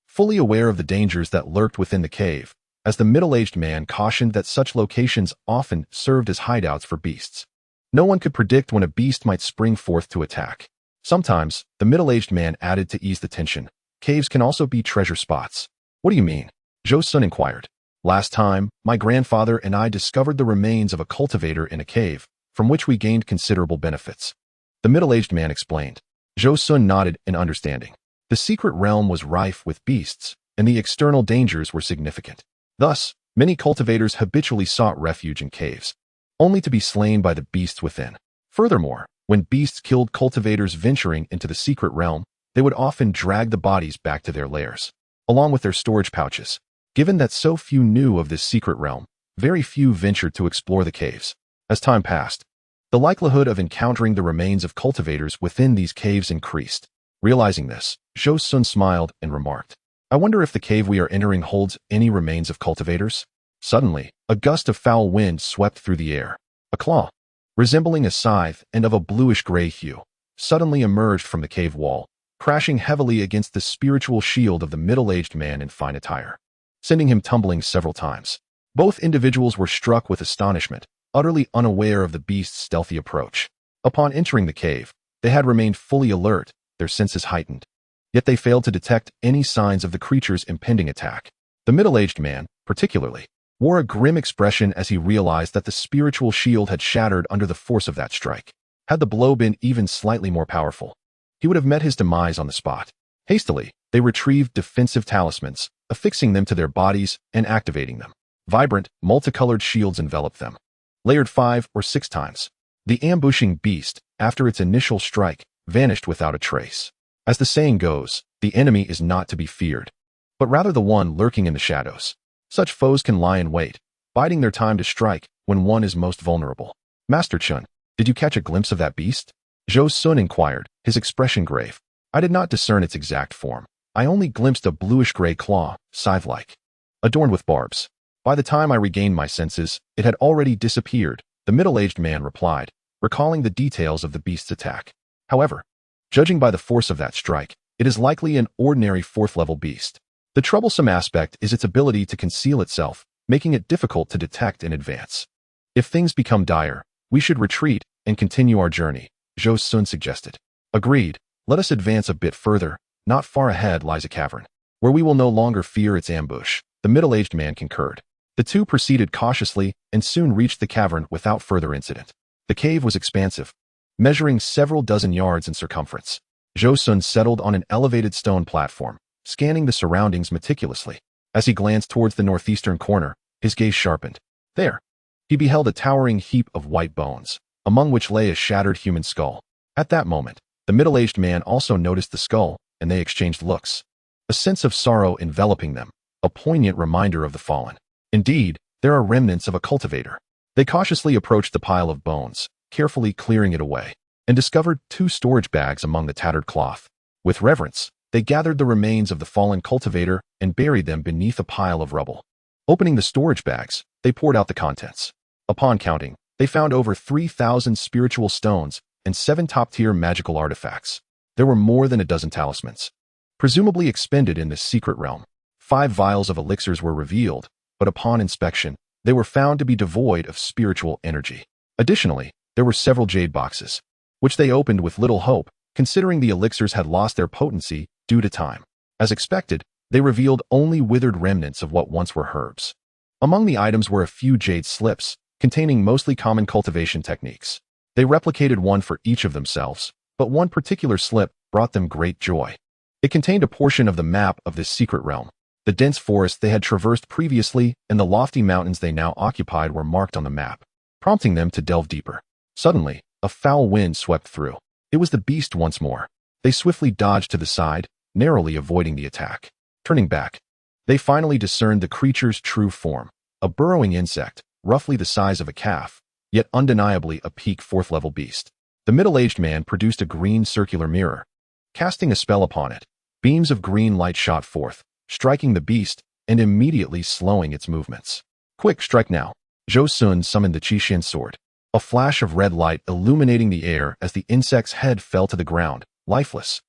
fully aware of the dangers that lurked within the cave, as the middle-aged man cautioned that such locations often served as hideouts for beasts. No one could predict when a beast might spring forth to attack. Sometimes, the middle-aged man added to ease the tension, caves can also be treasure spots. What do you mean? Zhou Xun inquired. Last time, my grandfather and I discovered the remains of a cultivator in a cave, from which we gained considerable benefits. The middle-aged man explained. Zhou Xun nodded in understanding. The secret realm was rife with beasts, and the external dangers were significant. Thus, many cultivators habitually sought refuge in caves, only to be slain by the beasts within. Furthermore, when beasts killed cultivators venturing into the secret realm, they would often drag the bodies back to their lairs, along with their storage pouches. Given that so few knew of this secret realm, very few ventured to explore the caves. As time passed, the likelihood of encountering the remains of cultivators within these caves increased. Realizing this, Zhou Xun smiled and remarked, I wonder if the cave we are entering holds any remains of cultivators? Suddenly, a gust of foul wind swept through the air. A claw, resembling a scythe and of a bluish-gray hue, suddenly emerged from the cave wall, crashing heavily against the spiritual shield of the middle-aged man in fine attire, sending him tumbling several times. Both individuals were struck with astonishment, utterly unaware of the beast's stealthy approach. Upon entering the cave, they had remained fully alert, their senses heightened. Yet they failed to detect any signs of the creature's impending attack. The middle-aged man, particularly, wore a grim expression as he realized that the spiritual shield had shattered under the force of that strike. Had the blow been even slightly more powerful, he would have met his demise on the spot. Hastily, they retrieved defensive talismans, affixing them to their bodies and activating them. Vibrant, multicolored shields enveloped them, layered 5 or 6 times. The ambushing beast, after its initial strike, vanished without a trace. As the saying goes, the enemy is not to be feared, but rather the one lurking in the shadows. Such foes can lie in wait, biding their time to strike when one is most vulnerable. Master Chun, did you catch a glimpse of that beast? Zhou Xun inquired, his expression grave. I did not discern its exact form. I only glimpsed a bluish-gray claw, scythe-like, adorned with barbs. By the time I regained my senses, it had already disappeared, the middle-aged man replied, recalling the details of the beast's attack. However, judging by the force of that strike, it is likely an ordinary 4th-level beast. The troublesome aspect is its ability to conceal itself, making it difficult to detect in advance. If things become dire, we should retreat and continue our journey, Zhou Xun suggested. Agreed. Let us advance a bit further. Not far ahead lies a cavern, where we will no longer fear its ambush, the middle-aged man concurred. The two proceeded cautiously and soon reached the cavern without further incident. The cave was expansive, measuring several dozen yards in circumference. Zhou Xun settled on an elevated stone platform, scanning the surroundings meticulously. As he glanced towards the northeastern corner, his gaze sharpened. There, he beheld a towering heap of white bones, among which lay a shattered human skull. At that moment, the middle-aged man also noticed the skull, and they exchanged looks. A sense of sorrow enveloping them, a poignant reminder of the fallen. Indeed, there are remnants of a cultivator. They cautiously approached the pile of bones, carefully clearing it away, and discovered 2 storage bags among the tattered cloth. With reverence, they gathered the remains of the fallen cultivator and buried them beneath a pile of rubble. Opening the storage bags, they poured out the contents. Upon counting, they found over 3,000 spiritual stones and 7 top-tier magical artifacts. There were more than a dozen talismans, presumably expended in this secret realm. 5 vials of elixirs were revealed, but upon inspection, they were found to be devoid of spiritual energy. Additionally, there were several jade boxes, which they opened with little hope, considering the elixirs had lost their potency due to time. As expected, they revealed only withered remnants of what once were herbs. Among the items were a few jade slips, containing mostly common cultivation techniques. They replicated one for each of themselves, but one particular slip brought them great joy. It contained a portion of the map of this secret realm. The dense forest they had traversed previously and the lofty mountains they now occupied were marked on the map, prompting them to delve deeper. Suddenly, a foul wind swept through. It was the beast once more. They swiftly dodged to the side, narrowly avoiding the attack. Turning back, they finally discerned the creature's true form, a burrowing insect, roughly the size of a calf, yet undeniably a peak 4th-level beast. The middle-aged man produced a green circular mirror. Casting a spell upon it, beams of green light shot forth, striking the beast and immediately slowing its movements. Quick, strike now. Zhou Xun summoned the Qixin sword, a flash of red light illuminating the air as the insect's head fell to the ground, lifeless.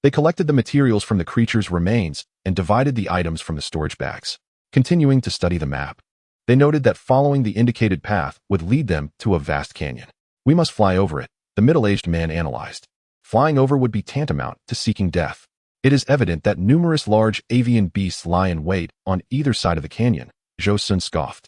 They collected the materials from the creature's remains and divided the items from the storage bags. Continuing to study the map, they noted that following the indicated path would lead them to a vast canyon. We must fly over it, the middle-aged man analyzed. Flying over would be tantamount to seeking death. It is evident that numerous large avian beasts lie in wait on either side of the canyon, Zhou Xun scoffed.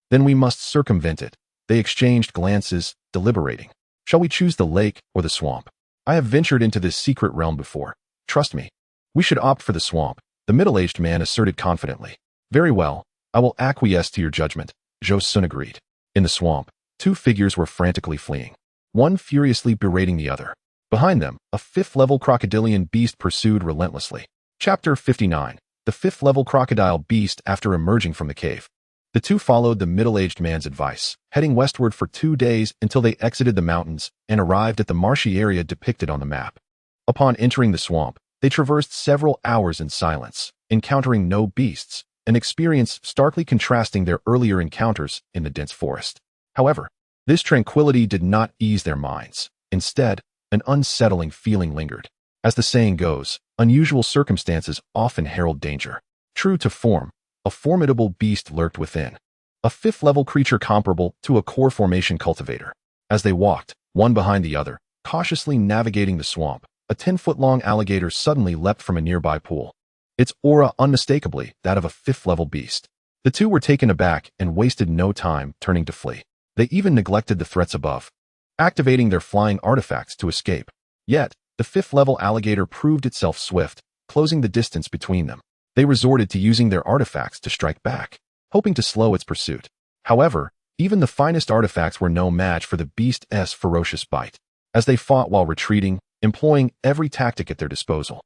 Then we must circumvent it. They exchanged glances, deliberating. Shall we choose the lake or the swamp? I have ventured into this secret realm before. Trust me. We should opt for the swamp, the middle-aged man asserted confidently. Very well, I will acquiesce to your judgment, Zhou Xun agreed. In the swamp, 2 figures were frantically fleeing, one furiously berating the other. Behind them, a 5th-level crocodilian beast pursued relentlessly. Chapter 59. The 5th-level crocodile beast after emerging from the cave. The two followed the middle-aged man's advice, heading westward for 2 days until they exited the mountains and arrived at the marshy area depicted on the map. Upon entering the swamp, they traversed several hours in silence, encountering no beasts, an experience starkly contrasting their earlier encounters in the dense forest. However, this tranquility did not ease their minds. Instead, an unsettling feeling lingered. As the saying goes, unusual circumstances often herald danger. True to form, a formidable beast lurked within, a 5th-level creature comparable to a core formation cultivator. As they walked, one behind the other, cautiously navigating the swamp, a 10-foot-long alligator suddenly leapt from a nearby pool, its aura unmistakably that of a 5th-level beast. The two were taken aback and wasted no time turning to flee. They even neglected the threats above, activating their flying artifacts to escape. Yet, the 5th-level alligator proved itself swift, closing the distance between them. They resorted to using their artifacts to strike back, hoping to slow its pursuit. However, even the finest artifacts were no match for the beast's ferocious bite. As they fought while retreating, employing every tactic at their disposal,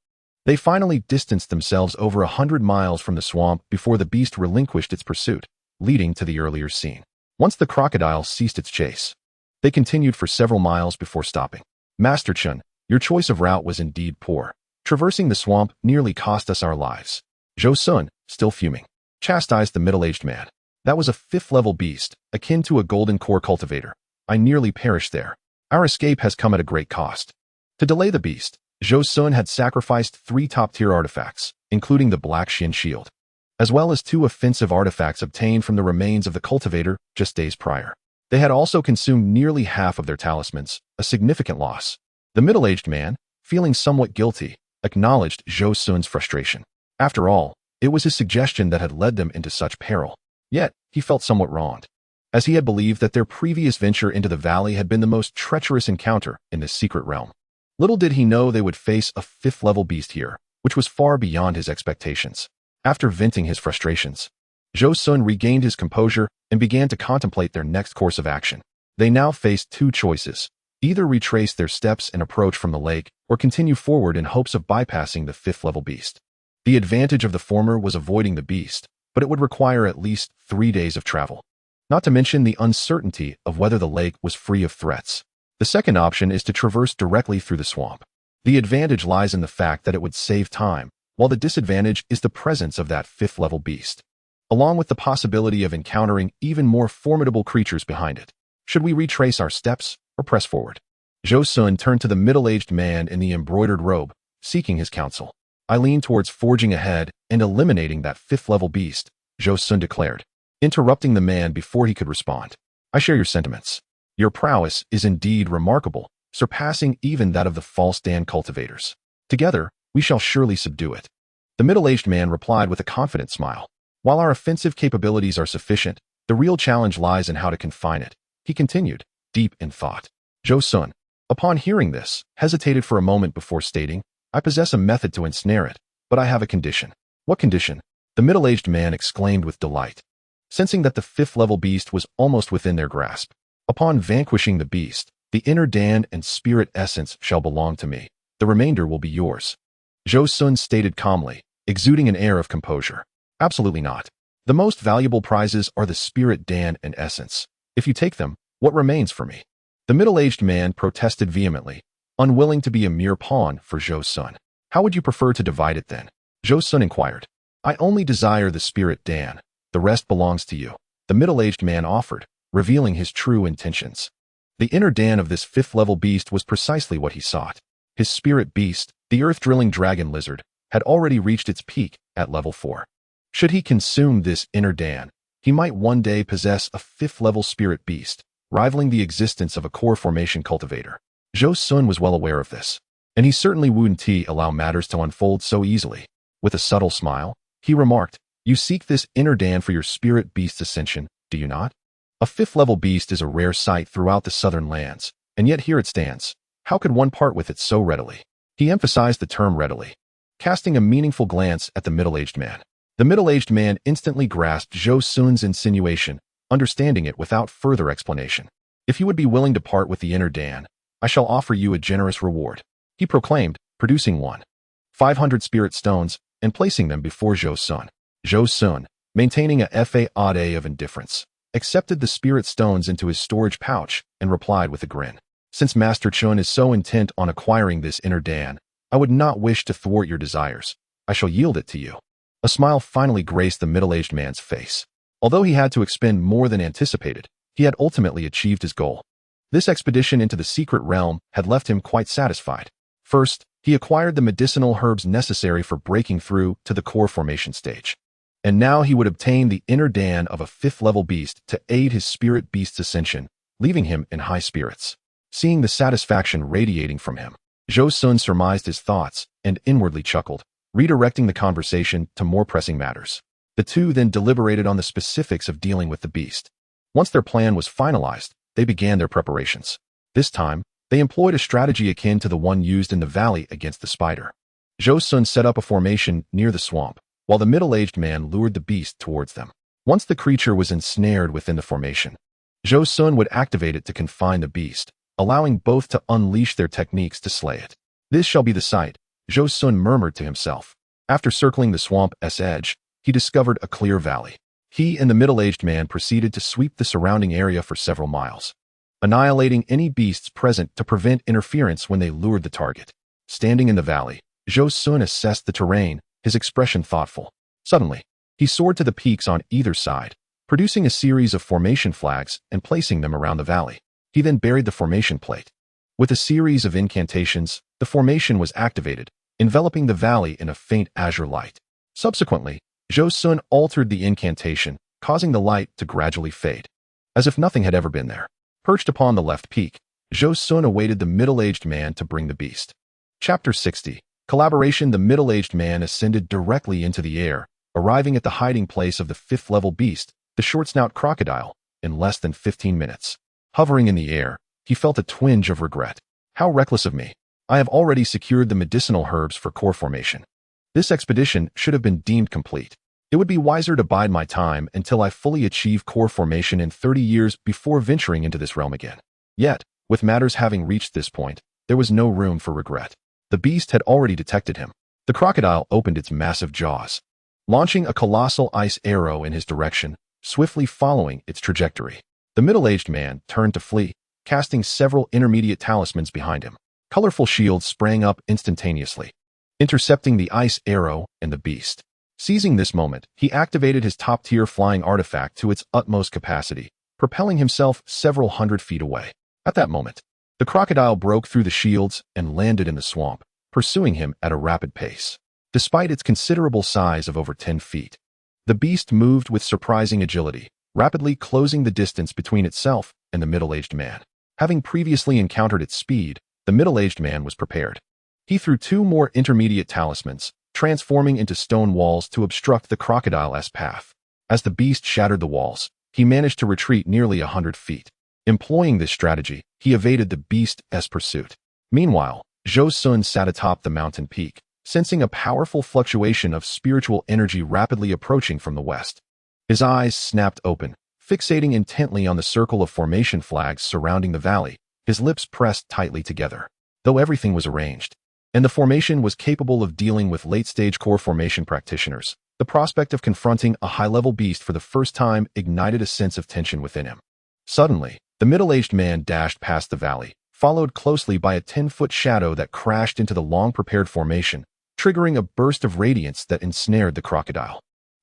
they finally distanced themselves over 100 miles from the swamp before the beast relinquished its pursuit, leading to the earlier scene. Once the crocodile ceased its chase, they continued for several miles before stopping. Master Chun, your choice of route was indeed poor. Traversing the swamp nearly cost us our lives. Zhou Xun, still fuming, chastised the middle-aged man. That was a 5th-level beast, akin to a golden core cultivator. I nearly perished there. Our escape has come at a great cost. To delay the beast, Zhou Xun had sacrificed 3 top-tier artifacts, including the Black Xin shield, as well as 2 offensive artifacts obtained from the remains of the cultivator just days prior. They had also consumed nearly half of their talismans, a significant loss. The middle-aged man, feeling somewhat guilty, acknowledged Zhou Xun's frustration. After all, it was his suggestion that had led them into such peril. Yet, he felt somewhat wronged, as he had believed that their previous venture into the valley had been the most treacherous encounter in this secret realm. Little did he know they would face a 5th-level beast here, which was far beyond his expectations. After venting his frustrations, Zhou Xun regained his composure and began to contemplate their next course of action. They now faced 2 choices: either retrace their steps and approach from the lake, or continue forward in hopes of bypassing the 5th-level beast. The advantage of the former was avoiding the beast, but it would require at least 3 days of travel, not to mention the uncertainty of whether the lake was free of threats. The second option is to traverse directly through the swamp. The advantage lies in the fact that it would save time, while the disadvantage is the presence of that 5th-level beast, along with the possibility of encountering even more formidable creatures behind it. Should we retrace our steps or press forward? Zhou Xun turned to the middle-aged man in the embroidered robe, seeking his counsel. I lean towards forging ahead and eliminating that 5th-level beast, Zhou Xun declared, interrupting the man before he could respond. I share your sentiments. Your prowess is indeed remarkable, surpassing even that of the false Dan cultivators. Together, we shall surely subdue it. The middle-aged man replied with a confident smile. While our offensive capabilities are sufficient, the real challenge lies in how to confine it, he continued, deep in thought. Zhou Xun, upon hearing this, hesitated for a moment before stating, I possess a method to ensnare it, but I have a condition. What condition? The middle-aged man exclaimed with delight, sensing that the 5th-level beast was almost within their grasp. Upon vanquishing the beast, the inner Dan and spirit essence shall belong to me. The remainder will be yours. Zhou Xun stated calmly, exuding an air of composure. Absolutely not. The most valuable prizes are the spirit Dan and essence. If you take them, what remains for me? The middle-aged man protested vehemently, unwilling to be a mere pawn for Zhou Xun. How would you prefer to divide it then? Zhou Xun inquired. I only desire the spirit Dan. The rest belongs to you. The middle-aged man offered, revealing his true intentions. The inner Dan of this 5th-level beast was precisely what he sought. His spirit beast, the earth-drilling dragon lizard, had already reached its peak at level 4. Should he consume this inner Dan, he might one day possess a 5th-level spirit beast, rivaling the existence of a core formation cultivator. Zhou Xun was well aware of this, and he certainly wouldn't allow matters to unfold so easily. With a subtle smile, he remarked, You seek this inner Dan for your spirit beast's ascension, do you not? A 5th-level beast is a rare sight throughout the southern lands, and yet here it stands. How could one part with it so readily? He emphasized the term readily, casting a meaningful glance at the middle-aged man. The middle-aged man instantly grasped Zhou Xun's insinuation, understanding it without further explanation. If you would be willing to part with the inner Dan, I shall offer you a generous reward, he proclaimed, producing 500 spirit stones and placing them before Zhou Xun. Zhou Xun, maintaining a faade of indifference, accepted the spirit stones into his storage pouch and replied with a grin. Since Master Chun is so intent on acquiring this inner Dan, I would not wish to thwart your desires. I shall yield it to you. A smile finally graced the middle-aged man's face. Although he had to expend more than anticipated, he had ultimately achieved his goal. This expedition into the secret realm had left him quite satisfied. First, he acquired the medicinal herbs necessary for breaking through to the core formation stage. And now he would obtain the inner Dan of a 5th-level beast to aid his spirit beast's ascension, leaving him in high spirits. Seeing the satisfaction radiating from him, Zhou Xun surmised his thoughts and inwardly chuckled, redirecting the conversation to more pressing matters. The two then deliberated on the specifics of dealing with the beast. Once their plan was finalized, they began their preparations. This time, they employed a strategy akin to the one used in the valley against the spider. Zhou Xun set up a formation near the swamp, while the middle-aged man lured the beast towards them. Once the creature was ensnared within the formation, Zhou Xun would activate it to confine the beast, allowing both to unleash their techniques to slay it. This shall be the site, Zhou Xun murmured to himself. After circling the swamp's edge, he discovered a clear valley. He and the middle-aged man proceeded to sweep the surrounding area for several miles, annihilating any beasts present to prevent interference when they lured the target. Standing in the valley, Zhou Xun assessed the terrain, his expression thoughtful. Suddenly, he soared to the peaks on either side, producing a series of formation flags and placing them around the valley. He then buried the formation plate, With a series of incantations, the formation was activated, enveloping the valley in a faint azure light. Subsequently, Zhou Xun altered the incantation, causing the light to gradually fade. As if nothing had ever been there. Perched upon the left peak, Zhou Xun awaited the middle-aged man to bring the beast. Chapter 60. Collaboration. The middle-aged man ascended directly into the air, arriving at the hiding place of the fifth-level beast, the short-snout crocodile, in less than 15 minutes. Hovering in the air, he felt a twinge of regret. How reckless of me. I have already secured the medicinal herbs for core formation. This expedition should have been deemed complete. It would be wiser to bide my time until I fully achieve core formation in 30 years before venturing into this realm again. Yet, with matters having reached this point, there was no room for regret. The beast had already detected him. The crocodile opened its massive jaws, launching a colossal ice arrow in his direction, swiftly following its trajectory. The middle-aged man turned to flee, casting several intermediate talismans behind him. Colorful shields sprang up instantaneously, intercepting the ice arrow and the beast. Seizing this moment, he activated his top-tier flying artifact to its utmost capacity, propelling himself several hundred feet away. At that moment, the crocodile broke through the shields and landed in the swamp, pursuing him at a rapid pace. Despite its considerable size of over 10 feet, the beast moved with surprising agility, rapidly closing the distance between itself and the middle-aged man. Having previously encountered its speed, the middle-aged man was prepared. He threw 2 more intermediate talismans, transforming into stone walls to obstruct the crocodile's path. As the beast shattered the walls, he managed to retreat nearly 100 feet. Employing this strategy, he evaded the beast's pursuit. Meanwhile, Zhou Xun sat atop the mountain peak, sensing a powerful fluctuation of spiritual energy rapidly approaching from the west. His eyes snapped open, fixating intently on the circle of formation flags surrounding the valley, his lips pressed tightly together. Though everything was arranged, and the formation was capable of dealing with late-stage core formation practitioners, the prospect of confronting a high-level beast for the first time ignited a sense of tension within him. Suddenly, the middle-aged man dashed past the valley, followed closely by a 10-foot shadow that crashed into the long-prepared formation, triggering a burst of radiance that ensnared the crocodile.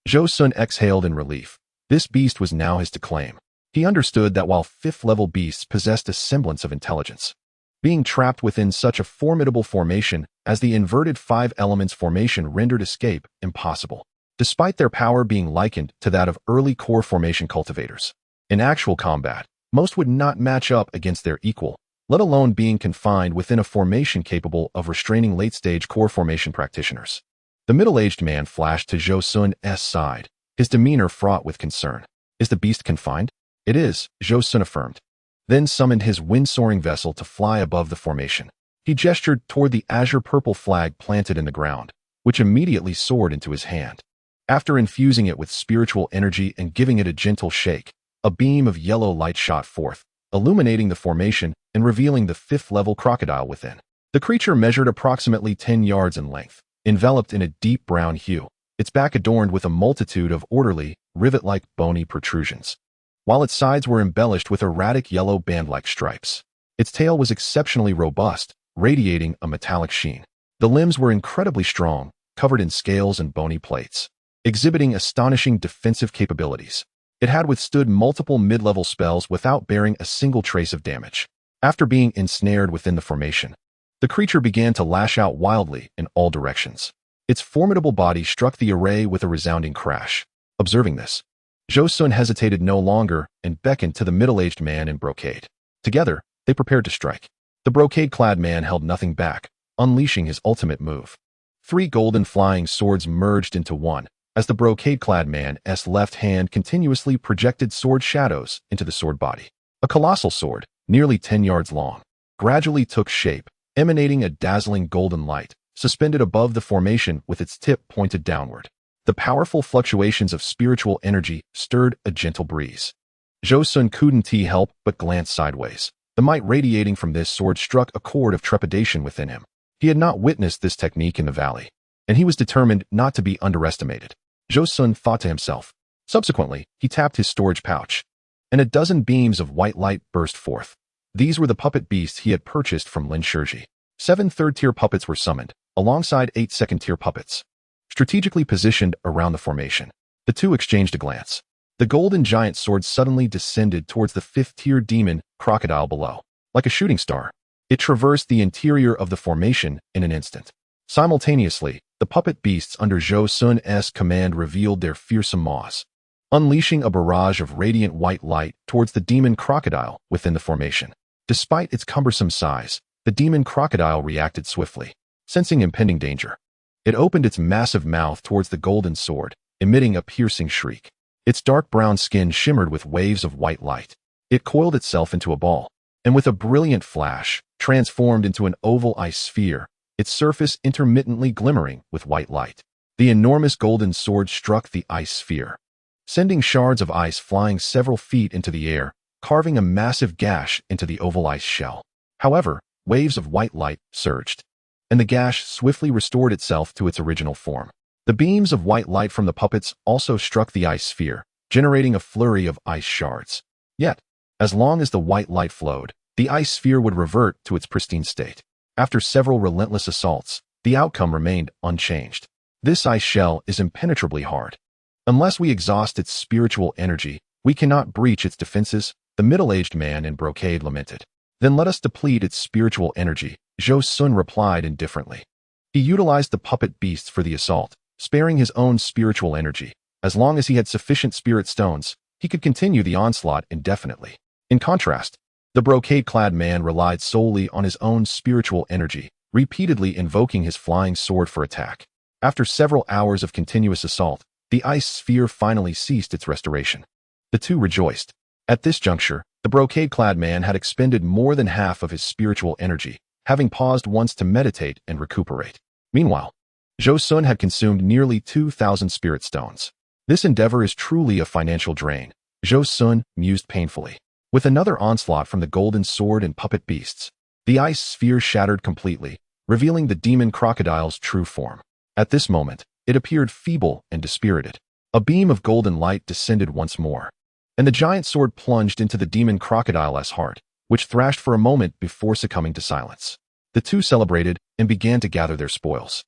Zhou Xun exhaled in relief. This beast was now his to claim. He understood that while fifth-level beasts possessed a semblance of intelligence, being trapped within such a formidable formation as the inverted 5 elements formation rendered escape impossible, despite their power being likened to that of early core formation cultivators. In actual combat, most would not match up against their equal, let alone being confined within a formation capable of restraining late-stage core formation practitioners. The middle-aged man flashed to Zhou Xun's side, his demeanor fraught with concern. Is the beast confined? It is, Zhou Xun affirmed. Then summoned his wind-soaring vessel to fly above the formation. He gestured toward the azure-purple flag planted in the ground, which immediately soared into his hand. After infusing it with spiritual energy and giving it a gentle shake, a beam of yellow light shot forth, illuminating the formation and revealing the 5th-level crocodile within. The creature measured approximately 10 yards in length, enveloped in a deep brown hue, its back adorned with a multitude of orderly, rivet-like bony protrusions, while its sides were embellished with erratic yellow band-like stripes. Its tail was exceptionally robust, radiating a metallic sheen. The limbs were incredibly strong, covered in scales and bony plates, exhibiting astonishing defensive capabilities. It had withstood multiple mid-level spells without bearing a single trace of damage. After being ensnared within the formation, the creature began to lash out wildly in all directions. Its formidable body struck the array with a resounding crash. Observing this, Zhou Xun hesitated no longer and beckoned to the middle-aged man in brocade. Together, they prepared to strike. The brocade-clad man held nothing back, unleashing his ultimate move. 3 golden flying swords merged into one, as the brocade-clad man's left hand continuously projected sword shadows into the sword body. A colossal sword, nearly 10 yards long, gradually took shape, emanating a dazzling golden light, suspended above the formation with its tip pointed downward. The powerful fluctuations of spiritual energy stirred a gentle breeze. Zhou Xun couldn't help but glance sideways. The might radiating from this sword struck a chord of trepidation within him. He had not witnessed this technique in the valley, and he was determined not to be underestimated. Zhou Xun thought to himself. Subsequently, he tapped his storage pouch, and a dozen beams of white light burst forth. These were the puppet beasts he had purchased from Lin Shiji. 7 third-tier puppets were summoned, alongside 8 second-tier puppets, strategically positioned around the formation. The two exchanged a glance. The golden giant sword suddenly descended towards the 5th-tier demon crocodile below. Like a shooting star, It traversed the interior of the formation in an instant. Simultaneously, the puppet beasts under Zhou Xun's command revealed their fearsome maws, unleashing a barrage of radiant white light towards the demon crocodile within the formation. Despite its cumbersome size, the demon crocodile reacted swiftly. Sensing impending danger, it opened its massive mouth towards the golden sword, emitting a piercing shriek. Its dark brown skin shimmered with waves of white light. It coiled itself into a ball, and with a brilliant flash, transformed into an oval ice sphere, its surface intermittently glimmering with white light. The enormous golden sword struck the ice sphere, sending shards of ice flying several feet into the air, carving a massive gash into the oval ice shell. However, waves of white light surged, and the gash swiftly restored itself to its original form. The beams of white light from the puppets also struck the ice sphere, generating a flurry of ice shards. Yet, as long as the white light flowed, the ice sphere would revert to its pristine state. After several relentless assaults, the outcome remained unchanged. This ice shell is impenetrably hard. Unless we exhaust its spiritual energy, we cannot breach its defenses, the middle-aged man in brocade lamented. Then let us deplete its spiritual energy, Zhou Xun replied indifferently. He utilized the puppet beasts for the assault, sparing his own spiritual energy. As long as he had sufficient spirit stones, he could continue the onslaught indefinitely. In contrast, the brocade-clad man relied solely on his own spiritual energy, repeatedly invoking his flying sword for attack. After several hours of continuous assault, the ice sphere finally ceased its restoration. The two rejoiced. At this juncture, the brocade-clad man had expended more than half of his spiritual energy, having paused once to meditate and recuperate. Meanwhile, Zhou Xun had consumed nearly 2,000 spirit stones. This endeavor is truly a financial drain, Zhou Xun mused painfully. With another onslaught from the golden sword and puppet beasts, the ice sphere shattered completely, revealing the demon crocodile's true form. At this moment, it appeared feeble and dispirited. A beam of golden light descended once more, and the giant sword plunged into the demon crocodile's heart, which thrashed for a moment before succumbing to silence. The two celebrated and began to gather their spoils.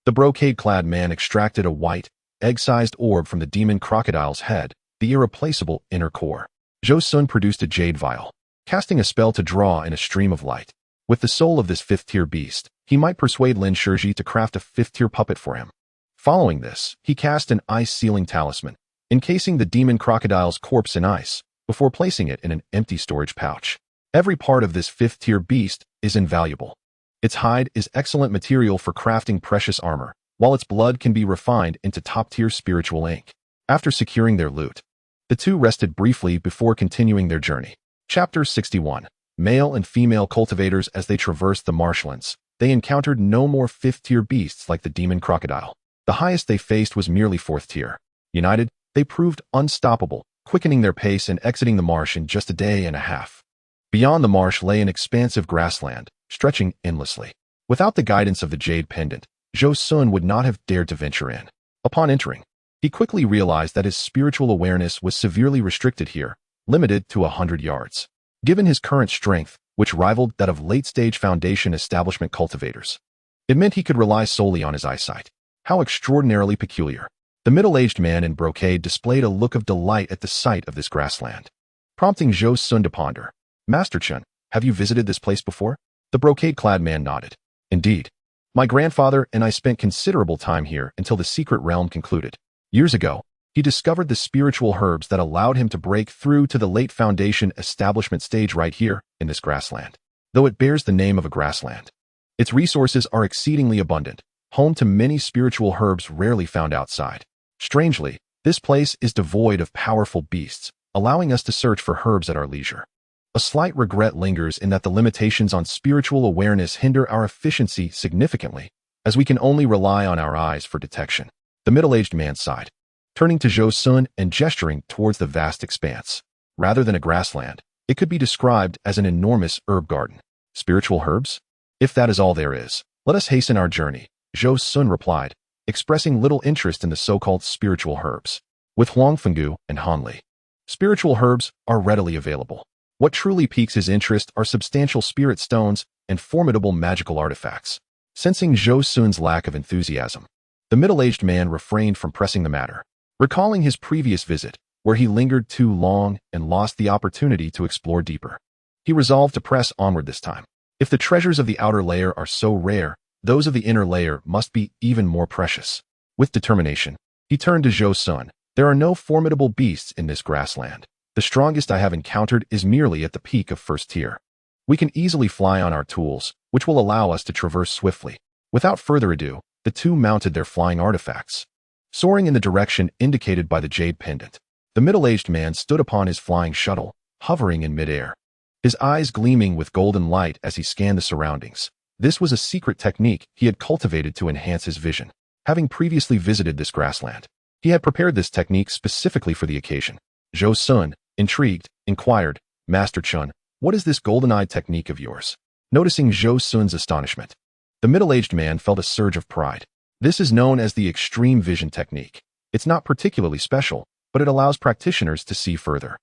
The brocade-clad man extracted a white, egg-sized orb from the demon crocodile's head, the irreplaceable inner core. Zhou Xun produced a jade vial, casting a spell to draw in a stream of light. With the soul of this fifth-tier beast, he might persuade Lin Shiji to craft a fifth-tier puppet for him. Following this, he cast an ice-sealing talisman, encasing the demon crocodile's corpse in ice, before placing it in an empty storage pouch. Every part of this fifth-tier beast is invaluable. Its hide is excellent material for crafting precious armor, while its blood can be refined into top-tier spiritual ink. After securing their loot, the two rested briefly before continuing their journey. Chapter 61. Male and female cultivators. As they traversed the marshlands, they encountered no more fifth-tier beasts like the demon crocodile. The highest they faced was merely fourth tier. United, they proved unstoppable, quickening their pace and exiting the marsh in just a day and a half. Beyond the marsh lay an expansive grassland, stretching endlessly. Without the guidance of the jade pendant, Zhou Xun would not have dared to venture in. Upon entering, he quickly realized that his spiritual awareness was severely restricted here, limited to 100 yards. Given his current strength, which rivaled that of late-stage Foundation establishment cultivators, it meant he could rely solely on his eyesight. How extraordinarily peculiar. The middle-aged man in brocade displayed a look of delight at the sight of this grassland, prompting Zhou Xun to ponder. Master Chen, have you visited this place before? The brocade-clad man nodded. Indeed. My grandfather and I spent considerable time here until the secret realm concluded. Years ago, he discovered the spiritual herbs that allowed him to break through to the late Foundation establishment stage right here in this grassland. Though it bears the name of a grassland, its resources are exceedingly abundant, home to many spiritual herbs rarely found outside. Strangely, this place is devoid of powerful beasts, allowing us to search for herbs at our leisure. A slight regret lingers in that the limitations on spiritual awareness hinder our efficiency significantly, as we can only rely on our eyes for detection. The middle-aged man sighed, turning to Zhou Xun and gesturing towards the vast expanse. Rather than a grassland, it could be described as an enormous herb garden. Spiritual herbs? If that is all there is, let us hasten our journey, Zhou Xun replied, expressing little interest in the so-called spiritual herbs. With Huangfenggu and Hanli, spiritual herbs are readily available. What truly piques his interest are substantial spirit stones and formidable magical artifacts. Sensing Zhou Xun's lack of enthusiasm, the middle-aged man refrained from pressing the matter. Recalling his previous visit, where he lingered too long and lost the opportunity to explore deeper, he resolved to press onward this time. If the treasures of the outer layer are so rare, those of the inner layer must be even more precious. With determination, he turned to Zhou Xun. There are no formidable beasts in this grassland. The strongest I have encountered is merely at the peak of first tier. We can easily fly on our tools, which will allow us to traverse swiftly. Without further ado, the two mounted their flying artifacts, soaring in the direction indicated by the jade pendant. The middle-aged man stood upon his flying shuttle, hovering in midair, his eyes gleaming with golden light as he scanned the surroundings. This was a secret technique he had cultivated to enhance his vision. Having previously visited this grassland, he had prepared this technique specifically for the occasion. Zhou Xun, intrigued, inquired, "Master Chun, what is this golden-eyed technique of yours?" Noticing Zhou Xun's astonishment, the middle-aged man felt a surge of pride. This is known as the extreme vision technique. It's not particularly special, but it allows practitioners to see further.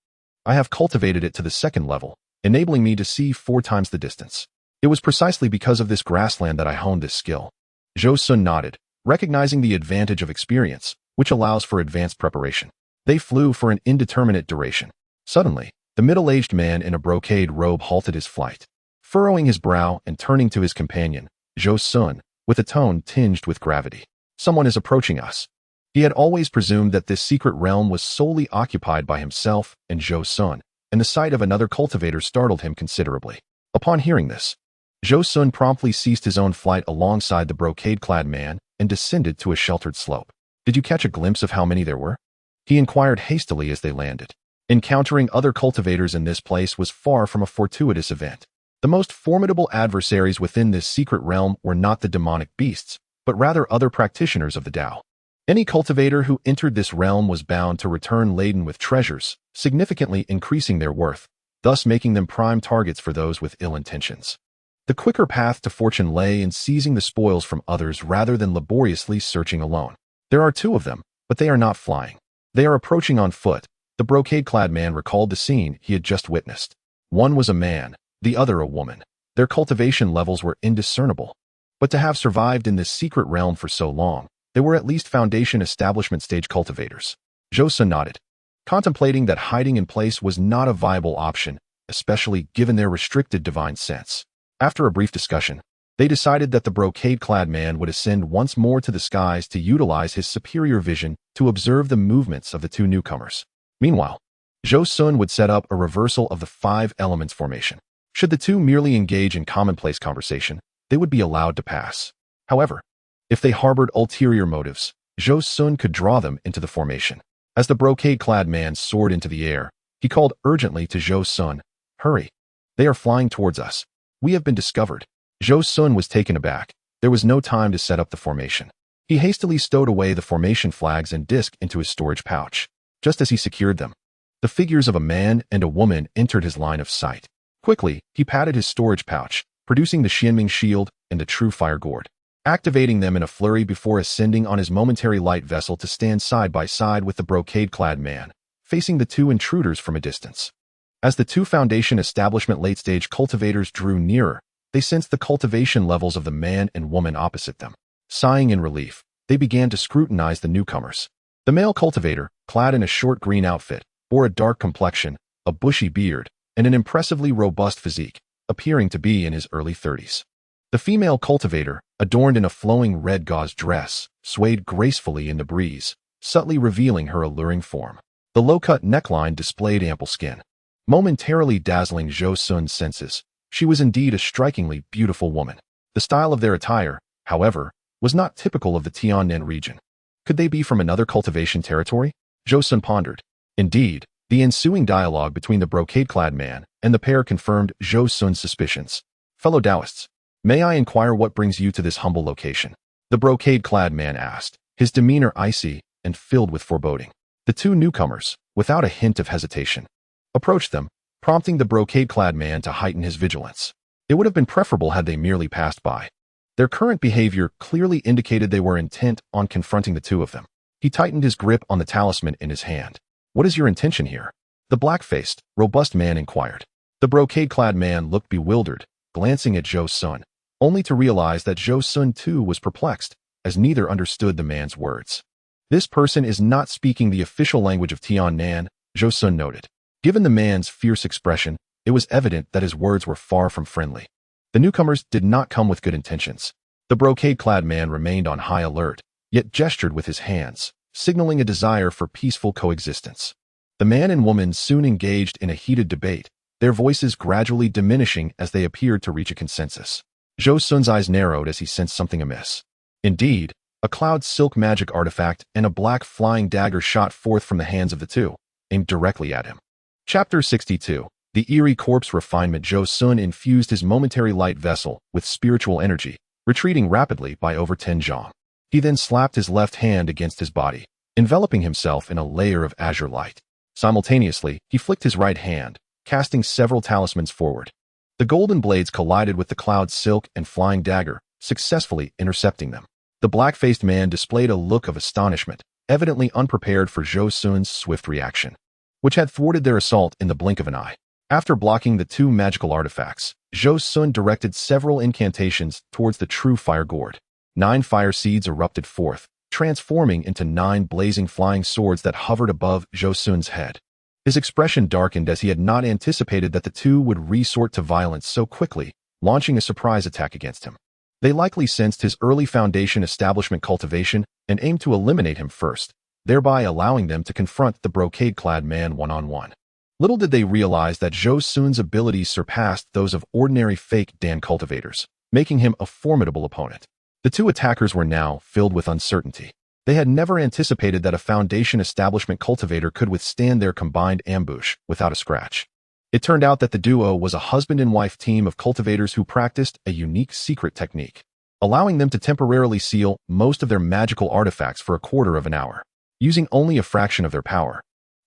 I have cultivated it to the second level, enabling me to see 4 times the distance. It was precisely because of this grassland that I honed this skill. Zhou Xun nodded, recognizing the advantage of experience, which allows for advanced preparation. They flew for an indeterminate duration. Suddenly, the middle-aged man in a brocade robe halted his flight. Furrowing his brow and turning to his companion, Zhou Xun, with a tone tinged with gravity. "Someone is approaching us." He had always presumed that this secret realm was solely occupied by himself and Zhou Xun, and the sight of another cultivator startled him considerably. Upon hearing this, Zhou Xun promptly ceased his own flight alongside the brocade-clad man and descended to a sheltered slope. "Did you catch a glimpse of how many there were?" he inquired hastily as they landed. Encountering other cultivators in this place was far from a fortuitous event. The most formidable adversaries within this secret realm were not the demonic beasts, but rather other practitioners of the Tao. Any cultivator who entered this realm was bound to return laden with treasures, significantly increasing their worth, thus making them prime targets for those with ill intentions. The quicker path to fortune lay in seizing the spoils from others rather than laboriously searching alone. There are 2 of them, but they are not flying. They are approaching on foot. The brocade-clad man recalled the scene he had just witnessed. One was a man, the other a woman. Their cultivation levels were indiscernible. But to have survived in this secret realm for so long, they were at least foundation establishment stage cultivators. Zhou Xun nodded, contemplating that hiding in place was not a viable option, especially given their restricted divine sense. After a brief discussion, they decided that the brocade-clad man would ascend once more to the skies to utilize his superior vision to observe the movements of the 2 newcomers. Meanwhile, Zhou Xun would set up a reversal of the 5 elements formation. Should the 2 merely engage in commonplace conversation, they would be allowed to pass. However, if they harbored ulterior motives, Zhou Xun could draw them into the formation. As the brocade-clad man soared into the air, he called urgently to Zhou Xun, "Hurry! They are flying towards us. We have been discovered." Zhou Xun was taken aback. There was no time to set up the formation. He hastily stowed away the formation flags and disc into his storage pouch. Just as he secured them, the figures of a man and a woman entered his line of sight. Quickly, he patted his storage pouch, producing the Xianming shield and the true fire gourd, activating them in a flurry before ascending on his momentary light vessel to stand side by side with the brocade-clad man, facing the 2 intruders from a distance. As the 2 foundation establishment late-stage cultivators drew nearer, they sensed the cultivation levels of the man and woman opposite them. Sighing in relief, they began to scrutinize the newcomers. The male cultivator, clad in a short green outfit, bore a dark complexion, a bushy beard, and an impressively robust physique, appearing to be in his early 30s. The female cultivator, adorned in a flowing red gauze dress, swayed gracefully in the breeze, subtly revealing her alluring form. The low-cut neckline displayed ample skin, momentarily dazzling Zhou Xun's senses. She was indeed a strikingly beautiful woman. The style of their attire, however, was not typical of the Tiannan region. Could they be from another cultivation territory? Zhou Xun pondered. Indeed, the ensuing dialogue between the brocade-clad man and the pair confirmed Zhou Xun's suspicions. "Fellow Taoists, may I inquire what brings you to this humble location?" the brocade-clad man asked, his demeanor icy and filled with foreboding. The 2 newcomers, without a hint of hesitation, approached them, prompting the brocade-clad man to heighten his vigilance. It would have been preferable had they merely passed by. Their current behavior clearly indicated they were intent on confronting the 2 of them. He tightened his grip on the talisman in his hand. "What is your intention here?" the black-faced, robust man inquired. The brocade-clad man looked bewildered, glancing at Zhou Xun, only to realize that Zhou Xun too was perplexed, as neither understood the man's words. "This person is not speaking the official language of Tiannan," Zhou Xun noted. Given the man's fierce expression, it was evident that his words were far from friendly. The newcomers did not come with good intentions. The brocade-clad man remained on high alert, yet gestured with his hands, signaling a desire for peaceful coexistence. The man and woman soon engaged in a heated debate, their voices gradually diminishing as they appeared to reach a consensus. Zhou Xun's eyes narrowed as he sensed something amiss. Indeed, a cloud silk magic artifact and a black flying dagger shot forth from the hands of the two, aimed directly at him. Chapter 62. The eerie corpse refinement. Zhou Xun infused his momentary light vessel with spiritual energy, retreating rapidly by over 10 zhang. He then slapped his left hand against his body, enveloping himself in a layer of azure light. Simultaneously, he flicked his right hand, casting several talismans forward. The golden blades collided with the cloud silk and flying dagger, successfully intercepting them. The black-faced man displayed a look of astonishment, evidently unprepared for Zhou Xun's swift reaction, which had thwarted their assault in the blink of an eye. After blocking the two magical artifacts, Zhou Xun directed several incantations towards the true fire gourd. 9 fire seeds erupted forth, transforming into 9 blazing flying swords that hovered above Zhou Xun's head. His expression darkened as he had not anticipated that the two would resort to violence so quickly, launching a surprise attack against him. They likely sensed his early foundation establishment cultivation and aimed to eliminate him first, thereby allowing them to confront the brocade-clad man one-on-one. Little did they realize that Zhou Xun's abilities surpassed those of ordinary fake Dan cultivators, making him a formidable opponent. The two attackers were now filled with uncertainty. They had never anticipated that a foundation establishment cultivator could withstand their combined ambush without a scratch. It turned out that the duo was a husband and wife team of cultivators who practiced a unique secret technique, allowing them to temporarily seal most of their magical artifacts for a quarter of an hour. Using only a fraction of their power,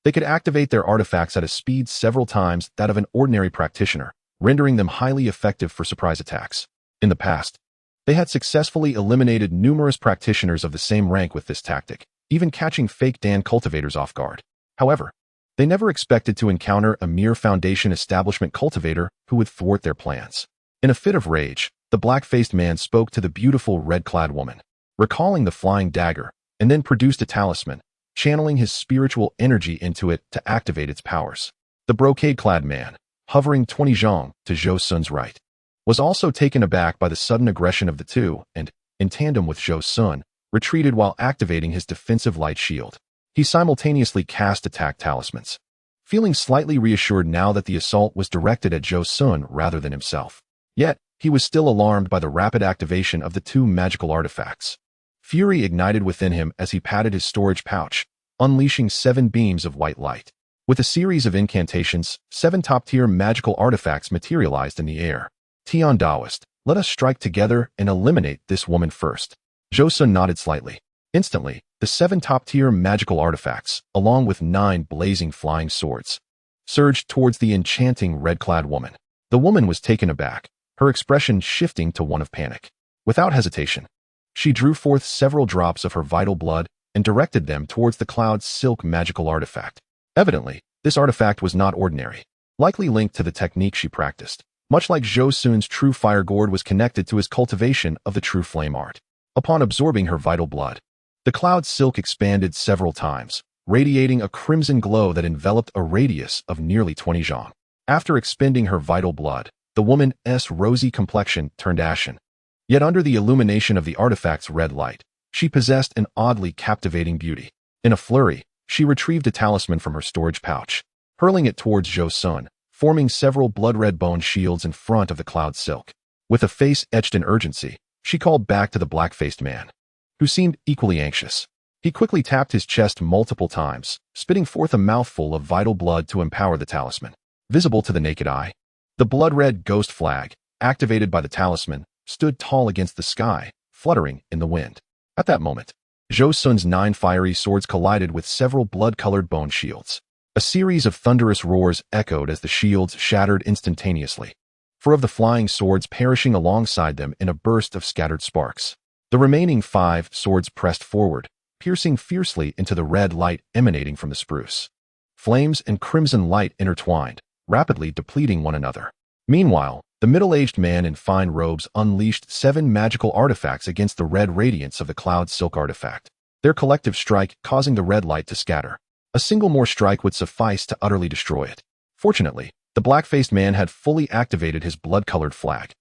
they could activate their artifacts at a speed several times that of an ordinary practitioner, rendering them highly effective for surprise attacks. In the past, they had successfully eliminated numerous practitioners of the same rank with this tactic, even catching fake Dan cultivators off guard. However, they never expected to encounter a mere foundation establishment cultivator who would thwart their plans. In a fit of rage, the black-faced man spoke to the beautiful red-clad woman, recalling the flying dagger, and then produced a talisman, channeling his spiritual energy into it to activate its powers. The brocade-clad man, hovering 20 zhang to Zhou Xun's right, was also taken aback by the sudden aggression of the two and, in tandem with Zhou Xun, retreated while activating his defensive light shield. He simultaneously cast attack talismans, feeling slightly reassured now that the assault was directed at Zhou Xun rather than himself. Yet, he was still alarmed by the rapid activation of the two magical artifacts. Fury ignited within him as he patted his storage pouch, unleashing 7 beams of white light. With a series of incantations, 7 top-tier magical artifacts materialized in the air. Tian Daoist, let us strike together and eliminate this woman first. Zhou Xun nodded slightly. Instantly, the 7 top-tier magical artifacts, along with 9 blazing flying swords, surged towards the enchanting red-clad woman. The woman was taken aback, her expression shifting to one of panic. Without hesitation, she drew forth several drops of her vital blood and directed them towards the cloud silk magical artifact. Evidently, this artifact was not ordinary, likely linked to the technique she practiced. Much like Zhou Xun's true fire gourd was connected to his cultivation of the true flame art. Upon absorbing her vital blood, the cloud silk expanded several times, radiating a crimson glow that enveloped a radius of nearly 20 zhang. After expending her vital blood, the woman's rosy complexion turned ashen. Yet under the illumination of the artifact's red light, she possessed an oddly captivating beauty. In a flurry, she retrieved a talisman from her storage pouch, hurling it towards Zhou Xun, forming several blood-red bone shields in front of the cloud silk. With a face etched in urgency, she called back to the black-faced man, who seemed equally anxious. He quickly tapped his chest multiple times, spitting forth a mouthful of vital blood to empower the talisman. Visible to the naked eye, the blood-red ghost flag, activated by the talisman, stood tall against the sky, fluttering in the wind. At that moment, Zhou Xun's 9 fiery swords collided with several blood-colored bone shields. A series of thunderous roars echoed as the shields shattered instantaneously, 4 of the flying swords perishing alongside them in a burst of scattered sparks. The remaining 5 swords pressed forward, piercing fiercely into the red light emanating from the spruce. Flames and crimson light intertwined, rapidly depleting one another. Meanwhile, the middle-aged man in fine robes unleashed 7 magical artifacts against the red radiance of the cloud silk artifact, their collective strike causing the red light to scatter. A single more strike would suffice to utterly destroy it. Fortunately, the black-faced man had fully activated his blood-colored flag.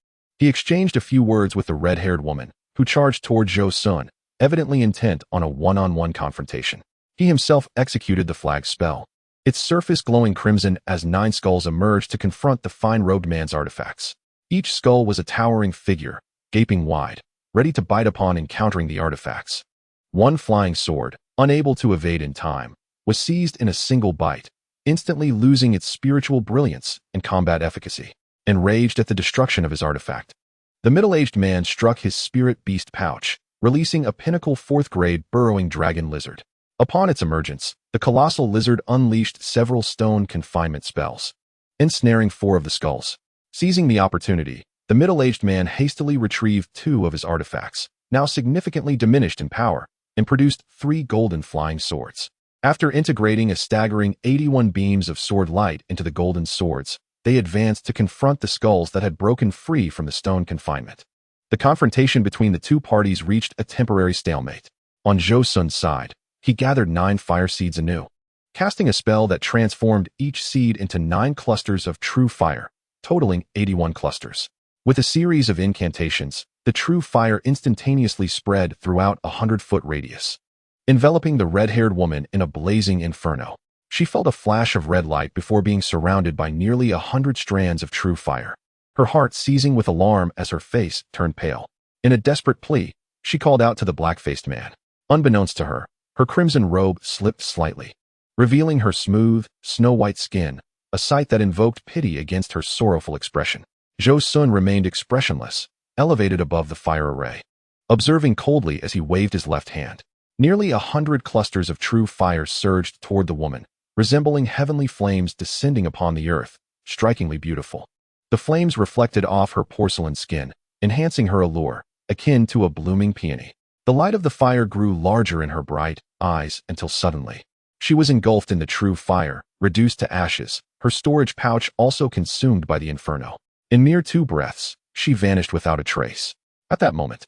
He exchanged a few words with the red-haired woman, who charged toward Zhou Xun, evidently intent on a one-on-one confrontation. He himself executed the flag spell, its surface glowing crimson as 9 skulls emerged to confront the fine-robed man's artifacts. Each skull was a towering figure, gaping wide, ready to bite upon encountering the artifacts. One flying sword, unable to evade in time, was seized in a single bite, instantly losing its spiritual brilliance and combat efficacy. Enraged at the destruction of his artifact, the middle-aged man struck his spirit beast pouch, releasing a pinnacle 4th-grade burrowing dragon lizard. Upon its emergence, the colossal lizard unleashed several stone confinement spells, ensnaring 4 of the skulls. Seizing the opportunity, the middle-aged man hastily retrieved 2 of his artifacts, now significantly diminished in power, and produced 3 golden flying swords. After integrating a staggering 81 beams of sword light into the golden swords, they advanced to confront the skulls that had broken free from the stone confinement. The confrontation between the 2 parties reached a temporary stalemate. On Zhou Xun's side, he gathered 9 fire seeds anew, casting a spell that transformed each seed into 9 clusters of true fire, totaling 81 clusters. With a series of incantations, the true fire instantaneously spread throughout a 100-foot radius, enveloping the red-haired woman in a blazing inferno. She felt a flash of red light before being surrounded by nearly 100 strands of true fire, her heart seizing with alarm as her face turned pale. In a desperate plea, she called out to the black-faced man. Unbeknownst to her, her crimson robe slipped slightly, revealing her smooth, snow-white skin, a sight that invoked pity against her sorrowful expression. Zhou Xun remained expressionless, elevated above the fire array, observing coldly as he waved his left hand. Nearly 100 clusters of true fire surged toward the woman, resembling heavenly flames descending upon the earth, strikingly beautiful. The flames reflected off her porcelain skin, enhancing her allure, akin to a blooming peony. The light of the fire grew larger in her bright eyes until suddenly she was engulfed in the true fire, reduced to ashes, her storage pouch also consumed by the inferno. In mere 2 breaths, she vanished without a trace. At that moment,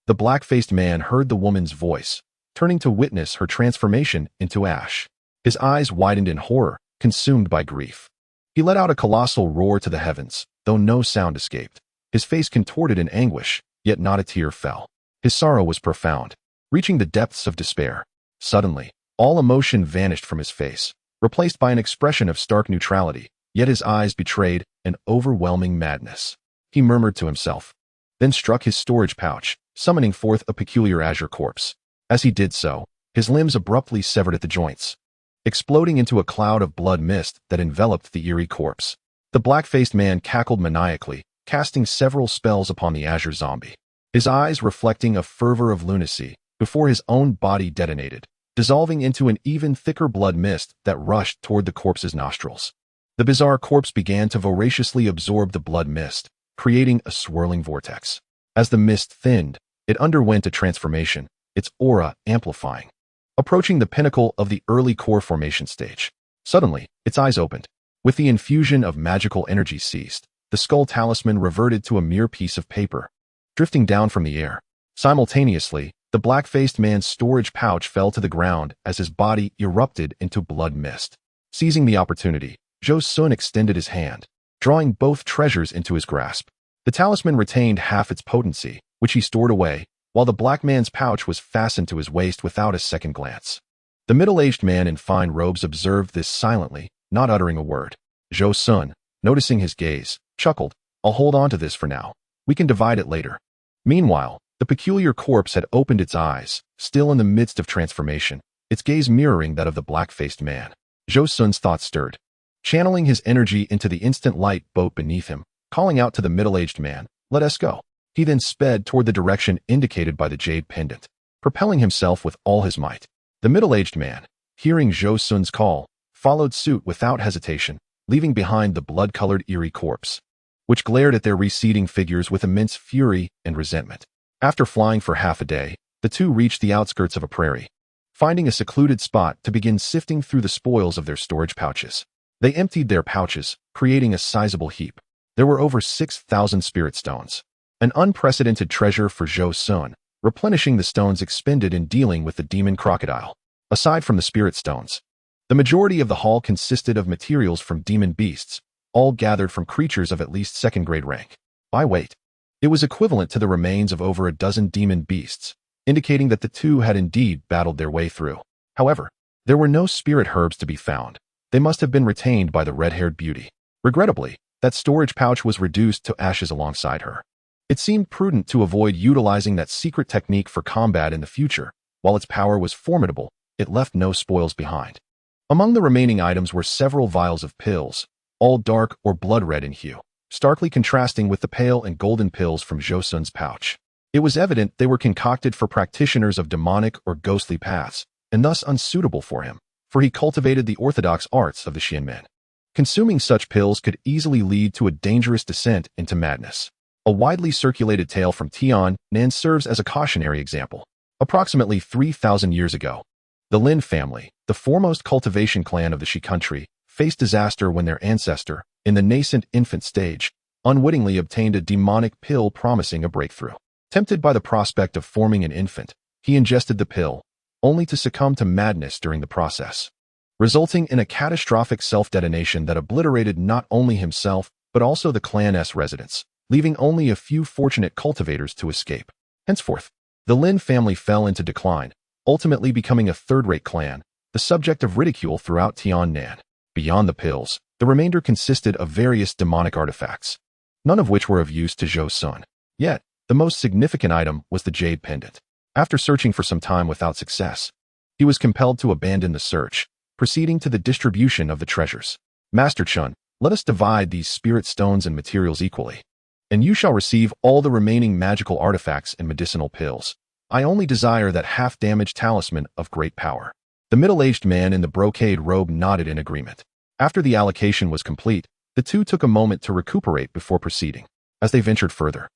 the black-faced man heard the woman's voice, turning to witness her transformation into ash. His eyes widened in horror, consumed by grief. He let out a colossal roar to the heavens, though no sound escaped. His face contorted in anguish, yet not a tear fell. His sorrow was profound, reaching the depths of despair. Suddenly, all emotion vanished from his face, replaced by an expression of stark neutrality, yet his eyes betrayed an overwhelming madness. He murmured to himself, then struck his storage pouch, summoning forth a peculiar azure corpse. As he did so, his limbs abruptly severed at the joints, exploding into a cloud of blood mist that enveloped the eerie corpse. The black-faced man cackled maniacally, casting several spells upon the azure zombie, his eyes reflecting a fervor of lunacy, before his own body detonated, dissolving into an even thicker blood mist that rushed toward the corpse's nostrils. The bizarre corpse began to voraciously absorb the blood mist, creating a swirling vortex. As the mist thinned, it underwent a transformation, its aura amplifying, approaching the pinnacle of the early core formation stage. Suddenly, its eyes opened. With the infusion of magical energy ceased, the skull talisman reverted to a mere piece of paper, drifting down from the air. Simultaneously, the black-faced man's storage pouch fell to the ground as his body erupted into blood mist. Seizing the opportunity, Zhou Xun extended his hand, drawing both treasures into his grasp. The talisman retained half its potency, which he stored away, while the black man's pouch was fastened to his waist without a second glance. The middle-aged man in fine robes observed this silently, not uttering a word. Zhou Xun, noticing his gaze, chuckled, "I'll hold on to this for now. We can divide it later." Meanwhile, the peculiar corpse had opened its eyes, still in the midst of transformation, its gaze mirroring that of the black-faced man. Zhou Xun's thoughts stirred. Channeling his energy into the instant light boat beneath him, calling out to the middle-aged man, "Let us go." He then sped toward the direction indicated by the jade pendant, propelling himself with all his might. The middle-aged man, hearing Zhou Xun's call, followed suit without hesitation, leaving behind the blood-colored eerie corpse, which glared at their receding figures with immense fury and resentment. After flying for half a day, the two reached the outskirts of a prairie, finding a secluded spot to begin sifting through the spoils of their storage pouches. They emptied their pouches, creating a sizable heap. There were over 6,000 spirit stones, an unprecedented treasure for Zhou Xun, replenishing the stones expended in dealing with the demon crocodile. Aside from the spirit stones, the majority of the haul consisted of materials from demon beasts, all gathered from creatures of at least second-grade rank. By weight, It was equivalent to the remains of over a dozen demon beasts, indicating that the two had indeed battled their way through. However, there were no spirit herbs to be found. They must have been retained by the red-haired beauty. Regrettably, that storage pouch was reduced to ashes alongside her. It seemed prudent to avoid utilizing that secret technique for combat in the future. While its power was formidable, it left no spoils behind. Among the remaining items were several vials of pills, all dark or blood-red in hue, starkly contrasting with the pale and golden pills from Zhou Xun's pouch. It was evident they were concocted for practitioners of demonic or ghostly paths, and thus unsuitable for him, for he cultivated the orthodox arts of the Xianmen. Consuming such pills could easily lead to a dangerous descent into madness. A widely circulated tale from Tai Nan serves as a cautionary example. Approximately 3,000 years ago, the Lin family, the foremost cultivation clan of the Shi country, faced disaster when their ancestor, in the nascent infant stage, unwittingly obtained a demonic pill promising a breakthrough. Tempted by the prospect of forming an infant, he ingested the pill, only to succumb to madness during the process, resulting in a catastrophic self-detonation that obliterated not only himself but also the clan's residents, leaving only a few fortunate cultivators to escape. Henceforth, the Lin family fell into decline, ultimately becoming a third-rate clan, the subject of ridicule throughout Tai Nan. Beyond the pills, the remainder consisted of various demonic artifacts, none of which were of use to Zhou Xun. Yet, the most significant item was the jade pendant. After searching for some time without success, he was compelled to abandon the search, proceeding to the distribution of the treasures. Master Chun, let us divide these spirit stones and materials equally, and you shall receive all the remaining magical artifacts and medicinal pills. I only desire that half-damaged talisman of great power. The middle-aged man in the brocade robe nodded in agreement. After the allocation was complete, the two took a moment to recuperate before proceeding. As they ventured further,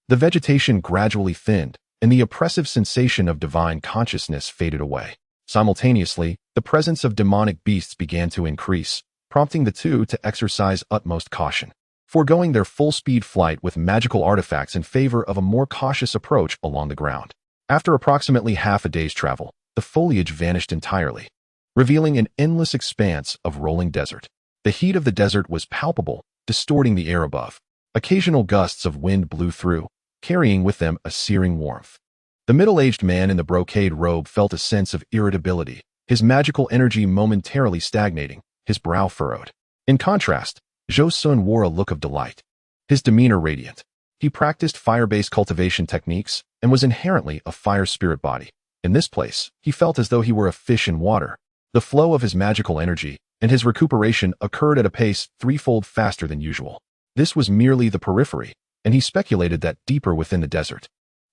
the vegetation gradually thinned, and the oppressive sensation of divine consciousness faded away. Simultaneously, the presence of demonic beasts began to increase, prompting the two to exercise utmost caution, foregoing their full-speed flight with magical artifacts in favor of a more cautious approach along the ground. After approximately half a day's travel, the foliage vanished entirely, revealing an endless expanse of rolling desert. The heat of the desert was palpable, distorting the air above. Occasional gusts of wind blew through, carrying with them a searing warmth. The middle-aged man in the brocade robe felt a sense of irritability, his magical energy momentarily stagnating, his brow furrowed. In contrast, Zhou Xun wore a look of delight, his demeanor radiant. He practiced fire-based cultivation techniques and was inherently a fire spirit body. In this place, he felt as though he were a fish in water. The flow of his magical energy and his recuperation occurred at a pace threefold faster than usual. This was merely the periphery, and he speculated that deeper within the desert,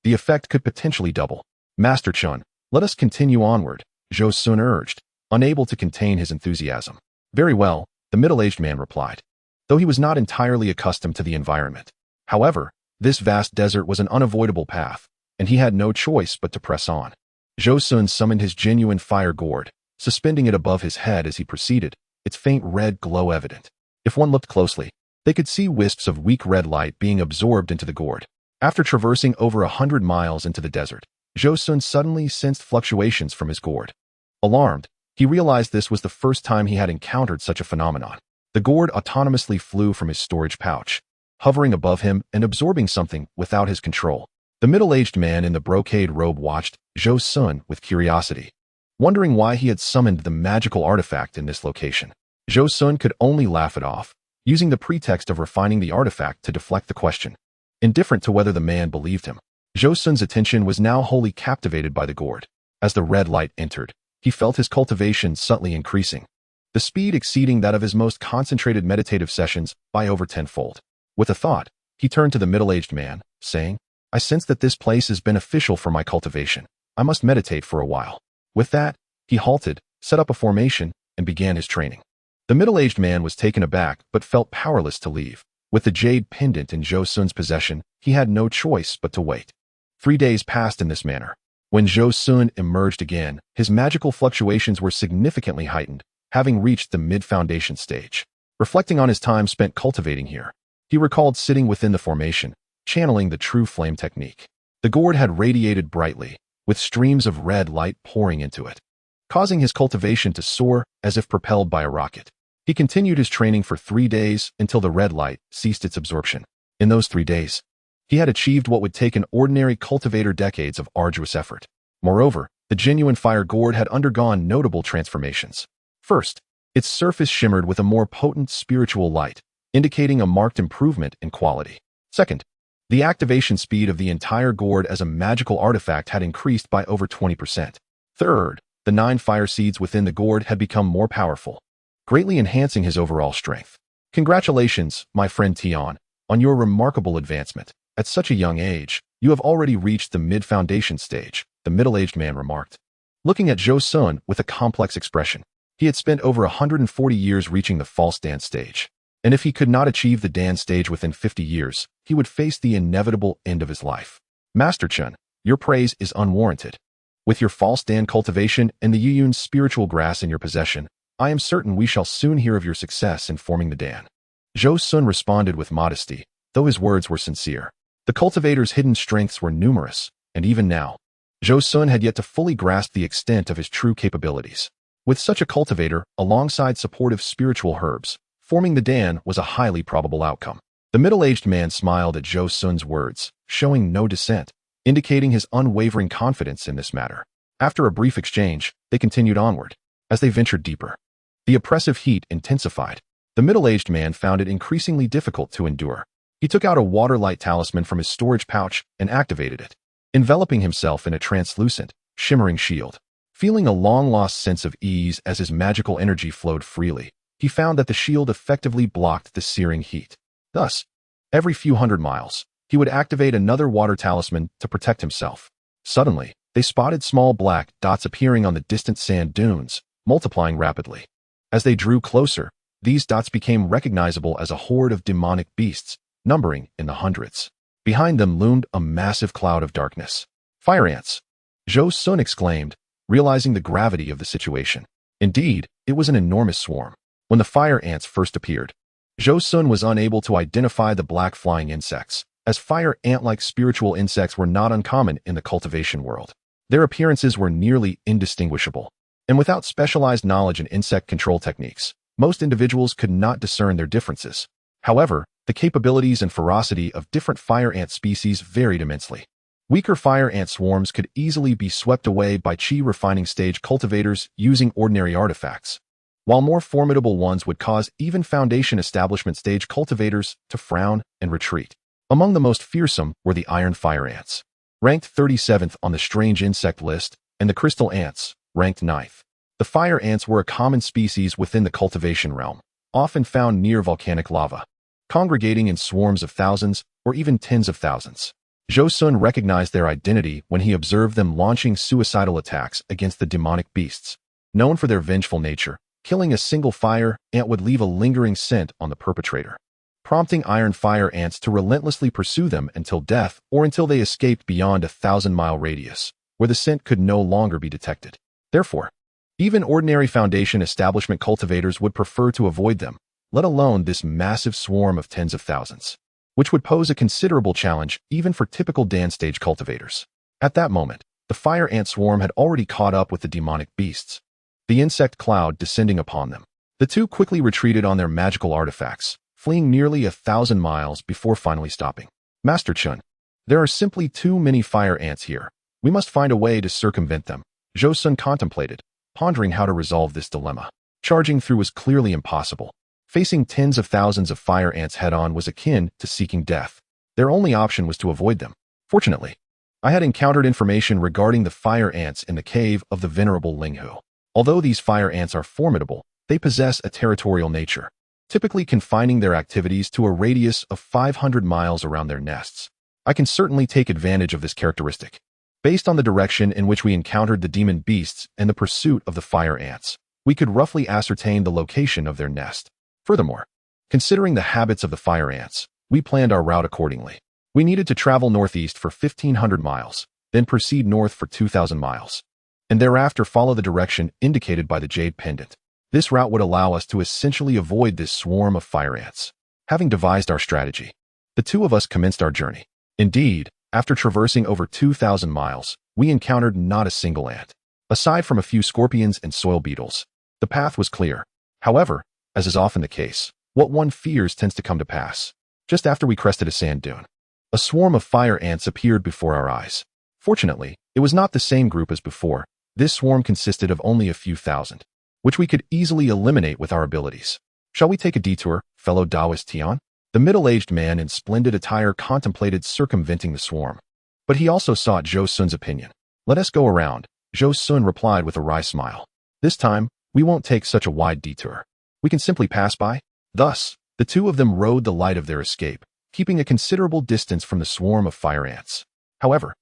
the effect could potentially double. Master Chun, let us continue onward, Zhou Xun urged, unable to contain his enthusiasm. Very well, the middle-aged man replied, though he was not entirely accustomed to the environment. However, this vast desert was an unavoidable path, and he had no choice but to press on. Zhou Xun summoned his genuine fire gourd, suspending it above his head as he proceeded, its faint red glow evident. If one looked closely, they could see wisps of weak red light being absorbed into the gourd. After traversing over 100 miles into the desert, Zhou Xun suddenly sensed fluctuations from his gourd. Alarmed, he realized this was the first time he had encountered such a phenomenon. The gourd autonomously flew from his storage pouch, hovering above him and absorbing something without his control. The middle-aged man in the brocade robe watched Zhou Xun with curiosity, wondering why he had summoned the magical artifact in this location. Zhou Xun could only laugh it off, using the pretext of refining the artifact to deflect the question. Indifferent to whether the man believed him, Zhou Xun's attention was now wholly captivated by the gourd. As the red light entered, he felt his cultivation subtly increasing, the speed exceeding that of his most concentrated meditative sessions by over tenfold. With a thought, he turned to the middle-aged man, saying, I sense that this place is beneficial for my cultivation. I must meditate for a while. With that, he halted, set up a formation, and began his training. The middle-aged man was taken aback but felt powerless to leave. With the jade pendant in Zhou Xun's possession, he had no choice but to wait. 3 days passed in this manner. When Zhou Xun emerged again, his magical fluctuations were significantly heightened, having reached the mid-foundation stage. Reflecting on his time spent cultivating here, he recalled sitting within the formation, channeling the true flame technique. The gourd had radiated brightly, with streams of red light pouring into it, causing his cultivation to soar as if propelled by a rocket. He continued his training for 3 days until the red light ceased its absorption. In those 3 days, He had achieved what would take an ordinary cultivator decades of arduous effort. Moreover, the genuine fire gourd had undergone notable transformations. First, its surface shimmered with a more potent spiritual light, indicating a marked improvement in quality. Second, the activation speed of the entire gourd as a magical artifact had increased by over 20%. Third, the 9 fire seeds within the gourd had become more powerful, greatly enhancing his overall strength. Congratulations, my friend Tian, on your remarkable advancement. At such a young age, you have already reached the mid-foundation stage, the middle-aged man remarked. Looking at Zhou Xun with a complex expression, he had spent over 140 years reaching the false Dan stage. And if he could not achieve the Dan stage within 50 years, he would face the inevitable end of his life. Master Chun, your praise is unwarranted. With your false Dan cultivation and the Yuyun's spiritual grass in your possession, I am certain we shall soon hear of your success in forming the Dan. Zhou Xun responded with modesty, though his words were sincere. The cultivator's hidden strengths were numerous, and even now, Zhou Xun had yet to fully grasp the extent of his true capabilities. With such a cultivator, alongside supportive spiritual herbs, forming the Dan was a highly probable outcome. The middle-aged man smiled at Zhou Xun's words, showing no dissent, indicating his unwavering confidence in this matter. After a brief exchange, they continued onward. As they ventured deeper, the oppressive heat intensified. The middle-aged man found it increasingly difficult to endure. He took out a water-light talisman from his storage pouch and activated it, enveloping himself in a translucent, shimmering shield. Feeling a long-lost sense of ease as his magical energy flowed freely, he found that the shield effectively blocked the searing heat. Thus, every few hundred miles, he would activate another water talisman to protect himself. Suddenly, they spotted small black dots appearing on the distant sand dunes, multiplying rapidly. As they drew closer, these dots became recognizable as a horde of demonic beasts, numbering in the hundreds. Behind them loomed a massive cloud of darkness. Fire ants! Zhou Xun exclaimed, realizing the gravity of the situation. Indeed, it was an enormous swarm. When the fire ants first appeared, Zhou Xun was unable to identify the black flying insects, as fire ant-like spiritual insects were not uncommon in the cultivation world. Their appearances were nearly indistinguishable, and without specialized knowledge in insect control techniques, most individuals could not discern their differences. However, the capabilities and ferocity of different fire ant species varied immensely. Weaker fire ant swarms could easily be swept away by chi refining stage cultivators using ordinary artifacts, while more formidable ones would cause even foundation establishment stage cultivators to frown and retreat. Among the most fearsome were the iron fire ants, ranked 37th on the strange insect list, and the crystal ants, ranked 9th. The fire ants were a common species within the cultivation realm, often found near volcanic lava, congregating in swarms of thousands or even tens of thousands. Zhou Xun recognized their identity when he observed them launching suicidal attacks against the demonic beasts. Known for their vengeful nature, killing a single fire ant would leave a lingering scent on the perpetrator, prompting iron fire ants to relentlessly pursue them until death or until they escaped beyond a 1,000-mile radius, where the scent could no longer be detected. Therefore, even ordinary foundation establishment cultivators would prefer to avoid them, let alone this massive swarm of tens of thousands, which would pose a considerable challenge even for typical Dan stage cultivators. At that moment, the fire ant swarm had already caught up with the demonic beasts, the insect cloud descending upon them. The two quickly retreated on their magical artifacts, fleeing nearly 1,000 miles before finally stopping. Master Chun, there are simply too many fire ants here. We must find a way to circumvent them. Zhou Xun contemplated, pondering how to resolve this dilemma. Charging through was clearly impossible. Facing tens of thousands of fire ants head-on was akin to seeking death. Their only option was to avoid them. Fortunately, I had encountered information regarding the fire ants in the cave of the venerable Linghu. Although these fire ants are formidable, they possess a territorial nature, typically confining their activities to a radius of 500 miles around their nests. I can certainly take advantage of this characteristic. Based on the direction in which we encountered the demon beasts and the pursuit of the fire ants, we could roughly ascertain the location of their nest. Furthermore, considering the habits of the fire ants, we planned our route accordingly. We needed to travel northeast for 1,500 miles, then proceed north for 2,000 miles, and thereafter follow the direction indicated by the jade pendant. This route would allow us to essentially avoid this swarm of fire ants. Having devised our strategy, the two of us commenced our journey. Indeed, after traversing over 2,000 miles, we encountered not a single ant. Aside from a few scorpions and soil beetles, the path was clear. However, as is often the case, what one fears tends to come to pass. Just after we crested a sand dune, A swarm of fire ants appeared before our eyes. Fortunately, it was not the same group as before. This swarm consisted of only a few thousand, which we could easily eliminate with our abilities. Shall we take a detour, fellow Taoist Tian? The middle-aged man in splendid attire contemplated circumventing the swarm. But he also sought Zhou Xun's opinion. Let us go around, Zhou Xun replied with a wry smile. This time, we won't take such a wide detour. We can simply pass by. Thus, the two of them rode the light of their escape, keeping a considerable distance from the swarm of fire ants. However,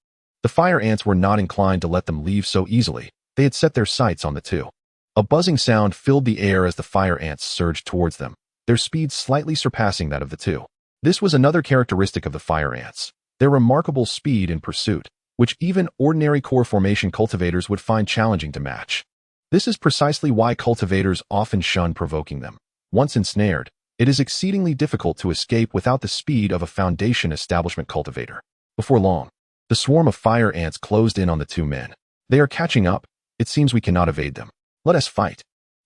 the fire ants were not inclined to let them leave so easily. They had set their sights on the two. A buzzing sound filled the air as the fire ants surged towards them, their speed slightly surpassing that of the two. This was another characteristic of the fire ants, their remarkable speed in pursuit, which even ordinary core formation cultivators would find challenging to match. This is precisely why cultivators often shun provoking them. Once ensnared, it is exceedingly difficult to escape without the speed of a foundation establishment cultivator. Before long, the swarm of fire ants closed in on the two men. They are catching up. It seems we cannot evade them. Let us fight.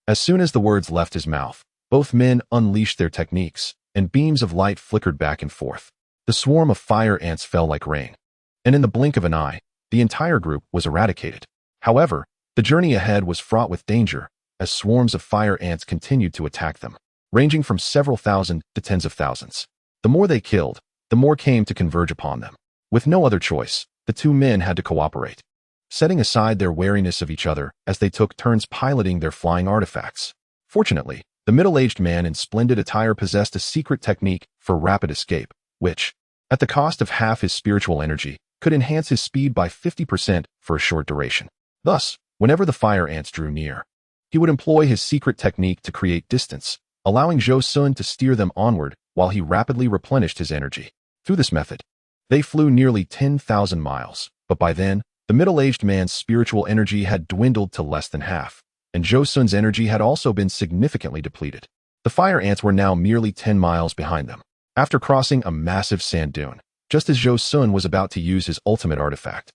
As soon as the words left his mouth, both men unleashed their techniques, and beams of light flickered back and forth. The swarm of fire ants fell like rain, and in the blink of an eye, the entire group was eradicated. However, the journey ahead was fraught with danger, as swarms of fire ants continued to attack them, ranging from several thousand to tens of thousands. The more they killed, the more came to converge upon them. With no other choice, the two men had to cooperate, setting aside their wariness of each other as they took turns piloting their flying artifacts. Fortunately, the middle-aged man in splendid attire possessed a secret technique for rapid escape, which, at the cost of half his spiritual energy, could enhance his speed by 50% for a short duration. Thus, whenever the fire ants drew near, he would employ his secret technique to create distance, allowing Zhou Xun to steer them onward while he rapidly replenished his energy. Through this method, they flew nearly 10,000 miles, but by then, the middle-aged man's spiritual energy had dwindled to less than half, and Zhou Xun's energy had also been significantly depleted. The fire ants were now merely 10 miles behind them. After crossing a massive sand dune, just as Zhou Xun was about to use his ultimate artifact,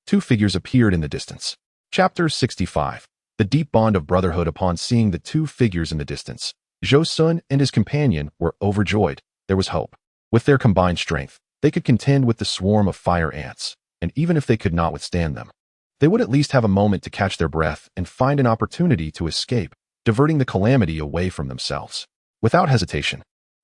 two figures appeared in the distance. Chapter 65. The deep bond of brotherhood. Upon seeing the two figures in the distance, Zhou Xun and his companion were overjoyed. There was hope. With their combined strength, they could contend with the swarm of fire ants, and even if they could not withstand them, they would at least have a moment to catch their breath and find an opportunity to escape, diverting the calamity away from themselves. Without hesitation,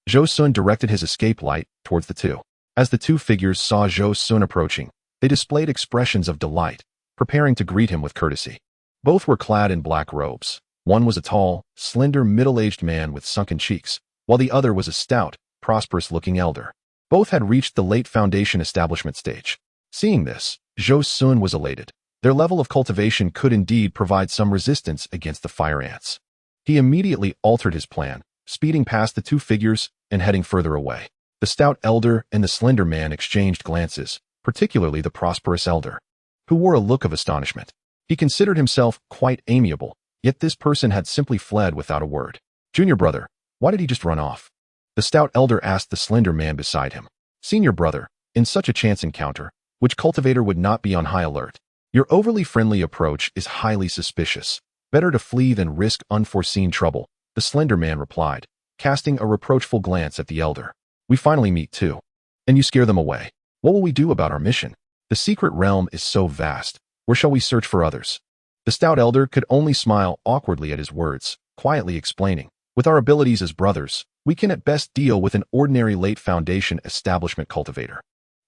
Zhou Xun directed his escape light towards the two. As the two figures saw Zhou Xun approaching, they displayed expressions of delight, preparing to greet him with courtesy. Both were clad in black robes. One was a tall, slender, middle-aged man with sunken cheeks, while the other was a stout, prosperous-looking elder. Both had reached the late foundation establishment stage. Seeing this, Zhou Xun was elated. Their level of cultivation could indeed provide some resistance against the fire ants. He immediately altered his plan, speeding past the two figures and heading further away. The stout elder and the slender man exchanged glances, particularly the prosperous elder, who wore a look of astonishment. He considered himself quite amiable, yet this person had simply fled without a word. Junior brother, why did he just run off? The stout elder asked the slender man beside him. Senior brother, in such a chance encounter, which cultivator would not be on high alert? Your overly friendly approach is highly suspicious. Better to flee than risk unforeseen trouble, the slender man replied, casting a reproachful glance at the elder. We finally meet too. And you scare them away. What will we do about our mission? The secret realm is so vast. Where shall we search for others? The stout elder could only smile awkwardly at his words, quietly explaining, with our abilities as brothers, we can at best deal with an ordinary late foundation establishment cultivator.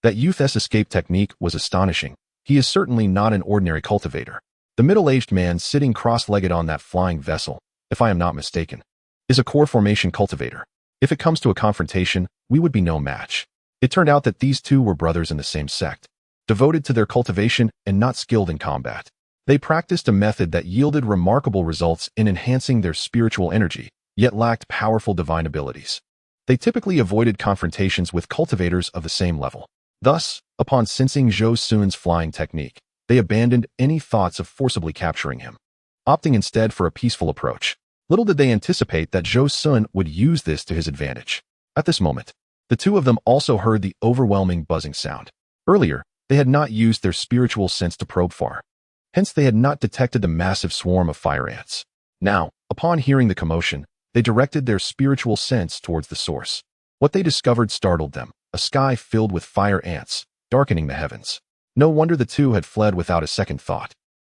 That youth's escape technique was astonishing. He is certainly not an ordinary cultivator. The middle-aged man sitting cross-legged on that flying vessel, if I am not mistaken, is a core formation cultivator. If it comes to a confrontation, we would be no match. It turned out that these two were brothers in the same sect, devoted to their cultivation and not skilled in combat. They practiced a method that yielded remarkable results in enhancing their spiritual energy, yet lacked powerful divine abilities. They typically avoided confrontations with cultivators of the same level. Thus, upon sensing Zhou Xun's flying technique, they abandoned any thoughts of forcibly capturing him, opting instead for a peaceful approach. Little did they anticipate that Zhou Xun would use this to his advantage. At this moment, the two of them also heard the overwhelming buzzing sound. Earlier, they had not used their spiritual sense to probe far. Hence, they had not detected the massive swarm of fire ants. Now, upon hearing the commotion, they directed their spiritual sense towards the source. What they discovered startled them. a sky filled with fire ants, darkening the heavens. No wonder the two had fled without a second thought.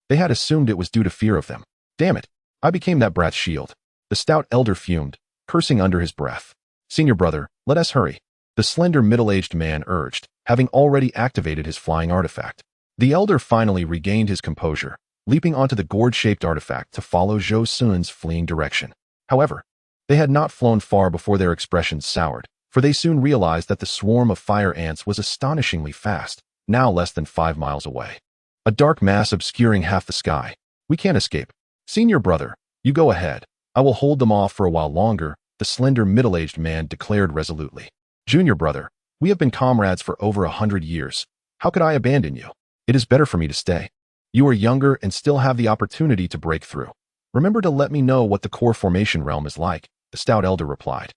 They had assumed it was due to fear of them. Damn it, I became that brat's shield. The stout elder fumed, cursing under his breath. Senior brother, let us hurry. The slender middle-aged man urged, having already activated his flying artifact. The elder finally regained his composure, leaping onto the gourd-shaped artifact to follow Zhou Xun's fleeing direction. However, they had not flown far before their expressions soured, for they soon realized that the swarm of fire ants was astonishingly fast, now less than 5 miles away. A dark mass obscuring half the sky. We can't escape. Senior brother, you go ahead. I will hold them off for a while longer, the slender middle-aged man declared resolutely. Junior brother, we have been comrades for over 100 years. How could I abandon you? It is better for me to stay. You are younger and still have the opportunity to break through. Remember to let me know what the core formation realm is like, the stout elder replied.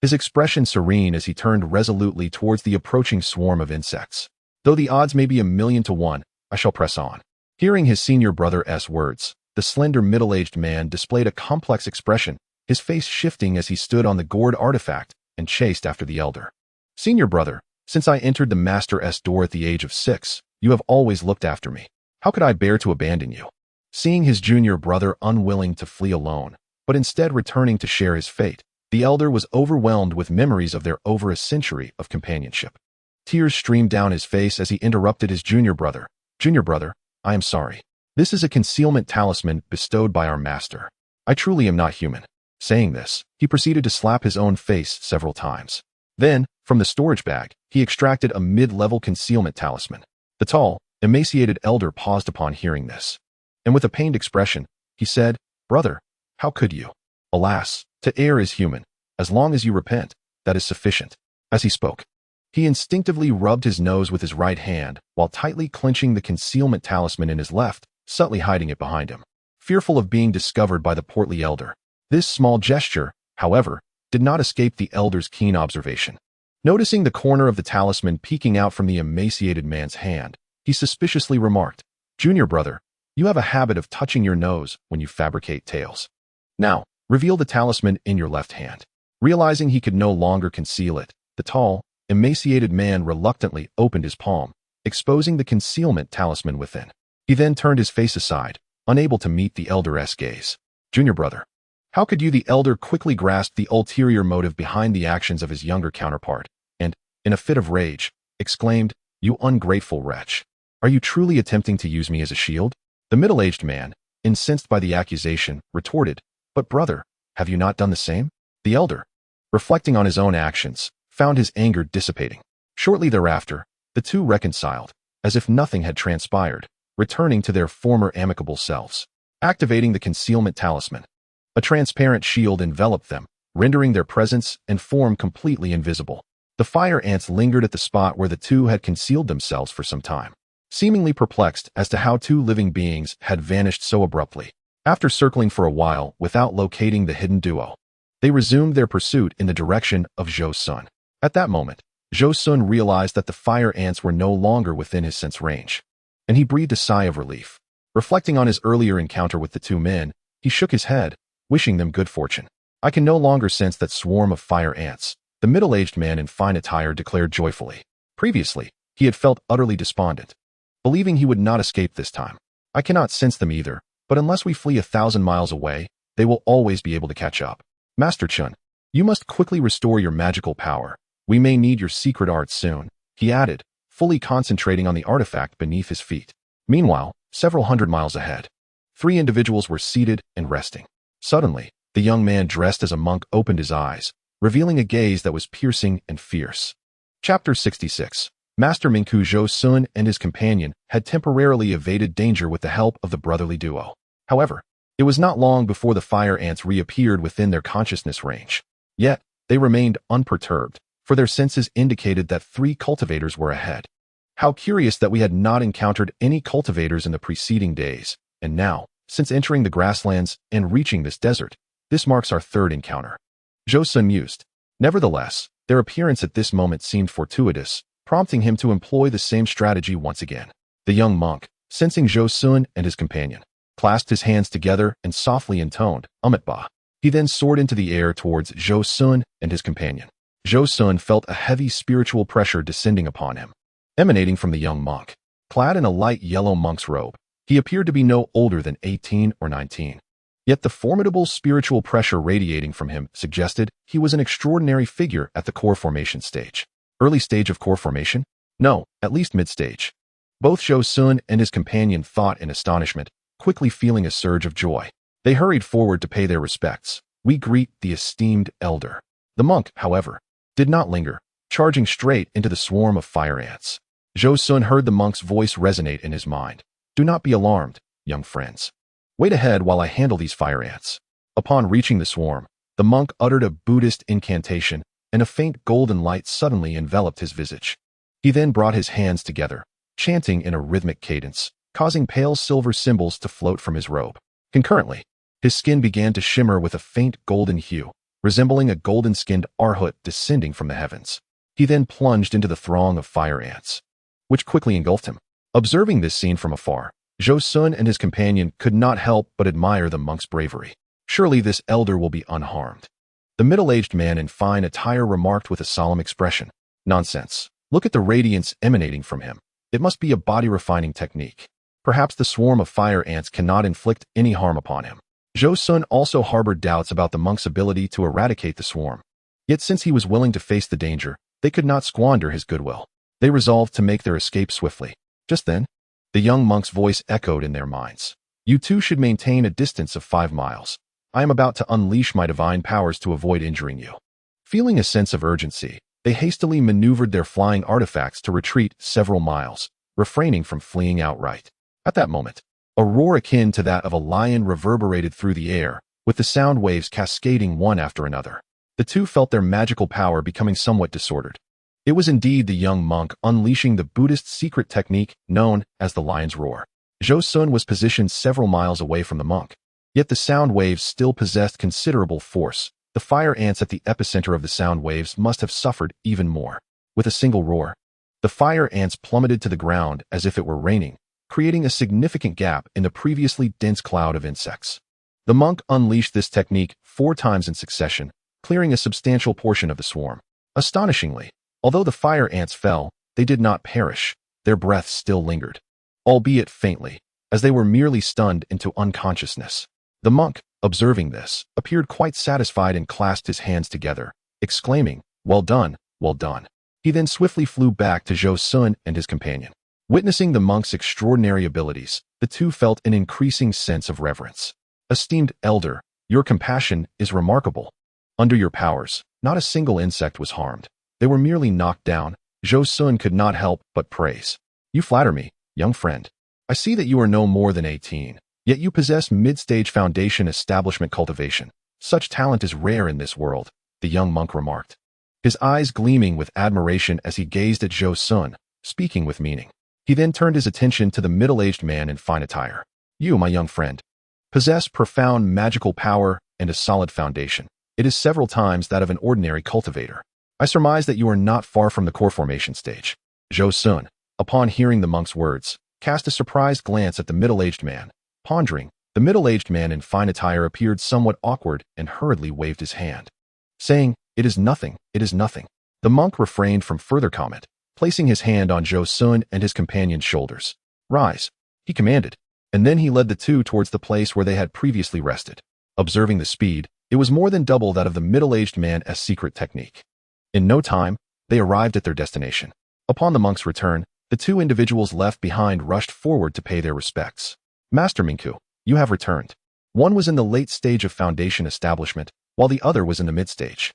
His expression serene as he turned resolutely towards the approaching swarm of insects. Though the odds may be 1,000,000 to 1, I shall press on. Hearing his senior brother's words, the slender middle-aged man displayed a complex expression, his face shifting as he stood on the gourd artifact and chased after the elder. Senior brother, since I entered the Master's door at the age of 6, you have always looked after me. How could I bear to abandon you? Seeing his junior brother unwilling to flee alone, but instead returning to share his fate, the elder was overwhelmed with memories of their over a century of companionship. Tears streamed down his face as he interrupted his junior brother. Junior brother, I am sorry. This is a concealment talisman bestowed by our master. I truly am not human. Saying this, he proceeded to slap his own face several times. Then, from the storage bag, he extracted a mid-level concealment talisman. The tall, emaciated elder paused upon hearing this. And with a pained expression, he said, Brother, how could you? Alas, to err is human. As long as you repent, that is sufficient. As he spoke, he instinctively rubbed his nose with his right hand while tightly clenching the concealment talisman in his left, subtly hiding it behind him. Fearful of being discovered by the portly elder, this small gesture, however, did not escape the elder's keen observation. Noticing the corner of the talisman peeking out from the emaciated man's hand, he suspiciously remarked, Junior brother, you have a habit of touching your nose when you fabricate tales. Now, reveal the talisman in your left hand. Realizing he could no longer conceal it, the tall, emaciated man reluctantly opened his palm, exposing the concealment talisman within. He then turned his face aside, unable to meet the elder's gaze. Junior brother, how could you? The elder quickly grasped the ulterior motive behind the actions of his younger counterpart, and, in a fit of rage, exclaimed, You ungrateful wretch. Are you truly attempting to use me as a shield? The middle-aged man, incensed by the accusation, retorted, But brother, have you not done the same? The elder, reflecting on his own actions, found his anger dissipating. Shortly thereafter, the two reconciled, as if nothing had transpired, returning to their former amicable selves. Activating the concealment talisman, a transparent shield enveloped them, rendering their presence and form completely invisible. The fire ants lingered at the spot where the two had concealed themselves for some time, seemingly perplexed as to how two living beings had vanished so abruptly. After circling for a while without locating the hidden duo, they resumed their pursuit in the direction of Zhou Xun. At that moment, Zhou Xun realized that the fire ants were no longer within his sense range, and he breathed a sigh of relief. Reflecting on his earlier encounter with the two men, he shook his head, wishing them good fortune. I can no longer sense that swarm of fire ants, the middle-aged man in fine attire declared joyfully. Previously, he had felt utterly despondent, believing he would not escape this time. I cannot sense them either, but unless we flee 1,000 miles away, they will always be able to catch up. Master Chun, you must quickly restore your magical power. We may need your secret art soon, he added, fully concentrating on the artifact beneath his feet. Meanwhile, several hundred miles ahead, 3 individuals were seated and resting. Suddenly, the young man dressed as a monk opened his eyes, revealing a gaze that was piercing and fierce. Chapter 66. Master Mingku Zhou Xun and his companion had temporarily evaded danger with the help of the brotherly duo. However, it was not long before the fire ants reappeared within their consciousness range. Yet, they remained unperturbed, for their senses indicated that 3 cultivators were ahead. How curious that we had not encountered any cultivators in the preceding days, and now, since entering the grasslands and reaching this desert, this marks our 3rd encounter. Zhou Xun mused. Nevertheless, their appearance at this moment seemed fortuitous, prompting him to employ the same strategy once again. The young monk, sensing Zhou Xun and his companion, clasped his hands together and softly intoned, Ba. He then soared into the air towards Zhou Xun and his companion. Zhou Xun felt a heavy spiritual pressure descending upon him, emanating from the young monk. Clad in a light yellow monk's robe, he appeared to be no older than 18 or 19. Yet the formidable spiritual pressure radiating from him suggested he was an extraordinary figure at the core formation stage. Early stage of core formation? No, at least mid-stage. Both Zhou Xun and his companion thought in astonishment, quickly feeling a surge of joy. They hurried forward to pay their respects. We greet the esteemed elder. The monk, however, did not linger, charging straight into the swarm of fire ants. Zhou Xun heard the monk's voice resonate in his mind. Do not be alarmed, young friends. Wait ahead while I handle these fire ants. Upon reaching the swarm, the monk uttered a Buddhist incantation, and a faint golden light suddenly enveloped his visage. He then brought his hands together, chanting in a rhythmic cadence, causing pale silver symbols to float from his robe. Concurrently, his skin began to shimmer with a faint golden hue, resembling a golden-skinned arhut descending from the heavens. He then plunged into the throng of fire ants, which quickly engulfed him. Observing this scene from afar, Zhou Xun and his companion could not help but admire the monk's bravery. Surely this elder will be unharmed. The middle-aged man in fine attire remarked with a solemn expression. Nonsense. Look at the radiance emanating from him. It must be a body-refining technique. Perhaps the swarm of fire ants cannot inflict any harm upon him. Zhou Xun also harbored doubts about the monk's ability to eradicate the swarm. Yet since he was willing to face the danger, they could not squander his goodwill. They resolved to make their escape swiftly. Just then, the young monk's voice echoed in their minds. You two should maintain a distance of 5 miles. I am about to unleash my divine powers to avoid injuring you. Feeling a sense of urgency, they hastily maneuvered their flying artifacts to retreat several miles, refraining from fleeing outright. At that moment, a roar akin to that of a lion reverberated through the air, with the sound waves cascading one after another. The two felt their magical power becoming somewhat disordered. It was indeed the young monk unleashing the Buddhist secret technique known as the lion's roar. Zhou Xun was positioned several miles away from the monk, yet the sound waves still possessed considerable force. The fire ants at the epicenter of the sound waves must have suffered even more. With a single roar, the fire ants plummeted to the ground as if it were raining, creating a significant gap in the previously dense cloud of insects. The monk unleashed this technique 4 times in succession, clearing a substantial portion of the swarm. Astonishingly, although the fire ants fell, they did not perish. Their breath still lingered, albeit faintly, as they were merely stunned into unconsciousness. The monk, observing this, appeared quite satisfied and clasped his hands together, exclaiming, "Well done, well done." He then swiftly flew back to Zhou Xun and his companion. Witnessing the monk's extraordinary abilities, the two felt an increasing sense of reverence. Esteemed elder, your compassion is remarkable. Under your powers, not a single insect was harmed. They were merely knocked down. Zhou Xun could not help but praise. You flatter me, young friend. I see that you are no more than 18, yet you possess mid-stage foundation establishment cultivation. Such talent is rare in this world, the young monk remarked, his eyes gleaming with admiration as he gazed at Zhou Xun, speaking with meaning. He then turned his attention to the middle-aged man in fine attire. You, my young friend, possess profound magical power and a solid foundation. It is several times that of an ordinary cultivator. I surmise that you are not far from the core formation stage. Zhou Xun, upon hearing the monk's words, cast a surprised glance at the middle-aged man. Pondering, the middle-aged man in fine attire appeared somewhat awkward and hurriedly waved his hand, saying, it is nothing, it is nothing. The monk refrained from further comment, placing his hand on Zhou Xun and his companion's shoulders. Rise, he commanded, and then he led the two towards the place where they had previously rested. Observing the speed, it was more than double that of the middle-aged man's secret technique. In no time, they arrived at their destination. Upon the monk's return, the two individuals left behind rushed forward to pay their respects. Master Mingku, you have returned. One was in the late stage of foundation establishment, while the other was in the mid-stage.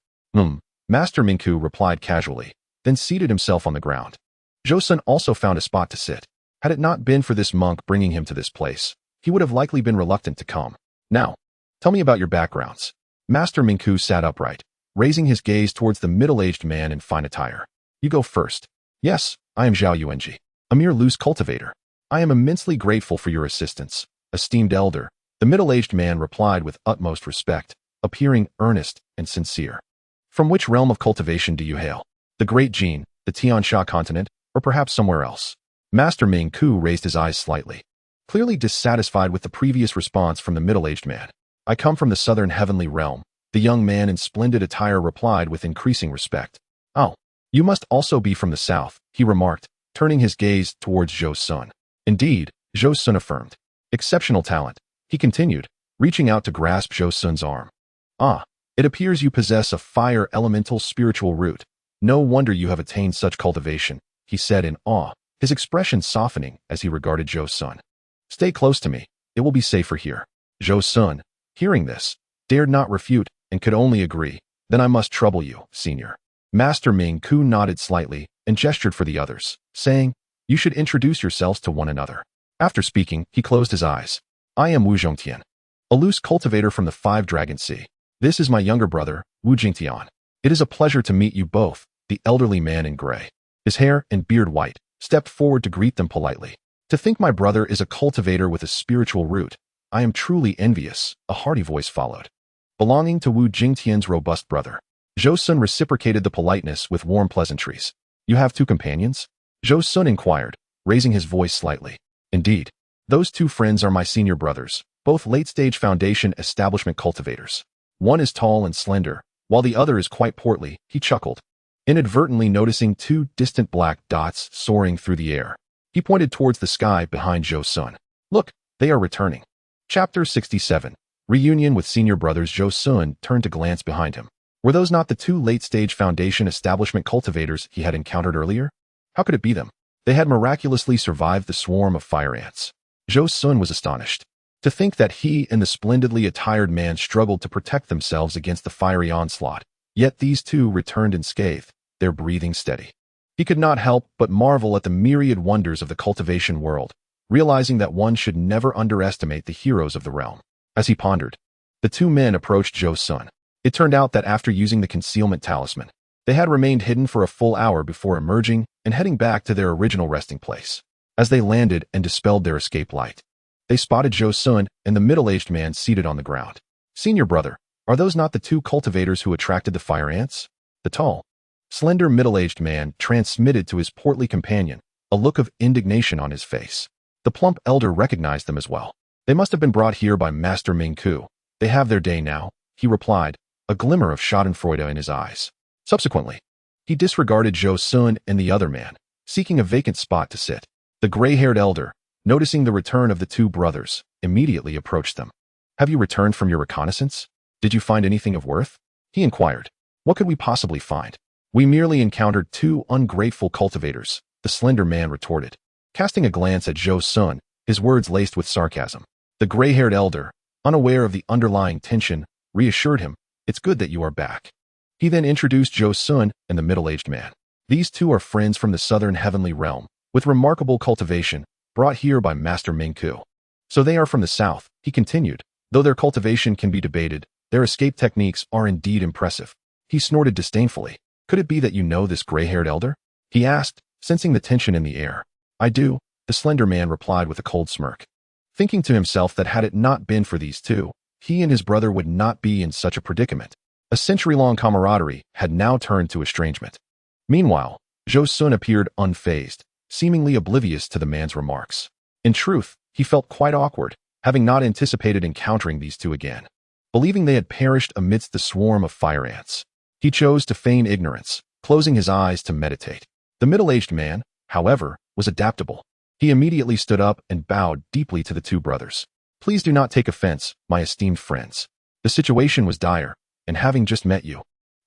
Master Mingku replied casually, then seated himself on the ground. Zhou Xun also found a spot to sit. Had it not been for this monk bringing him to this place, he would have likely been reluctant to come. Now, tell me about your backgrounds. Master Mingku sat upright, raising his gaze towards the middle-aged man in fine attire. You go first. Yes, I am Zhao Yuanji, a mere loose cultivator. I am immensely grateful for your assistance, esteemed elder. The middle-aged man replied with utmost respect, appearing earnest and sincere. From which realm of cultivation do you hail? The Great Jin, the Tiansha continent, or perhaps somewhere else? Master Ming Ku raised his eyes slightly, clearly dissatisfied with the previous response from the middle-aged man. I come from the southern heavenly realm, The young man in splendid attire replied with increasing respect. Oh, you must also be from the south, he remarked, turning his gaze towards Zhou Xun. Indeed, Zhou Xun affirmed. Exceptional talent, he continued, reaching out to grasp Zhou Xun's arm. Ah, it appears you possess a fire elemental spiritual root. No wonder you have attained such cultivation, he said in awe, his expression softening as he regarded Zhou Xun. Stay close to me, it will be safer here. Zhou Xun, hearing this, dared not refute and could only agree. Then I must trouble you, senior. Master Ming Ku nodded slightly and gestured for the others, saying, you should introduce yourselves to one another. After speaking, he closed his eyes. I am Wu Zhongtian, a loose cultivator from the Five Dragon Sea. This is my younger brother, Wu Jingtian. It is a pleasure to meet you both. The elderly man in gray, his hair and beard white, stepped forward to greet them politely. To think my brother is a cultivator with a spiritual root. I am truly envious, a hearty voice followed. Belonging to Wu Jingtian's robust brother. Zhou Xun reciprocated the politeness with warm pleasantries. You have two companions? Zhou Xun inquired, raising his voice slightly. Indeed. Those two friends are my senior brothers, both late-stage foundation establishment cultivators. One is tall and slender, while the other is quite portly, he chuckled. Inadvertently noticing two distant black dots soaring through the air, he pointed towards the sky behind Zhou Xun. Look, they are returning. Chapter 67. Reunion with senior brothers. Zhou Xun turned to glance behind him. Were those not the two late-stage foundation establishment cultivators he had encountered earlier? How could it be them? They had miraculously survived the swarm of fire ants. Zhou Xun was astonished. To think that he and the splendidly attired man struggled to protect themselves against the fiery onslaught, yet these two returned unscathed, their breathing steady. He could not help but marvel at the myriad wonders of the cultivation world, realizing that one should never underestimate the heroes of the realm. As he pondered, the two men approached Zhou Xun. It turned out that after using the concealment talisman, they had remained hidden for a full hour before emerging and heading back to their original resting place. As they landed and dispelled their escape light, they spotted Zhou Xun and the middle-aged man seated on the ground. Senior brother, are those not the two cultivators who attracted the fire ants? The tall, slender middle-aged man transmitted to his portly companion a look of indignation on his face. The plump elder recognized them as well. They must have been brought here by Master Ming Ku. They have their day now, he replied, a glimmer of schadenfreude in his eyes. Subsequently, he disregarded Zhou Xun and the other man, seeking a vacant spot to sit. The gray-haired elder, noticing the return of the two brothers, immediately approached them. Have you returned from your reconnaissance? Did you find anything of worth? He inquired. What could we possibly find? We merely encountered two ungrateful cultivators, the slender man retorted. Casting a glance at Zhou Xun, his words laced with sarcasm. The gray-haired elder, unaware of the underlying tension, reassured him, it's good that you are back. He then introduced Zhou Xun and the middle-aged man. These two are friends from the southern heavenly realm, with remarkable cultivation, brought here by Master Ming Ku. So they are from the south, he continued. Though their cultivation can be debated, their escape techniques are indeed impressive. He snorted disdainfully. Could it be that you know this gray-haired elder? He asked, sensing the tension in the air. I do, the slender man replied with a cold smirk. Thinking to himself that had it not been for these two, he and his brother would not be in such a predicament. A century-long camaraderie had now turned to estrangement. Meanwhile, Zhou Xun appeared unfazed, seemingly oblivious to the man's remarks. In truth, he felt quite awkward, having not anticipated encountering these two again. Believing they had perished amidst the swarm of fire ants, he chose to feign ignorance, closing his eyes to meditate. The middle-aged man, however, was adaptable. He immediately stood up and bowed deeply to the two brothers. Please do not take offense, my esteemed friends. The situation was dire, and having just met you,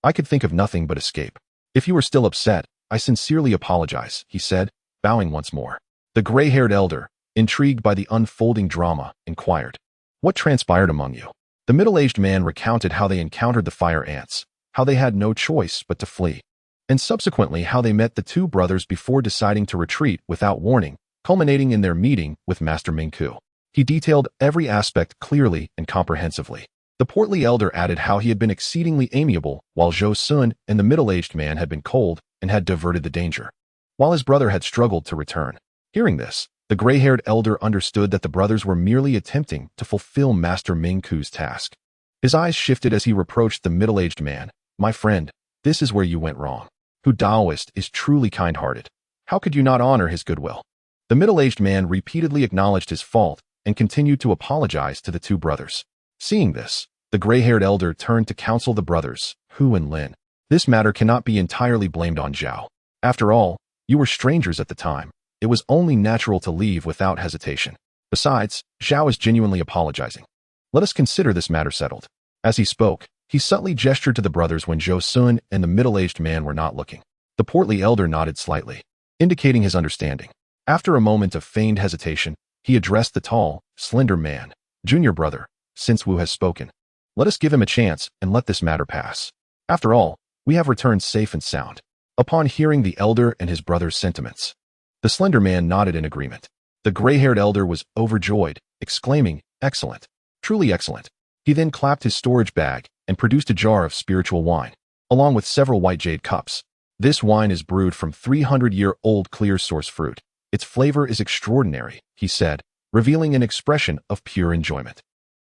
I could think of nothing but escape. If you are still upset, I sincerely apologize, he said, bowing once more. The gray-haired elder, intrigued by the unfolding drama, inquired, what transpired among you? The middle-aged man recounted how they encountered the fire ants, how they had no choice but to flee, and subsequently how they met the two brothers before deciding to retreat without warning, culminating in their meeting with Master Ming Ku. He detailed every aspect clearly and comprehensively. The portly elder added how he had been exceedingly amiable, while Zhou Xun and the middle-aged man had been cold and had diverted the danger, while his brother had struggled to return. Hearing this, the gray-haired elder understood that the brothers were merely attempting to fulfill Master Ming Ku's task. His eyes shifted as he reproached the middle-aged man. My friend, this is where you went wrong. Hu Daoist is truly kind-hearted. How could you not honor his goodwill? The middle-aged man repeatedly acknowledged his fault and continued to apologize to the two brothers. Seeing this, The gray-haired elder turned to counsel the brothers, Hu and Lin. This matter cannot be entirely blamed on Zhao. After all, you were strangers at the time. It was only natural to leave without hesitation. Besides, Zhao is genuinely apologizing. Let us consider this matter settled. As he spoke, he subtly gestured to the brothers when Zhou Xun and the middle-aged man were not looking. The portly elder nodded slightly, indicating his understanding. After a moment of feigned hesitation, he addressed the tall, slender man. Junior brother, since Wu has spoken, let us give him a chance and let this matter pass. After all, we have returned safe and sound. Upon hearing the elder and his brother's sentiments, the slender man nodded in agreement. The gray-haired elder was overjoyed, exclaiming, "Excellent, truly excellent." He then clapped his storage bag and produced a jar of spiritual wine, along with several white jade cups. This wine is brewed from 300-year-old clear source fruit. Its flavor is extraordinary, he said, revealing an expression of pure enjoyment.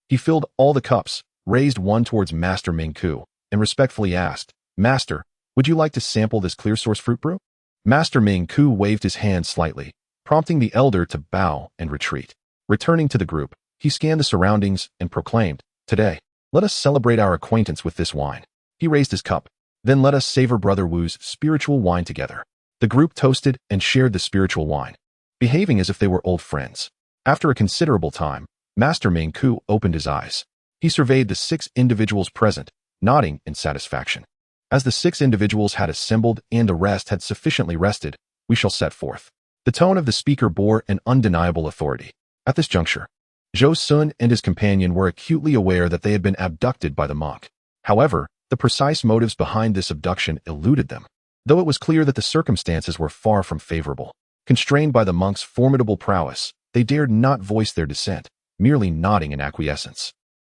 He filled all the cups, raised one towards Master Mingku, and respectfully asked, "Master, would you like to sample this clear source fruit brew?" Master Mingku waved his hand slightly, prompting the elder to bow and retreat. Returning to the group, he scanned the surroundings and proclaimed, "Today, let us celebrate our acquaintance with this wine." He raised his cup. "Then let us savor Brother Wu's spiritual wine together." The group toasted and shared the spiritual wine, behaving as if they were old friends. After a considerable time, Master Mingku opened his eyes. He surveyed the 6 individuals present, nodding in satisfaction. As the 6 individuals had assembled and the rest had sufficiently rested, we shall set forth. The tone of the speaker bore an undeniable authority. At this juncture, Zhou Xun and his companion were acutely aware that they had been abducted by the monk. However, the precise motives behind this abduction eluded them, though it was clear that the circumstances were far from favorable. Constrained by the monk's formidable prowess, they dared not voice their dissent, merely nodding in acquiescence.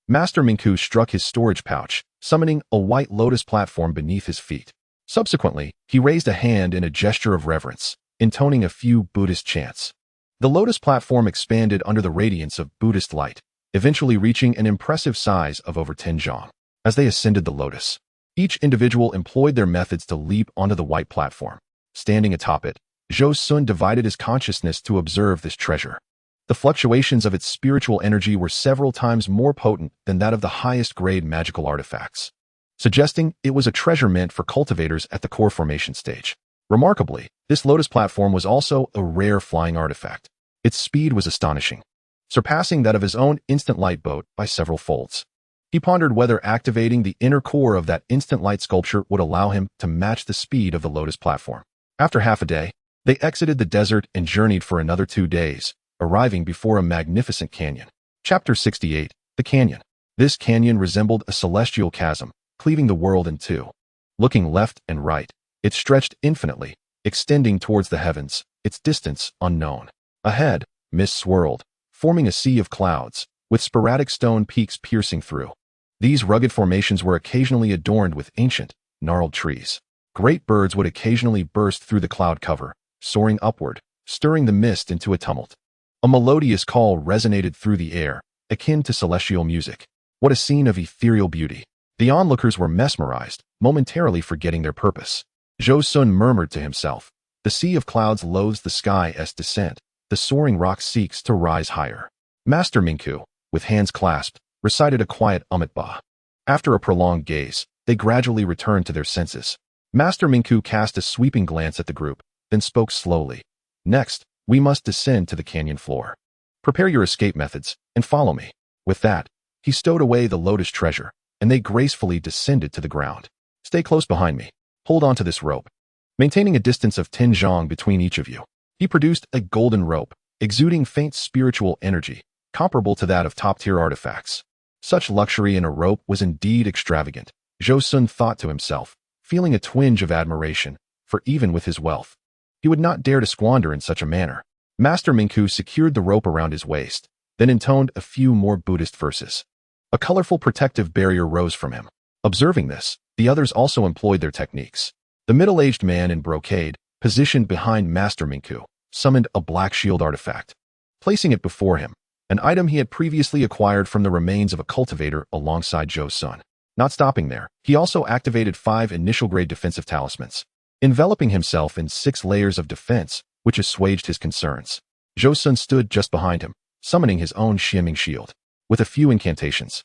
Master Mingku struck his storage pouch, summoning a white lotus platform beneath his feet. Subsequently, he raised a hand in a gesture of reverence, intoning a few Buddhist chants. The lotus platform expanded under the radiance of Buddhist light, eventually reaching an impressive size of over 10 zhang. As they ascended the lotus, each individual employed their methods to leap onto the white platform. Standing atop it, Zhou Xun divided his consciousness to observe this treasure. The fluctuations of its spiritual energy were several times more potent than that of the highest-grade magical artifacts, suggesting it was a treasure meant for cultivators at the core formation stage. Remarkably, this lotus platform was also a rare flying artifact. Its speed was astonishing, surpassing that of his own instant light boat by several folds. He pondered whether activating the inner core of that instant light sculpture would allow him to match the speed of the lotus platform. After half a day, they exited the desert and journeyed for another 2 days, arriving before a magnificent canyon. Chapter 68, The Canyon. This canyon resembled a celestial chasm, cleaving the world in two. Looking left and right, it stretched infinitely, extending towards the heavens, its distance unknown. Ahead, mist swirled, forming a sea of clouds, with sporadic stone peaks piercing through. These rugged formations were occasionally adorned with ancient, gnarled trees. Great birds would occasionally burst through the cloud cover, soaring upward, stirring the mist into a tumult. A melodious call resonated through the air, akin to celestial music. What a scene of ethereal beauty! The onlookers were mesmerized, momentarily forgetting their purpose. Zhou Xun murmured to himself, "The sea of clouds loathes the sky's descent. The soaring rock seeks to rise higher." Master Mingku, with hands clasped, recited a quiet Amitabha. After a prolonged gaze, they gradually returned to their senses. Master Mingku cast a sweeping glance at the group, then spoke slowly. "Next, we must descend to the canyon floor. Prepare your escape methods, and follow me." With that, he stowed away the lotus treasure, and they gracefully descended to the ground. "Stay close behind me. Hold on to this rope, maintaining a distance of 10 zhang between each of you." He produced a golden rope, exuding faint spiritual energy, comparable to that of top-tier artifacts. Such luxury in a rope was indeed extravagant, Zhou Xun thought to himself, feeling a twinge of admiration, for even with his wealth, he would not dare to squander in such a manner. Master Mingku secured the rope around his waist, then intoned a few more Buddhist verses. A colorful protective barrier rose from him. Observing this, the others also employed their techniques. The middle-aged man in brocade, positioned behind Master Mingku, summoned a black shield artifact. Placing it before him, an item he had previously acquired from the remains of a cultivator alongside Zhou Xun. Not stopping there, he also activated 5 initial-grade defensive talismans, enveloping himself in 6 layers of defense, which assuaged his concerns. Zhou Xun stood just behind him, summoning his own shimming shield. With a few incantations,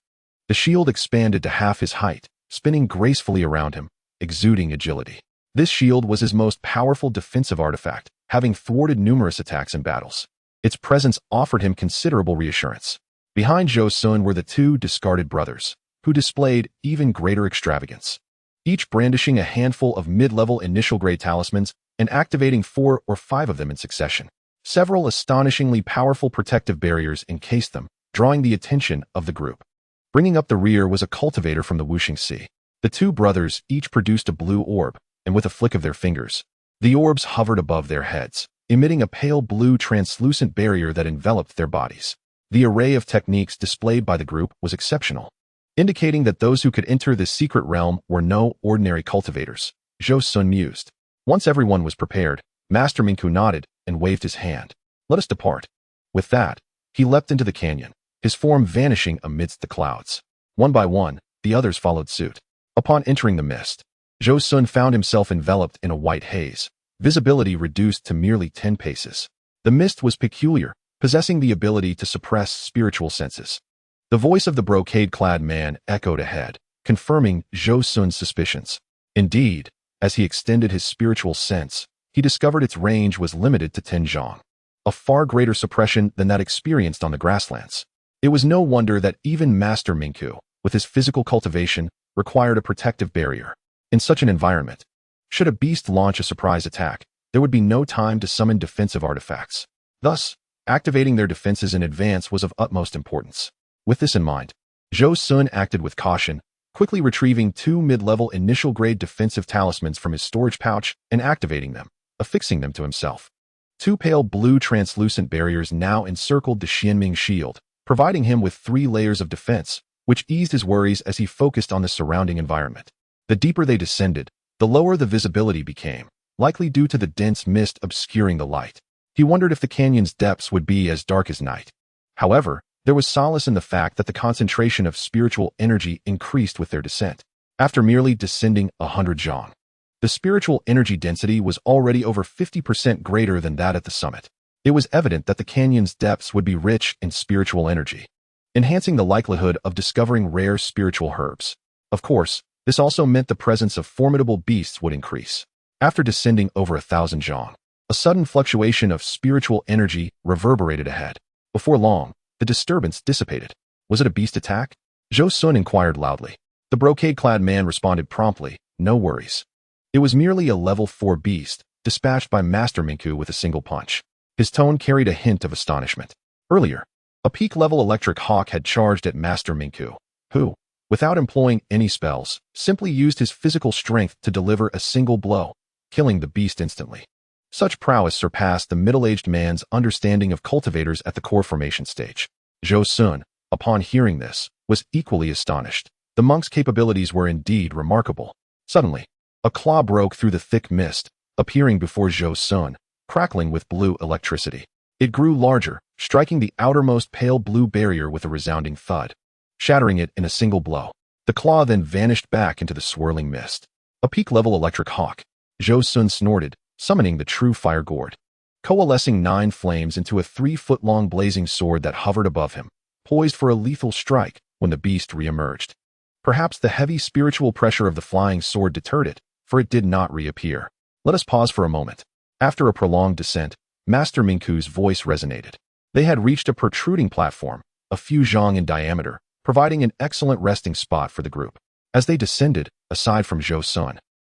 The shield expanded to half his height, spinning gracefully around him, exuding agility. This shield was his most powerful defensive artifact, having thwarted numerous attacks in battles. Its presence offered him considerable reassurance. Behind Zhou Xun were the two discarded brothers, who displayed even greater extravagance, each brandishing a handful of mid-level initial-grade talismans and activating 4 or 5 of them in succession. Several astonishingly powerful protective barriers encased them, drawing the attention of the group. Bringing up the rear was a cultivator from the Wuxing Sea. The two brothers each produced a blue orb, and with a flick of their fingers, the orbs hovered above their heads, emitting a pale blue translucent barrier that enveloped their bodies. The array of techniques displayed by the group was exceptional, indicating that those who could enter this secret realm were no ordinary cultivators. Zhou Xun mused. Once everyone was prepared, Master Mingku nodded and waved his hand. "Let us depart." With that, he leapt into the canyon, his form vanishing amidst the clouds. One by one, the others followed suit. Upon entering the mist, Zhou Xun found himself enveloped in a white haze, visibility reduced to merely 10 paces. The mist was peculiar, possessing the ability to suppress spiritual senses. The voice of the brocade-clad man echoed ahead, confirming Zhou Xun's suspicions. Indeed, as he extended his spiritual sense, he discovered its range was limited to 10 zhang, a far greater suppression than that experienced on the grasslands. It was no wonder that even Master Mingku, with his physical cultivation, required a protective barrier. In such an environment, should a beast launch a surprise attack, there would be no time to summon defensive artifacts. Thus, activating their defenses in advance was of utmost importance. With this in mind, Zhou Xun acted with caution, quickly retrieving 2 mid-level initial-grade defensive talismans from his storage pouch and activating them, affixing them to himself. 2 pale blue translucent barriers now encircled the Xianming shield, providing him with 3 layers of defense, which eased his worries as he focused on the surrounding environment. The deeper they descended, the lower the visibility became, likely due to the dense mist obscuring the light. He wondered if the canyon's depths would be as dark as night. However, there was solace in the fact that the concentration of spiritual energy increased with their descent. After merely descending 100 zhang, the spiritual energy density was already over 50% greater than that at the summit. It was evident that the canyon's depths would be rich in spiritual energy, enhancing the likelihood of discovering rare spiritual herbs. Of course, this also meant the presence of formidable beasts would increase. After descending over 1,000 zhang, a sudden fluctuation of spiritual energy reverberated ahead. Before long, the disturbance dissipated. Was it a beast attack? Zhou Xun inquired loudly. The brocade-clad man responded promptly, "No worries. It was merely a level 4 beast, dispatched by Master Mingku with a single punch." His tone carried a hint of astonishment. Earlier, a peak-level electric hawk had charged at Master Mingku, who, without employing any spells, simply used his physical strength to deliver a single blow, killing the beast instantly. Such prowess surpassed the middle-aged man's understanding of cultivators at the core formation stage. Zhou Xun, upon hearing this, was equally astonished. The monk's capabilities were indeed remarkable. Suddenly, a claw broke through the thick mist, appearing before Zhou Xun, crackling with blue electricity. It grew larger, striking the outermost pale blue barrier with a resounding thud, shattering it in a single blow. The claw then vanished back into the swirling mist. A peak-level electric hawk. Zhou Xun snorted, summoning the true fire gourd, coalescing 9 flames into a 3-foot-long blazing sword that hovered above him, poised for a lethal strike when the beast re-emerged. Perhaps the heavy spiritual pressure of the flying sword deterred it, for it did not reappear. Let us pause for a moment. After a prolonged descent, Master Mingku's voice resonated. They had reached a protruding platform, a few zhang in diameter, providing an excellent resting spot for the group. As they descended, aside from Zhou Xun,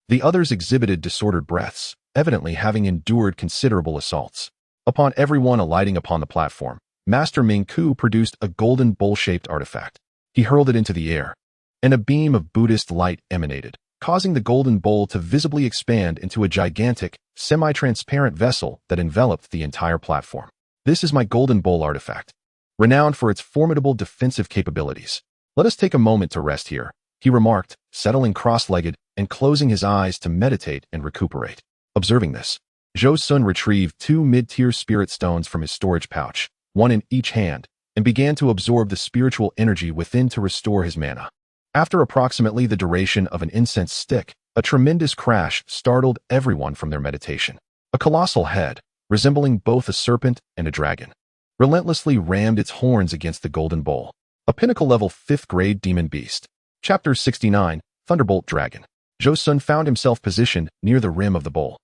the others exhibited disordered breaths, evidently having endured considerable assaults. Upon everyone alighting upon the platform, Master Mingku produced a golden bowl-shaped artifact. He hurled it into the air, and a beam of Buddhist light emanated, causing the golden bowl to visibly expand into a gigantic, semi-transparent vessel that enveloped the entire platform. "This is my golden bowl artifact, renowned for its formidable defensive capabilities. Let us take a moment to rest here," he remarked, settling cross-legged and closing his eyes to meditate and recuperate. Observing this, Zhou Xun retrieved 2 mid-tier spirit stones from his storage pouch, one in each hand, and began to absorb the spiritual energy within to restore his mana. After approximately the duration of an incense stick, a tremendous crash startled everyone from their meditation. A colossal head, resembling both a serpent and a dragon, relentlessly rammed its horns against the golden bowl. A pinnacle-level 5th-grade demon beast. Chapter 69, Thunderbolt Dragon. Zhou Xun found himself positioned near the rim of the bowl.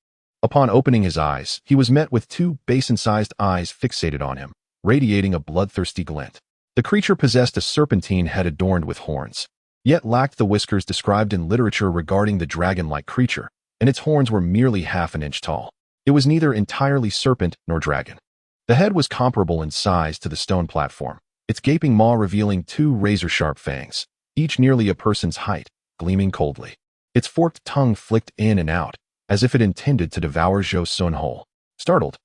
Upon opening his eyes, he was met with 2 basin-sized eyes fixated on him, radiating a bloodthirsty glint. The creature possessed a serpentine head adorned with horns, yet lacked the whiskers described in literature regarding the dragon-like creature, and its horns were merely half an inch tall. It was neither entirely serpent nor dragon. The head was comparable in size to the stone platform, its gaping maw revealing 2 razor-sharp fangs, each nearly a person's height, gleaming coldly. Its forked tongue flicked in and out, as if it intended to devour Zhou Xun whole. Startled,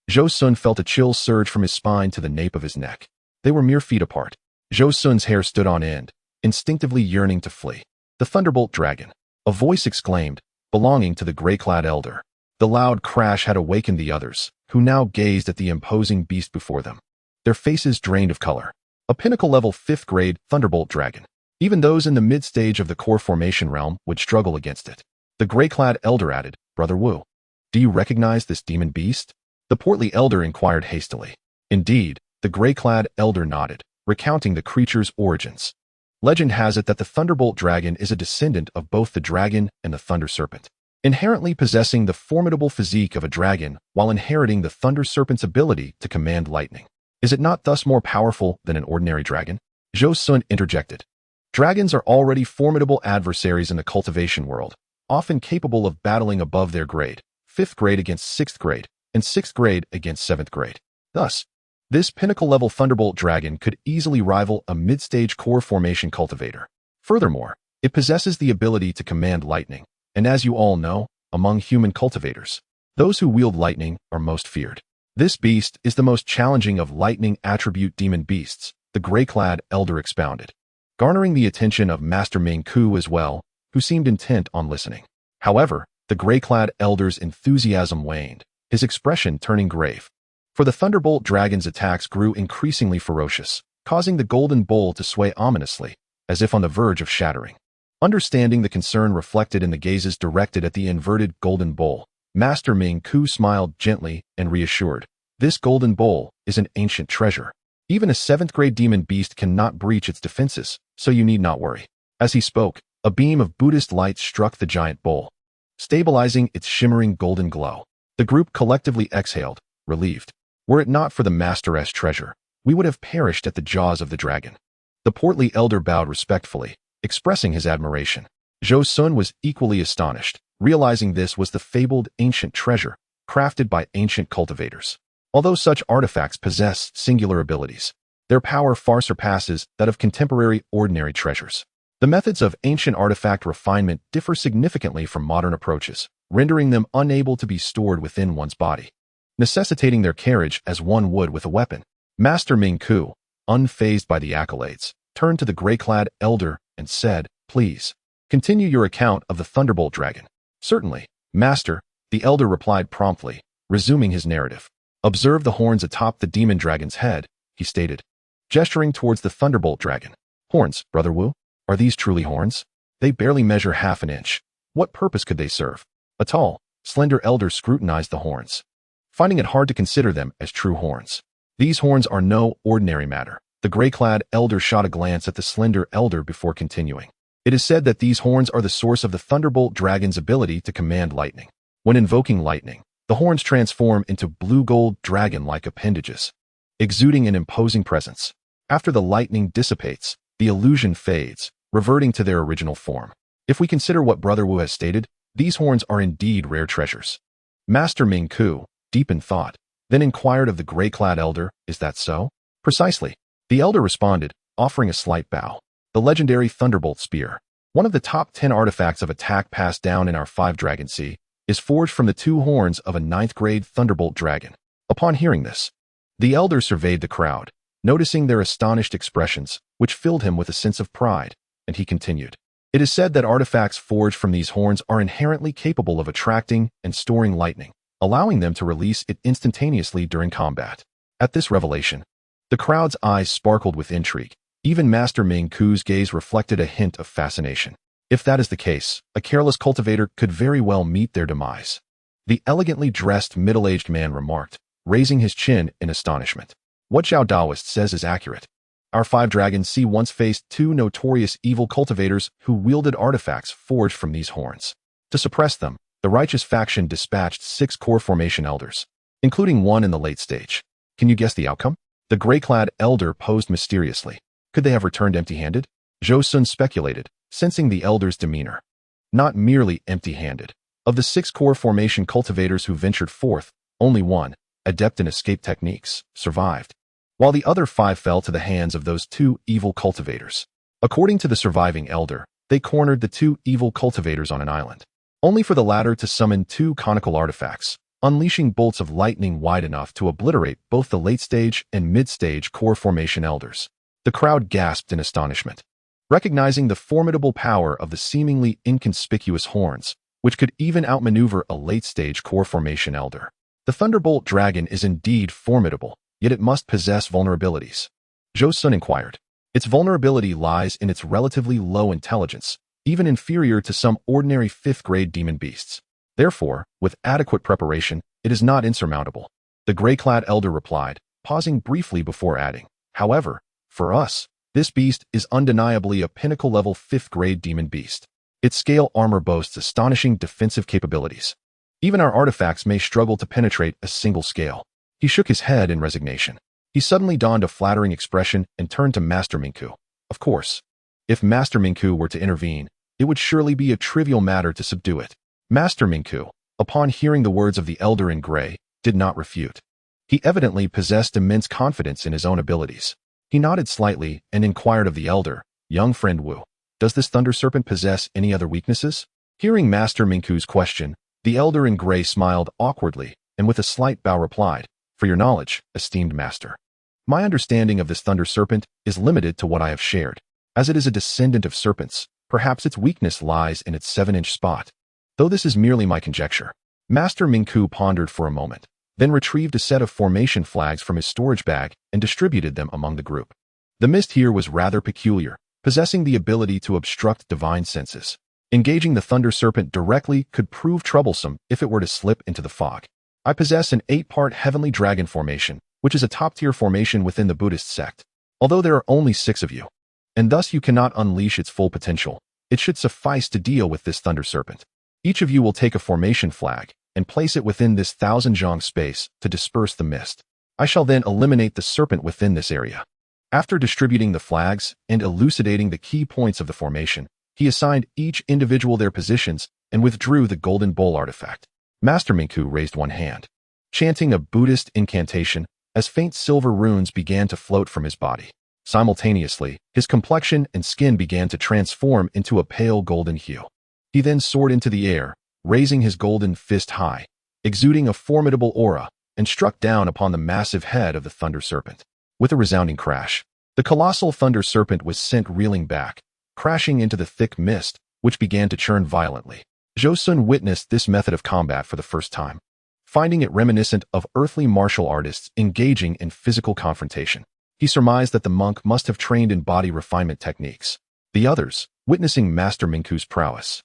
Zhou Xun felt a chill surge from his spine to the nape of his neck. They were mere feet apart. Zhou Xun's hair stood on end, instinctively yearning to flee. The Thunderbolt Dragon, a voice exclaimed, belonging to the gray-clad elder. The loud crash had awakened the others, who now gazed at the imposing beast before them. Their faces drained of color. A pinnacle-level 5th-grade Thunderbolt Dragon. Even those in the mid-stage of the core formation realm would struggle against it. The gray-clad elder added, "Brother Wu, do you recognize this demon beast?" The portly elder inquired hastily. Indeed, the gray-clad elder nodded, recounting the creature's origins. Legend has it that the Thunderbolt Dragon is a descendant of both the dragon and the Thunder Serpent, inherently possessing the formidable physique of a dragon while inheriting the Thunder Serpent's ability to command lightning. Is it not thus more powerful than an ordinary dragon? Zhou Xun interjected. Dragons are already formidable adversaries in the cultivation world, often capable of battling above their grade, 5th grade against 6th grade, and 6th grade against 7th grade. Thus, this pinnacle-level Thunderbolt Dragon could easily rival a mid-stage core formation cultivator. Furthermore, it possesses the ability to command lightning, and as you all know, among human cultivators, those who wield lightning are most feared. This beast is the most challenging of lightning attribute demon beasts, the gray-clad elder expounded, garnering the attention of Master Ming Ku as well, who seemed intent on listening. However, the gray-clad elder's enthusiasm waned, his expression turning grave. For the Thunderbolt Dragon's attacks grew increasingly ferocious, causing the golden bowl to sway ominously, as if on the verge of shattering. Understanding the concern reflected in the gazes directed at the inverted golden bowl, Master Ming Ku smiled gently and reassured. This golden bowl is an ancient treasure. Even a 7th-grade demon beast cannot breach its defenses, so you need not worry. As he spoke, a beam of Buddhist light struck the giant bowl, stabilizing its shimmering golden glow. The group collectively exhaled, relieved. Were it not for the Master's treasure, we would have perished at the jaws of the dragon. The portly elder bowed respectfully, expressing his admiration. Zhou Xun was equally astonished, realizing this was the fabled ancient treasure, crafted by ancient cultivators. Although such artifacts possess singular abilities, their power far surpasses that of contemporary ordinary treasures. The methods of ancient artifact refinement differ significantly from modern approaches, rendering them unable to be stored within one's body, necessitating their carriage as one would with a weapon. Master Ming Ku, unfazed by the accolades, turned to the gray-clad elder and said, "Please, continue your account of the Thunderbolt Dragon." "Certainly, Master," the elder replied promptly, resuming his narrative. "Observe the horns atop the demon dragon's head," he stated, gesturing towards the Thunderbolt Dragon. "Horns, Brother Wu? Are these truly horns? They barely measure half an inch. What purpose could they serve?" A tall, slender elder scrutinized the horns, finding it hard to consider them as true horns. "These horns are no ordinary matter." The gray-clad elder shot a glance at the slender elder before continuing. "It is said that these horns are the source of the Thunderbolt Dragon's ability to command lightning. When invoking lightning, the horns transform into blue-gold dragon-like appendages, exuding an imposing presence. After the lightning dissipates, the illusion fades, reverting to their original form. If we consider what Brother Wu has stated, these horns are indeed rare treasures." Master Ming Ku, deep in thought, then inquired of the gray-clad elder, "Is that so?" "Precisely," the elder responded, offering a slight bow. "The legendary Thunderbolt Spear, one of the top 10 artifacts of attack passed down in our 5-Dragon Sea, is forged from the 2 horns of a 9th-grade Thunderbolt Dragon." Upon hearing this, the elder surveyed the crowd, noticing their astonished expressions, which filled him with a sense of pride, and he continued. "It is said that artifacts forged from these horns are inherently capable of attracting and storing lightning, allowing them to release it instantaneously during combat." At this revelation, the crowd's eyes sparkled with intrigue. Even Master Ming Ku's gaze reflected a hint of fascination. If that is the case, a careless cultivator could very well meet their demise. The elegantly dressed middle-aged man remarked, raising his chin in astonishment. "What Zhao Daoist says is accurate. Our 5 dragons once faced 2 notorious evil cultivators who wielded artifacts forged from these horns. To suppress them, the righteous faction dispatched 6 core formation elders, including one in the late stage. Can you guess the outcome? The gray-clad elder posed mysteriously. Could they have returned empty-handed? Zhou Xun speculated, sensing the elder's demeanor. Not merely empty-handed. Of the 6 core formation cultivators who ventured forth, only one, adept in escape techniques, survived, while the other 5 fell to the hands of those 2 evil cultivators. According to the surviving elder, they cornered the 2 evil cultivators on an island, only for the latter to summon 2 conical artifacts, unleashing bolts of lightning wide enough to obliterate both the late-stage and mid-stage core formation elders. The crowd gasped in astonishment, recognizing the formidable power of the seemingly inconspicuous horns, which could even outmaneuver a late-stage core formation elder. The Thunderbolt Dragon is indeed formidable, yet it must possess vulnerabilities. Zhou Xun inquired. Its vulnerability lies in its relatively low intelligence, even inferior to some ordinary 5th-grade demon beasts. Therefore, with adequate preparation, it is not insurmountable. The gray-clad elder replied, pausing briefly before adding, however, for us, this beast is undeniably a pinnacle-level 5th-grade demon beast. Its scale armor boasts astonishing defensive capabilities. Even our artifacts may struggle to penetrate a single scale. He shook his head in resignation. He suddenly donned a flattering expression and turned to Master Mingku. Of course, if Master Mingku were to intervene, it would surely be a trivial matter to subdue it. Master Mingku, upon hearing the words of the elder in gray, did not refute. He evidently possessed immense confidence in his own abilities. He nodded slightly and inquired of the elder, young friend Wu, does this thunder serpent possess any other weaknesses? Hearing Master Mingku's question, the elder in gray smiled awkwardly and with a slight bow replied, for your knowledge, esteemed master. My understanding of this thunder serpent is limited to what I have shared. As it is a descendant of serpents, perhaps its weakness lies in its 7-inch spot. Though this is merely my conjecture. Master Mingku pondered for a moment, then retrieved a set of formation flags from his storage bag and distributed them among the group. The mist here was rather peculiar, possessing the ability to obstruct divine senses. Engaging the thunder serpent directly could prove troublesome if it were to slip into the fog. I possess an 8-part heavenly dragon formation, which is a top-tier formation within the Buddhist sect. Although there are only 6 of you, and thus you cannot unleash its full potential, it should suffice to deal with this thunder serpent. Each of you will take a formation flag and place it within this 1,000 zhang space to disperse the mist. I shall then eliminate the serpent within this area. After distributing the flags and elucidating the key points of the formation, he assigned each individual their positions and withdrew the golden bowl artifact. Master Mingku raised one hand, chanting a Buddhist incantation as faint silver runes began to float from his body. Simultaneously, his complexion and skin began to transform into a pale golden hue. He then soared into the air, raising his golden fist high, exuding a formidable aura, and struck down upon the massive head of the thunder serpent. With a resounding crash, the colossal thunder serpent was sent reeling back, crashing into the thick mist, which began to churn violently. Zhou Xun witnessed this method of combat for the first time, finding it reminiscent of earthly martial artists engaging in physical confrontation. He surmised that the monk must have trained in body refinement techniques. The others, witnessing Master Mingku's prowess,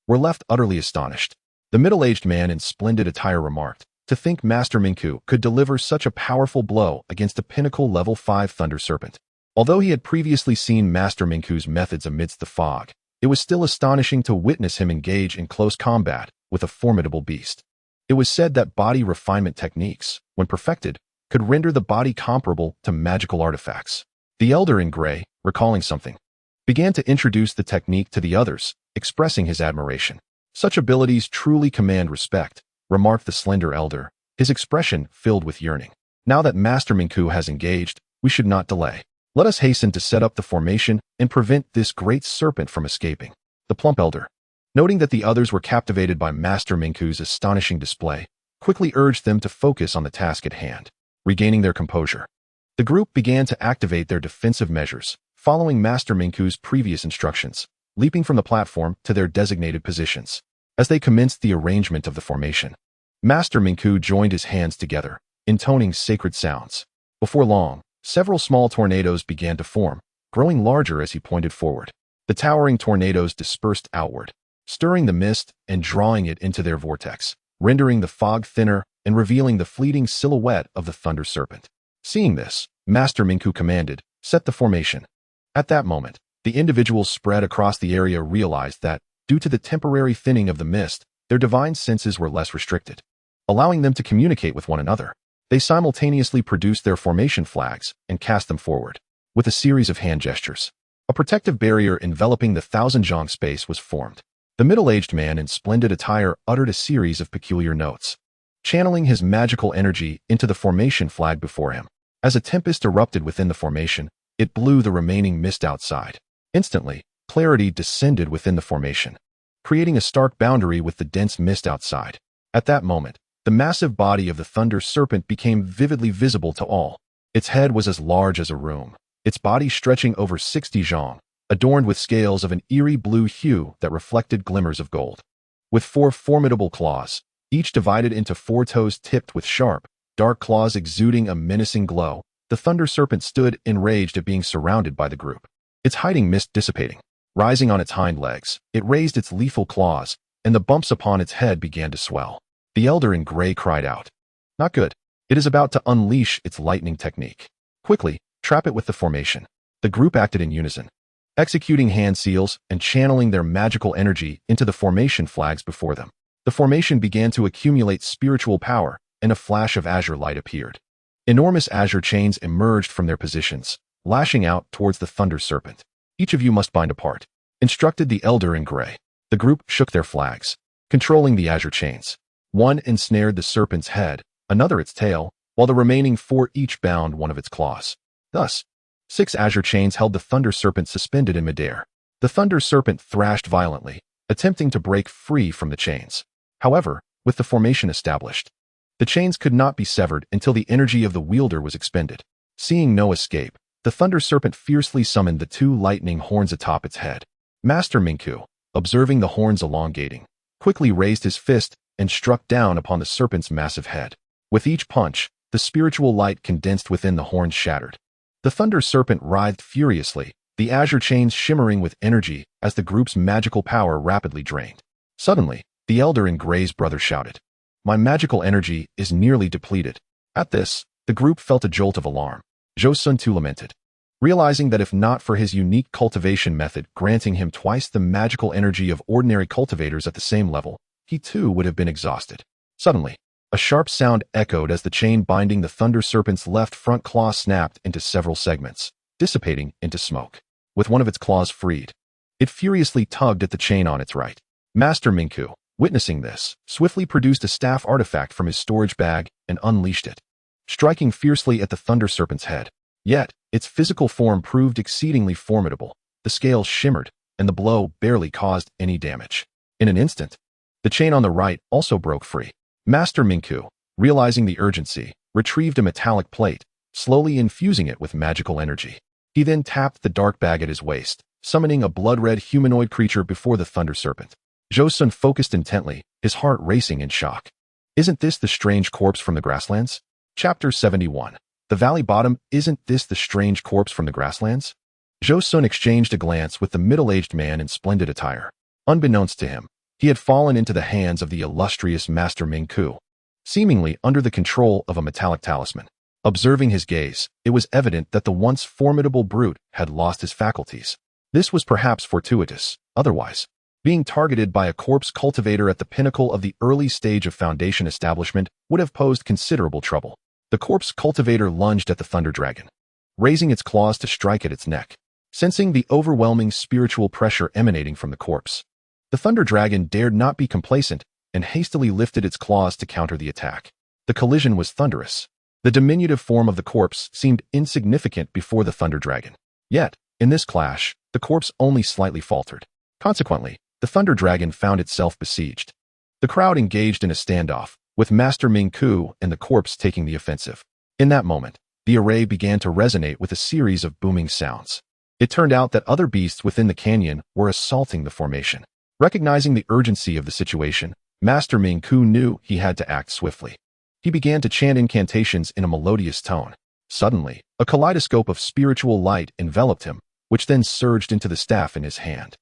were left utterly astonished. The middle-aged man in splendid attire remarked, to think Master Mingku could deliver such a powerful blow against a pinnacle level 5 thunder serpent. Although he had previously seen Master Mingku's methods amidst the fog, it was still astonishing to witness him engage in close combat with a formidable beast. It was said that body refinement techniques, when perfected, could render the body comparable to magical artifacts. The elder in gray, recalling something, began to introduce the technique to the others, expressing his admiration. Such abilities truly command respect, remarked the slender elder, his expression filled with yearning. Now that Master Mingku has engaged, we should not delay. Let us hasten to set up the formation and prevent this great serpent from escaping. The plump elder, noting that the others were captivated by Master Mingku's astonishing display, quickly urged them to focus on the task at hand. Regaining their composure, the group began to activate their defensive measures, following Master Mingku's previous instructions, leaping from the platform to their designated positions. As they commenced the arrangement of the formation, Master Mingku joined his hands together, intoning sacred sounds. Before long, several small tornadoes began to form, growing larger as he pointed forward. The towering tornadoes dispersed outward, stirring the mist and drawing it into their vortex, rendering the fog thinner and revealing the fleeting silhouette of the thunder serpent. Seeing this, Master Mingku commanded, Set the formation. At that moment, the individuals spread across the area realized that, due to the temporary thinning of the mist, their divine senses were less restricted, allowing them to communicate with one another. They simultaneously produced their formation flags and cast them forward. With a series of hand gestures, a protective barrier enveloping the 1,000 zhang space was formed. The middle-aged man in splendid attire uttered a series of peculiar notes, channeling his magical energy into the formation flag before him. As a tempest erupted within the formation, it blew the remaining mist outside. Instantly, clarity descended within the formation, creating a stark boundary with the dense mist outside. At that moment, the massive body of the thunder serpent became vividly visible to all. Its head was as large as a room, its body stretching over 60 zhang, adorned with scales of an eerie blue hue that reflected glimmers of gold. With 4 formidable claws, each divided into 4 toes tipped with sharp, dark claws exuding a menacing glow, the thunder serpent stood enraged at being surrounded by the group. Its hiding mist dissipating. Rising on its hind legs, it raised its lethal claws, and the bumps upon its head began to swell. The elder in gray cried out, "Not good. It is about to unleash its lightning technique. Quickly, trap it with the formation." The group acted in unison, executing hand seals and channeling their magical energy into the formation flags before them. The formation began to accumulate spiritual power, and a flash of azure light appeared. Enormous azure chains emerged from their positions, lashing out towards the thunder serpent. "Each of you must bind apart," instructed the elder in gray. The group shook their flags, controlling the azure chains. One ensnared the serpent's head, another its tail, while the remaining 4 each bound one of its claws. Thus, 6 azure chains held the thunder serpent suspended in midair. The thunder serpent thrashed violently, attempting to break free from the chains. However, with the formation established, the chains could not be severed until the energy of the wielder was expended. Seeing no escape, the thunder serpent fiercely summoned the 2 lightning horns atop its head. Master Mingku, observing the horns elongating, quickly raised his fist and struck down upon the serpent's massive head. With each punch, the spiritual light condensed within the horns shattered. The thunder serpent writhed furiously, the azure chains shimmering with energy as the group's magical power rapidly drained. Suddenly, the elder in gray's brother shouted, "My magical energy is nearly depleted." At this, the group felt a jolt of alarm. Zhou Xun too lamented, realizing that if not for his unique cultivation method granting him twice the magical energy of ordinary cultivators at the same level, he too would have been exhausted. Suddenly, a sharp sound echoed as the chain binding the thunder serpent's left front claw snapped into several segments, dissipating into smoke. With one of its claws freed, it furiously tugged at the chain on its right. Master Mingku, witnessing this, swiftly produced a staff artifact from his storage bag and unleashed it, striking fiercely at the thunder serpent's head. Yet, its physical form proved exceedingly formidable. The scales shimmered, and the blow barely caused any damage. In an instant, the chain on the right also broke free. Master Mingku, realizing the urgency, retrieved a metallic plate, slowly infusing it with magical energy. He then tapped the dark bag at his waist, summoning a blood-red humanoid creature before the thunder serpent. Zhou Xun focused intently, his heart racing in shock. Isn't this the strange corpse from the grasslands? Chapter 71. The Valley Bottom. Isn't this the strange corpse from the grasslands? Zhou Xun exchanged a glance with the middle-aged man in splendid attire. Unbeknownst to him, he had fallen into the hands of the illustrious Master Mingku, seemingly under the control of a metallic talisman. Observing his gaze, it was evident that the once formidable brute had lost his faculties. This was perhaps fortuitous. Otherwise, being targeted by a corpse cultivator at the pinnacle of the early stage of foundation establishment would have posed considerable trouble. The corpse cultivator lunged at the thunder dragon, raising its claws to strike at its neck. Sensing the overwhelming spiritual pressure emanating from the corpse, the thunder dragon dared not be complacent and hastily lifted its claws to counter the attack. The collision was thunderous. The diminutive form of the corpse seemed insignificant before the thunder dragon. Yet, in this clash, the corpse only slightly faltered. Consequently, the thunder dragon found itself besieged. The crowd engaged in a standoff, with Master Mingku and the corpse taking the offensive. In that moment, the array began to resonate with a series of booming sounds. It turned out that other beasts within the canyon were assaulting the formation. Recognizing the urgency of the situation, Master Mingku knew he had to act swiftly. He began to chant incantations in a melodious tone. Suddenly, a kaleidoscope of spiritual light enveloped him, which then surged into the staff in his hand.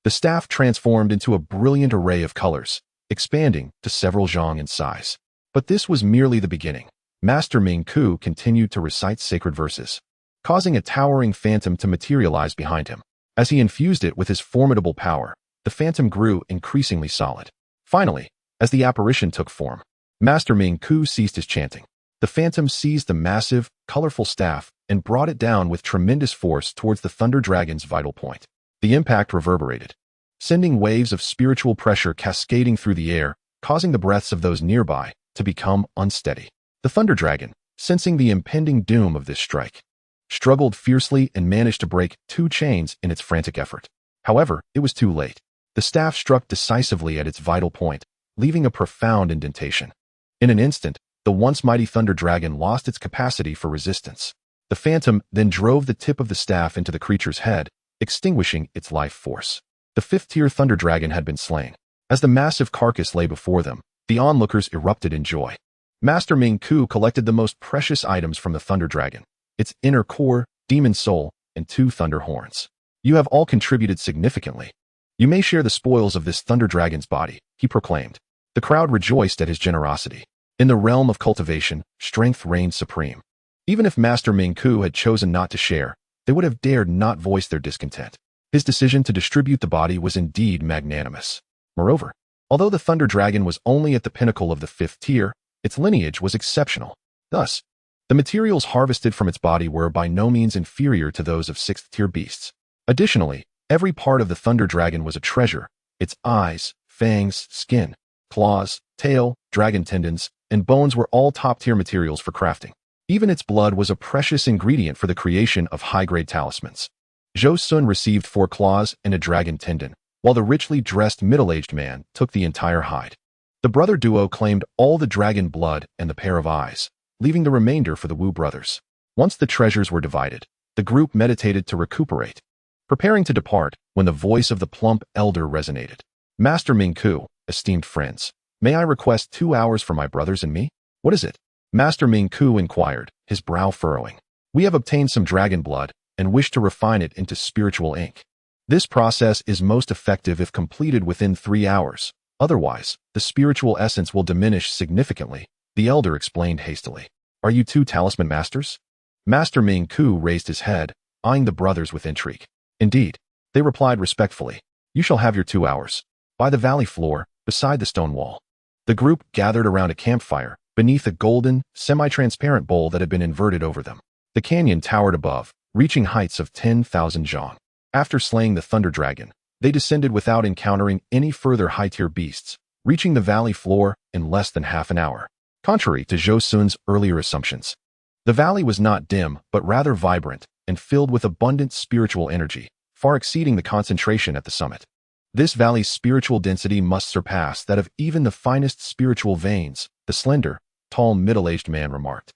The staff transformed into a brilliant array of colors, expanding to several zhang in size. But this was merely the beginning. Master Mingku continued to recite sacred verses, causing a towering phantom to materialize behind him. As he infused it with his formidable power, the phantom grew increasingly solid. Finally, as the apparition took form, Master Ming Ku ceased his chanting. The phantom seized the massive, colorful staff and brought it down with tremendous force towards the Thunder Dragon's vital point. The impact reverberated, sending waves of spiritual pressure cascading through the air, causing the breaths of those nearby to become unsteady. The Thunder Dragon, sensing the impending doom of this strike, struggled fiercely and managed to break 2 chains in its frantic effort. However, it was too late. The staff struck decisively at its vital point, leaving a profound indentation. In an instant, the once mighty Thunder Dragon lost its capacity for resistance. The phantom then drove the tip of the staff into the creature's head, extinguishing its life force. The 5th-tier Thunder Dragon had been slain. As the massive carcass lay before them, the onlookers erupted in joy. Master Ming Ku collected the most precious items from the Thunder Dragon, its inner core, demon soul, and 2 thunder horns. You have all contributed significantly. You may share the spoils of this Thunder Dragon's body, he proclaimed. The crowd rejoiced at his generosity. In the realm of cultivation, strength reigned supreme. Even if Master Ming Ku had chosen not to share, they would have dared not voice their discontent. His decision to distribute the body was indeed magnanimous. Moreover, although the Thunder Dragon was only at the pinnacle of the 5th tier, its lineage was exceptional. Thus, the materials harvested from its body were by no means inferior to those of 6th-tier beasts. Additionally, every part of the Thunder Dragon was a treasure. Its eyes, fangs, skin, claws, tail, dragon tendons, and bones were all top-tier materials for crafting. Even its blood was a precious ingredient for the creation of high-grade talismans. Zhou Xun received 4 claws and a dragon tendon, while the richly dressed middle-aged man took the entire hide. The brother duo claimed all the dragon blood and the pair of eyes, leaving the remainder for the Wu brothers. Once the treasures were divided, the group meditated to recuperate, preparing to depart when the voice of the plump elder resonated. Master Ming Ku, esteemed friends, may I request 2 hours for my brothers and me? What is it? Master Ming Ku inquired, his brow furrowing. We have obtained some dragon blood and wish to refine it into spiritual ink. This process is most effective if completed within 3 hours. Otherwise, the spiritual essence will diminish significantly, the elder explained hastily. Are you 2 talisman masters? Master Ming Ku raised his head, eyeing the brothers with intrigue. Indeed, they replied respectfully. You shall have your 2 hours. By the valley floor, beside the stone wall. The group gathered around a campfire, beneath a golden, semi-transparent bowl that had been inverted over them. The canyon towered above, reaching heights of 10,000 zhang. After slaying the Thunder Dragon, they descended without encountering any further high-tier beasts, reaching the valley floor in less than half an hour. Contrary to Zhou Xun's earlier assumptions, the valley was not dim but rather vibrant and filled with abundant spiritual energy, far exceeding the concentration at the summit. This valley's spiritual density must surpass that of even the finest spiritual veins, the slender, tall middle-aged man remarked.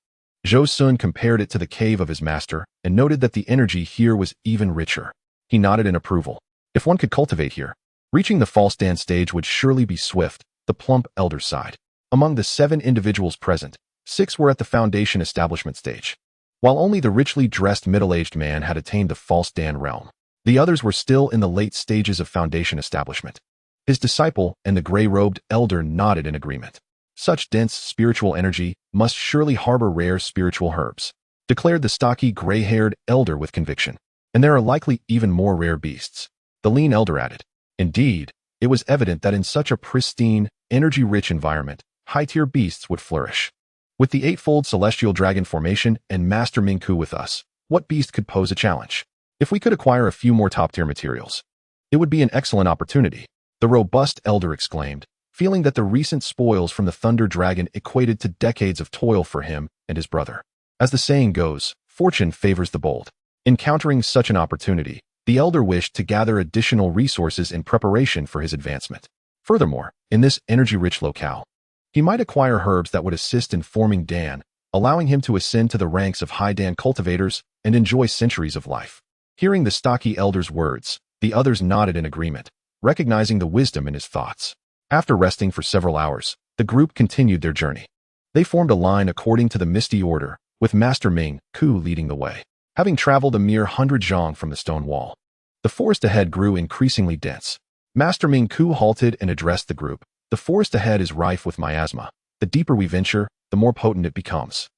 Zhou Xun compared it to the cave of his master and noted that the energy here was even richer. He nodded in approval. If one could cultivate here, reaching the false dance stage would surely be swift, the plump elder sighed. Among the 7 individuals present, 6 were at the foundation establishment stage. While only the richly dressed middle-aged man had attained the false Dan realm, the others were still in the late stages of foundation establishment. His disciple and the gray-robed elder nodded in agreement. Such dense spiritual energy must surely harbor rare spiritual herbs, declared the stocky gray-haired elder with conviction. And there are likely even more rare beasts, the lean elder added. Indeed, it was evident that in such a pristine, energy-rich environment, high-tier beasts would flourish. With the 8-fold celestial dragon formation and Master Ming Ku with us, what beast could pose a challenge? If we could acquire a few more top-tier materials, it would be an excellent opportunity, the robust elder exclaimed, feeling that the recent spoils from the Thunder Dragon equated to decades of toil for him and his brother. As the saying goes, fortune favors the bold. Encountering such an opportunity, the elder wished to gather additional resources in preparation for his advancement. Furthermore, in this energy-rich locale, he might acquire herbs that would assist in forming Dan, allowing him to ascend to the ranks of high Dan cultivators and enjoy centuries of life. Hearing the stocky elder's words, the others nodded in agreement, recognizing the wisdom in his thoughts. After resting for several hours, the group continued their journey. They formed a line according to the misty order, with Master Ming Ku leading the way. Having traveled a mere 100 zhang from the stone wall, the forest ahead grew increasingly dense. Master Ming Ku halted and addressed the group. The forest ahead is rife with miasma. The deeper we venture, the more potent it becomes.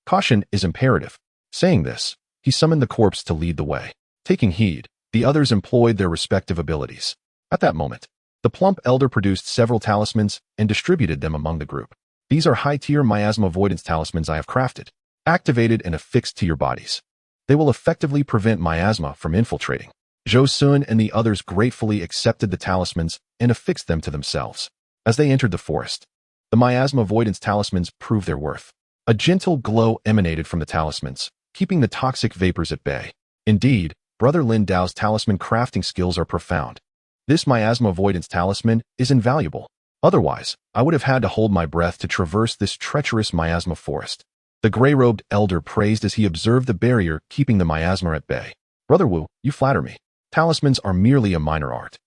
Caution is imperative. Saying this, He summoned the corpse to lead the way. Taking heed, the others employed their respective abilities. At that moment, the plump elder produced several talismans and distributed them among the group. These are high-tier miasma avoidance talismans I have crafted, activated and affixed to your bodies. They will effectively prevent miasma from infiltrating. Zhou Xun and the others gratefully accepted the talismans and affixed them to themselves. As they entered the forest, the miasma avoidance talismans proved their worth. A gentle glow emanated from the talismans, keeping the toxic vapors at bay. Indeed, Brother Lin Dao's talisman crafting skills are profound. This miasma avoidance talisman is invaluable. Otherwise, I would have had to hold my breath to traverse this treacherous miasma forest. The gray-robed elder praised as he observed the barrier keeping the miasma at bay. Brother Wu, you flatter me. Talismans are merely a minor art.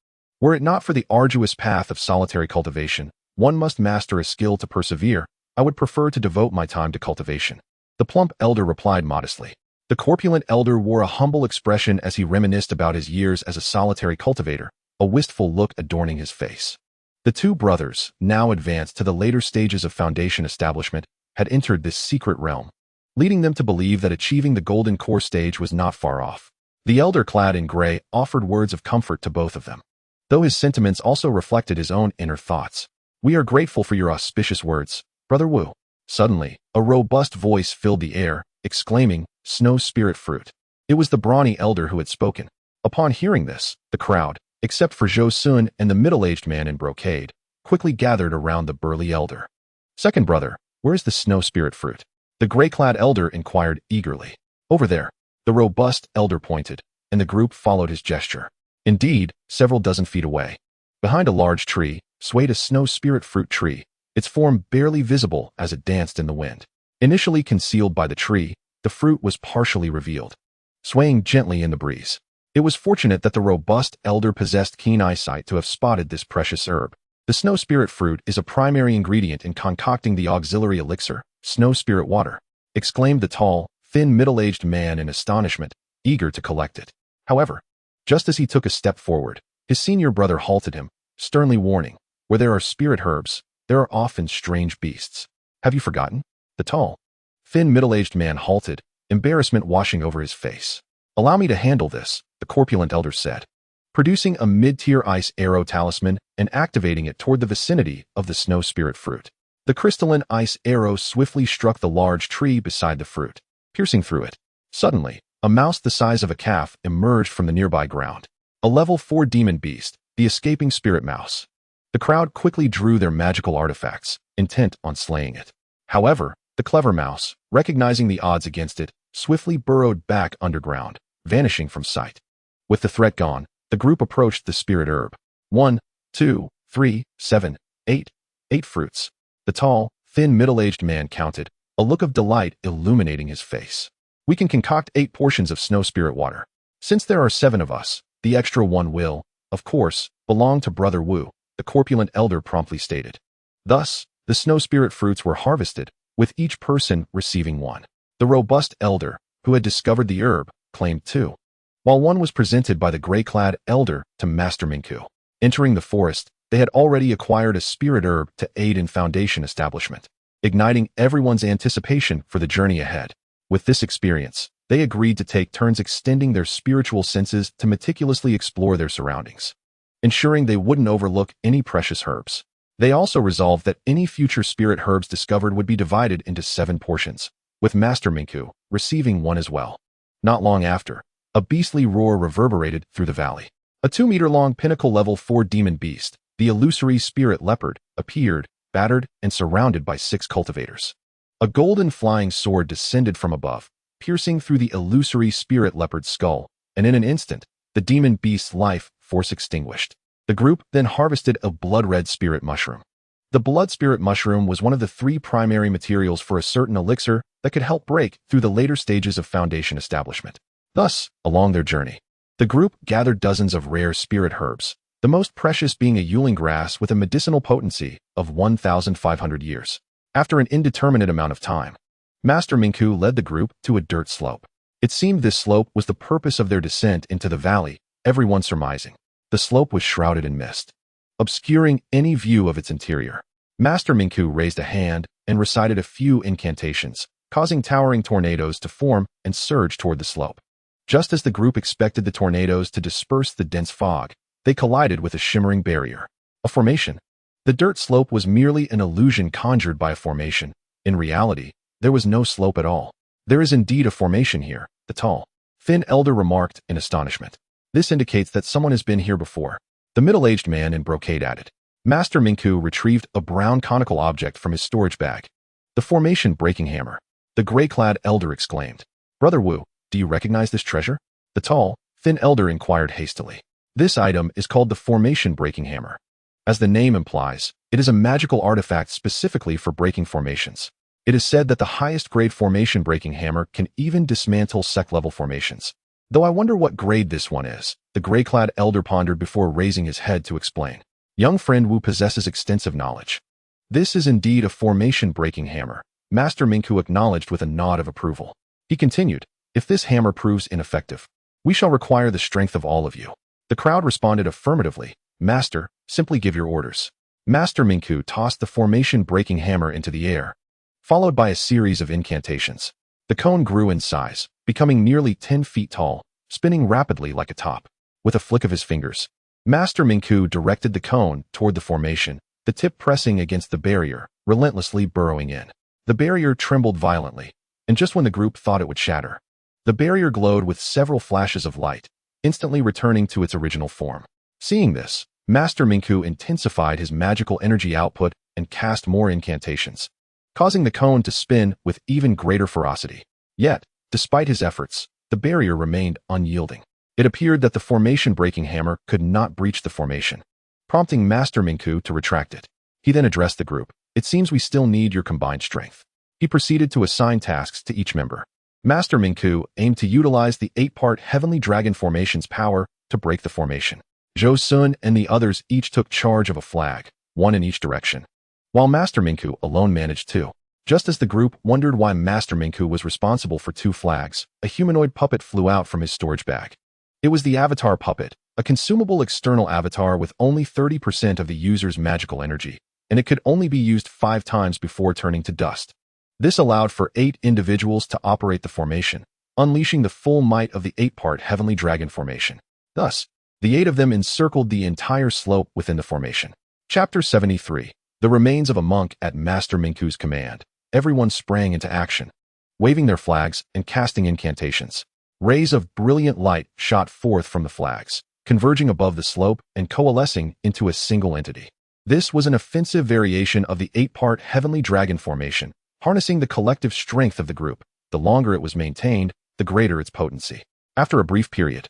Were it not for the arduous path of solitary cultivation, one must master a skill to persevere. I would prefer to devote my time to cultivation. The plump elder replied modestly. The corpulent elder wore a humble expression as he reminisced about his years as a solitary cultivator, a wistful look adorning his face. The two brothers, now advanced to the later stages of foundation establishment, had entered this secret realm, leading them to believe that achieving the golden core stage was not far off. The elder, clad in gray, offered words of comfort to both of them, though his sentiments also reflected his own inner thoughts. We are grateful for your auspicious words, Brother Wu. Suddenly, a robust voice filled the air, exclaiming, Snow Spirit Fruit. It was the brawny elder who had spoken. Upon hearing this, the crowd, except for Zhou Xun and the middle-aged man in brocade, quickly gathered around the burly elder. Second brother, where's the Snow Spirit Fruit? The gray-clad elder inquired eagerly. Over there. The robust elder pointed, and the group followed his gesture. Indeed, several dozen feet away, behind a large tree, swayed a Snow Spirit Fruit tree, its form barely visible as it danced in the wind. Initially concealed by the tree, the fruit was partially revealed, swaying gently in the breeze. It was fortunate that the robust elder possessed keen eyesight to have spotted this precious herb. The Snow Spirit Fruit is a primary ingredient in concocting the auxiliary elixir, Snow Spirit Water, exclaimed the tall, thin middle-aged man in astonishment, eager to collect it. However, just as he took a step forward, his senior brother halted him, sternly warning, where there are spirit herbs, there are often strange beasts. Have you forgotten? The tall, thin middle-aged man halted, embarrassment washing over his face. Allow me to handle this, the corpulent elder said, producing a mid-tier ice arrow talisman and activating it toward the vicinity of the Snow Spirit Fruit. The crystalline ice arrow swiftly struck the large tree beside the fruit, piercing through it. Suddenly, a mouse the size of a calf emerged from the nearby ground. A level 4 demon beast, the escaping spirit mouse. The crowd quickly drew their magical artifacts, intent on slaying it. However, the clever mouse, recognizing the odds against it, swiftly burrowed back underground, vanishing from sight. With the threat gone, the group approached the spirit herb. 1, 2, 3, 7, 8. 8 fruits. The tall, thin middle-aged man counted, a look of delight illuminating his face. We can concoct 8 portions of Snow Spirit Water. Since there are 7 of us, the extra one will, of course, belong to Brother Wu, the corpulent elder promptly stated. Thus, the Snow Spirit fruits were harvested, with each person receiving 1. The robust elder, who had discovered the herb, claimed 2, while 1 was presented by the gray-clad elder to Master Minku. Entering the forest, they had already acquired a spirit herb to aid in foundation establishment, igniting everyone's anticipation for the journey ahead. With this experience, they agreed to take turns extending their spiritual senses to meticulously explore their surroundings, ensuring they wouldn't overlook any precious herbs. They also resolved that any future spirit herbs discovered would be divided into 7 portions, with Master Minku receiving 1 as well. Not long after, a beastly roar reverberated through the valley. A 2-meter-long pinnacle level 4 demon beast, the illusory spirit leopard, appeared, battered and surrounded by 6 cultivators. A golden flying sword descended from above, piercing through the illusory spirit leopard's skull, and in an instant, the demon beast's life force extinguished. The group then harvested a blood-red spirit mushroom. The blood spirit mushroom was one of the 3 primary materials for a certain elixir that could help break through the later stages of foundation establishment. Thus, along their journey, the group gathered dozens of rare spirit herbs, the most precious being a Yuling grass with a medicinal potency of 1,500 years. After an indeterminate amount of time, Master Minku led the group to a dirt slope. It seemed this slope was the purpose of their descent into the valley, everyone surmising. The slope was shrouded in mist, obscuring any view of its interior. Master Minku raised a hand and recited a few incantations, causing towering tornadoes to form and surge toward the slope. Just as the group expected the tornadoes to disperse the dense fog, they collided with a shimmering barrier. A formation. The dirt slope was merely an illusion conjured by a formation. In reality, there was no slope at all. There is indeed a formation here, the tall, thin elder remarked in astonishment. This indicates that someone has been here before. The middle-aged man in brocade added. Master Mingku retrieved a brown conical object from his storage bag. The formation breaking hammer. The gray-clad elder exclaimed. Brother Wu, do you recognize this treasure? The tall, thin elder inquired hastily. This item is called the formation breaking hammer. As the name implies, it is a magical artifact specifically for breaking formations. It is said that the highest grade formation breaking hammer can even dismantle sect-level formations. Though I wonder what grade this one is, the gray-clad elder pondered before raising his head to explain. Young friend Wu possesses extensive knowledge. This is indeed a formation breaking hammer, Master Mingku acknowledged with a nod of approval. He continued, if this hammer proves ineffective, we shall require the strength of all of you. The crowd responded affirmatively. Master, simply give your orders. Master Mingku tossed the formation breaking hammer into the air, followed by a series of incantations. The cone grew in size, becoming nearly 10 feet tall, spinning rapidly like a top. With a flick of his fingers, Master Mingku directed the cone toward the formation, the tip pressing against the barrier, relentlessly burrowing in. The barrier trembled violently, and just when the group thought it would shatter, the barrier glowed with several flashes of light, instantly returning to its original form. Seeing this, Master Mingku intensified his magical energy output and cast more incantations, causing the cone to spin with even greater ferocity. Yet, despite his efforts, the barrier remained unyielding. It appeared that the formation-breaking hammer could not breach the formation, prompting Master Mingku to retract it. He then addressed the group. It seems we still need your combined strength. He proceeded to assign tasks to each member. Master Mingku aimed to utilize the 8-part Heavenly Dragon Formation's power to break the formation. Zhou Xun and the others each took charge of a flag, one in each direction, while Master Mingku alone managed 2. Just as the group wondered why Master Mingku was responsible for 2 flags, a humanoid puppet flew out from his storage bag. It was the Avatar Puppet, a consumable external avatar with only 30% of the user's magical energy, and it could only be used 5 times before turning to dust. This allowed for 8 individuals to operate the formation, unleashing the full might of the 8-part Heavenly Dragon Formation. Thus, the 8 of them encircled the entire slope within the formation. Chapter 73. The remains of a monk at Master Mingku's command. Everyone sprang into action, waving their flags and casting incantations. Rays of brilliant light shot forth from the flags, converging above the slope and coalescing into a single entity. This was an offensive variation of the 8-part Heavenly Dragon Formation, harnessing the collective strength of the group. The longer it was maintained, the greater its potency. After a brief period,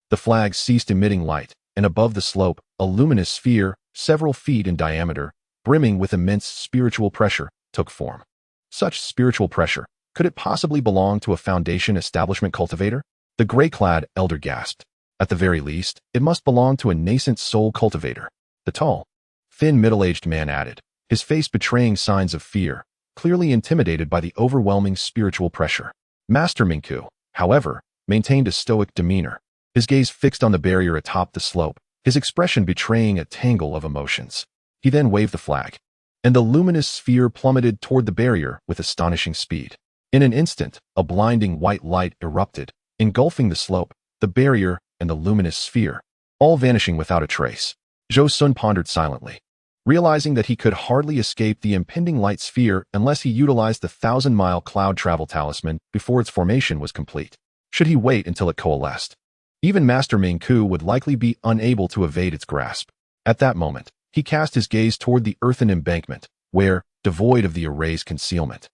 the flags ceased emitting light, and above the slope, a luminous sphere, several feet in diameter, brimming with immense spiritual pressure, took form. Such spiritual pressure, could it possibly belong to a Foundation establishment cultivator? The gray-clad elder gasped. At the very least, it must belong to a nascent soul cultivator. The tall, thin middle-aged man added, his face betraying signs of fear, clearly intimidated by the overwhelming spiritual pressure. Master Mingku, however, maintained a stoic demeanor, his gaze fixed on the barrier atop the slope, his expression betraying a tangle of emotions. He then waved the flag, and the luminous sphere plummeted toward the barrier with astonishing speed. In an instant, a blinding white light erupted, engulfing the slope, the barrier, and the luminous sphere, all vanishing without a trace. Zhou Xun pondered silently, realizing that he could hardly escape the impending light sphere unless he utilized the 1,000-mile cloud travel talisman before its formation was complete. Should he wait until it coalesced, even Master Mingku would likely be unable to evade its grasp. At that moment, he cast his gaze toward the earthen embankment, where, devoid of the array's concealment,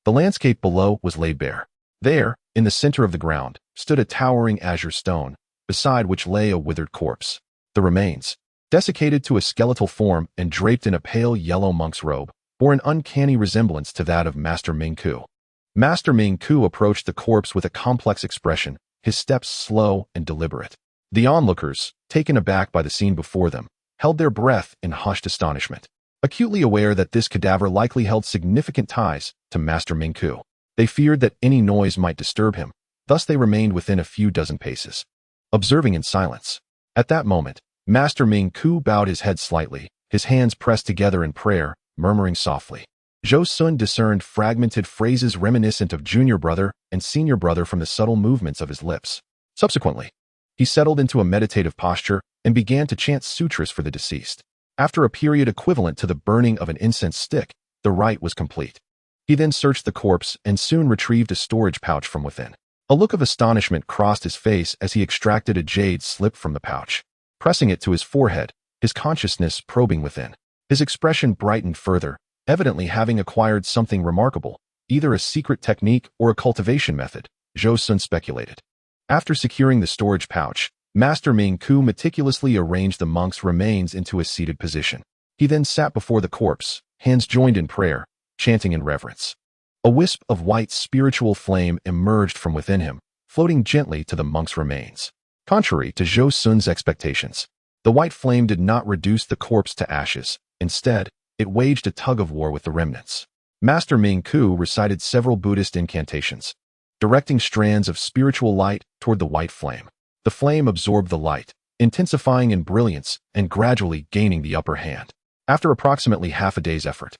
the landscape below was laid bare. There, in the center of the ground, stood a towering azure stone, beside which lay a withered corpse. The remains, desiccated to a skeletal form and draped in a pale yellow monk's robe, bore an uncanny resemblance to that of Master Mingku. Master Mingku approached the corpse with a complex expression, his steps slow and deliberate. The onlookers, taken aback by the scene before them, held their breath in hushed astonishment, acutely aware that this cadaver likely held significant ties to Master Mingku. They feared that any noise might disturb him, thus they remained within a few dozen paces, observing in silence. At that moment, Master Mingku bowed his head slightly, his hands pressed together in prayer, murmuring softly, Zhou Xun discerned fragmented phrases reminiscent of junior brother and senior brother from the subtle movements of his lips. Subsequently, he settled into a meditative posture and began to chant sutras for the deceased. After a period equivalent to the burning of an incense stick, the rite was complete. He then searched the corpse and soon retrieved a storage pouch from within. A look of astonishment crossed his face as he extracted a jade slip from the pouch. Pressing it to his forehead, his consciousness probing within. His expression brightened further, evidently having acquired something remarkable, either a secret technique or a cultivation method, Zhou Xun speculated. After securing the storage pouch, Master Ming Ku meticulously arranged the monk's remains into a seated position. He then sat before the corpse, hands joined in prayer, chanting in reverence. A wisp of white spiritual flame emerged from within him, floating gently to the monk's remains. Contrary to Zhou Xun's expectations, the white flame did not reduce the corpse to ashes. Instead, it waged a tug-of-war with the remnants. Master Ming Ku recited several Buddhist incantations, directing strands of spiritual light toward the white flame. The flame absorbed the light, intensifying in brilliance and gradually gaining the upper hand. After approximately half a day's effort,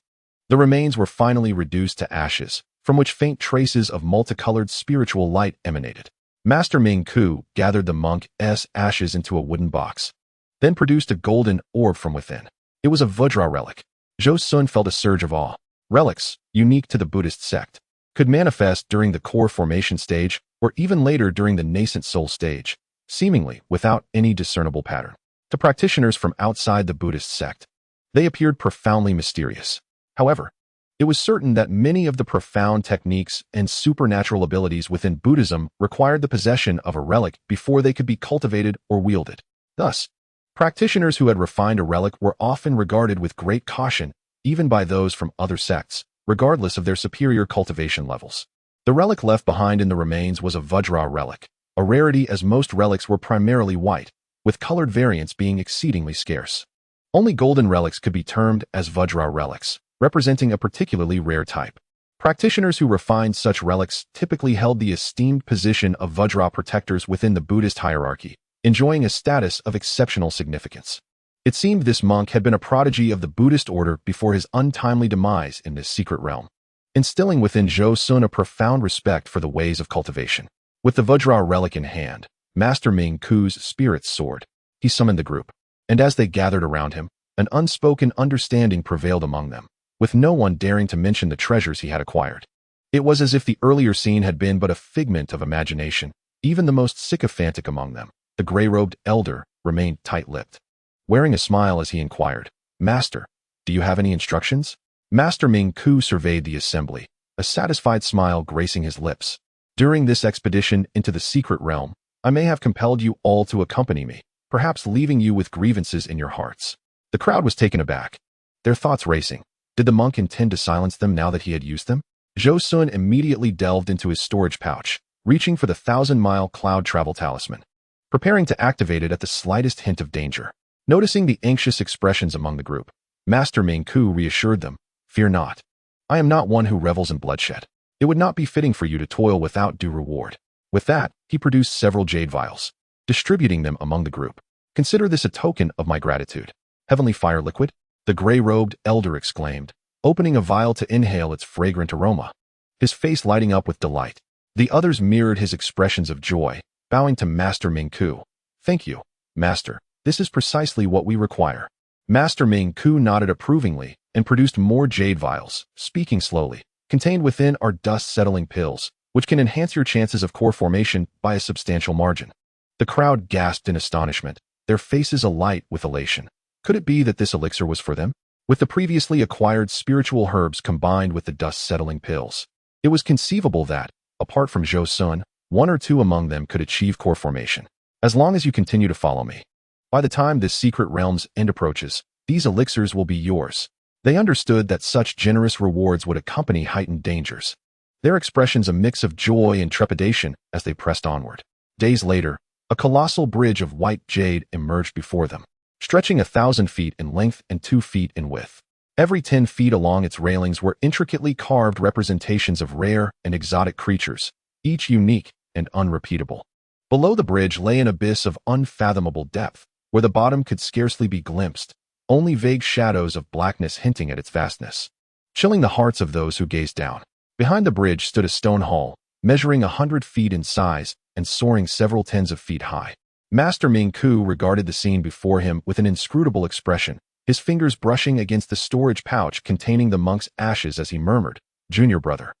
the remains were finally reduced to ashes, from which faint traces of multicolored spiritual light emanated. Master Ming Ku gathered the monk's ashes into a wooden box, then produced a golden orb from within. It was a Vajra relic. Zhou Xun felt a surge of awe. Relics, unique to the Buddhist sect, could manifest during the core formation stage or even later during the nascent soul stage, seemingly without any discernible pattern. To practitioners from outside the Buddhist sect, they appeared profoundly mysterious. However, it was certain that many of the profound techniques and supernatural abilities within Buddhism required the possession of a relic before they could be cultivated or wielded. Thus, practitioners who had refined a relic were often regarded with great caution, even by those from other sects, regardless of their superior cultivation levels. The relic left behind in the remains was a Vajra relic, a rarity as most relics were primarily white, with colored variants being exceedingly scarce. Only golden relics could be termed as Vajra relics, representing a particularly rare type. Practitioners who refined such relics typically held the esteemed position of Vajra protectors within the Buddhist hierarchy, enjoying a status of exceptional significance. It seemed this monk had been a prodigy of the Buddhist order before his untimely demise in this secret realm, instilling within Zhou Xun a profound respect for the ways of cultivation. With the Vajra relic in hand, Master Ming Ku's spirits soared. He summoned the group, and as they gathered around him, an unspoken understanding prevailed among them, with no one daring to mention the treasures he had acquired. It was as if the earlier scene had been but a figment of imagination. Even the most sycophantic among them, the gray-robed elder, remained tight-lipped, wearing a smile as he inquired, "Master, do you have any instructions?" Master Ming Ku surveyed the assembly, a satisfied smile gracing his lips. "During this expedition into the secret realm, I may have compelled you all to accompany me, perhaps leaving you with grievances in your hearts." The crowd was taken aback, their thoughts racing. Did the monk intend to silence them now that he had used them? Zhou Xun immediately delved into his storage pouch, reaching for the 1,000-mile cloud travel talisman, preparing to activate it at the slightest hint of danger. Noticing the anxious expressions among the group, Master Ming Ku reassured them, "Fear not. I am not one who revels in bloodshed. It would not be fitting for you to toil without due reward." With that, he produced several jade vials, distributing them among the group. "Consider this a token of my gratitude." "Heavenly fire liquid?" the gray-robed elder exclaimed, opening a vial to inhale its fragrant aroma, his face lighting up with delight. The others mirrored his expressions of joy, bowing to Master Ming Ku. "Thank you, Master. This is precisely what we require." Master Ming Ku nodded approvingly and produced more jade vials, speaking slowly. "Contained within are dust-settling pills, which can enhance your chances of core formation by a substantial margin." The crowd gasped in astonishment, their faces alight with elation. Could it be that this elixir was for them? With the previously acquired spiritual herbs combined with the dust-settling pills, it was conceivable that, apart from Zhou Xun, one or two among them could achieve core formation. "As long as you continue to follow me, by the time this secret realm's end approaches, these elixirs will be yours." They understood that such generous rewards would accompany heightened dangers, their expressions a mix of joy and trepidation as they pressed onward. Days later, a colossal bridge of white jade emerged before them, stretching 1,000 feet in length and 2 feet in width. Every 10 feet along its railings were intricately carved representations of rare and exotic creatures, each unique and unrepeatable. Below the bridge lay an abyss of unfathomable depth, where the bottom could scarcely be glimpsed, only vague shadows of blackness hinting at its vastness. chilling the hearts of those who gazed down. Behind the bridge stood a stone hall, measuring 100 feet in size and soaring several tens of feet high. Master Ming Ku regarded the scene before him with an inscrutable expression, his fingers brushing against the storage pouch containing the monk's ashes as he murmured, "Junior brother,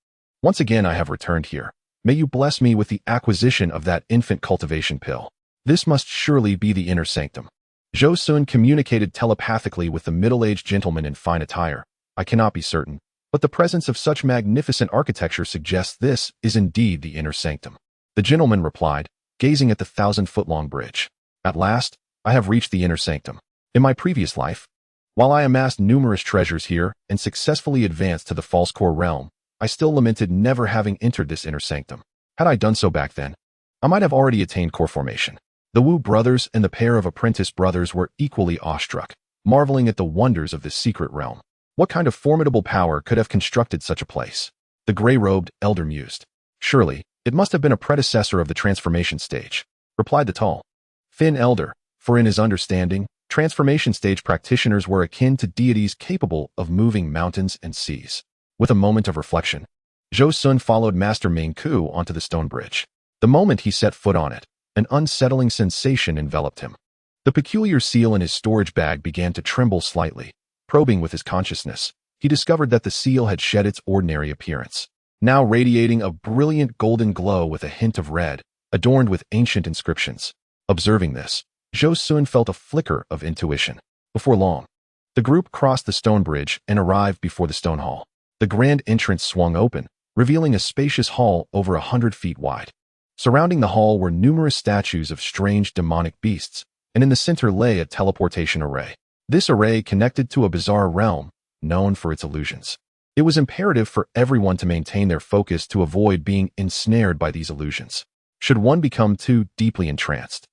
once again I have returned here. May you bless me with the acquisition of that infant cultivation pill. This must surely be the inner sanctum." Zhou Xun communicated telepathically with the middle-aged gentleman in fine attire. "I cannot be certain, but the presence of such magnificent architecture suggests this is indeed the inner sanctum." The gentleman replied, gazing at the 1,000-foot-long bridge. "At last, I have reached the inner sanctum. In my previous life, while I amassed numerous treasures here and successfully advanced to the false core realm, I still lamented never having entered this inner sanctum. Had I done so back then, I might have already attained core formation." The Wu brothers and the pair of apprentice brothers were equally awestruck, marveling at the wonders of this secret realm. What kind of formidable power could have constructed such a place? The gray-robed elder mused. "Surely, it must have been a predecessor of the transformation stage," replied the tall, thin elder, for in his understanding, transformation stage practitioners were akin to deities capable of moving mountains and seas. With a moment of reflection, Zhou Xun followed Master Ming Ku onto the stone bridge. The moment he set foot on it, an unsettling sensation enveloped him. The peculiar seal in his storage bag began to tremble slightly. Probing with his consciousness, he discovered that the seal had shed its ordinary appearance, now radiating a brilliant golden glow with a hint of red, adorned with ancient inscriptions. Observing this, Zhou Xun felt a flicker of intuition. Before long, the group crossed the stone bridge and arrived before the stone hall. The grand entrance swung open, revealing a spacious hall over 100 feet wide. Surrounding the hall were numerous statues of strange demonic beasts, and in the center lay a teleportation array. This array connected to a bizarre realm, known for its illusions. It was imperative for everyone to maintain their focus to avoid being ensnared by these illusions. Should one become too deeply entranced,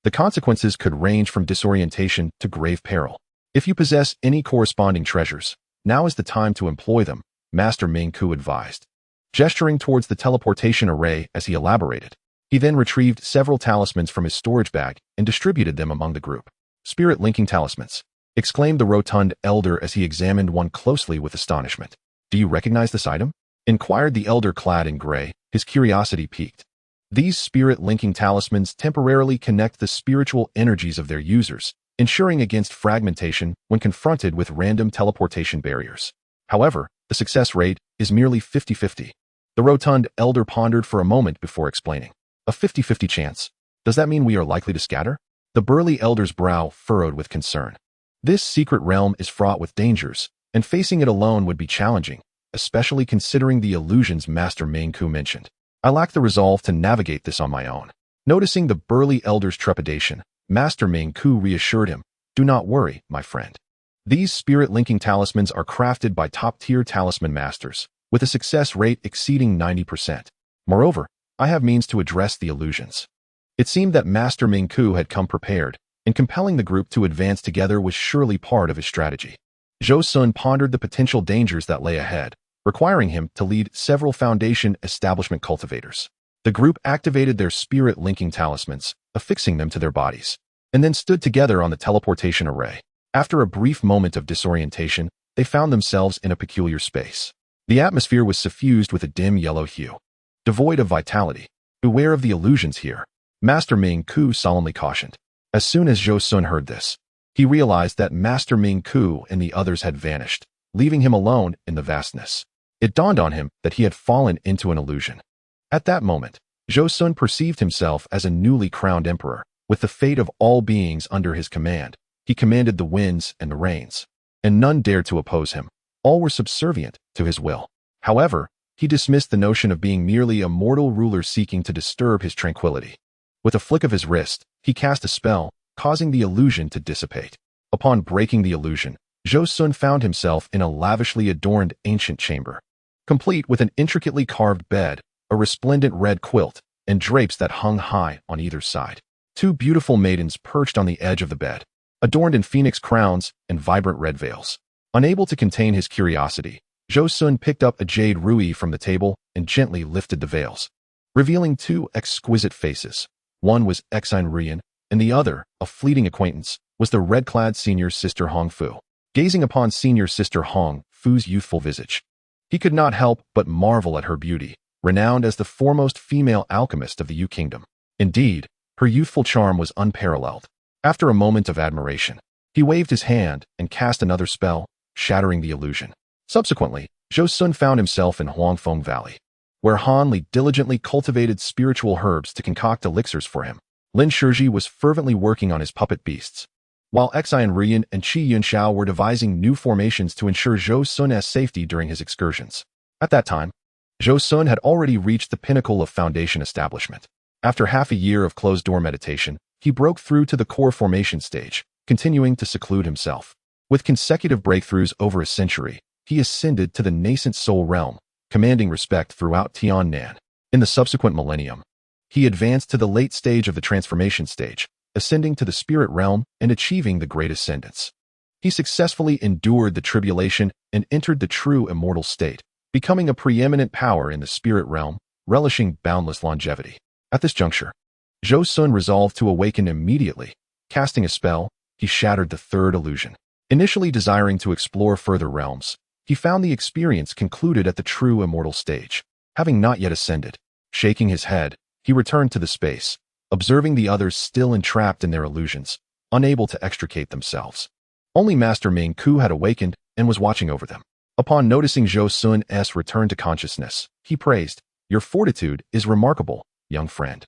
the consequences could range from disorientation to grave peril. If you possess any corresponding treasures, now is the time to employ them, Master Ming Ku advised, gesturing towards the teleportation array as he elaborated. He then retrieved several talismans from his storage bag and distributed them among the group. "Spirit-linking talismans," exclaimed the rotund elder as he examined one closely with astonishment. "Do you recognize this item?" inquired the elder clad in gray, his curiosity piqued. These spirit-linking talismans temporarily connect the spiritual energies of their users, ensuring against fragmentation when confronted with random teleportation barriers. However, the success rate is merely 50-50. The rotund elder pondered for a moment before explaining. "A 50-50 chance. Does that mean we are likely to scatter?" The burly elder's brow furrowed with concern. This secret realm is fraught with dangers, and facing it alone would be challenging, especially considering the illusions Master Ming Ku mentioned. "I lack the resolve to navigate this on my own." Noticing the burly elder's trepidation, Master Ming Ku reassured him, "Do not worry, my friend. These spirit-linking talismans are crafted by top-tier talisman masters, with a success rate exceeding 90%. Moreover, I have means to address the illusions." It seemed that Master Ming Ku had come prepared, and compelling the group to advance together was surely part of his strategy. Zhou Xun pondered the potential dangers that lay ahead, requiring him to lead several Foundation establishment cultivators. The group activated their spirit-linking talismans, affixing them to their bodies, and then stood together on the teleportation array. After a brief moment of disorientation, they found themselves in a peculiar space. The atmosphere was suffused with a dim yellow hue, devoid of vitality. "Beware of the illusions here," Master Ming Ku solemnly cautioned. As soon as Zhou Xun heard this, he realized that Master Ming Ku and the others had vanished, leaving him alone in the vastness. It dawned on him that he had fallen into an illusion. At that moment, Zhou Xun perceived himself as a newly crowned emperor, with the fate of all beings under his command. He commanded the winds and the rains, and none dared to oppose him. All were subservient to his will. However, he dismissed the notion of being merely a mortal ruler seeking to disturb his tranquility. With a flick of his wrist, he cast a spell, causing the illusion to dissipate. Upon breaking the illusion, Zhou Xun found himself in a lavishly adorned ancient chamber, complete with an intricately carved bed, a resplendent red quilt, and drapes that hung high on either side. Two beautiful maidens perched on the edge of the bed, adorned in phoenix crowns and vibrant red veils. Unable to contain his curiosity, Zhou Xun picked up a jade ruby from the table and gently lifted the veils, revealing two exquisite faces. One was Exine Rian, and the other, a fleeting acquaintance, was the red-clad senior sister Hong Fu. Gazing upon senior sister Hong Fu's youthful visage. He could not help but marvel at her beauty, renowned as the foremost female alchemist of the Yu Kingdom. Indeed, her youthful charm was unparalleled. After a moment of admiration, he waved his hand and cast another spell, shattering the illusion. Subsequently, Zhou Xun found himself in Huangfeng Valley, where Han Li diligently cultivated spiritual herbs to concoct elixirs for him. Lin Shizhi was fervently working on his puppet beasts, while Xian Rian and Qi Yunxiao were devising new formations to ensure Zhou Xun's safety during his excursions. At that time, Zhou Xun had already reached the pinnacle of foundation establishment. After half a year of closed-door meditation, he broke through to the core formation stage, continuing to seclude himself. With consecutive breakthroughs over a century, he ascended to the nascent soul realm, commanding respect throughout Tiannan. In the subsequent millennium, he advanced to the late stage of the transformation stage, ascending to the spirit realm and achieving the great ascendance. He successfully endured the tribulation and entered the true immortal state, becoming a preeminent power in the spirit realm, relishing boundless longevity. At this juncture, Zhou Xun resolved to awaken immediately. Casting a spell, he shattered the third illusion. Initially desiring to explore further realms, he found the experience concluded at the true immortal stage. Having not yet ascended, shaking his head, he returned to the space, observing the others still entrapped in their illusions, unable to extricate themselves. Only Master Ming Ku had awakened and was watching over them. Upon noticing Zhou Xun's return to consciousness, he praised, "Your fortitude is remarkable, young friend.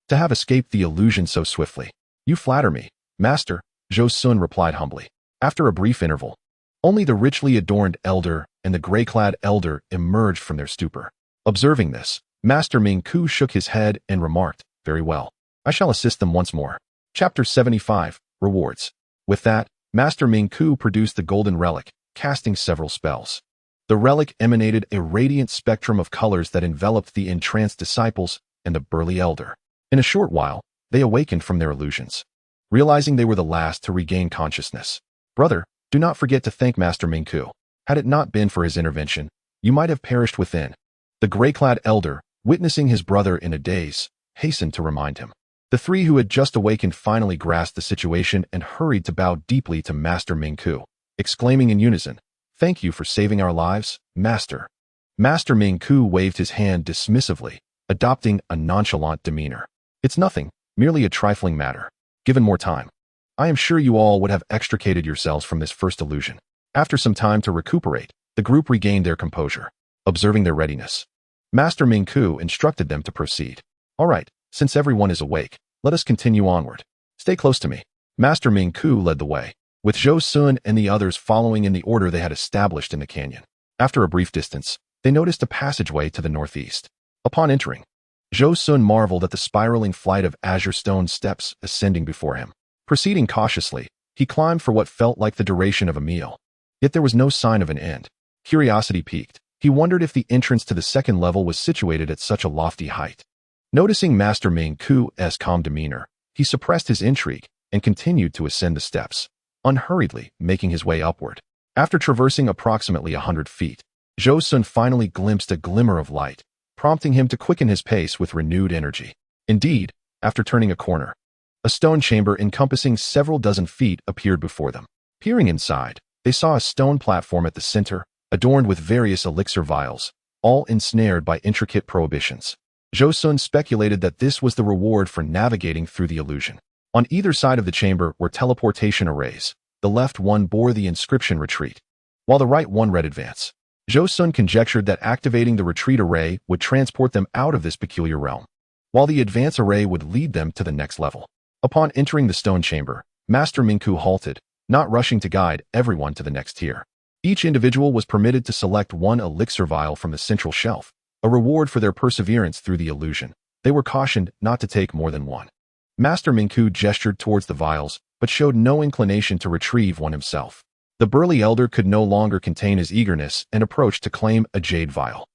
To have escaped the illusion so swiftly. You flatter me, Master," Zhou Xun replied humbly. After a brief interval, only the richly adorned elder and the gray-clad elder emerged from their stupor. Observing this, Master Ming Ku shook his head and remarked, "Very well. I shall assist them once more." Chapter 75, Rewards. With that, Master Ming Ku produced the golden relic, casting several spells. The relic emanated a radiant spectrum of colors that enveloped the entranced disciples and the burly elder. In a short while, they awakened from their illusions, realizing they were the last to regain consciousness. "Brother, do not forget to thank Master Ming Ku. Had it not been for his intervention, you might have perished within." The gray-clad elder, witnessing his brother in a daze, hastened to remind him. The three who had just awakened finally grasped the situation and hurried to bow deeply to Master Ming Ku, exclaiming in unison, "Thank you for saving our lives, Master." Master Ming Ku waved his hand dismissively, adopting a nonchalant demeanor. "It's nothing, merely a trifling matter. Given more time, I am sure you all would have extricated yourselves from this first illusion." After some time to recuperate, the group regained their composure. Observing their readiness, Master Ming Ku instructed them to proceed. "All right, since everyone is awake, let us continue onward. Stay close to me." Master Ming Ku led the way, with Zhou Xun and the others following in the order they had established in the canyon. After a brief distance, they noticed a passageway to the northeast. Upon entering, Zhou Xun marveled at the spiraling flight of azure stone steps ascending before him. Proceeding cautiously, he climbed for what felt like the duration of a meal. Yet there was no sign of an end. Curiosity piqued. He wondered if the entrance to the second level was situated at such a lofty height. Noticing Master Ming Ku's calm demeanor, he suppressed his intrigue and continued to ascend the steps, unhurriedly making his way upward. After traversing approximately 100 feet, Zhou Xun finally glimpsed a glimmer of light, prompting him to quicken his pace with renewed energy. Indeed, after turning a corner, a stone chamber encompassing several dozen feet appeared before them. Peering inside, they saw a stone platform at the center, adorned with various elixir vials, all ensnared by intricate prohibitions. Zhou Xun speculated that this was the reward for navigating through the illusion. On either side of the chamber were teleportation arrays. The left one bore the inscription "Retreat," while the right one read "Advance." Zhou Xun conjectured that activating the retreat array would transport them out of this peculiar realm, while the advance array would lead them to the next level. Upon entering the stone chamber, Master Ming Ku halted, not rushing to guide everyone to the next tier. Each individual was permitted to select one elixir vial from the central shelf, a reward for their perseverance through the illusion. They were cautioned not to take more than one. Master Ming Ku gestured towards the vials, but showed no inclination to retrieve one himself. The burly elder could no longer contain his eagerness and approached to claim a jade vial.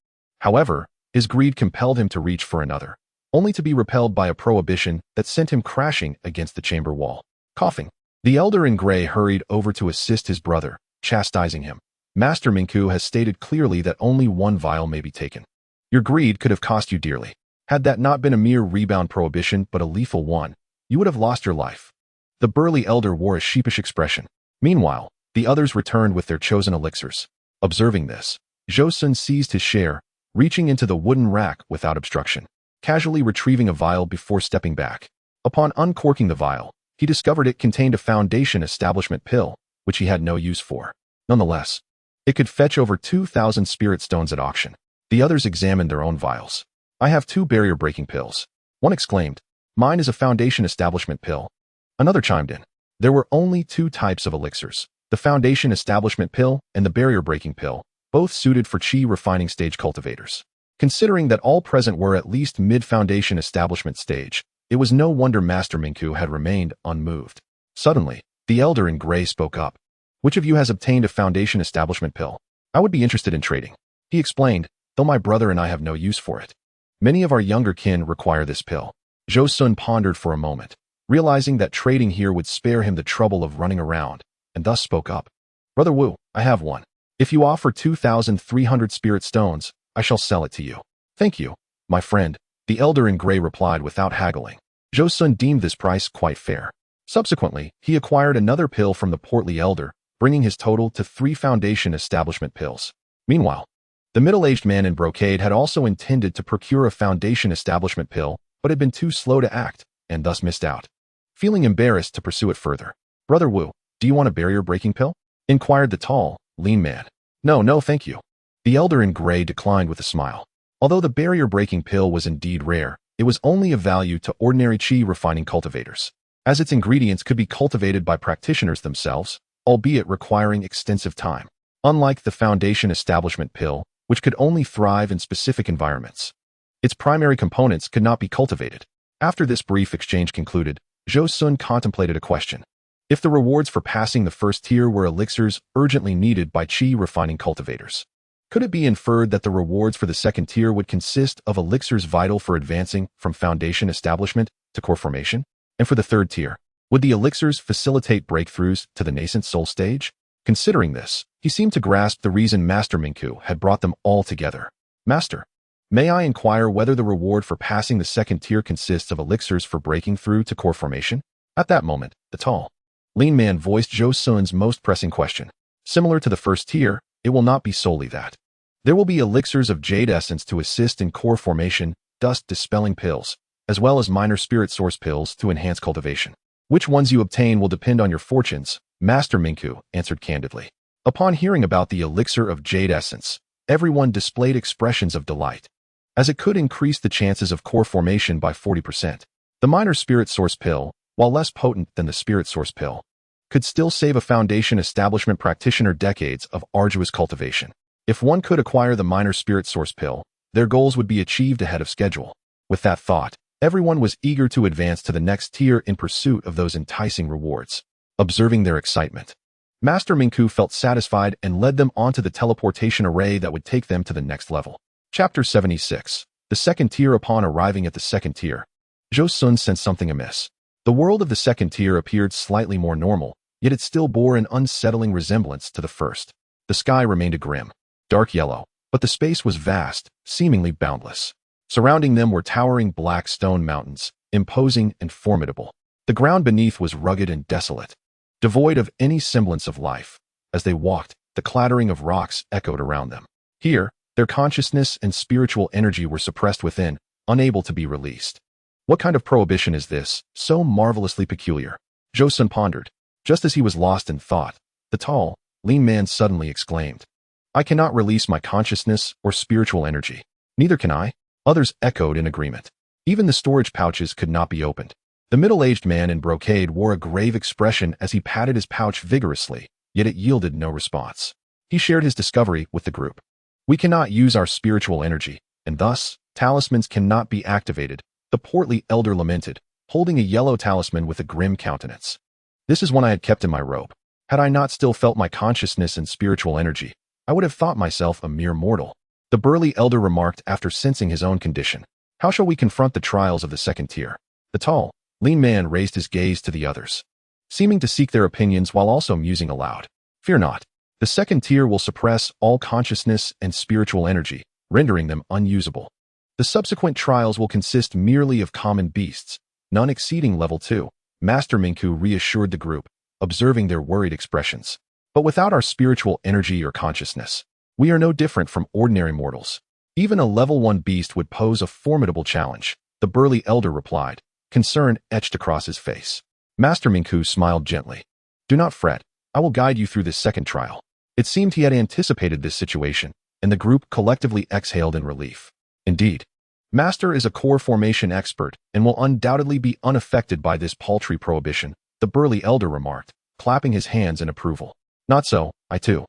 However, his greed compelled him to reach for another, only to be repelled by a prohibition that sent him crashing against the chamber wall. Coughing, the elder in gray hurried over to assist his brother, chastising him. "Master Ming Ku has stated clearly that only one vial may be taken. Your greed could have cost you dearly. Had that not been a mere rebound prohibition but a lethal one, you would have lost your life." The burly elder wore a sheepish expression. Meanwhile, the others returned with their chosen elixirs. Observing this, Zhou Xun seized his share, reaching into the wooden rack without obstruction, casually retrieving a vial before stepping back. Upon uncorking the vial, he discovered it contained a foundation establishment pill, which he had no use for. Nonetheless, it could fetch over 2,000 spirit stones at auction. The others examined their own vials. I have 2 barrier-breaking pills. One exclaimed, "Mine is a foundation establishment pill." Another chimed in. There were only 2 types of elixirs, the foundation establishment pill and the barrier-breaking pill, both suited for chi refining stage cultivators. Considering that all present were at least mid-foundation establishment stage, it was no wonder Master Mingku had remained unmoved. Suddenly, the elder in gray spoke up. "Which of you has obtained a foundation establishment pill? I would be interested in trading," he explained, "though my brother and I have no use for it. Many of our younger kin require this pill." Zhou Xun pondered for a moment, realizing that trading here would spare him the trouble of running around, and thus spoke up. "Brother Wu, I have one. If you offer 2,300 spirit stones, I shall sell it to you." "Thank you, my friend," the elder in gray replied without haggling. Zhou Xun deemed this price quite fair. Subsequently, he acquired another pill from the portly elder, bringing his total to 3 foundation establishment pills. Meanwhile, the middle-aged man in brocade had also intended to procure a foundation establishment pill, but had been too slow to act, and thus missed out. Feeling embarrassed to pursue it further, "Brother Wu, do you want a barrier-breaking pill?" inquired the tall, lean man. No, thank you." The elder in gray declined with a smile. Although the barrier-breaking pill was indeed rare, it was only of value to ordinary chi refining cultivators, as its ingredients could be cultivated by practitioners themselves, albeit requiring extensive time. Unlike the foundation establishment pill, which could only thrive in specific environments, its primary components could not be cultivated. After this brief exchange concluded, Zhou Xun contemplated a question. If the rewards for passing the first tier were elixirs urgently needed by chi refining cultivators, could it be inferred that the rewards for the second tier would consist of elixirs vital for advancing from foundation establishment to core formation? And for the third tier, would the elixirs facilitate breakthroughs to the nascent soul stage? Considering this, he seemed to grasp the reason Master Mingku had brought them all together. "Master, may I inquire whether the reward for passing the second tier consists of elixirs for breaking through to core formation?" At that moment, the tall, lean man voiced Zhou Xun's most pressing question. "Similar to the first tier, it will not be solely that. There will be elixirs of jade essence to assist in core formation, dust dispelling pills, as well as minor spirit source pills to enhance cultivation. Which ones you obtain will depend on your fortunes," Master Mingku answered candidly. Upon hearing about the elixir of jade essence, everyone displayed expressions of delight, as it could increase the chances of core formation by 40%. The minor spirit source pill, while less potent than the spirit source pill, could still save a foundation establishment practitioner decades of arduous cultivation. If one could acquire the minor spirit source pill, their goals would be achieved ahead of schedule. With that thought, everyone was eager to advance to the next tier in pursuit of those enticing rewards. Observing their excitement, Master Mingku felt satisfied and led them onto the teleportation array that would take them to the next level. Chapter 76. The second tier. Upon arriving at the second tier, Zhou Xun sensed something amiss. The world of the second tier appeared slightly more normal, yet it still bore an unsettling resemblance to the first. The sky remained a grim, dark yellow, but the space was vast, seemingly boundless. Surrounding them were towering black stone mountains, imposing and formidable. The ground beneath was rugged and desolate, devoid of any semblance of life. As they walked, the clattering of rocks echoed around them. Here, their consciousness and spiritual energy were suppressed within, unable to be released. What kind of prohibition is this, so marvelously peculiar? Zhou Xun pondered. Just as he was lost in thought, the tall, lean man suddenly exclaimed, "I cannot release my consciousness or spiritual energy." "Neither can I," others echoed in agreement. Even the storage pouches could not be opened. The middle-aged man in brocade wore a grave expression as he patted his pouch vigorously, yet it yielded no response. He shared his discovery with the group. "We cannot use our spiritual energy, and thus, talismans cannot be activated," the portly elder lamented, holding a yellow talisman with a grim countenance. "This is one I had kept in my robe. Had I not still felt my consciousness and spiritual energy, I would have thought myself a mere mortal." The burly elder remarked after sensing his own condition. "How shall we confront the trials of the second tier?" The tall, lean man raised his gaze to the others, seeming to seek their opinions while also musing aloud. "Fear not. The second tier will suppress all consciousness and spiritual energy, rendering them unusable. The subsequent trials will consist merely of common beasts, none exceeding level 2, Master Mingku reassured the group, observing their worried expressions. "But without our spiritual energy or consciousness, We are no different from ordinary mortals. Even a level 1 beast would pose a formidable challenge, the burly elder replied, concern etched across his face. Master Mingku smiled gently. Do not fret, I will guide you through this second trial. It seemed he had anticipated this situation, and the group collectively exhaled in relief. Indeed, Master is a core formation expert and will undoubtedly be unaffected by this paltry prohibition, the burly elder remarked, clapping his hands in approval. Not so, I too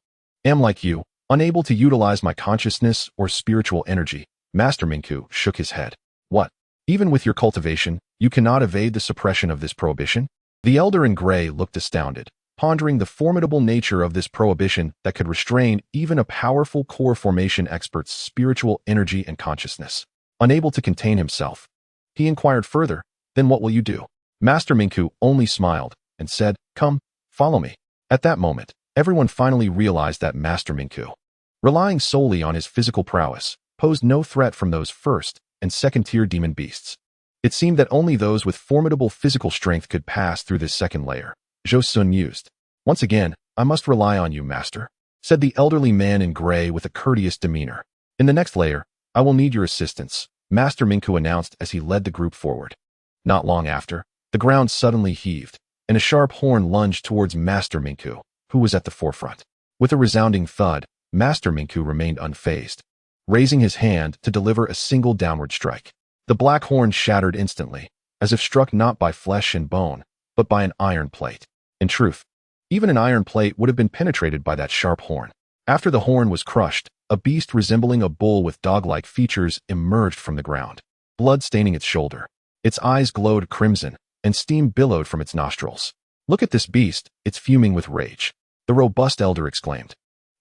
am like you, unable to utilize my consciousness or spiritual energy. Master Mingku shook his head. What? Even with your cultivation, you cannot evade the suppression of this prohibition? The elder in gray looked astounded, pondering the formidable nature of this prohibition that could restrain even a powerful core formation expert's spiritual energy and consciousness. Unable to contain himself, he inquired further, then what will you do? Master Mingku only smiled and said, come, follow me. At that moment, everyone finally realized that Master Mingku, relying solely on his physical prowess, posed no threat from those first and second-tier demon beasts. It seemed that only those with formidable physical strength could pass through this second layer. Zhou Xun mused. Once again, I must rely on you, Master, said the elderly man in gray with a courteous demeanor. In the next layer, I will need your assistance, Master Mingku announced as he led the group forward. Not long after, the ground suddenly heaved, and a sharp horn lunged towards Master Mingku, who was at the forefront. With a resounding thud, Master Mingku remained unfazed, raising his hand to deliver a single downward strike. The black horn shattered instantly, as if struck not by flesh and bone, but by an iron plate. In truth, even an iron plate would have been penetrated by that sharp horn. After the horn was crushed, a beast resembling a bull with dog-like features emerged from the ground, blood staining its shoulder. Its eyes glowed crimson, and steam billowed from its nostrils. Look at this beast, it's fuming with rage, the robust elder exclaimed,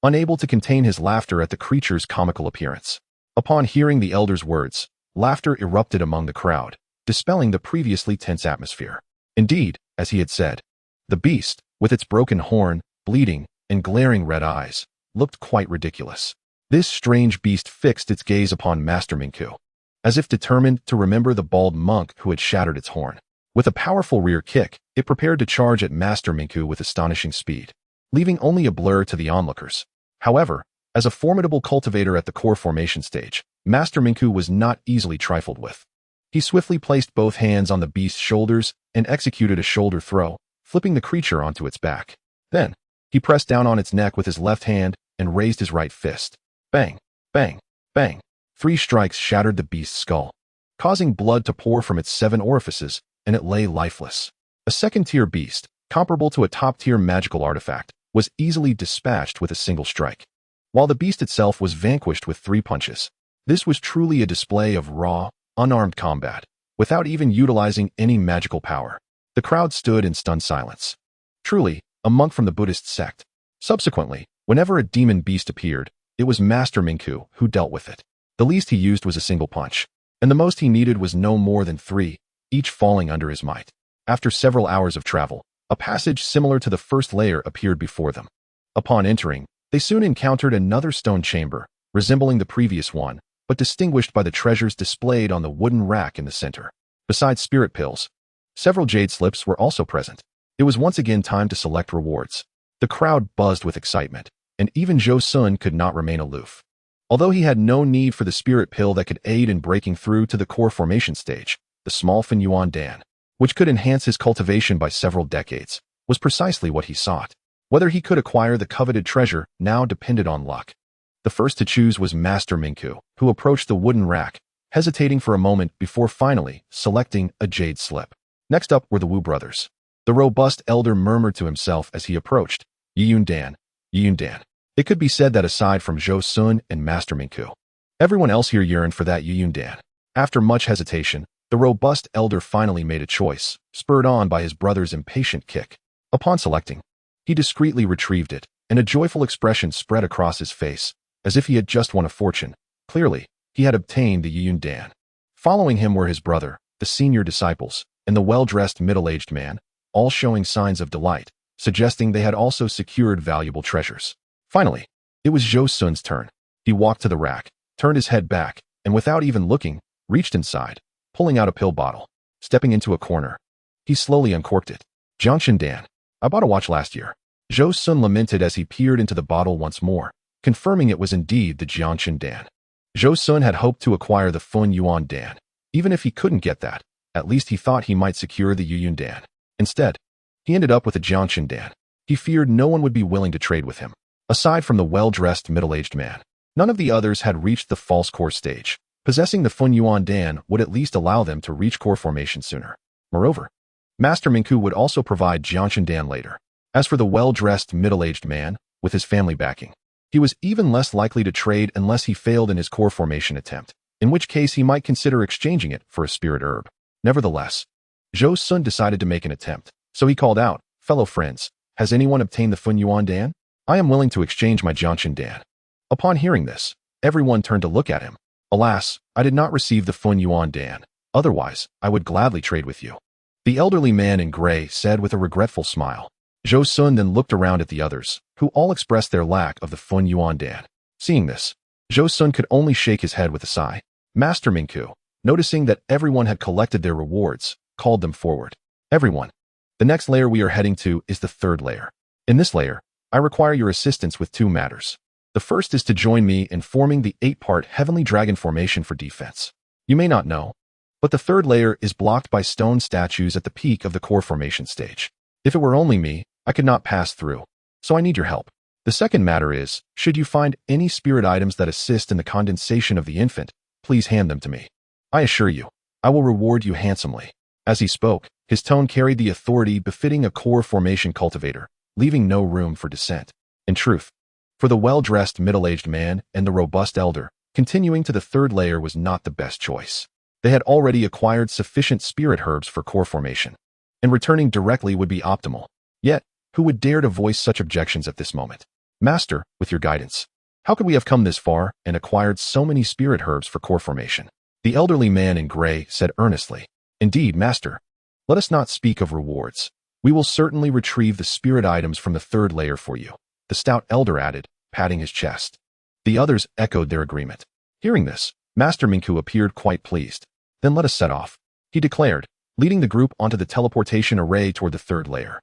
unable to contain his laughter at the creature's comical appearance. Upon hearing the elder's words, laughter erupted among the crowd, dispelling the previously tense atmosphere. Indeed, as he had said, the beast, with its broken horn, bleeding, and glaring red eyes, looked quite ridiculous. This strange beast fixed its gaze upon Master Mingku, as if determined to remember the bald monk who had shattered its horn. With a powerful rear kick, it prepared to charge at Master Mingku with astonishing speed, leaving only a blur to the onlookers. However, as a formidable cultivator at the core formation stage, Master Mingku was not easily trifled with. He swiftly placed both hands on the beast's shoulders and executed a shoulder throw, flipping the creature onto its back. Then, he pressed down on its neck with his left hand and raised his right fist. Bang, bang, bang. 3 strikes shattered the beast's skull, causing blood to pour from its 7 orifices, and it lay lifeless. A second-tier beast, comparable to a top-tier magical artifact, was easily dispatched with a single strike, while the beast itself was vanquished with 3 punches. This was truly a display of raw, unarmed combat, without even utilizing any magical power. The crowd stood in stunned silence. Truly, a monk from the Buddhist sect. Subsequently, whenever a demon beast appeared, it was Master Mingku who dealt with it. The least he used was a single punch, and the most he needed was no more than 3, each falling under his might. After several hours of travel, a passage similar to the first layer appeared before them. Upon entering, they soon encountered another stone chamber, resembling the previous one, but distinguished by the treasures displayed on the wooden rack in the center. Besides spirit pills, several jade slips were also present. It was once again time to select rewards. The crowd buzzed with excitement, and even Zhou Xun could not remain aloof. Although he had no need for the spirit pill that could aid in breaking through to the core formation stage, the small Fin Yuan Dan, which could enhance his cultivation by several decades, was precisely what he sought. Whether he could acquire the coveted treasure now depended on luck. The first to choose was Master Mingku, who approached the wooden rack, hesitating for a moment before finally selecting a jade slip. Next up were the Wu brothers. The robust elder murmured to himself as he approached, Yiyun Dan, Yiyun Dan. It could be said that aside from Zhou Xun and Master Mingku, everyone else here yearned for that Yiyun Dan. After much hesitation, the robust elder finally made a choice, spurred on by his brother's impatient kick. Upon selecting, he discreetly retrieved it, and a joyful expression spread across his face, as if he had just won a fortune. Clearly, he had obtained the Yiyun Dan. Following him were his brother, the senior disciples, and the well-dressed middle-aged man, all showing signs of delight, suggesting they had also secured valuable treasures. Finally, it was Zhou Xun's turn. He walked to the rack, turned his head back, and without even looking, reached inside, pulling out a pill bottle. Stepping into a corner, he slowly uncorked it. Jiangxin Dan, I bought a watch last year. Zhou Xun lamented as he peered into the bottle once more, confirming it was indeed the Jiangxin Dan. Zhou Xun had hoped to acquire the Fun Yuan Dan. Even if he couldn't get that, at least he thought he might secure the Yuyun Dan. Instead, he ended up with a Jiangxin Dan. He feared no one would be willing to trade with him. Aside from the well-dressed middle-aged man, none of the others had reached the false core stage. Possessing the Fun Yuan Dan would at least allow them to reach core formation sooner. Moreover, Master Mingku would also provide Jiangxin Dan later. As for the well-dressed middle-aged man, with his family backing, he was even less likely to trade unless he failed in his core formation attempt, in which case he might consider exchanging it for a spirit herb. Nevertheless, Zhou Xun decided to make an attempt, so he called out, "Fellow friends, has anyone obtained the Fun Yuan Dan? I am willing to exchange my Jiangxin Dan." Upon hearing this, everyone turned to look at him. "Alas, I did not receive the Fun Yuan Dan. Otherwise, I would gladly trade with you," the elderly man in gray said with a regretful smile. Zhou Xun then looked around at the others, who all expressed their lack of the Fun Yuan Dan. Seeing this, Zhou Xun could only shake his head with a sigh. Master Mingku, noticing that everyone had collected their rewards, called them forward. "Everyone, the next layer we are heading to is the third layer. In this layer, I require your assistance with two matters. The first is to join me in forming the 8-part Heavenly Dragon formation for defense. You may not know, but the third layer is blocked by stone statues at the peak of the core formation stage. If it were only me, I could not pass through, so I need your help. The second matter is, should you find any spirit items that assist in the condensation of the infant, please hand them to me. I assure you, I will reward you handsomely." As he spoke, his tone carried the authority befitting a core formation cultivator, leaving no room for dissent. In truth, for the well-dressed middle-aged man and the robust elder, continuing to the third layer was not the best choice. They had already acquired sufficient spirit herbs for core formation, and returning directly would be optimal. Yet, who would dare to voice such objections at this moment? "Master, with your guidance, how could we have come this far and acquired so many spirit herbs for core formation?" The elderly man in gray said earnestly. "Indeed, Master. Let us not speak of rewards. We will certainly retrieve the spirit items from the third layer for you," the stout elder added, patting his chest. The others echoed their agreement. Hearing this, Master Mingku appeared quite pleased. "Then let us set off," he declared, leading the group onto the teleportation array toward the third layer.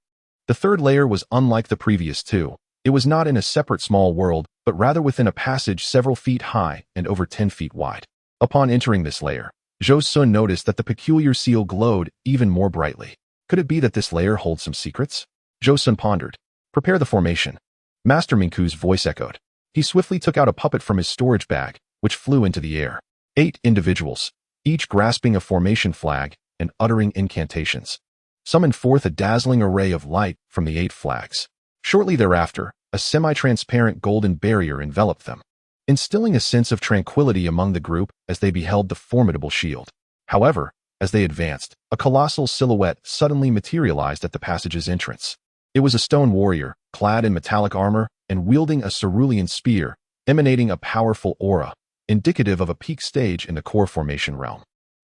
The third layer was unlike the previous two. It was not in a separate small world, but rather within a passage several feet high and over 10 feet wide. Upon entering this layer, Zhou Xun noticed that the peculiar seal glowed even more brightly. Could it be that this layer holds some secrets? Zhou Xun pondered. "Prepare the formation." Master Mingku's voice echoed. He swiftly took out a puppet from his storage bag, which flew into the air. 8 individuals, each grasping a formation flag and uttering incantations, summoned forth a dazzling array of light from the 8 flags. Shortly thereafter, a semi-transparent golden barrier enveloped them, instilling a sense of tranquility among the group as they beheld the formidable shield. However, as they advanced, a colossal silhouette suddenly materialized at the passage's entrance. It was a stone warrior, clad in metallic armor and wielding a cerulean spear, emanating a powerful aura, indicative of a peak stage in the core formation realm.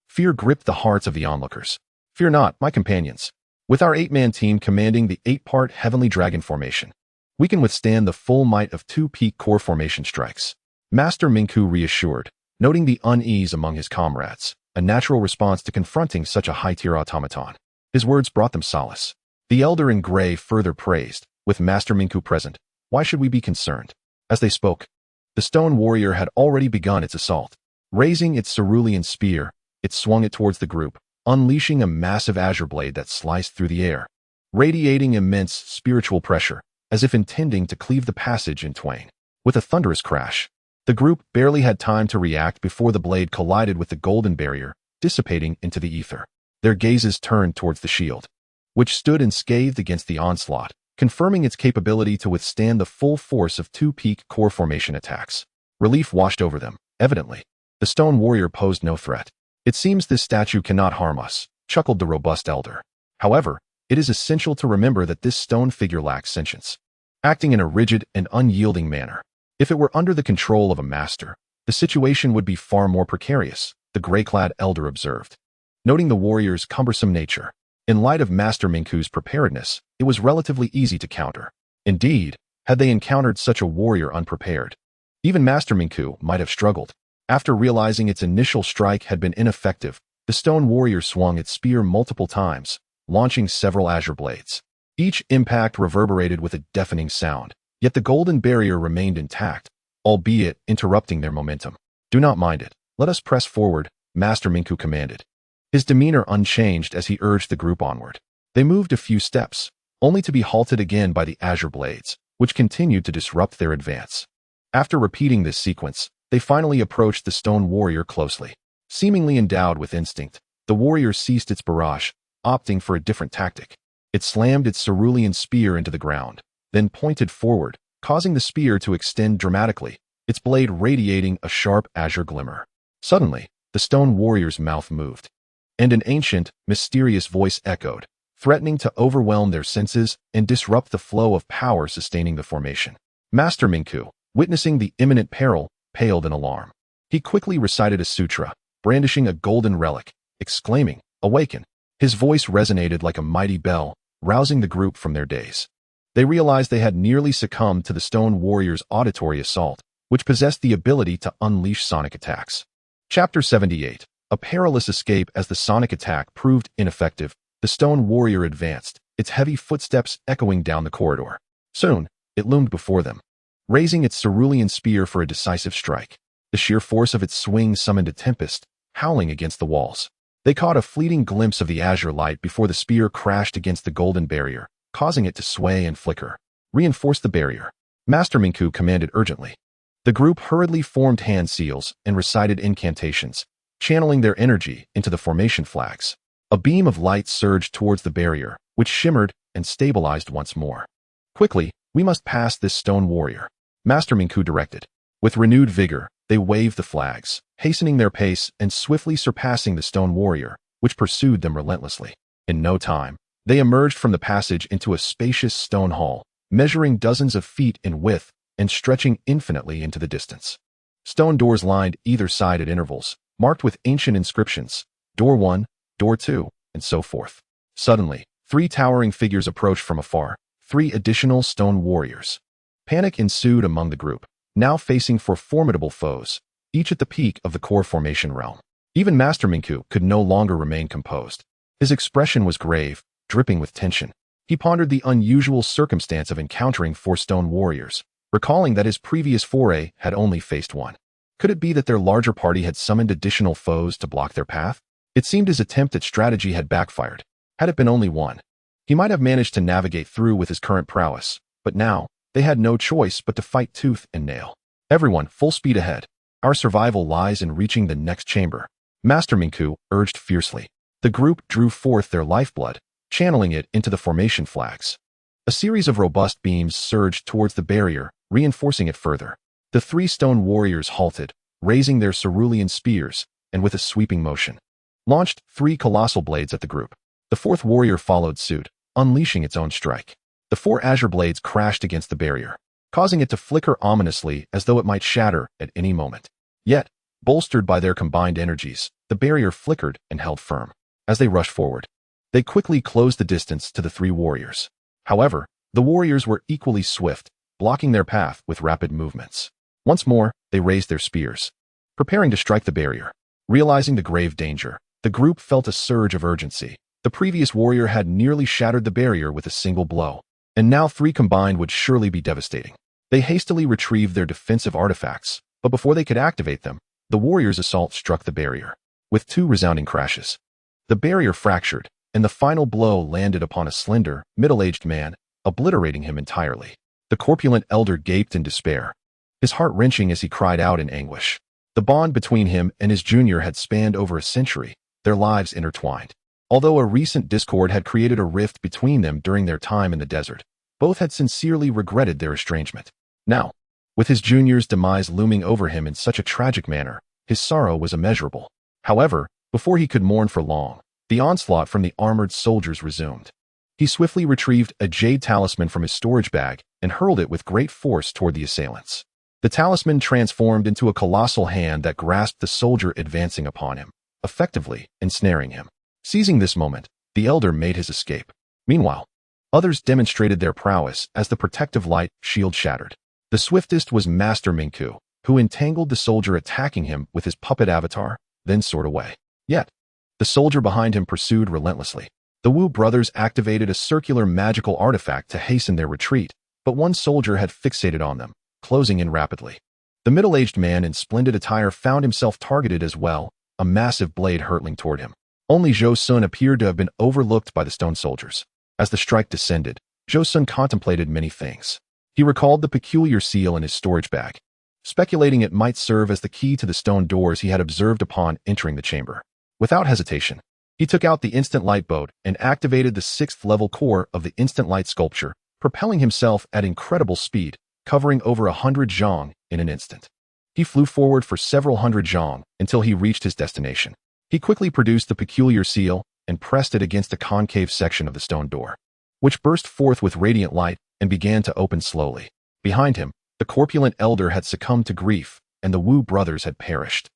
Fear gripped the hearts of the onlookers. "Fear not, my companions. With our 8-man team commanding the 8-part Heavenly Dragon formation, we can withstand the full might of 2 peak core formation strikes," Master Mingku reassured, noting the unease among his comrades, a natural response to confronting such a high-tier automaton. His words brought them solace. The elder in gray further praised, "With Master Mingku present, why should we be concerned?" As they spoke, the stone warrior had already begun its assault. Raising its cerulean spear, it swung it towards the group, unleashing a massive azure blade that sliced through the air, radiating immense spiritual pressure, as if intending to cleave the passage in twain. With a thunderous crash, the group barely had time to react before the blade collided with the golden barrier, dissipating into the ether. Their gazes turned towards the shield, which stood unscathed against the onslaught, confirming its capability to withstand the full force of 2 peak core formation attacks. Relief washed over them. Evidently, the stone warrior posed no threat. "It seems this statue cannot harm us," chuckled the robust elder. "However, it is essential to remember that this stone figure lacks sentience, acting in a rigid and unyielding manner. If it were under the control of a master, the situation would be far more precarious," the gray-clad elder observed, noting the warrior's cumbersome nature. In light of Master Mingku's preparedness, it was relatively easy to counter. Indeed, had they encountered such a warrior unprepared, even Master Mingku might have struggled. After realizing its initial strike had been ineffective, the stone warrior swung its spear multiple times, launching several azure blades. Each impact reverberated with a deafening sound, yet the golden barrier remained intact, albeit interrupting their momentum. "Do not mind it. Let us press forward," Master Minku commanded, his demeanor unchanged as he urged the group onward. They moved a few steps, only to be halted again by the azure blades, which continued to disrupt their advance. After repeating this sequence, they finally approached the stone warrior closely. Seemingly endowed with instinct, the warrior ceased its barrage, opting for a different tactic. It slammed its cerulean spear into the ground, then pointed forward, causing the spear to extend dramatically, its blade radiating a sharp azure glimmer. Suddenly, the stone warrior's mouth moved, and an ancient, mysterious voice echoed, threatening to overwhelm their senses and disrupt the flow of power sustaining the formation. Master Minku, witnessing the imminent peril, paled in alarm. He quickly recited a sutra, brandishing a golden relic, exclaiming, "Awaken!" His voice resonated like a mighty bell, rousing the group from their daze. They realized they had nearly succumbed to the stone warrior's auditory assault, which possessed the ability to unleash sonic attacks. Chapter 78. A perilous escape. As the sonic attack proved ineffective, the stone warrior advanced, its heavy footsteps echoing down the corridor. Soon, it loomed before them, raising its cerulean spear for a decisive strike. The sheer force of its swing summoned a tempest, howling against the walls. They caught a fleeting glimpse of the azure light before the spear crashed against the golden barrier, causing it to sway and flicker. "Reinforce the barrier," Master Minku commanded urgently. The group hurriedly formed hand seals and recited incantations, channeling their energy into the formation flags. A beam of light surged towards the barrier, which shimmered and stabilized once more. "Quickly, we must pass this stone warrior," Master Minku directed. With renewed vigor, they waved the flags, hastening their pace and swiftly surpassing the stone warrior, which pursued them relentlessly. In no time, they emerged from the passage into a spacious stone hall, measuring dozens of feet in width and stretching infinitely into the distance. Stone doors lined either side at intervals, marked with ancient inscriptions, "Door 1, Door 2, and so forth. Suddenly, 3 towering figures approached from afar, 3 additional stone warriors. Panic ensued among the group, now facing formidable foes, each at the peak of the core formation realm. Even Master Minku could no longer remain composed. His expression was grave, dripping with tension. He pondered the unusual circumstance of encountering 4 stone warriors, recalling that his previous foray had only faced 1. Could it be that their larger party had summoned additional foes to block their path? It seemed his attempt at strategy had backfired. Had it been only 1, he might have managed to navigate through with his current prowess, but now, they had no choice but to fight tooth and nail. "Everyone, full speed ahead. Our survival lies in reaching the next chamber," Master Minku urged fiercely. The group drew forth their lifeblood, channeling it into the formation flags. A series of robust beams surged towards the barrier, reinforcing it further. The 3 stone warriors halted, raising their cerulean spears, and with a sweeping motion, launched 3 colossal blades at the group. The 4th warrior followed suit, unleashing its own strike. The 4 azure blades crashed against the barrier, causing it to flicker ominously as though it might shatter at any moment. Yet, bolstered by their combined energies, the barrier flickered and held firm. As they rushed forward, they quickly closed the distance to the 3 warriors. However, the warriors were equally swift, blocking their path with rapid movements. Once more, they raised their spears, preparing to strike the barrier. Realizing the grave danger, the group felt a surge of urgency. The previous warrior had nearly shattered the barrier with a single blow, and now 3 combined would surely be devastating. They hastily retrieved their defensive artifacts, but before they could activate them, the warrior's assault struck the barrier. With 2 resounding crashes, the barrier fractured, and the final blow landed upon a slender, middle-aged man, obliterating him entirely. The corpulent elder gaped in despair, his heart wrenching as he cried out in anguish. The bond between him and his junior had spanned over a century, their lives intertwined. Although a recent discord had created a rift between them during their time in the desert, both had sincerely regretted their estrangement. Now, with his junior's demise looming over him in such a tragic manner, his sorrow was immeasurable. However, before he could mourn for long, the onslaught from the armored soldiers resumed. He swiftly retrieved a jade talisman from his storage bag and hurled it with great force toward the assailants. The talisman transformed into a colossal hand that grasped the soldier advancing upon him, effectively ensnaring him. Seizing this moment, the elder made his escape. Meanwhile, others demonstrated their prowess as the protective light shield shattered. The swiftest was Master Minku, who entangled the soldier attacking him with his puppet avatar, then soared away. Yet, the soldier behind him pursued relentlessly. The Wu brothers activated a circular magical artifact to hasten their retreat, but one soldier had fixated on them, closing in rapidly. The middle-aged man in splendid attire found himself targeted as well, a massive blade hurtling toward him. Only Zhou Xun appeared to have been overlooked by the stone soldiers. As the strike descended, Zhou Xun contemplated many things. He recalled the peculiar seal in his storage bag, speculating it might serve as the key to the stone doors he had observed upon entering the chamber. Without hesitation, he took out the instant light boat and activated the 6th-level core of the instant light sculpture, propelling himself at incredible speed, covering over 100 zhang in an instant. He flew forward for several hundred zhang until he reached his destination. He quickly produced the peculiar seal and pressed it against the concave section of the stone door, which burst forth with radiant light and began to open slowly. Behind him, the corpulent elder had succumbed to grief, and the Wu brothers had perished.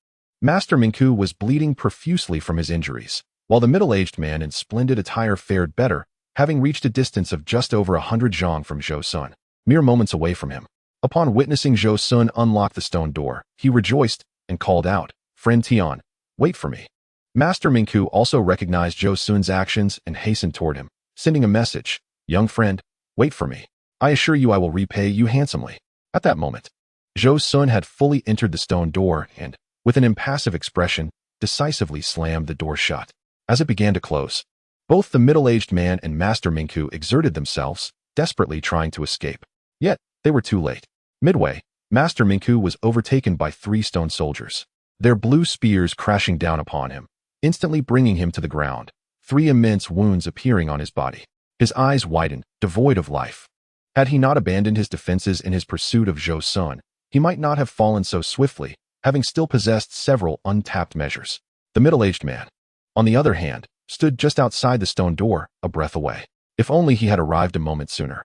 Master Mingku was bleeding profusely from his injuries, while the middle-aged man in splendid attire fared better, having reached a distance of just over 100 zhang from Zhou Xun, mere moments away from him. Upon witnessing Zhou Xun unlock the stone door, he rejoiced and called out, "Friend Tian, wait for me." Master Mingku also recognized Zhou Xun's actions and hastened toward him, sending a message, "Young friend, wait for me. I assure you I will repay you handsomely." At that moment, Zhou Xun had fully entered the stone door and, with an impassive expression, decisively slammed the door shut. As it began to close, both the middle-aged man and Master Mingku exerted themselves, desperately trying to escape. Yet, they were too late. Midway, Master Mingku was overtaken by 3 stone soldiers, their blue spears crashing down upon him, instantly bringing him to the ground, 3 immense wounds appearing on his body. His eyes widened, devoid of life. Had he not abandoned his defenses in his pursuit of Zhou Xun, he might not have fallen so swiftly, having still possessed several untapped measures. The middle-aged man, on the other hand, stood just outside the stone door, a breath away. If only he had arrived a moment sooner.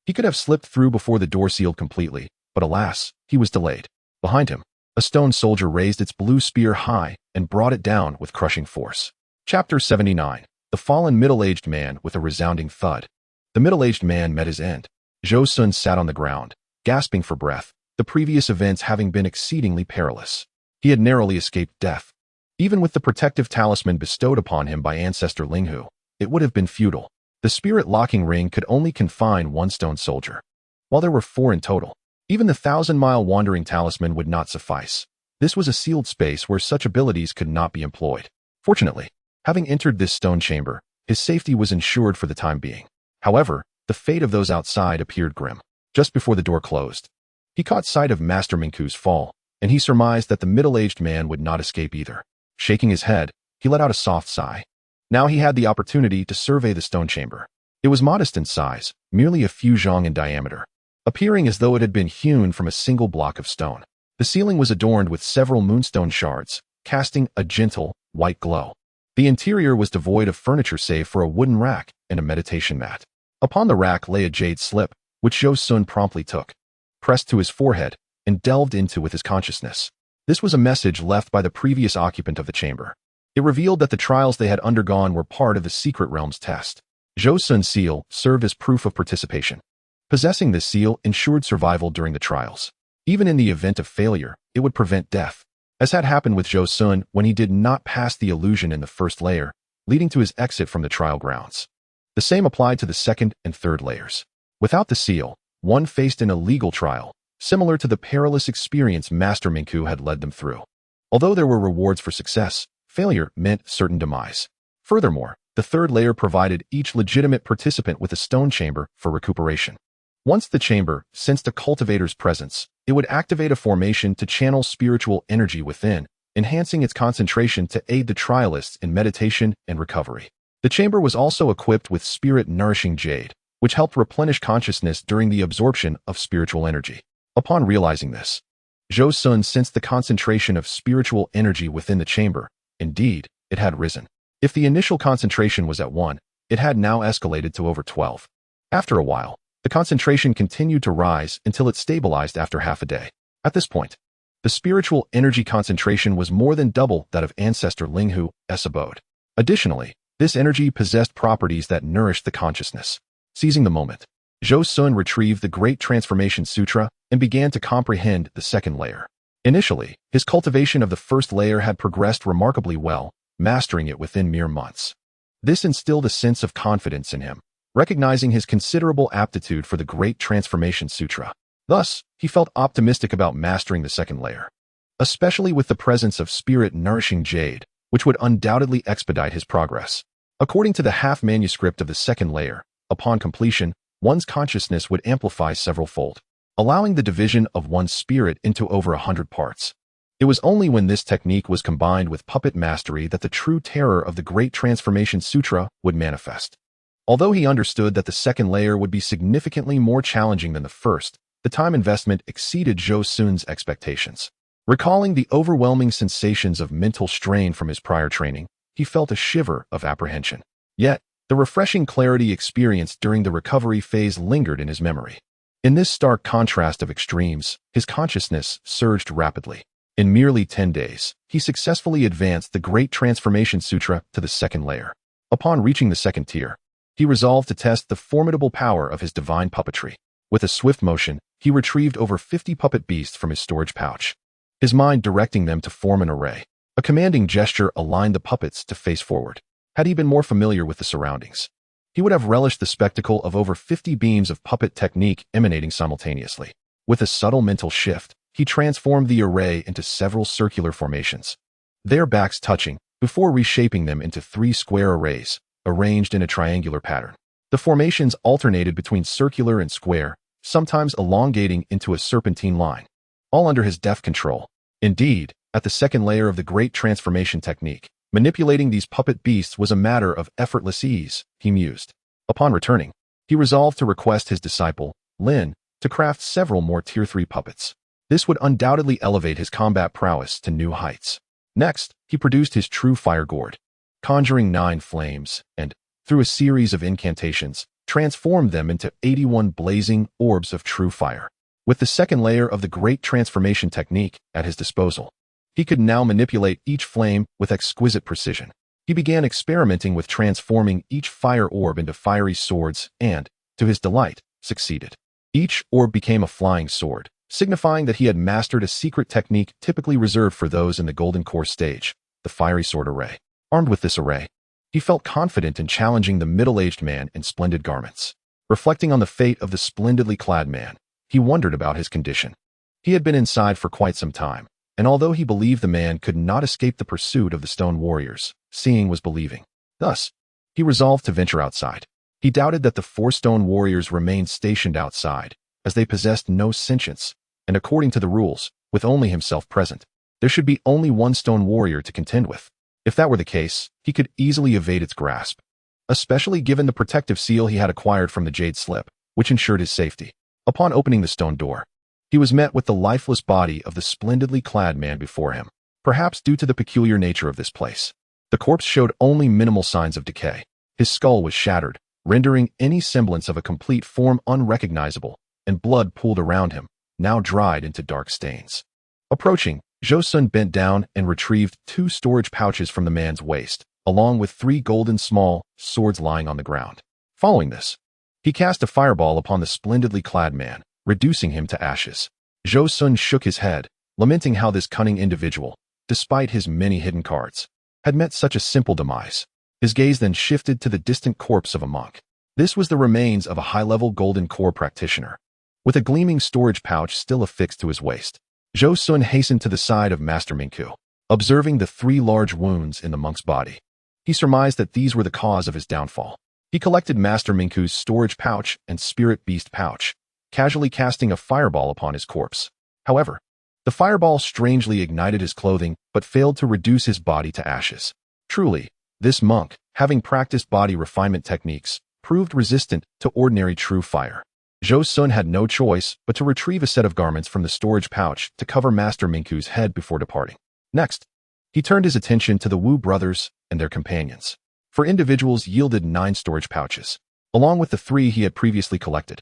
He could have slipped through before the door sealed completely, but alas, he was delayed. Behind him, a stone soldier raised its blue spear high and brought it down with crushing force. Chapter 79. The fallen middle-aged man with a resounding thud. The middle-aged man met his end. Zhou Xun sat on the ground, gasping for breath, the previous events having been exceedingly perilous. He had narrowly escaped death. Even with the protective talisman bestowed upon him by ancestor Linghu, it would have been futile. The spirit locking ring could only confine 1 stone soldier, while there were 4 in total. Even the 1,000-mile wandering talisman would not suffice. This was a sealed space where such abilities could not be employed. Fortunately, having entered this stone chamber, his safety was ensured for the time being. However, the fate of those outside appeared grim. Just before the door closed, he caught sight of Master Mingku's fall, and he surmised that the middle-aged man would not escape either. Shaking his head, he let out a soft sigh. Now he had the opportunity to survey the stone chamber. It was modest in size, merely a few zhang in diameter, appearing as though it had been hewn from a single block of stone. The ceiling was adorned with several moonstone shards, casting a gentle, white glow. The interior was devoid of furniture save for a wooden rack and a meditation mat. Upon the rack lay a jade slip, which Zhou Xun promptly took, pressed to his forehead, and delved into with his consciousness. This was a message left by the previous occupant of the chamber. It revealed that the trials they had undergone were part of the Secret Realm's test. Zhou Xun's seal served as proof of participation. Possessing this seal ensured survival during the trials. Even in the event of failure, it would prevent death, as had happened with Zhou Xun when he did not pass the illusion in the first layer, leading to his exit from the trial grounds. The same applied to the second and third layers. Without the seal, one faced an illegal trial, similar to the perilous experience Master Mingku had led them through. Although there were rewards for success, failure meant certain demise. Furthermore, the third layer provided each legitimate participant with a stone chamber for recuperation. Once the chamber sensed a cultivator's presence, it would activate a formation to channel spiritual energy within, enhancing its concentration to aid the trialists in meditation and recovery. The chamber was also equipped with spirit-nourishing jade, which helped replenish consciousness during the absorption of spiritual energy. Upon realizing this, Zhou Xun sensed the concentration of spiritual energy within the chamber. Indeed, it had risen. If the initial concentration was at 1, it had now escalated to over 12. After a while, the concentration continued to rise until it stabilized after half a day. At this point, the spiritual energy concentration was more than double that of ancestor Linghu's abode. Additionally, this energy possessed properties that nourished the consciousness. Seizing the moment, Zhou Xun retrieved the Great Transformation Sutra and began to comprehend the second layer. Initially, his cultivation of the first layer had progressed remarkably well, mastering it within mere months. This instilled a sense of confidence in him, recognizing his considerable aptitude for the Great Transformation Sutra. Thus, he felt optimistic about mastering the second layer, especially with the presence of spirit-nourishing jade, which would undoubtedly expedite his progress. According to the half-manuscript of the second layer, upon completion, one's consciousness would amplify several-fold, allowing the division of one's spirit into over 100 parts. It was only when this technique was combined with puppet mastery that the true terror of the Great Transformation Sutra would manifest. Although he understood that the second layer would be significantly more challenging than the first, the time investment exceeded Zhou Xun's expectations. Recalling the overwhelming sensations of mental strain from his prior training, he felt a shiver of apprehension. Yet, the refreshing clarity experienced during the recovery phase lingered in his memory. In this stark contrast of extremes, his consciousness surged rapidly. In merely 10 days, he successfully advanced the Great Transformation Sutra to the second layer. Upon reaching the second tier, he resolved to test the formidable power of his divine puppetry. With a swift motion, he retrieved over 50 puppet beasts from his storage pouch, his mind directing them to form an array. A commanding gesture aligned the puppets to face forward. Had he been more familiar with the surroundings, he would have relished the spectacle of over 50 beams of puppet technique emanating simultaneously. With a subtle mental shift, he transformed the array into several circular formations, their backs touching, before reshaping them into 3 square arrays, arranged in a triangular pattern. The formations alternated between circular and square, sometimes elongating into a serpentine line, all under his deft control. Indeed, at the second layer of the Great Transformation technique, manipulating these puppet beasts was a matter of effortless ease, he mused. Upon returning, he resolved to request his disciple, Lin, to craft several more Tier 3 puppets. This would undoubtedly elevate his combat prowess to new heights. Next, he produced his true fire gourd, conjuring 9 flames, and, through a series of incantations, transformed them into 81 blazing orbs of true fire. With the second layer of the Great Transformation technique at his disposal, he could now manipulate each flame with exquisite precision. He began experimenting with transforming each fire orb into fiery swords and, to his delight, succeeded. Each orb became a flying sword, signifying that he had mastered a secret technique typically reserved for those in the Golden Core stage, the fiery sword array. Armed with this array, he felt confident in challenging the middle-aged man in splendid garments. Reflecting on the fate of the splendidly clad man, he wondered about his condition. He had been inside for quite some time, and although he believed the man could not escape the pursuit of the stone warriors, seeing was believing. Thus, he resolved to venture outside. He doubted that the 4 stone warriors remained stationed outside, as they possessed no sentience, and according to the rules, with only himself present, there should be only 1 stone warrior to contend with. If that were the case, he could easily evade its grasp, especially given the protective seal he had acquired from the jade slip, which ensured his safety. Upon opening the stone door, he was met with the lifeless body of the splendidly clad man before him. Perhaps due to the peculiar nature of this place, the corpse showed only minimal signs of decay. His skull was shattered, rendering any semblance of a complete form unrecognizable, and blood pooled around him, now dried into dark stains. Approaching, Zhou Xun bent down and retrieved 2 storage pouches from the man's waist, along with 3 golden small swords lying on the ground. Following this, he cast a fireball upon the splendidly clad man, reducing him to ashes. Zhou Xun shook his head, lamenting how this cunning individual, despite his many hidden cards, had met such a simple demise. His gaze then shifted to the distant corpse of a monk. This was the remains of a high-level Golden Core practitioner, with a gleaming storage pouch still affixed to his waist. Zhou Xun hastened to the side of Master Mingku, observing the 3 large wounds in the monk's body. He surmised that these were the cause of his downfall. He collected Master Mingku's storage pouch and spirit beast pouch, casually casting a fireball upon his corpse. However, the fireball strangely ignited his clothing but failed to reduce his body to ashes. Truly, this monk, having practiced body refinement techniques, proved resistant to ordinary true fire. Zhou Xun had no choice but to retrieve a set of garments from the storage pouch to cover Master Mingku's head before departing. Next, he turned his attention to the Wu brothers and their companions. For individuals yielded 9 storage pouches, along with the 3 he had previously collected.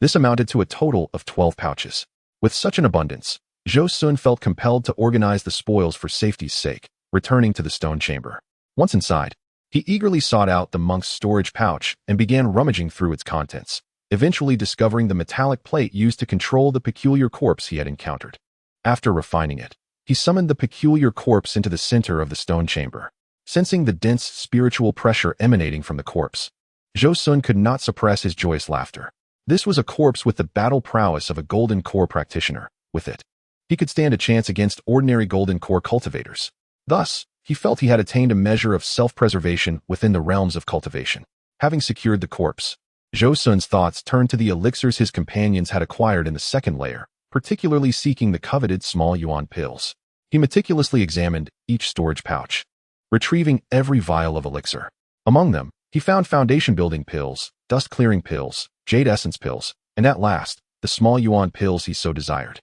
This amounted to a total of 12 pouches. With such an abundance, Zhou Xun felt compelled to organize the spoils for safety's sake, returning to the stone chamber. Once inside, he eagerly sought out the monk's storage pouch and began rummaging through its contents, eventually discovering the metallic plate used to control the peculiar corpse he had encountered. After refining it, he summoned the peculiar corpse into the center of the stone chamber. Sensing the dense spiritual pressure emanating from the corpse, Zhou Xun could not suppress his joyous laughter. This was a corpse with the battle prowess of a golden core practitioner. With it, he could stand a chance against ordinary golden core cultivators. Thus, he felt he had attained a measure of self-preservation within the realms of cultivation. Having secured the corpse, Zhou Xun's thoughts turned to the elixirs his companions had acquired in the second layer, particularly seeking the coveted small yuan pills. He meticulously examined each storage pouch, retrieving every vial of elixir. Among them, he found foundation-building pills, dust-clearing pills, jade essence pills, and at last, the small yuan pills he so desired.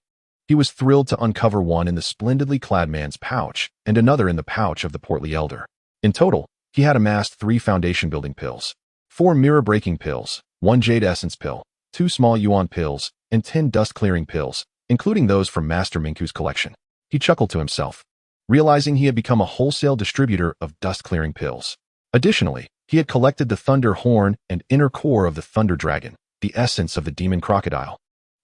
He was thrilled to uncover one in the splendidly clad man's pouch and another in the pouch of the portly elder. In total, he had amassed 3 foundation-building pills, 4 mirror-breaking pills, 1 jade essence pill, 2 small yuan pills, and 10 dust-clearing pills, including those from Master Minku's collection. He chuckled to himself, realizing he had become a wholesale distributor of dust-clearing pills. Additionally, he had collected the thunder horn and inner core of the thunder dragon, the essence of the demon crocodile,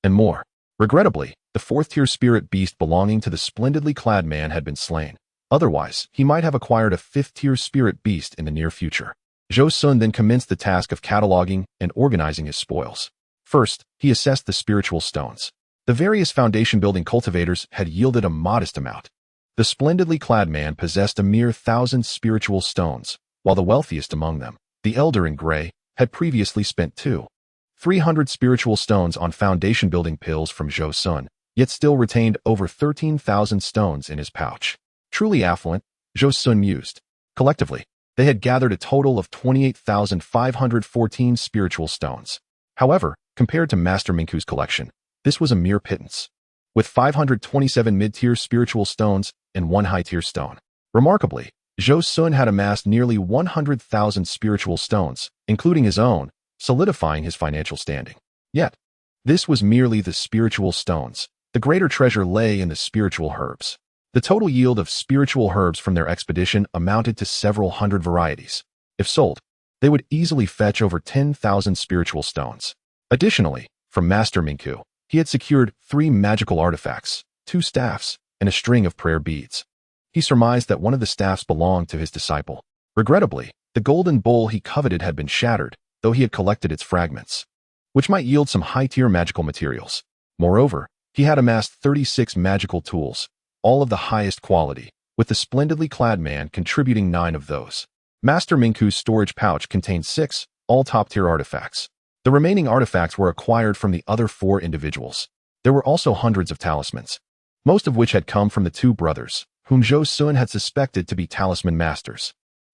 and more. Regrettably, the 4th-tier spirit beast belonging to the splendidly clad man had been slain. Otherwise, he might have acquired a 5th-tier spirit beast in the near future. Zhou Xun then commenced the task of cataloging and organizing his spoils. First, he assessed the spiritual stones. The various foundation-building cultivators had yielded a modest amount. The splendidly clad man possessed a mere 1,000 spiritual stones, while the wealthiest among them, the elder in gray, had previously spent 300 spiritual stones on foundation-building pills from Zhou Xun, yet still retained over 13,000 stones in his pouch. Truly affluent, Zhou Xun mused. Collectively, they had gathered a total of 28,514 spiritual stones. However, compared to Master Minku's collection, this was a mere pittance, with 527 mid-tier spiritual stones and 1 high-tier stone. Remarkably, Zhou Xun had amassed nearly 100,000 spiritual stones, including his own, solidifying his financial standing. Yet, this was merely the spiritual stones. The greater treasure lay in the spiritual herbs. The total yield of spiritual herbs from their expedition amounted to several hundred varieties. If sold, they would easily fetch over 10,000 spiritual stones. Additionally, from Master Minku, he had secured 3 magical artifacts, 2 staffs, and a string of prayer beads. He surmised that one of the staffs belonged to his disciple. Regrettably, the golden bowl he coveted had been shattered, though he had collected its fragments, which might yield some high-tier magical materials. Moreover, he had amassed 36 magical tools, all of the highest quality, with the splendidly clad man contributing 9 of those. Master Minku's storage pouch contained 6, all top-tier artifacts. The remaining artifacts were acquired from the other 4 individuals. There were also hundreds of talismans, most of which had come from the 2 brothers, whom Zhou Xun had suspected to be talisman masters.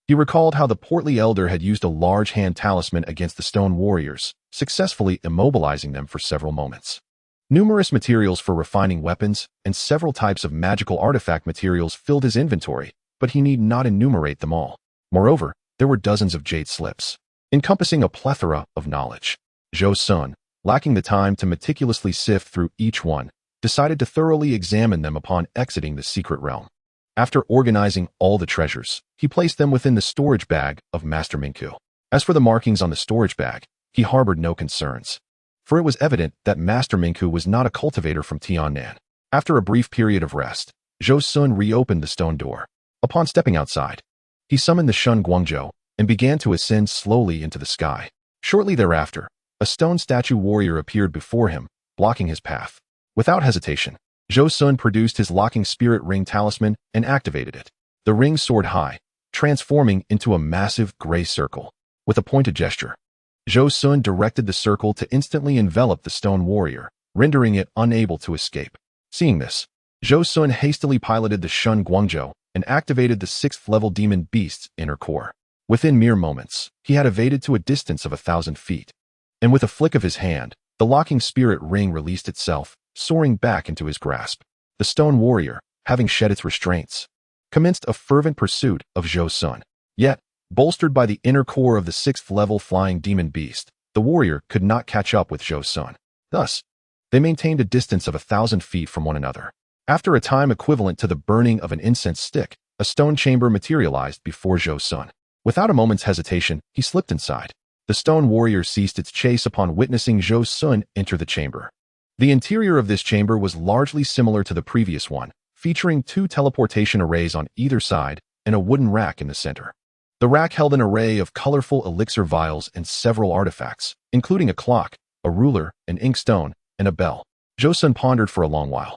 He recalled how the portly elder had used a large hand talisman against the stone warriors, successfully immobilizing them for several moments. Numerous materials for refining weapons and several types of magical artifact materials filled his inventory, but he need not enumerate them all. Moreover, there were dozens of jade slips, encompassing a plethora of knowledge. Zhou Xun, lacking the time to meticulously sift through each one, decided to thoroughly examine them upon exiting the secret realm. After organizing all the treasures, he placed them within the storage bag of Master Minku. As for the markings on the storage bag, he harbored no concerns, for it was evident that Master Minku was not a cultivator from Tiannan. After a brief period of rest, Zhou Xun reopened the stone door. Upon stepping outside, he summoned the Shun Guangzhou and began to ascend slowly into the sky. Shortly thereafter, a stone statue warrior appeared before him, blocking his path. Without hesitation, Zhou Xun produced his locking spirit ring talisman and activated it. The ring soared high, transforming into a massive gray circle. With a pointed gesture, Zhou Xun directed the circle to instantly envelop the stone warrior, rendering it unable to escape. Seeing this, Zhou Xun hastily piloted the Shun Guangzhou and activated the 6th-level demon beast's inner core. Within mere moments, he had evaded to a distance of 1,000 feet, and with a flick of his hand, the locking spirit ring released itself, soaring back into his grasp. The stone warrior, having shed its restraints, commenced a fervent pursuit of Zhou Xun. Yet, bolstered by the inner core of the 6th-level flying demon beast, the warrior could not catch up with Zhou Xun. Thus, they maintained a distance of 1,000 feet from one another. After a time equivalent to the burning of an incense stick, a stone chamber materialized before Zhou Xun. Without a moment's hesitation, he slipped inside. The stone warrior ceased its chase upon witnessing Zhou Xun enter the chamber. The interior of this chamber was largely similar to the previous one, featuring 2 teleportation arrays on either side and a wooden rack in the center. The rack held an array of colorful elixir vials and several artifacts, including a clock, a ruler, an inkstone, and a bell. Zhou Xun pondered for a long while,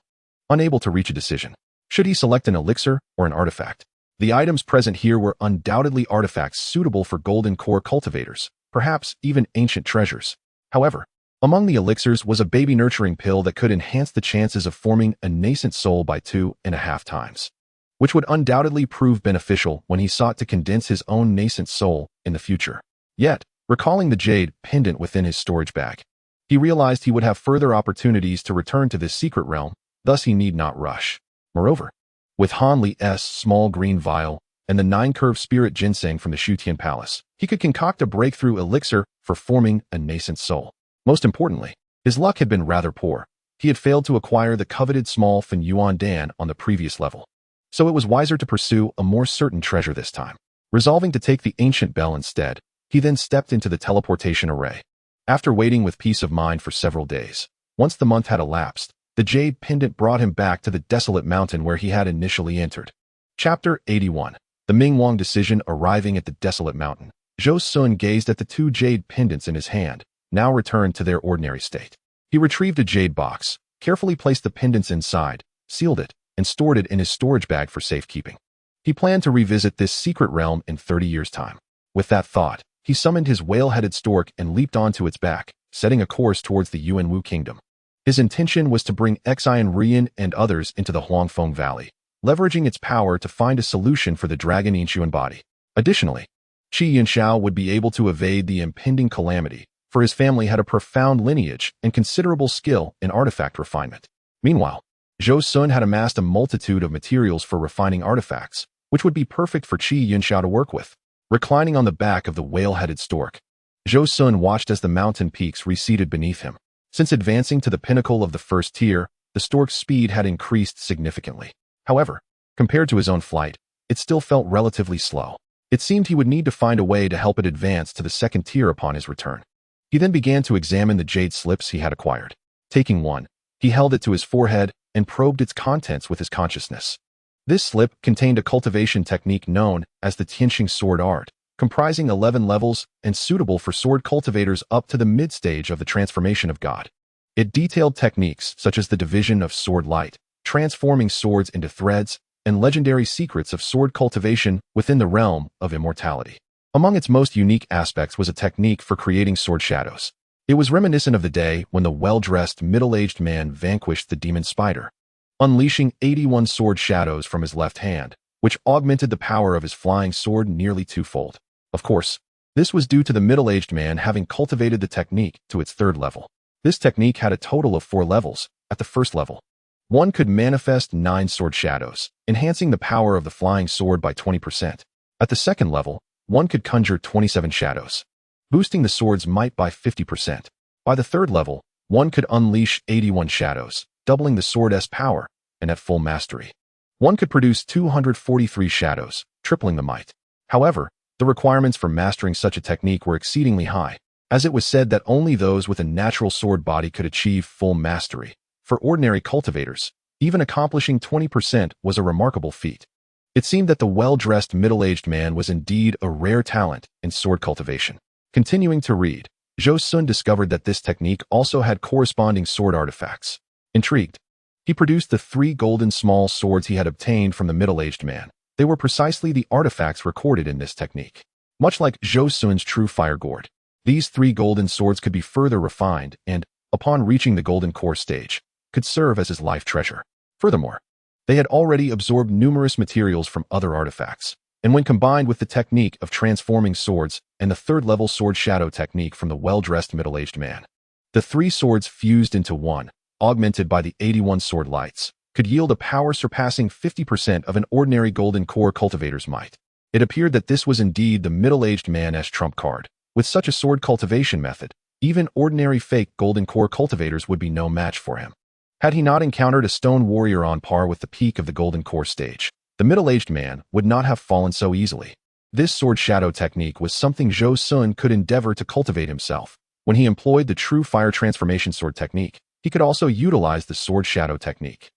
unable to reach a decision. Should he select an elixir or an artifact? The items present here were undoubtedly artifacts suitable for golden core cultivators, perhaps even ancient treasures. However, among the elixirs was a baby-nurturing pill that could enhance the chances of forming a nascent soul by 2.5 times, which would undoubtedly prove beneficial when he sought to condense his own nascent soul in the future. Yet, recalling the jade pendant within his storage bag, he realized he would have further opportunities to return to this secret realm, thus he need not rush. Moreover, with Han Li's small green vial and the 9-curve spirit ginseng from the Shutian Palace, he could concoct a breakthrough elixir for forming a nascent soul. Most importantly, his luck had been rather poor. He had failed to acquire the coveted small Fen Yuan Dan on the previous level, so it was wiser to pursue a more certain treasure this time. Resolving to take the ancient bell instead, he then stepped into the teleportation array. After waiting with peace of mind for several days, once the month had elapsed, the jade pendant brought him back to the desolate mountain where he had initially entered. Chapter 81. The Mingwang decision. Arriving at the desolate mountain, Zhou Xun gazed at the 2 jade pendants in his hand, now returned to their ordinary state. He retrieved a jade box, carefully placed the pendants inside, sealed it, and stored it in his storage bag for safekeeping. He planned to revisit this secret realm in 30 years' time. With that thought, he summoned his whale-headed stork and leaped onto its back, setting a course towards the Yuanwu kingdom. His intention was to bring Xian Rian and others into the Huangfeng Valley, leveraging its power to find a solution for the dragon Yinshuan body. Additionally, Qi Yunxiao would be able to evade the impending calamity, for his family had a profound lineage and considerable skill in artifact refinement. Meanwhile, Zhou Xun had amassed a multitude of materials for refining artifacts, which would be perfect for Qi Yunxiao to work with. Reclining on the back of the whale-headed stork, Zhou Xun watched as the mountain peaks receded beneath him. Since advancing to the pinnacle of the first tier, the stork's speed had increased significantly. However, compared to his own flight, it still felt relatively slow. It seemed he would need to find a way to help it advance to the second tier upon his return. He then began to examine the jade slips he had acquired. Taking one, he held it to his forehead and probed its contents with his consciousness. This slip contained a cultivation technique known as the Tianxing sword art, comprising 11 levels and suitable for sword cultivators up to the mid-stage of the transformation of God. It detailed techniques such as the division of sword light, transforming swords into threads, and legendary secrets of sword cultivation within the realm of immortality. Among its most unique aspects was a technique for creating sword shadows. It was reminiscent of the day when the well-dressed middle-aged man vanquished the demon spider, unleashing 81 sword shadows from his left hand, which augmented the power of his flying sword nearly twofold. Of course, this was due to the middle-aged man having cultivated the technique to its 3rd level. This technique had a total of 4 levels. At the first level, one could manifest 9 sword shadows, enhancing the power of the flying sword by 20%. At the second level, one could conjure 27 shadows, boosting the sword's might by 50%. By the 3rd level, one could unleash 81 shadows, doubling the sword's power, and at full mastery, one could produce 243 shadows, tripling the might. However, the requirements for mastering such a technique were exceedingly high, as it was said that only those with a natural sword body could achieve full mastery. For ordinary cultivators, even accomplishing 20% was a remarkable feat. It seemed that the well-dressed middle-aged man was indeed a rare talent in sword cultivation. Continuing to read, Zhou Xun discovered that this technique also had corresponding sword artifacts. Intrigued, he produced the 3 golden small swords he had obtained from the middle-aged man. They were precisely the artifacts recorded in this technique. Much like Zhou Xun's true fire gourd, these 3 golden swords could be further refined and, upon reaching the golden core stage, could serve as his life treasure. Furthermore, they had already absorbed numerous materials from other artifacts, and when combined with the technique of transforming swords and the 3rd-level sword shadow technique from the well-dressed middle-aged man, the 3 swords fused into one, augmented by the 81 sword lights, could yield a power surpassing 50% of an ordinary golden core cultivator's might. It appeared that this was indeed the middle-aged man's trump card. With such a sword cultivation method, even ordinary fake golden core cultivators would be no match for him. Had he not encountered a stone warrior on par with the peak of the golden core stage, the middle-aged man would not have fallen so easily. This sword shadow technique was something Zhou Xun could endeavor to cultivate himself. When he employed the true fire transformation sword technique, he could also utilize the sword shadow technique,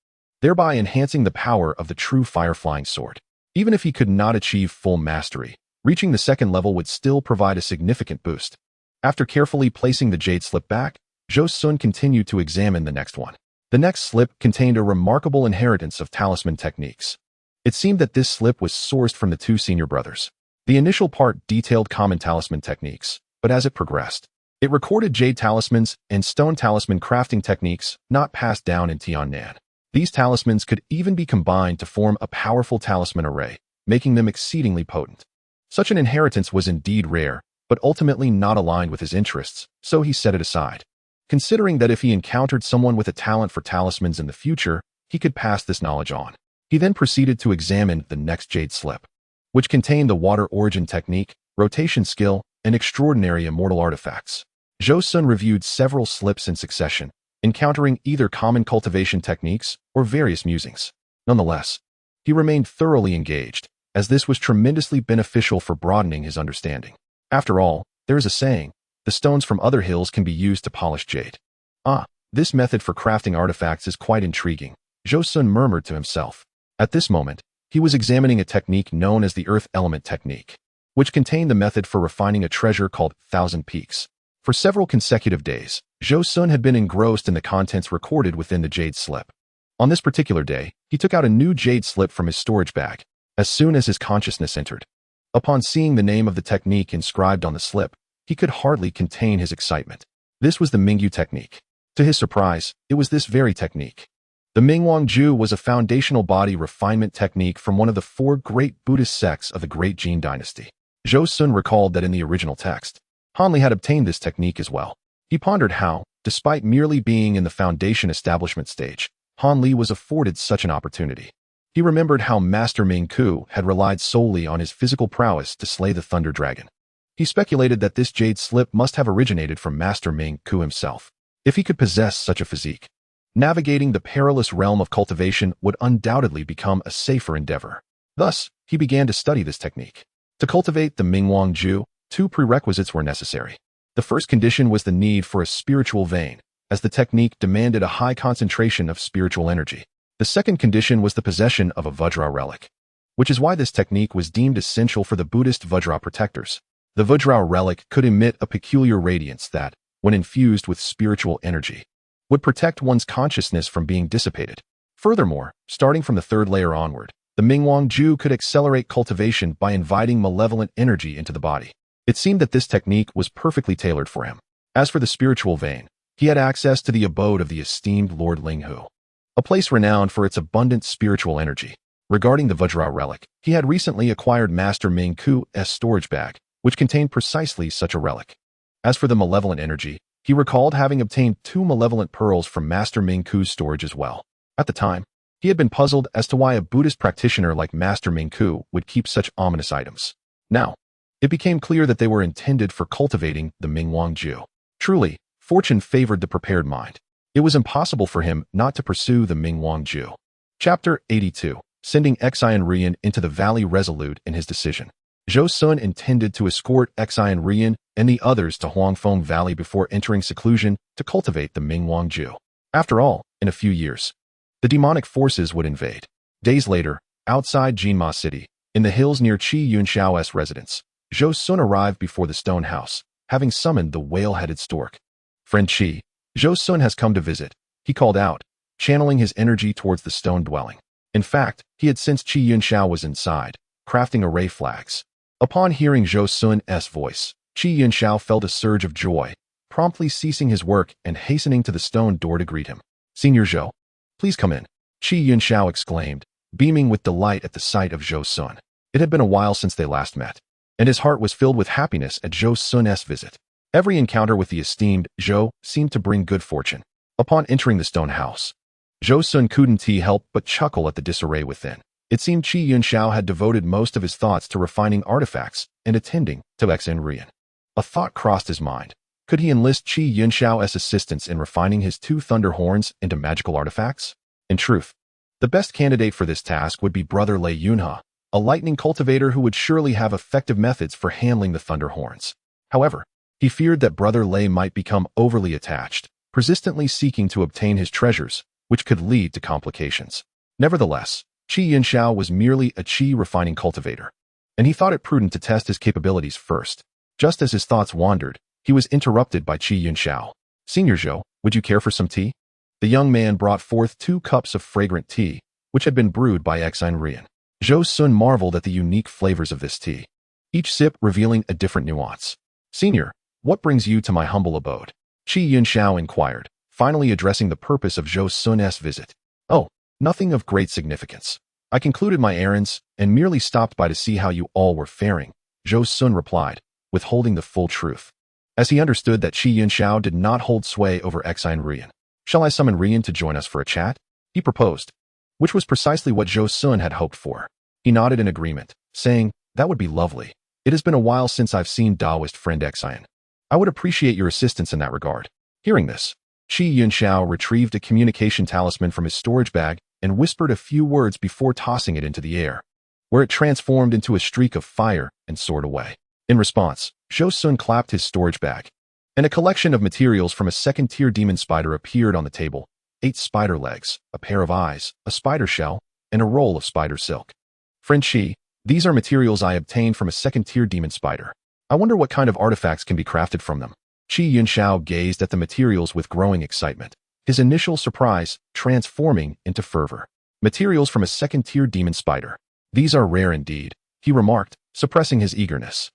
thereby enhancing the power of the true fire flying sword. Even if he could not achieve full mastery, reaching the 2nd level would still provide a significant boost. After carefully placing the jade slip back, Zhou Xun continued to examine the next one. The next slip contained a remarkable inheritance of talisman techniques. It seemed that this slip was sourced from the two senior brothers. The initial part detailed common talisman techniques, but as it progressed, it recorded jade talismans and stone talisman crafting techniques not passed down in Tiannan. These talismans could even be combined to form a powerful talisman array, making them exceedingly potent. Such an inheritance was indeed rare, but ultimately not aligned with his interests, so he set it aside. Considering that if he encountered someone with a talent for talismans in the future, he could pass this knowledge on. He then proceeded to examine the next jade slip, which contained the water origin technique, rotation skill, and extraordinary immortal artifacts. Zhou Xun reviewed several slips in succession, encountering either common cultivation techniques or various musings. Nonetheless, he remained thoroughly engaged, as this was tremendously beneficial for broadening his understanding. After all, there is a saying, the stones from other hills can be used to polish jade. This method for crafting artifacts is quite intriguing, Zhou Xun murmured to himself. At this moment, he was examining a technique known as the earth element technique, which contained the method for refining a treasure called Thousand Peaks. For several consecutive days, Zhou Xun had been engrossed in the contents recorded within the jade slip. On this particular day, he took out a new jade slip from his storage bag, as soon as his consciousness entered. Upon seeing the name of the technique inscribed on the slip, he could hardly contain his excitement. This was the Mingyu technique. To his surprise, it was this very technique. The Mingwangju was a foundational body refinement technique from one of the four great Buddhist sects of the Great Jin dynasty. Zhou Xun recalled that in the original text, Hanli had obtained this technique as well. He pondered how, despite merely being in the foundation establishment stage, Hanli was afforded such an opportunity. He remembered how Master Ming Ku had relied solely on his physical prowess to slay the Thunder Dragon. He speculated that this jade slip must have originated from Master Ming Ku himself. If he could possess such a physique, navigating the perilous realm of cultivation would undoubtedly become a safer endeavor. Thus, he began to study this technique. To cultivate the Mingwangju, two prerequisites were necessary. The first condition was the need for a spiritual vein, as the technique demanded a high concentration of spiritual energy. The second condition was the possession of a Vajra relic, which is why this technique was deemed essential for the Buddhist Vajra protectors. The Vajra relic could emit a peculiar radiance that, when infused with spiritual energy, would protect one's consciousness from being dissipated. Furthermore, starting from the third layer onward, the Mingwangju could accelerate cultivation by inviting malevolent energy into the body. It seemed that this technique was perfectly tailored for him. As for the spiritual vein, he had access to the abode of the esteemed Lord Linghu, a place renowned for its abundant spiritual energy. Regarding the Vajra relic, he had recently acquired Master Ming Ku's storage bag, which contained precisely such a relic. As for the malevolent energy, he recalled having obtained 2 malevolent pearls from Master Ming Ku's storage as well. At the time, he had been puzzled as to why a Buddhist practitioner like Master Ming Ku would keep such ominous items. Now, it became clear that they were intended for cultivating the Mingwangju. Truly, fortune favored the prepared mind. It was impossible for him not to pursue the Mingwangju. Chapter 82. Sending Xian Rian into the valley resolute in his decision. Zhou Xun intended to escort Xian Rian and the others to Huangfeng Valley before entering seclusion to cultivate the Mingwangju. After all, in a few years, the demonic forces would invade. Days later, outside Jinma City, in the hills near Qi Yunshao's residence, Zhou Xun arrived before the stone house, having summoned the whale-headed stork. Friend Qi, Zhou Xun has come to visit, he called out, channeling his energy towards the stone dwelling. In fact, he had sensed Qi Yunxiao was inside, crafting array flags. Upon hearing Zhou Xun's voice, Qi Yunxiao felt a surge of joy, promptly ceasing his work and hastening to the stone door to greet him. Senior Zhou, please come in, Qi Yunxiao exclaimed, beaming with delight at the sight of Zhou Xun. It had been a while since they last met, and his heart was filled with happiness at Zhou Xun's visit. Every encounter with the esteemed Zhou seemed to bring good fortune. Upon entering the stone house, Zhou Xun couldn't help but chuckle at the disarray within. It seemed Qi Yunxiao had devoted most of his thoughts to refining artifacts and attending to Xian Rian. A thought crossed his mind. Could he enlist Qi Yunxiao's assistance in refining his 2 thunder horns into magical artifacts? In truth, the best candidate for this task would be Brother Lei Yunhe, a lightning cultivator who would surely have effective methods for handling the thunder horns. However, he feared that Brother Lei might become overly attached, persistently seeking to obtain his treasures, which could lead to complications. Nevertheless, Qi Yunxiao was merely a qi refining cultivator, and he thought it prudent to test his capabilities first. Just as his thoughts wandered, he was interrupted by Qi Yunxiao. Senior Zhou, would you care for some tea? The young man brought forth 2 cups of fragrant tea, which had been brewed by Xun Rian. Zhou Xun marveled at the unique flavors of this tea, each sip revealing a different nuance. Senior, what brings you to my humble abode? Qi Yunxiao inquired, finally addressing the purpose of Zhou Xun's visit. Oh, nothing of great significance. I concluded my errands and merely stopped by to see how you all were faring, Zhou Xun replied, withholding the full truth, as he understood that Qi Yunxiao did not hold sway over Xun Rian. Shall I summon Rian to join us for a chat? He proposed, which was precisely what Zhou Xun had hoped for. He nodded in agreement, saying, that would be lovely. It has been a while since I've seen Taoist friend Xun. I would appreciate your assistance in that regard. Hearing this, Qi Yunxiao retrieved a communication talisman from his storage bag and whispered a few words before tossing it into the air, where it transformed into a streak of fire and soared away. In response, Zhou Xun clapped his storage bag, and a collection of materials from a second-tier demon spider appeared on the table: 8 spider legs, a pair of eyes, a spider shell, and a roll of spider silk. Friend Qi, these are materials I obtained from a second-tier demon spider. I wonder what kind of artifacts can be crafted from them. Qi Yunxiao gazed at the materials with growing excitement, his initial surprise transforming into fervor. Materials from a second-tier demon spider. These are rare indeed, he remarked, suppressing his eagerness.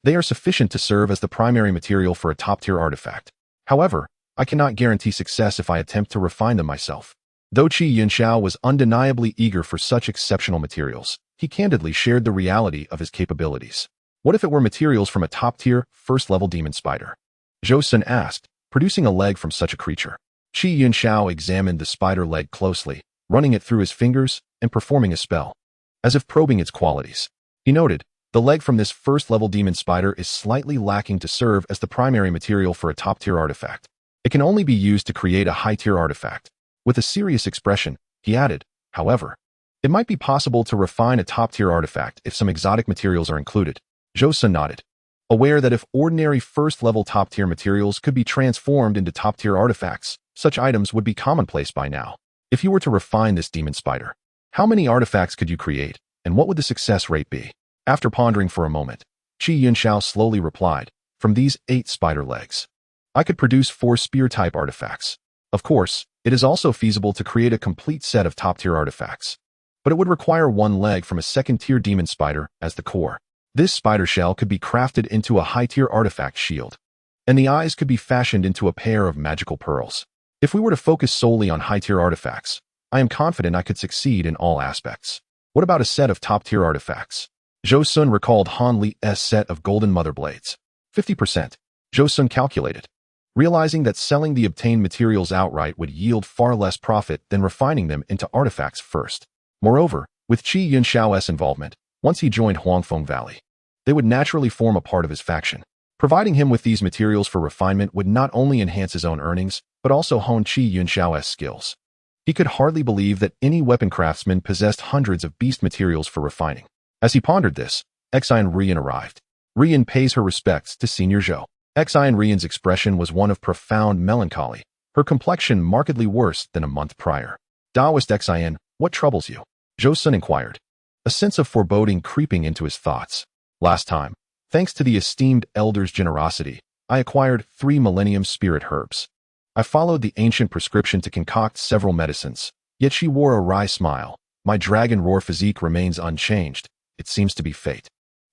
They are sufficient to serve as the primary material for a top-tier artifact. However, I cannot guarantee success if I attempt to refine them myself. Though Qi Yunxiao was undeniably eager for such exceptional materials, he candidly shared the reality of his capabilities. What if it were materials from a top-tier, first-level demon spider? Zhou Xun asked, producing a leg from such a creature. Qi Yunxiao examined the spider leg closely, running it through his fingers and performing a spell, as if probing its qualities. He noted, the leg from this first-level demon spider is slightly lacking to serve as the primary material for a top-tier artifact. It can only be used to create a high-tier artifact. With a serious expression, he added, however, it might be possible to refine a top-tier artifact if some exotic materials are included. Zhou Xun nodded, aware that if ordinary first-level top-tier materials could be transformed into top-tier artifacts, such items would be commonplace by now. If you were to refine this demon spider, how many artifacts could you create, and what would the success rate be? After pondering for a moment, Qi Yunxiao slowly replied, from these 8 spider legs, I could produce 4 spear-type artifacts. Of course, it is also feasible to create a complete set of top-tier artifacts, but it would require 1 leg from a second-tier demon spider as the core. This spider shell could be crafted into a high-tier artifact shield, and the eyes could be fashioned into a pair of magical pearls. If we were to focus solely on high-tier artifacts, I am confident I could succeed in all aspects. What about a set of top-tier artifacts? Zhou Xun recalled Han Li's set of golden mother blades. 50%. Zhou Xun calculated, realizing that selling the obtained materials outright would yield far less profit than refining them into artifacts first. Moreover, with Qi Yunxiao's involvement, once he joined Huangfeng Valley, they would naturally form a part of his faction. Providing him with these materials for refinement would not only enhance his own earnings, but also hone Qi Yunxiao's skills. He could hardly believe that any weapon craftsman possessed hundreds of beast materials for refining. As he pondered this, Xun Rian arrived. Rian pays her respects to Senior Zhou. Xun Rian's expression was one of profound melancholy, her complexion markedly worse than a month prior. Taoist Xun, what troubles you? Zhou Xun inquired, a sense of foreboding creeping into his thoughts. Last time, thanks to the esteemed elder's generosity, I acquired 3 millennium spirit herbs. I followed the ancient prescription to concoct several medicines, yet she wore a wry smile. My dragon roar physique remains unchanged. It seems to be fate.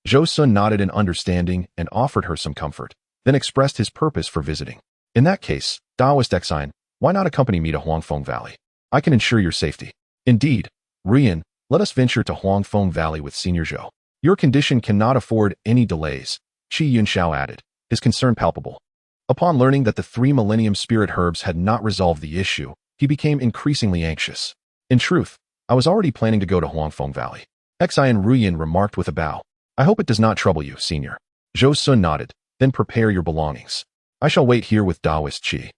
Zhou Xun nodded in understanding and offered her some comfort, then expressed his purpose for visiting. In that case, Taoist Xun, why not accompany me to Huangfeng Valley? I can ensure your safety. Indeed, Rian, let us venture to Huangfeng Valley with Senior Zhou. Your condition cannot afford any delays, Qi Yunxiao added, his concern palpable. Upon learning that the 3 millennium spirit herbs had not resolved the issue, he became increasingly anxious. In truth, I was already planning to go to Huangfeng Valley. Xun Rian remarked with a bow. I hope it does not trouble you, Senior. Zhou Xun nodded, then prepare your belongings. I shall wait here with Taoist Qi.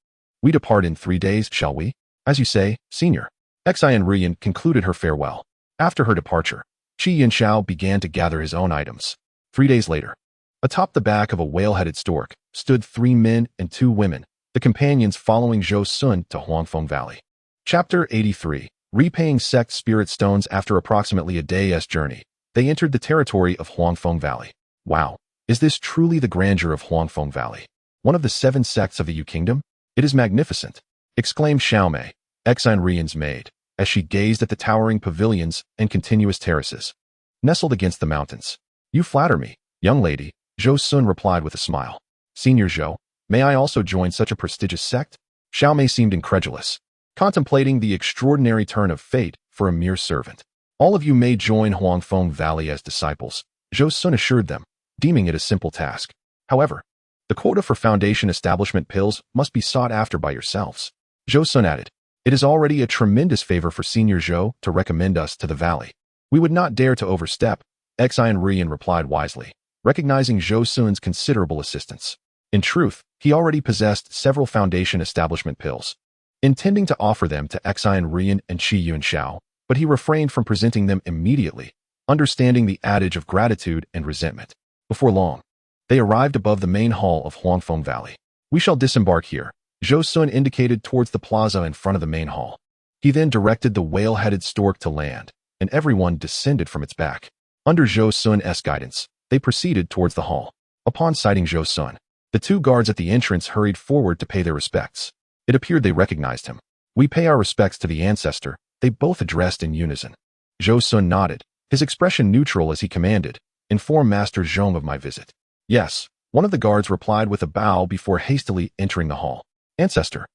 We depart in 3 days, shall we? As you say, Senior. Xun Rian concluded her farewell. After her departure, Qi Yunxiao began to gather his own items. 3 days later, atop the back of a whale-headed stork, stood 3 men and 2 women, the companions following Zhou Xun to Huangfeng Valley. Chapter 83. Repaying sect spirit stones. After approximately a day's journey, they entered the territory of Huangfeng Valley. Wow, is this truly the grandeur of Huangfeng Valley? One of the 7 sects of the Yu Kingdom? "It is magnificent," exclaimed Xiaomei, Exine maid, as she gazed at the towering pavilions and continuous terraces, nestled against the mountains. "You flatter me, young lady," Zhou Xun replied with a smile. "Senior Zhou, may I also join such a prestigious sect?" Xiaomei seemed incredulous, contemplating the extraordinary turn of fate for a mere servant. "All of you may join Huangfeng Valley as disciples," Zhou Xun assured them, deeming it a simple task. "However, the quota for foundation establishment pills must be sought after by yourselves." Zhou Xun added, "It is already a tremendous favor for Senior Zhou to recommend us to the valley. We would not dare to overstep," Exine replied wisely, recognizing Zhou Xun's considerable assistance. In truth, he already possessed several foundation establishment pills, intending to offer them to Exine and Qi Yunxiao, but he refrained from presenting them immediately, understanding the adage of gratitude and resentment. Before long, they arrived above the main hall of Huangfeng Valley. "We shall disembark here," Zhou Xun indicated towards the plaza in front of the main hall. He then directed the whale-headed stork to land, and everyone descended from its back. Under Zhou Xun's guidance, they proceeded towards the hall. Upon sighting Zhou Xun, the two guards at the entrance hurried forward to pay their respects. It appeared they recognized him. "We pay our respects to the ancestor," they both addressed in unison. Zhou Xun nodded, his expression neutral as he commanded, "Inform Master Zhong of my visit." "Yes," one of the guards replied with a bow before hastily entering the hall. "Ancestor."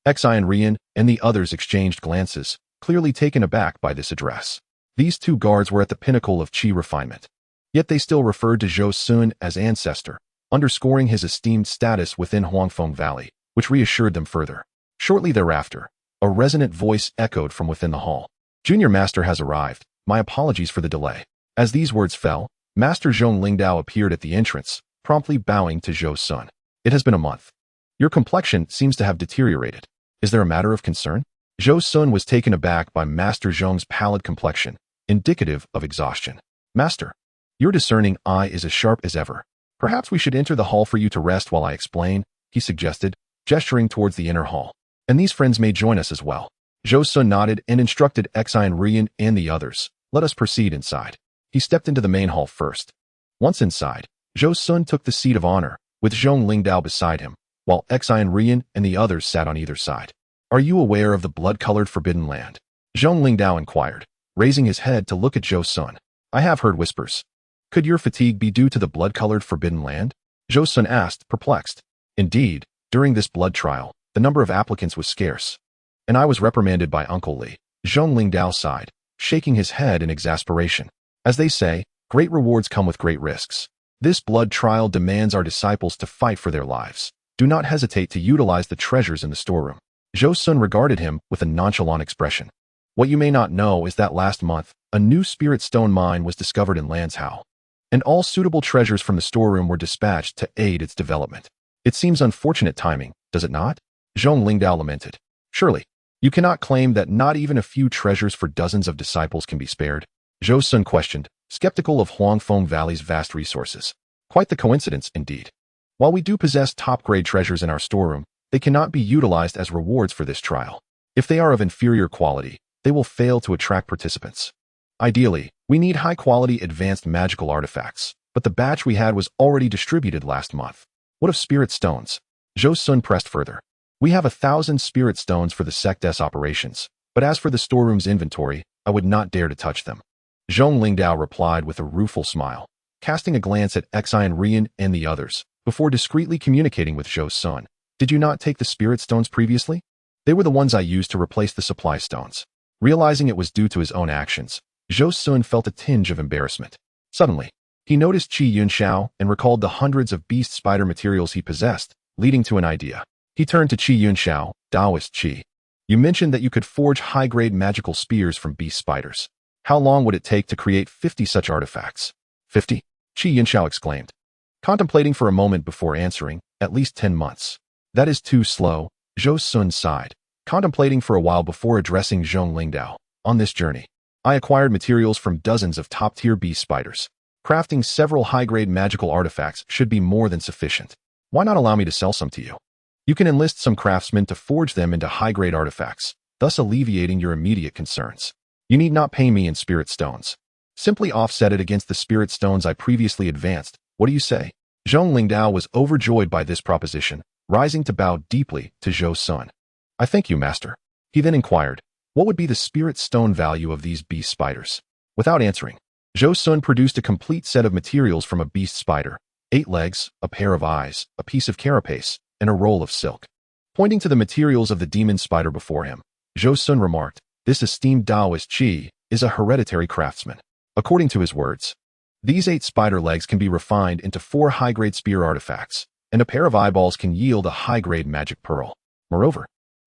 Exine and the others exchanged glances, clearly taken aback by this address. These two guards were at the pinnacle of Qi refinement. Yet they still referred to Zhou Xun as ancestor, underscoring his esteemed status within Huangfeng Valley, which reassured them further. Shortly thereafter, a resonant voice echoed from within the hall. "Junior Master has arrived. My apologies for the delay." As these words fell, Master Zhong Lingdao appeared at the entrance, promptly bowing to Zhou Xun. "It has been a month. Your complexion seems to have deteriorated. Is there a matter of concern?" Zhou Xun was taken aback by Master Zhong's pallid complexion, indicative of exhaustion. "Master, your discerning eye is as sharp as ever. Perhaps we should enter the hall for you to rest while I explain," he suggested, gesturing towards the inner hall. "And these friends may join us as well." Zhou Xun nodded and instructed Exine and the others, "Let us proceed inside." He stepped into the main hall first. Once inside, Zhou Xun took the seat of honor, with Zhong Lingdao beside him, while Exine and the others sat on either side. "Are you aware of the blood-colored Forbidden Land?" Zhong Lingdao inquired, raising his head to look at Zhou Xun. "I have heard whispers. Could your fatigue be due to the blood-colored Forbidden Land?" Zhou Xun asked, perplexed. "Indeed, during this blood trial, the number of applicants was scarce, and I was reprimanded by Uncle Li." Zhong Lingdao sighed, shaking his head in exasperation. "As they say, great rewards come with great risks. This blood trial demands our disciples to fight for their lives. Do not hesitate to utilize the treasures in the storeroom." Zhou Xun regarded him with a nonchalant expression. "What you may not know is that last month, a new spirit stone mine was discovered in Lanzhou, and all suitable treasures from the storeroom were dispatched to aid its development. It seems unfortunate timing, does it not?" Zhong Lingdao lamented. "Surely, you cannot claim that not even a few treasures for dozens of disciples can be spared?" Zhou Xun questioned, skeptical of Huangfeng Valley's vast resources. "Quite the coincidence, indeed. While we do possess top-grade treasures in our storeroom, they cannot be utilized as rewards for this trial. If they are of inferior quality, they will fail to attract participants. Ideally, we need high-quality advanced magical artifacts, but the batch we had was already distributed last month. What of spirit stones?" Zhou Xun pressed further. "We have 1,000 spirit stones for the sect's operations, but as for the storeroom's inventory, I would not dare to touch them." Zhong Lingdao replied with a rueful smile, casting a glance at Exine and the others, before discreetly communicating with Zhou Xun. "Did you not take the spirit stones previously?" "They were the ones I used to replace the supply stones." Realizing it was due to his own actions, Zhou Xun felt a tinge of embarrassment. Suddenly, he noticed Qi Yunxiao and recalled the hundreds of beast spider materials he possessed, leading to an idea. He turned to Qi Yunxiao, Taoist Qi. "You mentioned that you could forge high-grade magical spears from beast spiders. How long would it take to create 50 such artifacts?" 50? Qi Yunxiao exclaimed, contemplating for a moment before answering. "At least 10 months. "That is too slow," Zhou Xun sighed, contemplating for a while before addressing Zhong Lingdao. "On this journey, I acquired materials from dozens of top-tier beast spiders. Crafting several high-grade magical artifacts should be more than sufficient. Why not allow me to sell some to you? You can enlist some craftsmen to forge them into high-grade artifacts, thus alleviating your immediate concerns. You need not pay me in spirit stones. Simply offset it against the spirit stones I previously advanced. What do you say?" Zhong Lingdao was overjoyed by this proposition, rising to bow deeply to Zhou Xun. I thank you, master. He then inquired, what would be the spirit stone value of these beast spiders? Without answering, Zhou Xun produced a complete set of materials from a beast spider: 8 legs, a pair of eyes, a piece of carapace, and a roll of silk. Pointing to the materials of the demon spider before him, Zhou Xun remarked, this esteemed Taoist Qi is a hereditary craftsman. According to his words, these 8 spider legs can be refined into 4 high-grade spear artifacts, and a pair of eyeballs can yield a high-grade magic pearl. Moreover,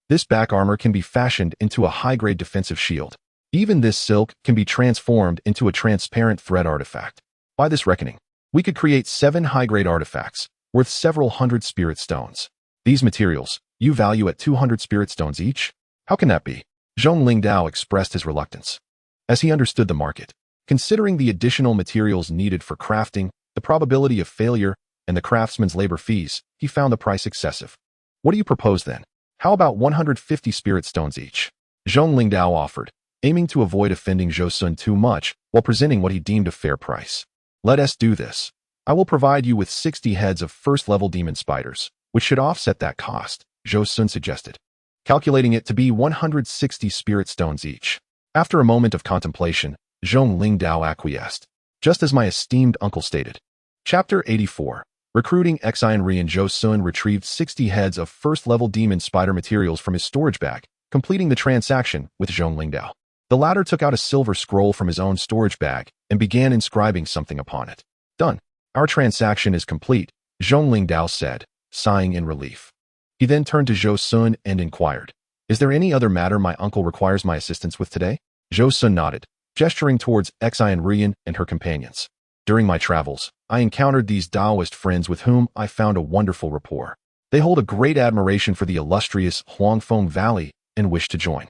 this back armor can be fashioned into a high-grade defensive shield. Even this silk can be transformed into a transparent thread artifact. By this reckoning, we could create 7 high-grade artifacts, worth several hundred spirit stones. These materials, you value at 200 spirit stones each? How can that be? Zhong Lingdao expressed his reluctance. As he understood the market, considering the additional materials needed for crafting, the probability of failure, and the craftsman's labor fees, he found the price excessive. What do you propose then? How about 150 spirit stones each? Zhong Lingdao offered, aiming to avoid offending Zhou Xun too much while presenting what he deemed a fair price. Let us do this. I will provide you with 60 heads of first-level demon spiders, which should offset that cost, Zhou Xun suggested, calculating it to be 160 spirit stones each. After a moment of contemplation, Zhong Lingdao acquiesced, just as my esteemed uncle stated. Chapter 84. Recruiting Xianri and Zhou Xun retrieved 60 heads of first-level demon spider materials from his storage bag, completing the transaction with Zhong Lingdao. The latter took out a silver scroll from his own storage bag and began inscribing something upon it. Done. Our transaction is complete, Zhong Lingdao said, sighing in relief. He then turned to Zhou Xun and inquired, is there any other matter my uncle requires my assistance with today? Zhou Xun nodded, gesturing towards Xianri and her companions. During my travels, I encountered these Taoist friends with whom I found a wonderful rapport. They hold a great admiration for the illustrious Huangfeng Valley and wish to join.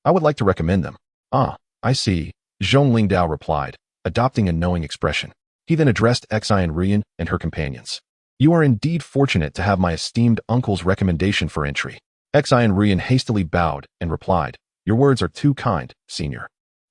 I would like to recommend them. Ah, I see, Zhong Lingdao replied, adopting a knowing expression. He then addressed Xianri and her companions. You are indeed fortunate to have my esteemed uncle's recommendation for entry. Xianri hastily bowed and replied, your words are too kind, senior.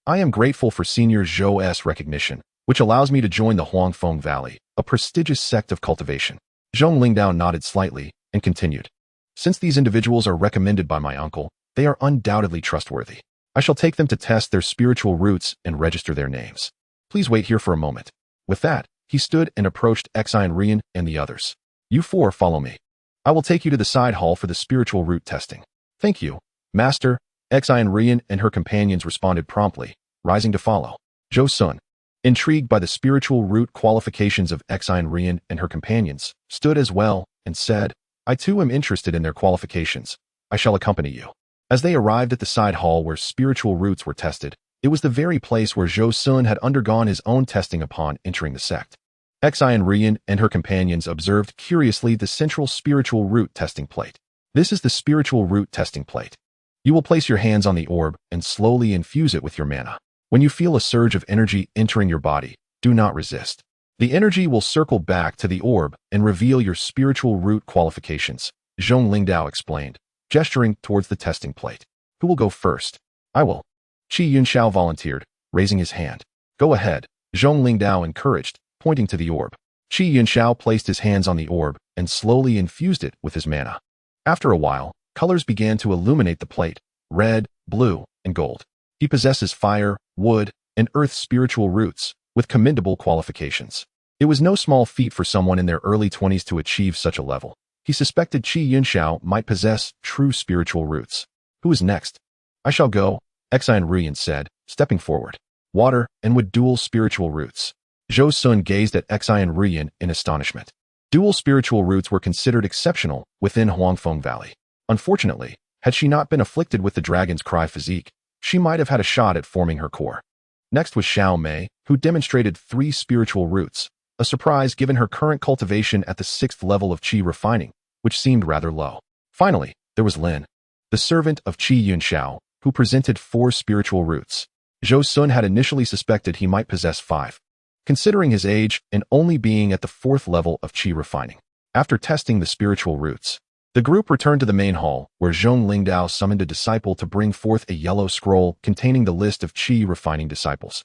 I am grateful for Senior Zhou's recognition, which allows me to join the Huangfeng Valley, a prestigious sect of cultivation. Zhong Lingdao nodded slightly and continued. Since these individuals are recommended by my uncle, they are undoubtedly trustworthy. I shall take them to test their spiritual roots and register their names. Please wait here for a moment. With that, he stood and approached Xianri and the others. You 4 follow me. I will take you to the side hall for the spiritual root testing. Thank you, Master. Xianri and her companions responded promptly, rising to follow. Zhou Xun, intrigued by the spiritual root qualifications of Xianri and her companions, stood as well and said, I too am interested in their qualifications. I shall accompany you. As they arrived at the side hall where spiritual roots were tested, it was the very place where Zhou Xun had undergone his own testing upon entering the sect. Xianri and her companions observed curiously the central spiritual root testing plate. This is the spiritual root testing plate. You will place your hands on the orb and slowly infuse it with your mana. When you feel a surge of energy entering your body, do not resist. The energy will circle back to the orb and reveal your spiritual root qualifications, Zhong Lingdao explained, gesturing towards the testing plate. Who will go first? I will. Qi Yunxiao volunteered, raising his hand. Go ahead, Zhong Lingdao encouraged, pointing to the orb. Qi Yunxiao placed his hands on the orb and slowly infused it with his mana. After a while, colors began to illuminate the plate: red, blue, and gold. He possesses fire, wood, and earth spiritual roots, with commendable qualifications. It was no small feat for someone in their early 20s to achieve such a level. He suspected Qi Yunxiao might possess true spiritual roots. Who is next? I shall go, Xianri said, stepping forward. Water and wood dual spiritual roots. Zhou Xun gazed at Xianri in astonishment. Dual spiritual roots were considered exceptional within Huangfeng Valley. Unfortunately, had she not been afflicted with the dragon's cry physique, she might have had a shot at forming her core. Next was Xiao Mei, who demonstrated 3 spiritual roots, a surprise given her current cultivation at the 6th level of Qi refining, which seemed rather low. Finally, there was Lin, the servant of Qi Yunxiao, who presented 4 spiritual roots. Zhou Xun had initially suspected he might possess 5, considering his age and only being at the 4th level of Qi refining. After testing the spiritual roots, the group returned to the main hall, where Zhong Lingdao summoned a disciple to bring forth a yellow scroll containing the list of Qi refining disciples,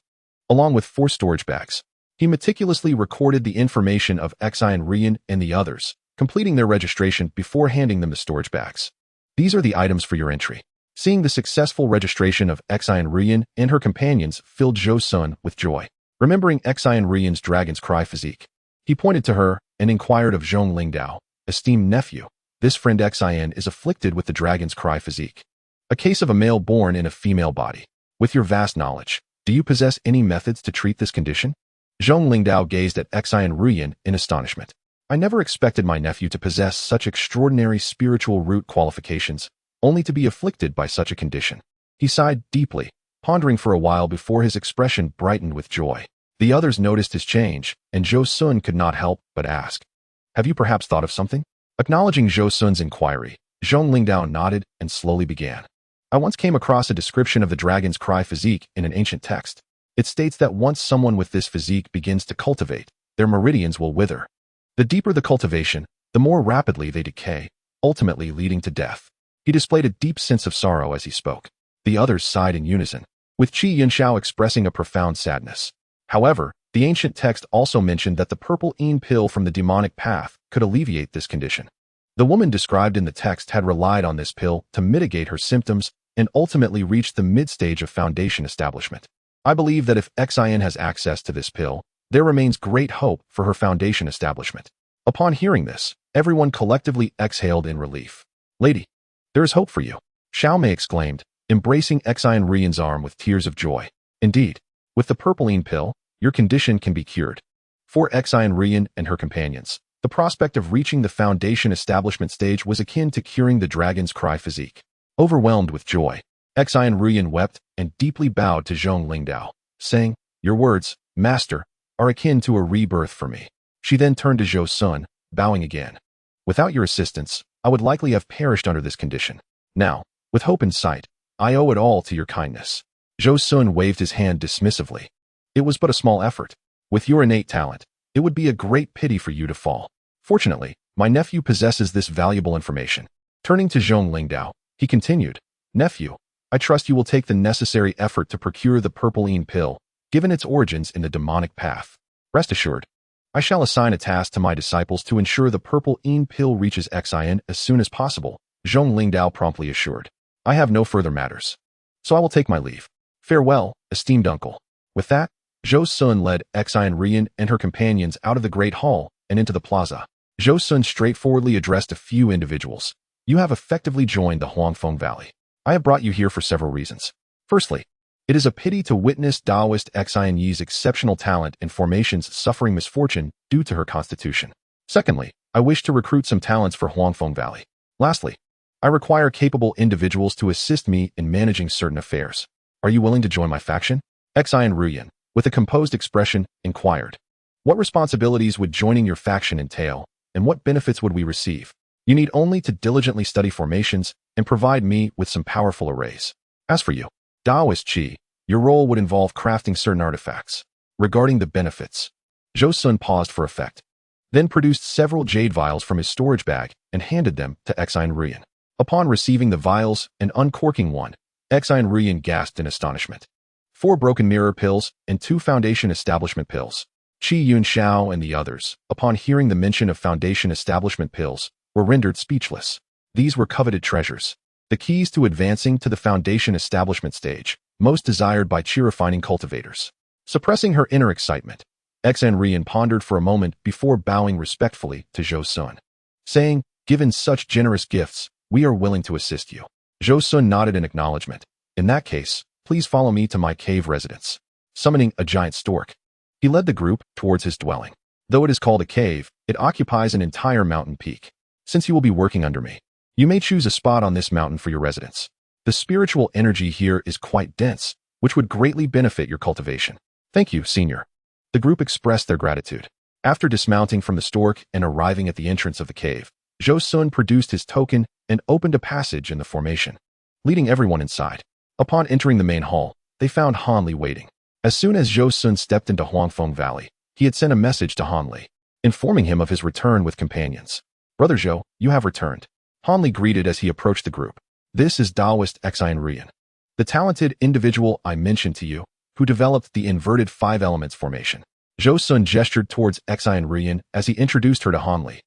along with 4 storage bags. He meticulously recorded the information of Xian Rian and the others, completing their registration before handing them the storage bags. These are the items for your entry. Seeing the successful registration of Xian Rian and her companions filled Zhou Xun with joy. Remembering Xian Rian's dragon's cry physique, he pointed to her and inquired of Zhong Lingdao, esteemed nephew, this friend Xian is afflicted with the dragon's cry physique. A case of a male born in a female body. With your vast knowledge, do you possess any methods to treat this condition? Zhong Lingdao gazed at Xian Rian in astonishment. I never expected my nephew to possess such extraordinary spiritual root qualifications, only to be afflicted by such a condition. He sighed deeply, pondering for a while before his expression brightened with joy. The others noticed his change, and Zhou Xun could not help but ask, have you perhaps thought of something? Acknowledging Zhou Xun's inquiry, Zhong Lingdao nodded and slowly began. I once came across a description of the dragon's cry physique in an ancient text. It states that once someone with this physique begins to cultivate, their meridians will wither. The deeper the cultivation, the more rapidly they decay, ultimately leading to death. He displayed a deep sense of sorrow as he spoke. The others sighed in unison, with Qi Yunxiao expressing a profound sadness. However, the ancient text also mentioned that the purple Yin pill from the demonic path could alleviate this condition. The woman described in the text had relied on this pill to mitigate her symptoms and ultimately reached the mid-stage of foundation establishment. I believe that if Xian has access to this pill, there remains great hope for her foundation establishment. Upon hearing this, everyone collectively exhaled in relief. Lady, there is hope for you, Xiaomei exclaimed, embracing Xian Rian's arm with tears of joy. Indeed, with the purpleine pill, your condition can be cured. For Xian Rian and her companions, the prospect of reaching the foundation establishment stage was akin to curing the dragon's cry physique. Overwhelmed with joy, Xian Rian wept and deeply bowed to Zhong Lingdao, saying, your words, master, are akin to a rebirth for me. She then turned to Zhou Xun, bowing again. Without your assistance, I would likely have perished under this condition. Now, with hope in sight, I owe it all to your kindness. Zhou Xun waved his hand dismissively. It was but a small effort. With your innate talent, it would be a great pity for you to fall. Fortunately, my nephew possesses this valuable information. Turning to Zhong Lingdao, he continued, nephew, I trust you will take the necessary effort to procure the purpleine pill, given its origins in the demonic path. Rest assured, I shall assign a task to my disciples to ensure the purpleine pill reaches Xian as soon as possible, Zhong Lingdao promptly assured. I have no further matters. So I will take my leave. Farewell, esteemed uncle. With that, Zhou Xun led Xian Rian and her companions out of the great hall and into the plaza. Zhou Xun straightforwardly addressed a few individuals. You have effectively joined the Huangfeng Valley. I have brought you here for several reasons. Firstly, it is a pity to witness Taoist Xian Yi's exceptional talent in formations suffering misfortune due to her constitution. Secondly, I wish to recruit some talents for Huangfeng Valley. Lastly, I require capable individuals to assist me in managing certain affairs. Are you willing to join my faction? Xian Rian, with a composed expression, inquired. What responsibilities would joining your faction entail, and what benefits would we receive? You need only to diligently study formations and provide me with some powerful arrays. As for you, Taoist Qi, your role would involve crafting certain artifacts. Regarding the benefits, Zhou Xun paused for effect, then produced several jade vials from his storage bag and handed them to Xian Rian. Upon receiving the vials and uncorking one, Xian Rian gasped in astonishment. 4 broken mirror pills and 2 foundation establishment pills. Qi Yunxiao and the others, upon hearing the mention of foundation establishment pills, were rendered speechless. These were coveted treasures, the keys to advancing to the foundation establishment stage, most desired by Qi-refining cultivators. Suppressing her inner excitement, Xian Rian pondered for a moment before bowing respectfully to Zhou Xun, saying, given such generous gifts, we are willing to assist you. Zhou Xun nodded in acknowledgement. In that case, please follow me to my cave residence. Summoning a giant stork, he led the group towards his dwelling. Though it is called a cave, it occupies an entire mountain peak. Since you will be working under me, you may choose a spot on this mountain for your residence. The spiritual energy here is quite dense, which would greatly benefit your cultivation. Thank you, senior. The group expressed their gratitude. After dismounting from the stork and arriving at the entrance of the cave, Zhou Xun produced his token and opened a passage in the formation, leading everyone inside. Upon entering the main hall, they found Han Li waiting. As soon as Zhou Xun stepped into Huangfeng Valley, he had sent a message to Han Li, informing him of his return with companions. Brother Zhou, you have returned. Han Li greeted as he approached the group. This is Taoist Xian Rian, the talented individual I mentioned to you, who developed the inverted 5 elements formation. Zhou Xun gestured towards Xian Rian as he introduced her to Han Li.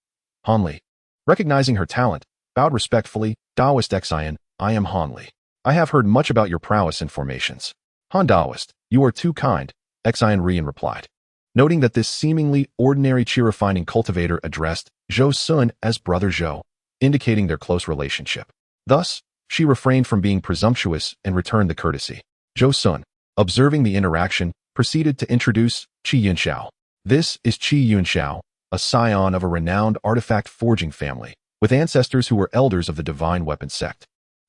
Han Li, recognizing her talent, bowed respectfully. Daoist Xian, I am Han Li. I have heard much about your prowess in formations. Han Daoist, you are too kind, Xian Rian replied. Noting that this seemingly ordinary chi-refining cultivator addressed Zhou Xun as Brother Zhou, indicating their close relationship. Thus, she refrained from being presumptuous and returned the courtesy. Zhou Xun, observing the interaction, proceeded to introduce Qi Yunxiao. This is Qi Yunxiao, a scion of a renowned artifact forging family, with ancestors who were elders of the divine weapon sect.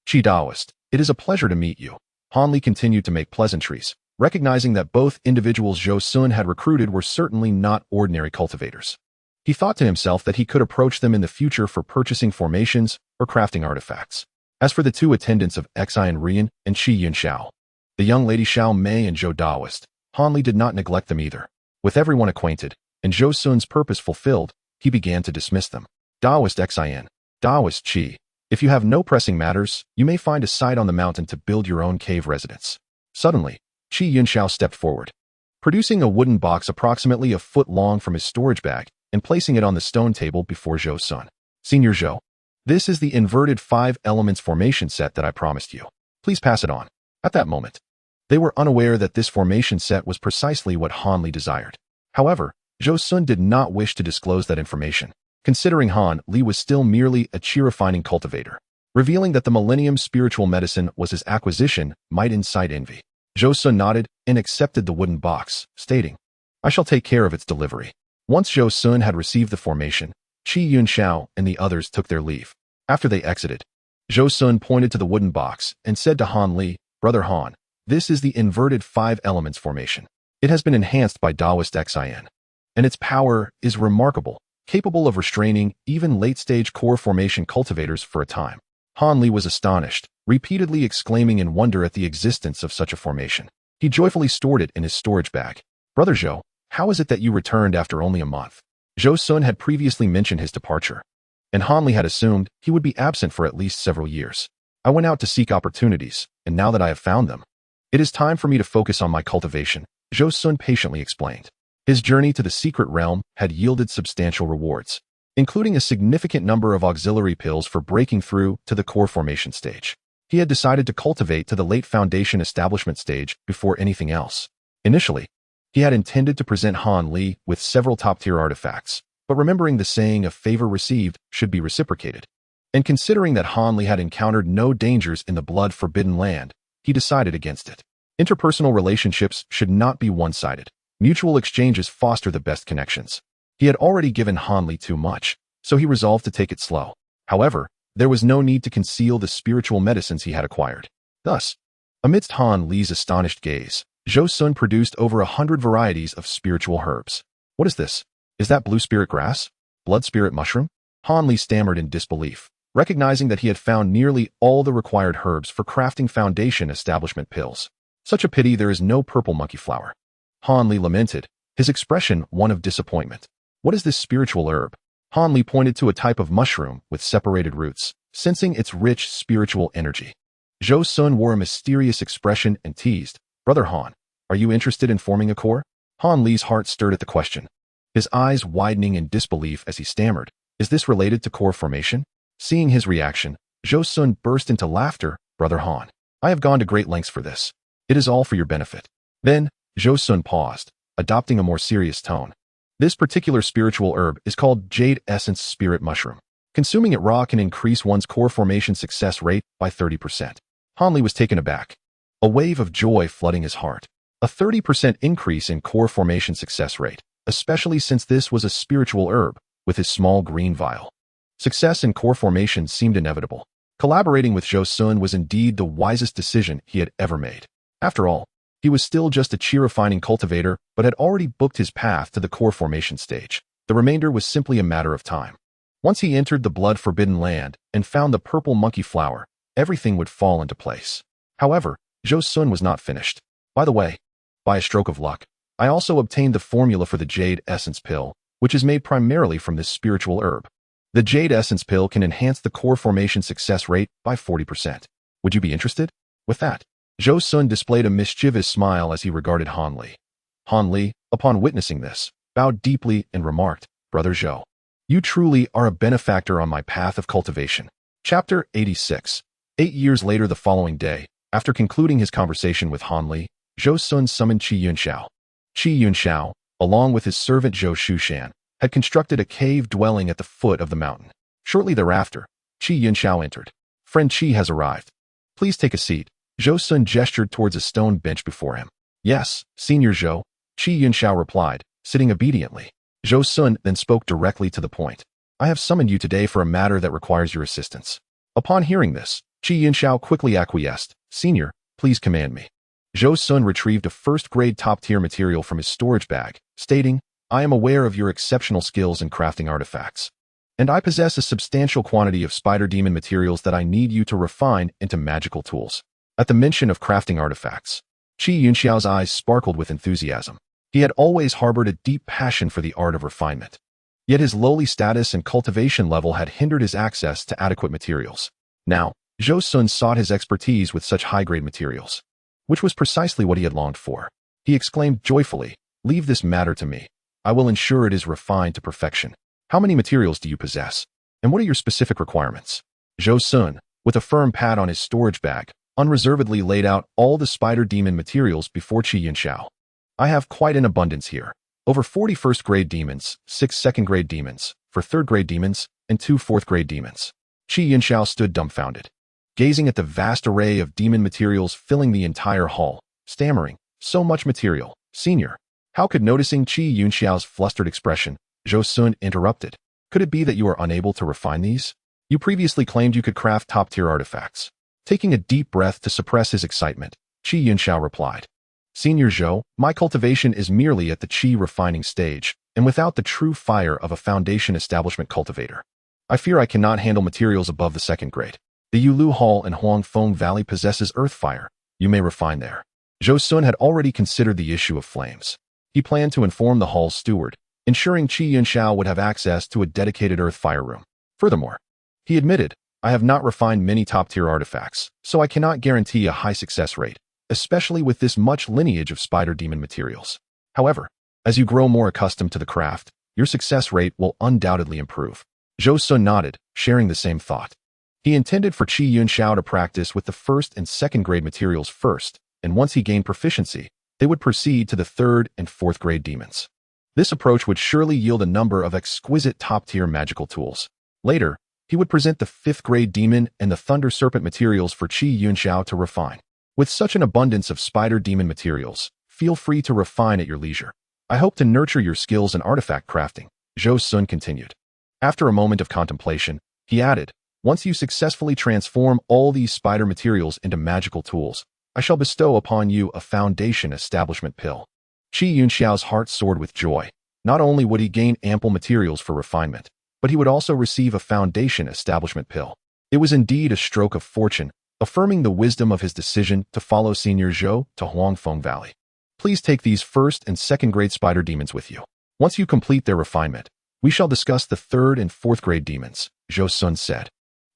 Qi Daoist, it is a pleasure to meet you. Han Li continued to make pleasantries, recognizing that both individuals Zhou Xun had recruited were certainly not ordinary cultivators. He thought to himself that he could approach them in the future for purchasing formations or crafting artifacts. As for the two attendants of Xian Rian and Qi Yunxiao, the young lady Xiao Mei and Zhou Daoist, Han Li did not neglect them either. With everyone acquainted, and Zhou Xun's purpose fulfilled, he began to dismiss them. Daoist Xian, Daoist Qi, if you have no pressing matters, you may find a site on the mountain to build your own cave residence. Suddenly, Qi Yunxiao stepped forward, producing a wooden box approximately a foot long from his storage bag and placing it on the stone table before Zhou Xun. Senior Zhou, this is the inverted 5 elements formation set that I promised you. Please pass it on. At that moment, they were unaware that this formation set was precisely what Han Li desired. However, Zhou Xun did not wish to disclose that information, considering Han Li was still merely a chi-refining cultivator. Revealing that the Millennium spiritual medicine was his acquisition might incite envy. Zhou Xun nodded and accepted the wooden box, stating, I shall take care of its delivery. Once Zhou Xun had received the formation, Qi Yunxiao and the others took their leave. After they exited, Zhou Xun pointed to the wooden box and said to Han Li, Brother Han, this is the inverted 5 elements formation. It has been enhanced by Daoist Xian, and its power is remarkable, capable of restraining even late-stage core formation cultivators for a time. Han Li was astonished, repeatedly exclaiming in wonder at the existence of such a formation. He joyfully stored it in his storage bag. Brother Zhou, how is it that you returned after only a month? Zhou Xun had previously mentioned his departure, and Han Li had assumed he would be absent for at least several years. I went out to seek opportunities, and now that I have found them, it is time for me to focus on my cultivation, Zhou Xun patiently explained. His journey to the secret realm had yielded substantial rewards, including a significant number of auxiliary pills for breaking through to the core formation stage. He had decided to cultivate to the late foundation establishment stage before anything else. Initially, he had intended to present Han Li with several top-tier artifacts, but remembering the saying of favor received should be reciprocated, and considering that Han Li had encountered no dangers in the blood-forbidden land, he decided against it. Interpersonal relationships should not be one-sided. Mutual exchanges foster the best connections. He had already given Han Li too much, so he resolved to take it slow. However, there was no need to conceal the spiritual medicines he had acquired. Thus, amidst Han Li's astonished gaze, Zhou Xun produced over 100 varieties of spiritual herbs. What is this? Is that blue spirit grass? Blood spirit mushroom? Han Li stammered in disbelief, recognizing that he had found nearly all the required herbs for crafting foundation establishment pills. Such a pity there is no purple monkey flower. Han Li lamented, his expression one of disappointment. What is this spiritual herb? Han Li pointed to a type of mushroom with separated roots, sensing its rich spiritual energy. Zhou Xun wore a mysterious expression and teased, Brother Han, are you interested in forming a core? Han Li's heart stirred at the question, his eyes widening in disbelief as he stammered, is this related to core formation? Seeing his reaction, Zhou Xun burst into laughter, Brother Han, I have gone to great lengths for this. It is all for your benefit. Then, Zhou Xun paused, adopting a more serious tone. This particular spiritual herb is called Jade Essence Spirit Mushroom. Consuming it raw can increase one's core formation success rate by 30%. Han Li was taken aback, a wave of joy flooding his heart. A 30% increase in core formation success rate, especially since this was a spiritual herb, with his small green vial. Success in core formation seemed inevitable. Collaborating with Zhou Xun was indeed the wisest decision he had ever made. After all, he was still just a chi-refining cultivator, but had already booked his path to the core formation stage. The remainder was simply a matter of time. Once he entered the blood-forbidden land and found the purple monkey flower, everything would fall into place. However, Zhou Xun was not finished. By the way, by a stroke of luck, I also obtained the formula for the Jade Essence pill, which is made primarily from this spiritual herb. The Jade Essence pill can enhance the core formation success rate by 40%. Would you be interested? With that, Zhou Xun displayed a mischievous smile as he regarded Han Li. Han Li, upon witnessing this, bowed deeply and remarked, "Brother Zhou, you truly are a benefactor on my path of cultivation." Chapter 86. 8 years later the following day, after concluding his conversation with Han Li, Zhou Xun summoned Qi Yunxiao. Qi Yunxiao, along with his servant Zhou Xushan, had constructed a cave dwelling at the foot of the mountain. Shortly thereafter, Qi Yunxiao entered. "Friend Qi has arrived. Please take a seat." Zhou Xun gestured towards a stone bench before him. "Yes, Senior Zhou," Qi Yunxiao replied, sitting obediently. Zhou Xun then spoke directly to the point. "I have summoned you today for a matter that requires your assistance." Upon hearing this, Qi Yunxiao quickly acquiesced. "Senior, please command me." Zhou Xun retrieved a first-grade top-tier material from his storage bag, stating, "I am aware of your exceptional skills in crafting artifacts, and I possess a substantial quantity of spider demon materials that I need you to refine into magical tools." At the mention of crafting artifacts, Qi Yunxiao's eyes sparkled with enthusiasm. He had always harbored a deep passion for the art of refinement. Yet his lowly status and cultivation level had hindered his access to adequate materials. Now, Zhou Xun sought his expertise with such high-grade materials, which was precisely what he had longed for. He exclaimed joyfully, "Leave this matter to me. I will ensure it is refined to perfection." "How many materials do you possess? And what are your specific requirements?" Zhou Xun, with a firm pat on his storage bag, unreservedly laid out all the spider demon materials before Qi Yunxiao. "I have quite an abundance here. Over 40 first-grade demons, 6 second-grade demons, 4 third-grade demons, and 2 fourth-grade demons." Qi Yunxiao stood dumbfounded, gazing at the vast array of demon materials filling the entire hall, stammering, "So much material, Senior." How could noticing Qi Yunxiao's flustered expression, Zhou Xun interrupted. "Could it be that you are unable to refine these? You previously claimed you could craft top-tier artifacts." Taking a deep breath to suppress his excitement, Qi Yunxiao replied, "Senior Zhou, my cultivation is merely at the Qi refining stage, and without the true fire of a foundation establishment cultivator. I fear I cannot handle materials above the second grade. The Yulu Hall in Huangfeng Valley possesses earth fire. You may refine there." Zhou Xun had already considered the issue of flames. He planned to inform the hall's steward, ensuring Qi Yunxiao would have access to a dedicated earth fire room. Furthermore, he admitted, "I have not refined many top-tier artifacts, so I cannot guarantee a high success rate, especially with this much lineage of spider demon materials. However, as you grow more accustomed to the craft, your success rate will undoubtedly improve." Zhou Xun nodded, sharing the same thought. He intended for Qi Yunxiao to practice with the first and second-grade materials first, and once he gained proficiency, they would proceed to the third and fourth-grade demons. This approach would surely yield a number of exquisite top-tier magical tools. Later, he would present the fifth-grade demon and the thunder serpent materials for Qi Yunxiao to refine. With such an abundance of spider demon materials, feel free to refine at your leisure. I hope to nurture your skills in artifact crafting, Zhou Xun continued. After a moment of contemplation, he added, "Once you successfully transform all these spider materials into magical tools, I shall bestow upon you a foundation establishment pill." Qi Yunxiao's heart soared with joy. Not only would he gain ample materials for refinement, but he would also receive a foundation establishment pill. It was indeed a stroke of fortune, affirming the wisdom of his decision to follow Senior Zhou to Huangfeng Valley. "Please take these first and second-grade spider demons with you. Once you complete their refinement, we shall discuss the third and fourth-grade demons," Zhou Xun said,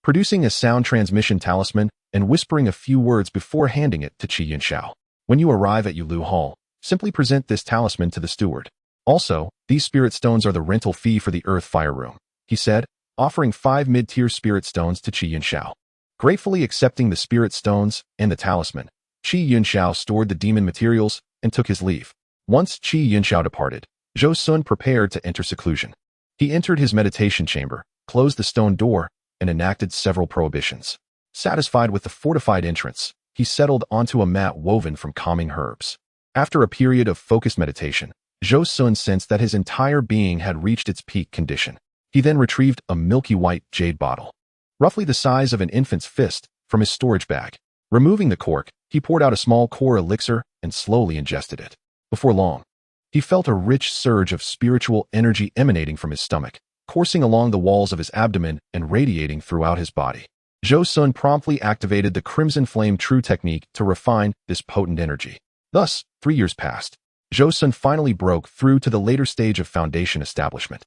producing a sound transmission talisman and whispering a few words before handing it to Qi Yunxiao. "When you arrive at Yulu Hall, simply present this talisman to the steward. Also, these spirit stones are the rental fee for the earth fire room," he said, offering 5 mid-tier spirit stones to Qi Yunxiao. Gratefully accepting the spirit stones and the talisman, Qi Yunxiao stored the demon materials and took his leave. Once Qi Yunxiao departed, Zhou Xun prepared to enter seclusion. He entered his meditation chamber, closed the stone door, and enacted several prohibitions. Satisfied with the fortified entrance, he settled onto a mat woven from calming herbs. After a period of focused meditation, Zhou Xun sensed that his entire being had reached its peak condition. He then retrieved a milky white jade bottle, roughly the size of an infant's fist, from his storage bag. Removing the cork, he poured out a small core elixir and slowly ingested it. Before long, he felt a rich surge of spiritual energy emanating from his stomach, coursing along the walls of his abdomen and radiating throughout his body. Zhou Xun promptly activated the Crimson Flame True technique to refine this potent energy. Thus, 3 years passed. Zhou Xun finally broke through to the later stage of foundation establishment.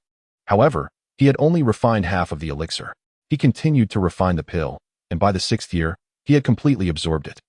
However, he had only refined half of the elixir. He continued to refine the pill, and by the 6th year, he had completely absorbed it.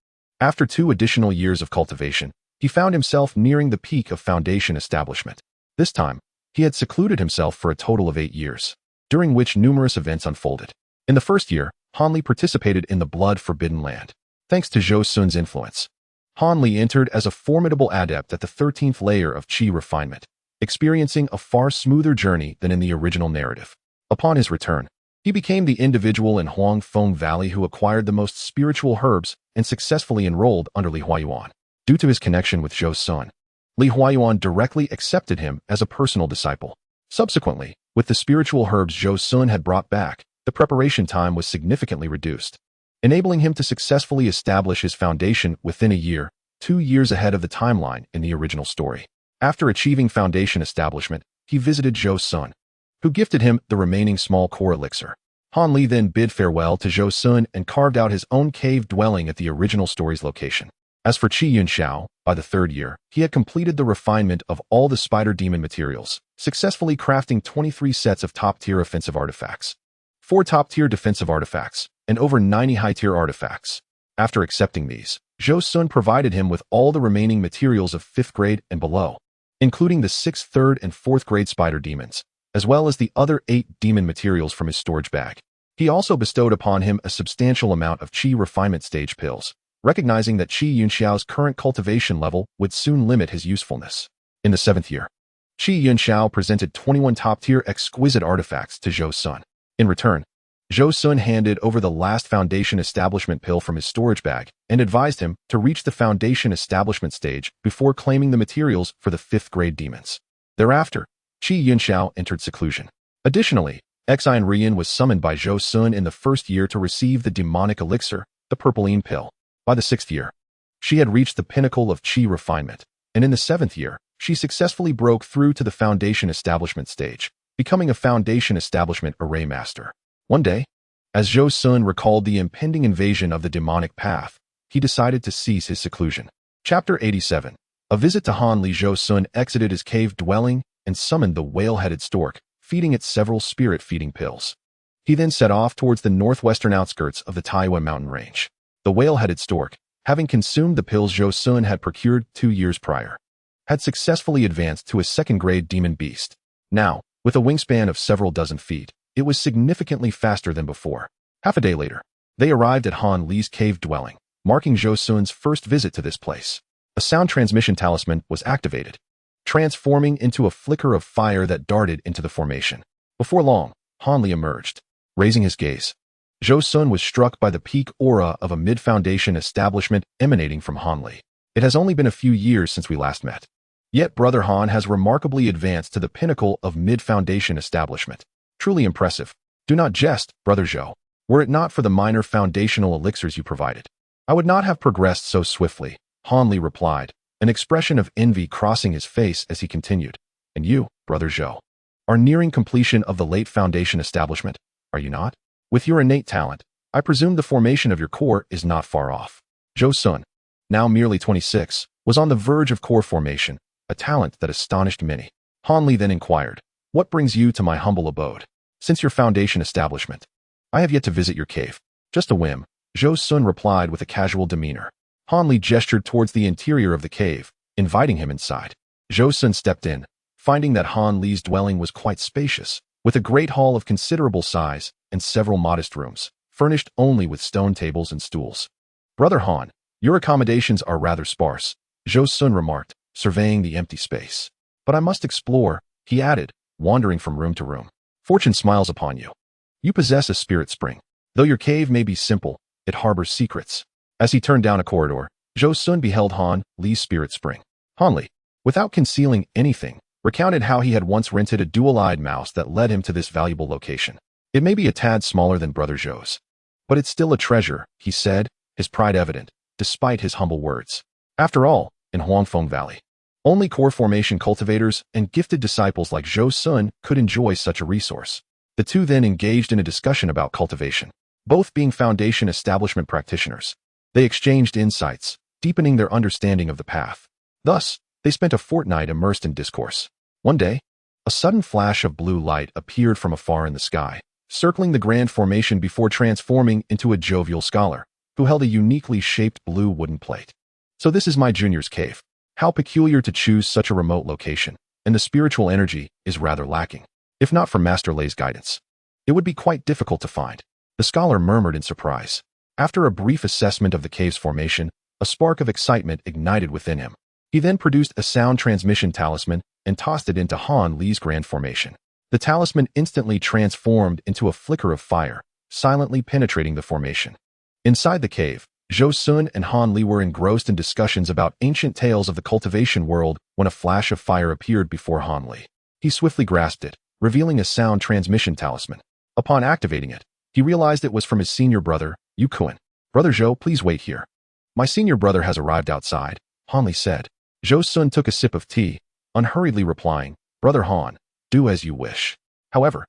After 2 additional years of cultivation, he found himself nearing the peak of foundation establishment. This time, he had secluded himself for a total of 8 years, during which numerous events unfolded. In the first year, Han Li participated in the blood-forbidden land. Thanks to Zhou Xun's influence, Han Li entered as a formidable adept at the 13th layer of Qi refinement, experiencing a far smoother journey than in the original narrative. Upon his return, he became the individual in Huangfeng Valley who acquired the most spiritual herbs and successfully enrolled under Li Huayuan. Due to his connection with Zhou Xun, Li Huayuan directly accepted him as a personal disciple. Subsequently, with the spiritual herbs Zhou Xun had brought back, the preparation time was significantly reduced, enabling him to successfully establish his foundation within a year, 2 years ahead of the timeline in the original story. After achieving foundation establishment, he visited Zhou Xun, who gifted him the remaining small core elixir. Han Li then bid farewell to Zhou Xun and carved out his own cave dwelling at the original story's location. As for Qi Yunxiao, by the 3rd year, he had completed the refinement of all the spider demon materials, successfully crafting 23 sets of top-tier offensive artifacts, 4 top-tier defensive artifacts, and over 90 high-tier artifacts. After accepting these, Zhou Xun provided him with all the remaining materials of 5th grade and below, including the 6th, 3rd, and 4th grade spider demons, as well as the other 8 demon materials from his storage bag. He also bestowed upon him a substantial amount of Qi refinement stage pills, recognizing that Qi Yunxiao's current cultivation level would soon limit his usefulness. In the 7th year, Qi Yunxiao presented 21 top-tier exquisite artifacts to Zhou Xun. In return, Zhou Xun handed over the last foundation establishment pill from his storage bag and advised him to reach the foundation establishment stage before claiming the materials for the 5th grade demons. Thereafter, Qi Yunxiao entered seclusion. Additionally, Xian Rian was summoned by Zhou Xun in the 1st year to receive the demonic elixir, the purpleine pill. By the 6th year, she had reached the pinnacle of Qi refinement, and in the 7th year, she successfully broke through to the foundation establishment stage, becoming a foundation establishment array master. One day, as Zhou Xun recalled the impending invasion of the demonic path, he decided to cease his seclusion. Chapter 87. A visit to Han Li. Zhou Xun exited his cave dwelling and summoned the whale-headed stork, feeding it several spirit-feeding pills. He then set off towards the northwestern outskirts of the Tai Nan Mountain range. The whale-headed stork, having consumed the pills Zhou Xun had procured 2 years prior, had successfully advanced to a 2nd grade demon beast. Now, with a wingspan of several dozen feet, it was significantly faster than before. Half a day later, they arrived at Han Li's cave dwelling, marking Zhou Xun's first visit to this place. A sound transmission talisman was activated, transforming into a flicker of fire that darted into the formation. Before long, Han Li emerged. Raising his gaze, Zhou Xun was struck by the peak aura of a mid-foundation establishment emanating from Han Li. It has only been a few years since we last met. Yet Brother Han has remarkably advanced to the pinnacle of mid-foundation establishment. Truly impressive. Do not jest, Brother Zhou. Were it not for the minor foundational elixirs you provided, I would not have progressed so swiftly, Han Li replied, an expression of envy crossing his face as he continued. And you, Brother Zhou, are nearing completion of the late foundation establishment, are you not? With your innate talent, I presume the formation of your core is not far off. Zhou Xun, now merely 26, was on the verge of core formation, a talent that astonished many. Han Li then inquired, what brings you to my humble abode? Since your foundation establishment, I have yet to visit your cave. Just a whim, Zhou Xun replied with a casual demeanor. Han Li gestured towards the interior of the cave, inviting him inside. Zhou Xun stepped in, finding that Han Li's dwelling was quite spacious, with a great hall of considerable size and several modest rooms, furnished only with stone tables and stools. Brother Han, your accommodations are rather sparse, Zhou Xun remarked, surveying the empty space. But I must explore, he added, wandering from room to room. Fortune smiles upon you. You possess a spirit spring. Though your cave may be simple, it harbors secrets. As he turned down a corridor, Zhou Xun beheld Han Li's spirit spring. Han Li, without concealing anything, recounted how he had once rented a dual-eyed mouse that led him to this valuable location. It may be a tad smaller than Brother Zhou's, but it's still a treasure, he said, his pride evident, despite his humble words. After all, in Huangfeng Valley, only core formation cultivators and gifted disciples like Zhou Xun could enjoy such a resource. The two then engaged in a discussion about cultivation, both being foundation establishment practitioners. They exchanged insights, deepening their understanding of the path. Thus, they spent a fortnight immersed in discourse. One day, a sudden flash of blue light appeared from afar in the sky, circling the grand formation before transforming into a jovial scholar, who held a uniquely shaped blue wooden plate. So this is my junior's cave. How peculiar to choose such a remote location, and the spiritual energy is rather lacking. If not for Master Lei's guidance, it would be quite difficult to find. The scholar murmured in surprise. After a brief assessment of the cave's formation, a spark of excitement ignited within him. He then produced a sound transmission talisman and tossed it into Han Li's grand formation. The talisman instantly transformed into a flicker of fire, silently penetrating the formation. Inside the cave, Zhou Xun and Han Li were engrossed in discussions about ancient tales of the cultivation world when a flash of fire appeared before Han Li. He swiftly grasped it, revealing a sound transmission talisman. Upon activating it, he realized it was from his senior brother, Xun. "Brother Zhou, please wait here. My senior brother has arrived outside," Han Li said. Zhou Xun took a sip of tea, unhurriedly replying, "Brother Han, do as you wish." However,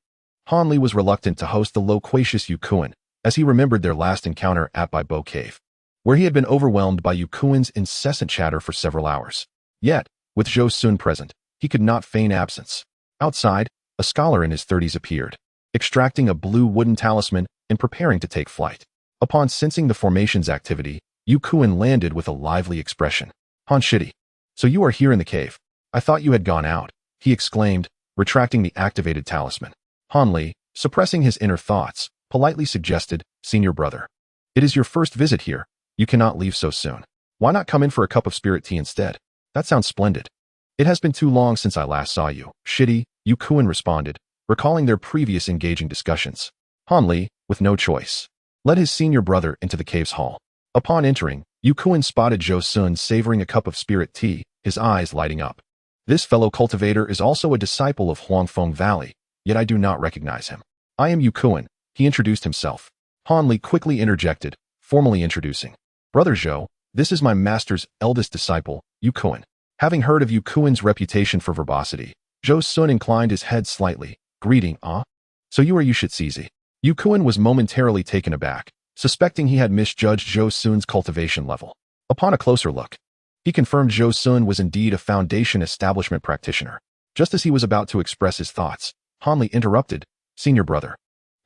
Han Li was reluctant to host the loquacious Xun, as he remembered their last encounter at Bai Bo Cave, where he had been overwhelmed by Xun's incessant chatter for several hours. Yet, with Zhou Xun present, he could not feign absence. Outside, a scholar in his 30s appeared, extracting a blue wooden talisman and preparing to take flight. Upon sensing the formation's activity, Xun landed with a lively expression. "Han Shidi, so you are here in the cave. I thought you had gone out," he exclaimed, retracting the activated talisman. Han Li, suppressing his inner thoughts, politely suggested, "Senior brother, it is your first visit here. You cannot leave so soon. Why not come in for a cup of spirit tea instead? That sounds splendid." "It has been too long since I last saw you, Shidi," Xun responded, recalling their previous engaging discussions. Han Li, with no choice, led his senior brother into the cave's hall. Upon entering, Xun spotted Zhou Xun savoring a cup of spirit tea, his eyes lighting up. "This fellow cultivator is also a disciple of Huangfeng Valley, yet I do not recognize him." "I am Xun," he introduced himself. Han Li quickly interjected, formally introducing, "Brother Zhou, this is my master's eldest disciple, Xun." Having heard of Xun's reputation for verbosity, Zhou Xun inclined his head slightly, greeting, "Ah? So you are Yushitzizi." Xun was momentarily taken aback, suspecting he had misjudged Zhou Xun's cultivation level. Upon a closer look, he confirmed Zhou Xun was indeed a foundation establishment practitioner. Just as he was about to express his thoughts, Han Li interrupted, "Senior brother,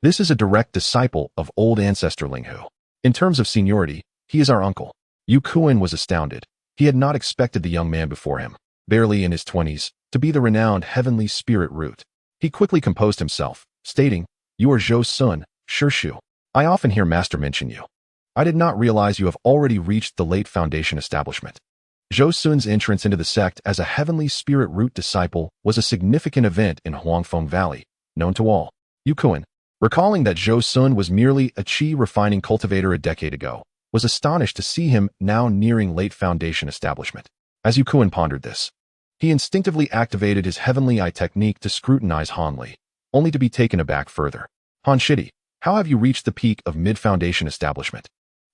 this is a direct disciple of old ancestor Linghu. In terms of seniority, he is our uncle." Xun was astounded. He had not expected the young man before him, barely in his 20s, to be the renowned heavenly spirit root. He quickly composed himself, stating, "You are Zhou Xun, Shu. I often hear Master mention you. I did not realize you have already reached the late foundation establishment." Zhou Xun's entrance into the sect as a heavenly spirit root disciple was a significant event in Huangfeng Valley, known to all. Xun, recalling that Zhou Xun was merely a qi refining cultivator a decade ago, was astonished to see him now nearing late foundation establishment. As Xun pondered this, he instinctively activated his heavenly eye technique to scrutinize Han Li, only to be taken aback further. "Han Shidi, how have you reached the peak of mid-foundation establishment?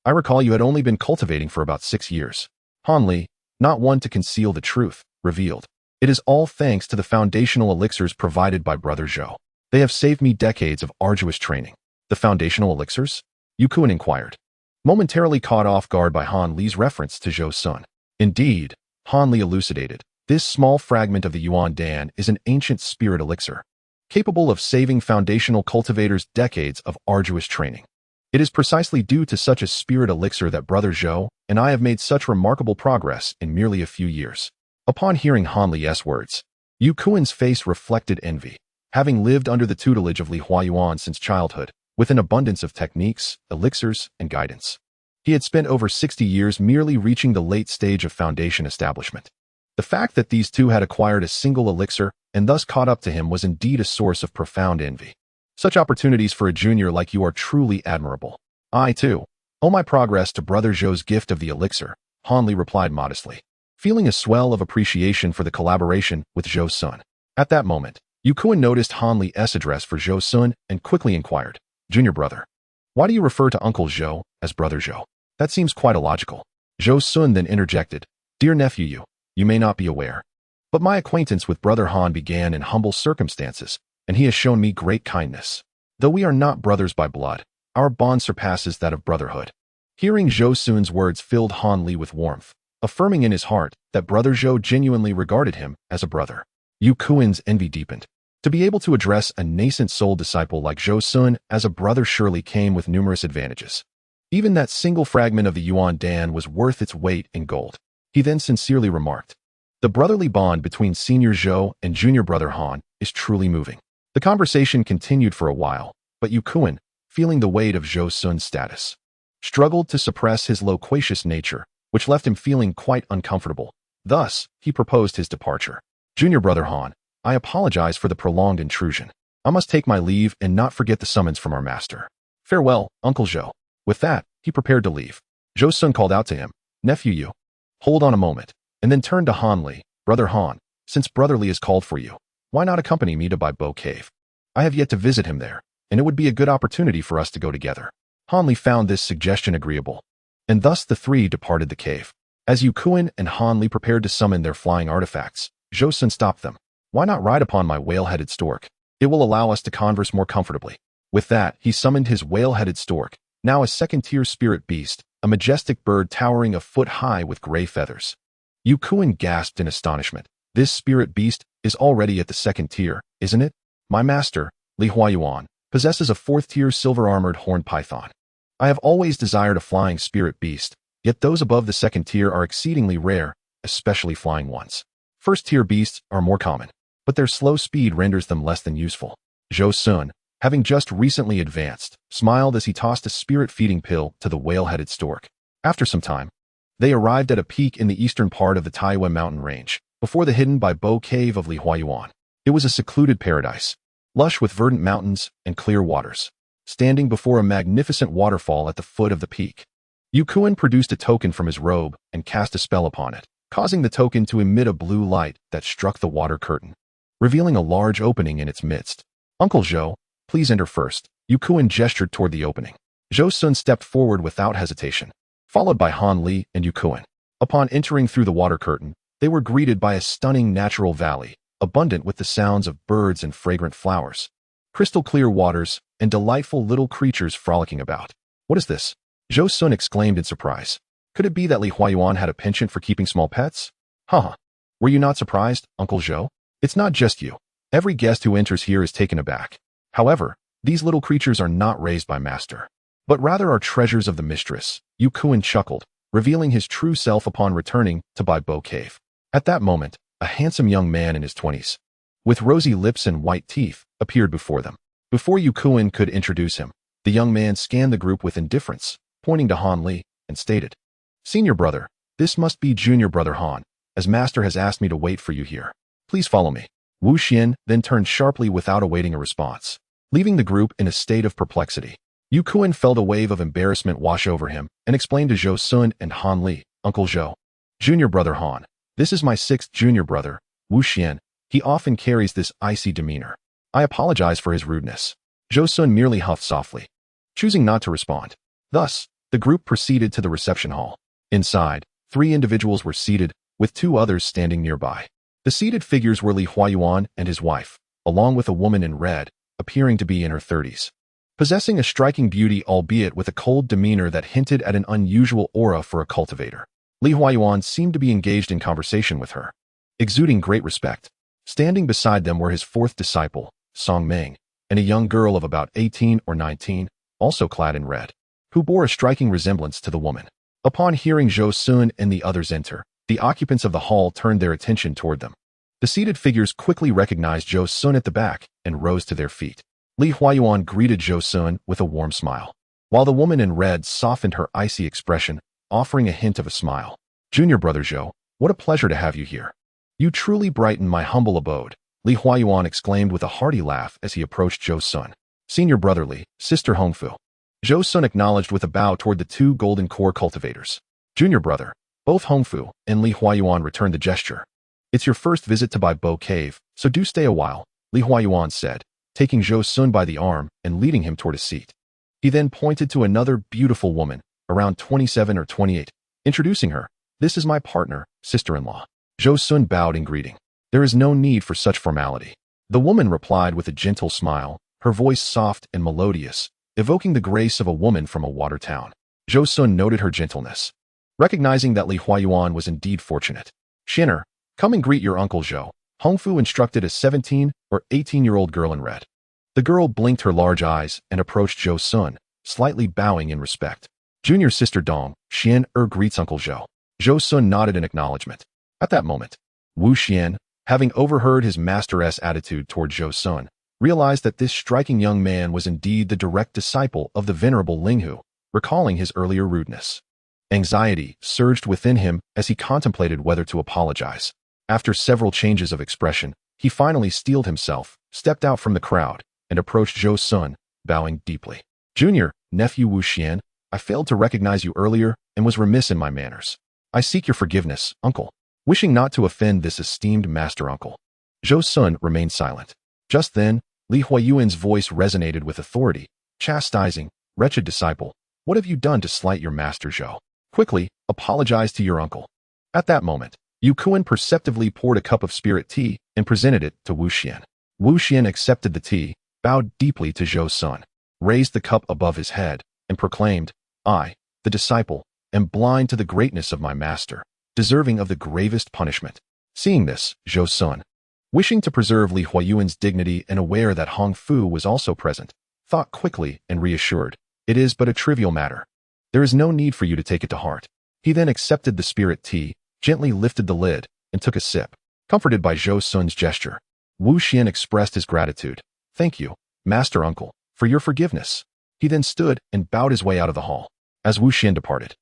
I recall you had only been cultivating for about 6 years." Han Li, not one to conceal the truth, revealed, "It is all thanks to the foundational elixirs provided by Brother Zhou. They have saved me decades of arduous training." "The foundational elixirs?" Xun inquired, momentarily caught off guard by Han Li's reference to Zhou Xun. "Indeed," Han Li elucidated, "this small fragment of the Yuan Dan is an ancient spirit elixir, capable of saving foundational cultivators decades of arduous training. It is precisely due to such a spirit elixir that Brother Zhou and I have made such remarkable progress in merely a few years." Upon hearing Han Li's words, Xun's face reflected envy. Having lived under the tutelage of Li Huayuan since childhood, with an abundance of techniques, elixirs, and guidance, he had spent over 60 years merely reaching the late stage of foundation establishment. The fact that these two had acquired a single elixir and thus caught up to him was indeed a source of profound envy. "Such opportunities for a junior like you are truly admirable. I, too, owe my progress to Brother Zhou's gift of the elixir," Han Li replied modestly, feeling a swell of appreciation for the collaboration with Zhou Xun. At that moment, Xun noticed Han Li's address for Zhou Xun and quickly inquired, "Junior brother, why do you refer to Uncle Zhou as Brother Zhou? That seems quite illogical." Zhou Xun then interjected, "Dear nephew, you may not be aware, but my acquaintance with Brother Han began in humble circumstances, and he has shown me great kindness. Though we are not brothers by blood, our bond surpasses that of brotherhood." Hearing Zhou Xun's words filled Han Li with warmth, affirming in his heart that Brother Zhou genuinely regarded him as a brother. Xun's envy deepened. To be able to address a nascent soul disciple like Zhou Xun as a brother surely came with numerous advantages. Even that single fragment of the Yuan Dan was worth its weight in gold. He then sincerely remarked, The brotherly bond between senior Zhou and junior brother Han is truly moving. The conversation continued for a while, but Yu Kuan, feeling the weight of Zhou Xun's status, struggled to suppress his loquacious nature, which left him feeling quite uncomfortable. Thus, he proposed his departure. Junior brother Han, I apologize for the prolonged intrusion. I must take my leave and not forget the summons from our master. Farewell, Uncle Zhou. With that, he prepared to leave. Zhou Xun called out to him, Nephew Yu, hold on a moment, and then turned to Han Li, Brother Han, since Brother Li has called for you, why not accompany me to Bai Bo Cave? I have yet to visit him there, and it would be a good opportunity for us to go together. Han Li found this suggestion agreeable, and thus the three departed the cave. As Yu Kuan and Han Li prepared to summon their flying artifacts, Zhou Xun stopped them. Why not ride upon my whale-headed stork? It will allow us to converse more comfortably. With that, he summoned his whale-headed stork, now a second-tier spirit beast, a majestic bird towering a foot high with gray feathers. Yu Kuan gasped in astonishment. This spirit beast is already at the second tier, isn't it? My master, Li Huayuan, possesses a fourth-tier silver-armored horned python. I have always desired a flying spirit beast, yet those above the second tier are exceedingly rare, especially flying ones. First-tier beasts are more common, but their slow speed renders them less than useful. Zhou Xun, having just recently advanced, smiled as he tossed a spirit-feeding pill to the whale-headed stork. After some time, they arrived at a peak in the eastern part of the Tai Nan Mountain range, before the hidden Bai Bo Cave of Li Huayuan. It was a secluded paradise, lush with verdant mountains and clear waters. Standing before a magnificent waterfall at the foot of the peak, Yu Kuan produced a token from his robe and cast a spell upon it, causing the token to emit a blue light that struck the water curtain, revealing a large opening in its midst. Uncle Zhou, please enter first. Yu Kuan gestured toward the opening. Zhou Xun stepped forward without hesitation, followed by Han Li and Yu Kuan. Upon entering through the water curtain, they were greeted by a stunning natural valley, abundant with the sounds of birds and fragrant flowers, crystal clear waters, and delightful little creatures frolicking about. What is this? Zhou Xun exclaimed in surprise. Could it be that Li Huayuan had a penchant for keeping small pets? Haha. Were you not surprised, Uncle Zhou? It's not just you. Every guest who enters here is taken aback. However, these little creatures are not raised by master, but rather are treasures of the mistress. Yu Kuan chuckled, revealing his true self upon returning to Bai Bo Cave. At that moment, a handsome young man in his 20s, with rosy lips and white teeth, appeared before them. Before Yu Kuan could introduce him, the young man scanned the group with indifference, pointing to Han Li, and stated, Senior brother, this must be junior brother Han, as master has asked me to wait for you here. Please follow me. Wu Xian then turned sharply without awaiting a response, leaving the group in a state of perplexity. Yu Kuan felt a wave of embarrassment wash over him and explained to Zhou Xun and Han Li, Uncle Zhou, junior brother Han, this is my sixth junior brother, Wu Xian. He often carries this icy demeanor. I apologize for his rudeness. Zhou Xun merely huffed softly, choosing not to respond. Thus, the group proceeded to the reception hall. Inside, 3 individuals were seated, with 2 others standing nearby. The seated figures were Li Huayuan and his wife, along with a woman in red, appearing to be in her 30s. Possessing a striking beauty albeit with a cold demeanor that hinted at an unusual aura for a cultivator. Li Huayuan seemed to be engaged in conversation with her, exuding great respect. Standing beside them were his 4th disciple, Song Meng, and a young girl of about 18 or 19, also clad in red, who bore a striking resemblance to the woman. Upon hearing Zhou Xun and the others enter, the occupants of the hall turned their attention toward them. The seated figures quickly recognized Zhou Xun at the back and rose to their feet. Li Huayuan greeted Zhou Xun with a warm smile, while the woman in red softened her icy expression, offering a hint of a smile. Junior brother Zhou, what a pleasure to have you here. You truly brighten my humble abode, Li Huayuan exclaimed with a hearty laugh as he approached Zhou Xun. Senior brother Li, sister Hongfu. Zhou Xun acknowledged with a bow toward the 2 golden core cultivators. Junior brother, both Hongfu and Li Huayuan returned the gesture. It's your first visit to Bai Bo Cave, so do stay a while, Li Huayuan said, taking Zhou Xun by the arm and leading him toward a seat. He then pointed to another beautiful woman, around 27 or 28, introducing her. This is my partner, sister-in-law. Zhou Xun bowed in greeting. There is no need for such formality. The woman replied with a gentle smile, her voice soft and melodious, evoking the grace of a woman from a water town. Zhou Xun noted her gentleness, recognizing that Li Huayuan was indeed fortunate. Shinner, come and greet your Uncle Zhou, Hongfu instructed a 17 or 18-year-old girl in red. The girl blinked her large eyes and approached Zhou Xun, slightly bowing in respect. Junior sister Dong, Xian greets Uncle Zhou. Zhou Xun nodded in acknowledgement. At that moment, Wu Xian, having overheard his master's attitude toward Zhou Xun, realized that this striking young man was indeed the direct disciple of the venerable Linghu, recalling his earlier rudeness. Anxiety surged within him as he contemplated whether to apologize. After several changes of expression, he finally steeled himself, stepped out from the crowd, and approached Zhou Xun, bowing deeply. Junior, nephew Wu Xian, I failed to recognize you earlier and was remiss in my manners. I seek your forgiveness, uncle. Wishing not to offend this esteemed master uncle. Zhou Xun remained silent. Just then, Li Huayuan's voice resonated with authority, chastising, wretched disciple, what have you done to slight your master Zhou? Quickly, apologize to your uncle. At that moment, Yu Kuan perceptively poured a cup of spirit tea and presented it to Wu Xian. Wu Xian accepted the tea, bowed deeply to Zhou Xun, raised the cup above his head, and proclaimed, I, the disciple, am blind to the greatness of my master, deserving of the gravest punishment. Seeing this, Zhou Xun, wishing to preserve Li Huayuan's dignity and aware that Hong Fu was also present, thought quickly and reassured, it is but a trivial matter. There is no need for you to take it to heart. He then accepted the spirit tea, gently lifted the lid, and took a sip. Comforted by Zhou Xun's gesture, Wu Xian expressed his gratitude. Thank you, master uncle, for your forgiveness. He then stood and bowed his way out of the hall. As Wu Xian departed,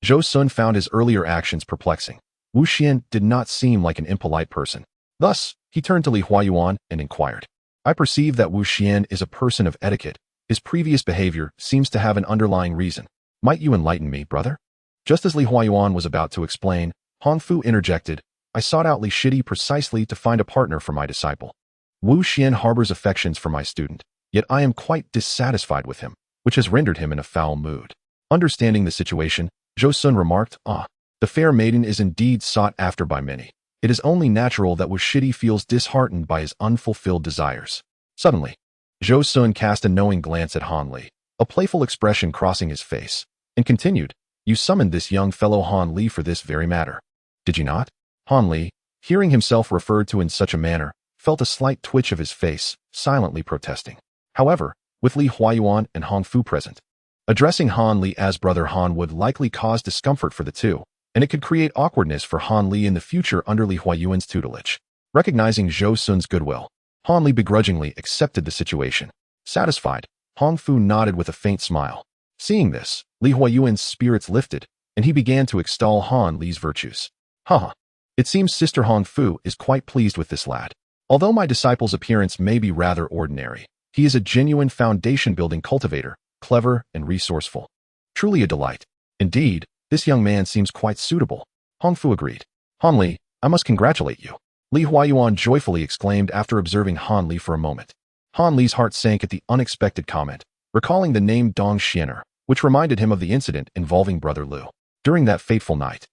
Zhou Xun found his earlier actions perplexing. Wu Xian did not seem like an impolite person. Thus, he turned to Li Huayuan and inquired. I perceive that Wu Xian is a person of etiquette. His previous behavior seems to have an underlying reason. Might you enlighten me, brother? Just as Li Huayuan was about to explain, Hong Fu interjected, I sought out Li Shidi precisely to find a partner for my disciple. Wu Xian harbors affections for my student, yet I am quite dissatisfied with him, which has rendered him in a foul mood. Understanding the situation, Zhou Xun remarked, the fair maiden is indeed sought after by many. It is only natural that Wu Shidi feels disheartened by his unfulfilled desires. Suddenly, Zhou Xun cast a knowing glance at Han Li, a playful expression crossing his face, and continued, you summoned this young fellow Han Li for this very matter. Did you not? Han Li, hearing himself referred to in such a manner, felt a slight twitch of his face, silently protesting. However, with Li Huayuan and Hong Fu present, addressing Han Li as brother Han would likely cause discomfort for the two, and it could create awkwardness for Han Li in the future under Li Huayuan's tutelage. Recognizing Zhou Xun's goodwill, Han Li begrudgingly accepted the situation. Satisfied, Hong Fu nodded with a faint smile. Seeing this, Li Huayuan's spirits lifted, and he began to extol Han Li's virtues. Haha. It seems Sister Hong Fu is quite pleased with this lad. Although my disciple's appearance may be rather ordinary, he is a genuine foundation-building cultivator, clever and resourceful. Truly a delight. Indeed, this young man seems quite suitable. Hong Fu agreed. Han Li, I must congratulate you. Li Huayuan joyfully exclaimed after observing Han Li for a moment. Han Li's heart sank at the unexpected comment, recalling the name Dong Xiener, which reminded him of the incident involving Brother Lu. During that fateful night,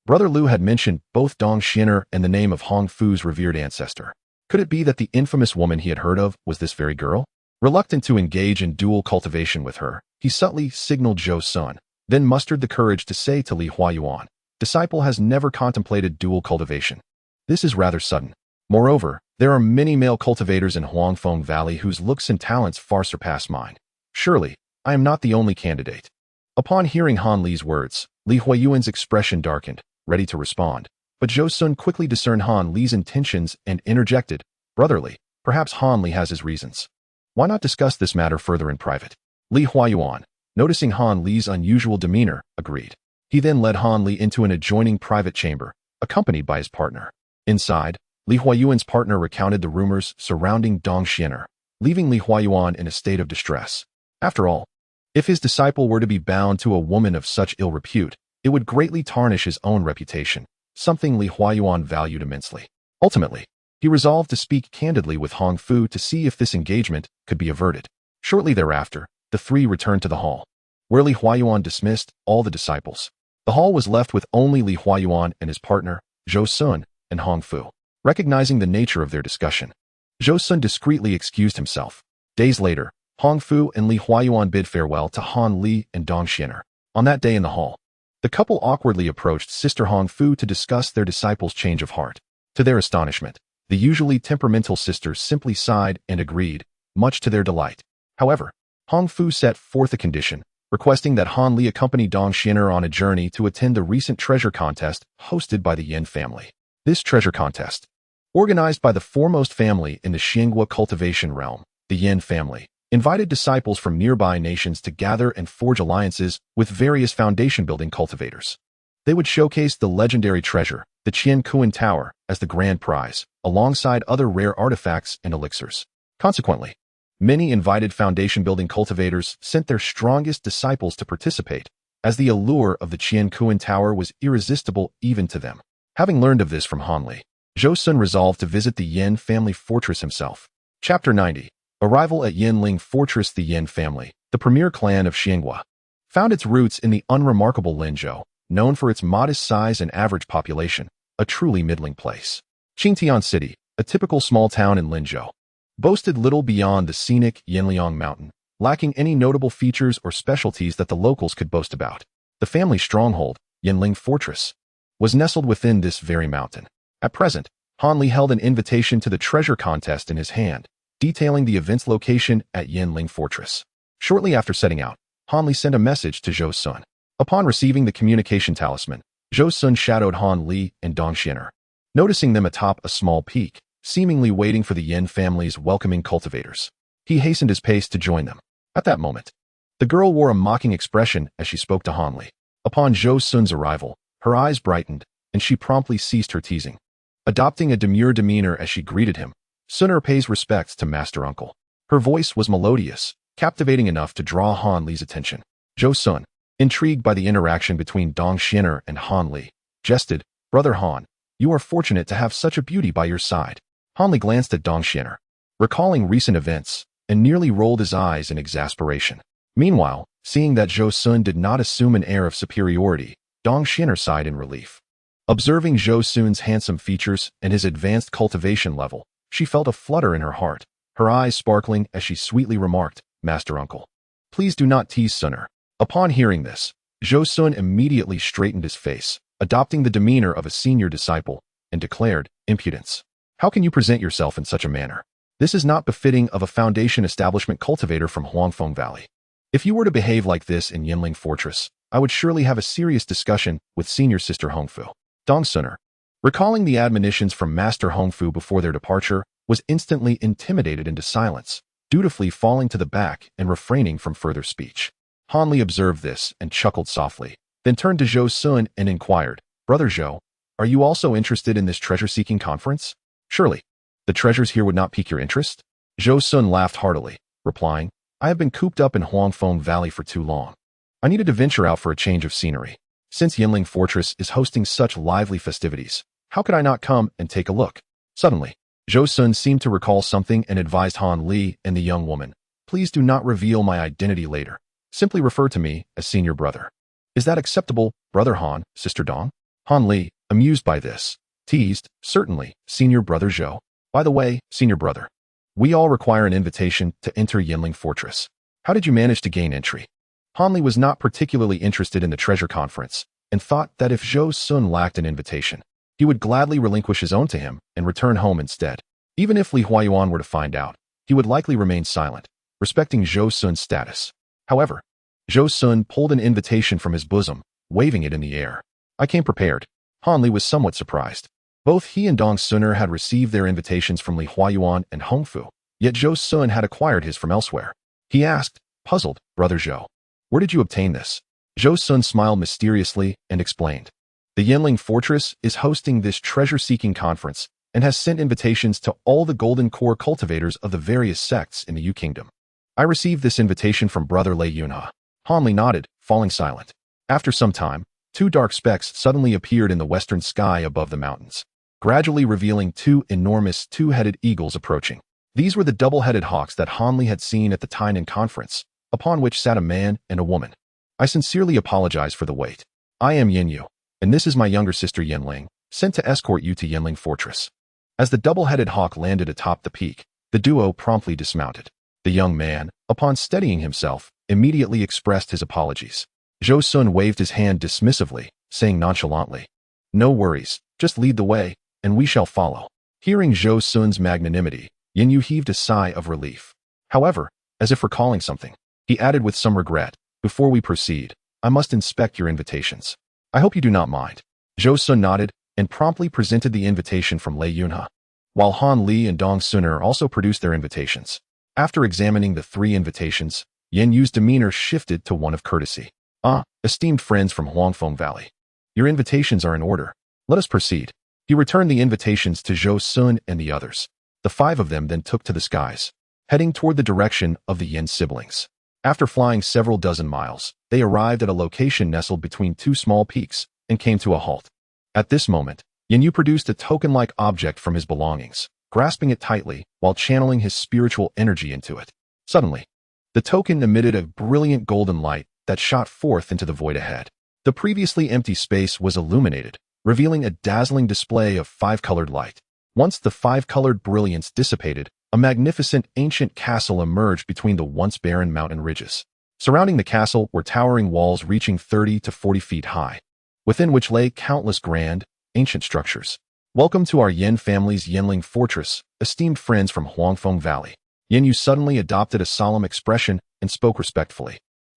Brother Lu had mentioned both Dong Xiener and the name of Hong Fu's revered ancestor. Could it be that the infamous woman he had heard of was this very girl? Reluctant to engage in dual cultivation with her, he subtly signaled Zhou Xun, then mustered the courage to say to Li Huayuan, disciple has never contemplated dual cultivation. This is rather sudden. Moreover, there are many male cultivators in Huangfeng Valley whose looks and talents far surpass mine. Surely, I am not the only candidate. Upon hearing Han Li's words, Li Huayuan's expression darkened, ready to respond. But Zhou Xun quickly discerned Han Li's intentions and interjected, brotherly, perhaps Han Li has his reasons. Why not discuss this matter further in private? Li Huayuan, noticing Han Li's unusual demeanor, agreed. He then led Han Li into an adjoining private chamber, accompanied by his partner. Inside, Li Huayuan's partner recounted the rumors surrounding Dong Xiener, leaving Li Huayuan in a state of distress. After all, if his disciple were to be bound to a woman of such ill repute, it would greatly tarnish his own reputation, something Li Huayuan valued immensely. Ultimately, he resolved to speak candidly with Hong Fu to see if this engagement could be averted. Shortly thereafter, the three returned to the hall, where Li Huayuan dismissed all the disciples. The hall was left with only Li Huayuan and his partner, Zhou Xun, and Hong Fu. Recognizing the nature of their discussion, Zhou Xun discreetly excused himself. Days later, Hong Fu and Li Huayuan bid farewell to Han Li and Dong Xiener. On that day in the hall, the couple awkwardly approached Sister Hong Fu to discuss their disciple's change of heart. To their astonishment, the usually temperamental sister simply sighed and agreed, much to their delight. However, Hong Fu set forth a condition, requesting that Han Li accompany Dong Xiener on a journey to attend the recent treasure contest hosted by the Yin family. This treasure contest, organized by the foremost family in the Xianghua cultivation realm, the Yin family, invited disciples from nearby nations to gather and forge alliances with various foundation-building cultivators. They would showcase the legendary treasure, the Qian Kuan Tower, as the grand prize, alongside other rare artifacts and elixirs. Consequently, many invited foundation-building cultivators sent their strongest disciples to participate, as the allure of the Qian Kuan Tower was irresistible even to them. Having learned of this from Han Li, Zhou Xun resolved to visit the Yin family fortress himself. Chapter 90. Arrival at Yinling Fortress. The Yin family, the premier clan of Xianghua, found its roots in the unremarkable Linzhou, known for its modest size and average population, a truly middling place. Qingtian City, a typical small town in Linzhou, boasted little beyond the scenic Yinliang Mountain, lacking any notable features or specialties that the locals could boast about. The family's stronghold, Yinling Fortress, was nestled within this very mountain. At present, Han Li held an invitation to the treasure contest in his hand, detailing the event's location at Yinling Fortress. Shortly after setting out, Han Li sent a message to Zhou Xun. Upon receiving the communication talisman, Zhou Xun shadowed Han Li and Dong Xianer, noticing them atop a small peak, seemingly waiting for the Yin family's welcoming cultivators. He hastened his pace to join them. At that moment, the girl wore a mocking expression as she spoke to Han Li. Upon Zhou Xun's arrival, her eyes brightened, and she promptly ceased her teasing. Adopting a demure demeanor as she greeted him, Suner pays respects to Master Uncle. Her voice was melodious, captivating enough to draw Han Li's attention. Zhou Xun, intrigued by the interaction between Dong Xianer and Han Li, jested, "Brother Han, you are fortunate to have such a beauty by your side." Han Li glanced at Dong Xianer, recalling recent events, and nearly rolled his eyes in exasperation. Meanwhile, seeing that Zhou Xun did not assume an air of superiority, Dong Xianer sighed in relief. Observing Zhou Xun's handsome features and his advanced cultivation level, she felt a flutter in her heart, her eyes sparkling as she sweetly remarked, "Master Uncle, please do not tease Suner." Upon hearing this, Zhou Xun immediately straightened his face, adopting the demeanor of a senior disciple, and declared, "Impudence! How can you present yourself in such a manner? This is not befitting of a foundation establishment cultivator from Huangfeng Valley. If you were to behave like this in Yinling Fortress, I would surely have a serious discussion with senior sister Hongfu." Dong Suner, recalling the admonitions from Master Hongfu before their departure, was instantly intimidated into silence, dutifully falling to the back and refraining from further speech. Han Li observed this and chuckled softly, then turned to Zhou Xun and inquired, "Brother Zhou, are you also interested in this treasure-seeking conference? Surely, the treasures here would not pique your interest?" Zhou Xun laughed heartily, replying, "I have been cooped up in Huangfeng Valley for too long. I needed to venture out for a change of scenery. Since Yinling Fortress is hosting such lively festivities, how could I not come and take a look?" Suddenly, Zhou Xun seemed to recall something and advised Han Li and the young woman, "Please do not reveal my identity later. Simply refer to me as senior brother. Is that acceptable, Brother Han, Sister Dong?" Han Li, amused by this, teased, "Certainly, senior brother Zhou. By the way, senior brother, we all require an invitation to enter Yinling Fortress. How did you manage to gain entry?" Han Li was not particularly interested in the treasure conference, and thought that if Zhou Xun lacked an invitation, he would gladly relinquish his own to him and return home instead. Even if Li Huayuan were to find out, he would likely remain silent, respecting Zhou Xun's status. However, Zhou Xun pulled an invitation from his bosom, waving it in the air. "I came prepared." Han Li was somewhat surprised. Both he and Dong Suner had received their invitations from Li Huayuan and Hongfu, yet Zhou Xun had acquired his from elsewhere. He asked, puzzled, "Brother Zhou, where did you obtain this?" Zhou Xun smiled mysteriously and explained, "The Yinling Fortress is hosting this treasure-seeking conference and has sent invitations to all the Golden Core cultivators of the various sects in the Yu Kingdom. I received this invitation from Brother Lei Yunhe." Han Li nodded, falling silent. After some time, two dark specks suddenly appeared in the western sky above the mountains, gradually revealing two enormous two-headed eagles approaching. These were the double-headed hawks that Han Li had seen at the Tai Nan conference, upon which sat a man and a woman. "I sincerely apologize for the wait. I am Yin Yu, and this is my younger sister Yinling, sent to escort you to Yinling Fortress." As the double-headed hawk landed atop the peak, the duo promptly dismounted. The young man, upon steadying himself, immediately expressed his apologies. Zhou Xun waved his hand dismissively, saying nonchalantly, "No worries, just lead the way, and we shall follow." Hearing Zhou Xun's magnanimity, Yin Yu heaved a sigh of relief. However, as if recalling something, he added with some regret, "Before we proceed, I must inspect your invitations. I hope you do not mind." Zhou Xun nodded, and promptly presented the invitation from Lei Yunhe, while Han Li and Dong Suner also produced their invitations. After examining the 3 invitations, Yan Yu's demeanor shifted to one of courtesy. Esteemed friends from Huangfeng Valley. Your invitations are in order. Let us proceed. He returned the invitations to Zhou Xun and the others. The 5 of them then took to the skies, heading toward the direction of the Yin siblings. After flying several dozen miles, they arrived at a location nestled between 2 small peaks and came to a halt. At this moment, Yan Yu produced a token-like object from his belongings, grasping it tightly while channeling his spiritual energy into it. Suddenly, the token emitted a brilliant golden light that shot forth into the void ahead. The previously empty space was illuminated, revealing a dazzling display of 5-colored light. Once the 5-colored brilliance dissipated, a magnificent ancient castle emerged between the once barren mountain ridges. Surrounding the castle were towering walls reaching 30 to 40 feet high, within which lay countless grand, ancient structures. Welcome to our Yin family's Yinling fortress, esteemed friends from Huangfeng Valley. Yan Yu suddenly adopted a solemn expression and spoke respectfully.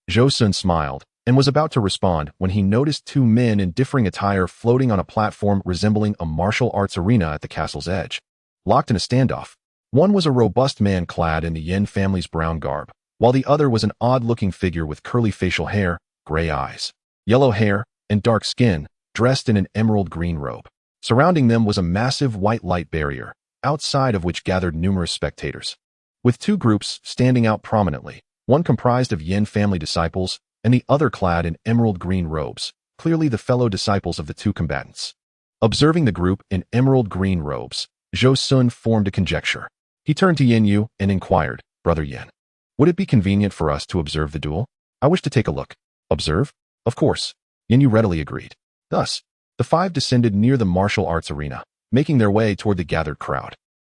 Zhou Xun smiled and was about to respond when he noticed 2 men in differing attire floating on a platform resembling a martial arts arena at the castle's edge. Locked in a standoff, one was a robust man clad in the Yin family's brown garb, while the other was an odd-looking figure with curly facial hair, gray eyes, yellow hair, and dark skin, dressed in an emerald green robe. Surrounding them was a massive white light barrier, outside of which gathered numerous spectators. With 2 groups standing out prominently, one comprised of Yin family disciples, and the other clad in emerald green robes, clearly the fellow disciples of the 2 combatants. Observing the group in emerald green robes, Zhou Xun formed a conjecture. He turned to Yan Yu and inquired, Brother Yan, would it be convenient for us to observe the duel? I wish to take a look. Observe? Of course. Yan Yu readily agreed. Thus, the 5 descended near the martial arts arena, making their way toward the gathered crowd.